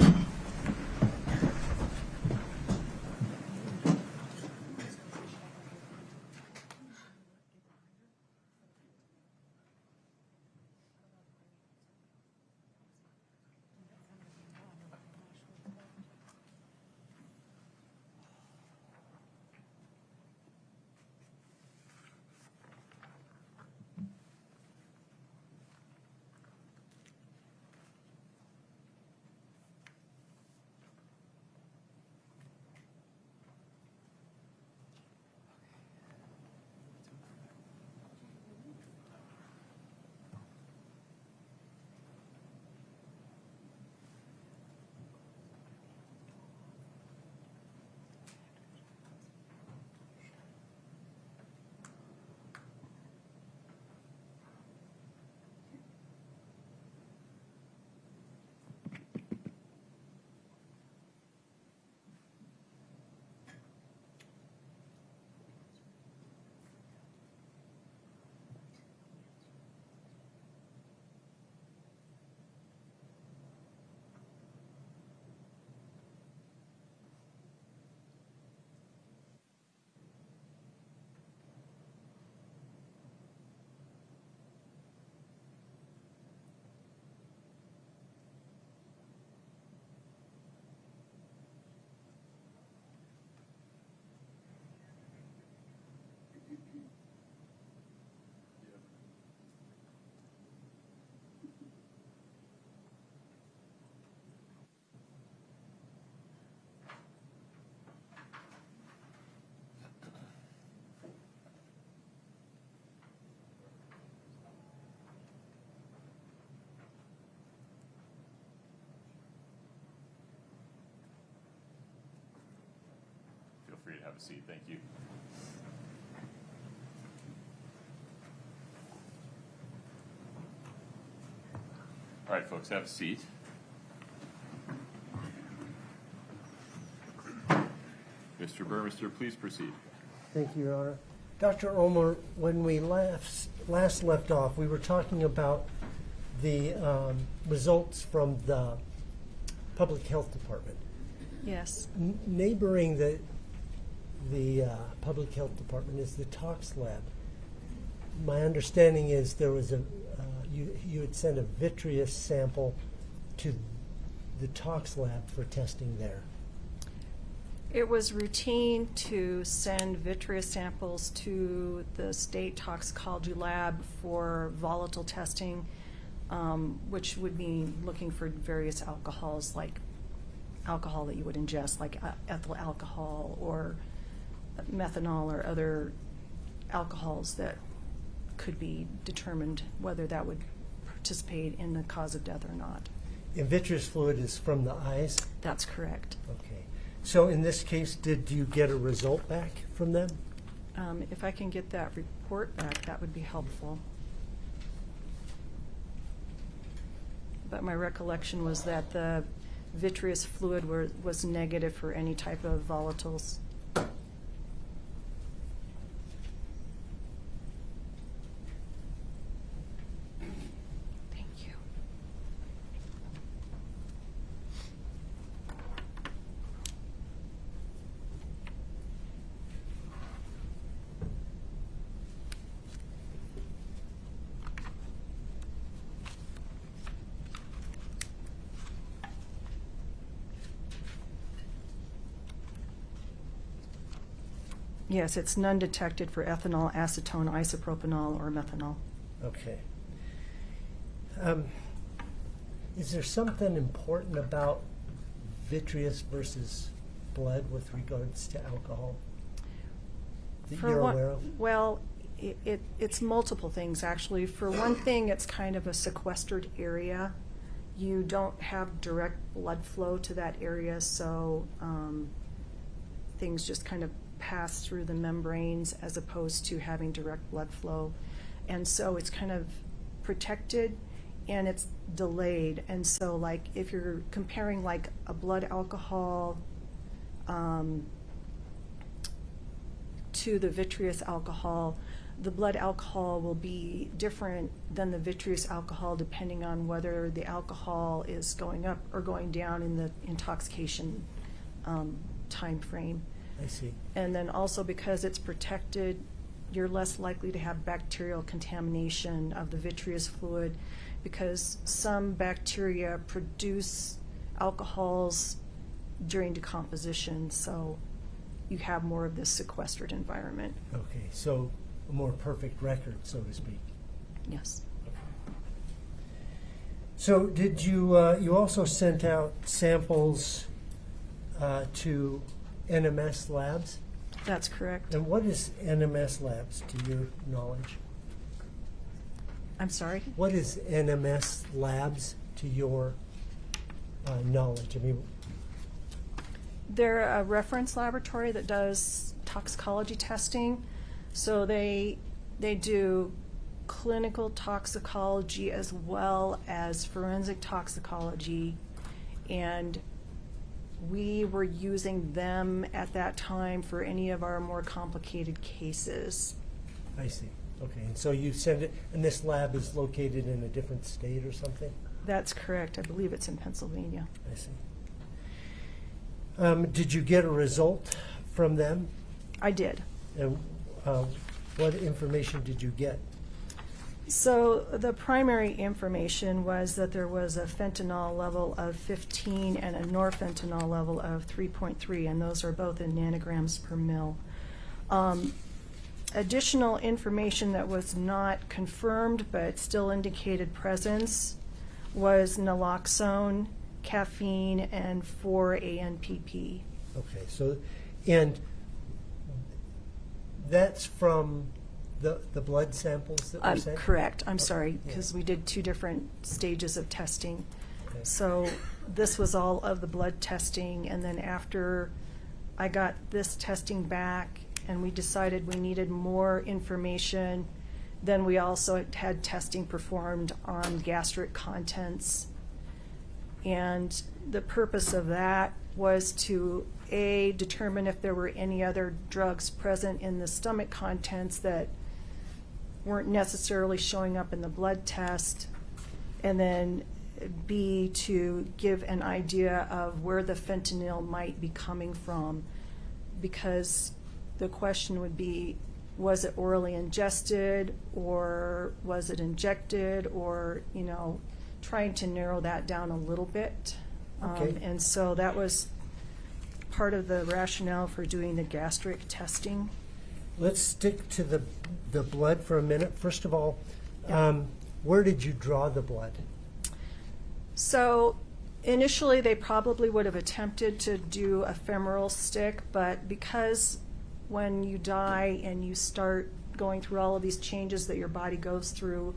Feel free to have a seat. Thank you. All right, folks, have a seat. Mr. Burmester, please proceed. Thank you, Your Honor. Dr. Ulmer, when we last left off, we were talking about the results from the Public Health Department. Yes. Neighboring the Public Health Department is the tox lab. My understanding is there was you had sent a vitreous sample to the tox lab for testing there. It was routine to send vitreous samples to the state toxicology lab for volatile testing, which would mean looking for various alcohols, like alcohol that you would ingest, like ethyl alcohol or methanol or other alcohols that could be determined whether that would participate in the cause of death or not. And vitreous fluid is from the eyes? That's correct. Okay. So in this case, did you get a result back from them? If I can get that report back, that would be helpful. But my recollection was that the vitreous fluid was negative for any type of volatiles. Yes, it's none detected for ethanol, acetone, isopropanol, or methanol. Okay. Is there something important about vitreous versus blood with regards to alcohol that you're aware of? Well, it's multiple things, actually. For one thing, it's kind of a sequestered area. You don't have direct blood flow to that area, so things just kind of pass through the membranes as opposed to having direct blood flow. And so it's kind of protected and it's delayed. And so, like, if you're comparing like a blood alcohol to the vitreous alcohol, the blood alcohol will be different than the vitreous alcohol depending on whether the alcohol is going up or going down in the intoxication time frame. I see. And then also because it's protected, you're less likely to have bacterial contamination of the vitreous fluid because some bacteria produce alcohols during decomposition, so you have more of this sequestered environment. Okay, so a more perfect record, so to speak. Yes. So did you, you also sent out samples to NMS Labs? That's correct. And what is NMS Labs, to your knowledge? I'm sorry? What is NMS Labs, to your knowledge? I mean, They're a reference laboratory that does toxicology testing. So they do clinical toxicology as well as forensic toxicology, and we were using them at that time for any of our more complicated cases. I see. Okay, and so you send it, and this lab is located in a different state or something? That's correct. I believe it's in Pennsylvania. I see. Did you get a result from them? I did. And what information did you get? So the primary information was that there was a fentanyl level of 15 and a norfentanyl level of 3.3, and those are both in nanograms per mil. Additional information that was not confirmed but still indicated presence was naloxone, caffeine, and 4-ANPP. Okay, so, and that's from the blood samples that were sent? Correct. I'm Okay, sorry, yeah. because we did 2 different stages of testing. Okay. So this was all of the blood testing, and then after I got this testing back and we decided we needed more information, then we also had testing performed on gastric contents. And the purpose of that was to, A, determine if there were any other drugs present in the stomach contents that weren't necessarily showing up in the blood test, and then B, to give an idea of where the fentanyl might be coming from, because the question would be, was it orally ingested or was it injected, or, you know, trying to narrow that down a little bit. Okay. And so that was part of the rationale for doing the gastric testing. Let's stick to the blood for a minute. First of all, where did you draw the blood? So initially they probably would have attempted to do a femoral stick, but because when you die and you start going through all of these changes that your body goes through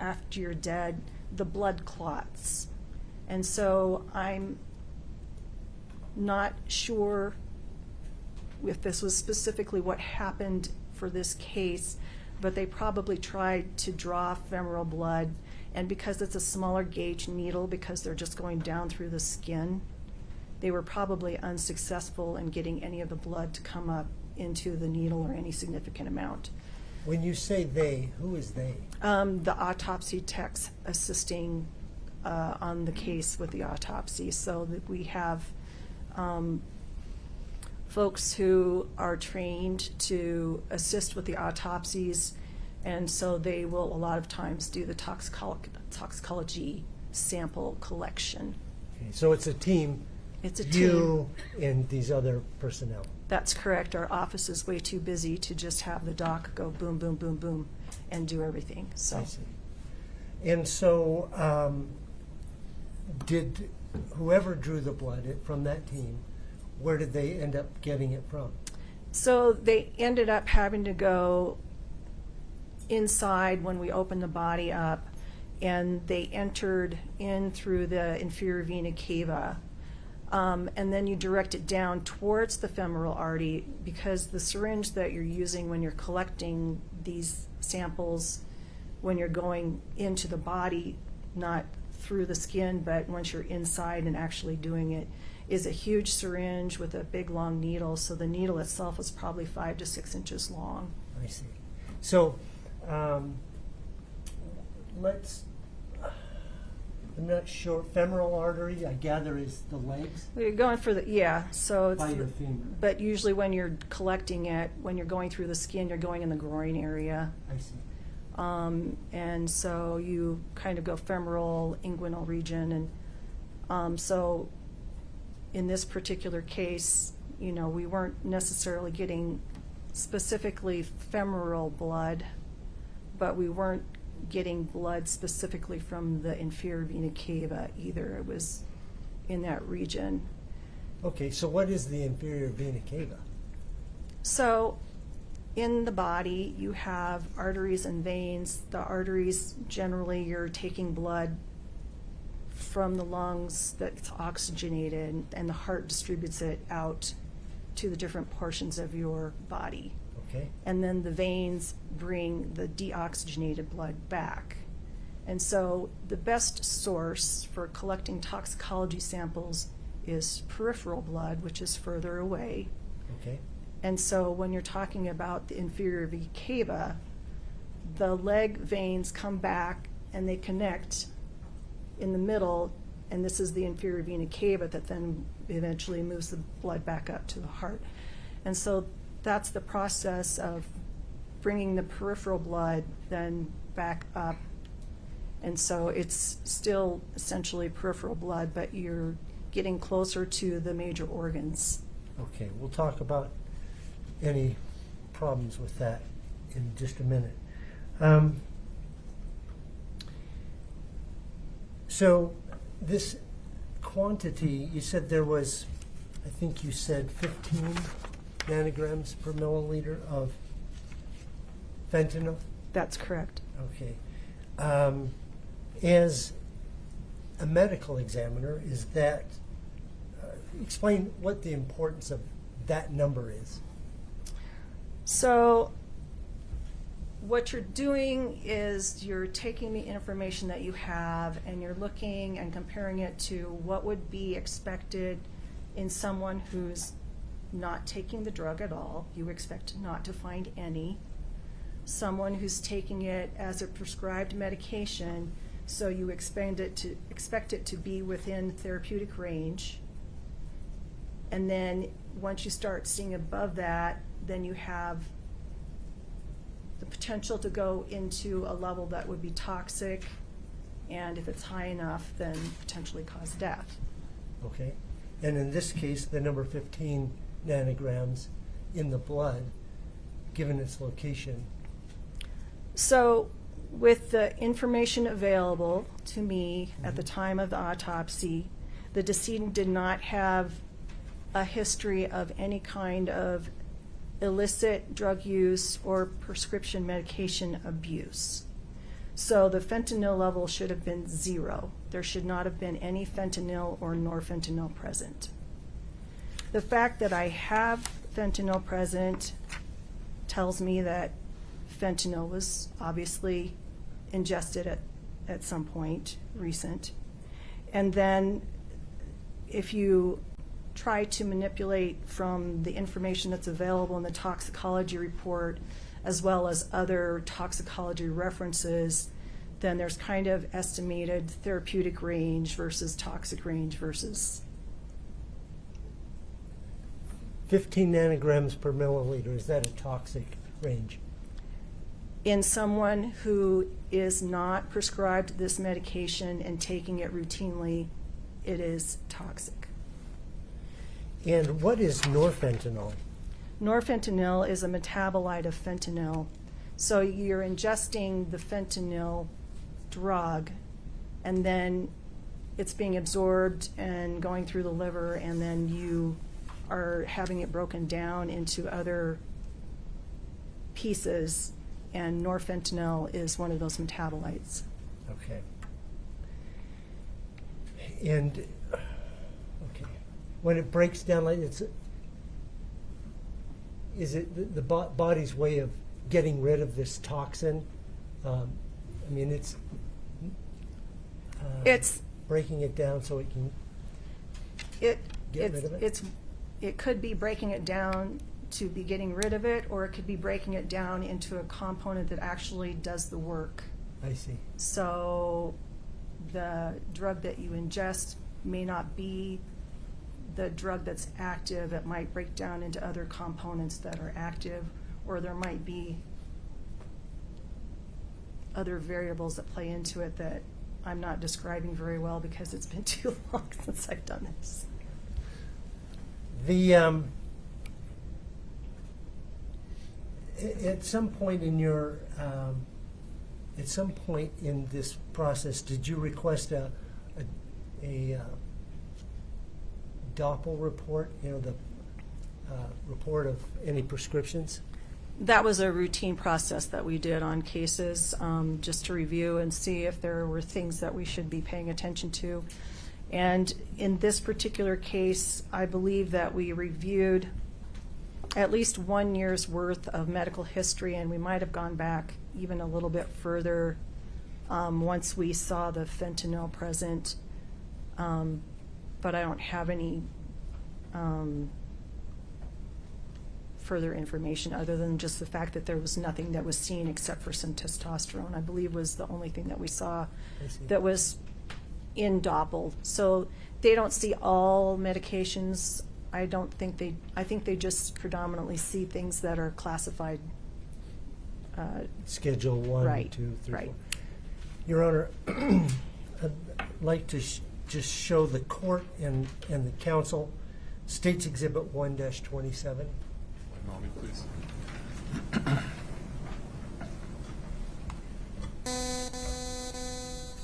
after you're dead, the blood clots. And so I'm not sure if this was specifically what happened for this case, but they probably tried to draw femoral blood, and because it's a smaller gauge needle, because they're just going down through the skin, they were probably unsuccessful in getting any of the blood to come up into the needle or any significant amount. When you say they, who is they? The autopsy techs assisting on the case with the autopsy, so that we have folks who are trained to assist with the autopsies, and so they will a lot of times do the toxicology sample collection. Okay, so it's a team It's a You team. and these other personnel. That's correct. Our office is way too busy to just have the doc go boom, boom, boom, boom, and do everything. So I see. And so, did whoever drew the blood from that team, where did they end up getting it from? So they ended up having to go inside when we opened the body up, and they entered in through the inferior vena cava. And then you direct it down towards the femoral artery, because the syringe that you're using when you're collecting these samples, when you're going into the body, not through the skin, but once you're inside and actually doing it, is a huge syringe with a big long needle. So the needle itself is probably 5 to 6 inches long. I see. So, I'm not sure, femoral artery, I gather, is the legs? You're going for so it's By your femur. but usually when you're collecting it, when you're going through the skin, you're going in the groin area. I see. And so you kind of go femoral, inguinal region, and so in this particular case, we weren't necessarily getting specifically femoral blood, but we weren't getting blood specifically from the inferior vena cava either. It was in that region. Okay, so what is the inferior vena cava? So in the body, you have arteries and veins. The arteries, generally, you're taking blood from the lungs that's oxygenated, and the heart distributes it out to the different portions of your body. Okay. And then the veins bring the deoxygenated blood back. And so the best source for collecting toxicology samples is peripheral blood, which is further away. Okay. And so when you're talking about the inferior vena cava, the leg veins come back and they connect in the middle, and this is the inferior vena cava that then eventually moves the blood back up to the heart. And so that's the process of bringing the peripheral blood then back up. And so it's still essentially peripheral blood, but you're getting closer to the major organs. Okay, we'll talk about any problems with that in just a minute. So this quantity, you said there was, I think you said 15 nanograms per milliliter of fentanyl? That's correct. Okay. As a medical examiner, is that, explain what the importance of that number is. So what you're doing is you're taking the information that you have and you're looking and comparing it to what would be expected in someone who's not taking the drug at all. You expect not to find any. Someone who's taking it as a prescribed medication, so you expect it to be within therapeutic range. And then once you start seeing above that, then you have the potential to go into a level that would be toxic, and if it's high enough, then potentially cause death. Okay. And in this case, the number 15 nanograms in the blood, given its location. So with the information available to me at the time of the autopsy, the decedent did not have a history of any kind of illicit drug use or prescription medication abuse. So the fentanyl level should have been 0. There should not have been any fentanyl or norfentanyl present. The fact that I have fentanyl present tells me that fentanyl was obviously ingested at some point recent. And then if you try to manipulate from the information that's available in the toxicology report as well as other toxicology references, then there's kind of estimated therapeutic range versus toxic range versus 15 nanograms per milliliter, is that a toxic range? in someone who is not prescribed this medication and taking it routinely, it is toxic. And what is norfentanyl? Norfentanyl is a metabolite of fentanyl. So you're ingesting the fentanyl drug, and then it's being absorbed and going through the liver, and then you are having it broken down into other pieces, and norfentanyl is one of those metabolites. Okay. And, okay, when it breaks down, like is it the body's way of getting rid of this toxin? I mean, it's breaking it down so it can get rid of it? It could be breaking it down to be getting rid of it, or it could be breaking it down into a component that actually does the work. I see. So the drug that you ingest may not be the drug that's active. It might break down into other components that are active, or there might be other variables that play into it that I'm not describing very well because it's been too long since I've done this. At some point in your, at some point in this process, did you request a Doppel report? You know, the report of any prescriptions? That was a routine process that we did on cases, just to review and see if there were things that we should be paying attention to. And in this particular case, I believe that we reviewed at least 1 year's worth of medical history, and we might have gone back even a little bit further once we saw the fentanyl present. But I don't have any further information other than just the fact that there was nothing that was seen except for some testosterone, I believe, was the only thing that we saw that was in Doppel. So they don't see all medications. I think they just predominantly see things that are classified. Schedule 1, right, 2, 3, right. 4. Your Honor, I'd like to just show the court and the council State's Exhibit 1-27. 1 moment, please.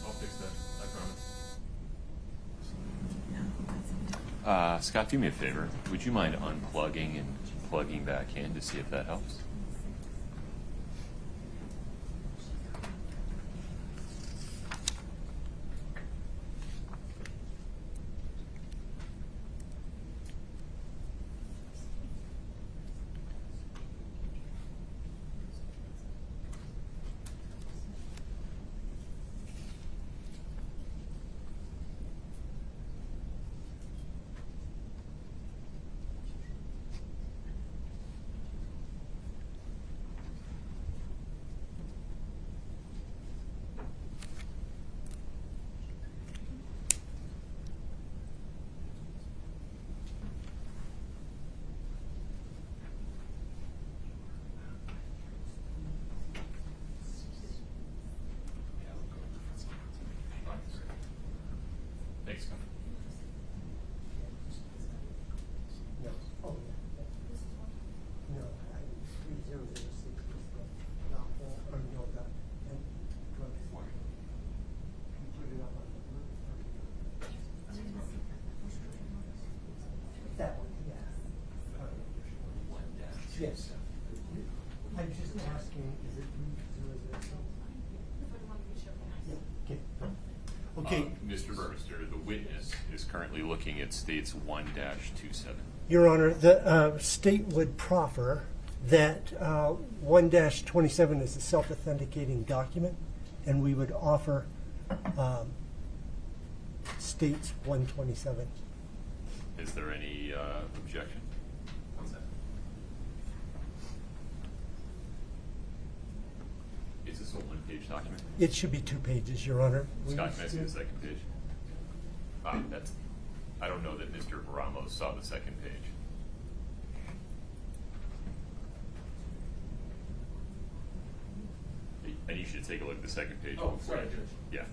I'll fix that, I promise. Scott, do me a favor. Would you mind unplugging and plugging back in to see if that helps? Thanks, Scott. That one, yeah. Yes. I'm just asking, is it 300? Okay. Mr. Burmester, the witness is currently looking at States 1-27. Your Honor, the state would proffer that 1-27 is a self-authenticating document, and we would offer States 127. Is there any objection? What's that? Is this a one-page document? It should be 2 pages, Your Honor. Scott, can I see the second page? I don't know that Mr. Ramos saw the second page. And you should take a look at the second page. Oh, sorry, Judge. Yeah.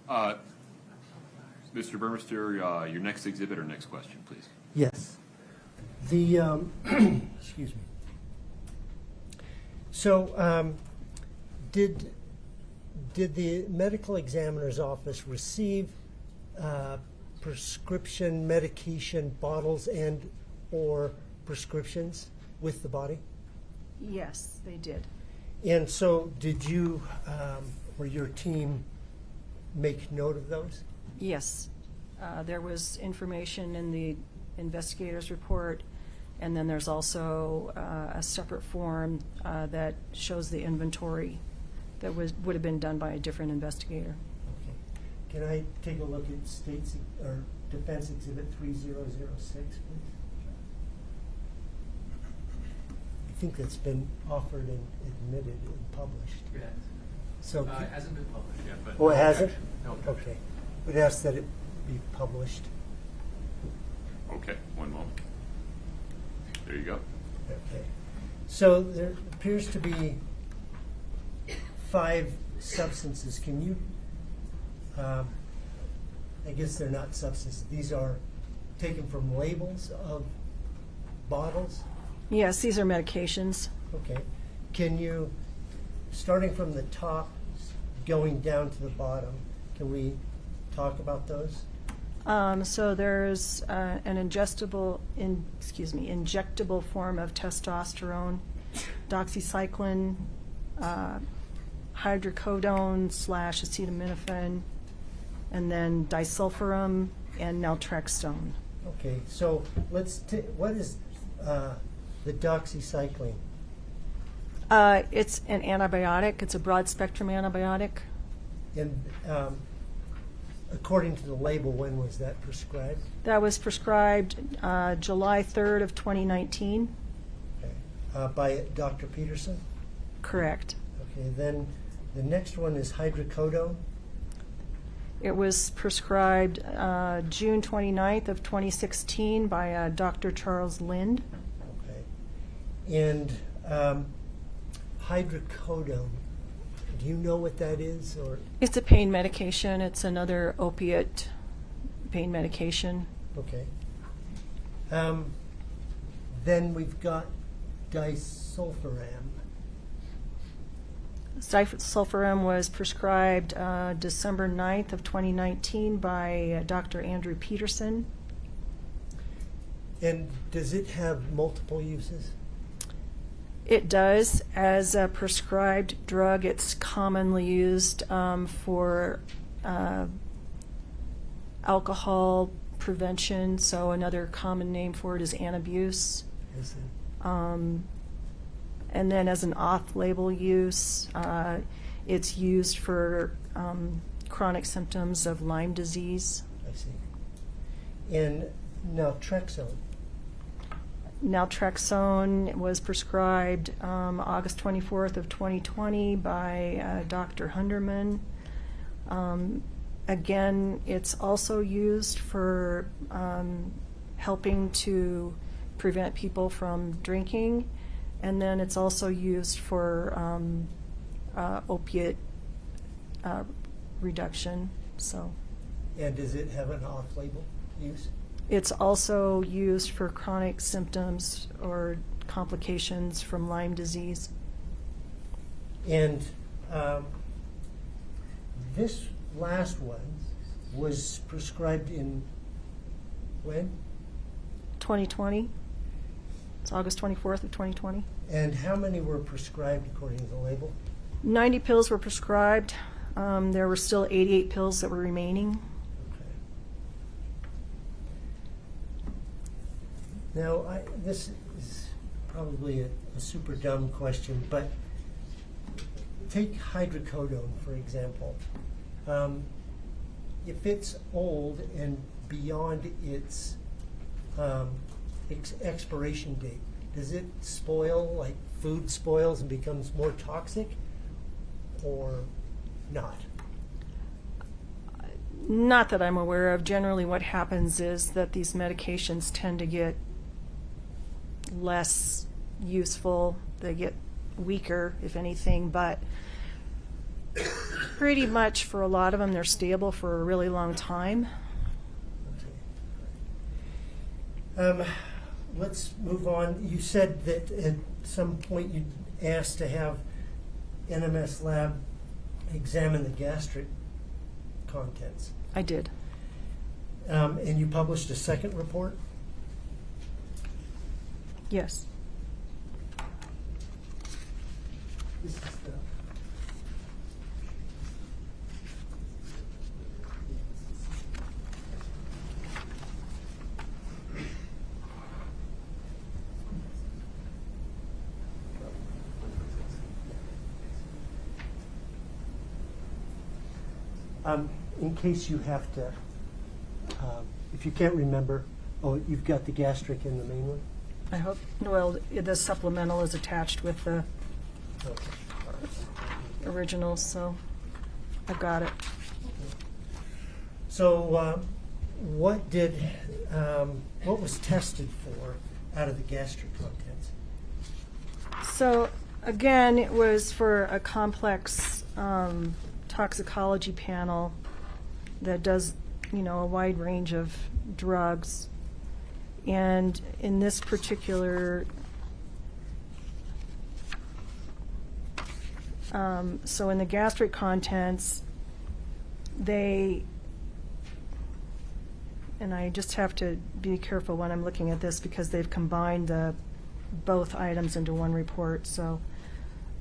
Mr. Burmester, your next exhibit or next question, please. Yes. The, excuse me. So, did the medical examiner's office receive prescription medication bottles and or prescriptions with the body? Yes, they did. And so did you or your team make note of those? Yes. There was information in the investigator's report, and then there's also a separate form that shows the inventory that would have been done by a different investigator. Okay. Can I take a look at State's or Defense Exhibit 3006, please? I think that's been offered and admitted and published. It has. So It hasn't been published yet, but. oh, it hasn't? No objection. Okay. Would ask that it be published. Okay, one moment. There you go. Okay. So there appears to be 5 substances. Can you, I guess they're not substances. These are taken from labels of bottles? Yes, these are medications. Okay. Can you, starting from the top, going down to the bottom, can we talk about those? So there's an injectable form of testosterone, doxycycline, hydrocodone / acetaminophen, and then disulfiram and naltrexone. Okay, so let's what is the doxycycline? It's an antibiotic. It's a broad spectrum antibiotic. And according to the label, when was that prescribed? That was prescribed July 3rd of 2019. Okay. By Dr. Peterson? Correct. Okay, then the next one is hydrocodone. It was prescribed June 29th of 2016 by Dr. Charles Lind. Okay. And hydrocodone, do you know what that is? Or It's a pain medication. It's another opiate pain medication. okay. Then we've got disulfiram. Disulfiram was prescribed December 9th of 2019 by Dr. Andrew Peterson. And does it have multiple uses? It does. As a prescribed drug, it's commonly used for alcohol prevention. So another common name for it is antabuse. Is it? And then as an off-label use, it's used for chronic symptoms of Lyme disease. I see. And naltrexone. Naltrexone was prescribed August 24th of 2020 by Dr. Hunderman. Again, it's also used for helping to prevent people from drinking, and then it's also used for opiate reduction. So. And does it have an off-label use? It's also used for chronic symptoms or complications from Lyme disease. And this last one was prescribed in when? 2020. It's August 24th of 2020. And how many were prescribed according to the label? 90 pills were prescribed. There were still 88 pills that were remaining. Now, this is probably a super dumb question, but take hydrocodone, for example. If it's old and beyond its expiration date, does it spoil like food spoils and becomes more toxic, or not? Not that I'm aware of. Generally what happens is that these medications tend to get less useful. They get weaker, if anything, but Pretty much for a lot of them, they're stable for a really long time. Let's move on. You said that at some point you asked to have NMS Lab examine the gastric contents. I did. And you published a second report? Yes. This is the... in case you have to, if you can't remember, you've got the gastric in the main one? I hope, well, the supplemental is attached with the original, so I've got it. So what was tested for out of the gastric contents? So again, it was for a complex toxicology panel that does, a wide range of drugs. And in this particular, so in the gastric contents, and I just have to be careful when I'm looking at this because they've combined both items into one report. So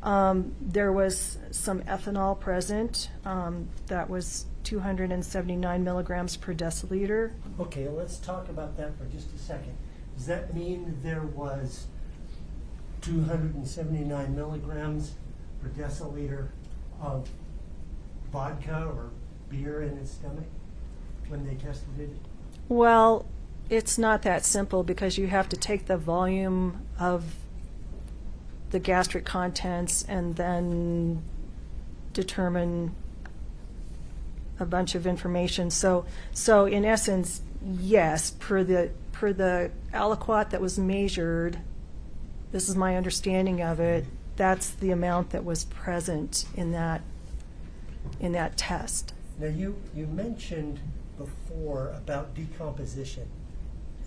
there was some ethanol present. That was 279 milligrams per deciliter. Okay, let's talk about that for just a second. Does that mean there was 279 milligrams per deciliter of vodka or beer in his stomach when they tested it? Well, it's not that simple because you have to take the volume of the gastric contents and then determine a bunch of information. So in essence, yes, per the aliquot that was measured, this is my understanding of it, that's the amount that was present in that test. Now you mentioned before about decomposition.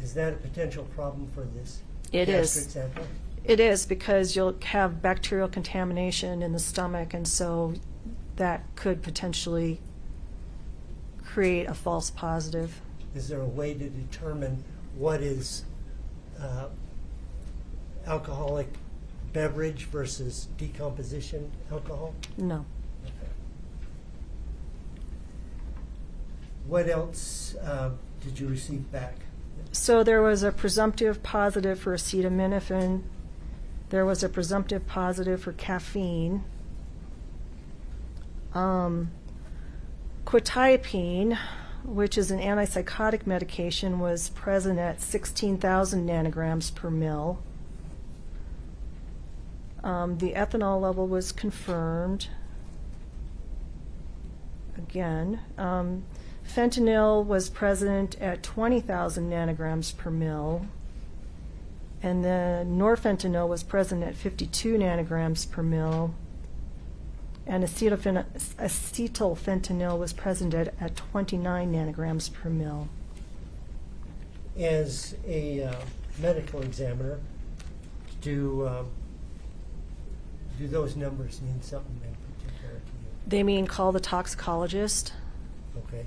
Is that a potential problem for this gastric sample? It is, because you'll have bacterial contamination in the stomach, and so that could potentially create a false positive. Is there a way to determine what is alcoholic beverage versus decomposition alcohol? No. Okay. What else did you receive back? So there was a presumptive positive for acetaminophen. There was a presumptive positive for caffeine. Quetiapine, which is an antipsychotic medication, was present at 16,000 nanograms per mil. The ethanol level was confirmed. Again, fentanyl was present at 20,000 nanograms per mil. And then norfentanyl was present at 52 nanograms per mil. And acetylfentanyl was present at 29 nanograms per mil. As a medical examiner, do those numbers mean something in particular to you? They mean call the toxicologist. Okay.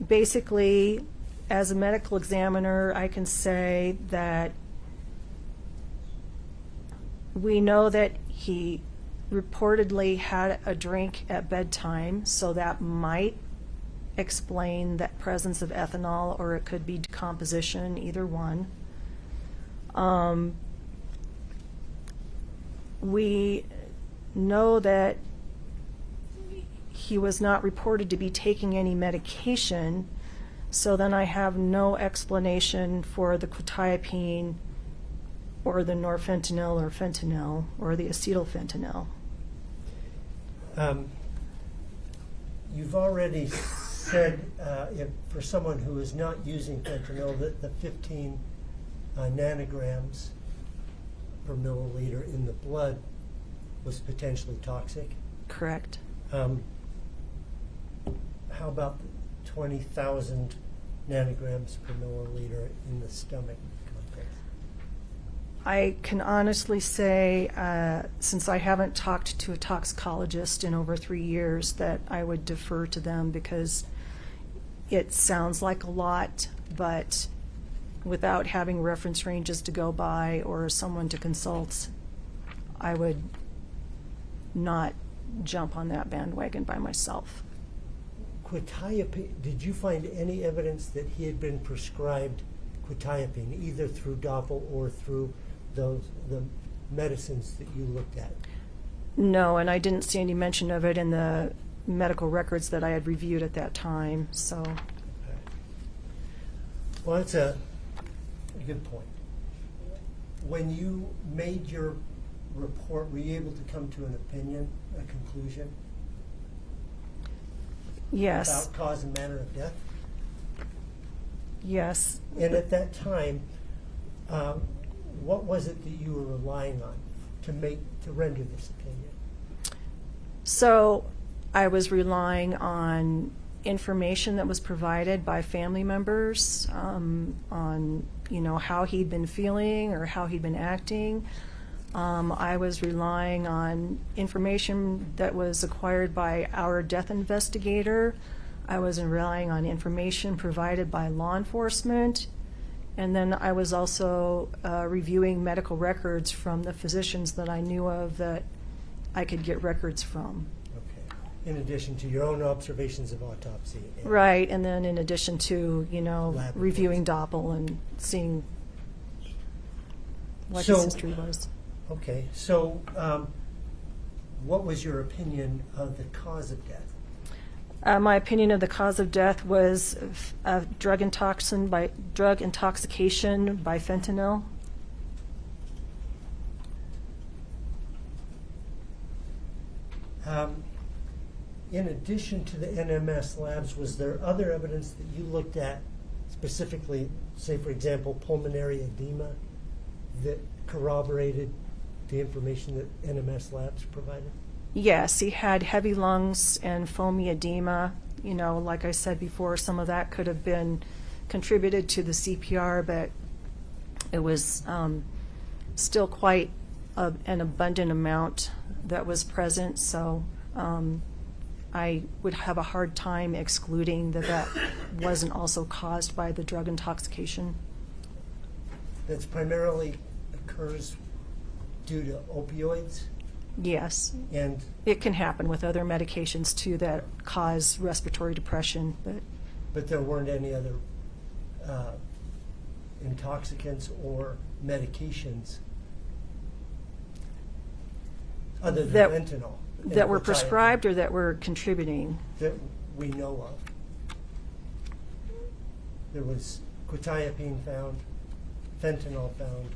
Basically, as a medical examiner, I can say that we know that he reportedly had a drink at bedtime, so that might explain that presence of ethanol, or it could be decomposition, either one. We know that he was not reported to be taking any medication, so then I have no explanation for the quetiapine or the norfentanyl or fentanyl or the acetylfentanyl. You've already said if for someone who is not using fentanyl that the 15 nanograms per milliliter in the blood was potentially toxic. Correct. How about the 20,000 nanograms per milliliter in the stomach contents? I can honestly say, since I haven't talked to a toxicologist in over 3 years, that I would defer to them because it sounds like a lot, but without having reference ranges to go by or someone to consult, I would not jump on that bandwagon by myself. Quetiapine, did you find any evidence that he had been prescribed quetiapine, either through Doppel or through the medicines that you looked at? No, and I didn't see any mention of it in the medical records that I had reviewed at that time, so. Okay. Well, that's a good point. When you made your report, were you able to come to an opinion, a conclusion? Yes. About cause and manner of death? Yes. And at that time, what was it that you were relying on to render this opinion? So I was relying on information that was provided by family members on, how he'd been feeling or how he'd been acting. I was relying on information that was acquired by our death investigator. I was relying on information provided by law enforcement. And then I was also reviewing medical records from the physicians that I knew of that I could get records from. Okay. In addition to your own observations of autopsy. Right, and then in addition to, Lab reviewing Doppel and seeing what his history was. Okay, so what was your opinion of the cause of death? My opinion of the cause of death was drug intoxication by fentanyl. In addition to the NMS labs, was there other evidence that you looked at, specifically, say for example, pulmonary edema, that corroborated the information that NMS labs provided? Yes, he had heavy lungs and foamy edema. Like I said before, some of that could have been contributed to the CPR, but it was still quite an abundant amount that was present. So I would have a hard time excluding that wasn't also caused by the drug intoxication. That's primarily occurs due to opioids? Yes. And it can happen with other medications too that cause respiratory depression, but there weren't any other intoxicants or medications other than fentanyl that were prescribed or that were contributing that we know of. There was quetiapine found, fentanyl found.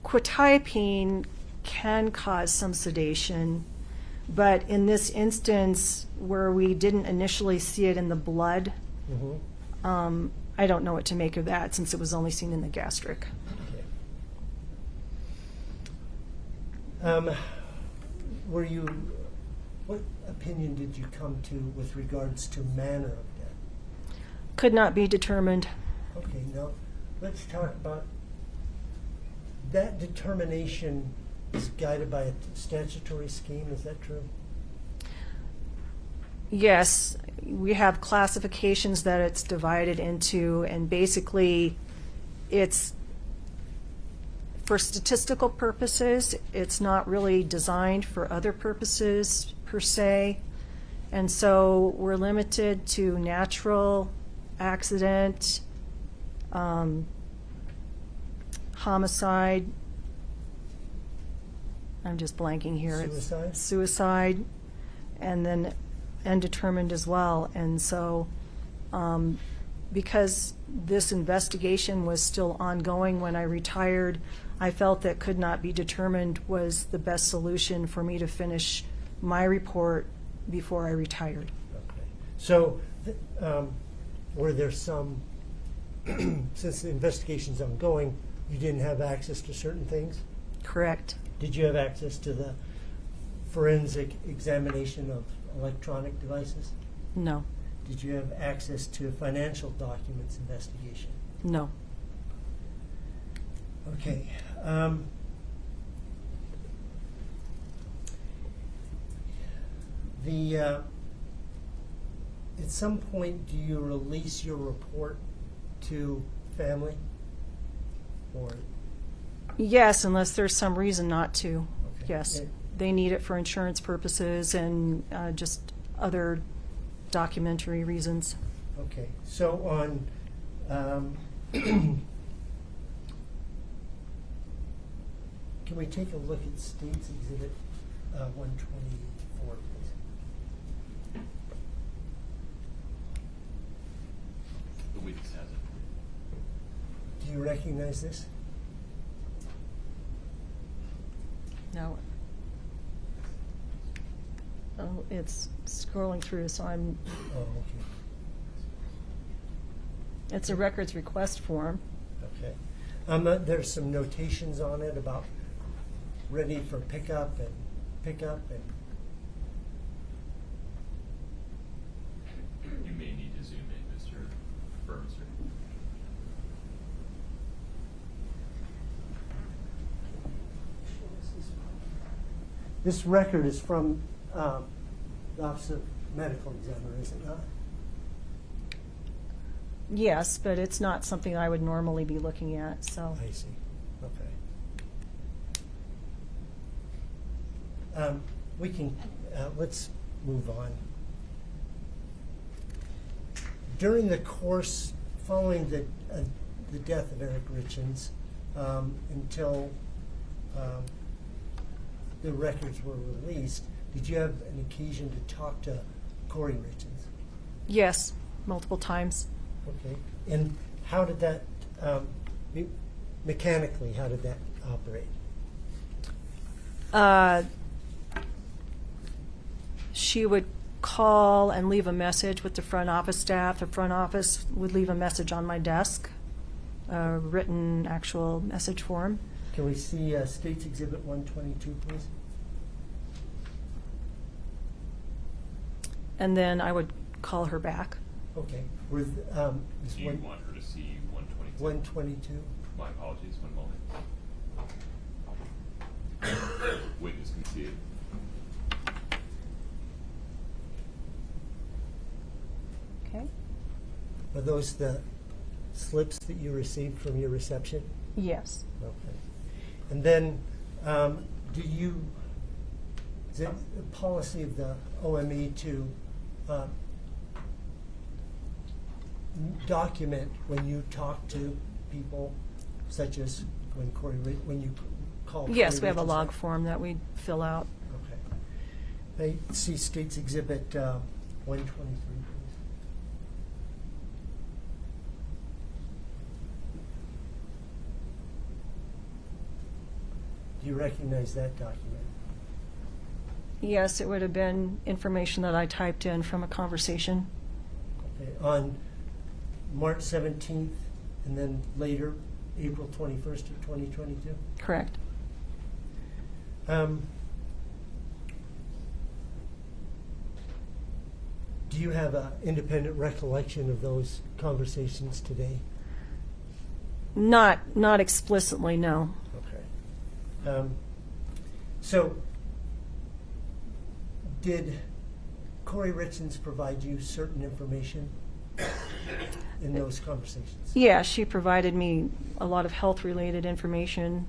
Quetiapine can cause some sedation, but in this instance where we didn't initially see it in the blood, I don't know what to make of that since it was only seen in the gastric. Okay. What opinion did you come to with regards to manner of death? Could not be determined. Okay, now let's talk about that determination is guided by a statutory scheme, is that true? Yes, we have classifications that it's divided into, and basically it's for statistical purposes. It's not really designed for other purposes per se, and so we're limited to natural, accident, homicide, I'm just blanking here. Suicide? Suicide, and then undetermined as well. And so because this investigation was still ongoing when I retired, I felt that could not be determined was the best solution for me to finish my report before I retired. Okay. So were there some, since the investigation's ongoing, you didn't have access to certain things? Correct. Did you have access to the forensic examination of electronic devices? No. Did you have access to financial documents investigation? No. Okay. At some point, do you release your report to family? Or Yes, unless there's some reason not to. Okay. Yes. Yeah. They need it for insurance purposes and just other documentary reasons. okay, so on can we take a look at State's Exhibit 124, please? The witness has it. Do you recognize this? No. Oh, it's scrolling through, so I'm. Oh, okay. It's a records request form. Okay. There's some notations on it about ready for pickup and You may need to zoom in, Mr. Burmester. This record is from the Office of Medical Examiner, is it not? Yes, but it's not something I would normally be looking at, so. I see. Okay. We can, let's move on. During the course following the death of Eric Richens, until the records were released, did you have an occasion to talk to Kouri Richens? Yes, multiple times. Okay. And how did that, mechanically, how did that operate? She would call and leave a message with the front office staff. The front office would leave a message on my desk, a written actual message form. Can we see State's Exhibit 122, please? And then I would call her back. Okay. Do you want her to see 122? 122. My apologies, one moment. Witness can see it. Okay. Are those the slips that you received from your reception? Yes. Okay. And then, is it the policy of the OME to document when you talk to people, such as when you call? Yes, Kouri we have a Richens? log form that we fill out. Okay. I see State's Exhibit 123, please. Do you recognize that document? Yes, it would have been information that I typed in from a conversation. Okay. On March 17th and then later, April 21st of 2022? Correct. Do you have an independent recollection of those conversations today? Not explicitly, no. Okay. So, did Kouri Richens provide you certain information in those conversations? Yeah, she provided me a lot of health-related information,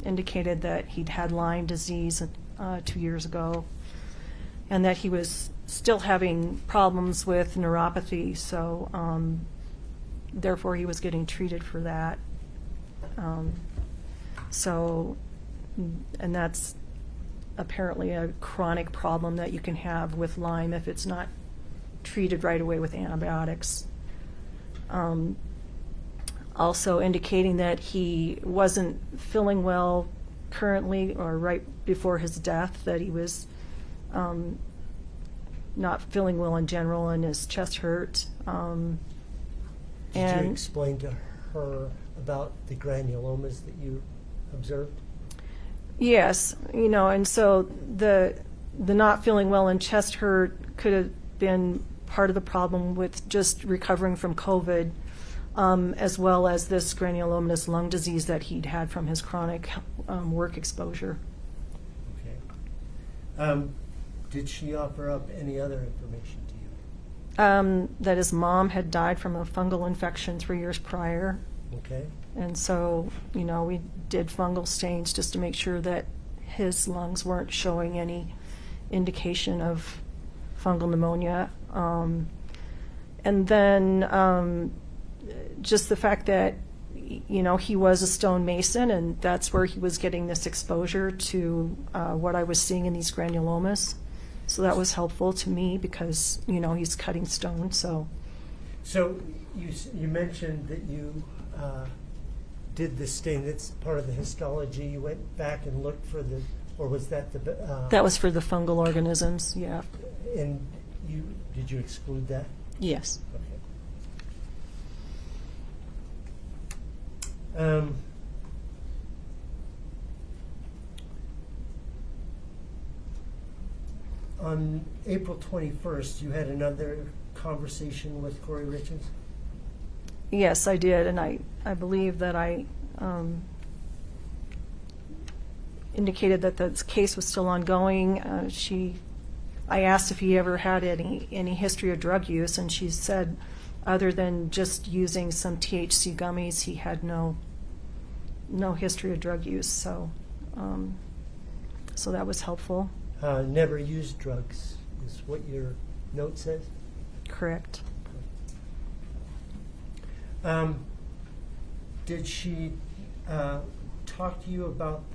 indicated that he'd had Lyme disease 2 years ago, and that he was still having problems with neuropathy, so therefore he was getting treated for that. And that's apparently a chronic problem that you can have with Lyme if it's not treated right away with antibiotics. Also indicating that he wasn't feeling well currently or right before his death, that he was not feeling well in general and his chest hurt. Did you explain to her about the granulomas that you observed? Yes, and so the not feeling well and chest hurt could have been part of the problem with just recovering from COVID, as well as this granulomatous lung disease that he'd had from his chronic work exposure. Okay. Did she offer up any other information to you? That his mom had died from a fungal infection 3 years prior. Okay. And so, we did fungal stains just to make sure that his lungs weren't showing any indication of fungal pneumonia. And then just the fact that, he was a stonemason, and that's where he was getting this exposure to what I was seeing in these granulomas. So that was helpful to me because, he's cutting stone, so. So you mentioned that you did this stain. That's part of the histology. You went back and looked for or was that the? That was for the fungal organisms, yeah. And did you exclude that? Yes. Okay. On April 21st, you had another conversation with Kouri Richens? Yes, I did, and I believe that I indicated that the case was still ongoing. I asked if he ever had any history of drug use, and she said, other than just using some THC gummies, he had no history of drug use. So that was helpful. Never used drugs is what your note says? Correct. Did she talk to you about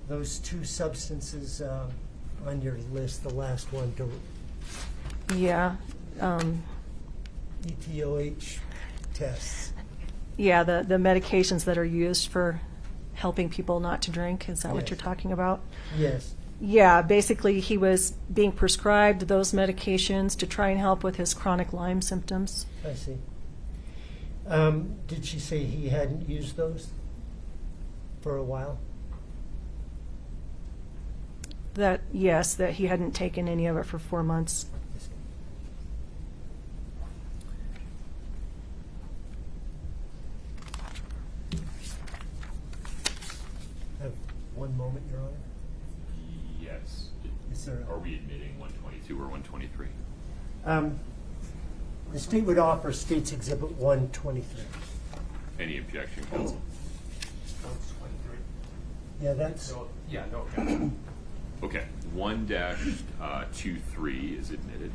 those two substances on your list, the last one? Yeah. ETOH tests. Yeah, the medications that are used for helping people not to drink. Is that what you're talking about? Yes. Yeah, basically he was being prescribed those medications to try and help with his chronic Lyme symptoms. I see. Did she say he hadn't used those for a while? Yes, that he hadn't taken any of it for 4 months. I have one moment, Your Honor. Yes. Yes, sir. Are we admitting 122 or 123? The state would offer State's Exhibit 123. Any objection, counsel? Yeah, that's. Yeah, no. Okay. 1-23 is admitted.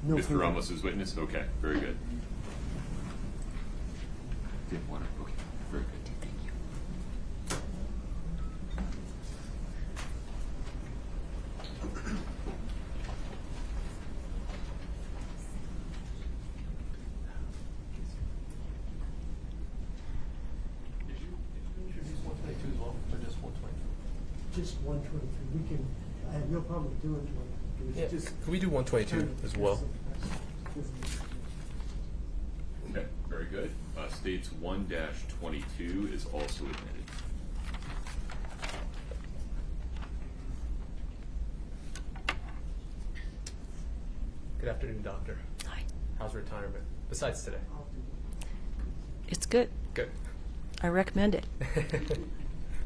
No Mr. further. Ramos is witness? Okay, very good. Didn't want to, okay, very good. Thank you. Just 123. We can. I have no problem doing 123. Yeah. Just Can we do 122 as well? Okay, very good. States 1-22 is also admitted. Good afternoon, doctor. Hi. How's retirement? Besides today. It's good. Good. I recommend it.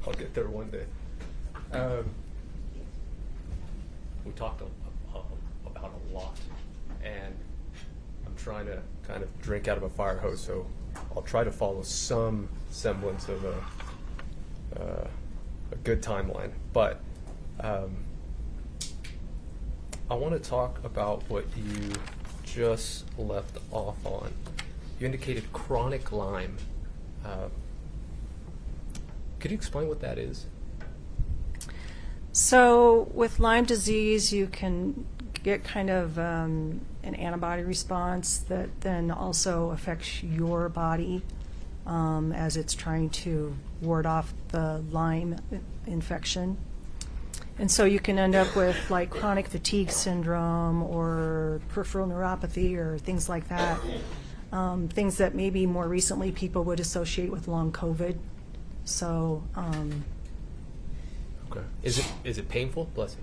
I'll get there one day. We talked about a lot, and I'm trying to kind of drink out of a fire hose, so I'll try to follow some semblance of a good timeline. But I want to talk about what you just left off on. You indicated chronic Lyme. Could you explain what that is? So with Lyme disease, you can get kind of an antibody response that then also affects your body as it's trying to ward off the Lyme infection. And so you can end up with like chronic fatigue syndrome or peripheral neuropathy or things like that. Things that maybe more recently people would associate with long COVID. So Okay. Is it painful? Bless you.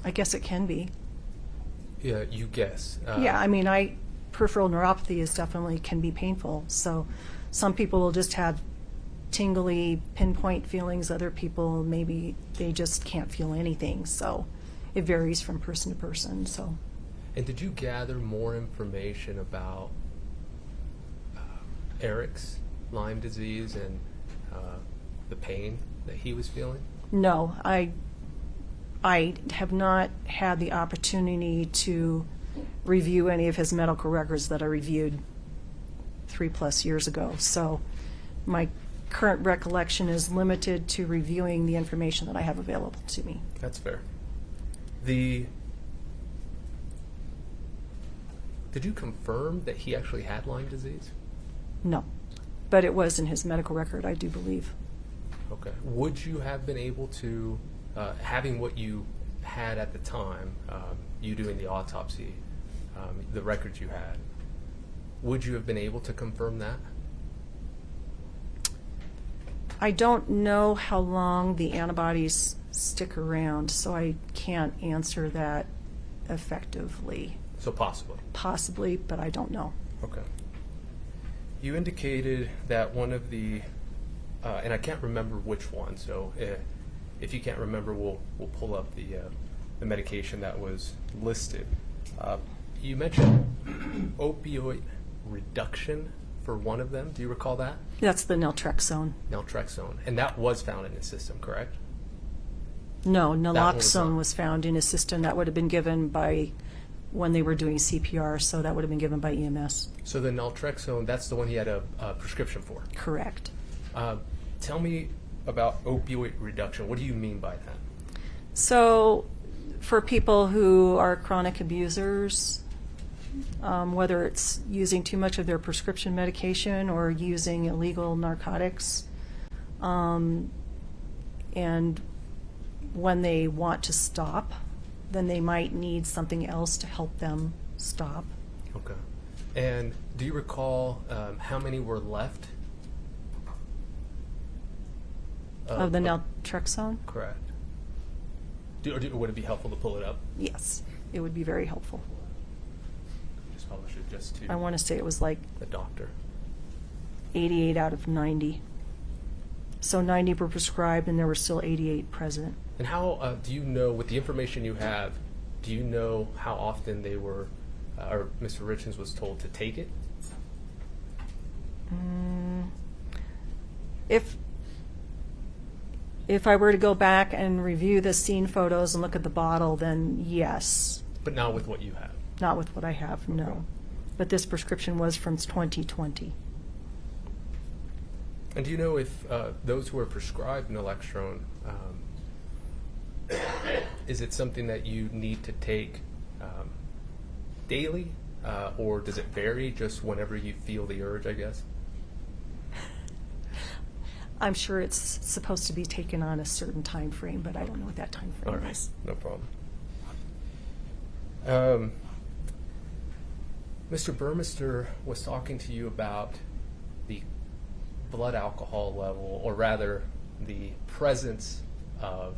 I guess it can be. Yeah, you guess. Yeah, I mean, peripheral neuropathy is definitely can be painful. So some people will just have tingly pinpoint feelings. Other people, maybe they just can't feel anything. So it varies from person to person. So. And did you gather more information about Eric's Lyme disease and the pain that he was feeling? No, I have not had the opportunity to review any of his medical records that I reviewed 3+ years ago. So my current recollection is limited to reviewing the information that I have available to me. That's fair. Did you confirm that he actually had Lyme disease? No, but it was in his medical record, I do believe. Okay. Would you have been able to, having what you had at the time, you doing the autopsy, the records you had, would you have been able to confirm that? I don't know how long the antibodies stick around, so I can't answer that effectively. So possibly. Possibly, but I don't know. Okay. You indicated that one of the, and I can't remember which one, so if you can't remember, we'll pull up the medication that was listed. You mentioned opioid reduction for one of them. Do you recall that? That's the naltrexone. Naltrexone. And that was found in his system, correct? No, That one naloxone not. was found in his system. That would have been given by when they were doing CPR, so that would have been given by EMS. So the naltrexone, that's the one he had a prescription for? Correct. Tell me about opioid reduction. What do you mean by that? So for people who are chronic abusers, whether it's using too much of their prescription medication or using illegal narcotics, and when they want to stop, then they might need something else to help them stop. Okay. And do you recall how many were left? Of the naltrexone? Correct. Would it be helpful to pull it up? Yes, it would be very helpful. Just publish it just to I want to say it was like the doctor. 88 out of 90. So 90 were prescribed and there were still 88 present. And how do you know, with the information you have, do you know how often they were, or Mr. Richens was told to take it? If I were to go back and review the scene photos and look at the bottle, then yes. But not with what you have? Not with what I have, no. But this prescription was from 2020. And do you know if those who are prescribed naloxone, is it something that you need to take daily, or does it vary just whenever you feel the urge, I guess? I'm sure it's supposed to be taken on a certain time frame, but I don't know what that time frame is. No problem. Mr. Burmester was talking to you about the blood alcohol level, or rather the presence of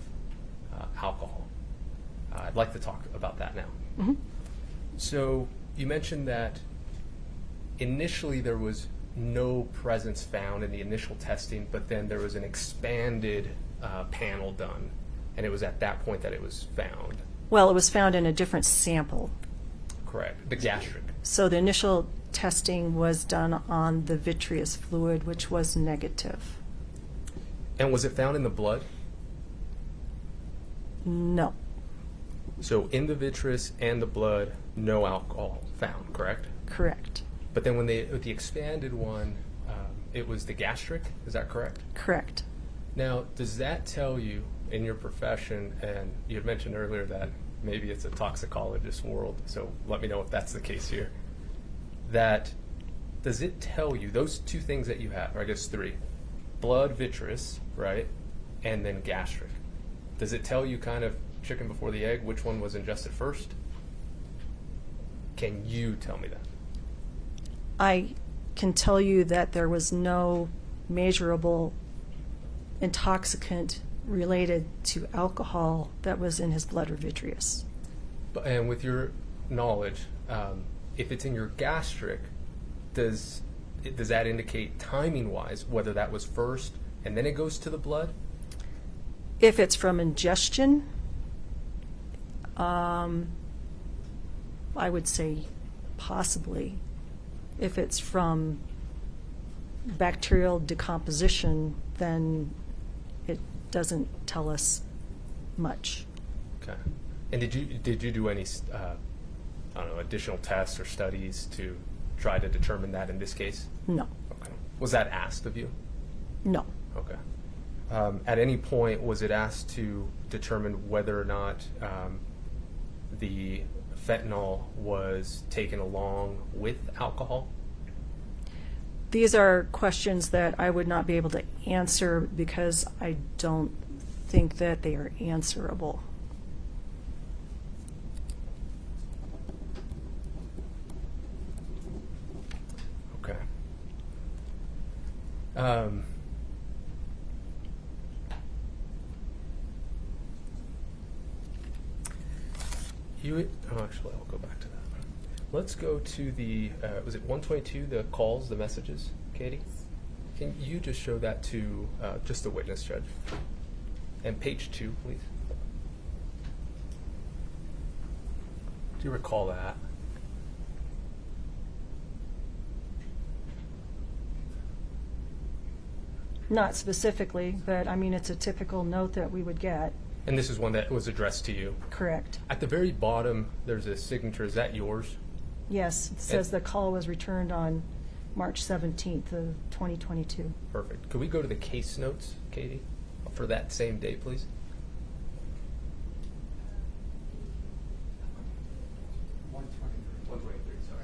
alcohol. I'd like to talk about that now. Mm-hmm. So you mentioned that initially there was no presence found in the initial testing, but then there was an expanded panel done, and it was at that point that it was found. Well, it was found in a different sample. Correct. The gastric. So the initial testing was done on the vitreous fluid, which was negative. And was it found in the blood? No. So in the vitreous and the blood, no alcohol found, correct? Correct. But then when with the expanded one, it was the gastric, is that correct? Correct. Now, does that tell you in your profession, and you had mentioned earlier that maybe it's a toxicologist world, so let me know if that's the case here, that does it tell you, those two things that you have, or I guess three, blood, vitreous, right, and then gastric, Does it tell you kind of chicken before the egg, which one was ingested first? Can you tell me that? I can tell you that there was no measurable intoxicant related to alcohol that was in his blood or vitreous. And with your knowledge, if it's in your gastric, does that indicate timing-wise whether that was first and then it goes to the blood? If it's from ingestion, I would say possibly. If it's from bacterial decomposition, then it doesn't tell us much. Okay. And did you do any I don't know, additional tests or studies to try to determine that in this case? No. Okay. Was that asked of you? No. Okay. At any point, was it asked to determine whether or not the fentanyl was taken along with alcohol? These are questions that I would not be able to answer because I don't think that they are answerable. Okay. Actually, I'll go back to that. Let's go to the, was it 122, the calls, the messages, Katie? Can you just show that to just the witness, Judge? And page 2, please. Do you recall that? Not specifically, but I mean, it's a typical note that we would get. And this is one that was addressed to you? Correct. At the very bottom, there's a signature. Is that yours? Yes, it says the call was returned on March 17th of 2022. Perfect. Could we go to the case notes, Katie, for that same day, please?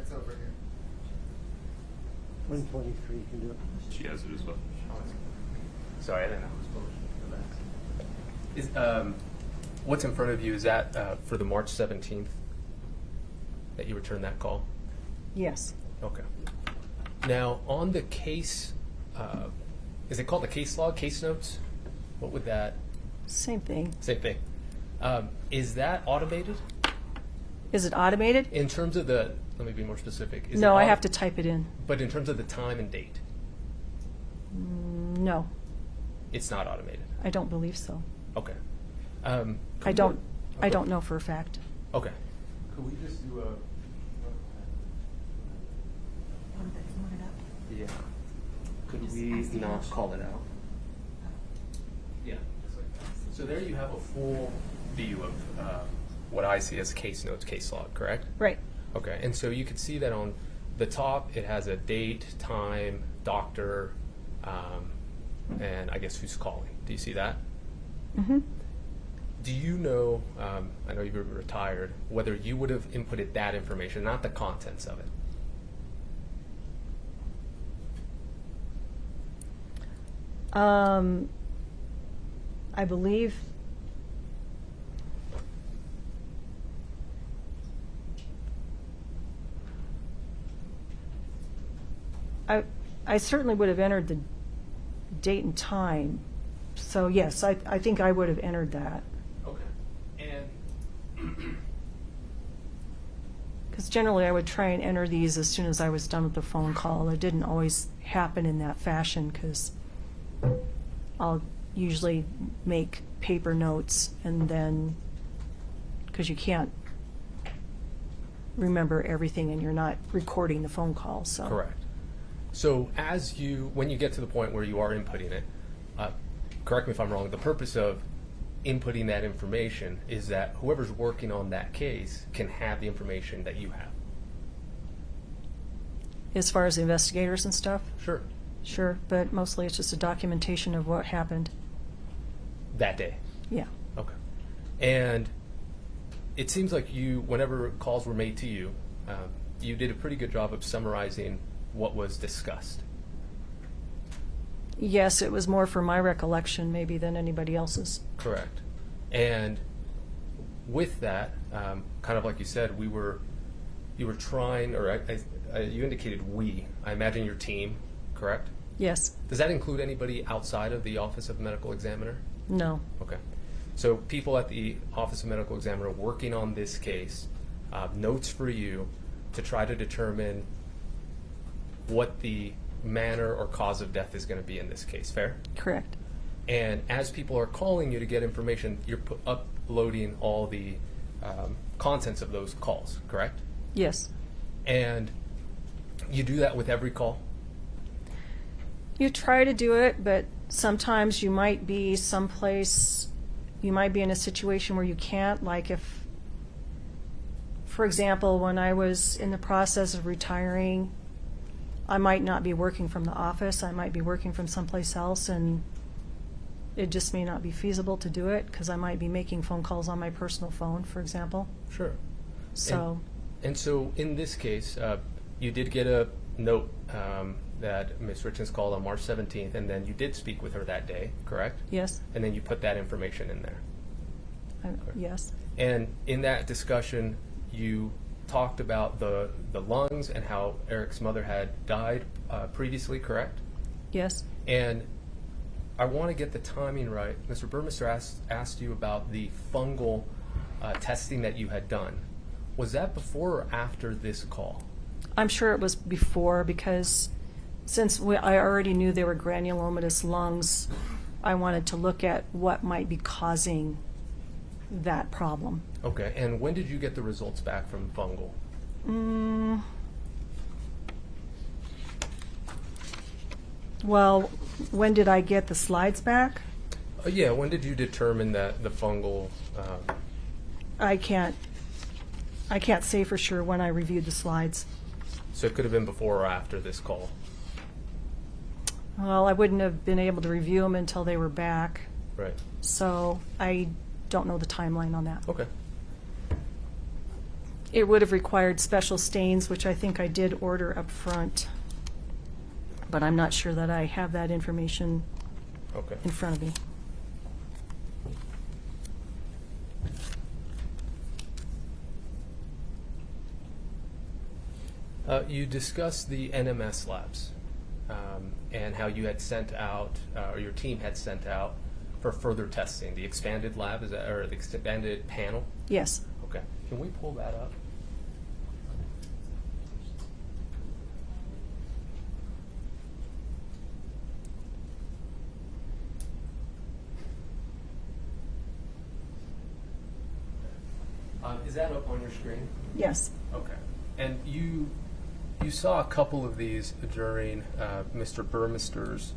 It's over here. 123 can do it. She has it as well. Sorry, I didn't know it was published. What's in front of you, is that for the March 17th that you returned that call? Yes. Okay. Now, on the case, is it called the case log, case notes? What would that? Same thing. Same thing. Is that automated? Is it automated? In terms of the, let me be more specific. Is No, it I have to type it in. But in terms of the time and date? No, It's not automated. I don't believe so. Okay. I don't know for a fact. Okay. Could we just do a? Yeah. Could we not call it out? Yeah. So there you have a full view of what I see as case notes, case log, correct? Right. Okay. And so you can see that on the top, it has a date, time, doctor, and I guess who's calling. Do you see that? Mm-hmm. Do you know, I know you're retired, whether you would have inputted that information, not the contents of it? I believe I certainly would have entered the date and time. So yes, I think I would have entered that. Okay. And Because generally I would try and enter these as soon as I was done with the phone call. It didn't always happen in that fashion because I'll usually make paper notes and then, because you can't remember everything and you're not recording the phone call. So correct. So when you get to the point where you are inputting it, correct me if I'm wrong, the purpose of inputting that information is that whoever's working on that case can have the information that you have. As far as the investigators and stuff? Sure. Sure, but mostly it's just a documentation of what happened. That day? Yeah. Okay. And it seems like whenever calls were made to you, you did a pretty good job of summarizing what was discussed. Yes, it was more for my recollection maybe than anybody else's. Correct. And with that, kind of like you said, you were trying, or you indicated we. I imagine your team, correct? Yes. Does that include anybody outside of the Office of Medical Examiner? No. Okay. So people at the Office of Medical Examiner working on this case, notes for you to try to determine what the manner or cause of death is going to be in this case. Fair? Correct. And as people are calling you to get information, you're uploading all the contents of those calls, correct? Yes. And you do that with every call? You try to do it, but sometimes you might be someplace, you might be in a situation where you can't, like if, for example, when I was in the process of retiring, I might not be working from the office, I might be working from someplace else, and it just may not be feasible to do it because I might be making phone calls on my personal phone, for example. Sure. So. And so in this case, you did get a note that Ms. Richens called on March 17th, and then you did speak with her that day, correct? Yes. And then you put that information in there. Yes. And in that discussion, you talked about the lungs and how Eric's mother had died previously, correct? Yes. And I want to get the timing right. Mr. Burmester asked you about the fungal testing that you had done. Was that before or after this call? I'm sure it was before because since I already knew they were granulomatous lungs, I wanted to look at what might be causing that problem. Okay, and when did you get the results back from fungal? Well, when did I get the slides back? Yeah, when did you determine that the fungal... I can't say for sure when I reviewed the slides. So it could have been before or after this call? Well, I wouldn't have been able to review them until they were back. Right. So I don't know the timeline on that. Okay. It would have required special stains, which I think I did order up front. But I'm not sure that I have that information in front of me. You discussed the NMS labs and how you had sent out, or your team had sent out for further testing. The expanded lab, is that, or the expanded panel? Yes. Okay. Can we pull that up? Is that up on your screen? Yes. Okay. And you saw a couple of these during Mr. Burmester's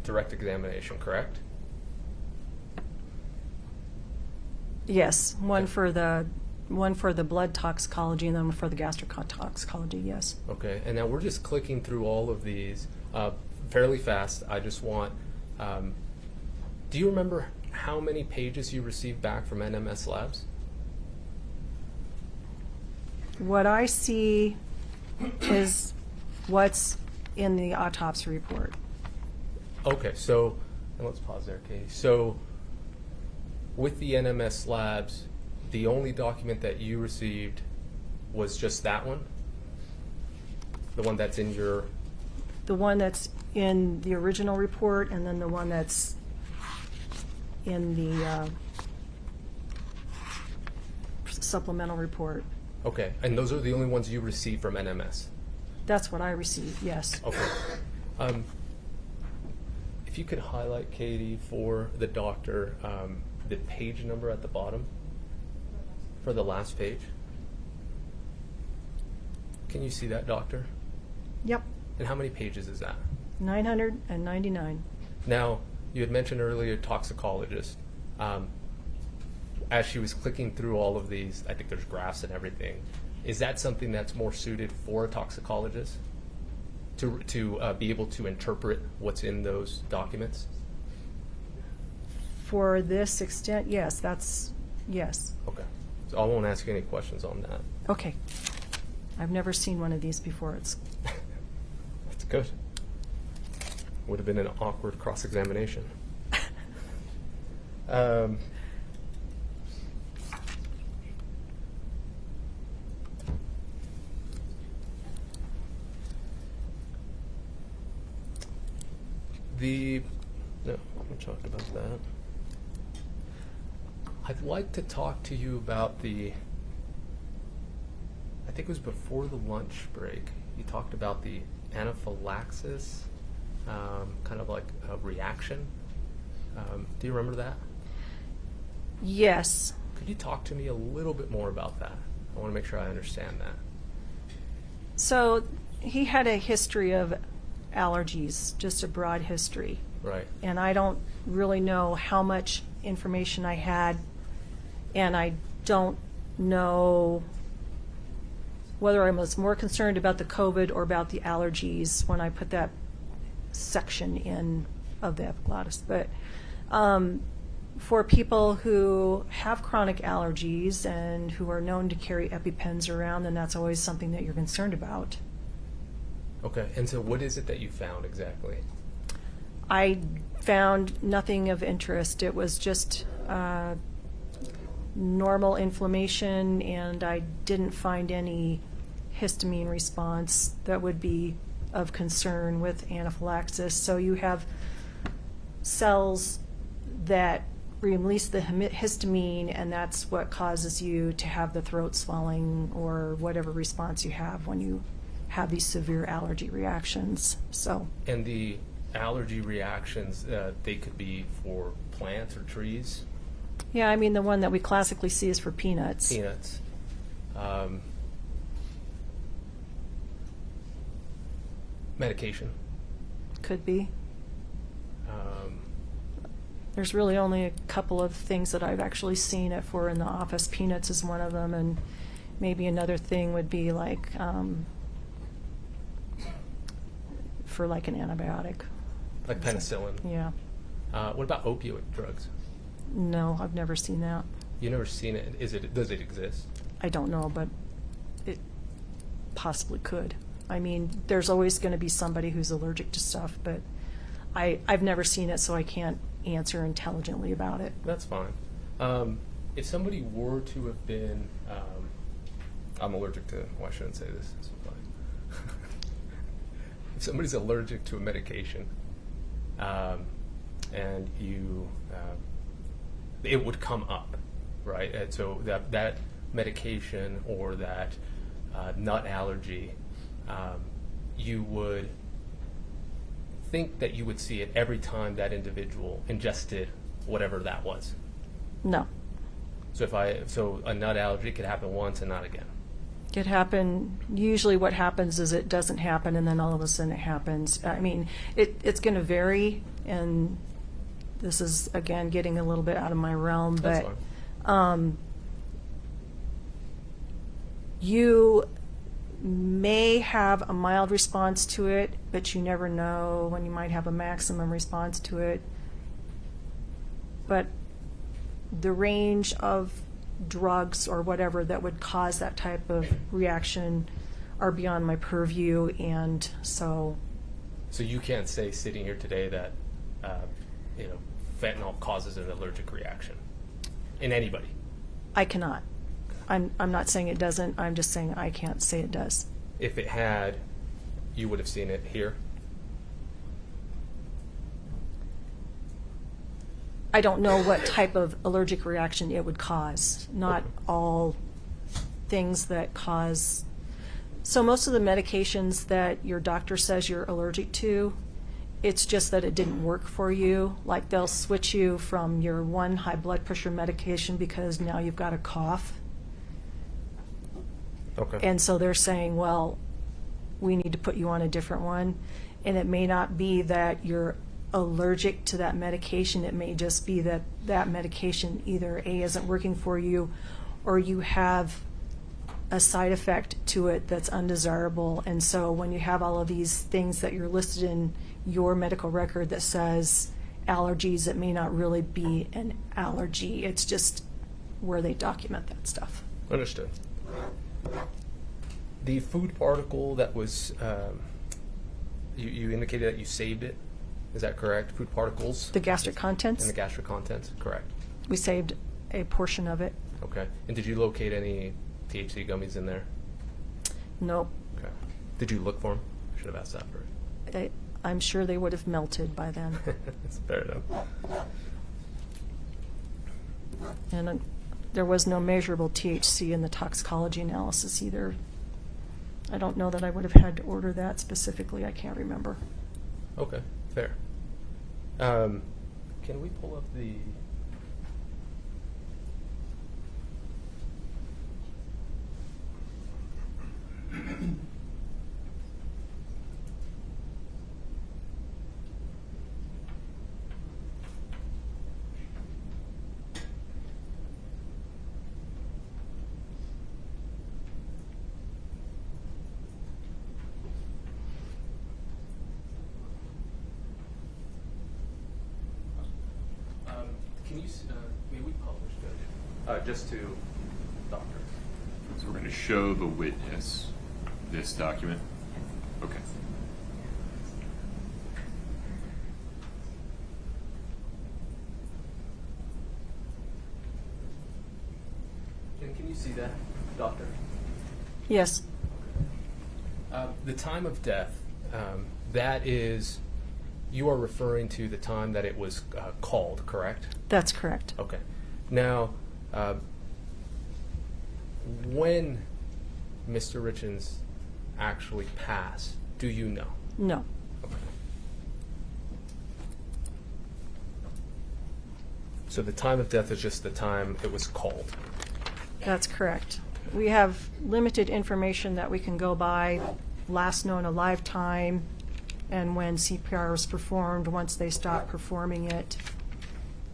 direct examination, correct? Yes. One for the blood toxicology and then one for the gastric toxicology. Yes. Okay. And now we're just clicking through all of these fairly fast. I just want. Do you remember how many pages you received back from NMS Labs? What I see is what's in the autopsy report. Okay, so, and let's pause there, Katie. So, with the NMS Labs, the only document that you received was just that one? The one that's in your... The one that's in the original report and then the one that's in the supplemental report. Okay, and those are the only ones you received from NMS? That's what I received, yes. Okay. If you could highlight, Katie, for the doctor, the page number at the bottom for the last page. Can you see that, doctor? Yep. And how many pages is that? 999. Now, you had mentioned earlier toxicologist. As she was clicking through all of these, I think there's graphs and everything. Is that something that's more suited for a toxicologist to be able to interpret what's in those documents? For this extent, yes, yes. Okay. So I won't ask you any questions on that. Okay. I've never seen one of these before. It's That's good. Would have been an awkward cross-examination. No, we talked about that. I'd like to talk to you about I think it was before the lunch break. You talked about the anaphylaxis, kind of like a reaction. Do you remember that? Yes. Could you talk to me a little bit more about that? I want to make sure I understand that. So he had a history of allergies, just a broad history. Right. And I don't really know how much information I had, and I don't know whether I was more concerned about the COVID or about the allergies when I put that section in of the epiglottis. But for people who have chronic allergies and who are known to carry EpiPens around, then that's always something that you're concerned about. Okay, and so what is it that you found exactly? I found nothing of interest. It was just normal inflammation, and I didn't find any histamine response that would be of concern with anaphylaxis. So you have cells that release the histamine, and that's what causes you to have the throat swelling or whatever response you have when you have these severe allergy reactions. So. And the allergy reactions, they could be for plants or trees? Yeah, I mean, the one that we classically see is for peanuts. Peanuts. Medication. Could be. There's really only a couple of things that I've actually seen it for in the office. Peanuts is one of them, and maybe another thing would be like for like an antibiotic. Like penicillin? Yeah. What about opioid drugs? No, I've never seen that. You've never seen it? Does it exist? I don't know, but it possibly could. I mean, there's always going to be somebody who's allergic to stuff, but I've never seen it, so I can't answer intelligently about it. That's fine. If somebody were to have been, I'm allergic to, well, I shouldn't say this. This is fine. If somebody's allergic to a medication, and it would come up, right? And so that medication or that nut allergy, you would think that you would see it every time that individual ingested whatever that was. No. So a nut allergy could happen once and not again. Could happen. Usually what happens is it doesn't happen, and then all of a sudden it happens. I mean, it's going to vary, and this is, again, getting a little bit out of my realm, That's but fine. You may have a mild response to it, but you never know when you might have a maximum response to it. But the range of drugs or whatever that would cause that type of reaction are beyond my purview, and so. So you can't say sitting here today that fentanyl causes an allergic reaction in anybody? I cannot. I'm not saying it doesn't. I'm just saying I can't say it does. If it had, you would have seen it here? I don't know what type of allergic reaction it would cause. Not all things that cause. So most of the medications that your doctor says you're allergic to, it's just that it didn't work for you. Like they'll switch you from your one high blood pressure medication because now you've got a cough. Okay. And so they're saying, well, we need to put you on a different one. And it may not be that you're allergic to that medication. It may just be that that medication either A, isn't working for you, or you have a side effect to it that's undesirable. And so when you have all of these things that you're listed in your medical record that says allergies, it may not really be an allergy. It's just where they document that stuff. Understood. The food particle that was, you indicated that you saved it. Is that correct? Food particles? The gastric contents? And the gastric contents, correct. We saved a portion of it. Okay. And did you locate any THC gummies in there? Nope. Okay. Did you look for them? I should have asked that first. I'm sure they would have melted by then. That's fair enough. And there was no measurable THC in the toxicology analysis either. I don't know that I would have had to order that specifically. I can't remember. Okay, fair. Can we pull up the... Can you, may we publish that? Just to doctor. So we're going to show the witness this document. Okay. Can you see that, doctor? Yes. The time of death, that is, you are referring to the time that it was called, correct? That's correct. Okay. Now, when Mr. Richens actually passed, do you know? No. Okay. So the time of death is just the time it was called? That's correct. We have limited information that we can go by, last known alive time, and when CPR was performed, once they stopped performing it.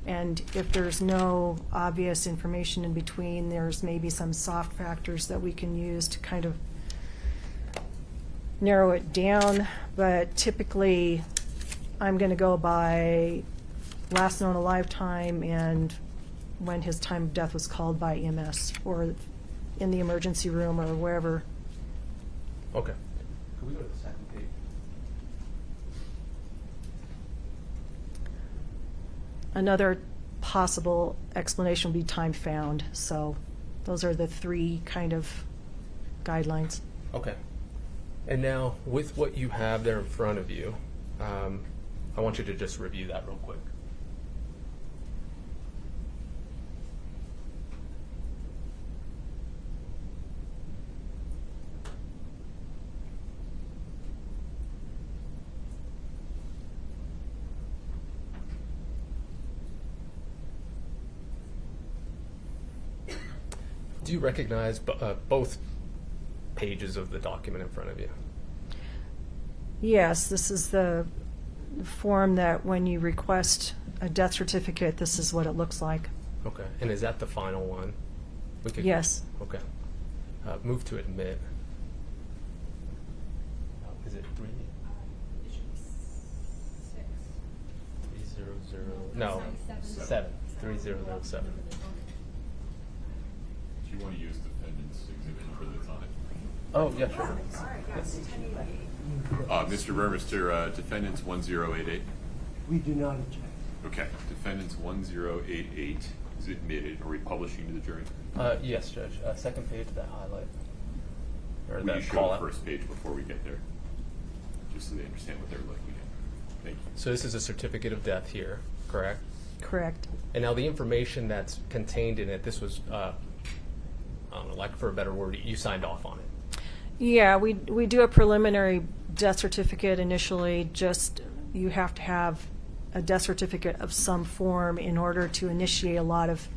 And if there's no obvious information in between, there's maybe some soft factors that we can use to kind of narrow it down. But typically, I'm going to go by last known alive time and when his time of death was called by EMS or in the emergency room or wherever. Okay. Can we go to the second page? Another possible explanation would be time found. So those are the three kind of guidelines. Okay. And now, with what you have there in front of you, I want you to just review that real quick. Do you recognize both pages of the document in front of you? Yes, this is the form that when you request a death certificate, this is what it looks like. Okay. And is that the final one? We could, Yes. Okay. Move to admit. Is it 3? 300. No, 7. 3007. Do you want to use defendant's exhibit for the time? Oh, yeah, sure. Mr. Burmester, defendant's 1088. We do not object. Okay. Defendant's 1088 is admitted. Are we publishing to the jury? Yes, Judge. Second page of that highlight. Or Will that you show call the out. first page before we get there? Just so they understand what they're looking at. Thank you. So this is a certificate of death here, correct? Correct. And now the information that's contained in it, this was, I don't know, like for a better word, you signed off on it. Yeah, we do a preliminary death certificate initially. Just you have to have a death certificate of some form in order to initiate a lot of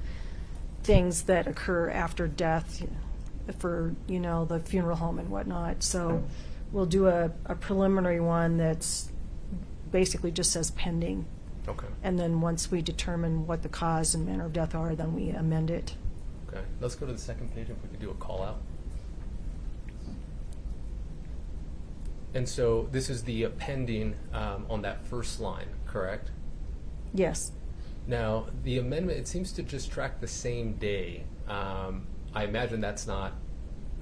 things that occur after death for, you know, the funeral home and whatnot. So we'll do a preliminary one that's basically just says pending. Okay. And then once we determine what the cause and manner of death are, then we amend it. Okay. Let's go to the second page if we could do a call out. And so this is the pending on that first line, correct? Yes. Now, the amendment, it seems to just track the same day. I imagine that's not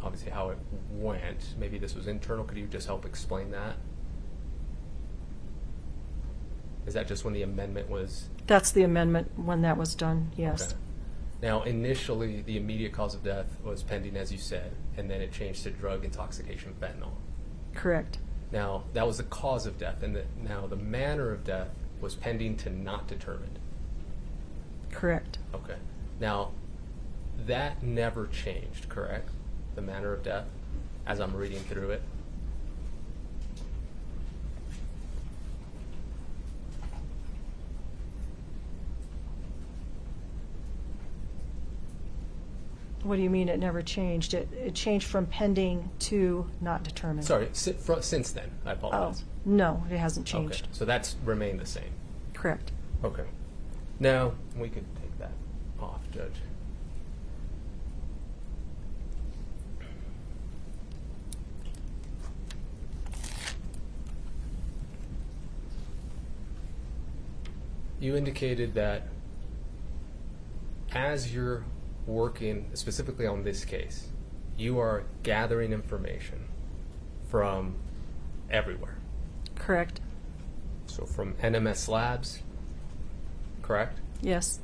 obviously how it went. Maybe this was internal. Could you just help explain that? Is that just when the amendment was? That's the amendment when that was done, yes. Okay. Now, initially, the immediate cause of death was pending, as you said, and then it changed to drug intoxication, fentanyl. Correct. Now, that was the cause of death, and now the manner of death was pending to not determined. Correct. Okay. Now, that never changed, correct? The manner of death, as I'm reading through it. What do you mean it never changed? It changed from pending to not determined. Sorry, since then, I apologize. Oh, no, it hasn't changed. Okay, so that's remained the same. Correct. Okay. Now, we could take that off, Judge. You indicated that as you're working specifically on this case, you are gathering information from everywhere. Correct. So from NMS labs, correct? Yes.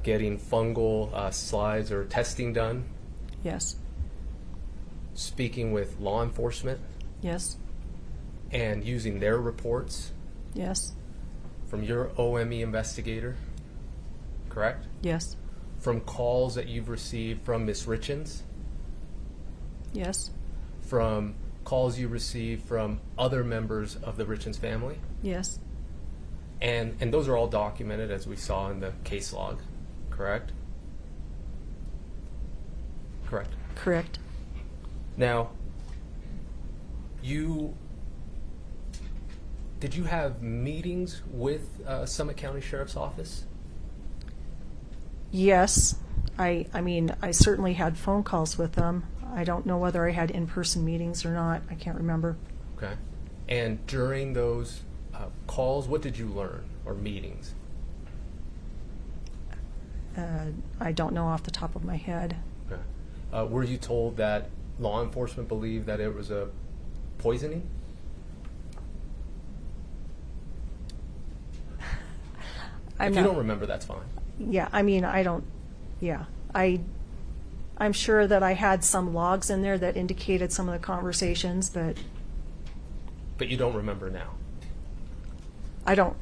Getting fungal slides or testing done, Yes. speaking with law enforcement, Yes. and using their reports Yes. from your OME investigator, correct? Yes. From calls that you've received from Ms. Richens, Yes. from calls you received from other members of the Richens family, Yes. and those are all documented as we saw in the case log, correct? Correct. Correct. Now, did you have meetings with Summit County Sheriff's Office? Yes. I mean, I certainly had phone calls with them. I don't know whether I had in-person meetings or not. I can't remember. Okay. And during those calls, what did you learn, or meetings? I don't know off the top of my head. Okay. Were you told that law enforcement believed that it was a poisoning? If you don't remember, that's fine. Yeah, I mean, I don't, yeah. I'm sure that I had some logs in there that indicated some of the conversations, but But you don't remember now? I don't,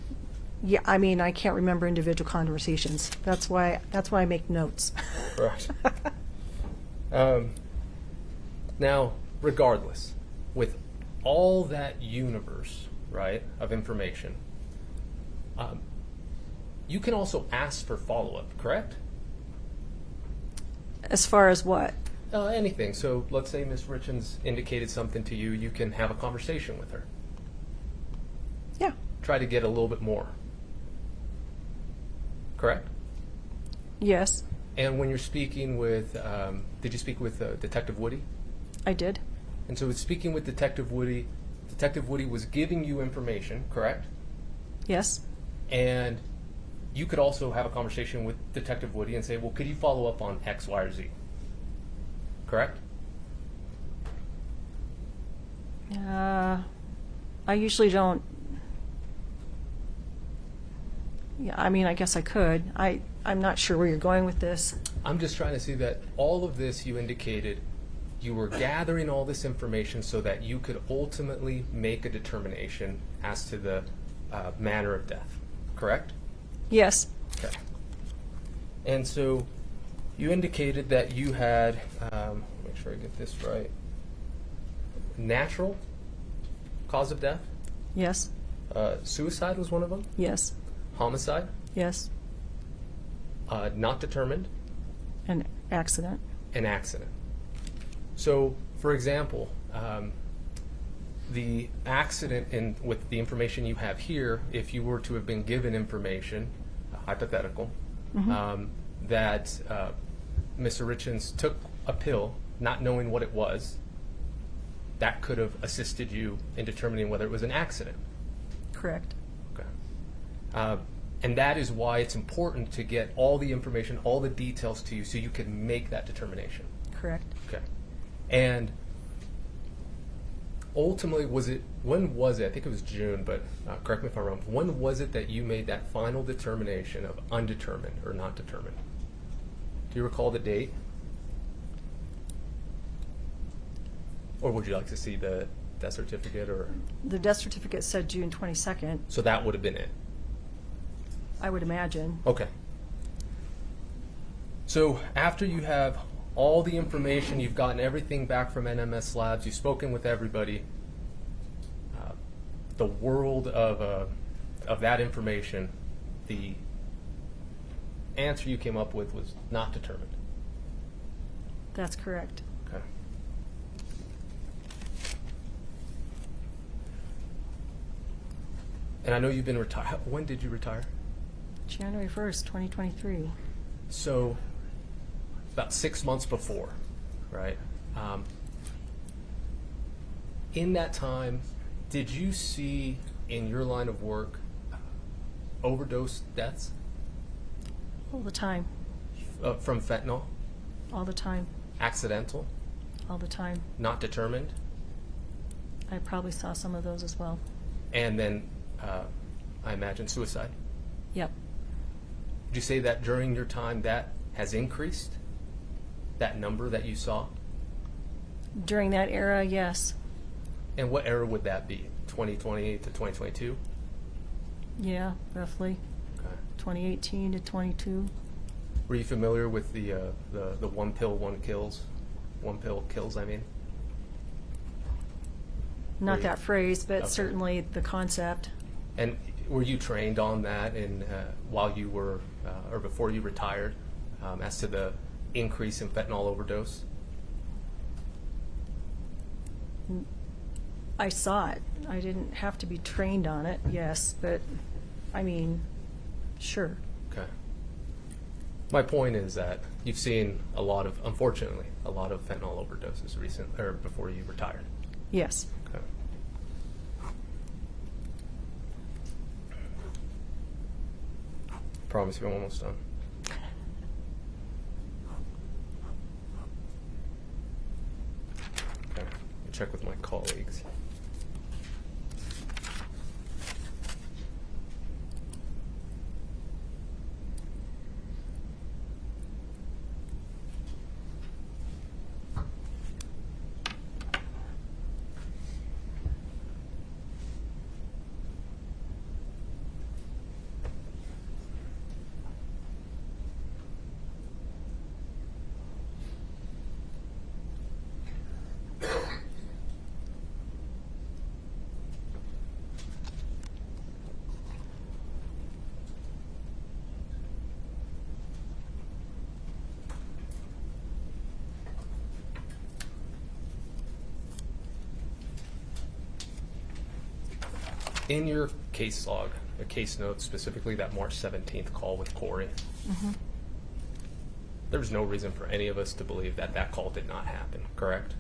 yeah, I mean, I can't remember individual conversations. That's why I make notes. Right. Now, regardless, with all that universe, right, of information, you can also ask for follow-up, correct? As far as what? Anything. So let's say Ms. Richens indicated something to you, you can have a conversation with her. Yeah. Try to get a little bit more. Correct? Yes, And when you're speaking with, did you speak with Detective Woody? I did. And so with speaking with Detective Woody was giving you information, correct? Yes. And you could also have a conversation with Detective Woody and say, well, could you follow up on X, Y, or Z? Correct? I usually don't. Yeah, I mean, I guess I could. I'm not sure where you're going with this. I'm just trying to see that all of this you indicated you were gathering all this information so that you could ultimately make a determination as to the manner of death, correct? Yes. Okay. And so you indicated that you had, make sure I get this right, natural cause of death? Yes. Suicide was one of them? Yes. Homicide? Yes. Not determined? An accident. An accident. So, for example, the accident with the information you have here, if you were to have been given information, hypothetical, that Mr. Richens took a pill not knowing what it was, that could have assisted you in determining whether it was an accident. Correct. Okay. And that is why it's important to get all the information, all the details to you so you can make that determination. Correct. Okay. And ultimately, when was it? I think it was June, but correct me if I'm wrong. When was it that you made that final determination of undetermined or not determined? Do you recall the date? Or would you like to see the death certificate, or? The death certificate said June 22nd, So that would have been it? I would imagine. Okay. So after you have all the information, you've gotten everything back from NMS Labs, you've spoken with everybody, the world of that information, the answer you came up with was not determined. That's correct. Okay. And I know you've been retired. When did you retire? January 1st, 2023. So, about 6 months before, right? In that time, did you see in your line of work overdose deaths All the time. from fentanyl? All the time. Accidental? All the time. Not determined? I probably saw some of those as well. And then, I imagine, suicide? Yep. Would you say that during your time that has increased? That number that you saw? During that era, yes. And what era would that be? 2020 to 2022? Yeah, roughly. Okay. 2018 to 22. Were you familiar with the one pill, one kills? One pill kills, I mean? Not that phrase, but Okay. certainly the concept. And were you trained on that while you were, or before you retired, as to the increase in fentanyl overdose? I saw it. I didn't have to be trained on it, yes, but I mean, sure. Okay. My point is that you've seen a lot of, unfortunately, a lot of fentanyl overdoses before you retired. Yes. Okay. Promise you I'm almost done. Okay. Let me check with my colleagues. In your case log, a case note, specifically that March 17th call with Kouri, there was no reason for any of us to believe that that call did not happen, correct?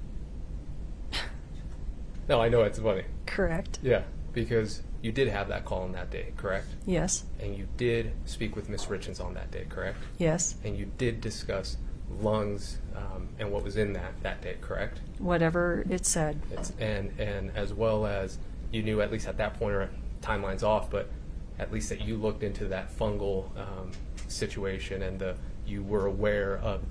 No, I know it's funny. Correct. Yeah, because you did have that call on that day, correct? Yes. And you did speak with Ms. Richens on that day, correct? Yes. And you did discuss lungs and what was in that day, correct? Whatever it said. And as well as you knew, at least at that point, or timeline's off, but at least that you looked into that fungal situation, and you were aware of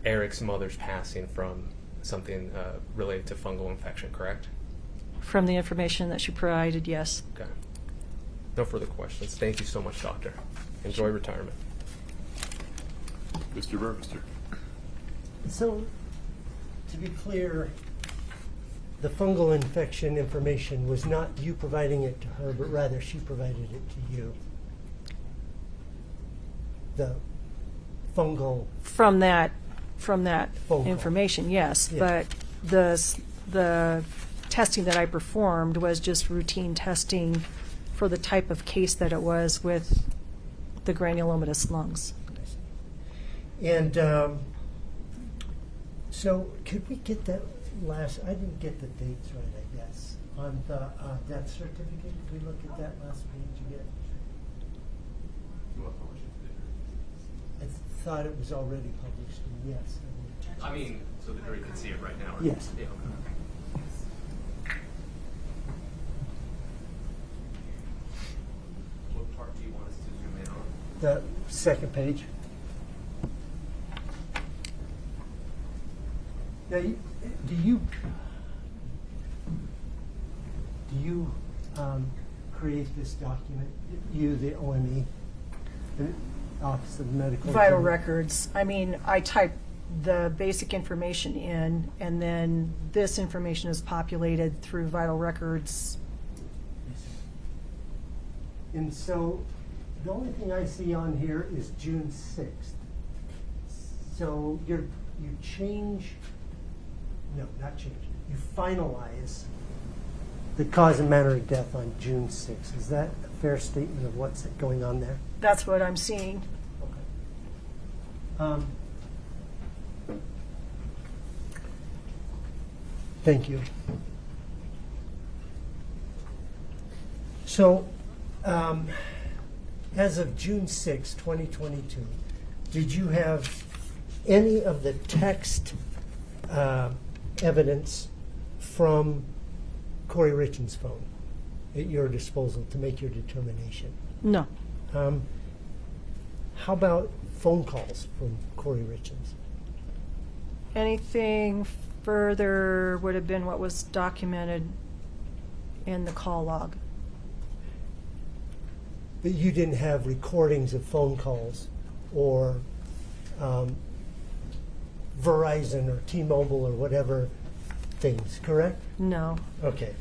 Eric's mother's passing from something related to fungal infection, correct? From the information that she provided, yes. Okay. No further questions. Thank you so much, Doctor. Enjoy retirement. Mr. Burmester. So, to be clear, the fungal infection information was not you providing it to her, but rather she provided it to you. The fungal. From that phone call. Information, yes. Yeah. But the testing that I performed was just routine testing for the type of case that it was with the granulomatous lungs. And so could we get that I didn't get the dates right, I guess, on the death certificate. Did we look at that last page again? I thought it was already published, and yes. I mean, so the jury can see it right now? Or? Yes. Yeah, okay. What part do you want us to zoom in on? The second page. Now, you create this document? You, the OME, the Office of Medical Vital Examiner? records. I mean, I type the basic information in, and then this information is populated through vital records. And so the only thing I see on here is June 6th. So you change, no, not change, you finalize the cause and manner of death on June 6th. Is that a fair statement of what's going on there? That's what I'm seeing. Thank you. So, as of June 6, 2022, did you have any of the text evidence from Kouri Richens' phone at your disposal to make your determination? No. How about phone calls from Kouri Richens? Anything further would have been what was documented in the call log. But you didn't have recordings of phone calls or Verizon or T-Mobile or whatever things, correct? No. Okay.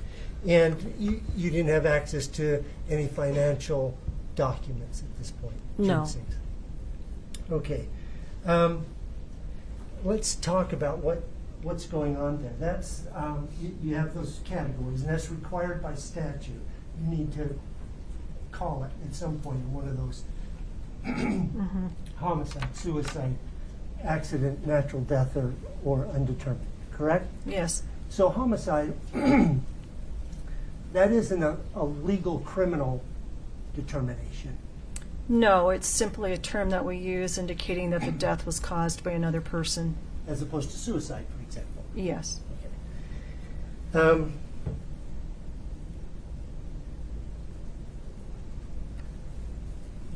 And you didn't have access to any financial documents at this point? No. June 6th. Okay. Let's talk about what's going on there. That's you have those categories, and that's required by statute. You need to call it at some point in one of those homicide, suicide, accident, natural death, or undetermined, correct? Yes. So homicide, that isn't a legal criminal determination. No, it's simply a term that we use indicating that the death was caused by another person. As opposed to suicide, for example. Yes.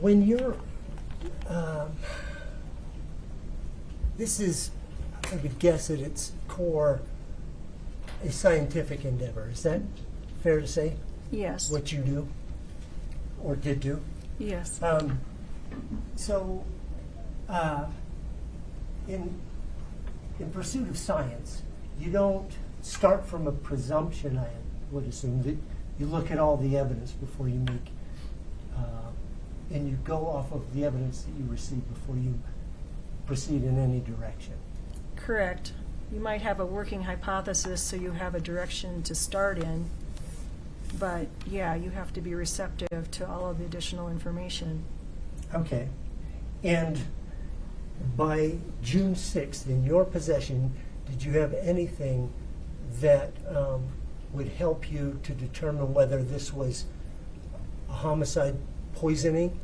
When you're, this is, I would guess at its core, a scientific endeavor. Is that fair to say? Yes. What you do, or did do? Yes. So, in pursuit of science, you don't start from a presumption, I would assume, that you look at all the evidence before you make, and you go off of the evidence that you receive before you proceed in any direction. Correct. You might have a working hypothesis, so you have a direction to start in. But yeah, you have to be receptive to all of the additional information. Okay. And by June 6th, in your possession, did you have anything that would help you to determine whether this was a homicide, poisoning,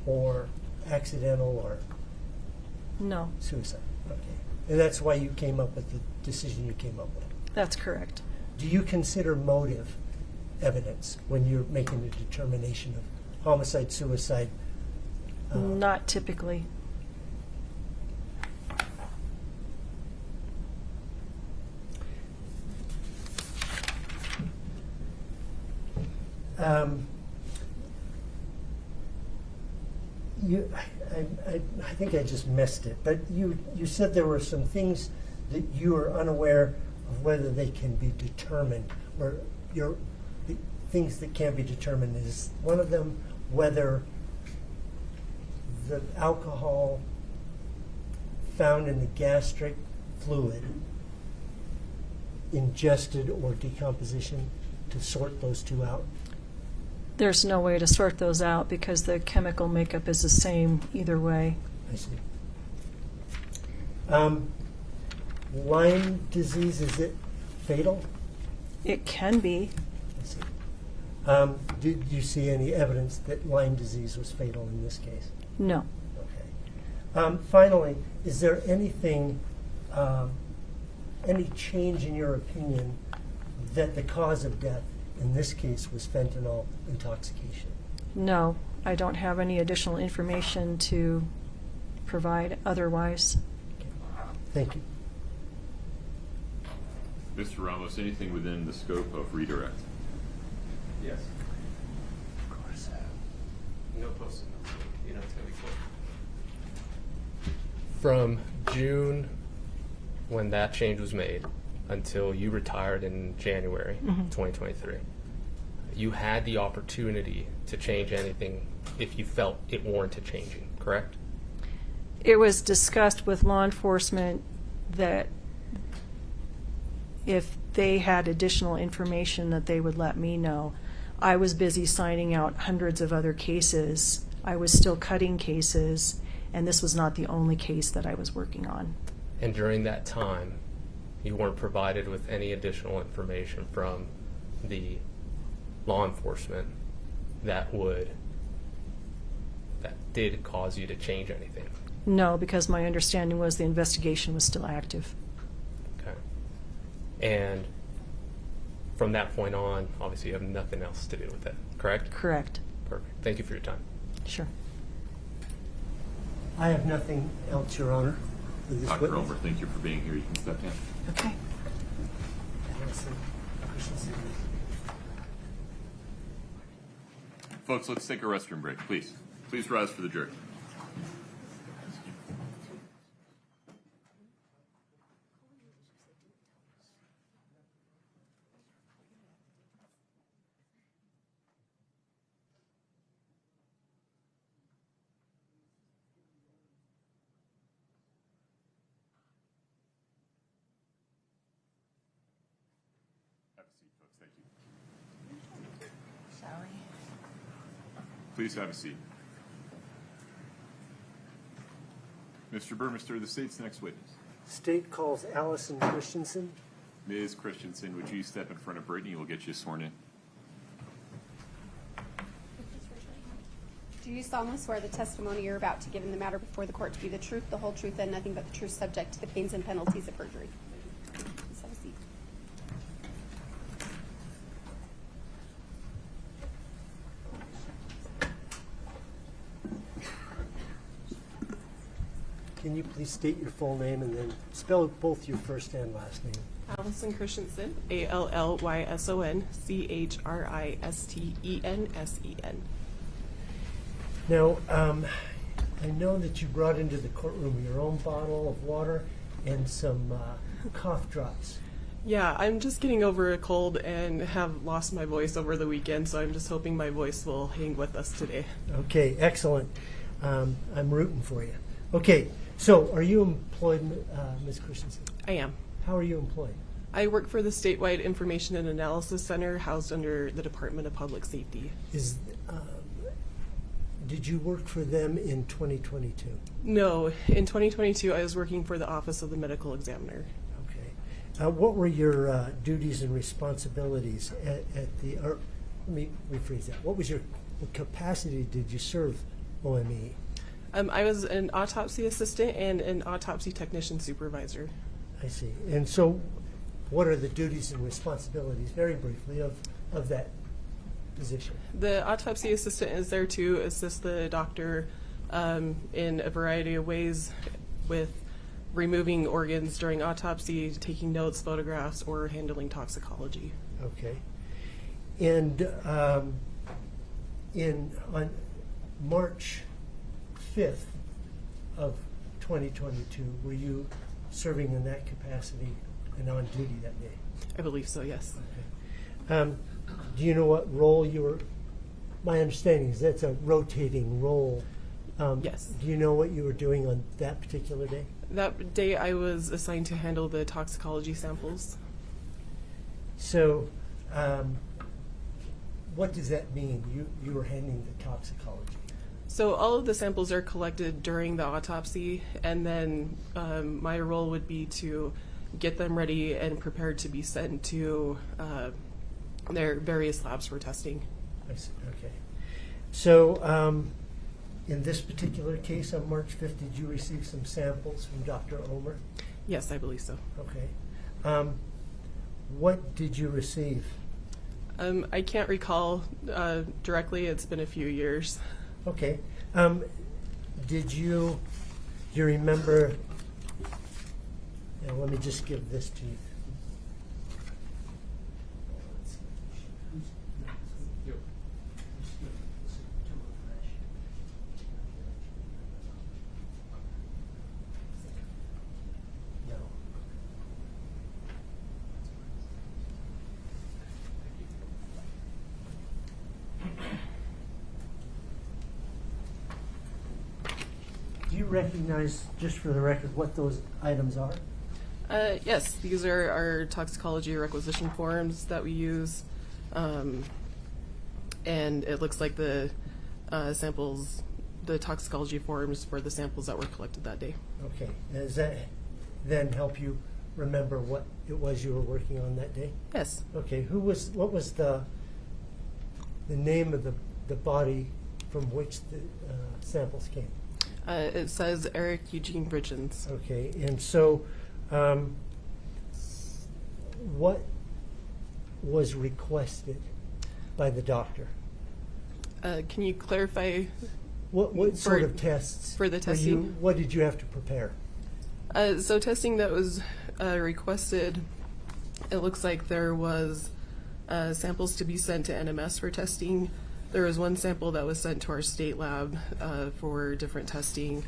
or accidental, or No. suicide? Okay. And that's why you came up with the decision you came up with? That's correct. Do you consider motive evidence when you're making a determination of homicide, suicide? Not typically. I think I just missed it, but you said there were some things that you are unaware of whether they can be determined, or the things that can be determined. Is one of them whether the alcohol found in the gastric fluid ingested or decomposition, to sort those two out? There's no way to sort those out because the chemical makeup is the same either way. I see. Lyme disease, is it fatal? It can be. I see. Did you see any evidence that Lyme disease was fatal in this case? No. Okay. Finally, is there anything, any change in your opinion that the cause of death in this case was fentanyl intoxication? No, I don't have any additional information to provide otherwise. Thank you. Mr. Ramos, anything within the scope of redirect? Yes. Of course. No post-it notes. You know, it's going to be quick. From June, when that change was made, until you retired in January 2023, you had the opportunity to change anything if you felt it warranted changing, correct? It was discussed with law enforcement that if they had additional information that they would let me know. I was busy signing out hundreds of other cases. I was still cutting cases, and this was not the only case that I was working on. And during that time, you weren't provided with any additional information from the law enforcement that did cause you to change anything. No, because my understanding was the investigation was still active. Okay. And from that point on, obviously you have nothing else to do with it, correct? Correct. Perfect. Thank you for your time. Sure. I have nothing else, Your Honor. For this Dr. witness. Ulmer, thank you for being here. You can step down. Okay. Folks, let's take a restroom break, please. Please rise for the jury. Have a seat, folks. Thank you. Shall we? Please have a seat. Mr. Burmester, the state's next witness. State calls Allison Christensen. Ms. Christensen, would you step in front of Brittany? We'll get you sworn in. Do you solemnly swear the testimony you're about to give in the matter before the court to be the truth, the whole truth, and nothing but the truth, subject to the pains and penalties of perjury? Please have a seat. Can you please state your full name and then spell both your first and last name? Allison Christensen, ALLYSON, Now, I know that you brought into the courtroom your own bottle of water and some cough drops. Yeah, I'm just getting over a cold and have lost my voice over the weekend, so I'm just hoping my voice will hang with us today. Okay, excellent. I'm rooting for you. Okay, so are you employed, Ms. Christensen? I am. How are you employed? I work for the Statewide Information and Analysis Center, housed under the Department of Public Safety. Did you work for them in 2022? No, in 2022 I was working for the Office of the Medical Examiner. Okay. What were your duties and responsibilities at the, or let me rephrase that. What capacity did you serve OME? I was an autopsy assistant and an autopsy technician supervisor. I see. And so what are the duties and responsibilities, very briefly, of that position? The autopsy assistant is there to assist the doctor in a variety of ways with removing organs during autopsy, taking notes, photographs, or handling toxicology. Okay. And on March 5th of 2022, were you serving in that capacity and on duty that day? I believe so, yes. Okay. Do you know what role you were? My understanding is that's a rotating role. Yes. Do you know what you were doing on that particular day? That day I was assigned to handle the toxicology samples. So what does that mean? You were handling the toxicology? So all of the samples are collected during the autopsy, and then my role would be to get them ready and prepared to be sent to their various labs for testing. I see. Okay. So in this particular case on March 5th, did you receive some samples from Dr. Ulmer? Yes, I believe so. Okay. What did you receive? I can't recall directly. It's been a few years. Okay. Do you remember? Now, let me just give this to you. you recognize, just for the record, what those items are? Yes, these are our toxicology requisition forms that we use. And it looks like the samples, the toxicology forms for the samples that were collected that day. Okay. Does that then help you remember what it was you were working on that day? Yes. Okay. What was the name of the body from which the samples came? It says Eric Eugene Richens. Okay. And so, what was requested by the doctor? Can you clarify? What sort of tests? For the testing? What did you have to prepare? So testing that was requested, it looks like there was samples to be sent to NMS for testing. There was one sample that was sent to our state lab for different testing.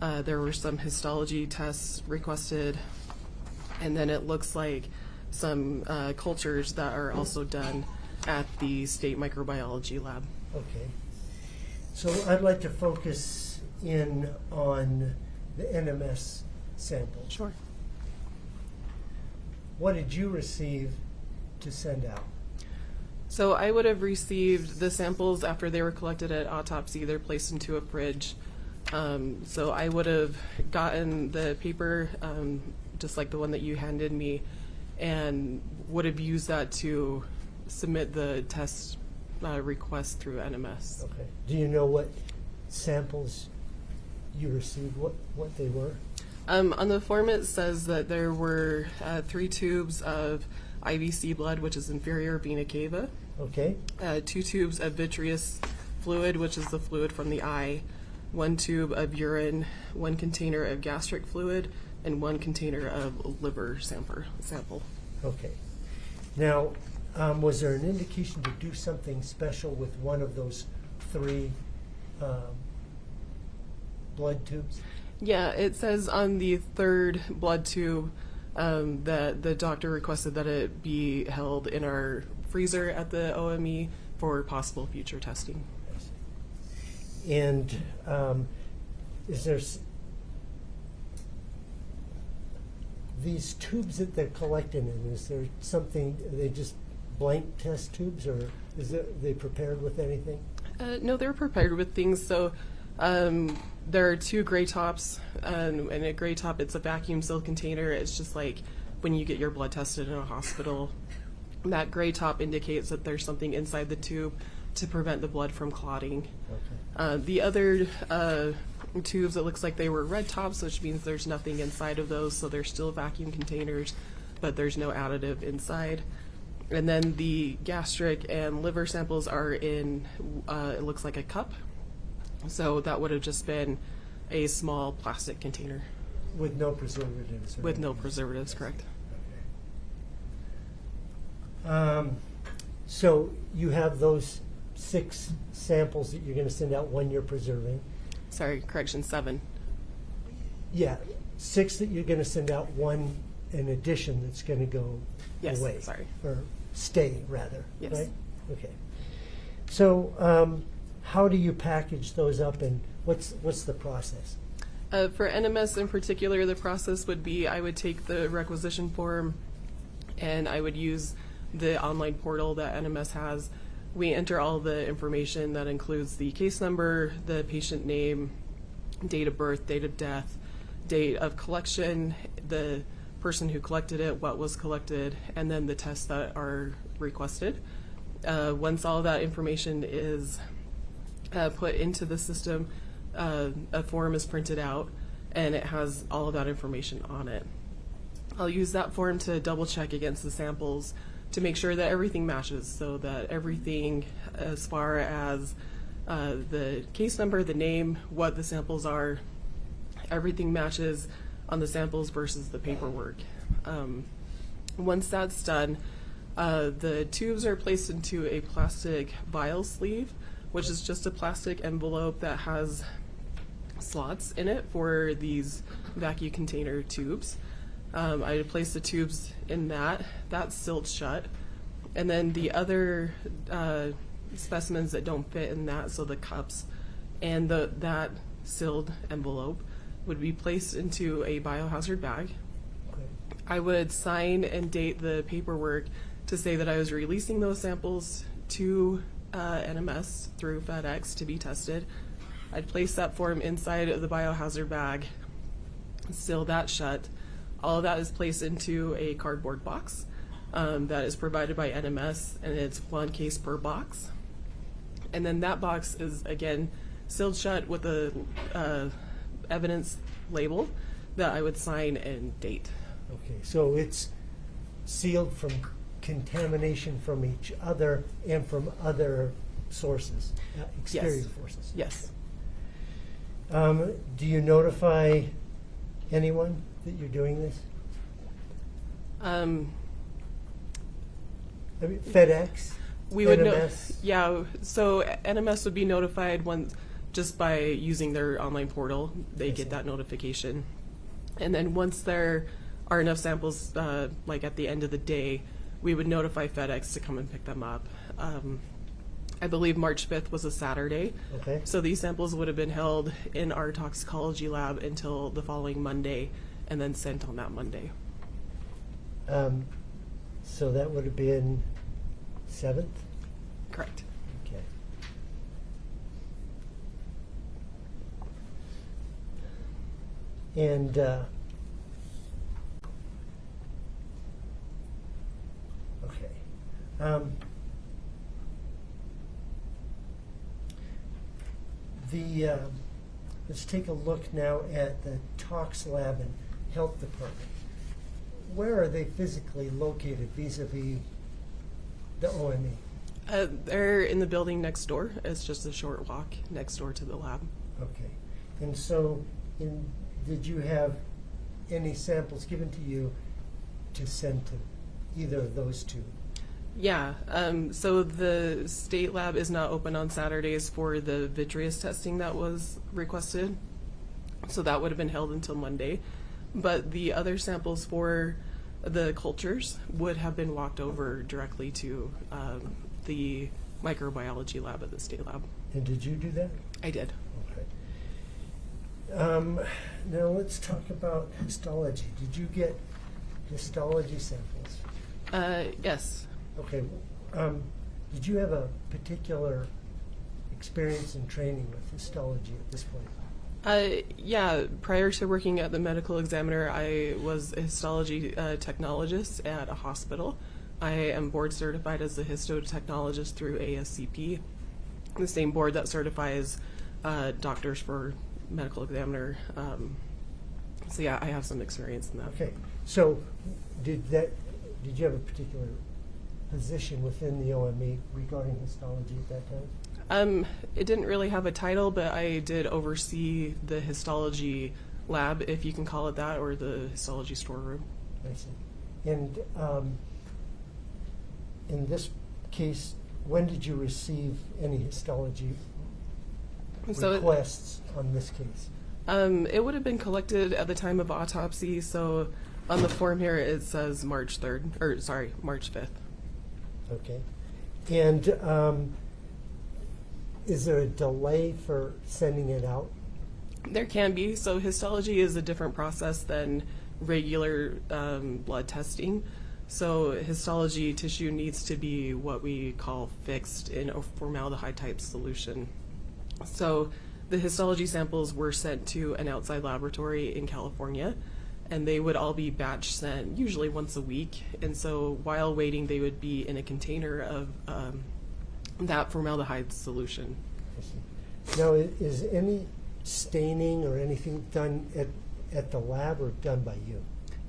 There were some histology tests requested, and then it looks like some cultures that are also done at the state microbiology lab. Okay. So I'd like to focus in on the NMS sample. Sure. What did you receive to send out? So I would have received the samples after they were collected at autopsy. They're placed into a fridge. So I would have gotten the paper, just like the one that you handed me, and would have used that to submit the test request through NMS. Okay. Do you know what samples you received, what they were? On the form it says that there were 3 tubes of IVC blood, which is inferior vena cava. Okay. 2 tubes of vitreous fluid, which is the fluid from the eye. 1 tube of urine, 1 container of gastric fluid, and 1 container of liver sample. Okay. Now, was there an indication to do something special with one of those 3 blood tubes? Yeah, it says on the 3rd blood tube that the doctor requested that it be held in our freezer at the OME for possible future testing. And is there these tubes that they're collecting in? Is there something? Are they just blank test tubes, or are they prepared with anything? No, they're prepared with things. So there are 2 gray tops, and a gray top, it's a vacuum sealed container. It's just like when you get your blood tested in a hospital. That gray top indicates that there's something inside the tube to prevent the blood from clotting. Okay. The other tubes, it looks like they were red tops, which means there's nothing inside of those, so they're still vacuum containers, but there's no additive inside. And then the gastric and liver samples are in, it looks like a cup. So that would have just been a small plastic container. With no preservatives? With no preservatives, correct. So you have those 6 samples that you're going to send out, 1 you're preserving. Sorry, correction, 7. Yeah, 6 that you're going to send out, 1 in addition that's going to go away. Sorry. Or stay, rather. Yes. Right? Okay. So how do you package those up, and what's the process? For NMS in particular, the process would be I would take the requisition form and I would use the online portal that NMS has. We enter all the information that includes the case number, the patient name, date of birth, date of death, date of collection, the person who collected it, what was collected, and then the tests that are requested. Once all that information is put into the system, a form is printed out and it has all of that information on it. I'll use that form to double check against the samples to make sure that everything matches, so that everything as far as the case number, the name, what the samples are, everything matches on the samples versus the paperwork. Once that's done, the tubes are placed into a plastic vial sleeve, which is just a plastic envelope that has slots in it for these vacuum container tubes. I place the tubes in that's sealed shut, and then the other specimens that don't fit in that, so the cups and that sealed envelope would be placed into a biohazard bag. Okay. I would sign and date the paperwork to say that I was releasing those samples to NMS through FedEx to be tested. I'd place that form inside of the biohazard bag, seal that shut. All of that is placed into a cardboard box that is provided by NMS, and it's 1 case per box. And then that box is, again, sealed shut with a evidence label that I would sign and date. Okay, so it's sealed from contamination from each other and from other sources, exterior Yes. forces. Yes. Do you notify anyone that you're doing this? I mean, FedEx, We would know. NMS? Yeah. So NMS would be notified just by using their online portal. They get that notification, and then once there are enough samples, like at the end of the day, we would notify FedEx to come and pick them up. I believe March 5th was a Saturday. Okay. So these samples would have been held in our toxicology lab until the following Monday, and then sent on that Monday. So that would have been 7th? Correct. Okay. And okay. Let's take a look now at the Tox Lab and Health Department. Where are they physically located vis-a-vis the OME? They're in the building next door. It's just a short walk next door to the lab. Okay. And so, did you have any samples given to you to send to either of those two? Yeah. So the state lab is not open on Saturdays for the vitreous testing that was requested. So that would have been held until Monday. But the other samples for the cultures would have been walked over directly to the microbiology lab at the state lab. And did you do that? I did. Okay. Now let's talk about histology. Did you get histology samples? Yes. Okay. Did you have a particular experience and training with histology at this point? Yeah, prior to working at the medical examiner, I was a histology technologist at a hospital. I am board certified as a histotechnologist through ASCP, the same board that certifies doctors for medical examiner. So yeah, I have some experience in that. Okay. So did you have a particular position within the OME regarding histology at that time? It didn't really have a title, but I did oversee the histology lab, if you can call it that, or the histology storeroom. I see. And in this case, when did you receive any histology requests on this case? It would have been collected at the time of autopsy, so on the form here it says March 5th. Okay. And is there a delay for sending it out? There can be. So histology is a different process than regular blood testing. So histology tissue needs to be what we call fixed in a formaldehyde type solution. So the histology samples were sent to an outside laboratory in California, and they would all be batch sent, usually once a week. And so while waiting, they would be in a container of that formaldehyde solution. I see. Now, is any staining or anything done at the lab or done by you?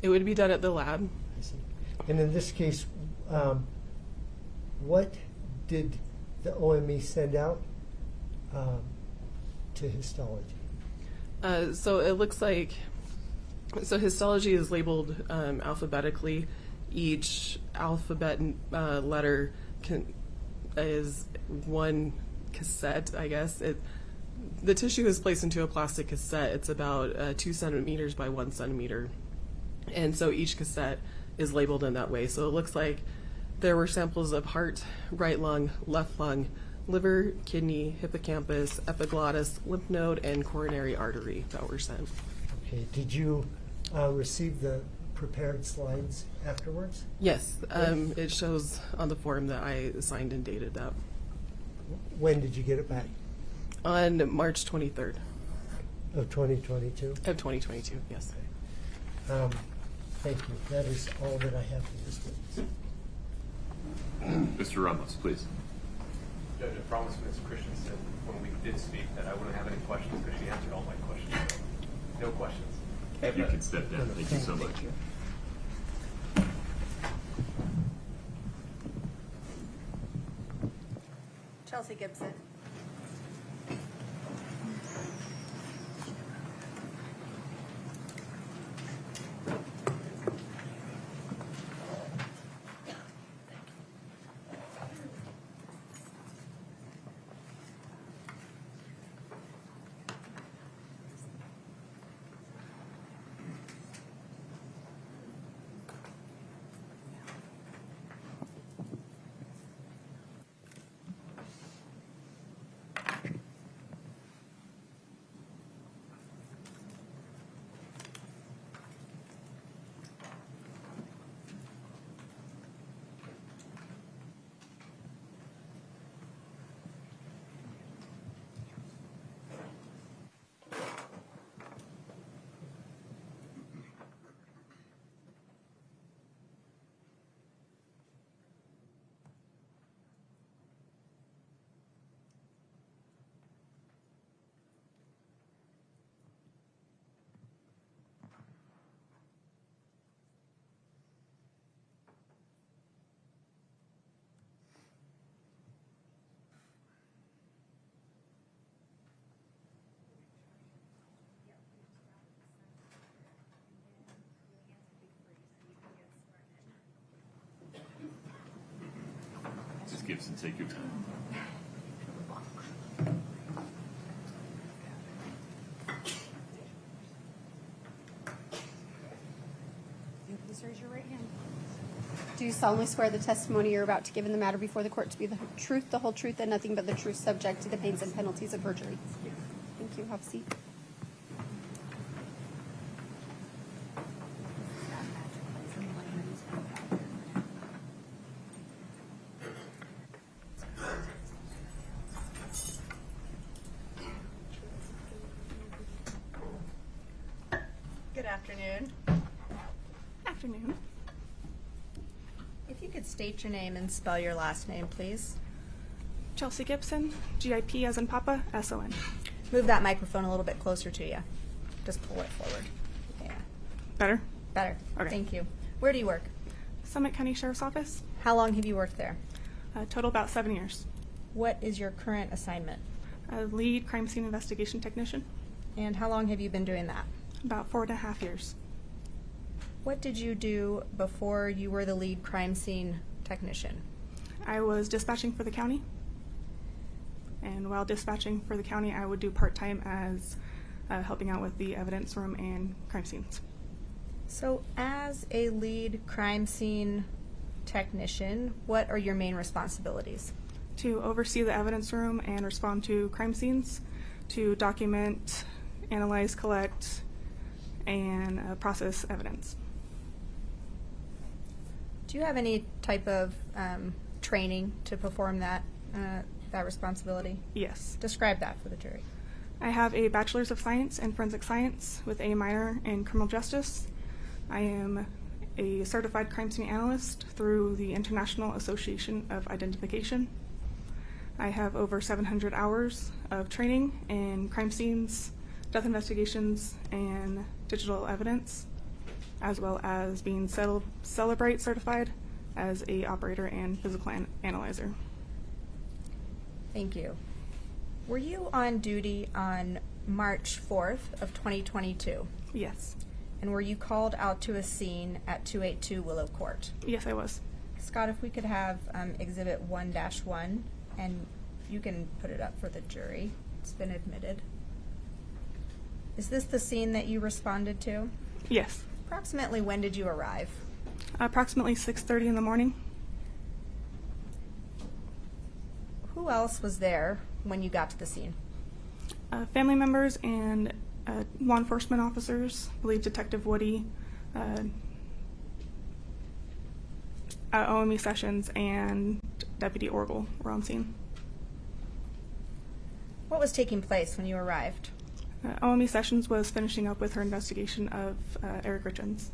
It would be done at the lab. I see. And in this case, what did the OME send out to histology? So it looks like, so histology is labeled alphabetically. Each alphabet letter is one cassette, I guess. The tissue is placed into a plastic cassette. It's about 2 centimeters by 1 centimeter. And so each cassette is labeled in that way. So it looks like there were samples of heart, right lung, left lung, liver, kidney, hippocampus, epiglottis, lymph node, and coronary artery that were sent. Okay, did you receive the prepared slides afterwards? Yes, it shows on the form that I signed and dated that. When did you get it back? On March 23rd. Of 2022? Of 2022, yes. Thank you. That is all that I have for this witness. Mr. Ramos, please. Judge, I promised Ms. Christensen when we did speak that I wouldn't have any questions because she answered all my questions. So, no questions. You can step down. Thank you so much. Chelsea Gibson. Ms. Gibson, take your time. Please raise your right hand. Do you solemnly swear the testimony you're about to give in the matter before the court to be the truth, the whole truth, and nothing but the truth, subject to the pains and penalties of perjury? Thank you. Have a seat. Good afternoon. Afternoon. If you could state your name and spell your last name, please. Chelsea Gibson, GIP as in Papa, SON. Move that microphone a little bit closer to you. Just pull it forward. Yeah. Better? Better. Okay. Thank you. Where do you work? Summit County Sheriff's Office. How long have you worked there? Total about 7 years. What is your current assignment? Lead crime scene investigation technician. And how long have you been doing that? About 4.5 years. What did you do before you were the lead crime scene technician? I was dispatching for the county. And while dispatching for the county, I would do part-time as helping out with the evidence room and crime scenes. So as a lead crime scene technician, what are your main responsibilities? To oversee the evidence room and respond to crime scenes, to document, analyze, collect, and process evidence. Do you have any type of training to perform that responsibility? Yes. Describe that for the jury. I have a Bachelor's of Science in Forensic Science with a minor in Criminal Justice. I am a certified crime scene analyst through the International Association of Identification. I have over 700 hours of training in crime scenes, death investigations, and digital evidence, as well as being Celebrate certified as a operator and physical analyzer. Thank you. Were you on duty on March 4th of 2022? Yes. And were you called out to a scene at 282 Willow Court? Yes, I was. Scott, if we could have Exhibit 1-1, and you can put it up for the jury. It's been admitted. Is this the scene that you responded to? Yes. Approximately when did you arrive? Approximately 6:30 in the morning. Who Who else was there when you got to the scene? Family members and law enforcement officers, I believe Detective Woody, OME Sessions, and Deputy Orgel were on scene. What was taking place when you arrived? OME Sessions was finishing up with her investigation of Eric Richens.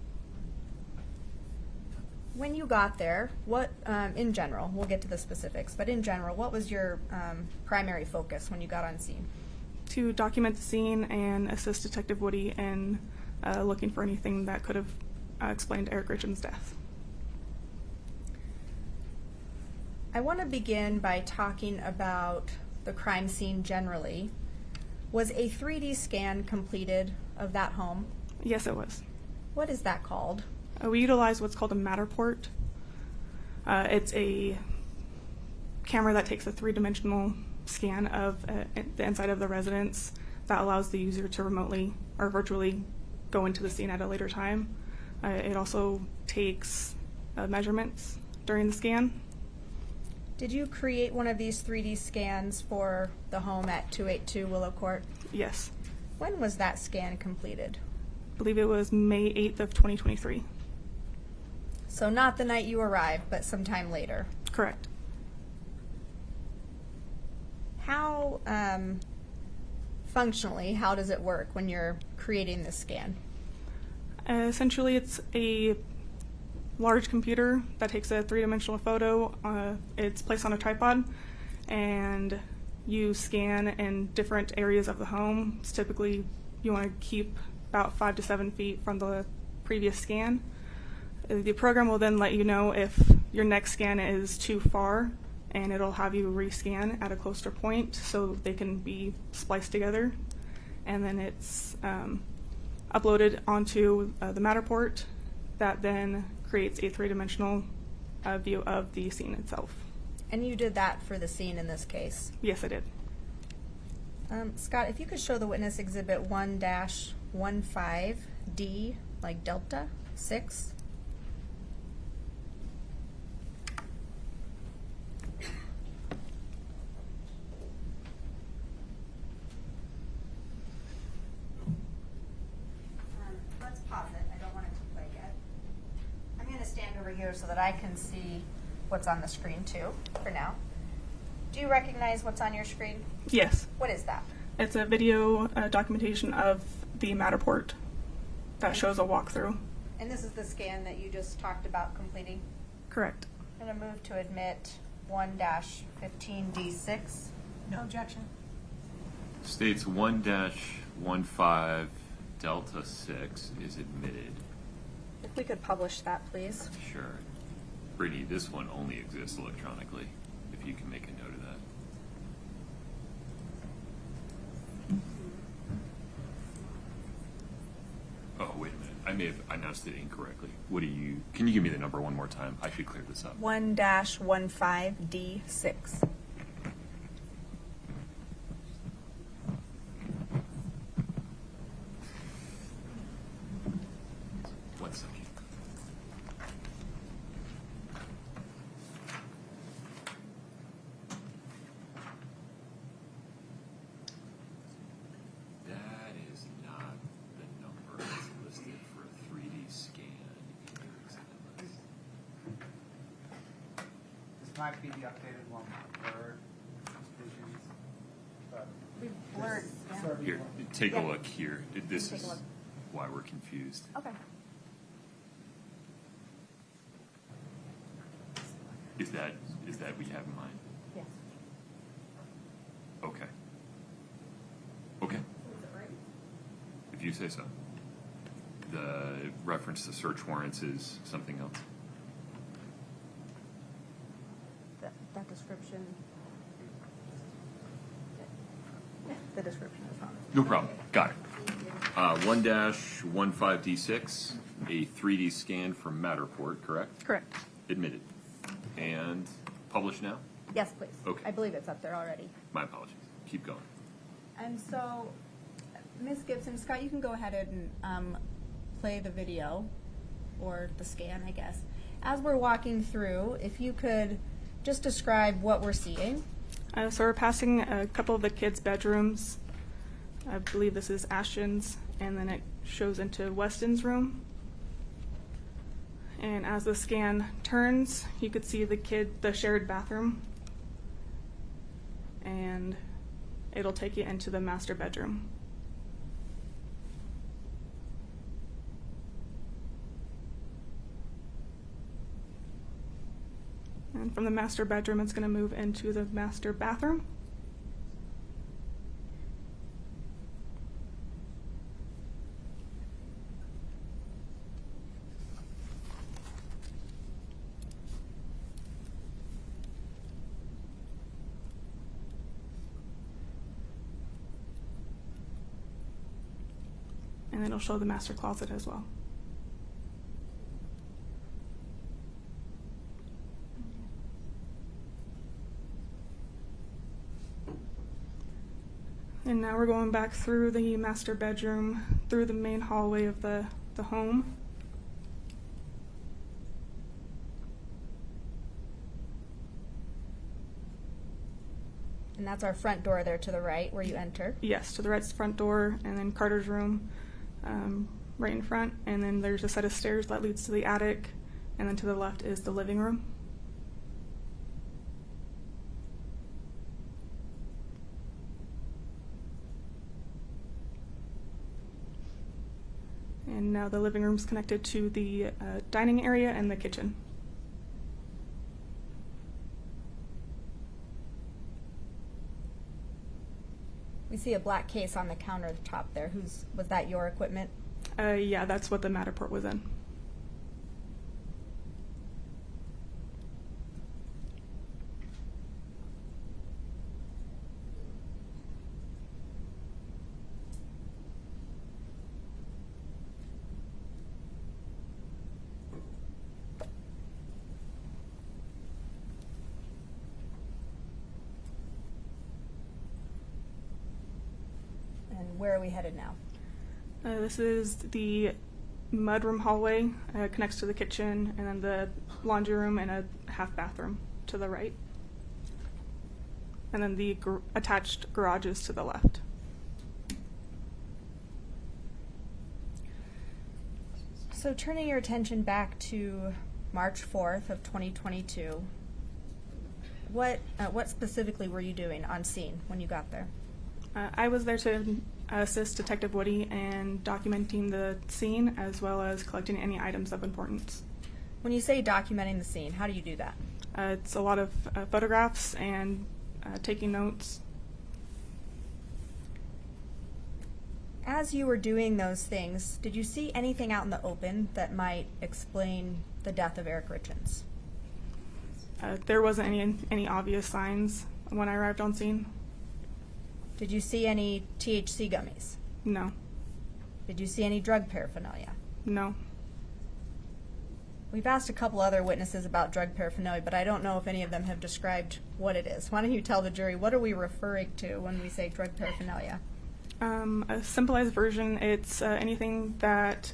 When you got there, what, in general, we'll get to the specifics, but in general, what was your primary focus when you got on scene? To document the scene and assist Detective Woody in looking for anything that could have explained Eric Richens' death. I want to begin by talking about the crime scene generally. Was a 3D scan completed of that home? Yes, it was. What is that called? We utilize what's called a Matterport. It's a camera that takes a three-dimensional scan of the inside of the residence that allows the user to remotely or virtually go into the scene at a later time. It also takes measurements during the scan. Did you create one of these 3D scans for the home at 282 Willow Court? Yes. When was that scan completed? I believe it was May 8th of 2023. So not the night you arrived, but sometime later? Correct. How, functionally, how does it work when you're creating this scan? Essentially, it's a large computer that takes a three-dimensional photo. It's placed on a tripod, and you scan in different areas of the home. It's typically, you want to keep about 5 to 7 feet from the previous scan. The program will then let you know if your next scan is too far, and it'll have you rescan at a closer point so they can be spliced together. And then it's uploaded onto the Matterport that then creates a three-dimensional view of the scene itself. And you did that for the scene in this case? Yes, I did. Scott, if you could show the witness exhibit 1-15D, like Delta 6. Let's pause it. I don't want it to play yet. I'm going to stand over here so that I can see what's on the screen too, for now. Do you recognize what's on your screen? Yes. What is that? It's a video documentation of the Matterport that shows a walkthrough. And this is the scan that you just talked about completing? Correct. I'm going to move to admit 1-15D6. No objection. States 1-15 Delta 6 is admitted. If we could publish that, please. Sure. Brittany, this one only exists electronically, if you can make a note of that. Oh, wait a minute. I may have announced it incorrectly. Can you give me the number one more time? I should clear this up. 1-15D6. One second. That is not the number that's listed for a 3D scan in your exhibit list. This might be the updated one with blurred visions, but We blurred, yeah. Here, take a Yeah. look here. This Take a is look. why we're confused. Okay. Is that what you have in mind? Yes. Okay. Okay. If you say so. The reference to search warrants is something else. That description. The description is wrong. No problem. Got it. 1-15D6, a 3D scan from Matterport, correct? Correct. Admitted. And published now? Yes, please. Okay. I believe it's up there already. My apologies. Keep going. And so, Ms. Gibson, Scott, you can go ahead and play the video, or the scan, I guess. As we're walking through, if you could just describe what we're seeing. So we're passing a couple of the kids' bedrooms. I believe this is Ashton's, and then it shows into Weston's room. And as the scan turns, you could see the shared bathroom. And it'll take you into the master bedroom. And from the master bedroom, it's going to move into the master bathroom. And it'll show the master closet as well. And now we're going back through the master bedroom, through the main hallway of the home. And that's our front door there to the right where you enter. Yes, to the right's the front door, and then Carter's room right in front. And then there's a set of stairs that leads to the attic, and then to the left is the living room. And now the living room's connected to the dining area and the kitchen. We see a black case on the counter at the top there. Was that your equipment? Yeah, that's what the Matterport was in. Where are we headed now? This is the mudroom hallway, connects to the kitchen, and then the laundry room and a half bathroom to the right. And then the attached garages to the left. So turning your attention back to March 4th of 2022, what specifically were you doing on scene when you got there? I was there to assist Detective Woody in documenting the scene as well as collecting any items of importance. When you say documenting the scene, how do you do that? It's a lot of photographs and taking notes. As you were doing those things, did you see anything out in the open that might explain the death of Eric Richens? There wasn't any obvious signs when I arrived on scene. Did you see any THC gummies? No. Did you see any drug paraphernalia? No. We've asked a couple other witnesses about drug paraphernalia, but I don't know if any of them have described what it is. Why don't you tell the jury, what are we referring to when we say drug paraphernalia? A simplified version, it's anything that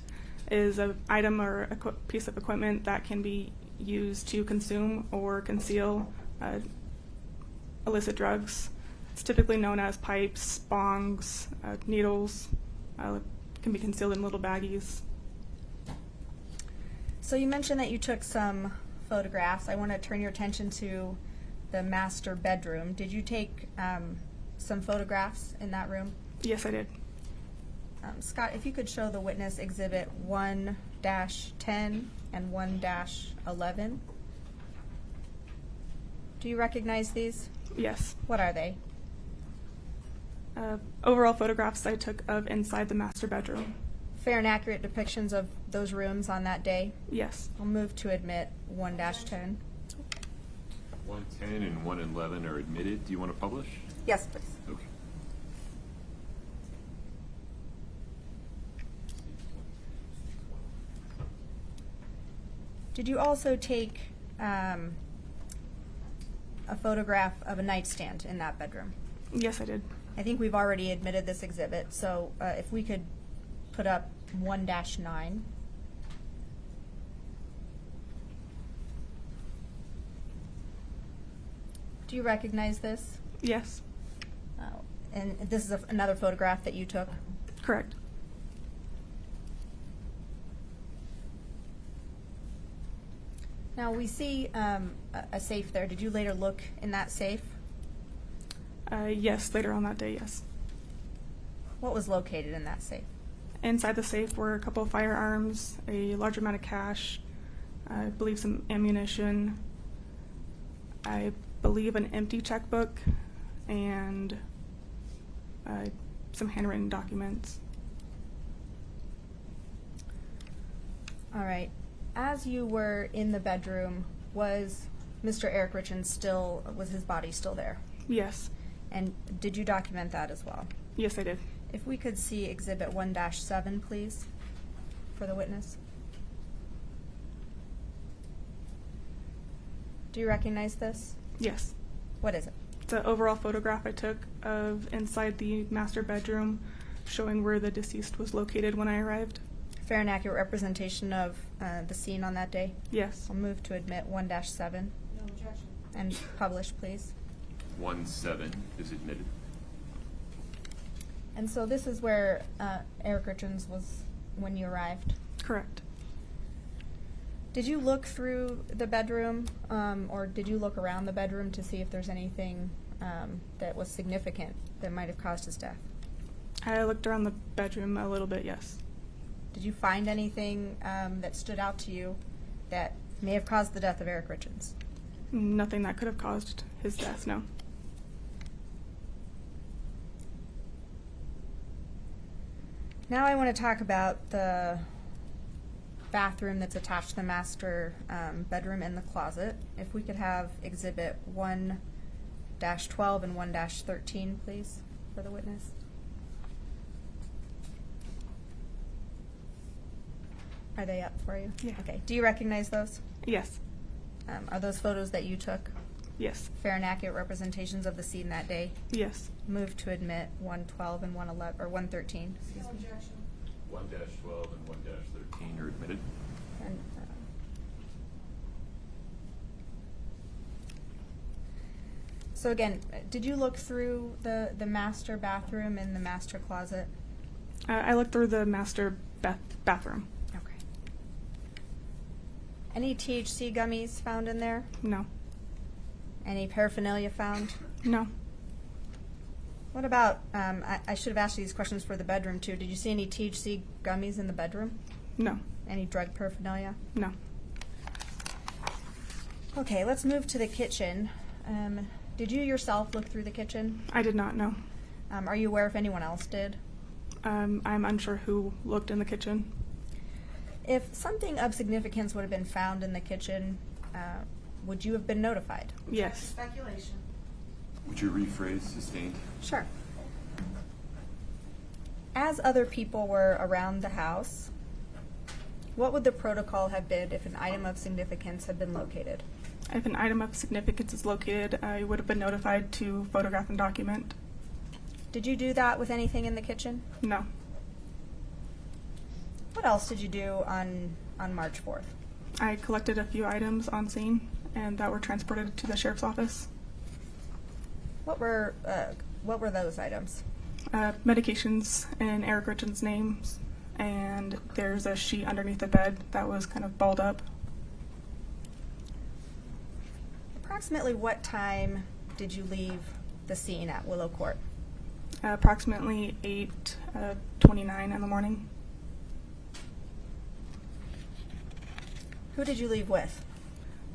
is an item or a piece of equipment that can be used to consume or conceal illicit drugs. It's typically known as pipes, bongs, needles, can be concealed in little baggies. So you mentioned that you took some photographs. I want to turn your attention to the master bedroom. Did you take some photographs in that room? Yes, I did. Scott, if you could show the witness exhibit 1-10 and 1-11. Do you recognize these? Yes. What are they? Overall photographs I took of inside the master bedroom. Fair and accurate depictions of those rooms on that day? Yes. I'll move to admit 1-10. 110 and 111 are admitted. Do you want to publish? Yes, please. Okay. Did you also take a photograph of a nightstand in that bedroom? Yes, I did. I think we've already admitted this exhibit, so if we could put up 1-9. Do you recognize this? Yes. And this is another photograph that you took? Correct. Now, we see a safe there. Did you later look in that safe? Yes, later on that day, yes. What was located in that safe? Inside the safe were a couple of firearms, a large amount of cash, I believe some ammunition, I believe an empty checkbook, and some handwritten documents. All right. As you were in the bedroom, was Mr. Eric Richens was his body still there? Yes. And did you document that as well? Yes, I did. If we could see Exhibit 1-7, please, for the witness. Do you recognize this? Yes. What is it? It's an overall photograph I took of inside the master bedroom showing where the deceased was located when I arrived. Fair and accurate representation of the scene on that day? Yes. I'll move to admit 1-7. No objection. And publish, please. 1-7 is admitted. And so this is where Eric Richens was when you arrived? Correct. Did you look through the bedroom, or did you look around the bedroom to see if there's anything that was significant that might have caused his death? I looked around the bedroom a little bit, yes. Did you find anything that stood out to you that may have caused the death of Eric Richens? Nothing that could have caused his death, no. Now I want to talk about the bathroom that's attached to the master bedroom and the closet. If we could have Exhibit 1-12 and 1-13, please, for the witness. Are they up for you? Yeah. Okay. Do you recognize those? Yes. Are those photos that you took? Yes. Fair and accurate representations of the scene that day? Yes. Move to admit 1-12 and 1-11 or 1-13. No objection. 1-12 and 1-13 are admitted. And, so again, did you look through the master bathroom and the master closet? I looked through the master bathroom. Okay. Any THC gummies found in there? No. Any paraphernalia found? No. What about, I should have asked you these questions for the bedroom too. Did you see any THC gummies in the bedroom? No. Any drug paraphernalia? No. Okay, let's move to the kitchen. Did you yourself look through the kitchen? I did not know. Are you aware if anyone else did? I'm unsure who looked in the kitchen. If something of significance would have been found in the kitchen, would you have been notified? Yes. Speculation. Would you rephrase sustained? Sure. As other people were around the house, what would the protocol have been if an item of significance had been located? If an item of significance is located, I would have been notified to photograph and document. Did you do that with anything in the kitchen? No. What else did you do on March 4th? I collected a few items on scene and that were transported to the sheriff's office. What were those items? Medications in Eric Richens' names, and there's a sheet underneath the bed that was kind of balled up. Approximately what time did you leave the scene at Willow Court? Approximately 8:29 in the morning. Who did you leave with?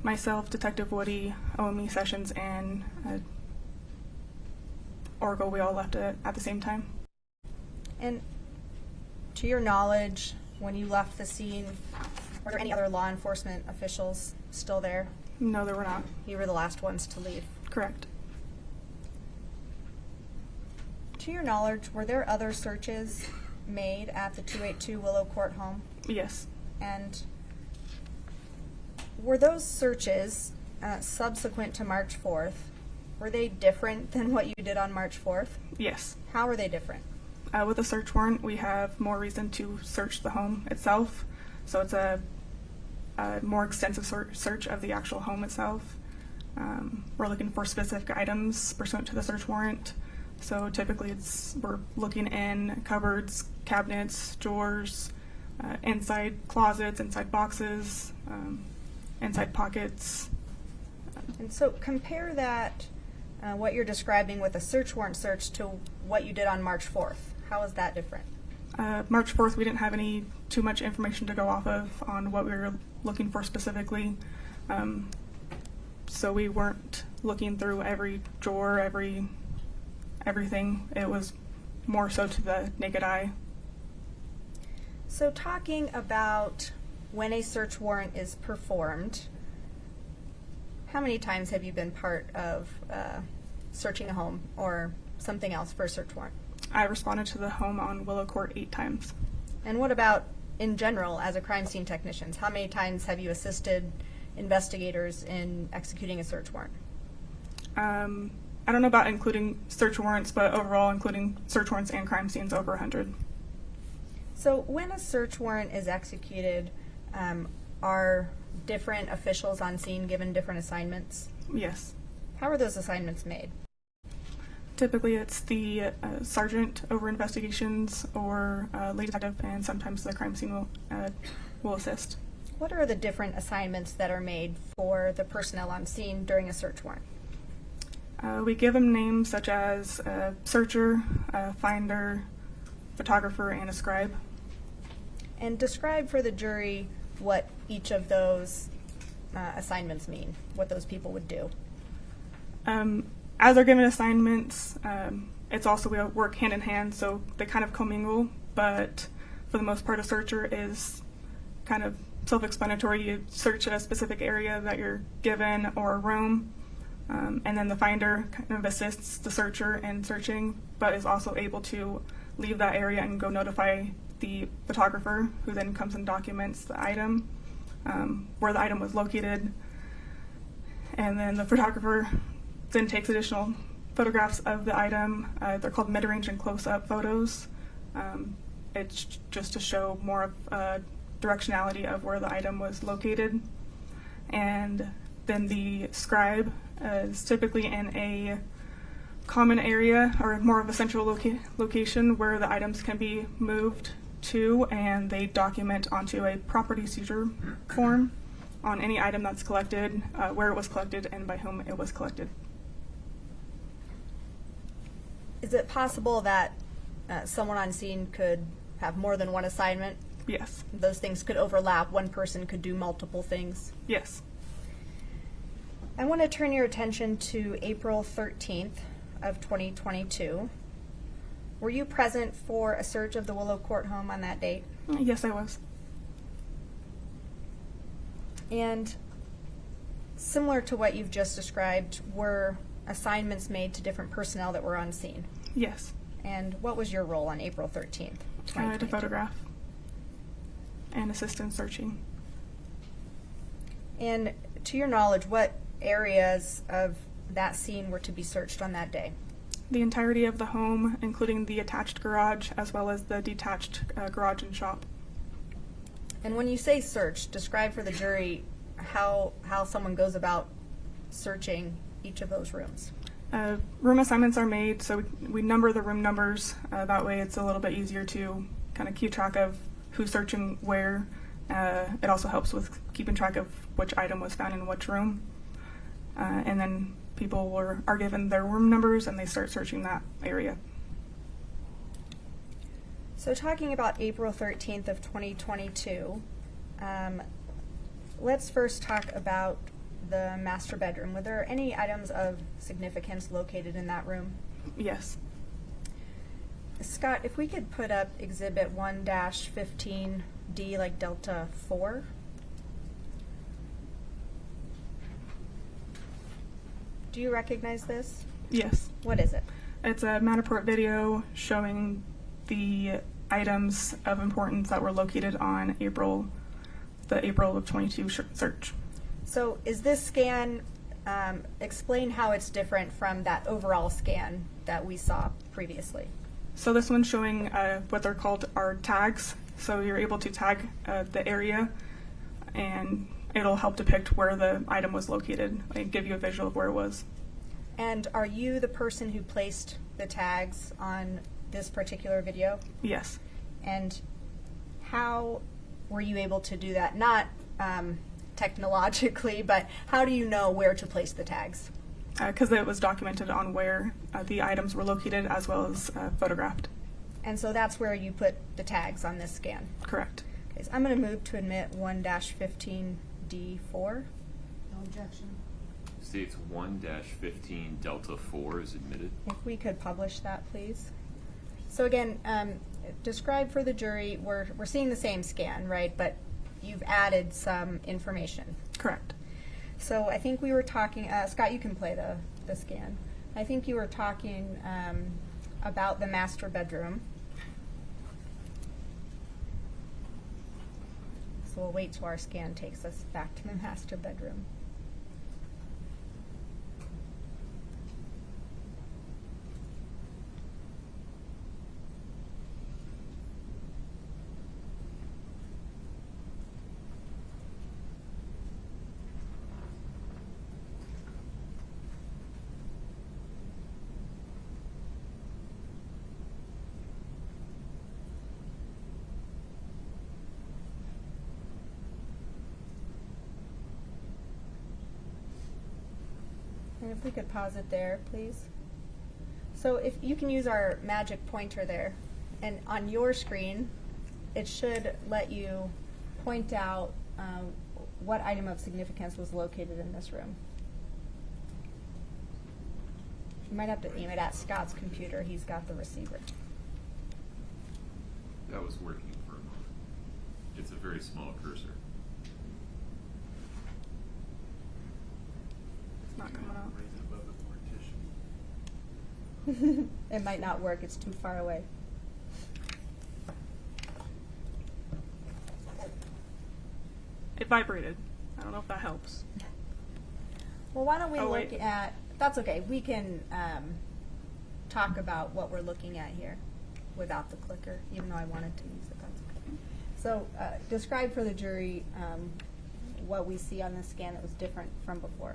Myself, Detective Woody, OME Sessions, and Oracle. We all left it at the same time. And to your knowledge, when you left the scene, were there any other law enforcement officials still there? No, there were not. You were the last ones to leave? Correct. To your knowledge, were there other searches made at the 282 Willow Court home? Yes. And were those searches subsequent to March 4th, were they different than what you did on March 4th? Yes. How were they different? With a search warrant, we have more reason to search the home itself. So it's a more extensive search of the actual home itself. We're looking for specific items pursuant to the search warrant. So typically we're looking in cupboards, cabinets, drawers, inside closets, inside boxes, inside pockets. And so compare that, what you're describing with a search warrant search to what you did on March 4th. How is that different? March 4th, we didn't have too much information to go off of on what we were looking for specifically. So we weren't looking through every drawer, everything. It was more so to the naked eye. So talking about when a search warrant is performed, how many times have you been part of searching a home or something else for a search warrant? I responded to the home on Willow Court 8 times. And what about in general as a crime scene technician? How many times have you assisted investigators in executing a search warrant? I don't know about including search warrants, but overall including search warrants and crime scenes, over 100. So when a search warrant is executed, are different officials on scene given different assignments? Yes. How are those assignments made? Typically it's the sergeant over investigations or lead detective, and sometimes the crime scene will assist. What are the different assignments that are made for the personnel on scene during a search warrant? We give them names such as searcher, finder, photographer, and a scribe. And describe for the jury what each of those assignments mean, what those people would do. As they're given assignments, it's also we work hand in hand, so they kind of commingle, but for the most part a searcher is kind of self-explanatory. You search a specific area that you're given or a room, and then the finder kind of assists the searcher in searching, but is also able to leave that area and go notify the photographer, who then comes and documents the item, where the item was located, and then the photographer then takes additional photographs of the item. They're called mid-range and close-up photos. It's just to show more of directionality of where the item was located. And then the scribe is typically in a common area or more of a central location where the items can be moved to, and they document onto a property seizure form on any item that's collected, where it was collected, and by whom it was collected. Is it possible that someone on scene could have more than one assignment? Yes. Those things could overlap. One person could do multiple things? Yes. I want to turn your attention to April 13th of 2022. Were you present for a search of the Willow Court home on that date? Yes, I was. And similar to what you've just described, were assignments made to different personnel that were on scene? Yes. And what was your role on April 13th, 2022? To photograph and assist in searching. And to your knowledge, what areas of that scene were to be searched on that day? The entirety of the home, including the attached garage as well as the detached garage and shop. And when you say search, describe for the jury how someone goes about searching each of those rooms. Room assignments are made, so we number the room numbers. That way it's a little bit easier to kind of keep track of who's searching where. It also helps with keeping track of which item was found in which room. And then people are given their room numbers and they start searching that area. So talking about April 13th of 2022, let's first talk about the master bedroom. Were there any items of significance located in that room? Yes. Scott, if we could put up Exhibit 1-15D, like Delta 4. Do you recognize this? Yes. What is it? It's a Matterport video showing the items of importance that were located on the April of 22 search. So is this scan, explain how it's different from that overall scan that we saw previously. So this one's showing what they're called are tags. So you're able to tag the area and it'll help depict where the item was located, like give you a visual of where it was. And are you the person who placed the tags on this particular video? Yes. And how were you able to do that? Not technologically, but how do you know where to place the tags? Because it was documented on where the items were located as well as photographed. And so that's where you put the tags on this scan? Correct. Okay, so I'm going to move to admit 1-15D4. No objection. States 1-15 Delta 4 is admitted. If we could publish that, please. So again, describe for the jury, we're seeing the same scan, right? But you've added some information. Correct. So I think we were talking, Scott, you can play the scan. I think you were talking about the master bedroom. So we'll wait till our scan takes us back to the master bedroom. And if we could pause it there, please. So if you can use our magic pointer there, and on your screen, it should let you point out what item of significance was located in this room. You might have to aim it at Scott's computer. He's got the receiver. That was working for a moment. It's a very small cursor. It's not coming up. It might not work. It's too far away. It vibrated. I don't know if that helps. Well, why don't we Oh, look wait. at, that's okay, we can talk about what we're looking at here without the clicker, even though I wanted to use it, that's okay. So describe for the jury what we see on this scan that was different from before.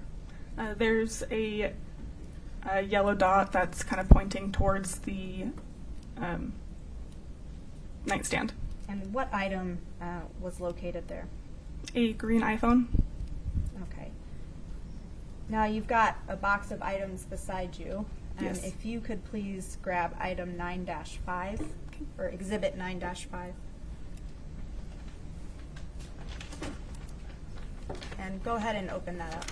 There's a yellow dot that's kind of pointing towards the nightstand. And what item was located there? A green iPhone. Okay. Now you've got a box of items beside you. Yes. If you could please grab item 9-5, or exhibit 9-5. And go ahead and open that up.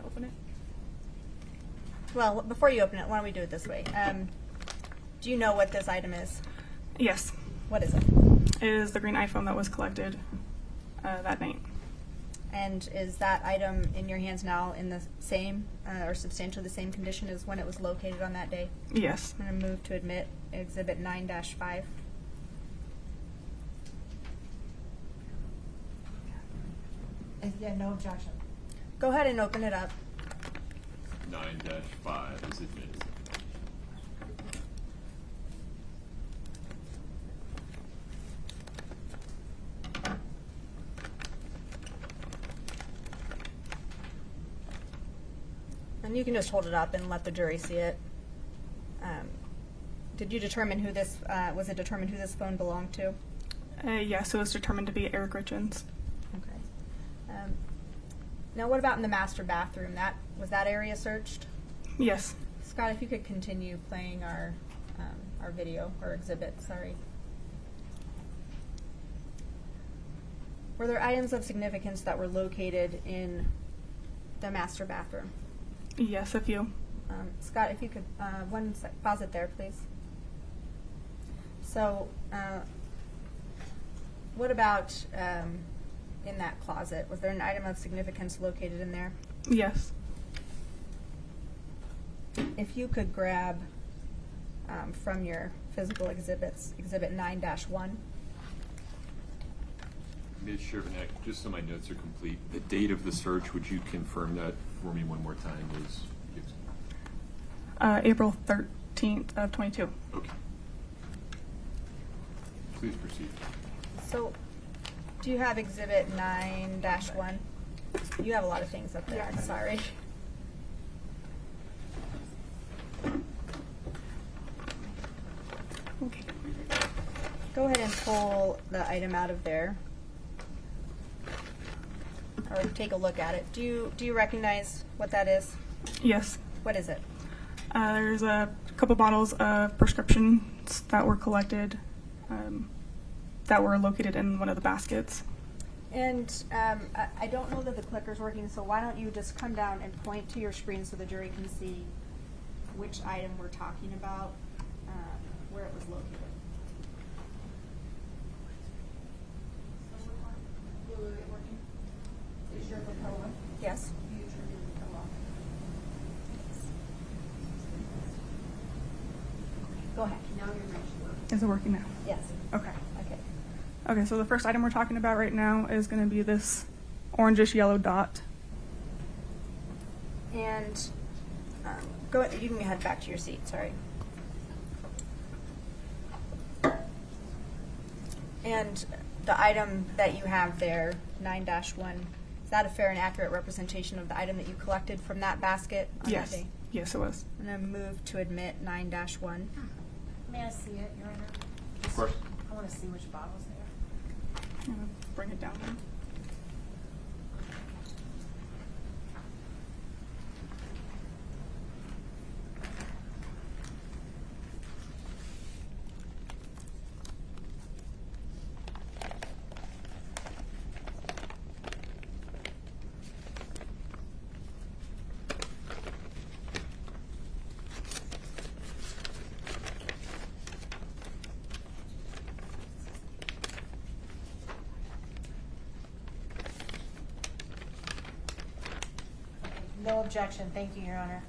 Open it. Well, before you open it, why don't we do it this way? Do you know what this item is? Yes. What is it? It is the green iPhone that was collected that night. And is that item in your hands now in the same or substantially the same condition as when it was located on that day? Yes. I'm going to move to admit exhibit 9-5. Yeah, no objection. Go ahead and open it up. 9-5 is admitted. And you can just hold it up and let the jury see it. Did you determine who this, was it determined who this phone belonged to? Yes, it was determined to be Eric Richens. Okay. Now what about in the master bathroom? Was that area searched? Yes. Scott, if you could continue playing our video, or exhibit, sorry. Were there items of significance that were located in the master bathroom? Yes, a few. Scott, if you could, pause it there, please. So, what about in that closet? Was there an item of significance located in there? Yes. If you could grab from your physical exhibits, exhibit 9-1. Ms. Shervanek, just so my notes are complete, the date of the search, would you confirm that for me one more time, Ms. Gibson? April 13th of 22. Okay. Please proceed. So, do you have Exhibit 9-1? You have a lot of things up there. Yeah. Sorry. Okay. Go ahead and pull the item out of there, or take a look at it. Do you recognize what that is? Yes. What is it? There's a couple bottles of prescriptions that were collected that were located in one of the baskets. And I don't know that the clicker's working, so why don't you just come down and point to your screen so the jury can see which item we're talking about, where it was located. Is your lapel on? Yes. You turn your lapel off. Go ahead. Now you're ready to work. Is it working now? Yes. Okay. Okay. Okay, so the first item we're talking about right now is going to be this orangish yellow dot. And you can head back to your seat. Sorry. And the item that you have there, 9-1, is that a fair and accurate representation of the item that you collected from that basket on Yes. that day? Yes, it was. I'm going to move to admit 9-1. May I see it, Your Honor? Of course. I want to see which bottle's there. I'm gonna bring it down. No objection. Thank you, Your Honor.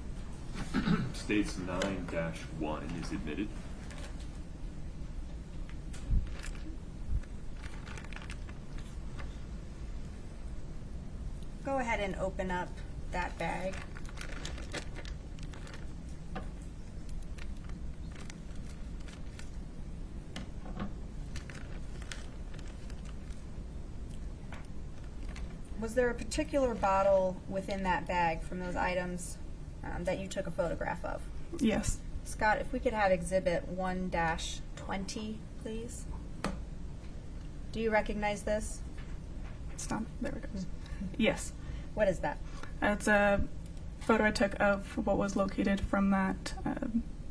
States 9-1 is admitted. Go ahead and open up that bag. Was there a particular bottle within that bag from those items that you took a photograph of? Yes. Scott, if we could have Exhibit 1-20, please. Do you recognize this? Stop. There it goes. Yes. What is that? It's a photo I took of what was located from that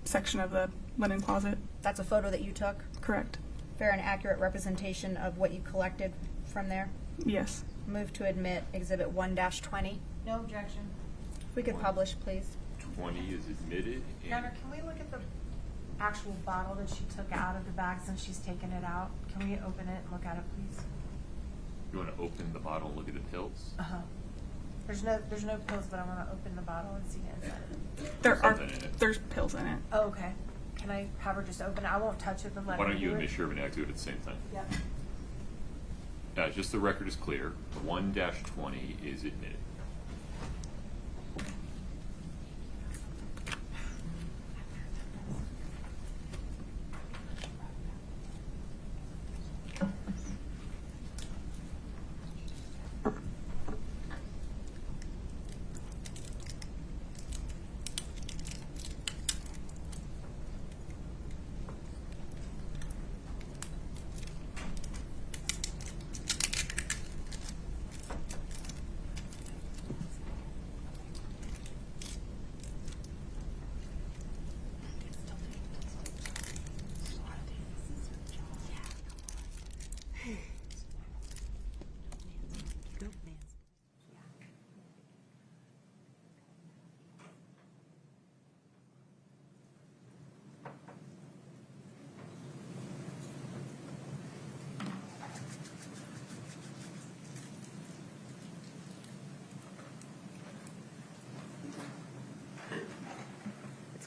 section of the linen closet. That's a photo that you took? Correct. Fair and accurate representation of what you collected from there? Yes. Move to admit Exhibit 1-20. No objection. If we could publish, please. 20 is admitted. Your Honor, can we look at the actual bottle that she took out of the bag since she's taken it out? Can we open it and look at it, please? You want to open the bottle and look at the pills? Uh-huh. There's no pills, but I want to open the bottle and see the inside. There's pills in it. Oh, okay. Can I have her just open it? I won't touch it, but let her Why don't you do and it. Ms. Shervanack do it at the same time? Yep. Just the record is clear. 1-20 is admitted.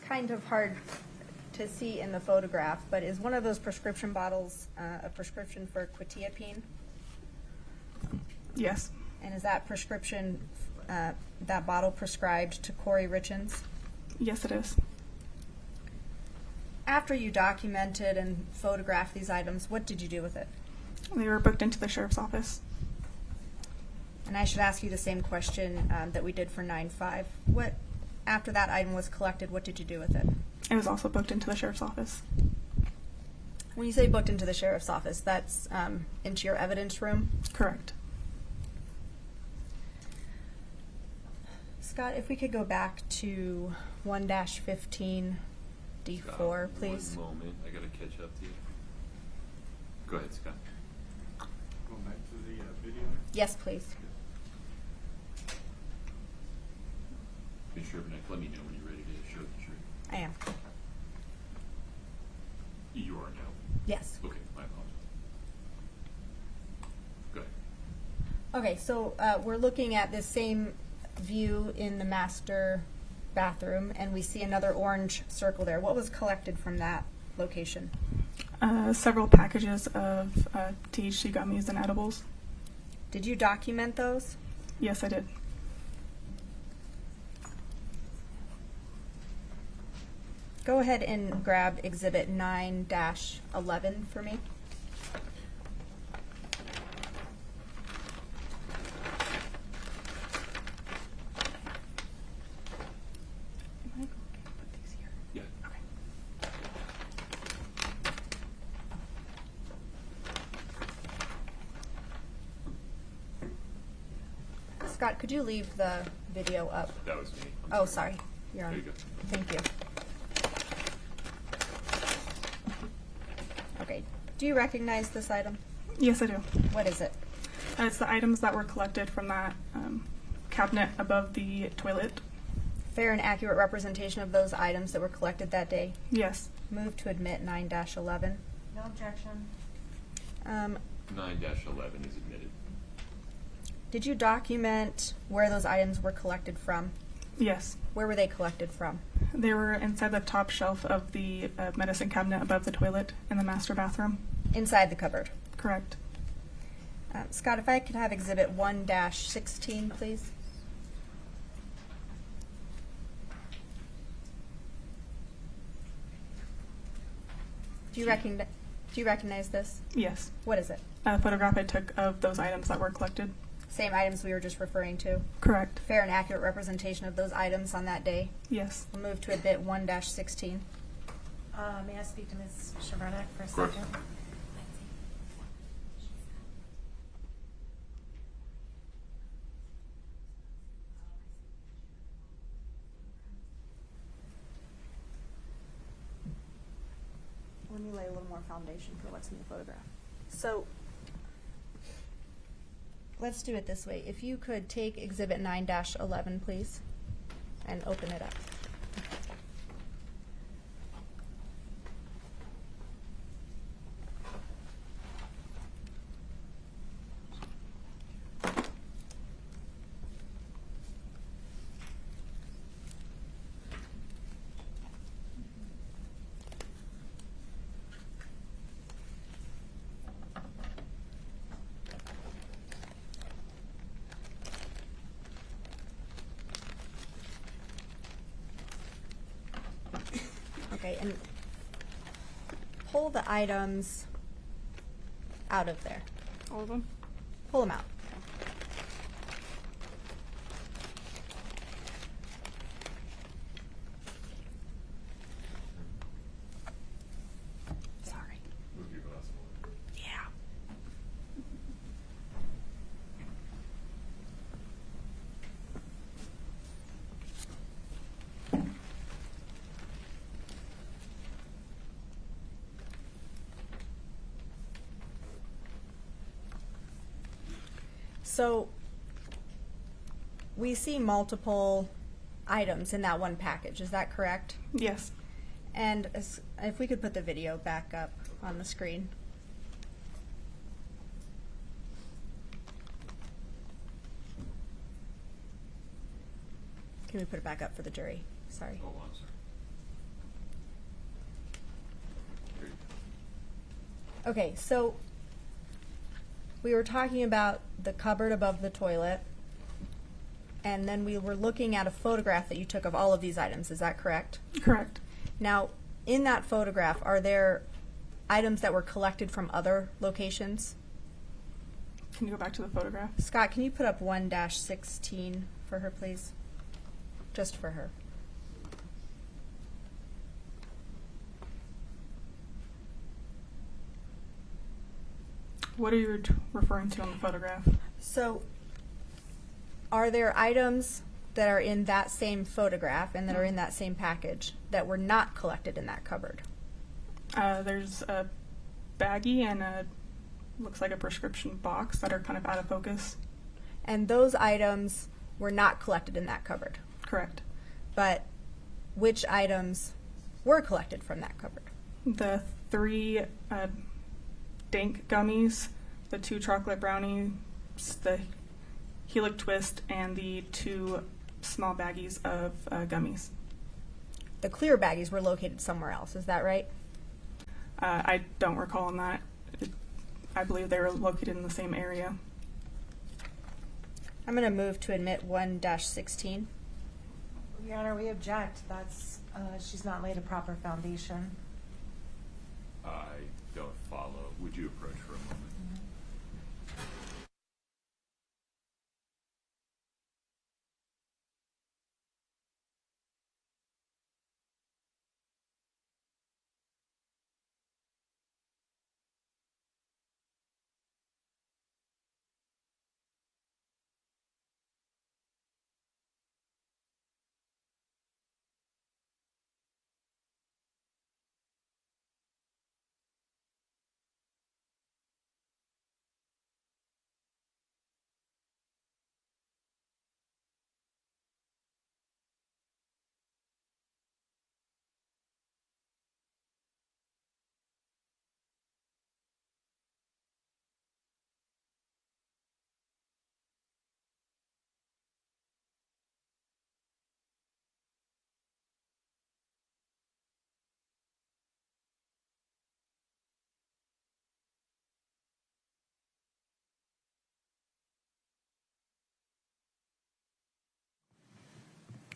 Kind of hard to see in the photograph, but is one of those prescription bottles a prescription for quetiapine? Yes. And is that prescription, that bottle prescribed to Kouri Richens? Yes, it is. After you documented and photographed these items, what did you do with it? They were booked into the sheriff's office. And I should ask you the same question that we did for 9-5. What, after that item was collected, what did you do with it? It was also booked into the sheriff's office. When you say booked into the sheriff's office, that's into your evidence room? Correct. Scott, if we could go back to 1-15 D4, please. One moment, I gotta catch up to you. Go ahead, Scott. Going back to the video. Yes, please. Ms. Shervinack, let me know when you're ready to show the jury. I am. You are now? Yes. Okay, my apologies. Go ahead. Okay, so we're looking at this same view in the master bathroom, and we see another orange circle there. What was collected from that location? Several packages of THC gummies and edibles. Did you document those? Yes, I did. Go ahead and grab Exhibit 9-11 for me. Yeah. Scott, could you leave the video up? That was me. Oh, sorry. You're on. There you go. Thank you. Okay. Do you recognize this item? Yes, I do. What is it? It's the items that were collected from that cabinet above the toilet. Fair and accurate representation of those items that were collected that day? Yes. Move to admit 9-11. No objection. 9-11 is admitted. Did you document where those items were collected from? Yes. Where were they collected from? They were inside the top shelf of the medicine cabinet above the toilet in the master bathroom. Inside the cupboard? Correct. Scott, if I could have Exhibit 1-16, please. Do you recognize this? Yes. What is it? A photograph I took of those items that were collected. Same items we were just referring to? Correct. Fair and accurate representation of those items on that day? Yes. We'll move to admit 1-16. May I speak to Ms. Shervinack for a course. second? Let me lay a little more foundation for what's in the photograph. So let's do it this way. If you could take Exhibit 9-11, please, and open it up. Okay, and pull the items out of there. All of them? Pull them out. Sorry. Move your glass forward. Yeah. So we see multiple items in that one package, is that correct? Yes. And if we could put the video back up on the screen. Can we put it back up for the jury? Sorry. Oh, I'm sorry. Here you go. Okay, so we were talking about the cupboard above the toilet, and then we were looking at a photograph that you took of all of these items. Is that correct? Correct. Now, in that photograph, are there items that were collected from other locations? Can you go back to the photograph? Scott, can you put up 1-16 for her, please? Just for her. What are you referring to on the photograph? So, are there items that are in that same photograph and that are in that same package that were not collected in that cupboard? There's a baggie and looks like a prescription box that are kind of out of focus. And those items were not collected in that cupboard? Correct. But which items were collected from that cupboard? The 3 dank gummies, the 2 chocolate brownies, the Helix Twist, and the 2 small baggies of gummies. The clear baggies were located somewhere else, is that right? I don't recall on that. I believe they were located in the same area. I'm going to move to admit 1-16. Your Honor, we object. That's, she's not laid a proper foundation. I don't follow. Would you approach for a moment?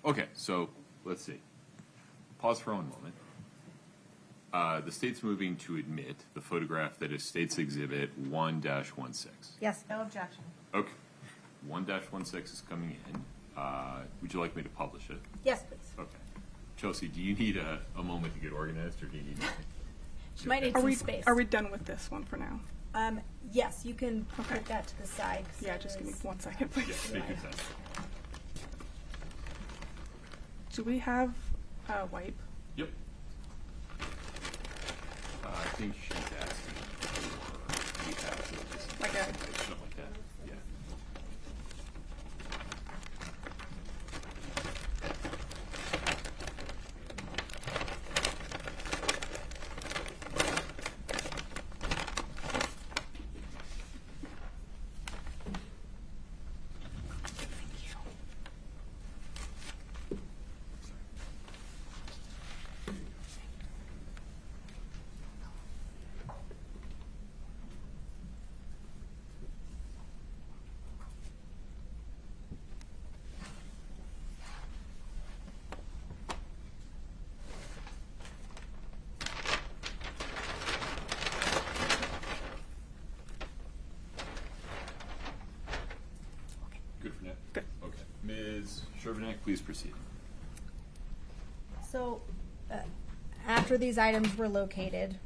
Okay, so let's see. Pause for one moment. The state's moving to admit the photograph that is State's Exhibit 1-16. Yes, no objection. Okay. 1-16 is coming in. Would you like me to publish it? Yes, please. Okay. Chelsea, do you need a moment to get organized, or do you need anything? She might need Are some we space. Are we done with this one for now? Yes, you can put that to the side. Yeah, just give me 1 second, please. Yeah, take your time. Do we have a wipe? Yep. I think she's asking for we have this, Like a something like that. Yeah. Good for now? Good. Okay. Ms. Shervanek, please proceed. So, after these items were located,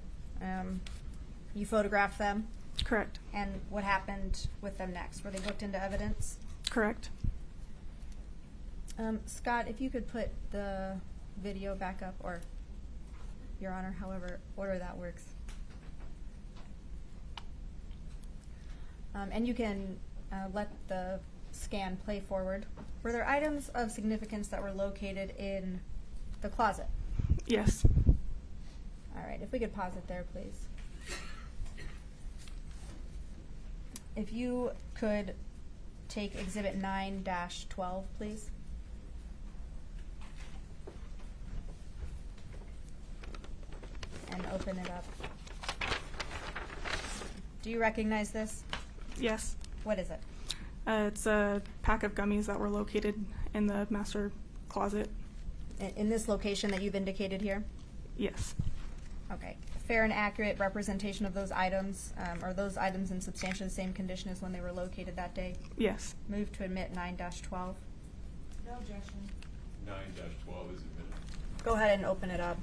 you photographed them? Correct. And what happened with them next? Were they booked into evidence? Correct. Scott, if you could put the video back up, or Your Honor, however order that works. And you can let the scan play forward. Were there items of significance that were located in the closet? Yes. All right, if we could pause it there, please. If you could take Exhibit 9-12, please. And open it up. Do you recognize this? Yes. What is it? It's a pack of gummies that were located in the master closet. In this location that you've indicated here? Yes. Okay. Fair and accurate representation of those items, are those items in substantially the same condition as when they were located that day? Yes. Move to admit 9-12. No objection. 9-12 is admitted. Go ahead and open it up.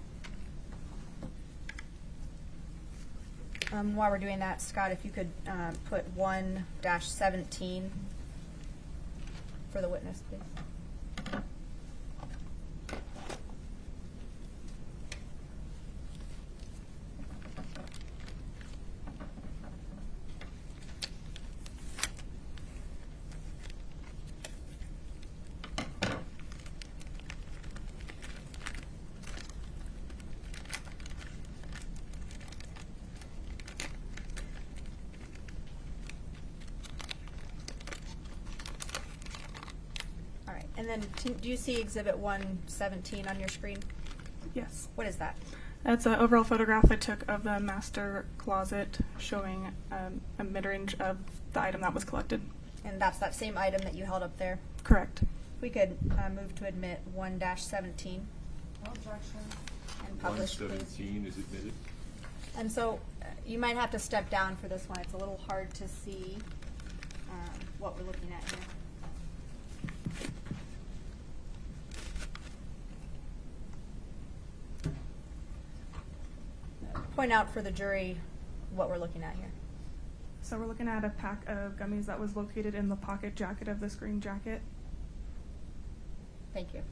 While we're doing that, Scott, if you could put 1-17 for the witness, please. All right, and then do you see Exhibit 117 on your screen? Yes. What is that? That's an overall photograph I took of the master closet showing a mid-range of the item that was collected. And that's that same item that you held up there? Correct. We could move to admit 1-17 No objection. and publish, please. 117 is admitted. And so you might have to step down for this one. It's a little hard to see what we're looking at here. Point out for the jury what we're looking at here. So we're looking at a pack of gummies that was located in the pocket jacket of this green jacket. Thank you.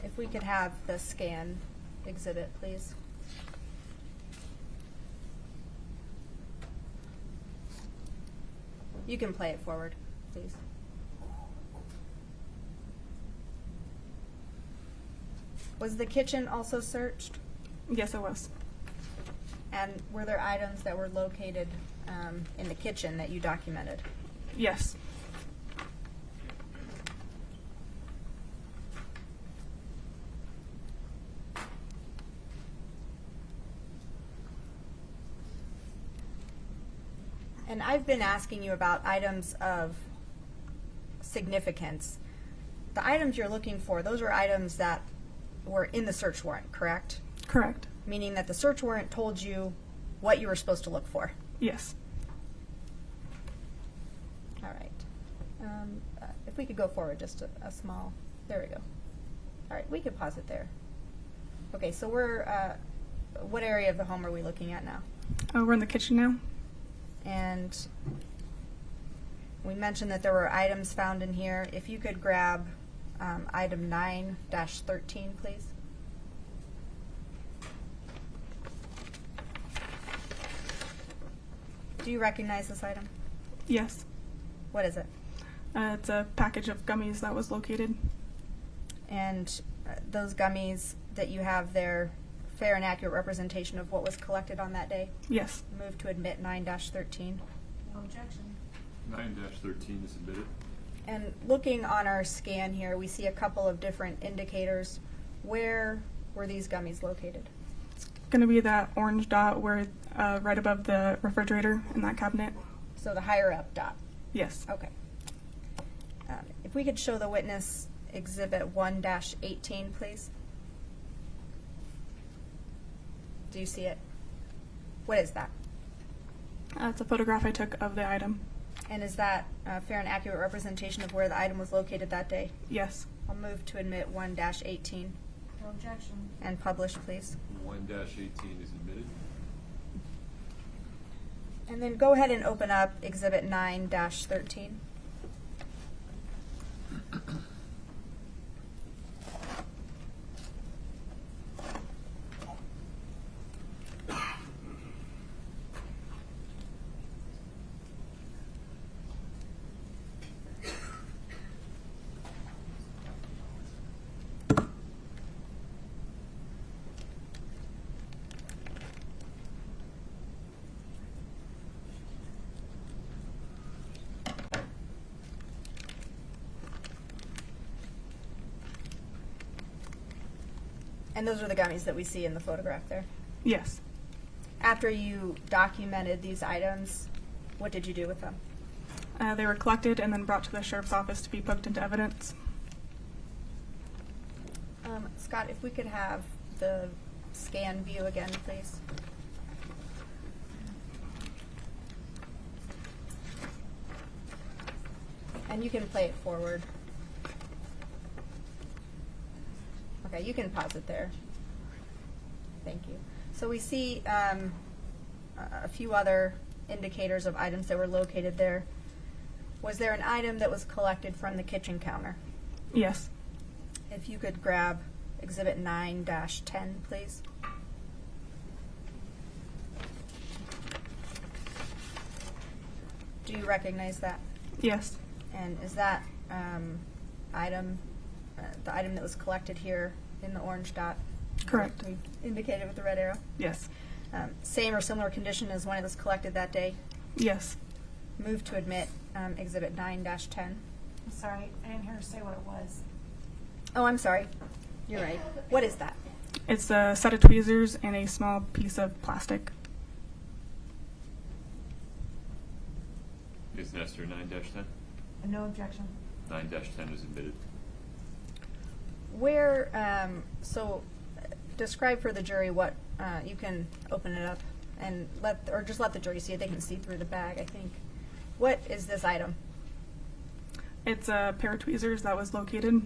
If we could have the scan exhibit, please. You can play it forward, please. Was the kitchen also searched? Yes, it was. And were there items that were located in the kitchen that you documented? Yes. And I've been asking you about items of significance. The items you're looking for, those are items that were in the search warrant, correct? Correct. Meaning that the search warrant told you what you were supposed to look for. Yes. All right. If we could go forward just a small, there we go. All right, we could pause it there. Okay, so we're, what area of the home are we looking at now? We're in the kitchen now. And we mentioned that there were items found in here. If you could grab item 9-13, please. Do you recognize this item? Yes. What is it? It's a package of gummies that was located. And those gummies that you have there, fair and accurate representation of what was collected on that day? Yes. Move to admit 9-13. No objection. 9-13 is admitted. And looking on our scan here, we see a couple of different indicators. Where were these gummies located? It's going to be that orange dot where right above the refrigerator in that cabinet. So the higher up dot? Yes. Okay. If we could show the witness exhibit 1-18, please. Do you see it? What is that? It's a photograph I took of the item. And is that a fair and accurate representation of where the item was located that day? Yes. I'll move to admit 1-18. No objection. And publish, please. 1-18 is admitted. And then go ahead and open up exhibit 9-13. And those are the gummies that we see in the photograph there? Yes. After you documented these items, what did you do with them? They were collected and then brought to the sheriff's office to be booked into evidence. Scott, if we could have the scan view again, please. And you can play it forward. Okay, you can pause it there. Thank you. So we see a few other indicators of items that were located there. Was there an item that was collected from the kitchen counter? Yes. If you could grab Exhibit 9-10, please. Do you recognize that? Yes. And is that item, the item that was collected here in the orange dot? Correct. We indicated with the red arrow? Yes. Same or similar condition as when it was collected that day? Yes. Move to admit Exhibit 9-10. I'm sorry, I didn't hear her say what it was. Oh, I'm sorry. You're right. What is that? It's a set of tweezers and a small piece of plastic. Ms. Nestor, 9-10? No objection. 9-10 is admitted. Where, describe for the jury what, you can open it up and just let the jury see it. They can see through the bag, I think. What is this item? It's a pair of tweezers that was located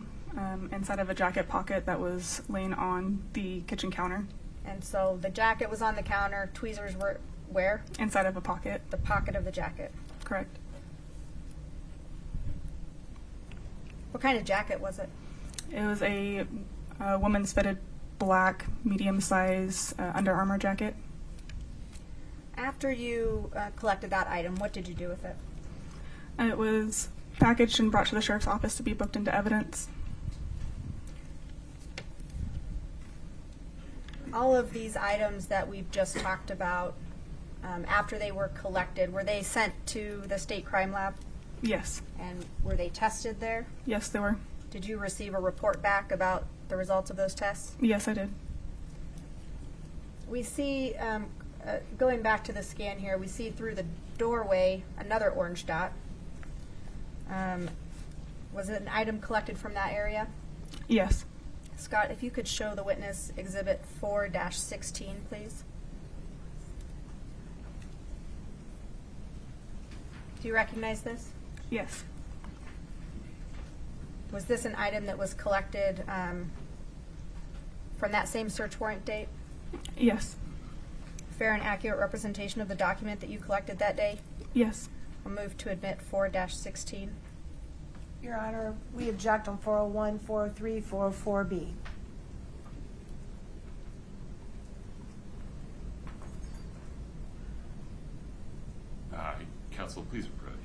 inside of a jacket pocket that was laying on the kitchen counter. And so the jacket was on the counter, tweezers were where? Inside of a pocket. The pocket of the jacket. Correct. What kind of jacket was it? It was a woman's fitted black, medium size Under Armour jacket. After you collected that item, what did you do with it? It was packaged and brought to the sheriff's office to be booked into evidence. All of these items that we've just talked about, after they were collected, were they sent to the state crime lab? Yes. And were they tested there? Yes, they were. Did you receive a report back about the results of those tests? Yes, I did. We see, going back to the scan here, we see through the doorway another orange dot. Was it an item collected from that area? Yes. Scott, if you could show the witness Exhibit 4-16, please. Do you recognize this? Yes. Was this an item that was collected from that same search warrant date? Yes. Fair and accurate representation of the document that you collected that day? Yes. I'll move to admit 4-16. Your Honor, we object on 401, 403, 404B. Counsel, please approach.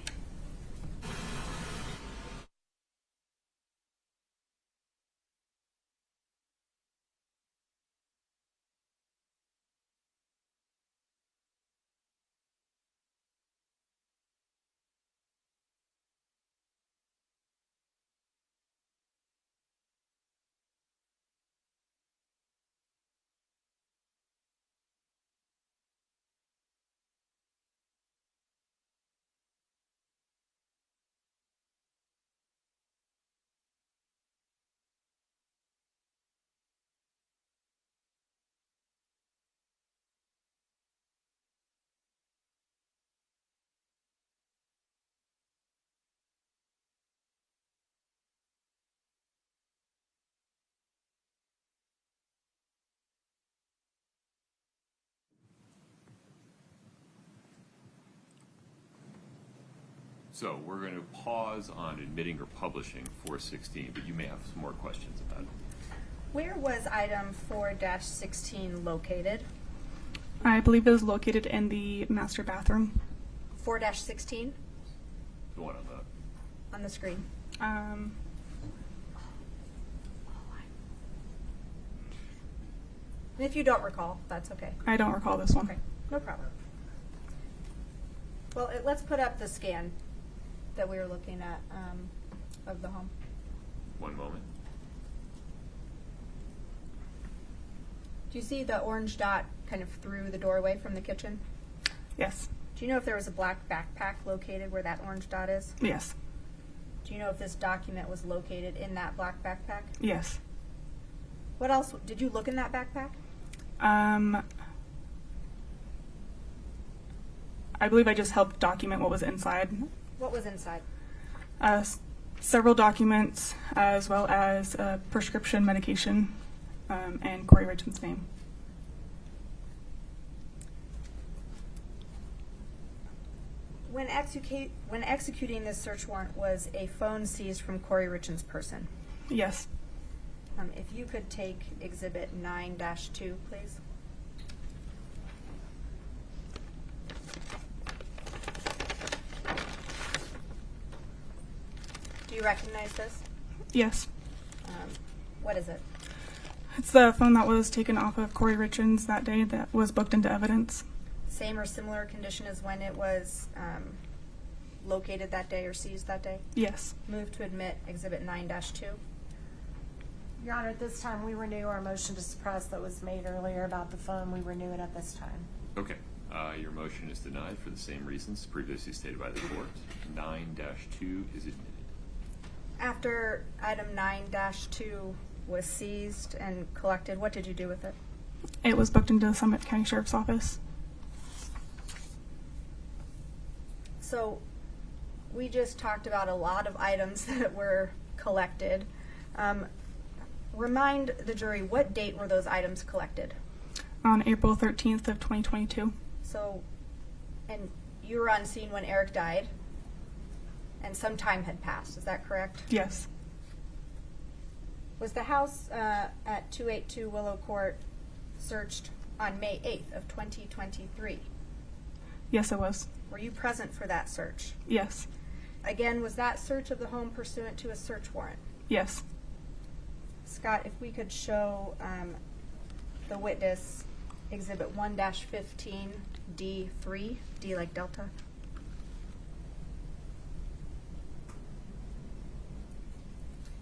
So we're going to pause on admitting or publishing 416, but you may have some more questions about it. Where was item 4-16 located? I believe it was located in the master bathroom. 4-16 The one on the screen. If you don't recall, that's okay. I don't recall this one. Okay, no problem. Well, let's put up the scan that we were looking at of the home. One moment. Do you see the orange dot kind of through the doorway from the kitchen? Yes. Do Do you know if there was a black backpack located where that orange dot is? Yes. Do you know if this document was located in that black backpack? Yes. What else? Did you look in that backpack? I believe I just helped document what was inside. What was inside? Several documents, as well as prescription medication and Kouri Richens' name. When executing this search warrant, was a phone seized from Kouri Richens' person? Yes. If you could take Exhibit 9-2, please. Do you recognize this? Yes. What is it? It's the phone that was taken off of Kouri Richens that day that was booked into evidence. Same or similar condition as when it was located that day or seized that day? Yes. Move to admit Exhibit 9-2. Your Honor, at this time, we renew our motion to suppress that was made earlier about the phone. We renew it at this time. Okay. Your motion is denied for the same reasons previously stated by the court. 9-2 is admitted. After item 9-2 was seized and collected, what did you do with it? It was booked into the Summit County Sheriff's Office. So we just talked about a lot of items that were collected. Remind the jury, what date were those items collected? On April 13th of 2022. So, and you were on scene when Eric died, and some time had passed, is that correct? Yes. Was the house at 282 Willow Court searched on May 8th of 2023? Yes, it was. Were you present for that search? Yes. Again, was that search of the home pursuant to a search warrant? Yes. Scott, if we could show the witness Exhibit 1-15 D3, D like Delta.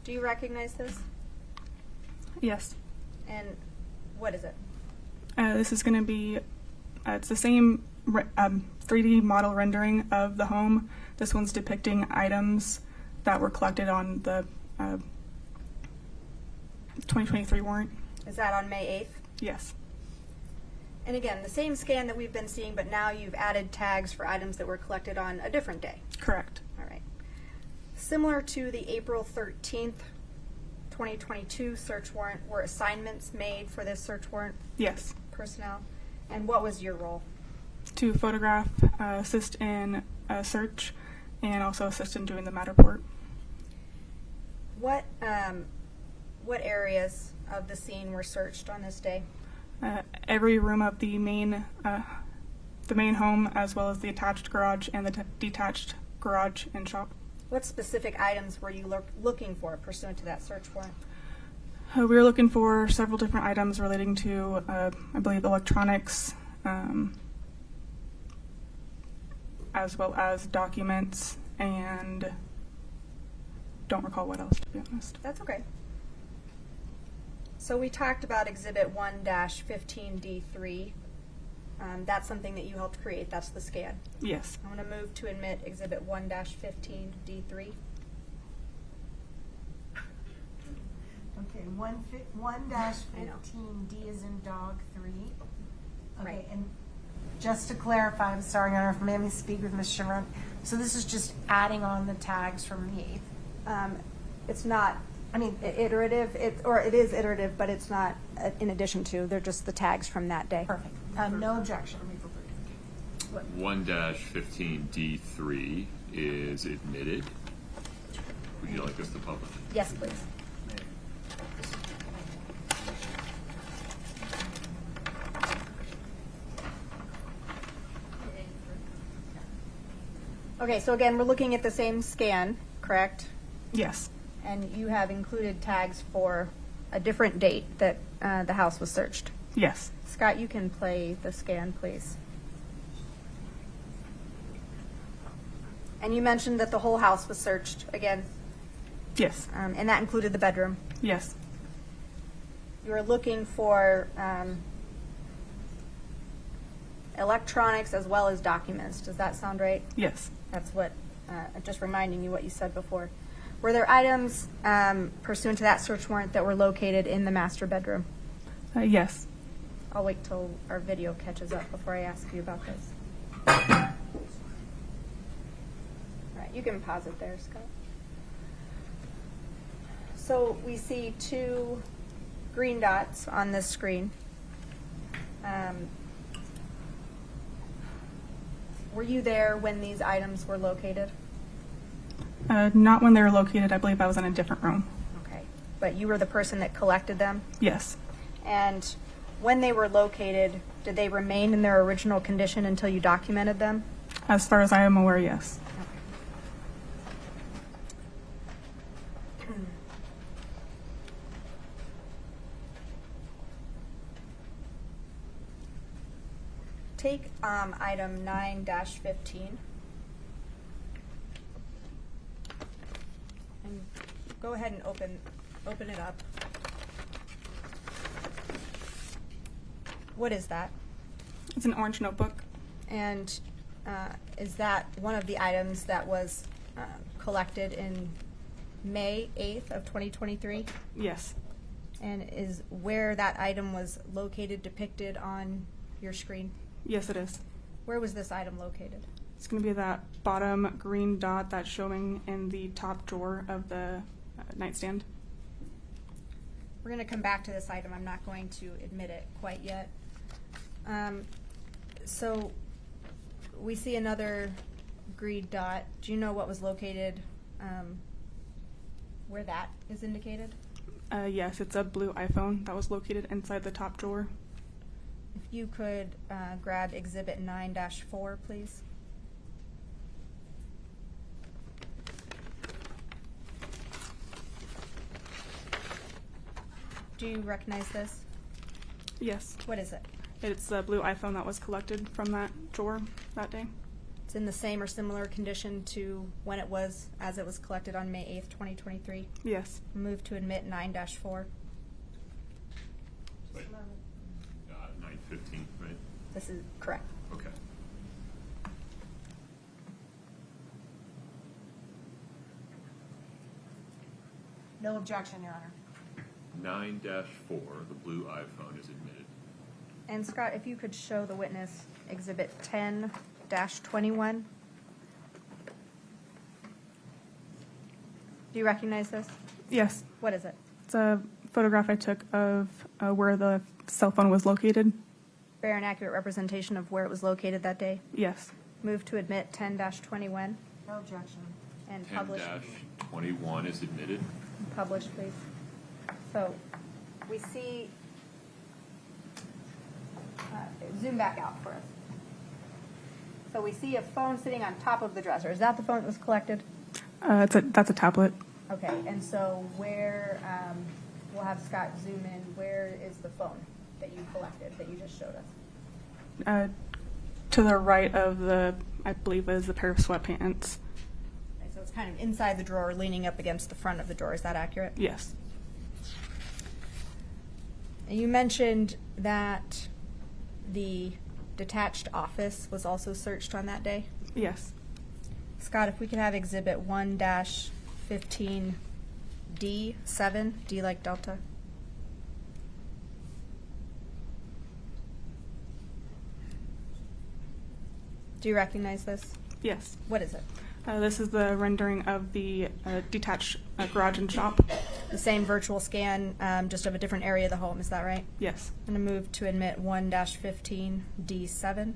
Do you recognize this? Yes. And what is it? This is going to be, it's the same 3D model rendering of the home. This one's depicting items that were collected on the 2023 warrant. Is that on May 8th? Yes. And again, the same scan that we've been seeing, but now you've added tags for items that were collected on a different day. Correct. All right. Similar to the April 13th, 2022 search warrant, were assignments made for this search warrant? Yes. Personnel. And what was your role? To photograph, assist in a search, and also assist in doing the matter report. What areas of the scene were searched on this day? Every room of the main home, as well as the attached garage and the detached garage and shop. What specific items were you looking for pursuant to that search warrant? We were looking for several different items relating to, I believe, electronics, as well as documents, and don't recall what else, to be honest. That's okay. So we talked about Exhibit 1-15D3. That's something that you helped create. That's the scan. Yes. I want to move to admit Exhibit 1-15D3. Okay, 1-15D is in dog 3. Okay, Right. and just to clarify, I'm sorry, Your Honor, if may me speak with Ms. Chevron. So this is just adding on the tags from the 8th? It's not, I mean, iterative, it is iterative, but it's not in addition to. They're just the tags from that day. Perfect. No objection. 1-15D3 is admitted. Would you like us to publish? Yes, please. Okay, so again, we're looking at the same scan, correct? Yes. And you have included tags for a different date that the house was searched. Yes. Scott, you can play the scan, please. And you mentioned that the whole house was searched again. Yes. And that included the bedroom. Yes. You were looking for electronics as well as documents. Does that sound right? Yes. That's what, just reminding you what you said before. Were there items pursuant to that search warrant that were located in the master bedroom? Yes. I'll wait till our video catches up before I ask you about this. All right, you can pause it there, Scott. So we see 2 green dots on this screen. Were you there when these items were located? Not when they were located. I believe I was in a different room. Okay. But you were the person that collected them? Yes. And when they were located, did they remain in their original condition until you documented them? As far as I am aware, yes. Take item 9-15 and go ahead and open it up. What is that? It's an orange notebook. And is that one of the items that was collected in May 8th of 2023? Yes. And is where that item was located depicted on your screen? Yes, it is. Where was this item located? It's going to be that bottom green dot that's showing in the top drawer of the nightstand. We're going to come back to this item. I'm not going to admit it quite yet. So we see another green dot. Do you know what was located, where that is indicated? Yes, it's a blue iPhone that was located inside the top drawer. If you could grab Exhibit 9-4, please. Do you recognize this? Yes. What is it? It's the blue iPhone that was collected from that drawer that day. It's in the same or similar condition to when it was, as it was collected on May 8th, 2023? Yes. Move to admit 9-4. Wait. 9:15, right? This is correct. Okay. No objection, Your Honor. 9-4, the blue iPhone is admitted. And Scott, if you could show the witness Exhibit 10-21. Do you recognize this? Yes. What is it? It's a photograph I took of where the cell phone was located. Fair and accurate representation of where it was located that day? Yes. Move to admit 10-21. No objection. And publish. 10-21 is admitted. Publish, please. So we see, zoom back out for us. So we see a phone sitting on top of the dresser. Is that the phone that was collected? That's a tablet. Okay, and so where, we'll have Scott zoom in, where is the phone that you collected, that you just showed us? To the right of the, I believe is a pair of sweatpants. Okay, so it's kind of inside the drawer, leaning up against the front of the drawer. Is that accurate? Yes. You mentioned that the detached office was also searched on that day? Yes. Scott, if we could have Exhibit 1-15D7, D like Delta. Do you recognize this? Yes. What is it? This is the rendering of the detached garage and shop. The same virtual scan, just of a different area of the home, is that right? Yes. I'm going to move to admit 1-15D7.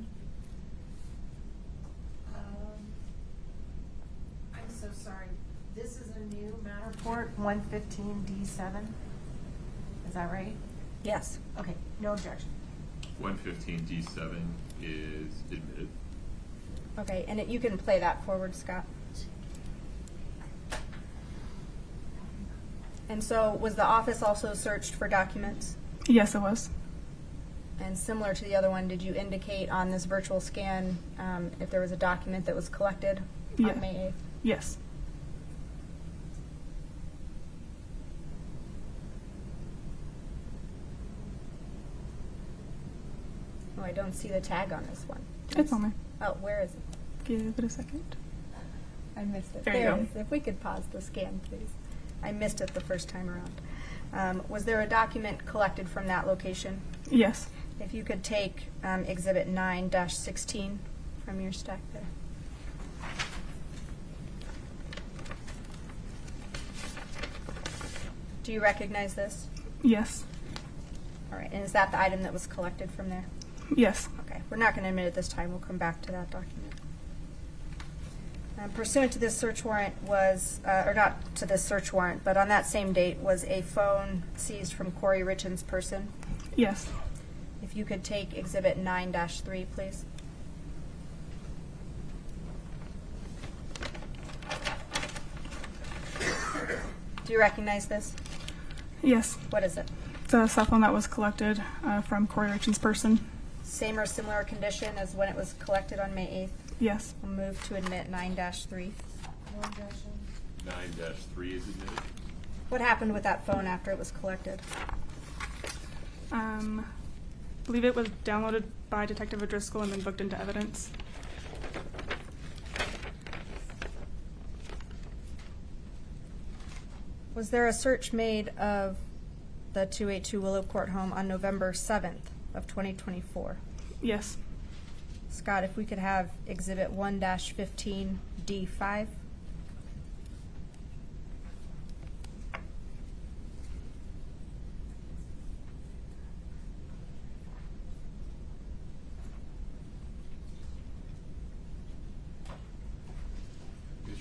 I'm so sorry. This is a new matter report, 115D7. Is that right? Yes. Okay, no objection. 115D7 is admitted. Okay, and you can play that forward, Scott. And so, was the office also searched for documents? Yes, it was. And similar to the other one, did you indicate on this virtual scan if there was a document that was collected on May 8th? Yes. I don't see the tag on this one. It's on there. Oh, where is it? Give it a second. I missed it. There you it go. is. If we could pause the scan, please. I missed it the first time around. Was there a document collected from that location? Yes. If you could take Exhibit 9-16 from your stack there. Do you recognize this? Yes. All right, and is that the item that was collected from there? Yes. Okay, we're not going to admit it this time. We'll come back to that document. Pursuant to this search warrant was, or not to this search warrant, but on that same date was a phone seized from Kouri Richens' person. Yes. If you could take Exhibit 9-3, please. Do you recognize this? Yes. What is it? It's a cell phone that was collected from Kouri Richens' person. Same or similar condition as when it was collected on May 8th? Yes. We'll move to admit 9-3. 9-3 is admitted. What happened with that phone after it was collected? I believe it was downloaded by Detective O'Driscoll and then booked into evidence. Was there a search made of the 282 Willow Court home on November 7th of 2024? Yes. Scott, if we could have Exhibit 1-15D5.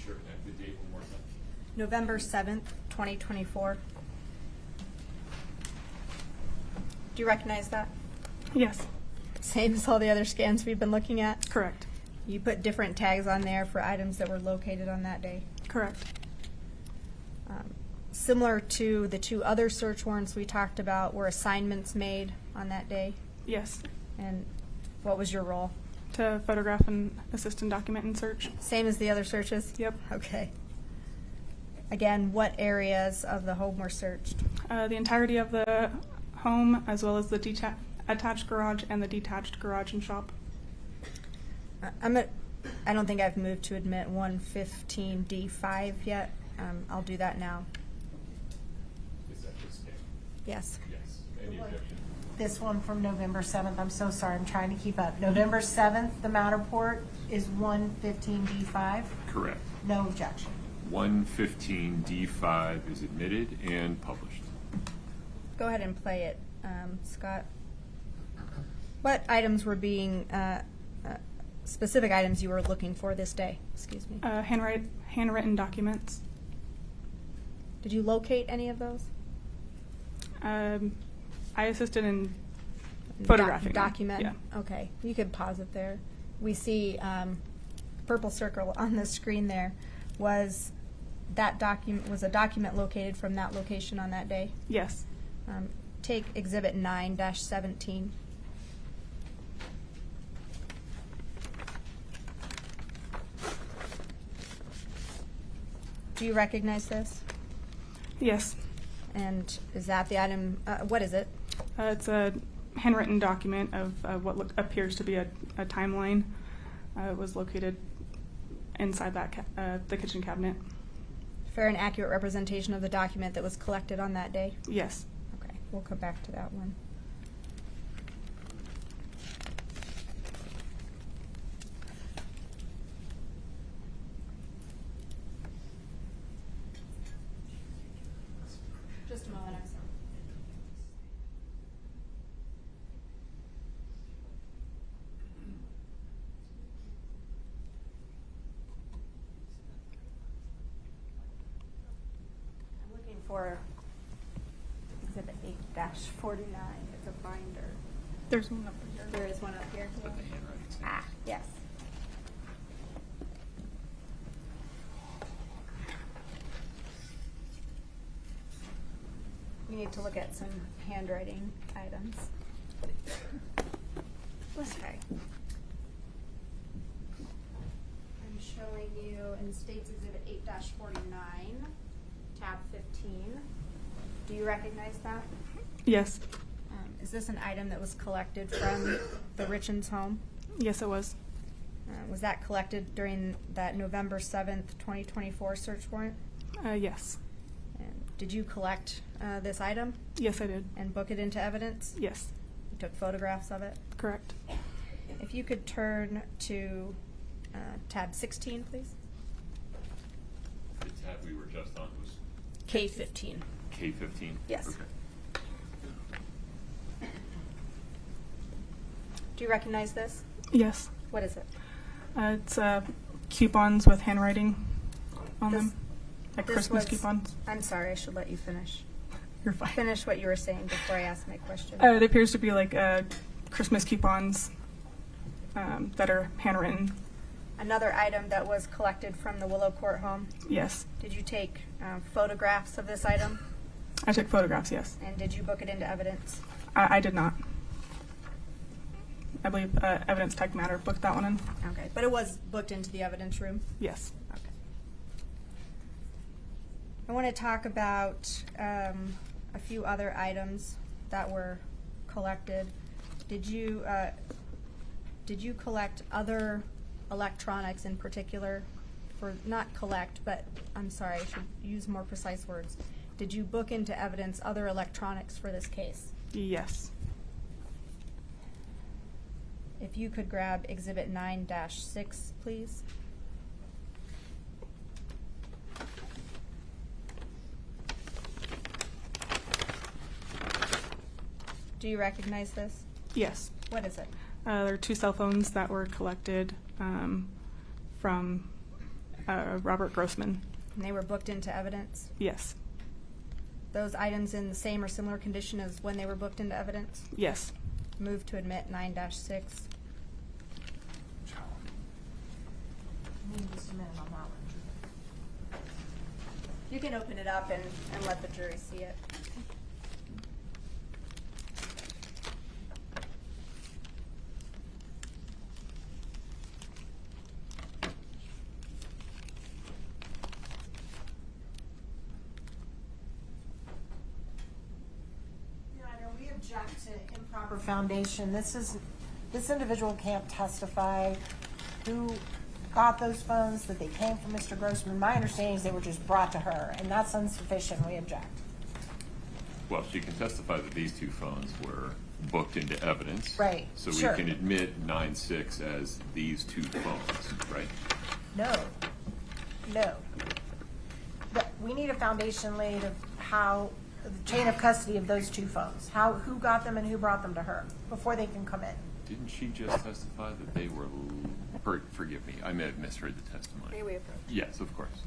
Sure, the date one more time. November 7th, 2024. Do you recognize that? Yes. Same as all the other scans we've been looking at? Correct. You put different tags on there for items that were located on that day? Correct. Similar to the two other search warrants we talked about, were assignments made on that day? Yes. And what was your role? To photograph and assist in document and search. Same as the other searches? Yep. Okay. Again, what areas of the home were searched? The entirety of the home, as well as the attached garage and the detached garage and shop. I don't think I've moved to admit 115D5 yet. I'll do that now. Is that this case? Yes. Yes. Any objection? This one from November 7th, I'm so sorry, I'm trying to keep up. November 7th, the Matterport is 115D5. Correct. No objection. 115D5 is admitted and published. Go ahead and play it, Scott. What items were being, specific items you were looking for this day? Excuse me. Handwritten documents. Did you locate any of those? I assisted in photographing them. Document? Yeah. Okay, you could pause it there. We see purple circle on the screen there. Was that document, was a document located from that location on that day? Yes. Take Exhibit 9-17. Do you recognize this? Yes. And is that the item, what is it? It's a handwritten document of what appears to be a timeline. It was located inside that the kitchen cabinet. Fair and accurate representation of the document that was collected on that day? Yes. Okay, we'll come back to that one. Just a moment, I'm sorry. I'm looking for Exhibit 8-49. It's a binder. There's one up here. There is one up here. Ah, yes. We need to look at some handwriting items. Okay. I'm showing you in States Exhibit 8-49, tab 15. Do you recognize that? Yes. Is this an item that was collected from the Richens home? Yes, it was. Was that collected during that November 7th, 2024 search warrant? Yes. And did you collect this item? Yes, I did. And book it into evidence? Yes. You took photographs of it? Correct. If you could turn to tab 16, please. The tab we were just on was K15. K15? Yes. Okay. Do you recognize this? Yes. What is it? It's coupons with handwriting on This- them, like this Christmas was- coupons. I'm sorry, I should let you finish. You're fine. Finish what you were saying before I ask my question. It appears to be like Christmas coupons that are handwritten. Another item that was collected from the Willow Court home. Yes. Did you take photographs of this item? I took photographs, yes. And did you book it into evidence? I did not. I believe Evidence Tech Matter booked that one in. Okay, but it was booked into the evidence room? Yes. Okay. I want to talk about a few other items that were collected. Did you collect other electronics in particular? For not collect, but I'm sorry, I should use more precise words. Did you book into evidence other electronics for this case? Yes. If you could grab Exhibit 9-6, please. Do you recognize this? Yes. What is it? There are 2 cell phones that were collected from Robert Grossman. And they were booked into evidence? Yes. Those items in the same or similar condition as when they were booked into evidence? Yes. Move to admit 9-6. Just a minute on that one. You can open it up and let the jury see it. Your Honor, we object to improper foundation. This individual can't testify who got those phones, that they came from Mr. Grossman. My understanding is they were just brought to her, and that's insufficient. We object. Well, she can testify that these 2 phones were booked into evidence. Right, So sure. we can admit 9-6 as these 2 phones, right? No. But we need a foundation laid of how, the chain of custody of those 2 phones. Who got them and who brought them to her before they can come in. Didn't she just testify that they were, forgive me, I may have misheard the testimony. May we approach? Yes, of course.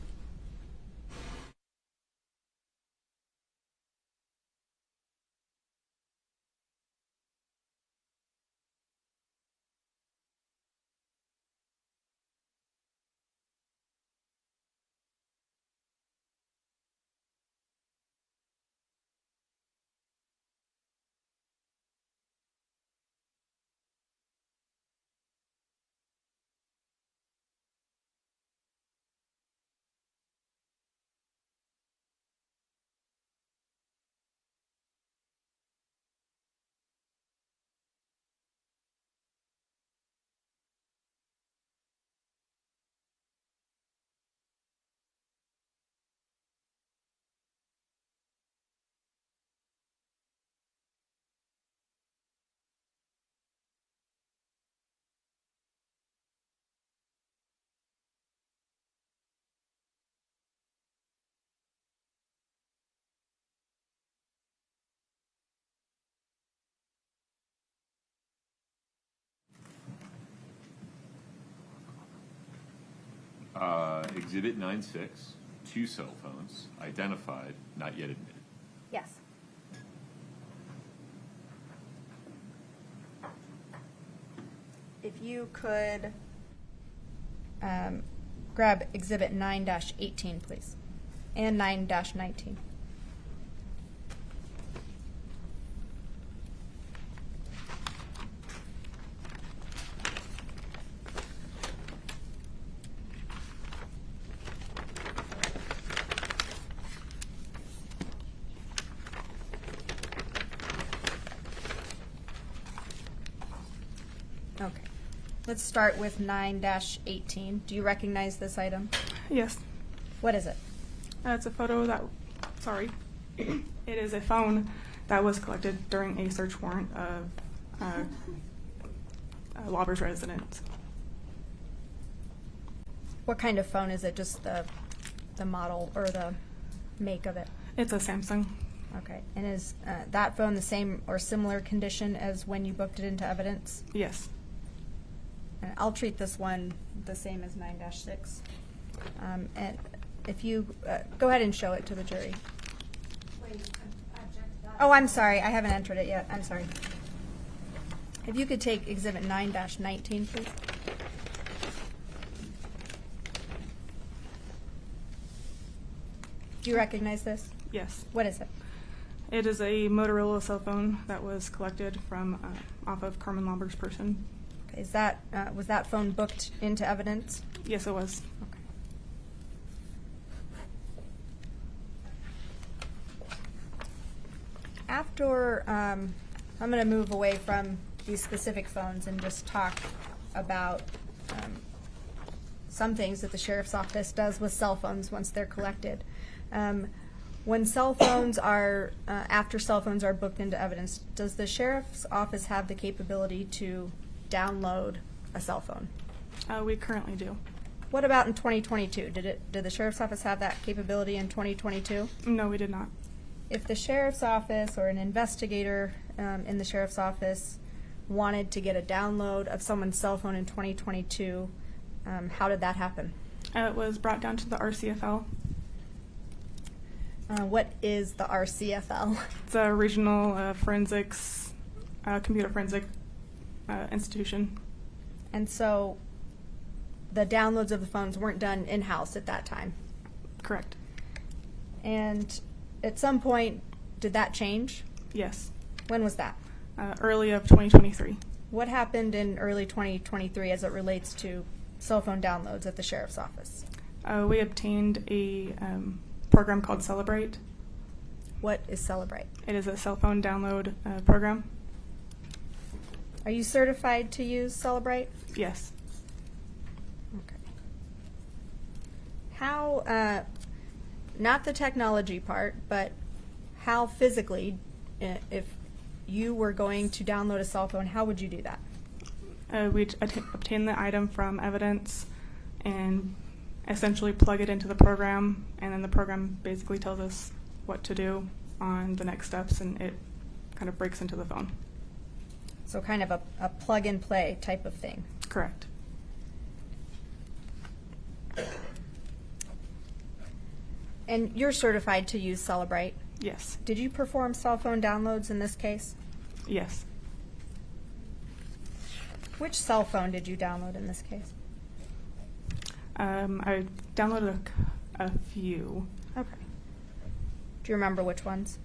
Exhibit 9-6, 2 cell phones, identified, not yet admitted. Yes. If you could grab Exhibit 9-18, please, and 9-19. Let's start with 9-18. Do you recognize this item? Yes. What is it? It's a photo that, sorry, it is a phone that was collected during a search warrant of Lauber's residence. What kind of phone is it? Just the model or the make of it? It's a Samsung. Okay. And is that phone the same or similar condition as when you booked it into evidence? Yes. And I'll treat this one the same as 9-6. And if you go ahead and show it to the jury. Oh, I'm sorry. I haven't entered it yet. I'm sorry. If you could take Exhibit 9-19, please. Do you recognize this? Yes. What is it? It is a Motorola cell phone that was collected from off of Carmen Lauber's person. Okay, is that was that phone booked into evidence? Yes, it was. Okay. After, I'm going to move away from these specific phones and just talk about some things that the sheriff's office does with cell phones once they're collected. When cell phones are, after cell phones are booked into evidence, does the sheriff's office have the capability to download a cell phone? We currently do. What about in 2022? Did the sheriff's office have that capability in 2022? No, we did not. If the sheriff's office or an investigator in the sheriff's office wanted to get a download of someone's cell phone in 2022, how did that happen? It was brought down to the RCFL. What is the RCFL? It's a regional forensics, computer forensic institution. And so the downloads of the phones weren't done in-house at that time? Correct. And at some point, did that change? Yes. When was that? Early of 2023. What happened in early 2023 as it relates to cell phone downloads at the sheriff's office? We obtained a program called Celebrate. What is Celebrate? It is a cell phone download program. Are you certified to use Celebrate? Yes. Okay. How, not the technology part, but how physically, if you were going to download a cell phone, how would you do that? We'd obtain the item from evidence and essentially plug it into the program, and then the program basically tells us what to do on the next steps, and it kind of breaks into the phone. So kind of a plug-and-play type of thing. Correct. And you're certified to use Celebrate? Yes. Did you perform cell phone downloads in this case? Yes. Which cell phone did you download in this case? I downloaded a few. Okay. Do you remember which ones?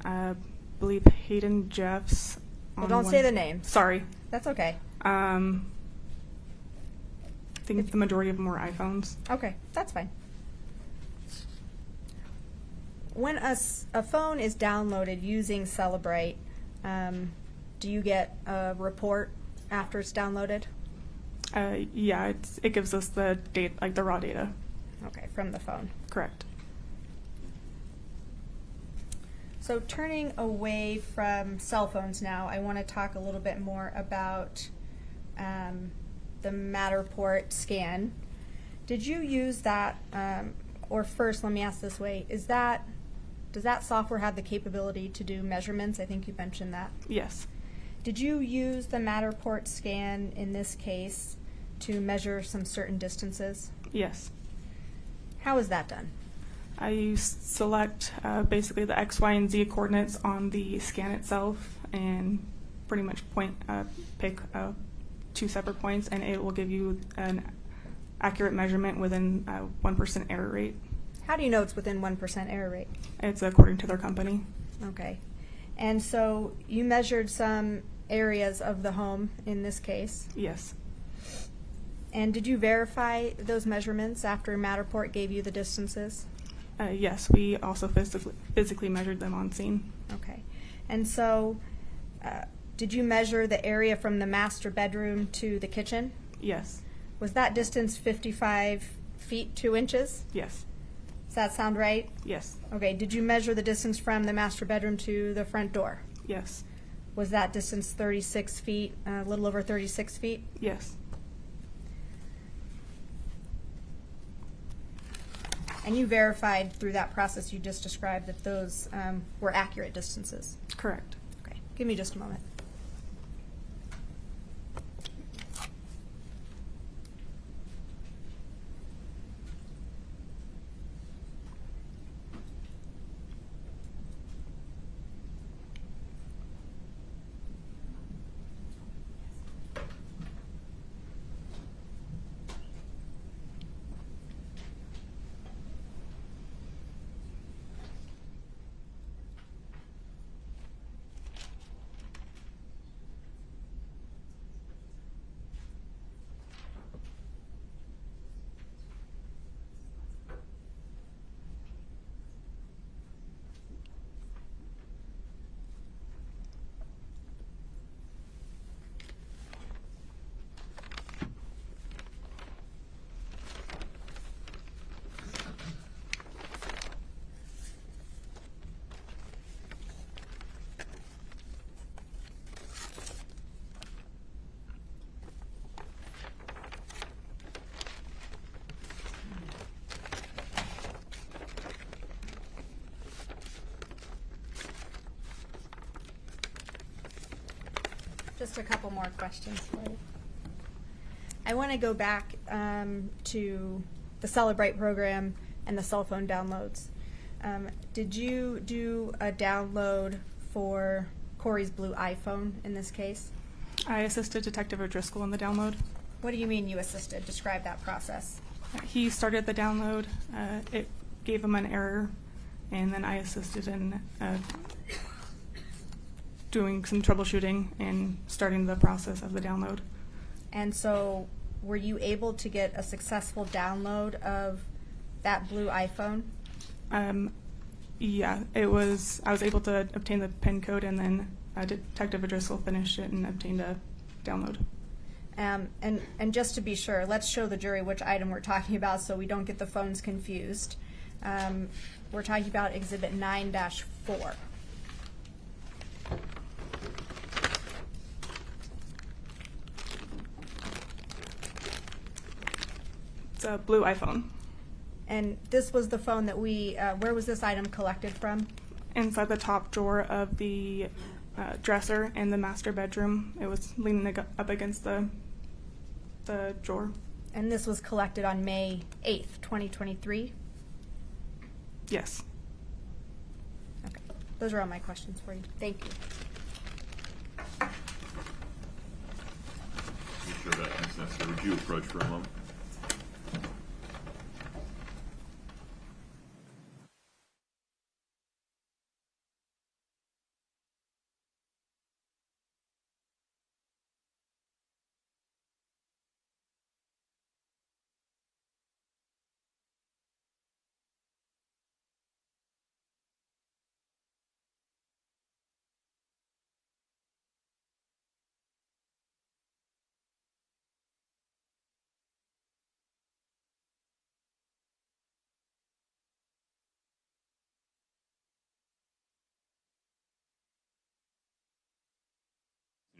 I believe Hayden Jeff's. Well, don't say the names. Sorry. That's okay. I think the majority of them were iPhones. Okay, that's fine. When a phone is downloaded using Celebrate, do you get a report after it's downloaded? Yeah, it gives us the data, like the raw data. Okay, from the phone. Correct. So turning away from cell phones now, I want to talk a little bit more about the Matterport scan. Did you use that, or first, let me ask this way, does that software have the capability to do measurements? I think you mentioned that. Yes. Did you use the Matterport scan in this case to measure some certain distances? Yes. How is that done? I select basically the X, Y, and Z coordinates on the scan itself and pretty much pick two separate points, and it will give you an accurate measurement within 1% error rate. How do you know it's within 1% error rate? It's according to their company. Okay. And so you measured some areas of the home in this case? Yes. And did you verify those measurements after Matterport gave you the distances? Yes, we also physically measured them on scene. Okay. And so Did you measure the area from the master bedroom to the kitchen? Yes. Was that distance 55 feet 2 inches? Yes. Does that sound right? Yes. Okay, did you measure the distance from the master bedroom to the front door? Yes. Was that distance 36 feet, a little over 36 feet? Yes. And you verified through that process you just described that those were accurate distances? Correct. Okay, give me just a moment. Just a couple more questions for you. I want to go back to the Celebrate program and the cell phone downloads. Did you do a download for Kouri's blue iPhone in this case? I assisted Detective O'Driscoll in the download. What do you mean you assisted? Describe that process. He started the download. It gave him an error, and then I assisted in doing some troubleshooting and starting the process of the download. And so were you able to get a successful download of that blue iPhone? Yeah, it was. I was able to obtain the PIN code, and then Detective O'Driscoll finished it and obtained a download. And just to be sure, let's show the jury which item we're talking about so we don't get the phones confused. We're talking about Exhibit 9-4. It's a blue iPhone. And this was the phone that where was this item collected from? Inside the top drawer of the dresser in the master bedroom. It was leaning up against the drawer. And this was collected on May 8th, 2023? Yes. Okay. Those are all my questions for you. Thank you. Sure that makes sense. Would you approach for a moment?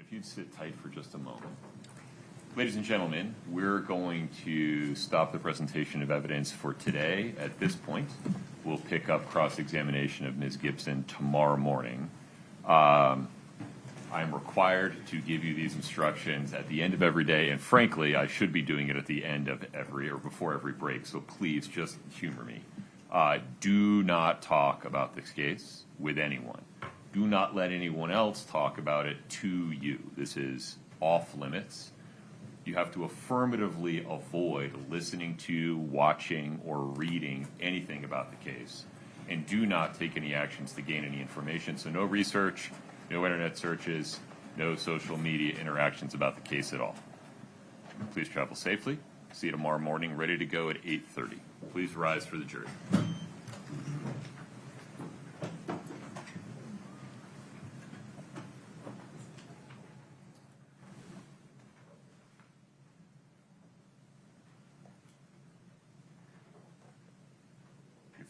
If you'd sit tight for just a moment. Ladies and gentlemen, we're going to stop the presentation of evidence for today at this point. We'll pick up cross-examination of Ms. Gibson tomorrow morning. I'm required to give you these instructions at the end of every day, and frankly, I should be doing it at the end of every or before every break, so please just humor me. Do not talk about this case with anyone. Do not let anyone else talk about it to you. This is off limits. You have to affirmatively avoid listening to, watching, or reading anything about the case. And do not take any actions to gain any information. So no research, no internet searches, no social media interactions about the case at all. Please travel safely. See you tomorrow morning, ready to go at 8:30. Please rise for the jury.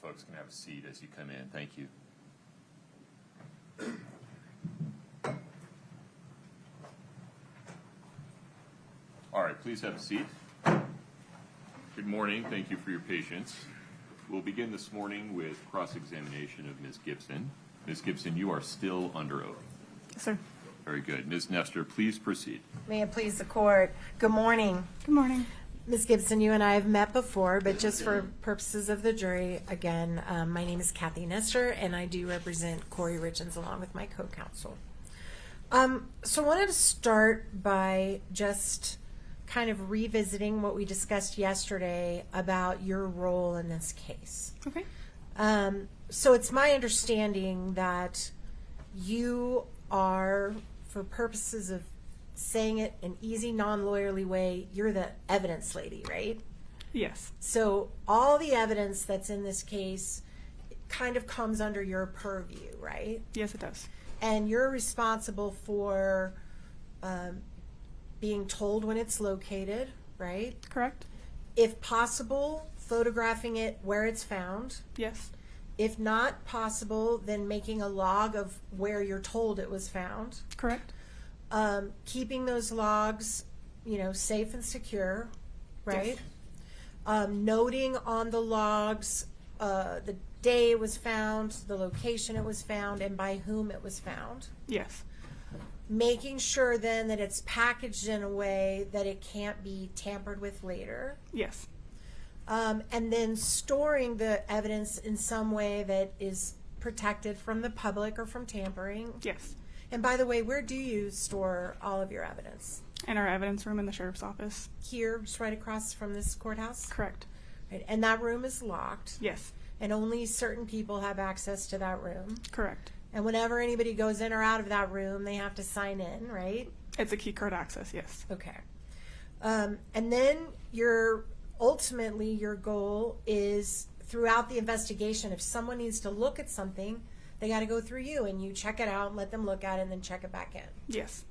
folks can have a seat as you come in. Thank you. All right, please have a seat. Good morning. Thank you for your patience. We'll begin this morning with cross-examination of Ms. Gibson. Ms. Gibson, you are still under oath. Yes, sir. Very good. Ms. Nestor, please proceed. May it please the court. Good morning. Good morning. Ms. Gibson, you and I have met before, but just for purposes of the jury, again, my name is Kathy Nestor, and I do represent Kouri Richens along with my co-counsel. So I wanted to start by just kind of revisiting what we discussed yesterday about your role in this case. Okay. So it's my understanding that you are, for purposes of saying it in easy, non-lawyerly way, you're the evidence lady, right? Yes. So all the evidence that's in this case kind of comes under your purview, right? Yes, it does. And you're responsible for being told when it's located, right? Correct. If possible, photographing it where it's found. Yes. If not possible, then making a log of where you're told it was found. Correct. Keeping those logs, safe and secure, right? Yes. Noting on the logs the day it was found, the location it was found, and by whom it was found. Yes. Making sure then that it's packaged in a way that it can't be tampered with later. Yes. And then storing the evidence in some way that is protected from the public or from tampering. Yes. And by the way, where do you store all of your evidence? In our evidence room in the sheriff's office. Here, just right across from this courthouse? Correct. Right. And that room is locked? Yes. And only certain people have access to that room? Correct. And whenever anybody goes in or out of that room, they have to sign in, right? It's a key card access, yes. Okay. And then ultimately your goal is throughout the investigation, if someone needs to look at something, they got to go through you and you check it out and let them look at it and then check it back in. Yes.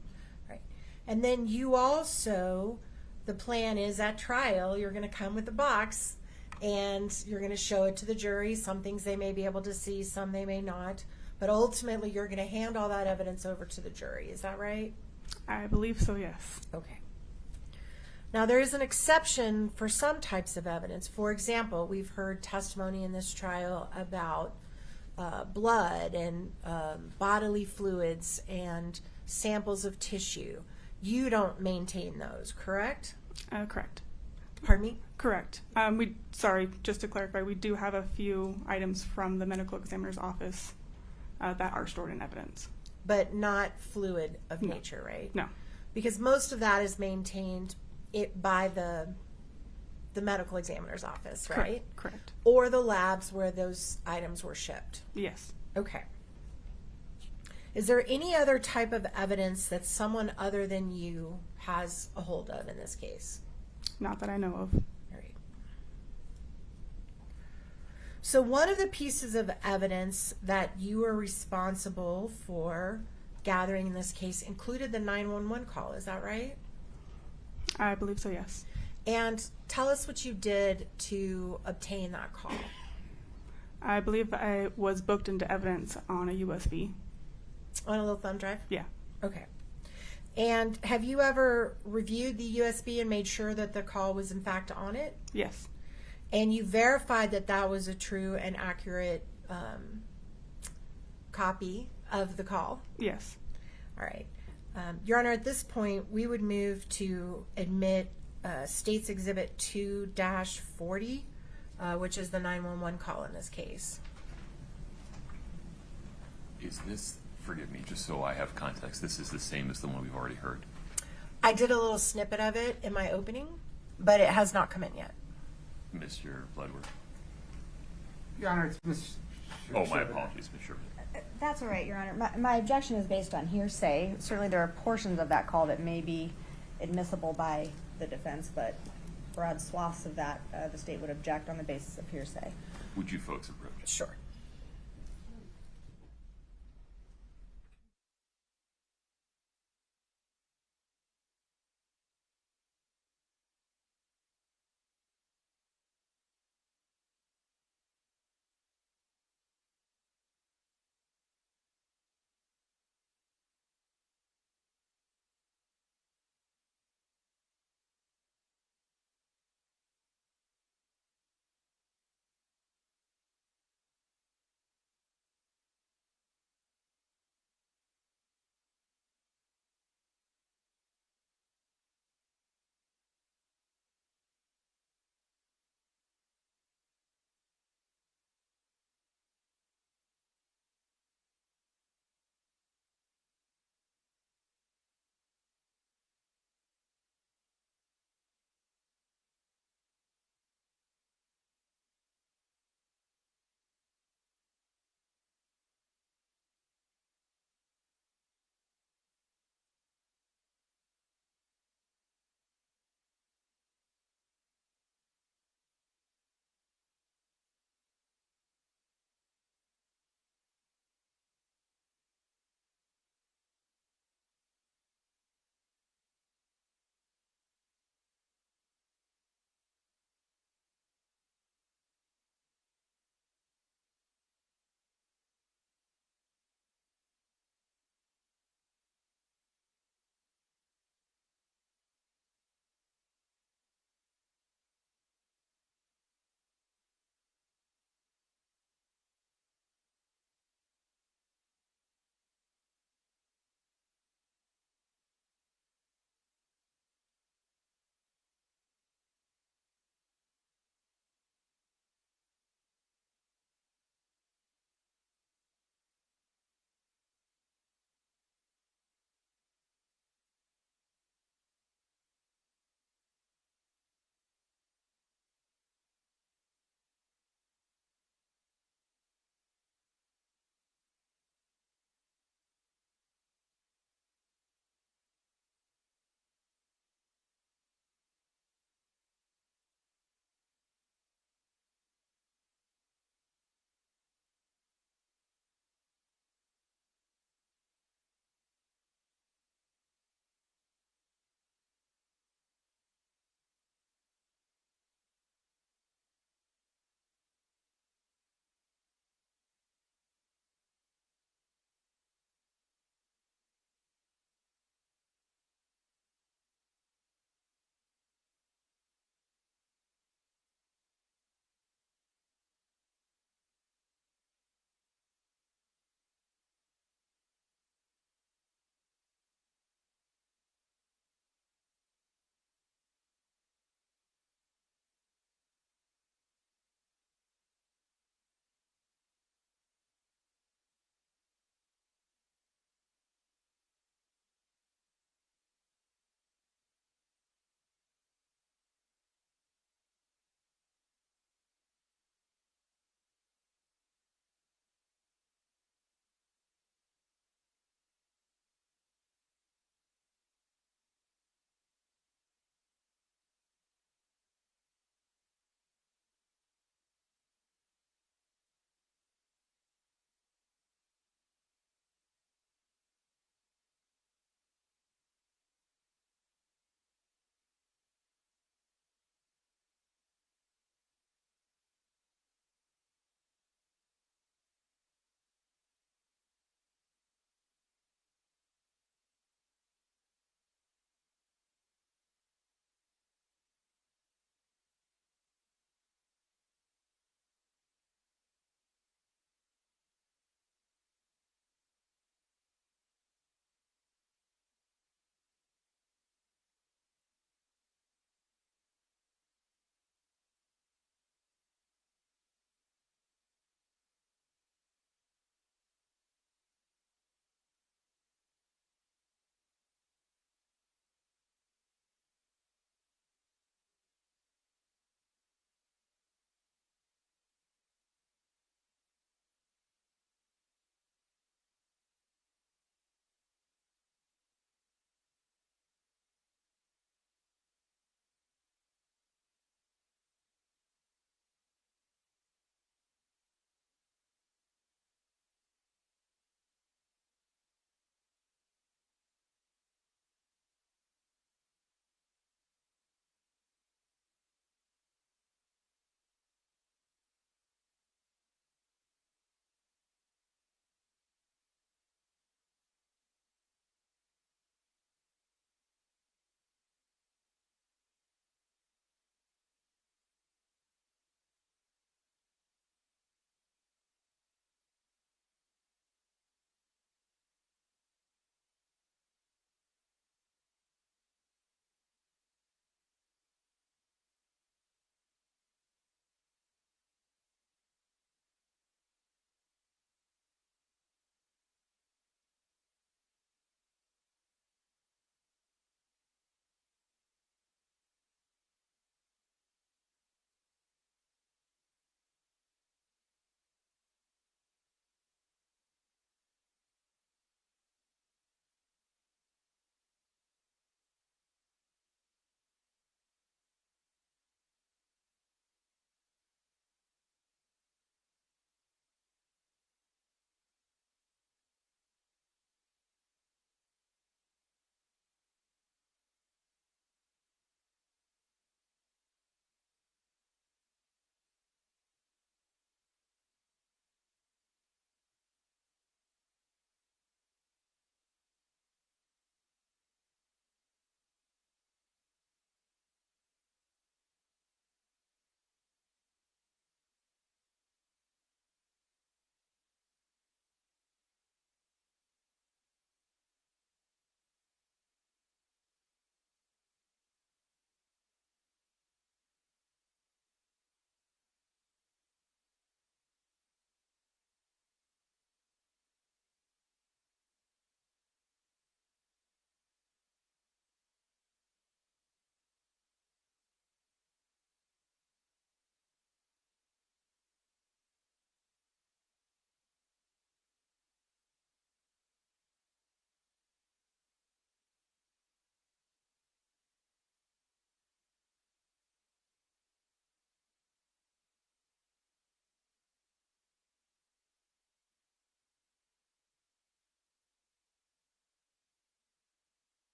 Right. And then you also, the plan is at trial, you're going to come with a box and you're going to show it to the jury. Some things they may be able to see, some they may not. But ultimately, you're going to hand all that evidence over to the jury. Is that right? I believe so, yes. Okay. Now, there is an exception for some types of evidence. For example, we've heard testimony in this trial about blood and bodily fluids and samples of tissue. You don't maintain those, correct? Correct. Pardon me? Correct. Just to clarify, we do have a few items from the medical examiner's office that are stored in evidence. But not fluid of nature, right? No. Because most of that is maintained by the medical examiner's office, right? Correct. Or the labs where those items were shipped. Yes. Okay. Is there any other type of evidence that someone other than you has a hold of in this case? Not that I know of. All right. So one of the pieces of evidence that you are responsible for gathering in this case included the 911 call. Is that right? I believe so, yes. And tell us what you did to obtain that call. I believe I was booked into evidence on a USB. On a little thumb drive? Yeah. Okay. And have you ever reviewed the USB and made sure that the call was in fact on it? Yes. And you verified that that was a true and accurate copy of the call? Yes. All right. Your Honor, at this point, we would move to admit State's Exhibit 2-40, which is the 911 call in this case. Is this, forgive me, just so I have context, this is the same as the one we've already heard? I did a little snippet of it in my opening, but it has not come in yet. Mr. Bloodworth. Your Honor, it's Ms. Oh, my apologies, Ms. Sherman. That's all right, Your Honor. My objection is based on hearsay. Certainly there are portions of that call that may be admissible by the defense, but broad swaths of that, the state would object on the basis of hearsay. Would you folks approach? Sure.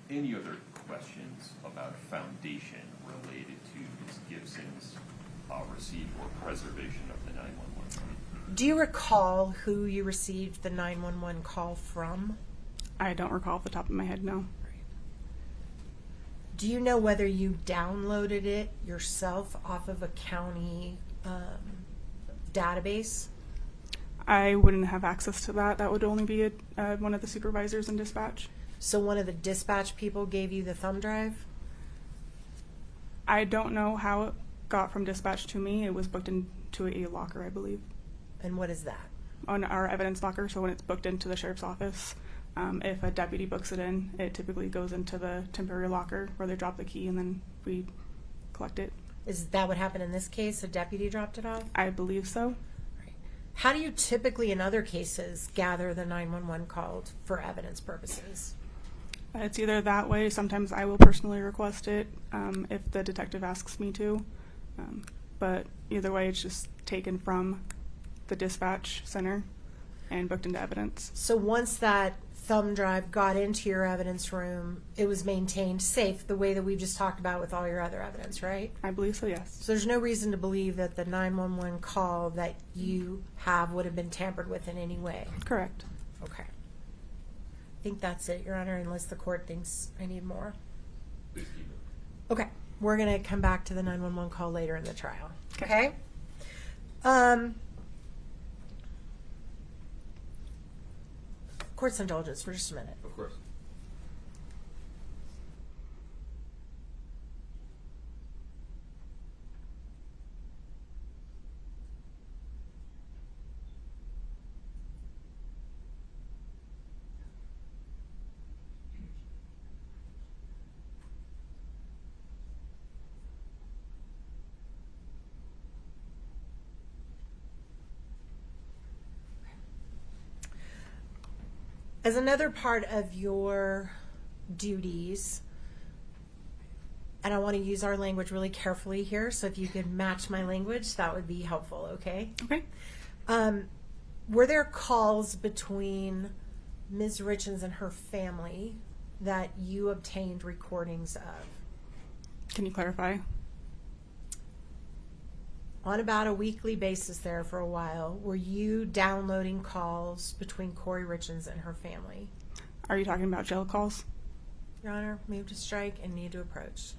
Any other questions about foundation related to Ms. Gibson's receipt or preservation of the 911 call? Do you recall who you received the 911 call from? I don't recall off the top of my head, no. Do you know whether you downloaded it yourself off of a county database? I wouldn't have access to that. That would only be one of the supervisors in dispatch. So one of the dispatch people gave you the thumb drive? I don't know how it got from dispatch to me. It was booked into a locker, I believe. And what is that? On our evidence locker, so when it's booked into the sheriff's office, if a deputy books it in, it typically goes into the temporary locker where they drop the key and then we collect it. Is that what happened in this case? A deputy dropped it off? I believe so. How do you typically, in other cases, gather the 911 called for evidence purposes? It's either that way. Sometimes I will personally request it if the detective asks me to. But either way, it's just taken from the dispatch center and booked into evidence. So once that thumb drive got into your evidence room, it was maintained safe the way that we just talked about with all your other evidence, right? I believe so, yes. So there's no reason to believe that the 911 call that you have would have been tampered with in any way? Correct. Okay. I think that's it, Your Honor, unless the court thinks I need more. Please keep it. Okay. We're going to come back to the 911 call later in the trial. Okay? Court's indulgence for just a minute. Of course. As another part of your duties, and I want to use our language really carefully here, so if you could match my language, that would be helpful, okay? Okay. Were there calls between Ms. Richens and her family that you obtained recordings of? Can you clarify? On about a weekly basis there for a while, were you downloading calls between Kouri Richens and her family? Are you talking about jail calls? Your Honor, move to strike and need to approach.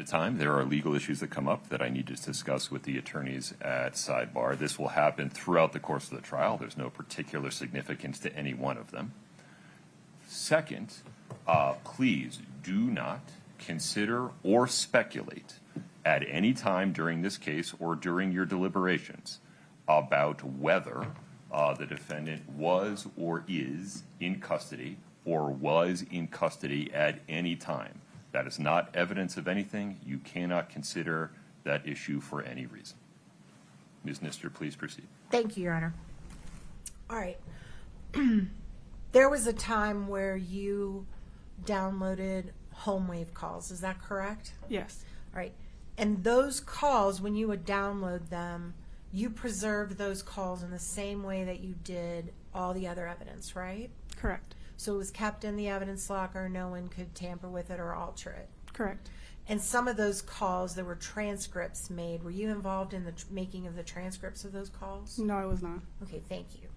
to time, there are legal issues that come up that I need to discuss with the attorneys at sidebar. This will happen throughout the course of the trial. There's no particular significance to any one of them. Second, please do not consider or speculate at any time during this case or during your deliberations about whether the defendant was or is in custody or was in custody at any time. That is not evidence of anything. You cannot consider that issue for any reason. Ms. Nister, please proceed. Thank you, Your Honor. All right. There was a time where you downloaded home wave calls. Is that correct? Yes. All right. And those calls, when you would download them, you preserved those calls in the same way that you did all the other evidence, right? Correct. So it was kept in the evidence locker. No one could tamper with it or alter it. Correct. And some of those calls, there were transcripts made. Were you involved in the making of the transcripts of those calls? No, I was not. Okay, thank you.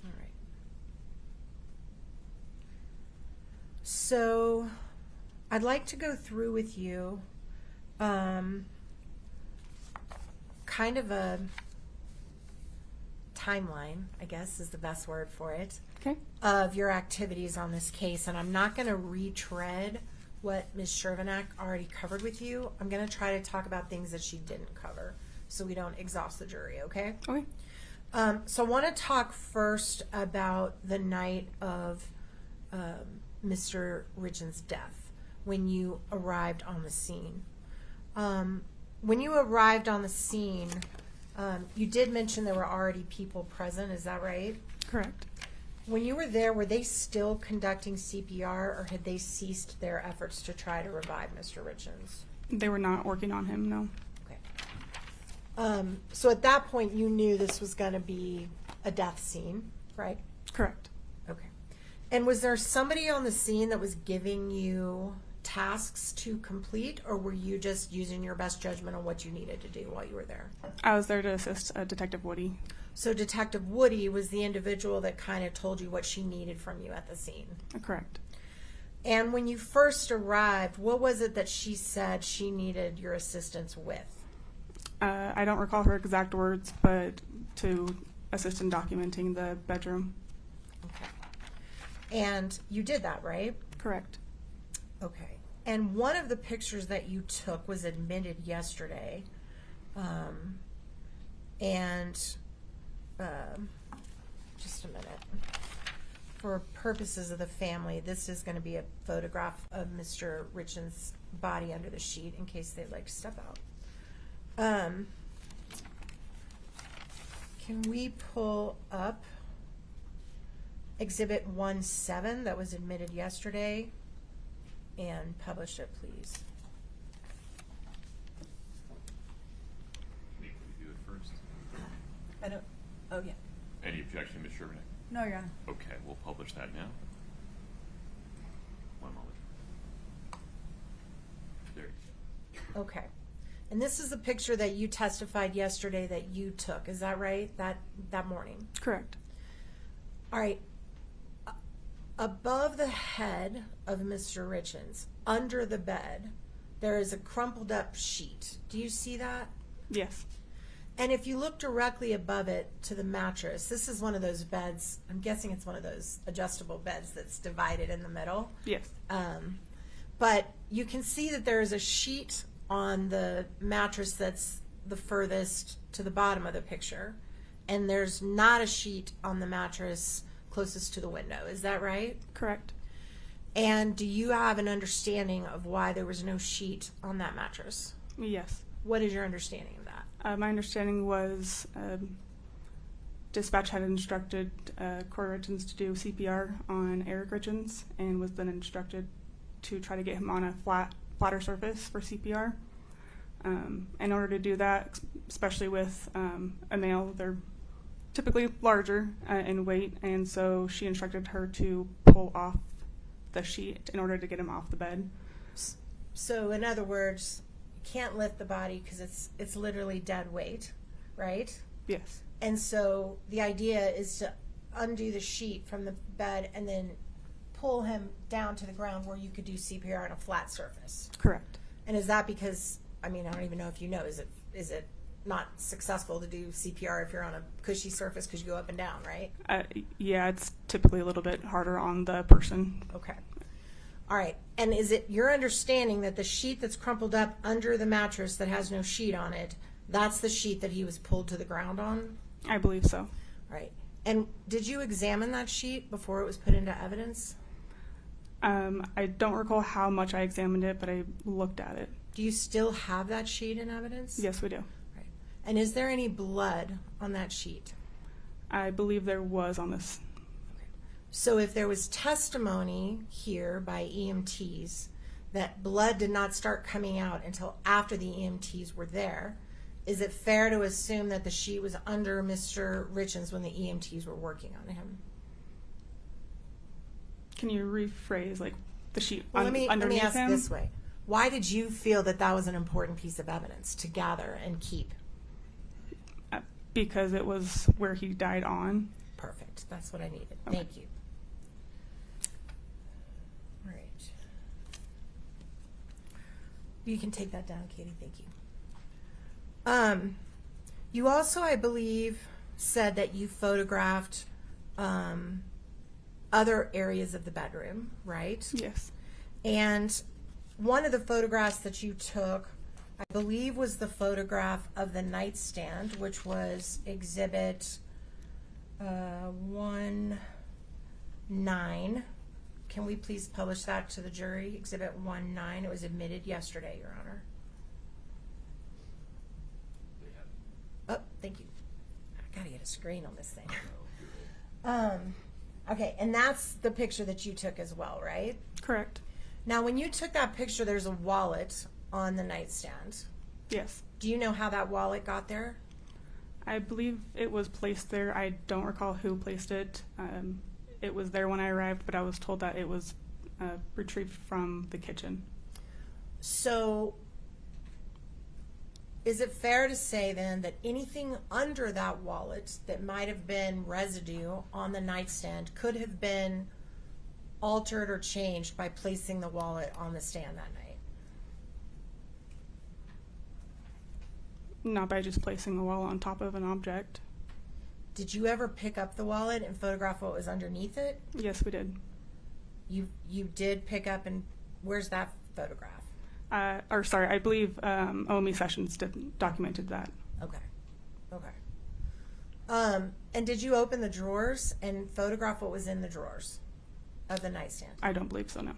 All right. So I'd like to go through with you kind of a timeline, I guess is the best word for it, okay, of your activities on this case. And I'm not going to retread what Ms. Shervinack already covered with you. I'm going to try to talk about things that she didn't cover so we don't exhaust the jury, okay? Okay. So I want to talk first about the night of Mr. Richens' death, when you arrived on the scene. When you arrived on the scene, you did mention there were already people present, is that right? Correct. When you were there, were they still conducting CPR, or had they ceased their efforts to try to revive Mr. Richens? They were not working on him, no. Okay. So at that point, you knew this was going to be a death scene, right? Correct. Okay. And was there somebody on the scene that was giving you tasks to complete, or were you just using your best judgment on what you needed to do while you were there? I was there to assist Detective Woody. So Detective Woody was the individual that kind of told you what she needed from you at the scene? Correct. And when you first arrived, what was it that she said she needed your assistance with? I don't recall her exact words, but to assist in documenting the bedroom. Okay. And you did that, right? Correct. Okay. And one of the pictures that you took was admitted yesterday. Just a minute. For purposes of the family, this is going to be a photograph of Mr. Richens' body under the sheet in case they'd like to step out. Can we pull up Exhibit 1-7 that was admitted yesterday and publish it, please? May we do it first? I don't, oh yeah. Any objection, Ms. Shervinack? No, Your Honor. Okay, we'll publish that now. One moment. There you go. Okay. And this is the picture that you testified yesterday that you took. Is that right? That morning? Correct. All right. Above the head of Mr. Richens, under the bed, there is a crumpled up sheet. Do you see that? Yes. And if you look directly above it to the mattress, this is one of those beds, I'm guessing it's one of those adjustable beds that's divided in the middle. Yes. But you can see that there is a sheet on the mattress that's the furthest to the bottom of the picture. And there's not a sheet on the mattress closest to the window. Is that right? Correct. And do you have an understanding of why there was no sheet on that mattress? Yes. What is your understanding of that? My understanding was dispatch had instructed Kouri Richens to do CPR on Eric Richens and was then instructed to try to get him on a flatter surface for CPR. In order to do that, especially with a male, they're typically larger in weight, and so she instructed her to pull off the sheet in order to get him off the bed. So in other words, you can't lift the body because it's literally dead weight, right? Yes. And so the idea is to undo the sheet from the bed and then pull him down to the ground where you could do CPR on a flat surface. Correct. And is that because, I mean, I don't even know if you know, is it not successful to do CPR if you're on a cushy surface because you go up and down, right? Yeah, it's typically a little bit harder on the person. Okay. All right. And is it your understanding that the sheet that's crumpled up under the mattress that has no sheet on it, that's the sheet that he was pulled to the ground on? I believe so. All right. And did you examine that sheet before it was put into evidence? I don't recall how much I examined it, but I looked at it. Do you still have that sheet in evidence? Yes, we do. Right. And is there any blood on that sheet? I believe there was on this. So if there was testimony here by EMTs that blood did not start coming out until after the EMTs were there, is it fair to assume that the sheet was under Mr. Richens when the EMTs were working on him? Can you rephrase, like, the sheet Well, let me underneath ask him? this way. Why did you feel that that was an important piece of evidence to gather and keep? Because it was where he died on. Perfect. That's what I needed. Okay. Thank you. All right. You can take that down, Katie. Thank you. You also, I believe, said that you photographed other areas of the bedroom, right? Yes. And one of the photographs that you took, I believe, was the photograph of the nightstand, which was exhibit 1-9. Can we please publish that to the jury? Exhibit 1-9. It was admitted yesterday, Your Honor. Oh, thank you. I gotta get a screen on this thing. Okay, and that's the picture that you took as well, right? Correct. Now, when you took that picture, there's a wallet on the nightstand. Yes. Do you know how that wallet got there? I believe it was placed there. I don't recall who placed it. It was there when I arrived, but I was told that it was retrieved from the kitchen. So, is it fair to say then that anything under that wallet that might have been residue on the nightstand could have been altered or changed by placing the wallet on the stand that night? Not by just placing the wallet on top of an object. Did you ever pick up the wallet and photograph what was underneath it? Yes, we did. You did pick up, and where's that photograph? I believe OME Sessions documented that. Okay. And did you open the drawers and photograph what was in the drawers of the nightstand? I don't believe so, no.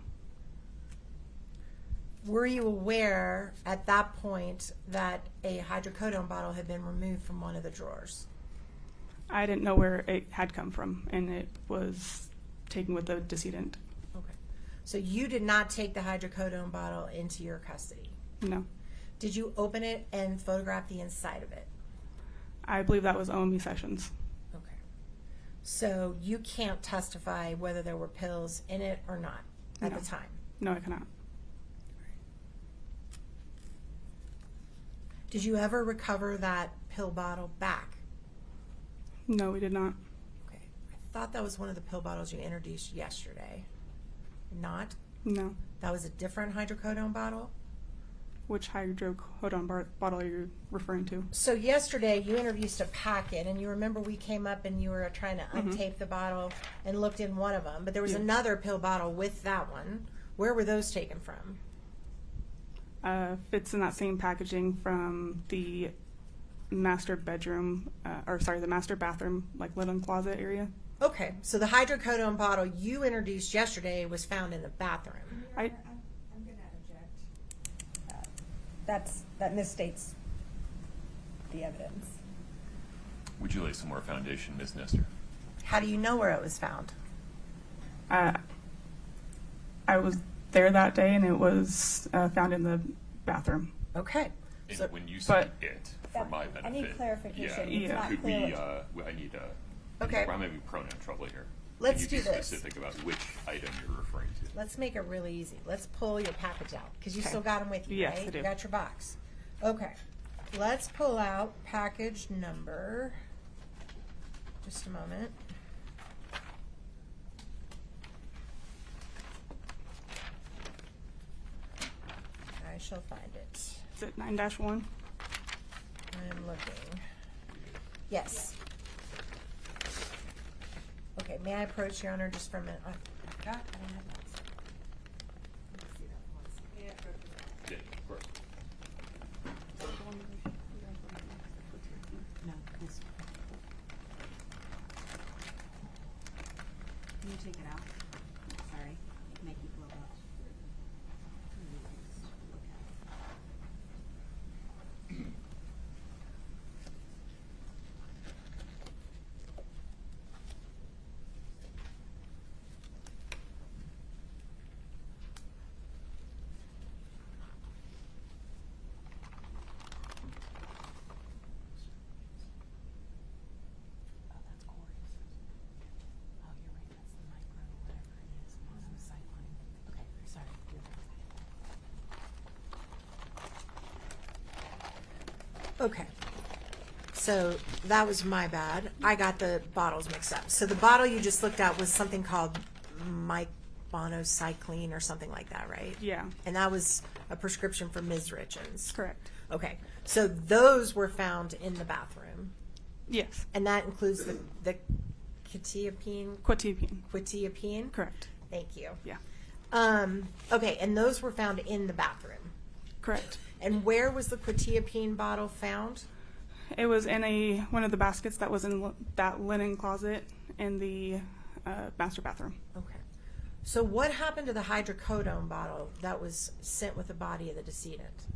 Were you aware at that point that a hydrocodone bottle had been removed from one of the drawers? I didn't know where it had come from, and it was taken with the decedent. Okay. So you did not take the hydrocodone bottle into your custody? No. Did you open it and photograph the inside of it? I believe that was OME Sessions. Okay. So you can't testify whether there were pills in it or not at the time? No, I cannot. Did you ever recover that pill bottle back? No, we did not. Okay. I thought that was one of the pill bottles you introduced yesterday. Not? No. That was a different hydrocodone bottle? Which hydrocodone bottle are you referring to? So yesterday you introduced a packet, and you remember we came up and you were trying to untape the bottle and looked in one of them, but there was another pill bottle with that one. Where were those taken from? Fits in that same packaging from the master bedroom, the master bathroom, like linen closet area. Okay, so the hydrocodone bottle you introduced yesterday was found in the bathroom. I'm going to object. That misstates the evidence. Would you lay some more foundation, Ms. Nestor? How do you know where it was found? I was there that day, and it was found in the bathroom. Okay. And when you say it, for my benefit, I need clarification. Yeah, It's not could clear we? what I need. Okay. I'm having pronoun trouble here. Let's Can you do be this. specific about which item you're referring to? Let's make it really easy. Let's pull your package out, because you Okay. still got them with you, Yes, right? I do. You got your box. Okay. Let's pull out package number. Just a moment. shall find it. Is it 9-1? I'm looking. Yes. Okay, may I approach, Your Honor, just for a minute? I forgot I don't have that. Let's see that once. May I approach? Yeah, of course. No, this one. Can you take it out? Sorry, make you blow up. Oh, that's Kouri's. Oh, you're right, that's the micro, whatever it is, monocycline. Okay, sorry. Okay. So that was my bad. I got the bottles mixed up. So the bottle you just looked at was something called monocycline or something like that, right? Yeah. And that was a prescription for Ms. Richens. Correct. Okay. So those were found in the bathroom. Yes. And that includes the quetiapine? Quetiapine? Correct. Thank you. Yeah. Okay, and those were found in the bathroom. Correct. And where was the quetiapine bottle found? It was in one of the baskets that was in that linen closet in the master bathroom. Okay. So what happened to the hydrocodone bottle that was sent with the body of the decedent?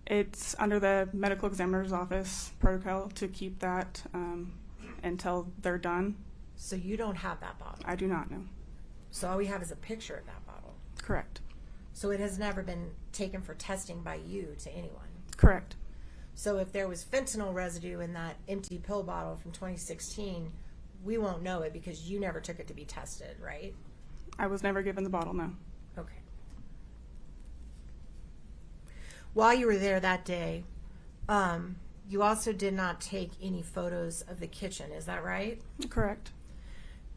It's under the medical examiner's office protocol to keep that until they're done. So you don't have that bottle? I do not know. So all we have is a picture of that bottle? Correct. So it has never been taken for testing by you to anyone? Correct. So if there was fentanyl residue in that empty pill bottle from 2016, we won't know it because you never took it to be tested, right? I was never given the bottle, no. Okay. While you were there that day, you also did not take any photos of the kitchen, is that right? Correct.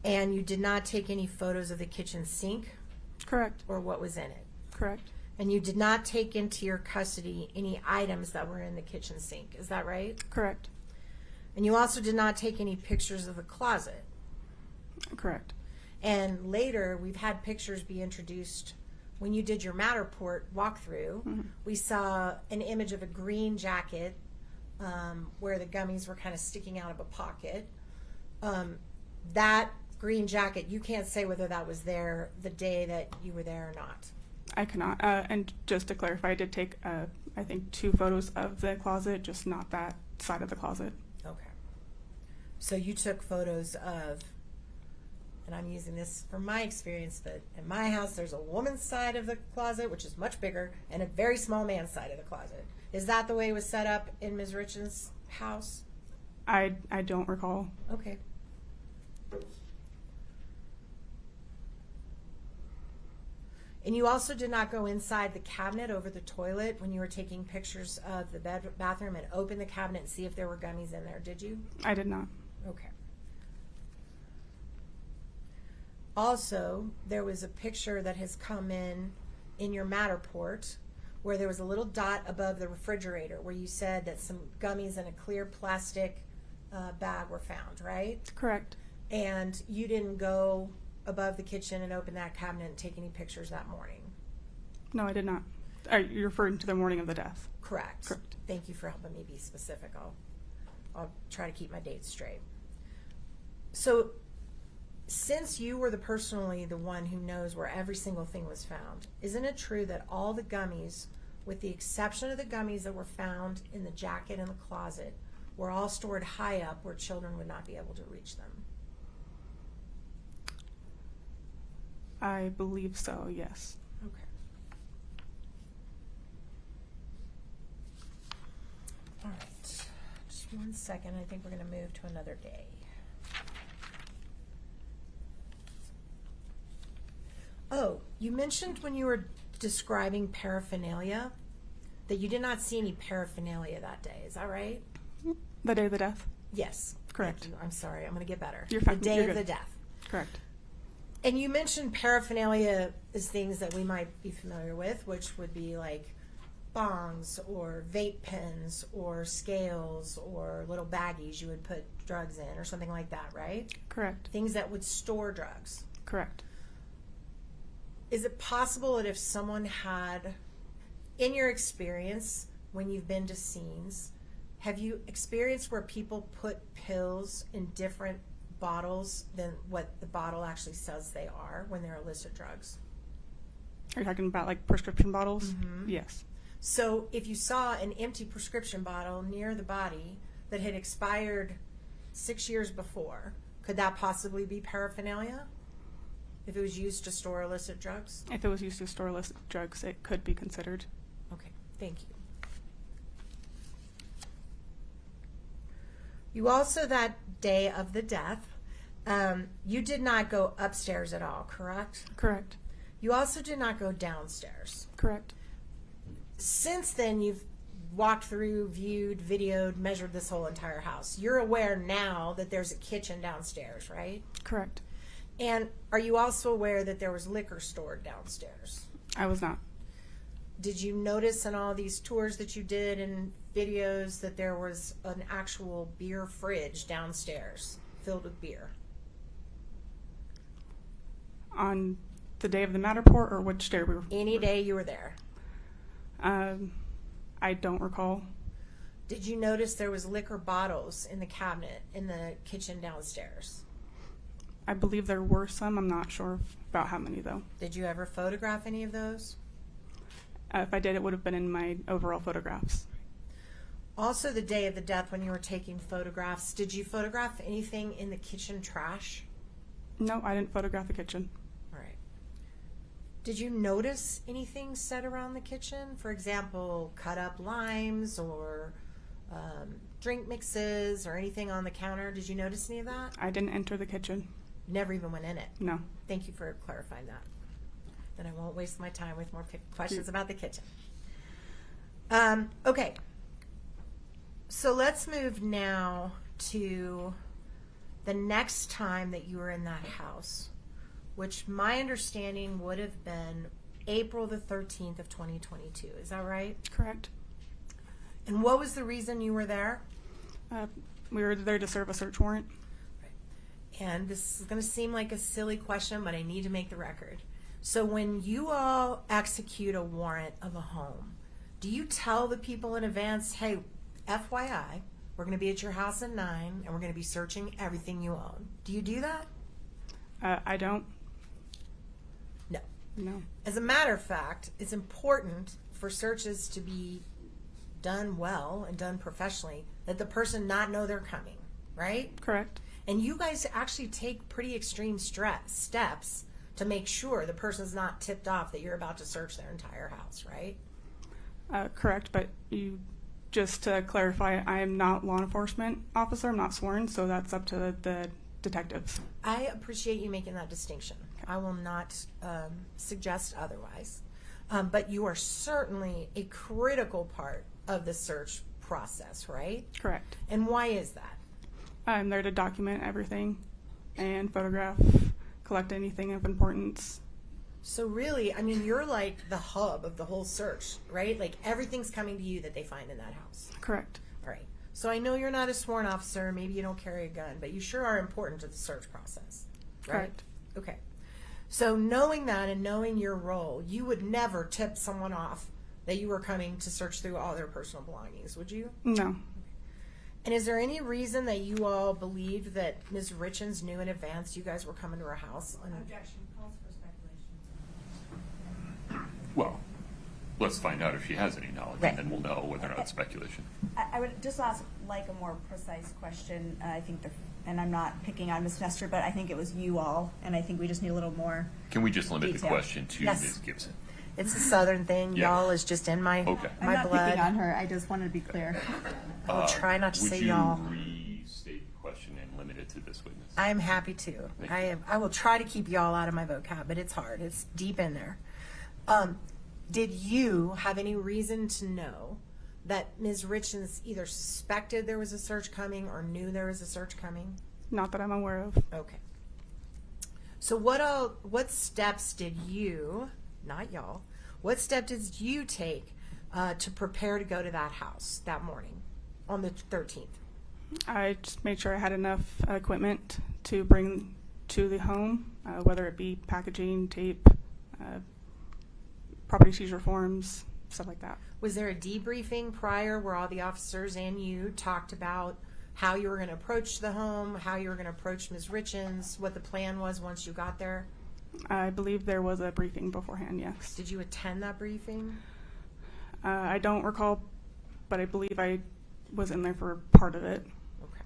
And you did not take any photos of the kitchen sink? Correct. Or what was in it? Correct. And you did not take into your custody any items that were in the kitchen sink, is that right? Correct. And you also did not take any pictures of the closet? Correct. And later, we've had pictures be introduced. When you did your Matterport walkthrough, we saw an image of a green jacket where the gummies were kind of sticking out of a pocket. That green jacket, you can't say whether that was there the day that you were there or not. I cannot. And just to clarify, I did take, I think, 2 photos of the closet, just not that side of the closet. Okay. So you took photos of, and I'm using this from my experience, but in my house there's a woman's side of the closet, which is much bigger, and a very small man's side of the closet. Is that the way it was set up in Ms. Richens' house? I don't recall. Okay. And you also did not go inside the cabinet over the toilet when you were taking pictures of the bathroom and open the cabinet and see if there were gummies in there, did you? I did not. Okay. Also, there was a picture that has come in your Matterport where there was a little dot above the refrigerator where you said that some gummies in a clear plastic bag were found, right? Correct. And you didn't go above the kitchen and open that cabinet and take any pictures that morning? No, I did not. You're referring to the morning of the death? Correct. Correct. Thank you for helping me be specific. I'll try to keep my dates straight. So, since you were personally the one who knows where every single thing was found, isn't it true that all the gummies, with the exception of the gummies that were found in the jacket in the closet, were all stored high up where children would not be able to reach them? I believe so, yes. Okay. All right. Just 1 second. I think we're going to move to another day. Oh, you mentioned when you were describing paraphernalia that you did not see any paraphernalia that day. Is that right? The day of the death? Yes. Correct. Thank you. I'm sorry. I'm going to get better. You're fine. The day You're of the good. death. Correct. And you mentioned paraphernalia as things that we might be familiar with, which would be like bongs or vape pens or scales or little baggies you would put drugs in or something like that, right? Correct. Things that would store drugs. Correct. Is it possible that if someone had, in your experience, when you've been to scenes, have you experienced where people put pills in different bottles than what the bottle actually says they are when they're illicit drugs? Are you talking about like prescription bottles? Mhm. Yes. So if you saw an empty prescription bottle near the body that had expired 6 years before, could that possibly be paraphernalia? If it was used to store illicit drugs? If it was used to store illicit drugs, it could be considered. Okay, thank you. You also, that day of the death, you did not go upstairs at all, correct? Correct. You also did not go downstairs. Correct. Since then, you've walked through, viewed, videoed, measured this whole entire house. You're aware now that there's a kitchen downstairs, right? Correct. And are you also aware that there was liquor stored downstairs? I was not. Did you notice in all these tours that you did and videos that there was an actual beer fridge downstairs filled with beer? On the day of the Matterport, or which day we were? Any day you were there. I don't recall. Did you notice there was liquor bottles in the cabinet in the kitchen downstairs? I believe there were some. I'm not sure about how many, though. Did you ever photograph any of those? If I did, it would have been in my overall photographs. Also, the day of the death when you were taking photographs, did you photograph anything in the kitchen trash? No, I didn't photograph the kitchen. All right. Did you notice anything set around the kitchen? For example, cut up limes or drink mixes or anything on the counter? Did you notice any of that? I didn't enter the kitchen. Never even went in it? No. Thank you for clarifying that. Then I won't waste my time with more questions about the kitchen. Okay. So let's move now to the next time that you were in that house, which my understanding would have been April the 13th of 2022. Is that right? Correct. And what was the reason you were there? We were there to serve a search warrant. And this is going to seem like a silly question, but I need to make the record. So when you all execute a warrant of a home, do you tell the people in advance, hey, FYI, we're going to be at your house at 9 and we're going to be searching everything you own? Do you do that? I don't. No. No. As a matter of fact, it's important for searches to be done well and done professionally that the person not know they're coming, right? Correct. And you guys actually take pretty extreme steps to make sure the person's not tipped off that you're about to search their entire house, right? Correct, but just to clarify, I am not law enforcement officer. I'm not sworn, so that's up to the detectives. I appreciate you making that distinction. I will not suggest otherwise. But you are certainly a critical part of the search process, right? Correct. And why is that? I'm there to document everything and photograph, collect anything of importance. So really, I mean, you're like the hub of the whole search, right? Like everything's coming to you that they find in that house. Correct. All right. So I know you're not a sworn officer, maybe you don't carry a gun, but you sure are important to the search process, right? Correct. Okay. So knowing that and knowing your role, you would never tip someone off that you were coming to search through all their personal belongings, would you? No. And is there any reason that you all believed that Ms. Richens knew in advance you guys were coming to her house? Objection. Calls for speculation. Well, let's find out if she has any knowledge, Right. and then we'll know whether or not it's speculation. I would just ask like a more precise question. I think, and I'm not picking on Ms. Nestor, but I think it was you all, and I think we just need a little more. Can we just limit the detail. question to Yes. Ms. Gibson? It's a Southern thing. Yeah. Y'all is just in my Okay. I'm my not blood. picking on her. I just wanted to be clear. I will try not to say y'all. Would you restate the question and limit it to this witness? I am happy to. I will try to keep y'all out of my vocab, but it's hard. It's deep in there. Did you have any reason to know that Ms. Richens either suspected there was a search coming or knew there was a search coming? Not that I'm aware of. Okay. So what steps did you, not y'all, what step did you take to prepare to go to that house that morning on the 13th? I just made sure I had enough equipment to bring to the home, whether it be packaging, tape, property seizure forms, stuff like that. Was there a debriefing prior where all the officers and you talked about how you were going to approach the home, how you were going to approach Ms. Richens, what the plan was once you got there? I believe there was a briefing beforehand, yes. Did you attend that briefing? I don't recall, but I believe I was in there for part of it. Okay.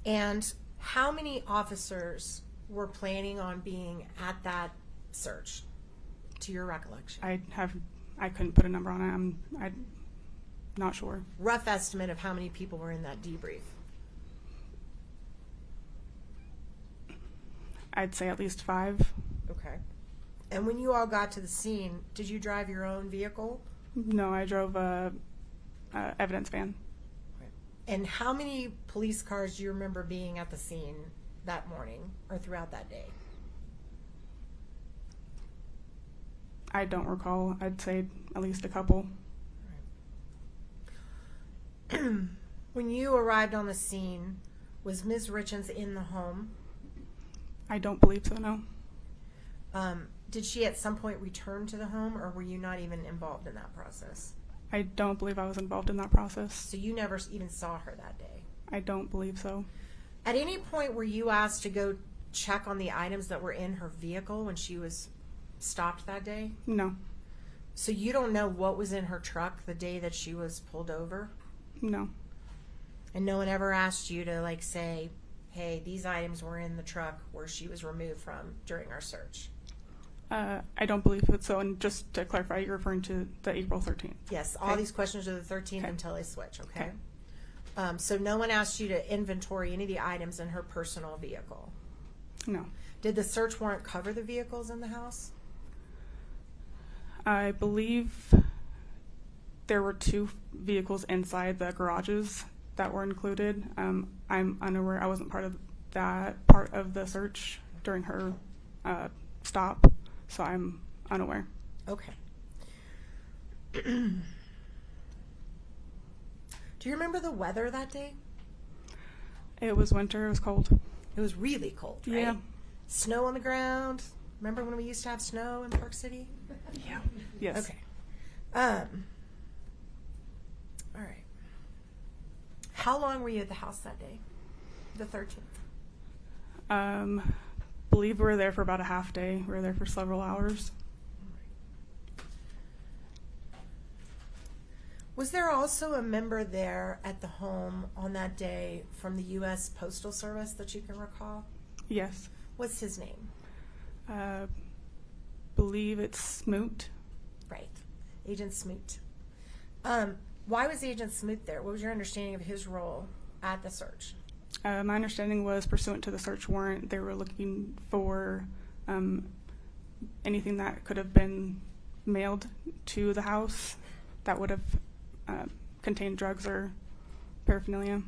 And how many officers were planning on being at that search, to your recollection? I couldn't put a number on it. I'm not sure. Rough estimate of how many people were in that debrief? I'd say at least 5. Okay. And when you all got to the scene, did you drive your own vehicle? No, I drove a evidence van. And how many police cars do you remember being at the scene that morning or throughout that day? I don't recall. I'd say at least a couple. When you arrived on the scene, was Ms. Richens in the home? I don't believe so, no. Did she at some point return to the home, or were you not even involved in that process? I don't believe I was involved in that process. So you never even saw her that day? I don't believe so. At any point were you asked to go check on the items that were in her vehicle when she was stopped that day? No. So you don't know what was in her truck the day that she was pulled over? No. And no one ever asked you to like say, hey, these items were in the truck where she was removed from during our search? I don't believe it. So, and just to clarify, you're referring to the April 13th? Yes, all these questions are the 13th until I switch, okay? So no one asked you to inventory any of the items in her personal vehicle? No. Did the search warrant cover the vehicles in the house? I believe there were 2 vehicles inside the garages that were included. I'm unaware. I wasn't part of that part of the search during her stop, so I'm unaware. Okay. Do you remember the weather that day? It was winter. It was cold. It was really cold, right? Yeah. Snow on the ground. Remember when we used to have snow in Park City? Yeah. Yes. Okay. All right. How long were you at the house that day? The 13th? Believe we were there for about a half day. We were there for several hours. Was there also a member there at the home on that day from the U.S. Postal Service that you can recall? Yes. What's his name? Believe it's Smoot. Right. Agent Smoot. Why was Agent Smoot there? What was your understanding of his role at the search? My understanding was pursuant to the search warrant, they were looking for anything that could have been mailed to the house that would have contained drugs or paraphernalia.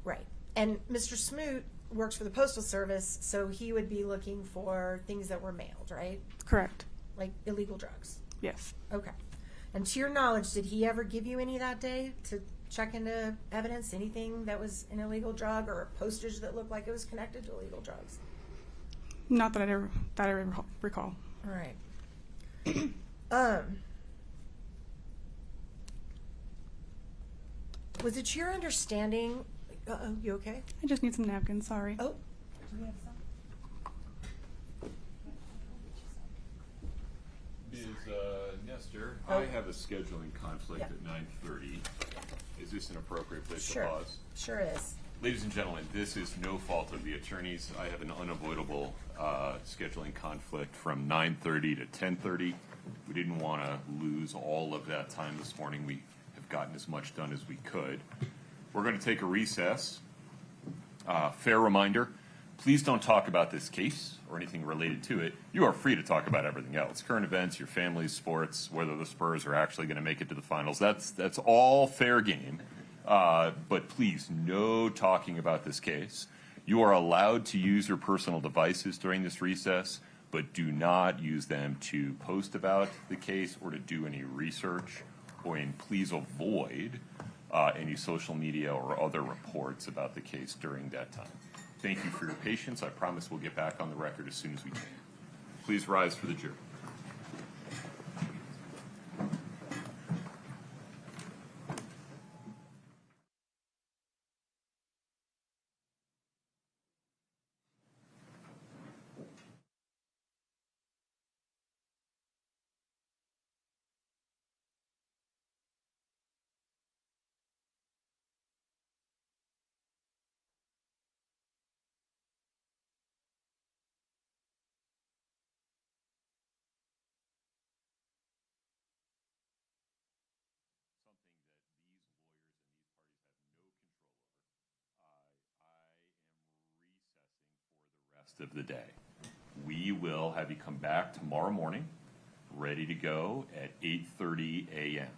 Right. And Mr. Smoot works for the Postal Service, so he would be looking for things that were mailed, right? Correct. Like illegal drugs? Yes. Okay. And to your knowledge, did he ever give you any that day to check into evidence, anything that was an illegal drug or a postage that looked like it was connected to illegal drugs? Not that I ever recall. All right. Was it your understanding? You okay? I just need some napkins. Sorry. Oh. Ms. Nestor, I have a scheduling conflict at 9:30. Is this an appropriate place to pause? Sure is. Ladies and gentlemen, this is no fault of the attorneys. I have an unavoidable scheduling conflict from 9:30 to 10:30. We didn't want to lose all of that time this morning. We have gotten as much done as we could. We're going to take a recess. Fair reminder, please don't talk about this case or anything related to it. You are free to talk about everything else. Current events, your family's sports, whether the Spurs are actually going to make it to the finals. That's all fair game. But please, no talking about this case. You are allowed to use your personal devices during this recess, but do not use them to post about the case or to do any research, and please avoid any social media or other reports about the case during that time. Thank you for your patience. I promise we'll get back on the record as soon as we can. Please rise for the jury. Something that these lawyers and these parties have no control over. I am recessing for the rest of the day. We will have you come back tomorrow morning, ready to go at 8:30 a.m.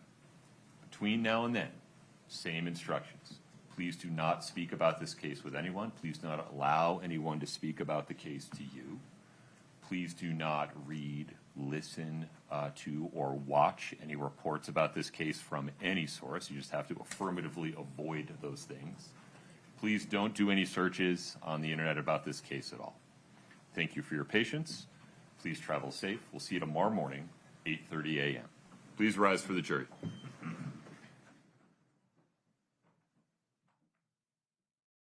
Between now and then, same instructions. Please do not speak about this case with anyone. Please do not allow anyone to speak about the case to you. Please do not read, listen to, or watch any reports about this case from any source. You just have to affirmatively avoid those things. Please don't do any searches on the internet about this case at all. Thank you for your patience. Please travel safe. We'll see you tomorrow morning, 8:30 a.m. Please rise for the jury.